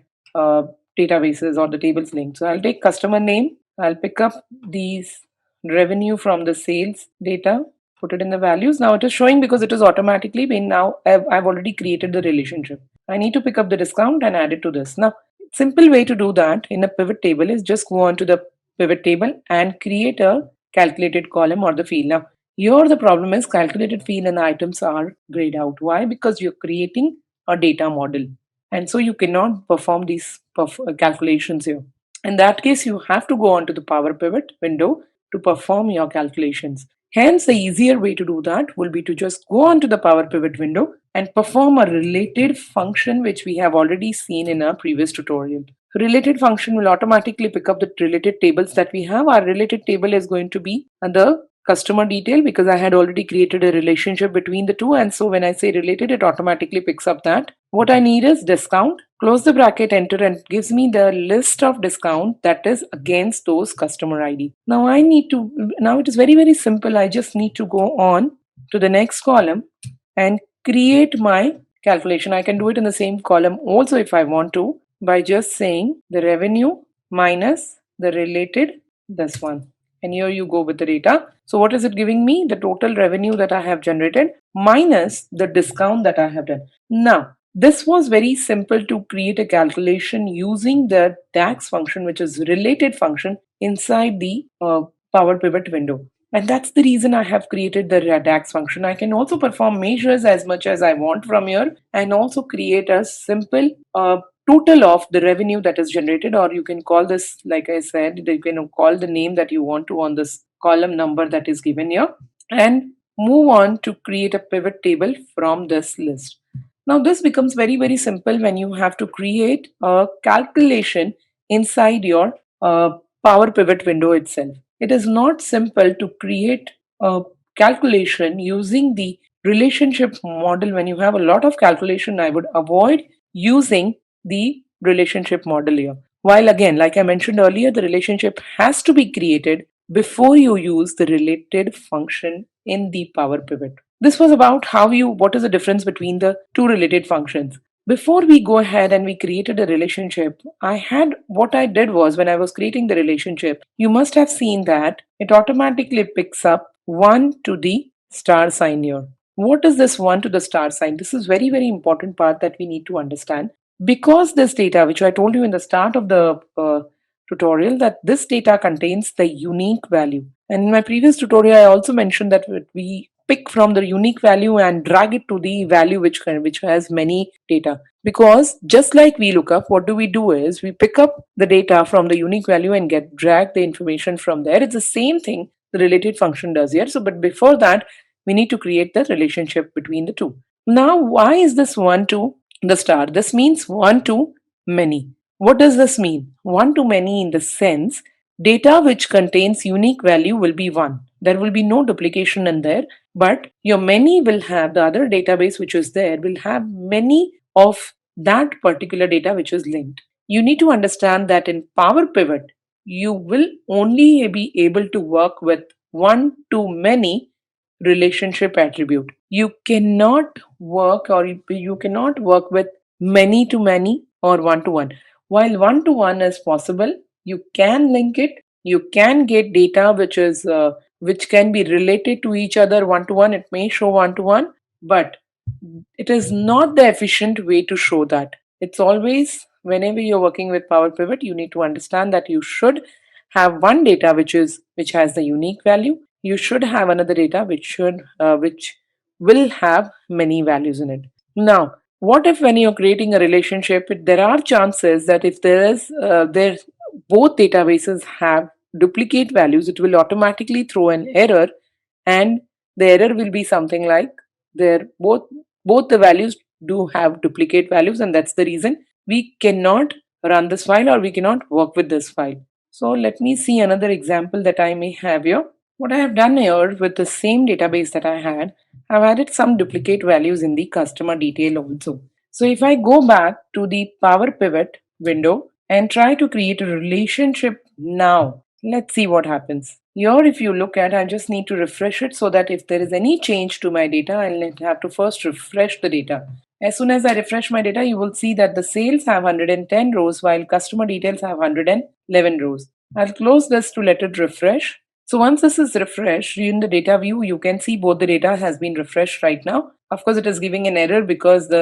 databases or the tables linked. So I'll take customer name, I'll pick up these revenue from the sales data, put it in the values. Now it is showing because it is automatically been, now I've already created the relationship. I need to pick up the discount and add it to this. Now simple way to do that in a pivot table is just go on to the pivot table and create a calculated column or the field. Now here the problem is calculated field and items are grayed out. Why? Because you're creating a data model, and so you cannot perform these calculations here. In that case, you have to go on to the Power Pivot window to perform your calculations. Hence, the easier way to do that will be to just go on to the Power Pivot window and perform a related function which we have already seen in our previous tutorial. Related function will automatically pick up the related tables that we have. Our related table is going to be the customer detail because I had already created a relationship between the two, and so when I say related, it automatically picks up that. What I need is discount, close the bracket, enter, and gives me the list of discount that is against those customer ID. Now it is very, very simple. I just need to go on to the next column and create my calculation. I can do it in the same column also if I want to by just saying the revenue minus the related this one. And here you go with the data. So what is it giving me? The total revenue that I have generated minus the discount that I have done. Now, this was very simple to create a calculation using the DAX function, which is related function inside the Power Pivot window. And that's the reason I have created the DAX function. I can also perform measures as much as I want from here and also create a simple total of the revenue that is generated, or you can call this, like I said, you can call the name that you want to on this column number that is given here, and move on to create a pivot table from this list. Now this becomes very, very simple when you have to create a calculation inside your Power Pivot window itself. It is not simple to create a calculation using the relationship model. When you have a lot of calculation, I would avoid using the relationship model here. While again, like I mentioned earlier, the relationship has to be created before you use the related function in the Power Pivot. This was about what is the difference between the two related functions. Before we go ahead and we created a relationship, what I did was when I was creating the relationship, you must have seen that it automatically picks up 1 to the star sign here. What is this 1 to the star sign? This is very, very important part that we need to understand. Because this data, which I told you in the start of the tutorial, that this data contains the unique value. And in my previous tutorial, I also mentioned that we pick from the unique value and drag it to the value which has many data. Because just like VLookup, what do is we pick up the data from the unique value and drag the information from there. It's the same thing the related function does here. So, but before that, we need to create the relationship between the two. Now, why is this 1 to the star? This means 1 to many. What does this mean? 1 to many in the sense data which contains unique value will be 1. There will be no duplication in there, but your many will have the other database which is there will have many of that particular data which is linked. You need to understand that in Power Pivot, you will only be able to work with 1 to many relationship attribute. You cannot work with many to many or 1 to 1. While 1 to 1 is possible, you can link it. You can get data which can be related to each other 1 to 1. It may show 1 to 1, but it is not the efficient way to show that. It's always, whenever you're working with Power Pivot, you need to understand that you should have one data which has the unique value. You should have another data which will have many values in it. Now, what if when you're creating a relationship, there are chances that if both databases have duplicate values, it will automatically throw an error, and the error will be something like they're both the values do have duplicate values, and that's the reason we cannot run this file or we cannot work with this file. So let me see another example that I may have here. What I have done here with the same database that I had, I've added some duplicate values in the customer detail also. So if I go back to the Power Pivot window and try to create a relationship now, let's see what happens. Here, if you look at, I just need to refresh it so that if there is any change to my data, I'll have to first refresh the data. As soon as I refresh my data, you will see that the sales have 110 rows while customer details have 111 rows. I'll close this to let it refresh. So once this is refreshed, in the data view, you can see both the data has been refreshed right now. Of course, it is giving an error because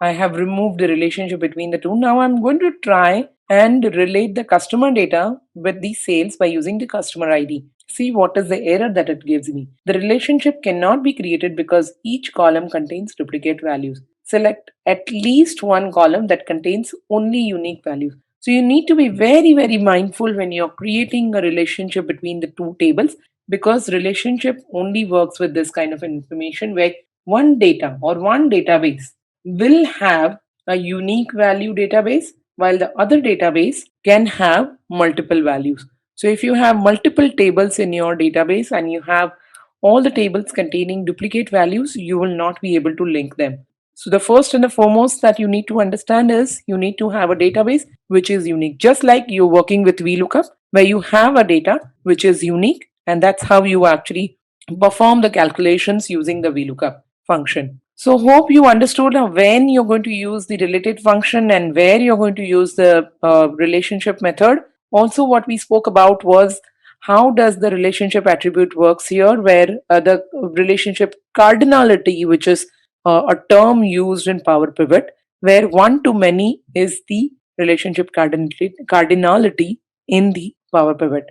I have removed the relationship between the two. Now I'm going to try and relate the customer data with the sales by using the customer ID. See what is the error that it gives me. The relationship cannot be created because each column contains duplicate values. Select at least one column that contains only unique values. So you need to be very, very mindful when you're creating a relationship between the two tables, because relationship only works with this kind of information where one data or one database will have a unique value database while the other database can have multiple values. So if you have multiple tables in your database and you have all the tables containing duplicate values, you will not be able to link them. So the first and the foremost that you need to understand is you need to have a database which is unique. Just like you're working with VLookup, where you have a data which is unique, and that's how you actually perform the calculations using the VLookup function. So hope you understood when you're going to use the related function and where you're going to use the relationship method. Also, what we spoke about was how does the relationship attribute works here, where the relationship cardinality, which is a term used in Power Pivot, where one to many is the relationship cardinality in the Power Pivot.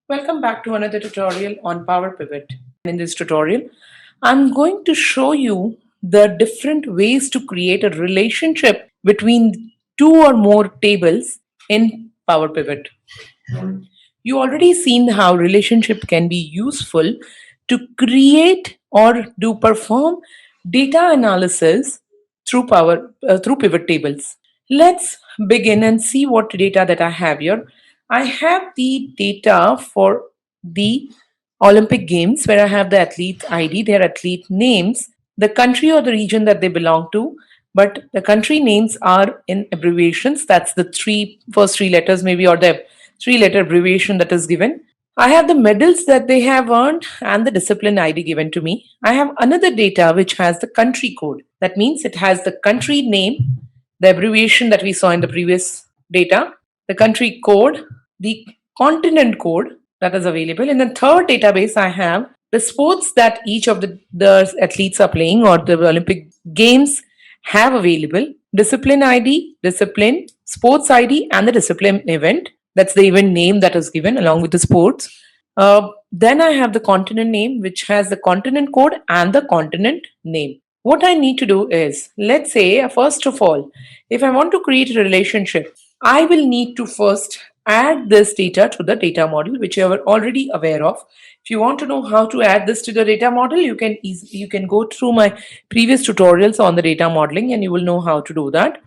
Welcome back to another tutorial on Power Pivot. In this tutorial, I'm going to show you the different ways to create a relationship between two or more tables in Power Pivot. You already seen how relationship can be useful to create or to perform data analysis through pivot tables. Let's begin and see what data that I have here. I have the data for the Olympic Games where I have the athlete ID, their athlete names, the country or the region that they belong to, but the country names are in abbreviations. That's the first three letters maybe, or the three-letter abbreviation that is given. I have the medals that they have earned and the discipline ID given to me. I have another data which has the country code. That means it has the country name, the abbreviation that we saw in the previous data, the country code, the continent code that is available. In the third database, I have the sports that each of the athletes are playing or the Olympic Games have available, discipline ID, discipline, sports ID, and the discipline event. That's the event name that is given along with the sports. Then I have the continent name, which has the continent code and the continent name. What I need to do is, let's say, first of all, if I want to create a relationship, I will need to first add this data to the data model, which you are already aware of. If you want to know how to add this to the data model, you can go through my previous tutorials on the data modeling and you will know how to do that.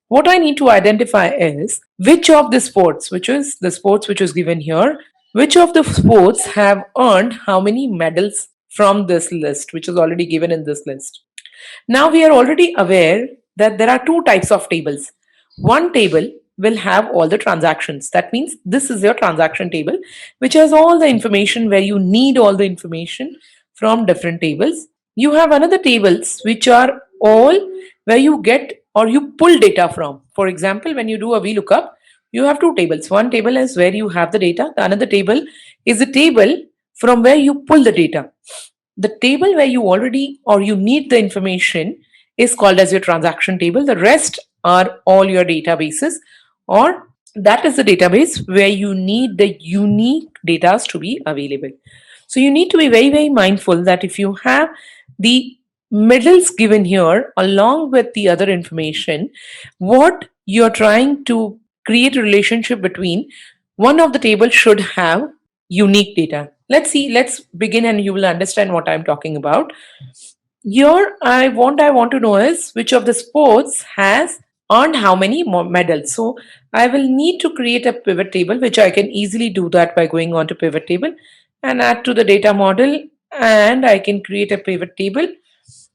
What I need to identify is which of the sports, which is the sports which is given here, which of the sports have earned how many medals from this list, which is already given in this list. Now we are already aware that there are two types of tables. One table will have all the transactions. That means this is your transaction table, which has all the information where you need all the information from different tables. You have another tables which are all where you get or you pull data from. For example, when you do a VLookup, you have two tables. One table is where you have the data. The another table is a table from where you pull the data. The table where you already or you need the information is called as your transaction table. The rest are all your databases, or that is the database where you need the unique data to be available. So you need to be very, very mindful that if you have the middles given here along with the other information, what you're trying to create a relationship between, one of the tables should have unique data. Let's see, let's begin and you will understand what I'm talking about. Here, I want to know is which of the sports has earned how many medals. So I will need to create a pivot table, which I can easily do that by going on to pivot table and add to the data model, and I can create a pivot table.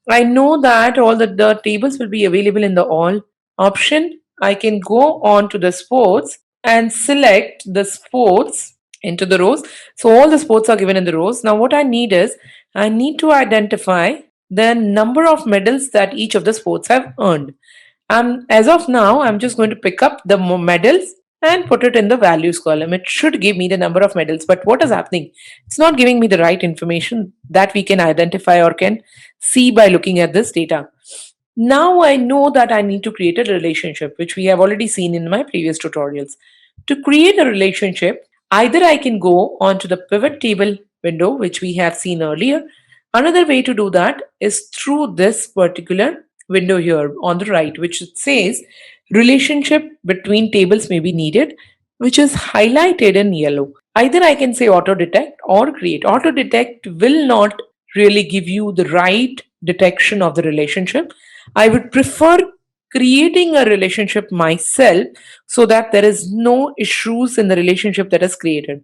I know that all the tables will be available in the all option. I can go on to the sports and select the sports into the rows. So all the sports are given in the rows. Now what I need is, I need to identify the number of medals that each of the sports have earned. As of now, I'm just going to pick up the medals and put it in the values column. It should give me the number of medals, but what is happening? It's not giving me the right information that we can identify or can see by looking at this data. Now I know that I need to create a relationship, which we have already seen in my previous tutorials. To create a relationship, either I can go onto the pivot table window, which we have seen earlier. Another way to do that is through this particular window here on the right, which says relationship between tables may be needed, which is highlighted in yellow. Either I can say auto detect or create. Auto detect will not really give you the right detection of the relationship. I would prefer creating a relationship myself so that there is no issues in the relationship that is created.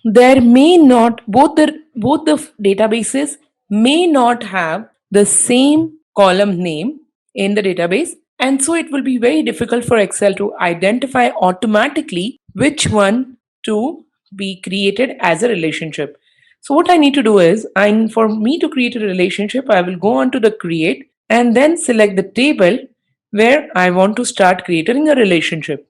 There may not, both the databases may not have the same column name in the database, and so it will be very difficult for Excel to identify automatically which one to be created as a relationship. So what I need to do is, for me to create a relationship, I will go on to the create and then select the table where I want to start creating a relationship.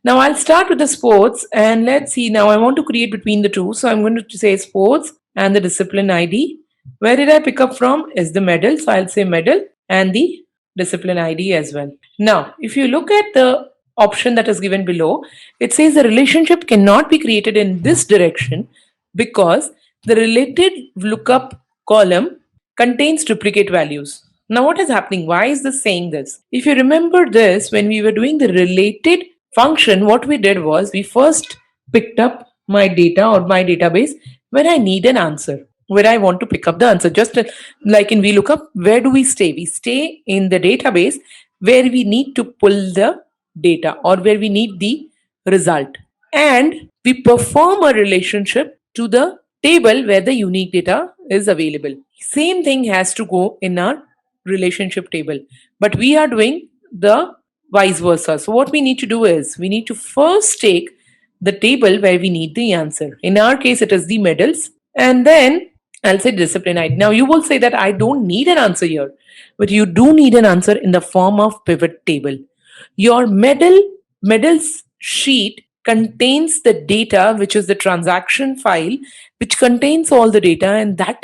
Now I'll start with the sports, and let's see, now I want to create between the two. So I'm going to say sports and the discipline ID. Where did I pick up from is the medal. So I'll say medal and the discipline ID as well. Now, if you look at the option that is given below, it says the relationship cannot be created in this direction because the related lookup column contains duplicate values. Now what is happening? Why is this saying this? If you remember this, when we were doing the related function, what we did was we first picked up my data or my database where I need an answer, where I want to pick up the answer. Just like in VLookup, where do we stay? We stay in the database where we need to pull the data or where we need the result. And we perform a relationship to the table where the unique data is available. Same thing has to go in our relationship table, but we are doing the vice versa. So what we need to do is we need to first take the table where we need the answer. In our case, it is the medals, and then I'll say discipline ID. Now you will say that I don't need an answer here, but you do need an answer in the form of pivot table. Your medals sheet contains the data, which is the transaction file, which contains all the data, and that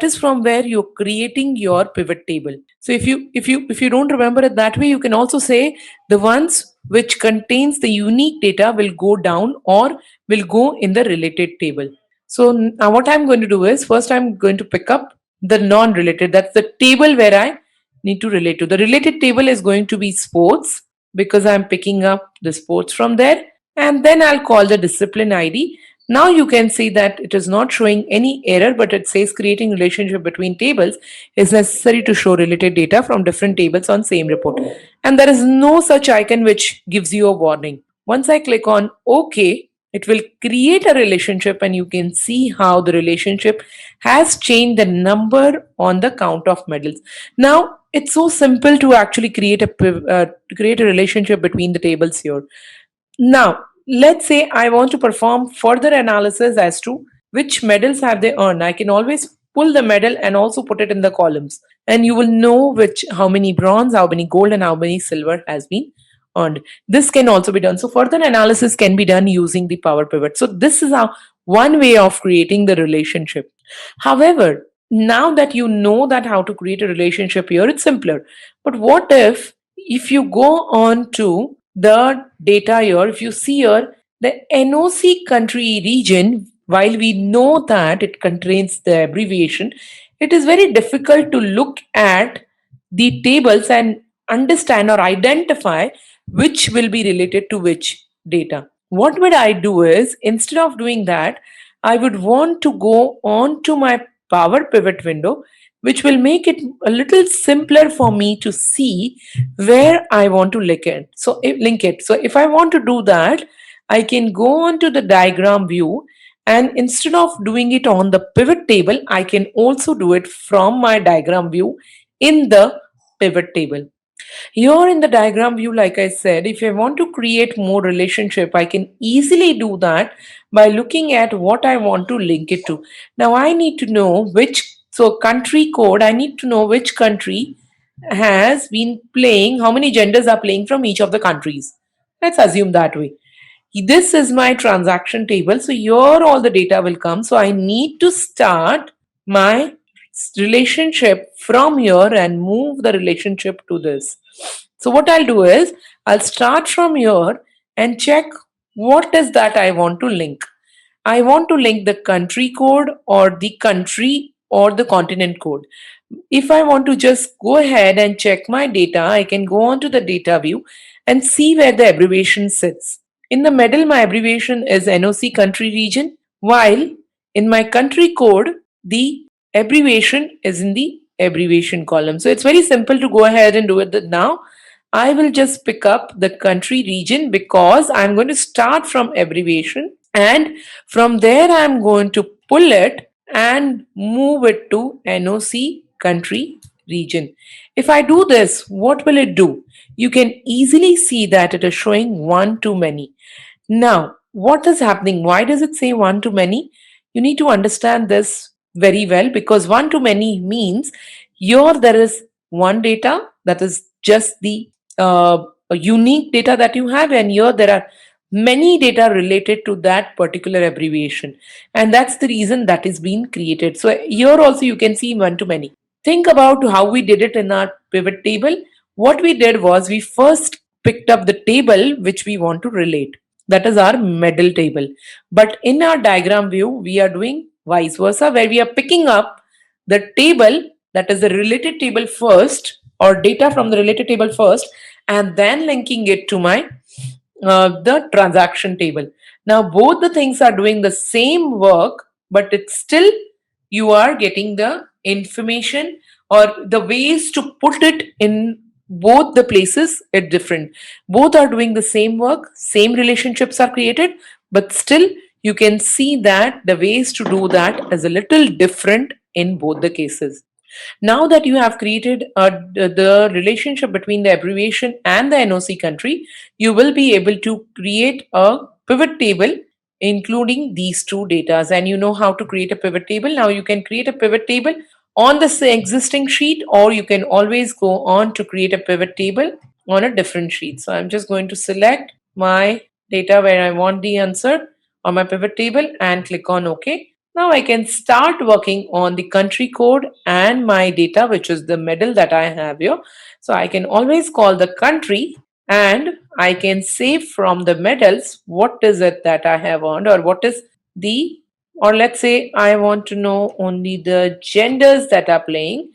is from where you're creating your pivot table. So if you don't remember it that way, you can also say the ones which contains the unique data will go down or will go in the related table. So now what I'm going to do is, first I'm going to pick up the non-related. That's the table where I need to relate to. The related table is going to be sports because I'm picking up the sports from there, and then I'll call the discipline ID. Now you can see that it is not showing any error, but it says creating relationship between tables is necessary to show related data from different tables on same report. And there is no such icon which gives you a warning. Once I click on OK, it will create a relationship, and you can see how the relationship has changed the number on the count of medals. Now it's so simple to actually create a relationship between the tables here. Now let's say I want to perform further analysis as to which medals have they earned. I can always pull the medal and also put it in the columns, and you will know how many bronze, how many gold, and how many silver has been earned. This can also be done. So further analysis can be done using the Power Pivot. So this is one way of creating the relationship. However, now that you know that how to create a relationship here, it's simpler. But what if you go on to the data here, if you see here the NOC country region, while we know that it contains the abbreviation, it is very difficult to look at the tables and understand or identify which will be related to which data. What would I do is, instead of doing that, I would want to go on to my Power Pivot window, which will make it a little simpler for me to see where I want to link it. So if I want to do that, I can go on to the diagram view, and instead of doing it on the pivot table, I can also do it from my diagram view in the pivot table. Here in the diagram view, like I said, if I want to create more relationship, I can easily do that by looking at what I want to link it to. Now I need to know country code, I need to know which country has been playing, how many genders are playing from each of the countries. Let's assume that way. This is my transaction table. So here all the data will come. So I need to start my relationship from here and move the relationship to this. So what I'll do is I'll start from here and check what is that I want to link. I want to link the country code or the country or the continent code. If I want to just go ahead and check my data, I can go on to the data view and see where the abbreviation sits. In the middle, my abbreviation is NOC country region, while in my country code, the abbreviation is in the abbreviation column. So it's very simple to go ahead and do it now. I will just pick up the country region because I'm going to start from abbreviation, and from there I'm going to pull it and move it to NOC country region. If I do this, what will it do? You can easily see that it is showing one to many. Now, what is happening? Why does it say one to many? You need to understand this very well, because one to many means here there is one data that is just the unique data that you have, and here there are many data related to that particular abbreviation, and that's the reason that is being created. So here also you can see one to many. Think about how we did it in our pivot table. What we did was we first picked up the table which we want to relate. That is our medal table. But in our diagram view, we are doing vice versa, where we are picking up the table that is the related table first, or data from the related table first, and then linking it to my the transaction table. Now both the things are doing the same work, but it's still you are getting the information, or the ways to put it in both the places are different. Both are doing the same work, same relationships are created, but still you can see that the ways to do that is a little different in both the cases. Now that you have created the relationship between the abbreviation and the NOC country, you will be able to create a pivot table including these two datas, and you know how to create a pivot table. Now you can create a pivot table on the existing sheet, or you can always go on to create a pivot table on a different sheet. So I'm just going to select my data where I want the answer on my pivot table and click on OK. Now I can start working on the country code and my data, which is the medal that I have here. So I can always call the country, and I can say from the medals what is it that I have earned, or what is the, or let's say I want to know only the genders that are playing,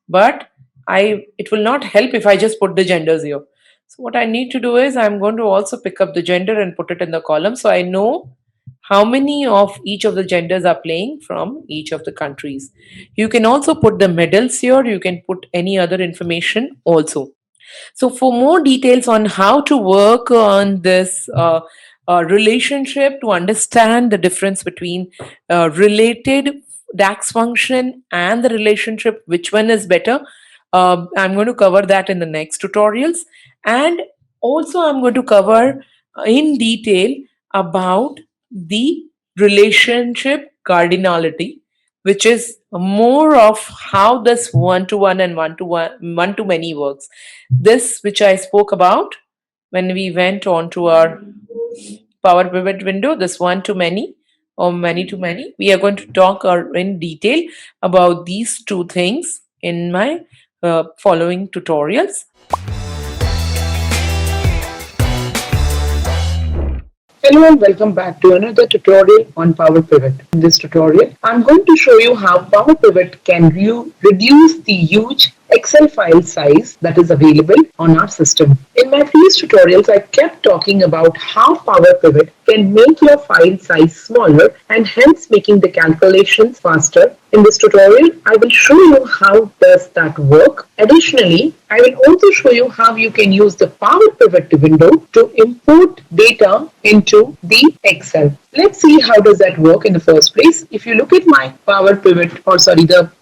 but it will not help if I just put the genders here. So what I need to do is I'm going to also pick up the gender and put it in the column, so I know how many of each of the genders are playing from each of the countries. You can also put the medals here. You can put any other information also. So for more details on how to work on this relationship, to understand the difference between related DAX function and the relationship, which one is better, I'm going to cover that in the next tutorials. And also I'm going to cover in detail about the relationship cardinality, which is more of how this one-to-one and one-to-many works. This, which I spoke about when we went on to our Power Pivot window, this one-to-many, or many to many. We are going to talk in detail about these two things in my following tutorials. Hello and welcome back to another tutorial on Power Pivot. In this tutorial, I'm going to show you how Power Pivot can reduce the huge Excel file size that is available on our system. In my previous tutorials, I kept talking about how Power Pivot can make your file size smaller and hence making the calculations faster. In this tutorial, I will show you how does that work. Additionally, I will also show you how you can use the Power Pivot window to import data into the Excel. Let's see how does that work in the first place. If you look at my Power Pivot,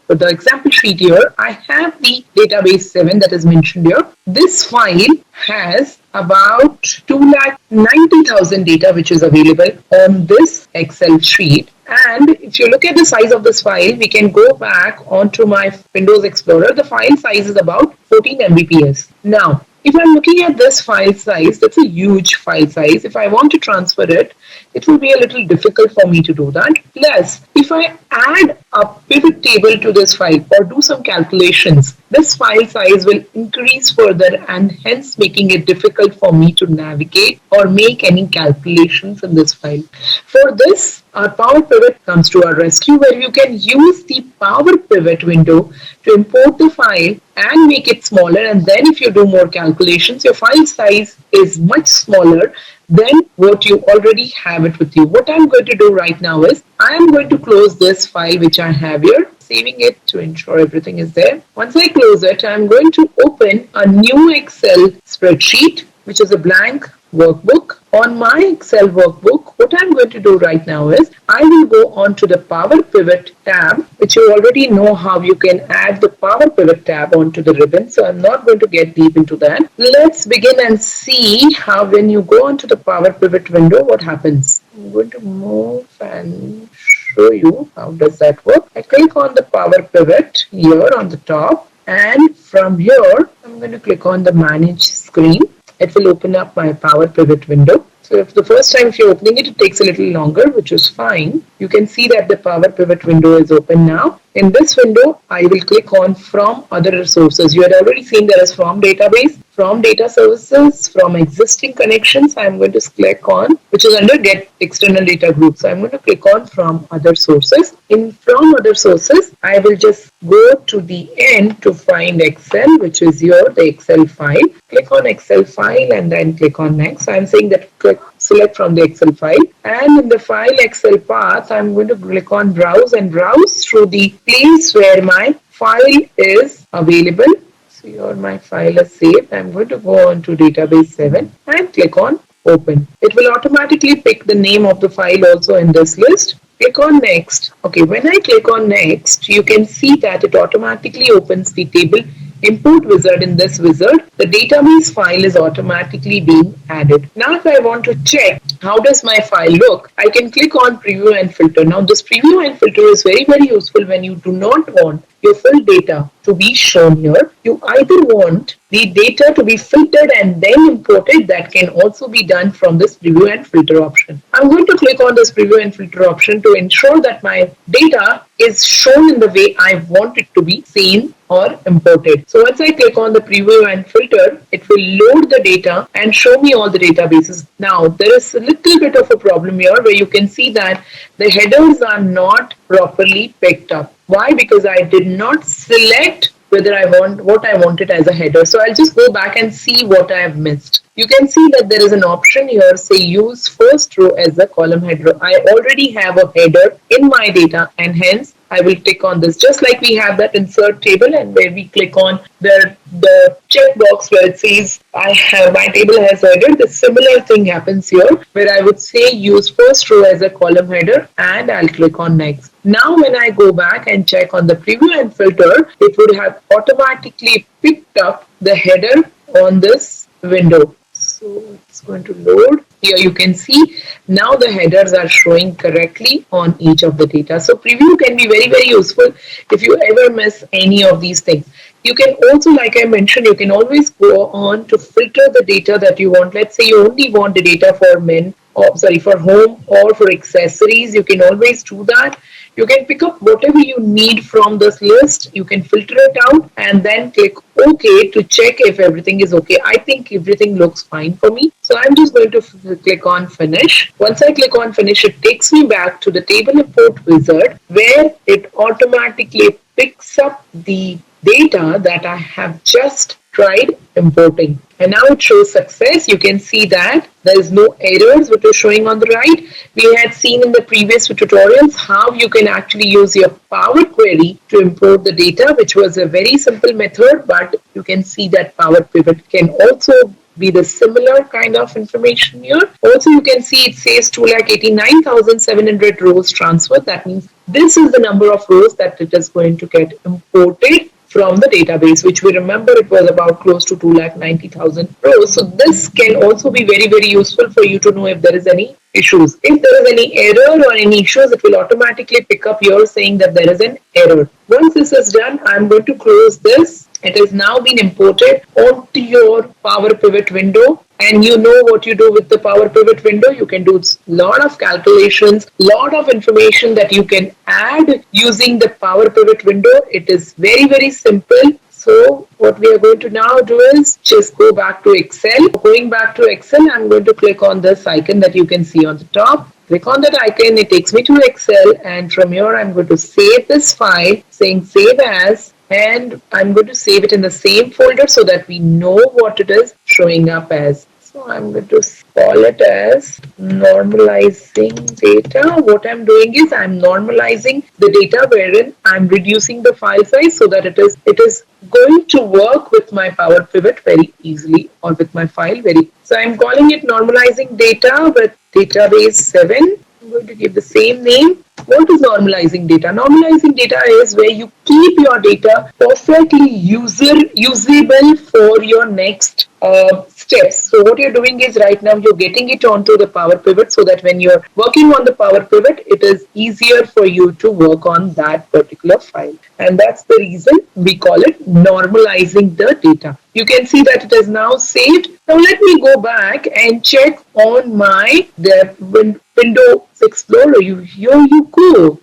the example sheet here, I have the database 7 that is mentioned here. This file has about 290,000 data which is available on this Excel sheet. And if you look at the size of this file, we can go back onto my Windows Explorer. The file size is about 14 Mbps. Now, if I'm looking at this file size, that's a huge file size. If I want to transfer it, it will be a little difficult for me to do that. Plus, if I add a pivot table to this file or do some calculations, this file size will increase further and hence making it difficult for me to navigate or make any calculations in this file. For this, our Power Pivot comes to our rescue, where you can use the Power Pivot window to import the file and make it smaller, and then if you do more calculations, your file size is much smaller than what you already have it with you. What I'm going to do right now is I am going to close this file which I have here, saving it to ensure everything is there. Once I close it, I'm going to open a new Excel spreadsheet, which is a blank workbook. On my Excel workbook, what I'm going to do right now is I will go on to the Power Pivot tab, which you already know how you can add the Power Pivot tab onto the ribbon. So I'm not going to get deep into that. Let's begin and see how when you go onto the Power Pivot window, what happens. I'm going to move and show you how does that work. I click on the Power Pivot here on the top, and from here I'm going to click on the Manage Screen. It will open up my Power Pivot window. So if the first time if you're opening it, it takes a little longer, which is fine. You can see that the Power Pivot window is open now. In this window, I will click on From Other Resources. You had already seen there is From Database, From Data Services, From Existing Connections. I'm going to click on, which is under Get External Data Group. So I'm going to click on From Other Sources. In From Other Sources, I will just go to the end to find Excel, which is here, the Excel file. Click on Excel file and then click on Next. So I'm saying that select from the Excel file, and in the file Excel path, I'm going to click on Browse and browse through the place where my file is available. So here my file is saved. I'm going to go on to database 7 and click on Open. It will automatically pick the name of the file also in this list. Click on Next. Okay, when I click on Next, you can see that it automatically opens the table import wizard. In this wizard, the database file is automatically being added. Now if I want to check how does my file look, I can click on Preview and Filter. Now this Preview and Filter is very useful when you do not want your full data to be shown here. You either want the data to be filtered and then imported. That can also be done from this Preview and Filter option. I'm going to click on this Preview and Filter option to ensure that my data is shown in the way I want it to be seen or imported. So once I click on the Preview and Filter, it will load the data and show me all the databases. Now there is a little bit of a problem here where you can see that the headers are not properly picked up. Why? Because I did not select whether I want what I wanted as a header. So I'll just go back and see what I have missed. You can see that there is an option here, say use first row as a column header. I already have a header in my data and hence I will click on this, just like we have that insert table and where we click on the checkbox where it says I have my table has header. The similar thing happens here where I would say use first row as a column header and I'll click on next. Now when I go back and check on the Preview and Filter, it would have automatically picked up the header on this window. So it's going to load. Here you can see now the headers are showing correctly on each of the data. So preview can be very useful if you ever miss any of these things. You can also, like I mentioned, you can always go on to filter the data that you want. Let's say you only want the data for men for home or for accessories. You can always do that. You can pick up whatever you need from this list. You can filter it out and then click OK to check if everything is okay. I think everything looks fine for me. So I'm just going to click on finish. Once I click on finish, it takes me back to the table import wizard where it automatically picks up the data that I have just tried importing. And now it shows success. You can see that there is no errors which is showing on the right. We had seen in the previous tutorials how you can actually use your Power Query to import the data, which was a very simple method, but you can see that Power Pivot can also be the similar kind of information here. Also, you can see it says 2,89,700 rows transferred. That means this is the number of rows that it is going to get imported from the database, which we remember it was about close to 2,90,000 rows. So this can also be very, very useful for you to know if there is any issues. If there is any error or any issues, it will automatically pick up here saying that there is an error. Once this is done, I'm going to close this. It has now been imported onto your Power Pivot window. And you know what you do with the Power Pivot window. You can do a lot of calculations, lot of information that you can add using the Power Pivot window. It is very, very simple. So what we are going to now do is just go back to Excel. Going back to Excel, I'm going to click on this icon that you can see on the top. Click on that icon, it takes me to Excel, and from here I'm going to save this file, saying save as, and I'm going to save it in the same folder so that we know what it is showing up as. So I'm going to call it as normalizing data. What I'm doing is I'm normalizing the data wherein I'm reducing the file size so that it is going to work with my Power Pivot very easily, or with my file very. So I'm calling it normalizing data with database 7. I'm going to give the same name. What is normalizing data? Normalizing data is where you keep your data perfectly usable for your next steps. So what you're doing is right now you're getting it onto the Power Pivot so that when you're working on the Power Pivot, it is easier for you to work on that particular file. And that's the reason we call it normalizing the data. You can see that it is now saved. Now let me go back and check on my Windows Explorer. Here you go.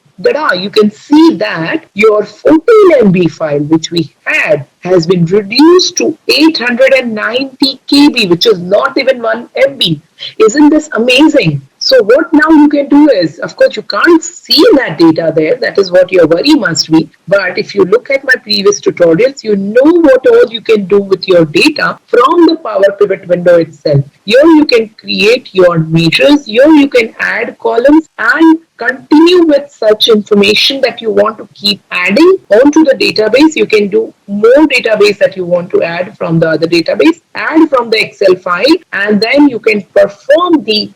You can see that your 14 MB file which we had has been reduced to 890 KB, which is not even 1 MB. Isn't this amazing? So what now you can do is, of course, you can't see that data there. That is what your worry must be. But if you look at my previous tutorials, you know what all you can do with your data from the Power Pivot window itself. Here you can create your measures. Here you can add columns and continue with such information that you want to keep adding onto the database. You can do more database that you want to add from the other database, add from the Excel file, and then you can perform the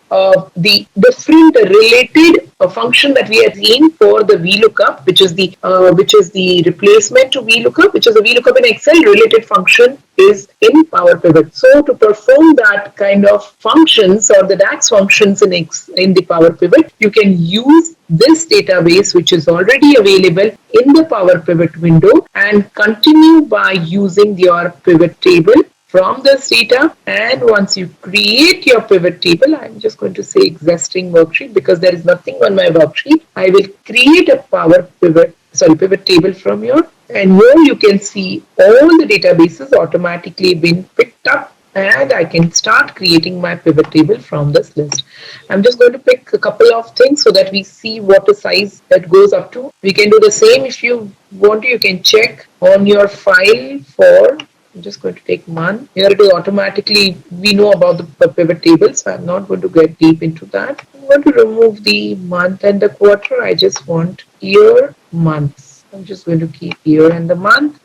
different related function that we have seen for the VLookup, which is the replacement to VLookup, which is a VLookup in Excel related function is in Power Pivot. So to perform that kind of functions or the DAX functions in the Power Pivot, you can use this database which is already available in the Power Pivot window and continue by using your pivot table from this data. And once you create your pivot table, I'm just going to say existing worksheet because there is nothing on my worksheet. I will create a pivot table from here, and here you can see all the databases automatically been picked up, and I can start creating my pivot table from this list. I'm just going to pick a couple of things so that we see what the size that goes up to. We can do the same if you want to. You can check on your file for, I'm just going to take month. Here it is automatically, we know about the pivot table, so I'm not going to get deep into that. I'm going to remove the month and the quarter. I just want year, months. I'm just going to keep year and the month.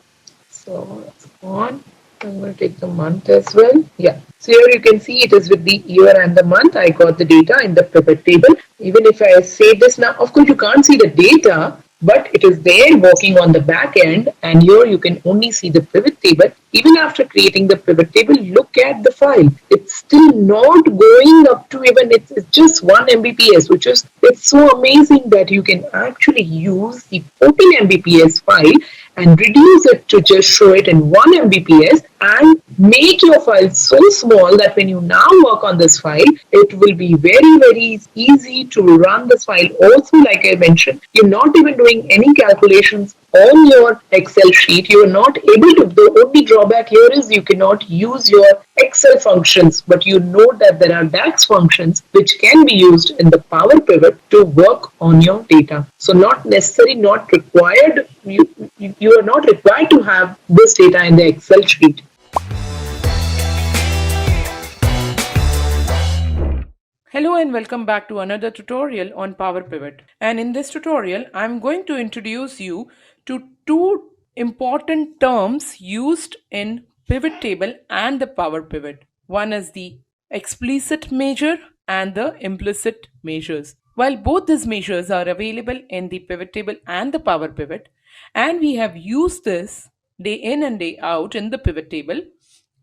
So it's gone. I'm going to take the month as well. Yeah. So here you can see it is with the year and the month. I got the data in the pivot table. Even if I save this now, of course you can't see the data, but it is there working on the back end, and here you can only see the pivot table. Even after creating the pivot table, look at the file. It's still not going up to even, it's just 1 Mbps, which is, it's so amazing that you can actually use the 14 Mbps file and reduce it to just show it in 1 Mbps and make your file so small that when you now work on this file, it will be very, very easy to run this file. Also, like I mentioned, you're not even doing any calculations on your Excel sheet. You are not able to. The only drawback here is you cannot use your Excel functions, but you know that there are DAX functions which can be used in the Power Pivot to work on your data. So not necessary, not required. You are not required to have this data in the Excel sheet. Hello and welcome back to another tutorial on Power Pivot. And in this tutorial, I'm going to introduce you to two important terms used in pivot table and the Power Pivot. One is the explicit measure and the implicit measures. While both these measures are available in the pivot table and the Power Pivot, and we have used this day in and day out in the pivot table,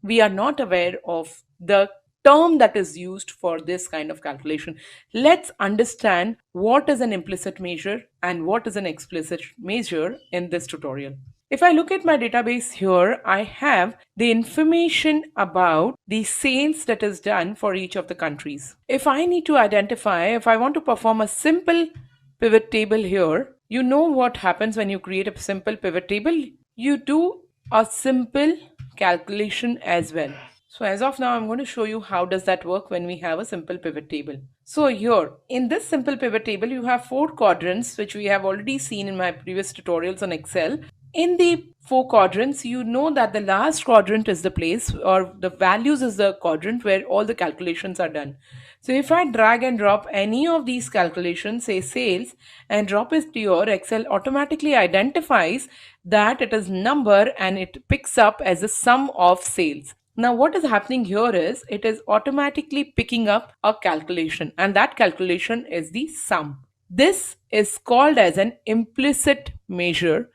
we are not aware of the term that is used for this kind of calculation. Let's understand what is an implicit measure and what is an explicit measure in this tutorial. If I look at my database here, I have the information about the sales that is done for each of the countries. If I need to identify, if I want to perform a simple pivot table here, you know what happens when you create a simple pivot table? You do a simple calculation as well. So as of now, I'm going to show you how does that work when we have a simple pivot table. So here in this simple pivot table, you have 4 quadrants, which we have already seen in my previous tutorials on Excel. In the 4 quadrants, you know that the last quadrant is the place, or the values is the quadrant where all the calculations are done. So if I drag and drop any of these calculations, say sales, and drop it to your Excel, automatically identifies that it is number and it picks up as a sum of sales. Now what is happening here is it is automatically picking up a calculation, and that calculation is the sum. This is called as an implicit measure.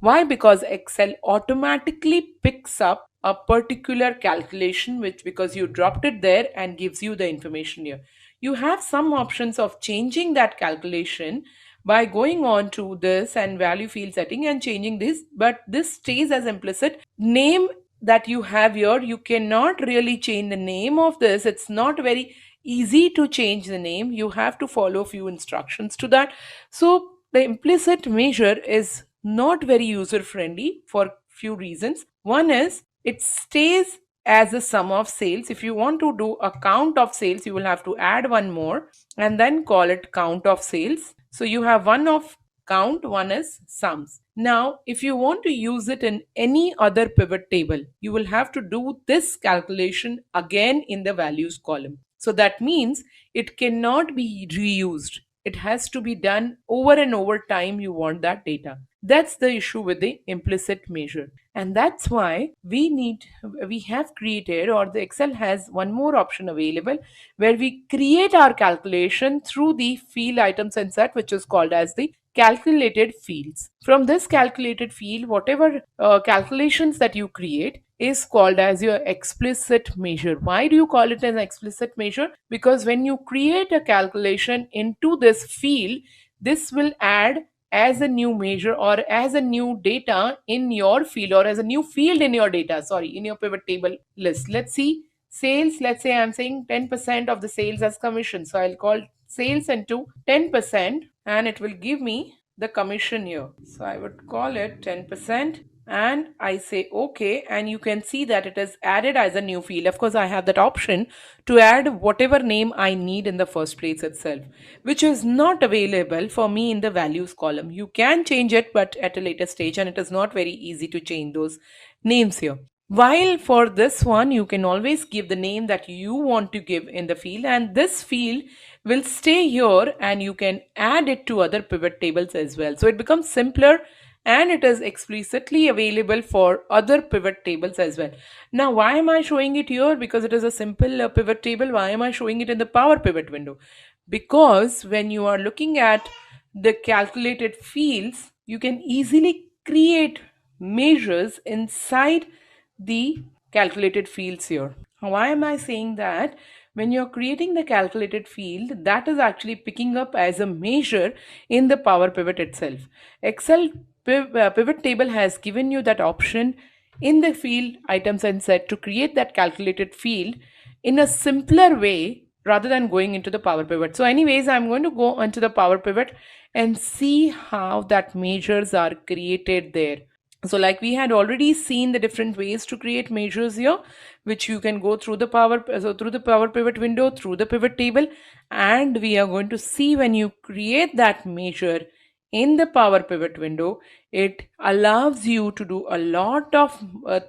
Why? Because Excel automatically picks up a particular calculation, which because you dropped it there and gives you the information here. You have some options of changing that calculation by going on to this and value field setting and changing this, but this stays as implicit. Name that you have here, you cannot really change the name of this. It's not very easy to change the name. You have to follow a few instructions to that. So the implicit measure is not very user friendly for few reasons. One is it stays as a sum of sales. If you want to do a count of sales, you will have to add one more and then call it count of sales. So you have one of count, one is sums. Now, if you want to use it in any other pivot table, you will have to do this calculation again in the values column. So that means it cannot be reused. It has to be done over and over time you want that data. That's the issue with the implicit measure. And that's why we have created, or the Excel has one more option available where we create our calculation through the field items and set, which is called as the calculated fields. From this calculated field, whatever calculations that you create is called as your explicit measure. Why do you call it an explicit measure? Because when you create a calculation into this field, this will add as a new measure or as a new data in your field, or as a new field in your data, in your pivot table list. Let's see sales. Let's say I'm saying 10% of the sales as commission. So I'll call sales into 10% and it will give me the commission here. So I would call it 10% and I say okay, and you can see that it is added as a new field. Of course, I have that option to add whatever name I need in the first place itself, which is not available for me in the values column. You can change it, but at a later stage, and it is not very easy to change those names here. While for this one, you can always give the name that you want to give in the field, and this field will stay here and you can add it to other pivot tables as well. So it becomes simpler and it is explicitly available for other pivot tables as well. Now, why am I showing it here? Because it is a simple pivot table. Why am I showing it in the Power Pivot window? Because when you are looking at the calculated fields, you can easily create measures inside the calculated fields here. Why am I saying that? When you're creating the calculated field, that is actually picking up as a measure in the Power Pivot itself. Excel pivot table has given you that option in the field items and set to create that calculated field in a simpler way rather than going into the Power Pivot. So anyways, I'm going to go onto the Power Pivot and see how that measures are created there. So like we had already seen the different ways to create measures here, which you can go through the Power Pivot window, through the pivot table, and we are going to see when you create that measure in the Power Pivot window, it allows you to do a lot of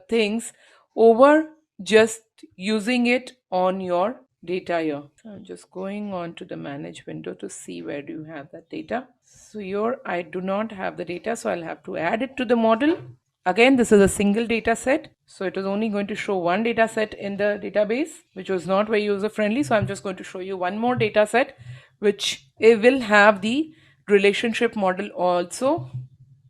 things over just using it on your data here. So I'm just going on to the manage window to see where do you have that data. So here I do not have the data, so I'll have to add it to the model. Again, this is a single data set, so it is only going to show one data set in the database, which was not very user friendly. So I'm just going to show you one more data set, which will have the relationship model also.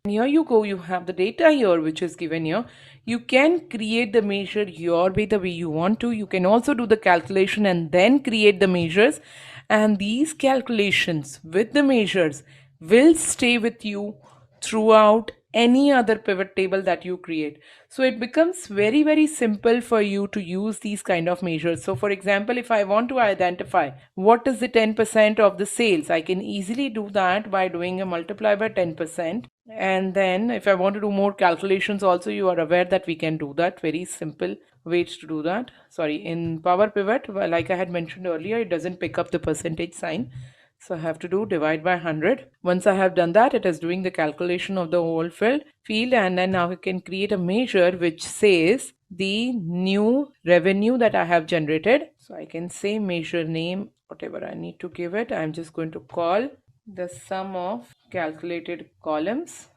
And here you go, you have the data here which is given here. You can create the measure your way, the way you want to. You can also do the calculation and then create the measures, and these calculations with the measures will stay with you throughout any other pivot table that you create. So it becomes very, very simple for you to use these kind of measures. So for example, if I want to identify what is the 10% of the sales, I can easily do that by doing a multiply by 10%. And then if I want to do more calculations also, you are aware that we can do that. Very simple ways to do that. Sorry, in Power Pivot, well, like I had mentioned earlier, it doesn't pick up the percentage sign. So I have to do divide by 100. Once I have done that, it is doing the calculation of the whole field, and then now I can create a measure which says the new revenue that I have generated. So I can say measure name, whatever I need to give it. I'm just going to call the sum of calculated columns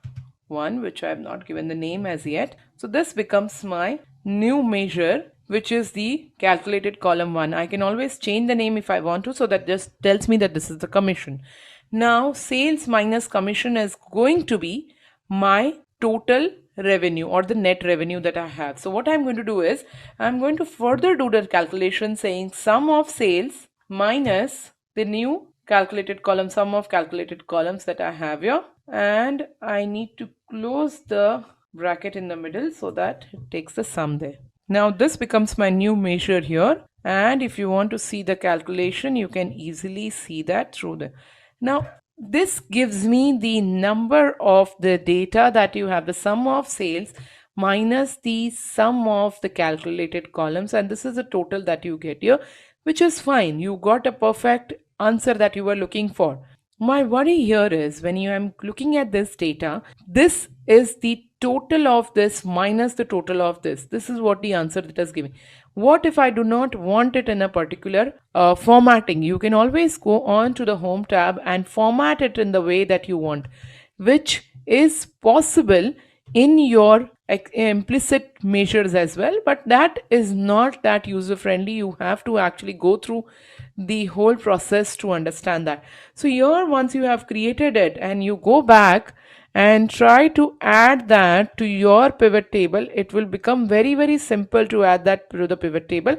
1, which I have not given the name as yet. So this becomes my new measure, which is the calculated column 1. I can always change the name if I want to, so that just tells me that this is the commission. Now sales minus commission is going to be my total revenue or the net revenue that I have. So what I'm going to do is I'm going to further do the calculation saying sum of sales minus the new calculated column, sum of calculated columns that I have here, and I need to close the bracket in the middle so that it takes the sum there. Now this becomes my new measure here, and if you want to see the calculation, you can easily see that through the. Now this gives me the number of the data that you have, the sum of sales minus the sum of the calculated columns, and this is the total that you get here, which is fine. You got a perfect answer that you were looking for. My worry here is when you am looking at this data, this is the total of this minus the total of this. This is what the answer that is giving. What if I do not want it in a particular formatting? You can always go on to the home tab and format it in the way that you want, which is possible in your implicit measures as well, but that is not that user friendly. You have to actually go through the whole process to understand that. So here, once you have created it and you go back and try to add that to your pivot table, it will become very, very simple to add that to the pivot table.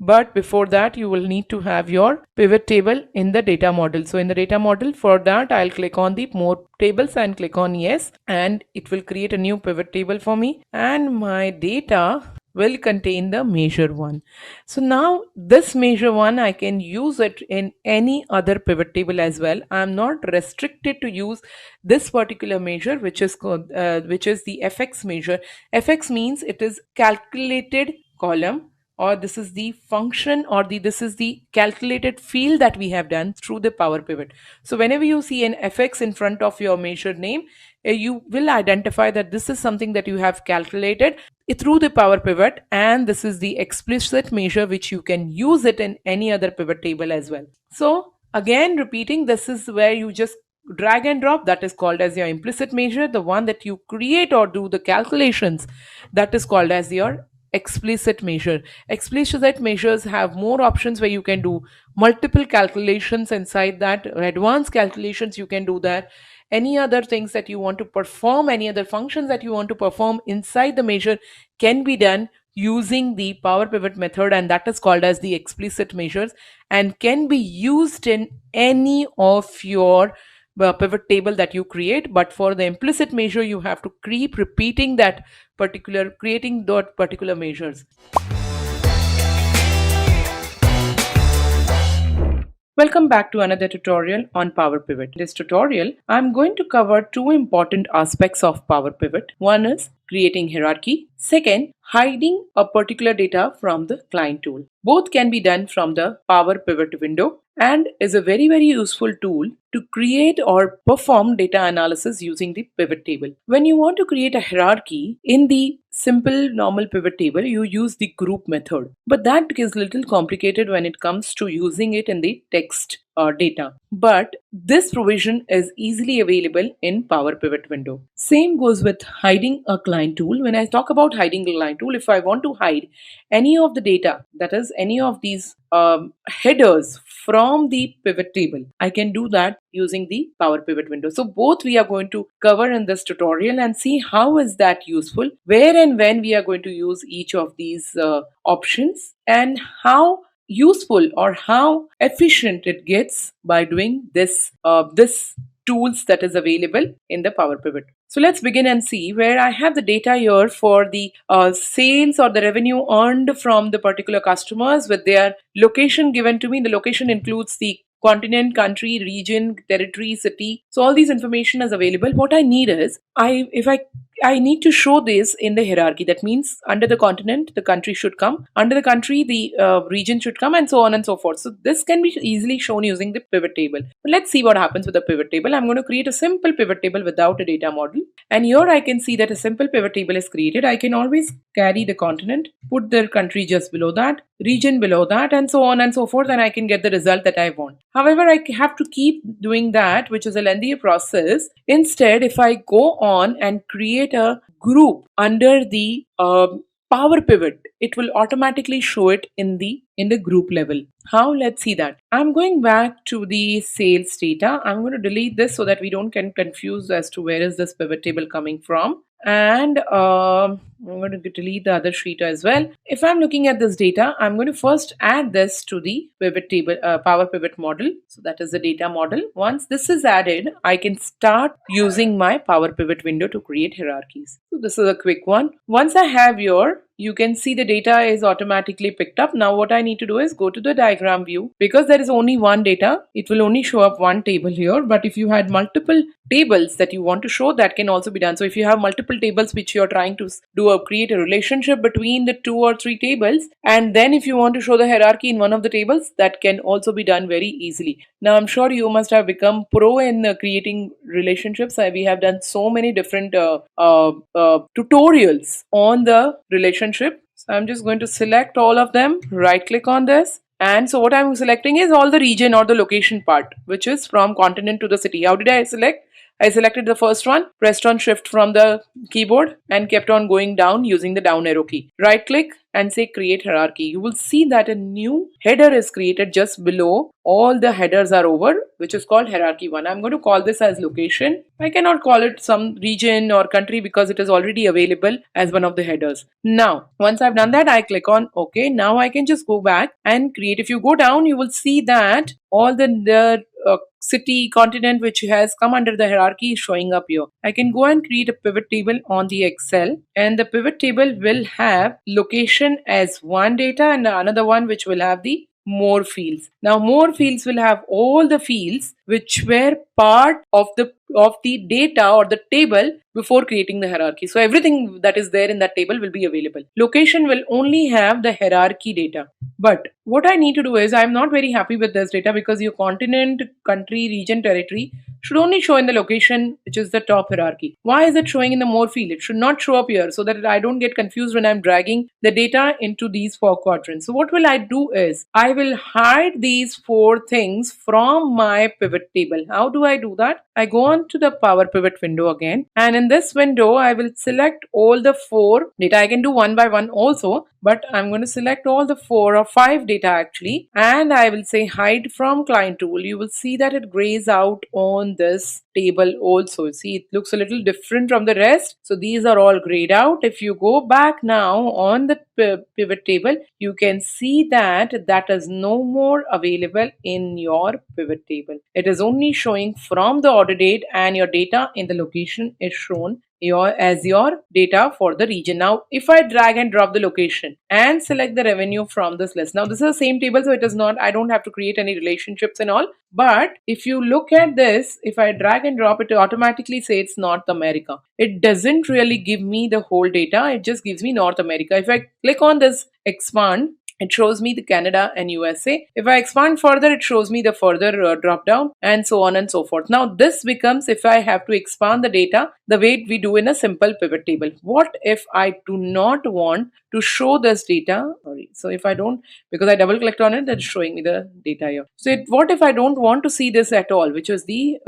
But before that, you will need to have your pivot table in the data model. So in the data model, for that, I'll click on the more tables and click on yes, and it will create a new pivot table for me, and my data will contain the measure 1. So now this measure 1, I can use it in any other pivot table as well. I'm not restricted to use this particular measure, which is the FX measure. FX means it is calculated column, or this is the function, or this is the calculated field that we have done through the Power Pivot. So whenever you see an FX in front of your measure name, you will identify that this is something that you have calculated through the Power Pivot, and this is the explicit measure which you can use it in any other pivot table as well. So again, repeating, this is where you just drag and drop, that is called as your implicit measure. The one that you create or do the calculations, that is called as your explicit measure. Explicit measures have more options where you can do multiple calculations inside that, advanced calculations you can do that. Any other things that you want to perform, any other functions that you want to perform inside the measure can be done using the Power Pivot method, and that is called as the explicit measures, and can be used in any of your pivot table that you create, but for the implicit measure you have to keep repeating that creating that particular measures. Welcome back to another tutorial on Power Pivot. In this tutorial, I'm going to cover two important aspects of Power Pivot. One is creating hierarchy. Second, hiding a particular data from the client tool. Both can be done from the Power Pivot window and is a very useful tool to create or perform data analysis using the pivot table. When you want to create a hierarchy in the simple normal pivot table, you use the group method, but that is a little complicated when it comes to using it in the text data. But this provision is easily available in Power Pivot window. Same goes with hiding a client tool. When I talk about hiding a client tool, if I want to hide any of the data, that is any of these headers from the pivot table, I can do that using the Power Pivot window. So both we are going to cover in this tutorial and see how is that useful, where and when we are going to use each of these options, and how useful or how efficient it gets by doing this tools that is available in the Power Pivot. So let's begin and see where I have the data here for the sales or the revenue earned from the particular customers with their location given to me. The location includes the continent, country, region, territory, city. So all these information is available. What I need is, I need to show this in the hierarchy. That means under the continent, the country should come. Under the country, the region should come, and so on and so forth. So this can be easily shown using the pivot table. But let's see what happens with the pivot table. I'm going to create a simple pivot table without a data model. And here I can see that a simple pivot table is created. I can always carry the continent, put the country just below that, region below that, and so on and so forth, and I can get the result that I want. However, I have to keep doing that, which is a lengthier process. Instead, if I go on and create a group under the Power Pivot, it will automatically show it in the group level. How? Let's see that. I'm going back to the sales data. I'm going to delete this so that we don't get confused as to where is this pivot table coming from. And I'm going to delete the other sheet as well. If I'm looking at this data, I'm going to first add this to the pivot table, Power Pivot model. So that is the data model. Once this is added, I can start using my Power Pivot window to create hierarchies. So this is a quick one. Once I have here, you can see the data is automatically picked up. Now what I need to do is go to the diagram view. Because there is only one data, it will only show up one table here. But if you had multiple tables that you want to show, that can also be done. So if you have multiple tables which you're trying to create a relationship between the 2 or 3 tables, and then if you want to show the hierarchy in one of the tables, that can also be done very easily. Now I'm sure you must have become pro in creating relationships. We have done so many different tutorials on the relationship. So I'm just going to select all of them, right click on this. And so what I'm selecting is all the region or the location part, which is from continent to the city. How did I select? I selected the first one, pressed on shift from the keyboard and kept on going down using the down arrow key. Right click and say create hierarchy. You will see that a new header is created just below. All the headers are over, which is called hierarchy 1. I'm going to call this as location. I cannot call it some region or country because it is already available as one of the headers. Now, once I've done that, I click on OK. Now I can just go back and create. If you go down, you will see that all the city, continent which has come under the hierarchy is showing up here. I can go and create a pivot table on the Excel, and the pivot table will have location as one data and another one which will have the more fields. Now more fields will have all the fields which were part of the data or the table before creating the hierarchy. So everything that is there in that table will be available. Location will only have the hierarchy data. But what I need to do is, I'm not very happy with this data because your continent, country, region, territory should only show in the location, which is the top hierarchy. Why is it showing in the more field? It should not show up here so that I don't get confused when I'm dragging the data into these 4 quadrants. So what will I do is, I will hide these 4 things from my pivot table. How do I do that? I go on to the Power Pivot window again, and in this window I will select all the 4 data. I can do one by one also, but I'm going to select all the 4 or 5 data actually, and I will say hide from client tool. You will see that it grays out on on this table also. See, it looks a little different from the rest. So these are all grayed out. If you go back now on the pivot table, you can see that that is no more available in your pivot table. It is only showing from the order date, and your data in the location is shown as your data for the region. Now, if I drag and drop the location and select the revenue from this list, now this is the same table, so it is not, I don't have to create any relationships and all. But if you look at this, if I drag and drop it, automatically say it's North America. It doesn't really give me the whole data, it just gives me North America. If I click on this expand, it shows me the Canada and USA. If I expand further, it shows me the further drop down, and so on and so forth. Now this becomes, if I have to expand the data the way we do in a simple pivot table. What if I do not want to show this data? So if I don't, because I double clicked on it, that's showing me the data here. So what if I don't want to see this at all, which is the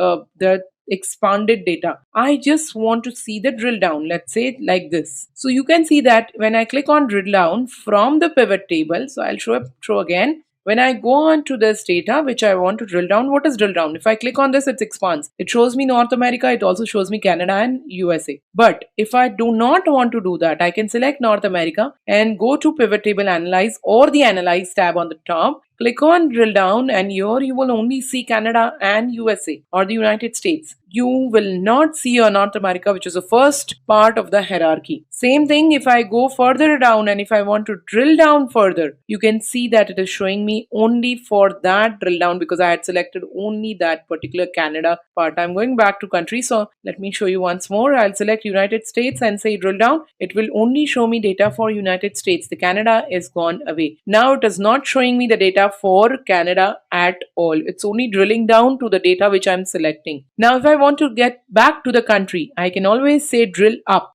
expanded data? I just want to see the drill down, let's say like this. So you can see that when I click on drill down from the pivot table, so I'll show again. When I go on to this data which I want to drill down, what is drill down? If I click on this, it expands. It shows me North America. It also shows me Canada and USA. But if I do not want to do that, I can select North America and go to pivot table analyze or the analyze tab on the top. Click on drill down, and here you will only see Canada and USA or the United States. You will not see your North America, which is the first part of the hierarchy. Same thing if I go further down, and if I want to drill down further, you can see that it is showing me only for that drill down because I had selected only that particular Canada part. I'm going back to country, so let me show you once more. I'll select United States and say drill down. It will only show me data for United States. The Canada is gone away. Now it is not showing me the data for Canada at all. It's only drilling down to the data which I'm selecting. Now if I want to get back to the country, I can always say drill up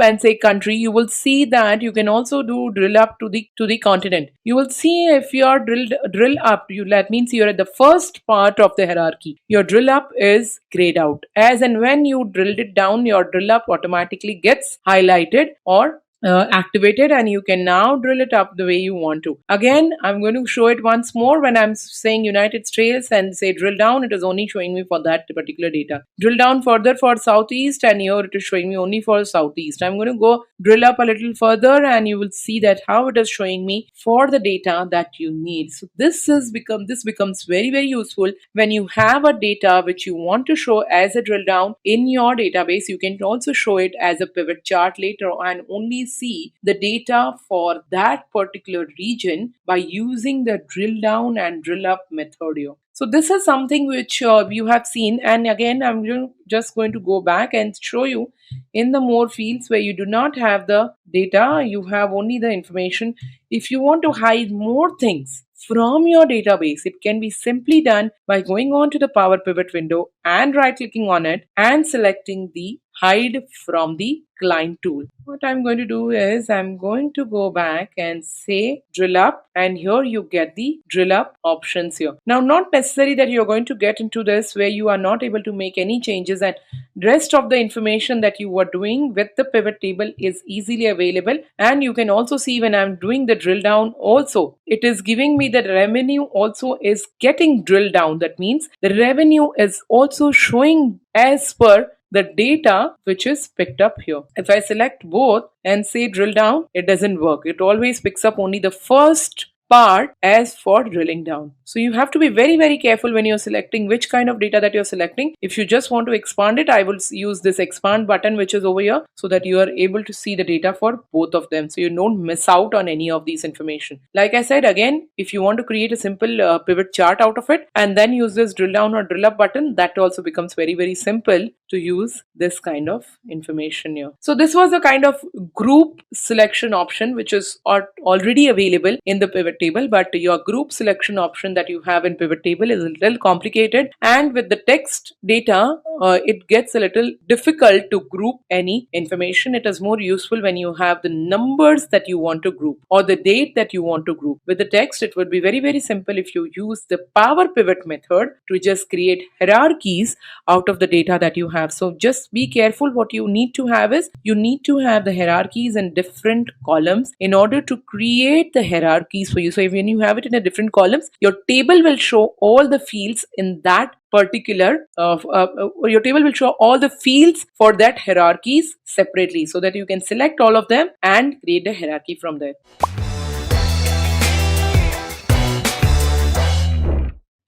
and say country. You will see that you can also do drill up to the continent. You will see if you are drill up, that means you're at the first part of the hierarchy. Your drill up is grayed out. As and when you drilled it down, your drill up automatically gets highlighted or activated, and you can now drill it up the way you want to. Again, I'm going to show it once more. When I'm saying United States and say drill down, it is only showing me for that particular data. Drill down further for Southeast, and here it is showing me only for Southeast. I'm going to go drill up a little further, and you will see that how it is showing me for the data that you need. So this becomes very, very useful when you have a data which you want to show as a drill down in your database. You can also show it as a pivot chart later and only see the data for that particular region by using the drill down and drill up method here. So this is something which you have seen, and again I'm just going to go back and show you in the more fields where you do not have the data, you have only the information. If you want to hide more things from your database, it can be simply done by going on to the Power Pivot window and right clicking on it and selecting the hide from the client tool. What I'm going to do is I'm going to go back and say drill up, and here you get the drill up options here. Now, not necessary that you're going to get into this where you are not able to make any changes, and rest of the information that you are doing with the pivot table is easily available. And you can also see when I'm doing the drill down also, it is giving me that revenue also is getting drilled down. That means the revenue is also showing as per the data which is picked up here. If I select both and say drill down, it doesn't work. It always picks up only the first part as for drilling down. So you have to be very, very careful when you're selecting which kind of data that you're selecting. If you just want to expand it, I will use this expand button which is over here so that you are able to see the data for both of them, so you don't miss out on any of these information. Like I said, again, if you want to create a simple pivot chart out of it and then use this drill down or drill up button, that also becomes very, very simple to use this kind of information here. So this was a kind of group selection option which is already available in the pivot table, but your group selection option that you have in pivot table is a little complicated, and with the text data it gets a little difficult to group any information. It is more useful when you have the numbers that you want to group or the date that you want to group. With the text, it would be very, very simple if you use the Power Pivot method to just create hierarchies out of the data that you have. So just be careful. What you need to have is you need to have the hierarchies in different columns in order to create the hierarchies for you. So if when you have it in a different columns, your table will show all the fields in that particular your table will show all the fields for that hierarchies separately, so that you can select all of them and create a hierarchy from there.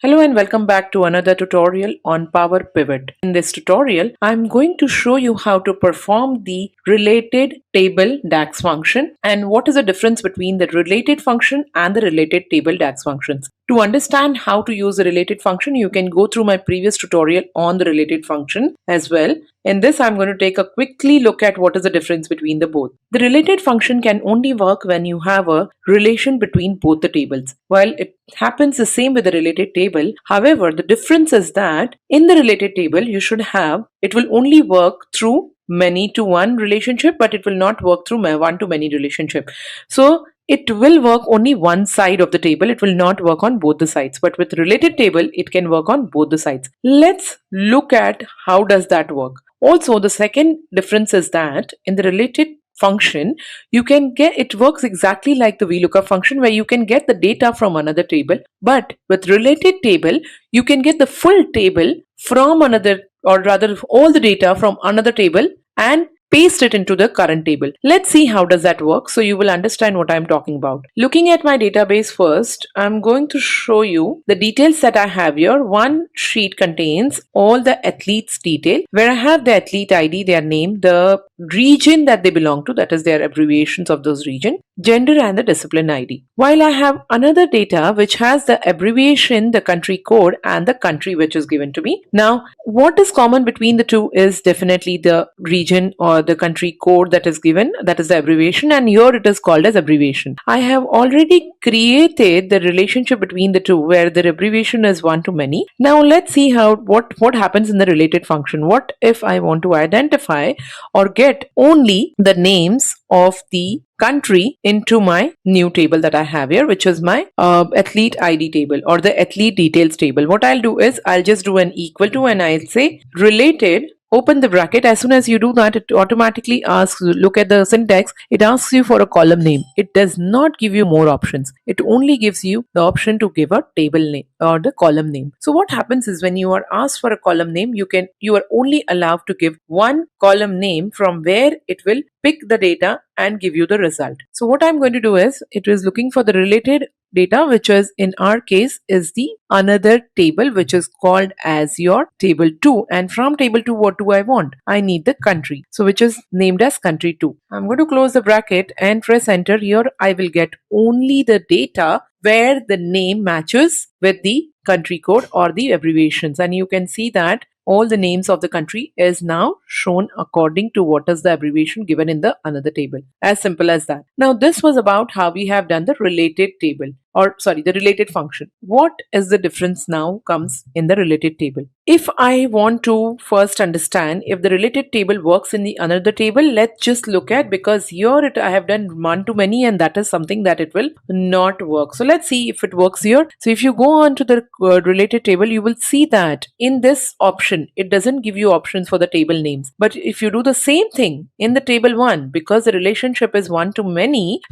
Hello and welcome back to another tutorial on Power Pivot. In this tutorial, I'm going to show you how to perform the related table DAX function and what is the difference between the related function and the related table DAX functions. To understand how to use the related function, you can go through my previous tutorial on the related function as well. In this, I'm going to take a quickly look at what is the difference between the both. The related function can only work when you have a relation between both the tables. While it happens the same with the related table, however, the difference is that in the related table, it will only work through many to one relationship, but it will not work through one to many relationship. So it will work only one side of the table. It will not work on both the sides. But with related table, it can work on both the sides. Let's look at how does that work. Also, the second difference is that in the related function, you can get, it works exactly like the VLookup function where you can get the data from another table. But with related table, you can get the full table from another, or rather all the data from another table and paste it into the current table. Let's see how does that work so you will understand what I'm talking about. Looking at my database first, I'm going to show you the details that I have here. One sheet contains all the athletes detail where I have the athlete ID, their name, the region that they belong to, that is their abbreviations of those region, gender and the discipline ID. While I have another data which has the abbreviation, the country code and the country which is given to me. Now, what is common between the two is definitely the region or the country code that is given, that is the abbreviation, and here it is called as abbreviation. I have already created the relationship between the two where the abbreviation is one to many. Now let's see what happens in the related function. What if I want to identify or get only the names of the country into my new table that I have here, which is my athlete ID table or the athlete details table. What I'll do is I'll just do an equal to and I'll say related, open the bracket. As soon as you do that, it automatically asks, look at the syntax, it asks you for a column name. It does not give you more options. It only gives you the option to give a table name or the column name. So what happens is when you are asked for a column name, you are only allowed to give one column name from where it will pick the data and give you the result. So what I'm going to do is it is looking for the related data, which is in our case is the another table which is called as your table 2, and from table 2 what do I want? I need the country, so which is named as country 2. I'm going to close the bracket and press enter. Here I will get only the data where the name matches with the country code or the abbreviations, and you can see that all the names of the country is now shown according to what is the abbreviation given in the another table. As simple as that. Now this was about how we have done the related table, or sorry, the related function. What is the difference now comes in the related table? If I want to first understand if the related table works in the another table, let's just look at, because here I have done one to many and that is something that it will not work. So let's see if it works here. So if you go on to the related table, you will see that in this option, it doesn't give you options for the table names. But if you do the same thing in the table 1, because the relationship is one to many,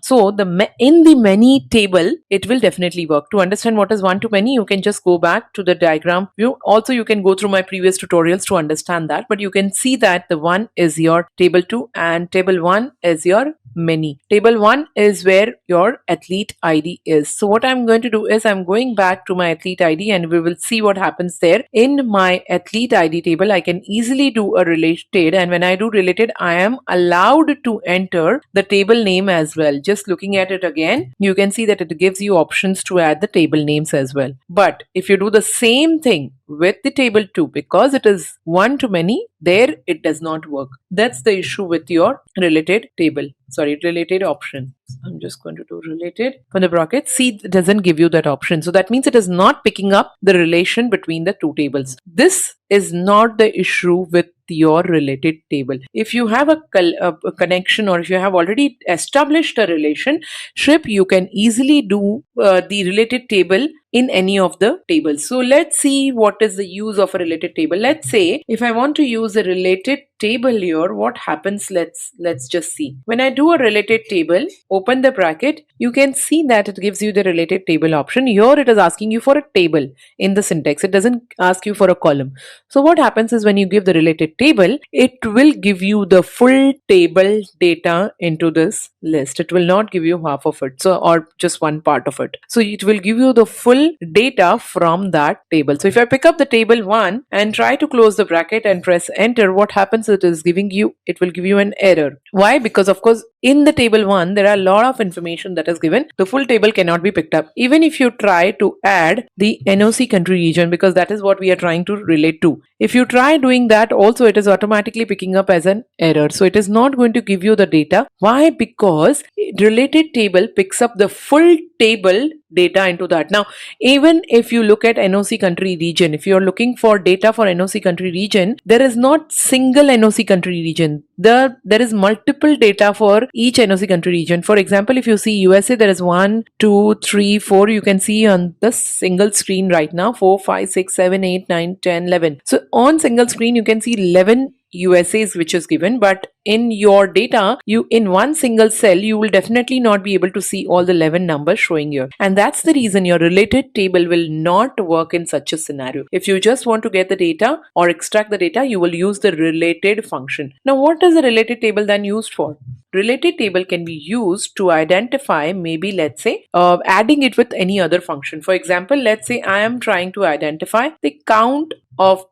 so in the many table, it will definitely work. To understand what is one to many, you can just go back to the diagram view. Also, you can go through my previous tutorials to understand that, but you can see that the 1 is your table 2 and table 1 is your many. Table 1 is where your athlete ID is. So what I'm going to do is I'm going back to my athlete ID and we will see what happens there. In my athlete ID table, I can easily do a related, and when I do related, I am allowed to enter the table name as well. Just looking at it again, you can see that it gives you options to add the table names as well. But if you do the same thing with the table 2, because it is one to many, there it does not work. That's the issue with your related table. Sorry, related option. I'm just going to do related from the bracket. See, it doesn't give you that option. So that means it is not picking up the relation between the two tables. This is not the issue with your related table. If you have a connection, or if you have already established a relationship, you can easily do the related table in any of the tables. So let's see what is the use of a related table. Let's say if I want to use a related table here, what happens? Let's just see. When I do a related table, open the bracket, you can see that it gives you the related table option. Here it is asking you for a table in the syntax. It doesn't ask you for a column. So what happens is when you give the related table, it will give you the full table data into this list. It will not give you half of it, so or just one part of it. So it will give you the full data from that table. So if I pick up the table 1 and try to close the bracket and press enter, what happens? It will give you an error. Why? Because of course in the table 1 there are a lot of information that is given. The full table cannot be picked up. Even if you try to add the NOC country region, because that is what we are trying to relate to, if you try doing that also, it is automatically picking up as an error. So it is not going to give you the data. Why? Because related table picks up the full table data into that. Now even if you look at NOC country region, if you are looking for data for NOC country region, there is not single NOC country region. There is multiple data for each NOC country region. For example, if you see USA, there is 1, 2, 3, 4. You can see on the single screen right now 4, 5, 6, 7, 8, 9, 10, 11. So on single screen you can see 11 USAs which is given, but in your data, you in one single cell, you will definitely not be able to see all the 11 numbers showing here. And that's the reason your related table will not work in such a scenario. If you just want to get the data or extract the data, you will use the related function. Now, what is the related table then used for? Related table can be used to identify, maybe let's say adding it with any other function. For example, let's say I am trying to identify the count of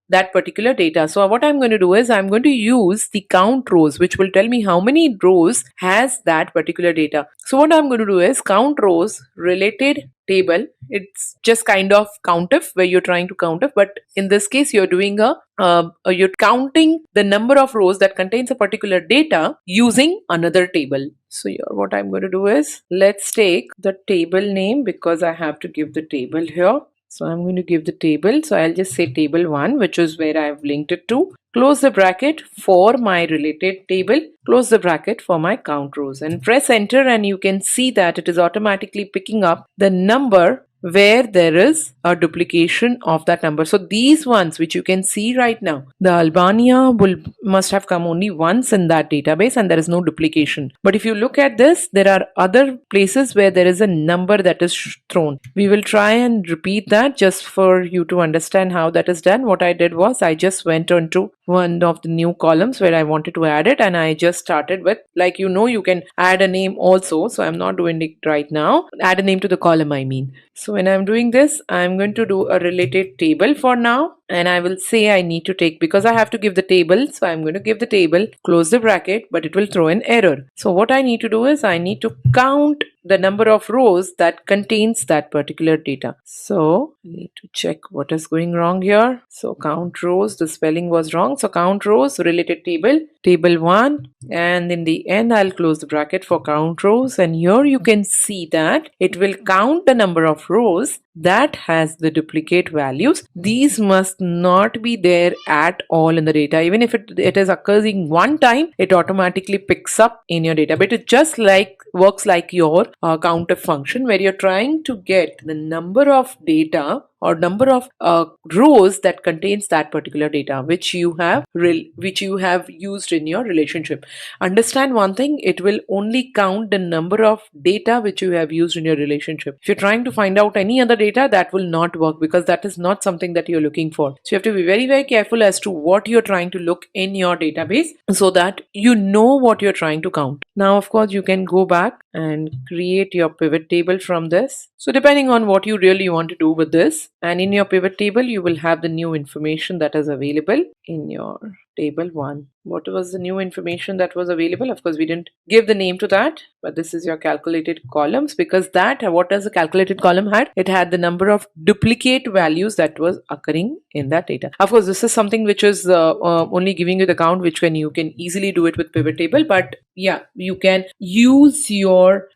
that particular data. So what I'm going to do is I'm going to use the count rows, which will tell me how many rows has that particular data. So what I'm going to do is count rows related table. It's just kind of COUNTIF where you're trying to COUNTIF, but in this case you're doing you're counting the number of rows that contains a particular data using another table. So here what I'm going to do is let's take the table name, because I have to give the table here. So I'm going to give the table. So I'll just say table 1, which is where I've linked it to. Close the bracket for my related table. Close the bracket for my count rows and press enter, and you can see that it is automatically picking up the number where there is a duplication of that number. So these ones which you can see right now, the Albania must have come only once in that database and there is no duplication. But if you look at this, there are other places where there is a number that is thrown. We will try and repeat that just for you to understand how that is done. What I did was I just went on to one of the new columns where I wanted to add it, and I just started with, like, you can add a name also. So I'm not doing it right now. Add a name to the column, I mean. So when I'm doing this, I'm going to do a related table for now, and I will say I need to take, because I have to give the table. So I'm going to give the table, close the bracket, but it will throw an error. So what I need to do is I need to count the number of rows that contains that particular data. So I need to check what is going wrong here. So count rows, the spelling was wrong. So count rows, related table, table 1, and in the end I'll close the bracket for count rows, and here you can see that it will count the number of rows that has the duplicate values. These must not be there at all in the data. Even if it is occurring one time, it automatically picks up in your data. But it just works like your COUNTIF function, where you're trying to get the number of data or number of rows that contains that particular data which you have used in your relationship. Understand one thing, it will only count the number of data which you have used in your relationship. If you're trying to find out any other data, that will not work, because that is not something that you're looking for. So you have to be very, very careful as to what you're trying to look in your database so that you know what you're trying to count. Now, of course, you can go back and create your pivot table from this. So depending on what you really want to do with this, and in your pivot table, you will have the new information that is available in your table 1. What was the new information that was available? Of course, we didn't give the name to that, but this is your calculated columns, because what does the calculated column had? It had the number of duplicate values that was occurring in that data. Of course, this is something which is only giving you the count, which you can easily do it with pivot table. But yeah, you can use your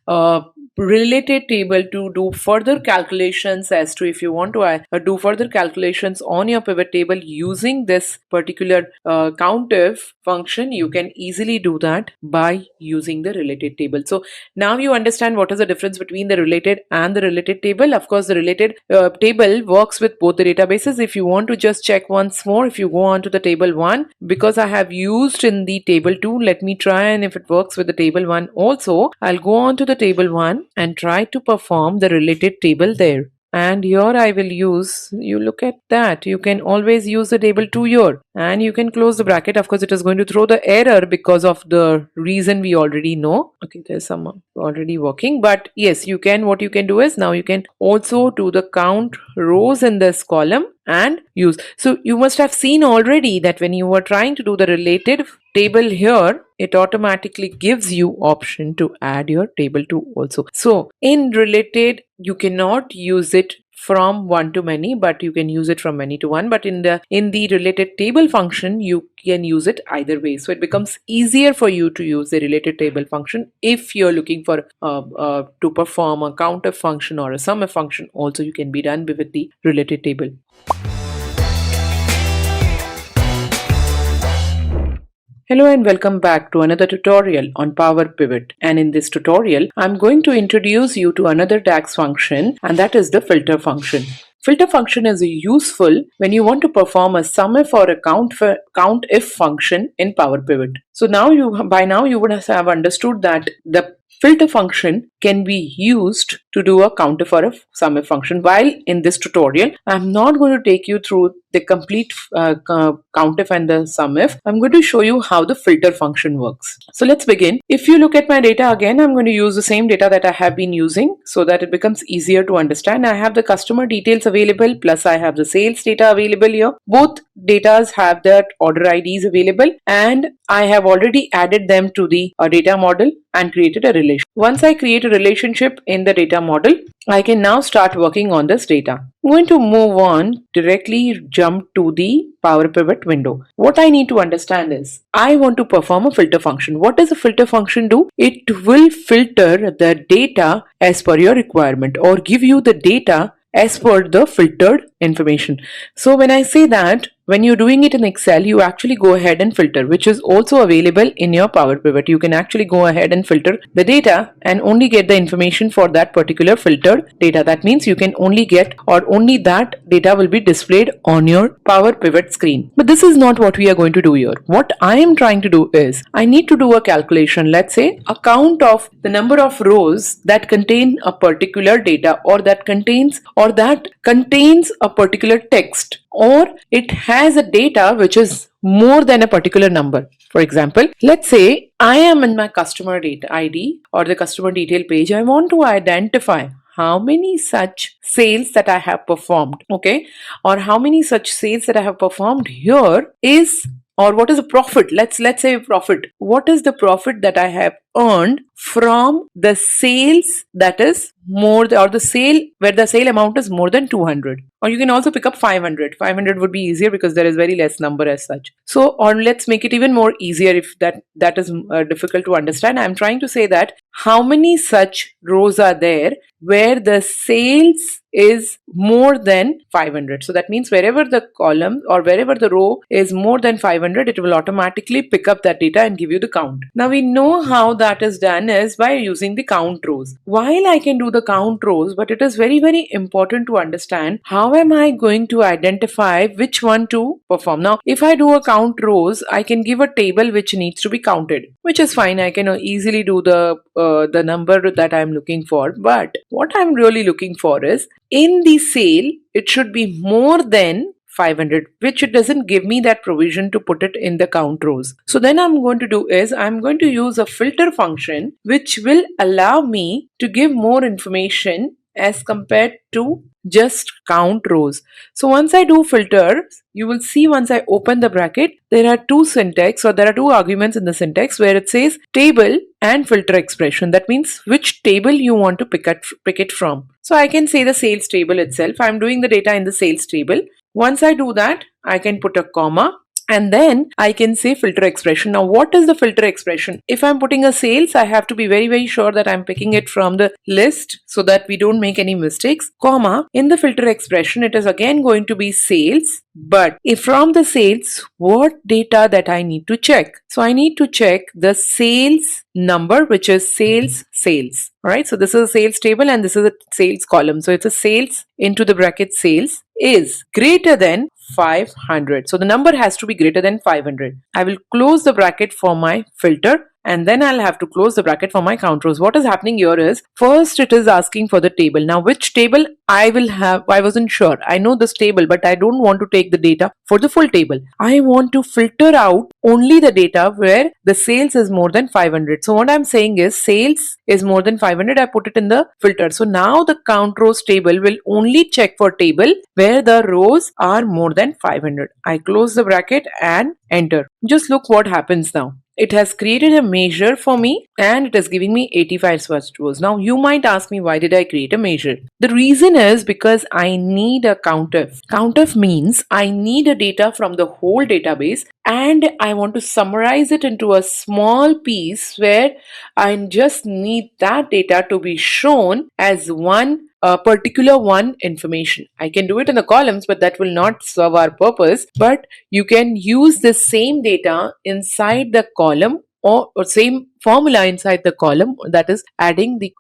related table to do further calculations as to if you want to do further calculations on your pivot table using this particular countif function, you can easily do that by using the related table. So now you understand what is the difference between the related and the related table. Of course, the related table works with both the databases. If you want to just check once more, if you go on to the table 1, because I have used in the table 2, let me try, and if it works with the table 1 also, I'll go on to the table 1 and try to perform the related table there. And here I will use, you look at that, you can always use the table 2 here, and you can close the bracket. Of course, it is going to throw the error because of the reason we already know. Okay, there's some already working, but yes, you can, what you can do is now you can also do the count rows in this column and use. So you must have seen already that when you were trying to do the related table here, it automatically gives you option to add your table 2 also. So in related, you cannot use it from one to many, but you can use it from many to one. But in the related table function, you can use it either way. So it becomes easier for you to use the related table function if you're looking for to perform a countif function or a SUMF function. Also, you can be done with the related table. Hello and welcome back to another tutorial on Power Pivot, and in this tutorial I'm going to introduce you to another DAX function, and that is the filter function. Filter function is useful when you want to perform a SUMIF or a COUNTIF function in Power Pivot. So by now you would have understood that the filter function can be used to do a COUNTIF or a SUMIF function. While in this tutorial, I'm not going to take you through the complete COUNTIF and the SUMIF. I'm going to show you how the filter function works. So let's begin. If you look at my data again, I'm going to use the same data that I have been using so that it becomes easier to understand. I have the customer details available, plus I have the sales data available here. Both datas have that order IDs available, and I have already added them to the data model and created a relation. Once I create a relationship in the data model, I can now start working on this data. I'm going to move on, directly jump to the Power Pivot window. What I need to understand is, I want to perform a filter function. What does a filter function do? It will filter the data as per your requirement, or give you the data as per the filtered information. So when I say that, when you're doing it in Excel, you actually go ahead and filter, which is also available in your Power Pivot. You can actually go ahead and filter the data and only get the information for that particular filtered data. That means you can only get, or only that data will be displayed on your Power Pivot screen. But this is not what we are going to do here. What I am trying to do is, I need to do a calculation. Let's say a count of the number of rows that contain a particular data, or that contains a particular text, or it has a data which is more than a particular number. For example, let's say I am in my customer data ID or the customer detail page. I want to identify how many such sales that I have performed, okay, or how many such sales that I have performed here is, or what is the profit? Let's say profit. What is the profit that I have earned from the sales that is more, or the sale where the sale amount is more than 200? Or you can also pick up 500. 500 would be easier because there is very less number as such. So, or let's make it even more easier if that is difficult to understand. I'm trying to say that how many such rows are there where the sales is more than 500. So that means wherever the column or wherever the row is more than 500, it will automatically pick up that data and give you the count. Now we know how that is done is by using the count rows. While I can do the count rows, but it is very, very important to understand how am I going to identify which one to perform. Now, if I do a count rows, I can give a table which needs to be counted, which is fine. I can easily do the number that I'm looking for. But what I'm really looking for is, in the sale, it should be more than 500, which it doesn't give me that provision to put it in the count rows. So then I'm going to do is, I'm going to use a filter function which will allow me to give more information as compared to just count rows. So once I do filter, you will see once I open the bracket, there are two arguments in the syntax where it says table and filter expression. That means which table you want to pick it from. So I can say the sales table itself. I'm doing the data in the sales table. Once I do that, I can put a comma And then I can say filter expression. Now, what is the filter expression? If I'm putting a sales, I have to be very, very sure that I'm picking it from the list so that we don't make any mistakes. Comma, in the filter expression, it is again going to be sales. But if from the sales, what data that I need to check? So I need to check the sales number, which is sales. All right. So this is a sales table and this is a sales column. So it's a sales into the bracket sales is greater than 500. So the number has to be greater than 500. I will close the bracket for my filter and then I'll have to close the bracket for my count rows. What is happening here is first it is asking for the table. Now which table I will have, I wasn't sure. I know this table, but I don't want to take the data for the full table. I want to filter out only the data where the sales is more than 500. So what I'm saying is sales is more than 500. I put it in the filter. So now the count rows table will only check for table where the rows are more than 500. I close the bracket and enter. Just look what happens now. It has created a measure for me and it is giving me 85 such rows. Now you might ask me, why did I create a measure? The reason is because I need a COUNTIF. COUNTIF means I need a data from the whole database and I want to summarize it into a small piece where I just need that data to be shown as one particular one information. I can do it in the columns, but that will not serve our purpose. But you can use the same data inside the column or same formula inside the column, that is adding the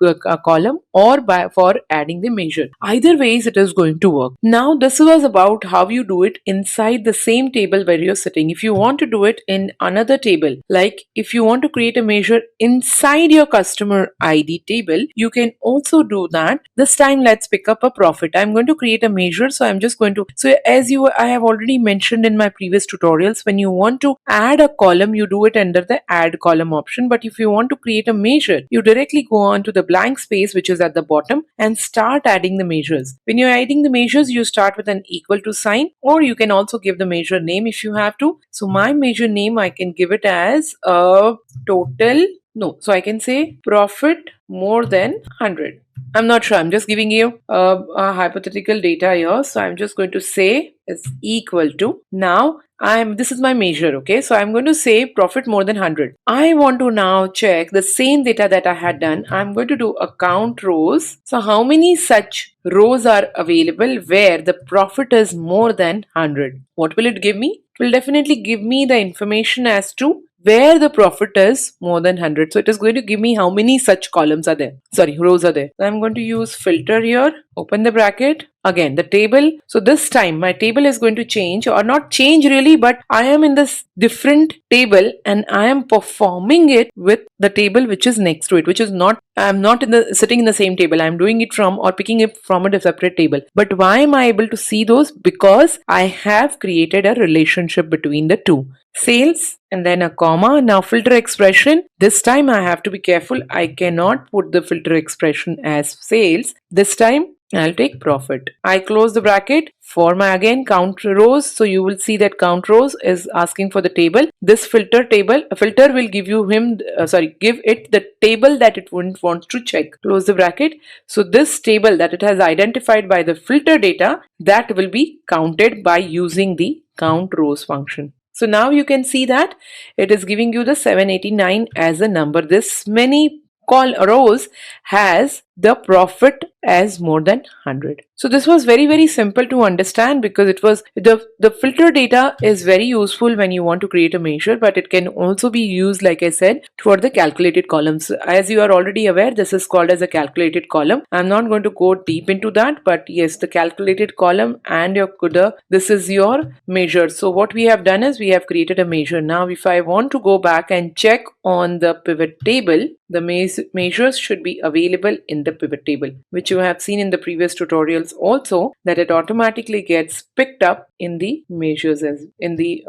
column or for adding the measure. Either ways it is going to work. Now this was about how you do it inside the same table where you're sitting. If you want to do it in another table, like if you want to create a measure inside your customer ID table, you can also do that. This time let's pick up a profit. I'm going to create a measure, so I'm just going to, so as I have already mentioned in my previous tutorials, when you want to add a column, you do it under the add column option. But if you want to create a measure, you directly go on to the blank space which is at the bottom and start adding the measures. When you're adding the measures, you start with an equal to sign, or you can also give the measure name if you have to. So my measure name, I can give it as a total. No, so I can say profit more than 100. I'm not sure. I'm just giving you a hypothetical data here. So I'm just going to say is equal to. Now this is my measure. Okay. So I'm going to say profit more than 100. I want to now check the same data that I had done. I'm going to do a count rows. So how many such rows are available where the profit is more than 100? What will it give me? It will definitely give me the information as to where the profit is more than 100. So it is going to give me how many such columns are there. Sorry, rows are there. So I'm going to use filter here. Open the bracket. Again, the table. So this time my table is going to change, or not change really, but I am in this different table and I am performing it with the table which is next to it, which is not, I'm not sitting in the same table. I'm doing it from or picking it from a separate table. But why am I able to see those? Because I have created a relationship between the two. Sales and then a comma. Now filter expression. This time I have to be careful. I cannot put the filter expression as sales. This time I'll take profit. I close the bracket for my again count rows. So you will see that count rows is asking for the table. This filter will give you give it the table that it wants to check. Close the bracket. So this table that it has identified by the filter data, that will be counted by using the count rows function. So now you can see that it is giving you the 789 as a number. This many rows has the profit as more than 100. So this was very, very simple to understand, because it was the filter data is very useful when you want to create a measure, but it can also be used, like I said, for the calculated columns. As you are already aware, this is called as a calculated column. I'm not going to go deep into that, but yes, the calculated column and your CUDA, this is your measure. So what we have done is we have created a measure. Now if I want to go back and check on the pivot table, the measures should be available in the pivot table, which you have seen in the previous tutorials also, that it automatically gets picked up in the measures as in the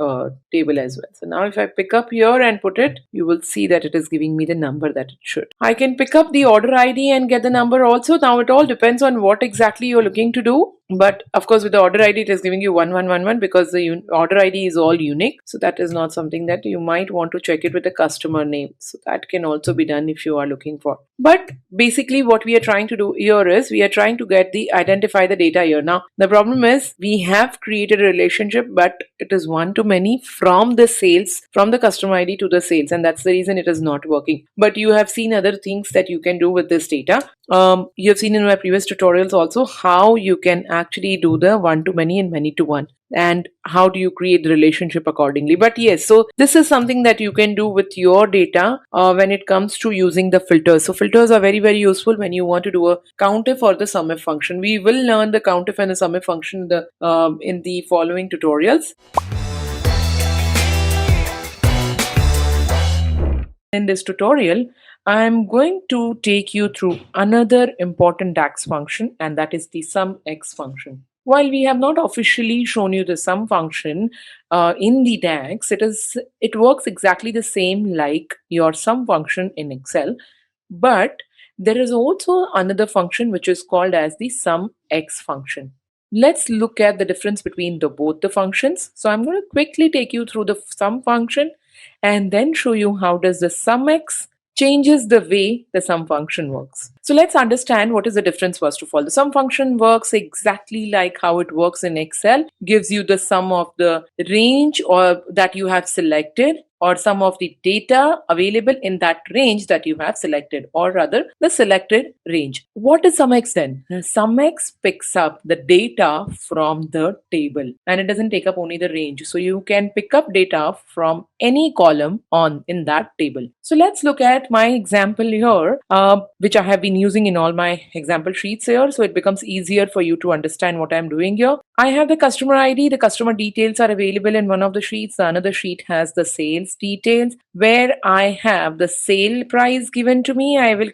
table as well. So now if I pick up here and put it, you will see that it is giving me the number that it should. I can pick up the order ID and get the number also. Now it all depends on what exactly you're looking to do. But of course, with the order ID, it is giving you 1111 because the order ID is all unique. So that is not something that you might want to check it with the customer name. So that can also be done if you are looking for. But basically, what we are trying to do here is we are trying to identify the data here. Now, the problem is we have created a relationship, but it is one to many from the sales, from the customer ID to the sales, and that's the reason it is not working. But you have seen other things that you can do with this data. You have seen in my previous tutorials also how you can actually do the one to many and many to one, and how do you create the relationship accordingly. But yes, so this is something that you can do with your data when it comes to using the filters. So filters are very, very useful when you want to do a countif for the SUMIF function. We will learn the countif and the SUMIF function in the following tutorials. In this tutorial, I'm going to take you through another important DAX function, and that is the SUMX function. While we have not officially shown you the SUM function in the DAX, it works exactly the same like your SUM function in Excel, but there is also another function which is called as the SUMX function. Let's look at the difference between both the functions. So I'm going to quickly take you through the SUM function and then show you how does the SUMX changes the way the SUM function works. So let's understand what is the difference first of all. The SUM function works exactly like how it works in Excel, gives you the sum of the range or that you have selected, or sum of the data available in that range that you have selected, or rather the selected range. What is SUMX then? SUMX picks up the data from the table, and it doesn't take up only the range. So you can pick up data from any column in that table. So let's look at my example here, which I have been using in all my example sheets here. So it becomes easier for you to understand what I'm doing here. I have the customer ID, the customer details are available in one of the sheets. The another sheet has the sales details, where I have the sale price given to me. I will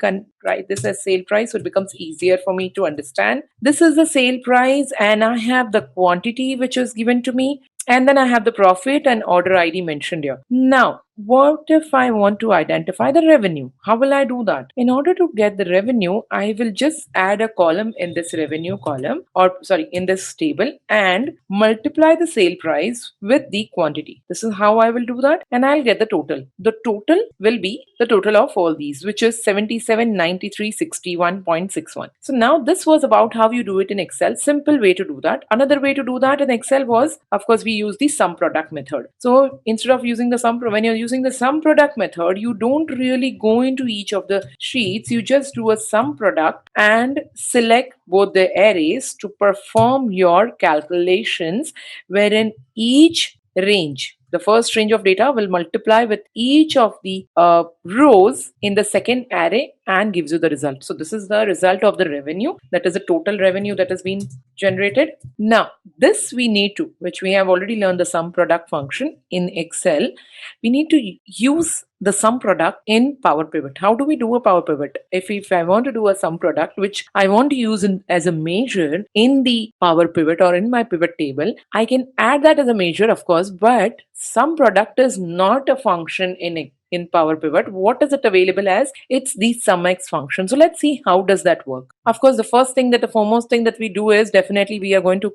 write this as sale price, so it becomes easier for me to understand. This is the sale price, and I have the quantity which is given to me, and then I have the profit and order ID mentioned here. Now, what if I want to identify the revenue? How will I do that? In order to get the revenue, I will just add a column in this revenue column, in this table, and multiply the sale price with the quantity. This is how I will do that, and I'll get the total. The total will be the total of all these, which is 779361.61. So now this was about how you do it in Excel. Simple way to do that. Another way to do that in Excel was, of course, we use the sum product method. So instead of using the when you're using the sum product method, you don't really go into each of the sheets. You just do a sum product and select both the arrays to perform your calculations, wherein each range, the first range of data, will multiply with each of the rows in the second array and gives you the result. So this is the result of the revenue. That is the total revenue that has been generated. Now, this we need to, which we have already learned the sum product function in Excel, we need to use the sum product in Power Pivot. How do we do a Power Pivot? If I want to do a sum product, which I want to use as a measure in the Power Pivot or in my pivot table, I can add that as a measure, of course, but sum product is not a function in Power Pivot. What is it available as? It's the SUMX function. So let's see how does that work. Of course, the foremost thing that we do is definitely we are going to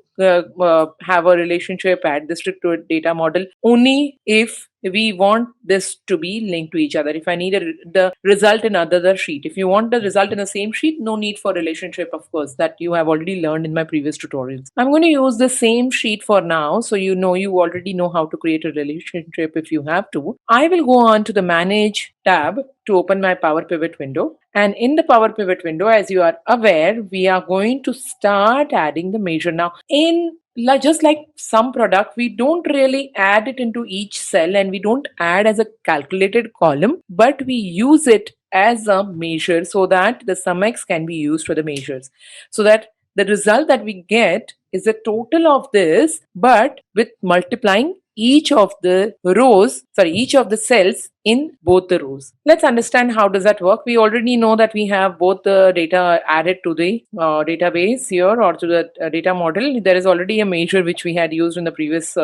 have a relationship, add this to a data model only if we want this to be linked to each other. If I need the result in another sheet, if you want the result in the same sheet, no need for relationship, of course, that you have already learned in my previous tutorials. I'm going to use the same sheet for now, so you already know how to create a relationship if you have to. I will go on to the Manage tab to open my Power Pivot window. And in the Power Pivot window, as you are aware, we are going to start adding the measure. Now, just like sum product, we don't really add it into each cell, and we don't add as a calculated column, but we use it as a measure so that the SUMX can be used for the measures. So that the result that we get is the total of this, but with multiplying each of the cells in both the rows. Let's understand how does that work. We already know that we have both the data added to the database here, or to the data model. There is already a measure which we had used in the previous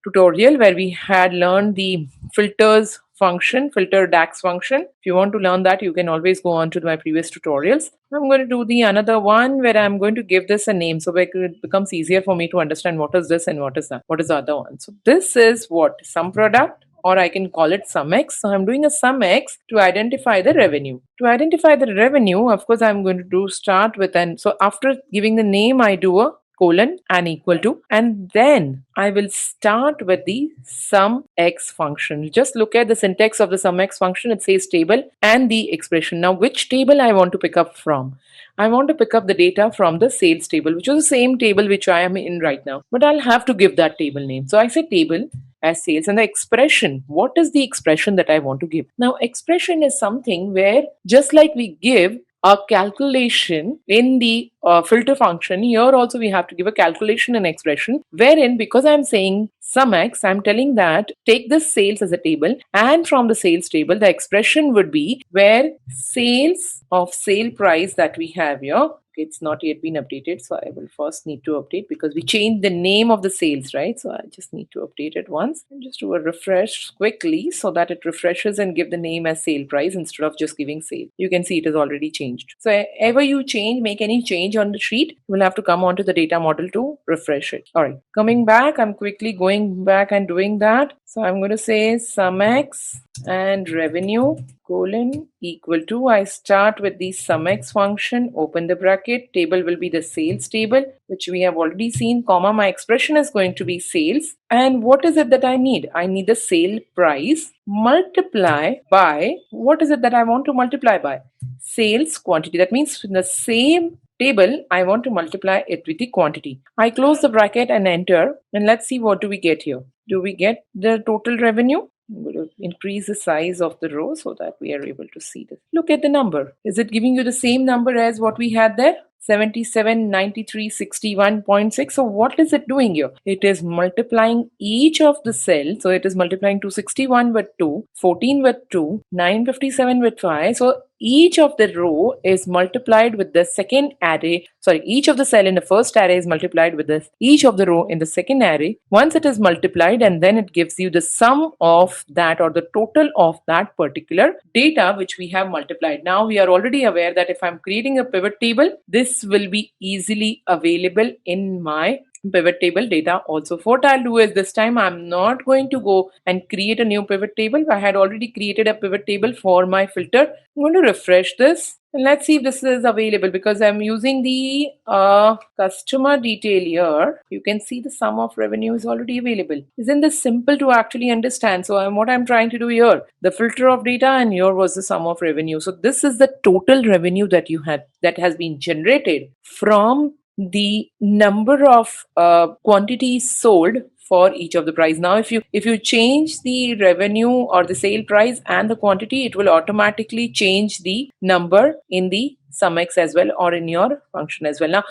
tutorial, where we had learned the filters function, filter DAX function. If you want to learn that, you can always go on to my previous tutorials. I'm going to do the another one where I'm going to give this a name so it becomes easier for me to understand what is this and what is that, what is the other one. So this is what? Sum product, or I can call it SUMX. So I'm doing a SUMX to identify the revenue. To identify the revenue, of course, I'm going to start with so after giving the name, I do a colon and equal to, and then I will start with the SUMX function. Just look at the syntax of the SUMX function. It says table and the expression. Now, which table I want to pick up from? I want to pick up the data from the sales table, which is the same table which I am in right now, but I'll have to give that table name. So I say table as sales, and the expression, what is the expression that I want to give? Now, expression is something where just like we give a calculation in the filter function, here also we have to give a calculation and expression, wherein because I'm saying SUMX, I'm telling that take this sales as a table, and from the sales table the expression would be where sales of sale price that we have here. It's not yet been updated, so I will first need to update because we changed the name of the sales, right? So I just need to update it once and just do a refresh quickly so that it refreshes and give the name as sale price instead of just giving sale. You can see it is already changed. So ever you make any change on the sheet, you will have to come onto the data model to refresh it. All right, coming back, I'm quickly going back and doing that. So I'm going to say SUMX and revenue colon equal to, I start with the SUMX function, open the bracket, table will be the sales table, which we have already seen, comma, my expression is going to be sales. And what is it that I need? I need the sale price multiply by, what is it that I want to multiply by? Sales quantity. That means in the same table, I want to multiply it with the quantity. I close the bracket and enter, and let's see what do we get here. Do we get the total revenue? I'm going to increase the size of the row so that we are able to see this. Look at the number. Is it giving you the same number as what we had there? 779361.6. So what is it doing here? It is multiplying each of the cells. So it is multiplying 261 with 2, 14 with 2, 957 with 5. So each of the row is multiplied with the second array. Sorry, each of the cell in the first array is multiplied with each of the row in the second array. Once it is multiplied, and then it gives you the sum of that or the total of that particular data which we have multiplied. Now we are already aware that if I'm creating a pivot table, this will be easily available in my pivot table data also. What I'll do is this time I'm not going to go and create a new pivot table. I had already created a pivot table for my filter. I'm going to refresh this and let's see if this is available because I'm using the customer detail here. You can see the sum of revenue is already available. Isn't this simple to actually understand? So what I'm trying to do here, the filter of data, and here was the sum of revenue. So this is the total revenue that you had that has been generated from the number of quantities sold for each of the price. Now if you change the revenue or the sale price and the quantity, it will automatically change the number in the SUMX as well or in your function as well. Now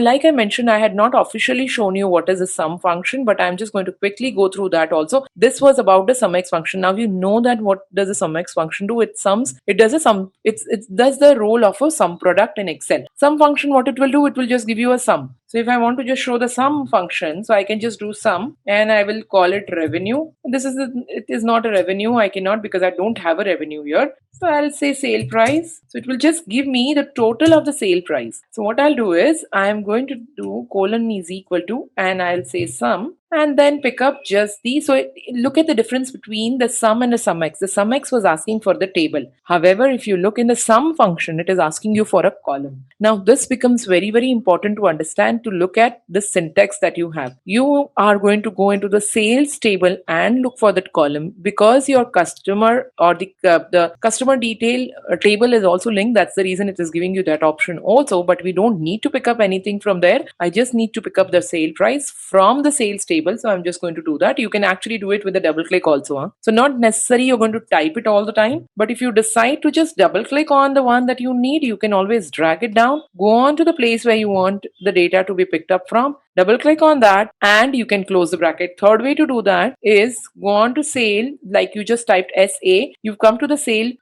like I mentioned, I had not officially shown you what is a sum function, but I'm just going to quickly go through that also. This was about the SUMX function. Now you know that what does a SUMX function do? It sums, it does a sum, it does the role of a sum product in Excel. Sum function, what it will do, it will just give you a sum. So if I want to just show the sum function, so I can just do sum and I will call it revenue. It is not a revenue. I cannot because I don't have a revenue here. So I'll say sale price. So it will just give me the total of the sale price. So what I'll do is I'm going to do colon is equal to, and I'll say sum, and then pick up just the, so look at the difference between the sum and the SUMX. The SUMX was asking for the table. However, if you look in the sum function, it is asking you for a column. Now this becomes very, very important to understand, to look at the syntax that you have. You are going to go into the sales table and look for that column because your customer or the customer detail table is also linked. That's the reason it is giving you that option also, but we don't need to pick up anything from there. I just need to pick up the sale price from the sales table. So I'm just going to do that. You can actually do it with a double click also. So not necessary you're going to type it all the time, but if you decide to just double click on the one that you need, you can always drag it down, go on to the place where you want the data to be picked up from, double click on that, and you can close the bracket. Third way to do that is go on to sale, like you just typed SA, you've come to the sale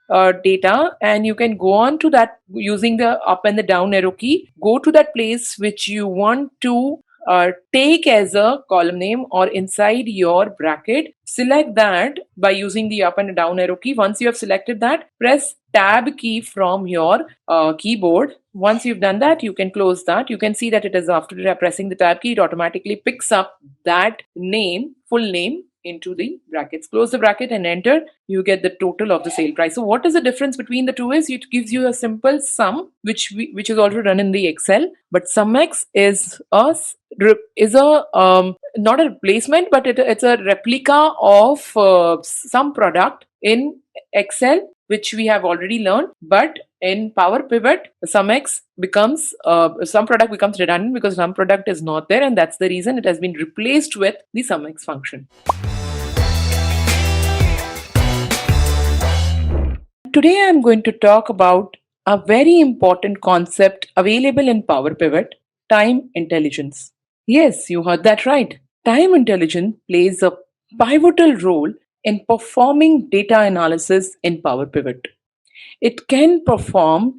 data, and you can go on to that using the up and the down arrow key, go to that place which you want to take as a column name or inside your bracket. Select that by using the up and down arrow key. Once you have selected that, press tab key from your keyboard. Once you've done that, you can close that. You can see that it is after pressing the tab key, it automatically picks up that name, full name, into the brackets. Close the bracket and enter. You get the total of the sale price. So what is the difference between the two is it gives you a simple sum which is already run in the Excel, but SUMX is a not a replacement, but it's a replica of some product in Excel which we have already learned, but in Power Pivot, SUMX becomes some product becomes redundant because some product is not there, and that's the reason it has been replaced with the SUMX function. Today I'm going to talk about a very important concept available in Power Pivot, time intelligence. Yes, you heard that right. Time intelligence plays a pivotal role in performing data analysis in Power Pivot. It can perform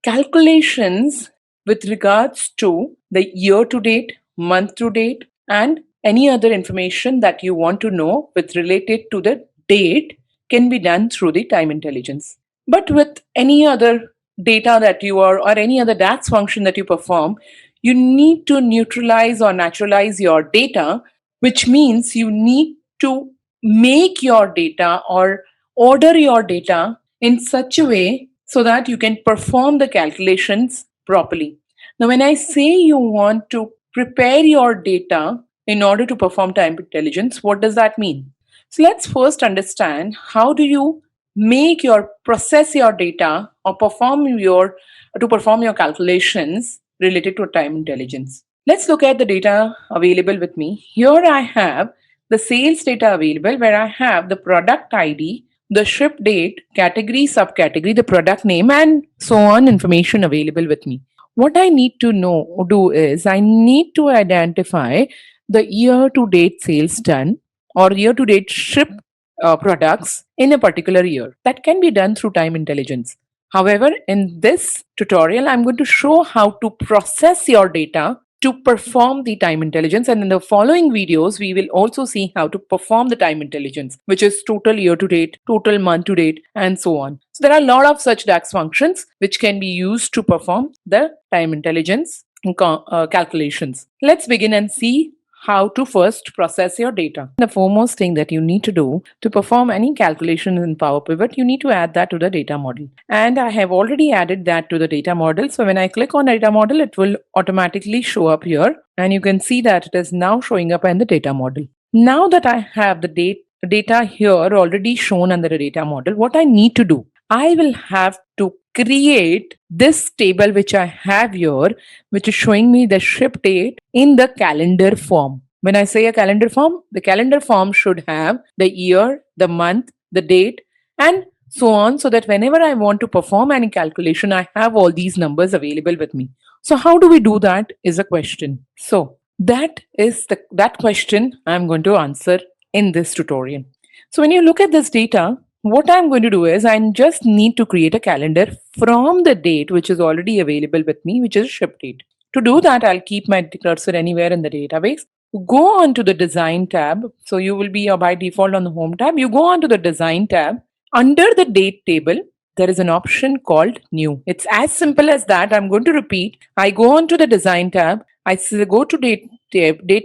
calculations with regards to the year to date, month to date, and any other information that you want to know with related to the date can be done through the time intelligence. But with any other data that you are or any other DAX function that you perform, you need to neutralize or naturalize your data, which means you need to make your data or order your data in such a way so that you can perform the calculations properly. Now, when I say you want to prepare your data in order to perform time intelligence, what does that mean? So let's first understand how do you process your data or perform your calculations related to time intelligence. Let's look at the data available with me. Here I have the sales data available where I have the product ID, the ship date, category, subcategory, the product name, and so on information available with me. What I need to do is I need to identify the year-to-date sales done or year-to-date ship products in a particular year. That can be done through time intelligence. However, in this tutorial, I'm going to show how to process your data to perform the time intelligence, and in the following videos we will also see how to perform the time intelligence, which is total year to date, total month to date, and so on. So there are a lot of such DAX functions which can be used to perform the time intelligence calculations. Let's begin and see how to first process your data. The foremost thing that you need to do to perform any calculation in Power Pivot, you need to add that to the data model. And I have already added that to the data model. So when I click on data model, it will automatically show up here. And you can see that it is now showing up in the data model. Now that I have the data here already shown under the data model, what I need to do, I will have to create this table which I have here, which is showing me the ship date in the calendar form. When I say a calendar form, the calendar form should have the year, the month, the date, and so on, so that whenever I want to perform any calculation, I have all these numbers available with me. So how do we do that is a question. So that is that question I'm going to answer in this tutorial. So when you look at this data, what I'm going to do is I just need to create a calendar from the date which is already available with me, which is ship date. To do that, I'll keep my cursor anywhere in the database. Go on to the design tab. So you will be by default on the home tab. You go on to the design tab. Under the date table, there is an option called new. It's as simple as that. I'm going to repeat. I go on to the design tab. I go to date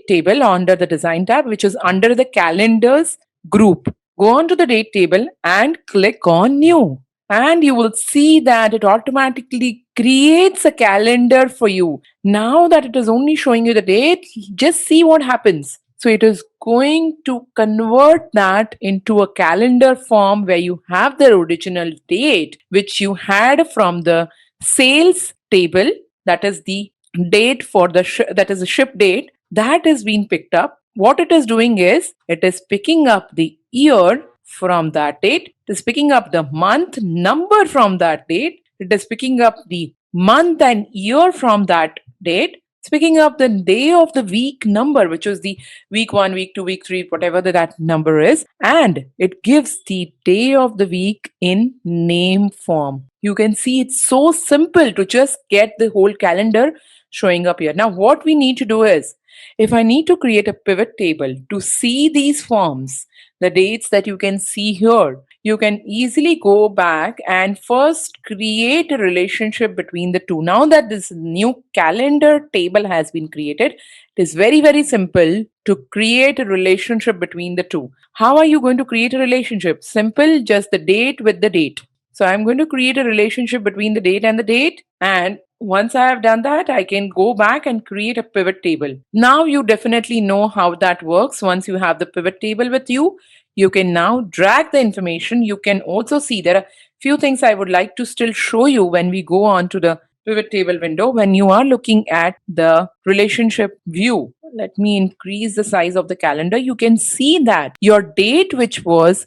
table under the design tab, which is under the calendars group. Go on to the date table and click on new. And you will see that it automatically creates a calendar for you. Now that it is only showing you the date, just see what happens. So it is going to convert that into a calendar form where you have the original date, which you had from the sales table. That is the date for that is the ship date that is being picked up. What it is doing is it is picking up the year from that date. It is picking up the month number from that date. It is picking up the month and year from that date. It's picking up the day of the week number, which is the week 1, week 2, week 3, whatever that number is. And it gives the day of the week in name form. You can see it's so simple to just get the whole calendar showing up here. Now, what we need to do is If I need to create a pivot table to see these forms, the dates that you can see here, you can easily go back and first create a relationship between the two. Now that this new calendar table has been created, it is very, very simple to create a relationship between the two. How are you going to create a relationship? Simple, just the date with the date. So I'm going to create a relationship between the date and the date. And once I have done that, I can go back and create a pivot table. Now you definitely know how that works. Once you have the pivot table with you, you can now drag the information. You can also see there are few things I would like to still show you when we go on to the pivot table window. When you are looking at the relationship view, let me increase the size of the calendar. You can see that your date, which was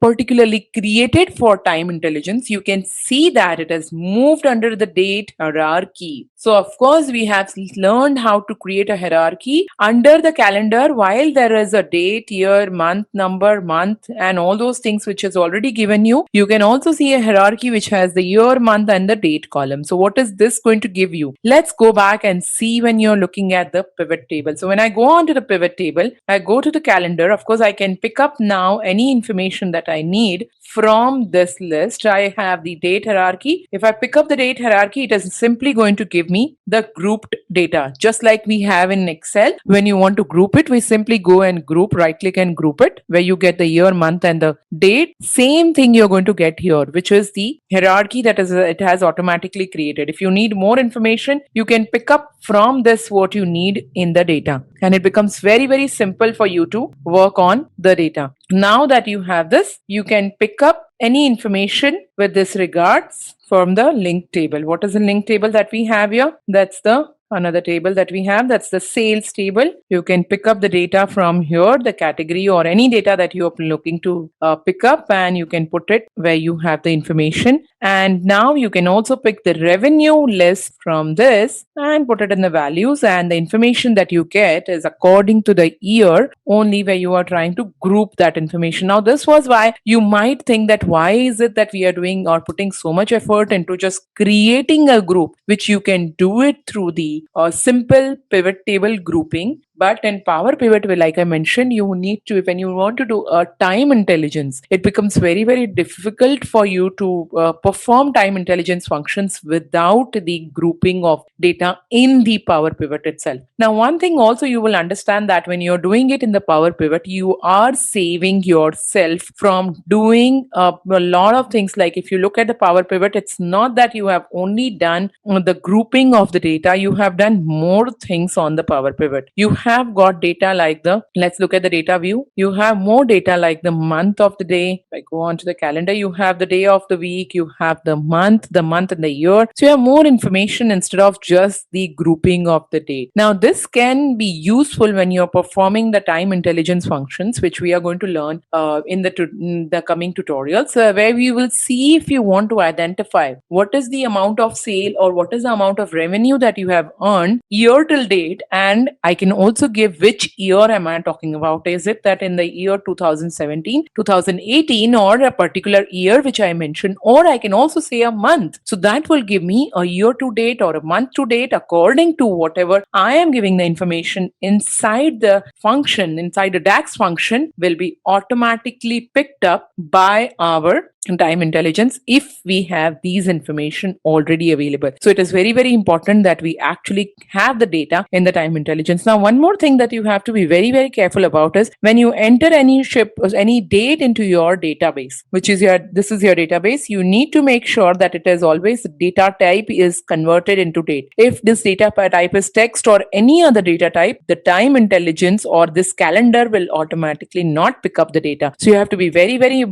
particularly created for time intelligence, you can see that it has moved under the date hierarchy. So of course we have learned how to create a hierarchy under the calendar. While there is a date, year, month, number, month, and all those things which is already given you, you can also see a hierarchy which has the year, month, and the date column. So what is this going to give you? Let's go back and see when you're looking at the pivot table. So when I go on to the pivot table, I go to the calendar. Of course, I can pick up now any information that I need from this list. I have the date hierarchy. If I pick up the date hierarchy, it is simply going to give me the grouped data, just like we have in Excel. When you want to group it, we simply go and group, right click and group it, where you get the year, month, and the date. Same thing you're going to get here, which is the hierarchy that it has automatically created. If you need more information, you can pick up from this what you need in the data, and it becomes very, very simple for you to work on the data. Now that you have this, you can pick up any information with this regards from the link table. What is the link table that we have here? That's the another table that we have. That's the sales table. You can pick up the data from here, the category or any data that you are looking to pick up, and you can put it where you have the information. And now you can also pick the revenue list from this and put it in the values, and the information that you get is according to the year only, where you are trying to group that information. Now this was why you might think that why is it that we are doing or putting so much effort into just creating a group, which you can do it through the simple pivot table grouping. But in Power Pivot, like I mentioned, you need to, when you want to do a time intelligence, it becomes very, very difficult for you to perform time intelligence functions without the grouping of data in the Power Pivot itself. Now, one thing also you will understand that when you're doing it in the Power Pivot, you are saving yourself from doing a lot of things. Like if you look at the Power Pivot, it's not that you have only done the grouping of the data, you have done more things on the Power Pivot. You have got data like let's look at the data view. You have more data like the month of the day. If I go on to the calendar, you have the day of the week, you have the month and the year. So you have more information instead of just the grouping of the date. Now this can be useful when you're performing the time intelligence functions, which we are going to learn in the coming tutorials, where we will see if you want to identify what is the amount of sale or what is the amount of revenue that you have earned year till date. And I can also give which year am I talking about. Is it that in the year 2017, 2018, or a particular year which I mentioned, or I can also say a month. So that will give me a year to date or a month to date according to whatever I am giving the information inside the function, inside the DAX function, will be automatically picked up by our time intelligence if we have these information already available. So it is very, very important that we actually have the data in the time intelligence. Now, one more thing that you have to be very, very careful about is when you enter any ship or any date into your database, which is this is your database, you need to make sure that it is always data type is converted into date. If this data type is text or any other data type, the time intelligence or this calendar will automatically not pick up the data. So you have to be very, very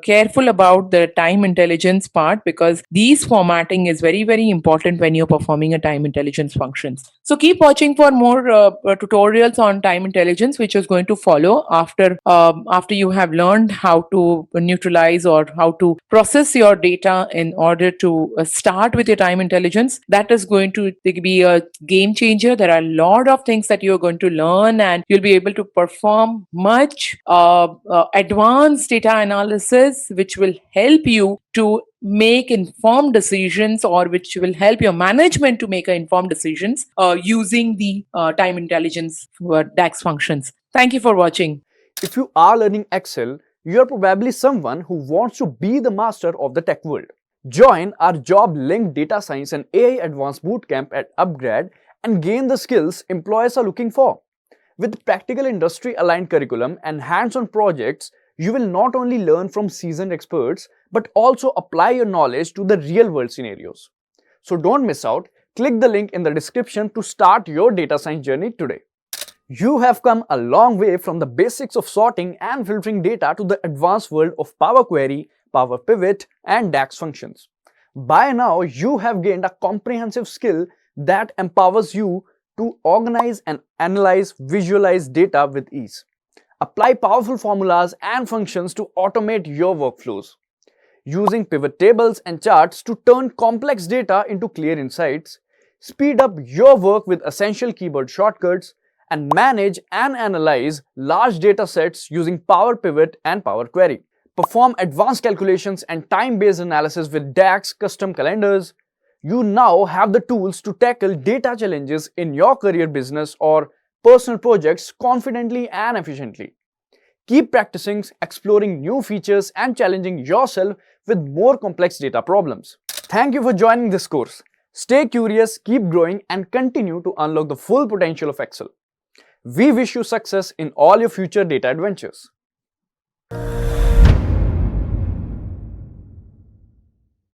careful about the time intelligence part, because these formatting is very, very important when you're performing a time intelligence functions. So keep watching for more tutorials on time intelligence, which is going to follow after you have learned how to neutralize or how to process your data in order to start with your time intelligence. That is going to be a game changer. There are a lot of things that you're going to learn, and you'll be able to perform much advanced data analysis, which will help you to make informed decisions, or which will help your management to make informed decisions using the time intelligence DAX functions. Thank you for watching. If you are learning Excel, you are probably someone who wants to be the master of the tech world. Join our job-linked data science and AI advanced bootcamp at Upgrad and gain the skills employers are looking for. With practical industry-aligned curriculum and hands-on projects, you will not only learn from seasoned experts, but also apply your knowledge to the real-world scenarios. So don't miss out. Click the link in the description to start your data science journey today. You have come a long way from the basics of sorting and filtering data to the advanced world of Power Query, Power Pivot, and DAX functions. By now, you have gained a comprehensive skill that empowers you to organize and analyze, visualize data with ease. Apply powerful formulas and functions to automate your workflows. Using pivot tables and charts to turn complex data into clear insights, speed up your work with essential keyboard shortcuts, and manage and analyze large data sets using Power Pivot and Power Query. Perform advanced calculations and time-based analysis with DAX custom calendars. You now have the tools to tackle data challenges in your career, business, or personal projects confidently and efficiently. Keep practicing, exploring new features, and challenging yourself with more complex data problems. Thank you for joining this course. Stay curious, keep growing, and continue to unlock the full potential of Excel. We wish you success in all your future data adventures.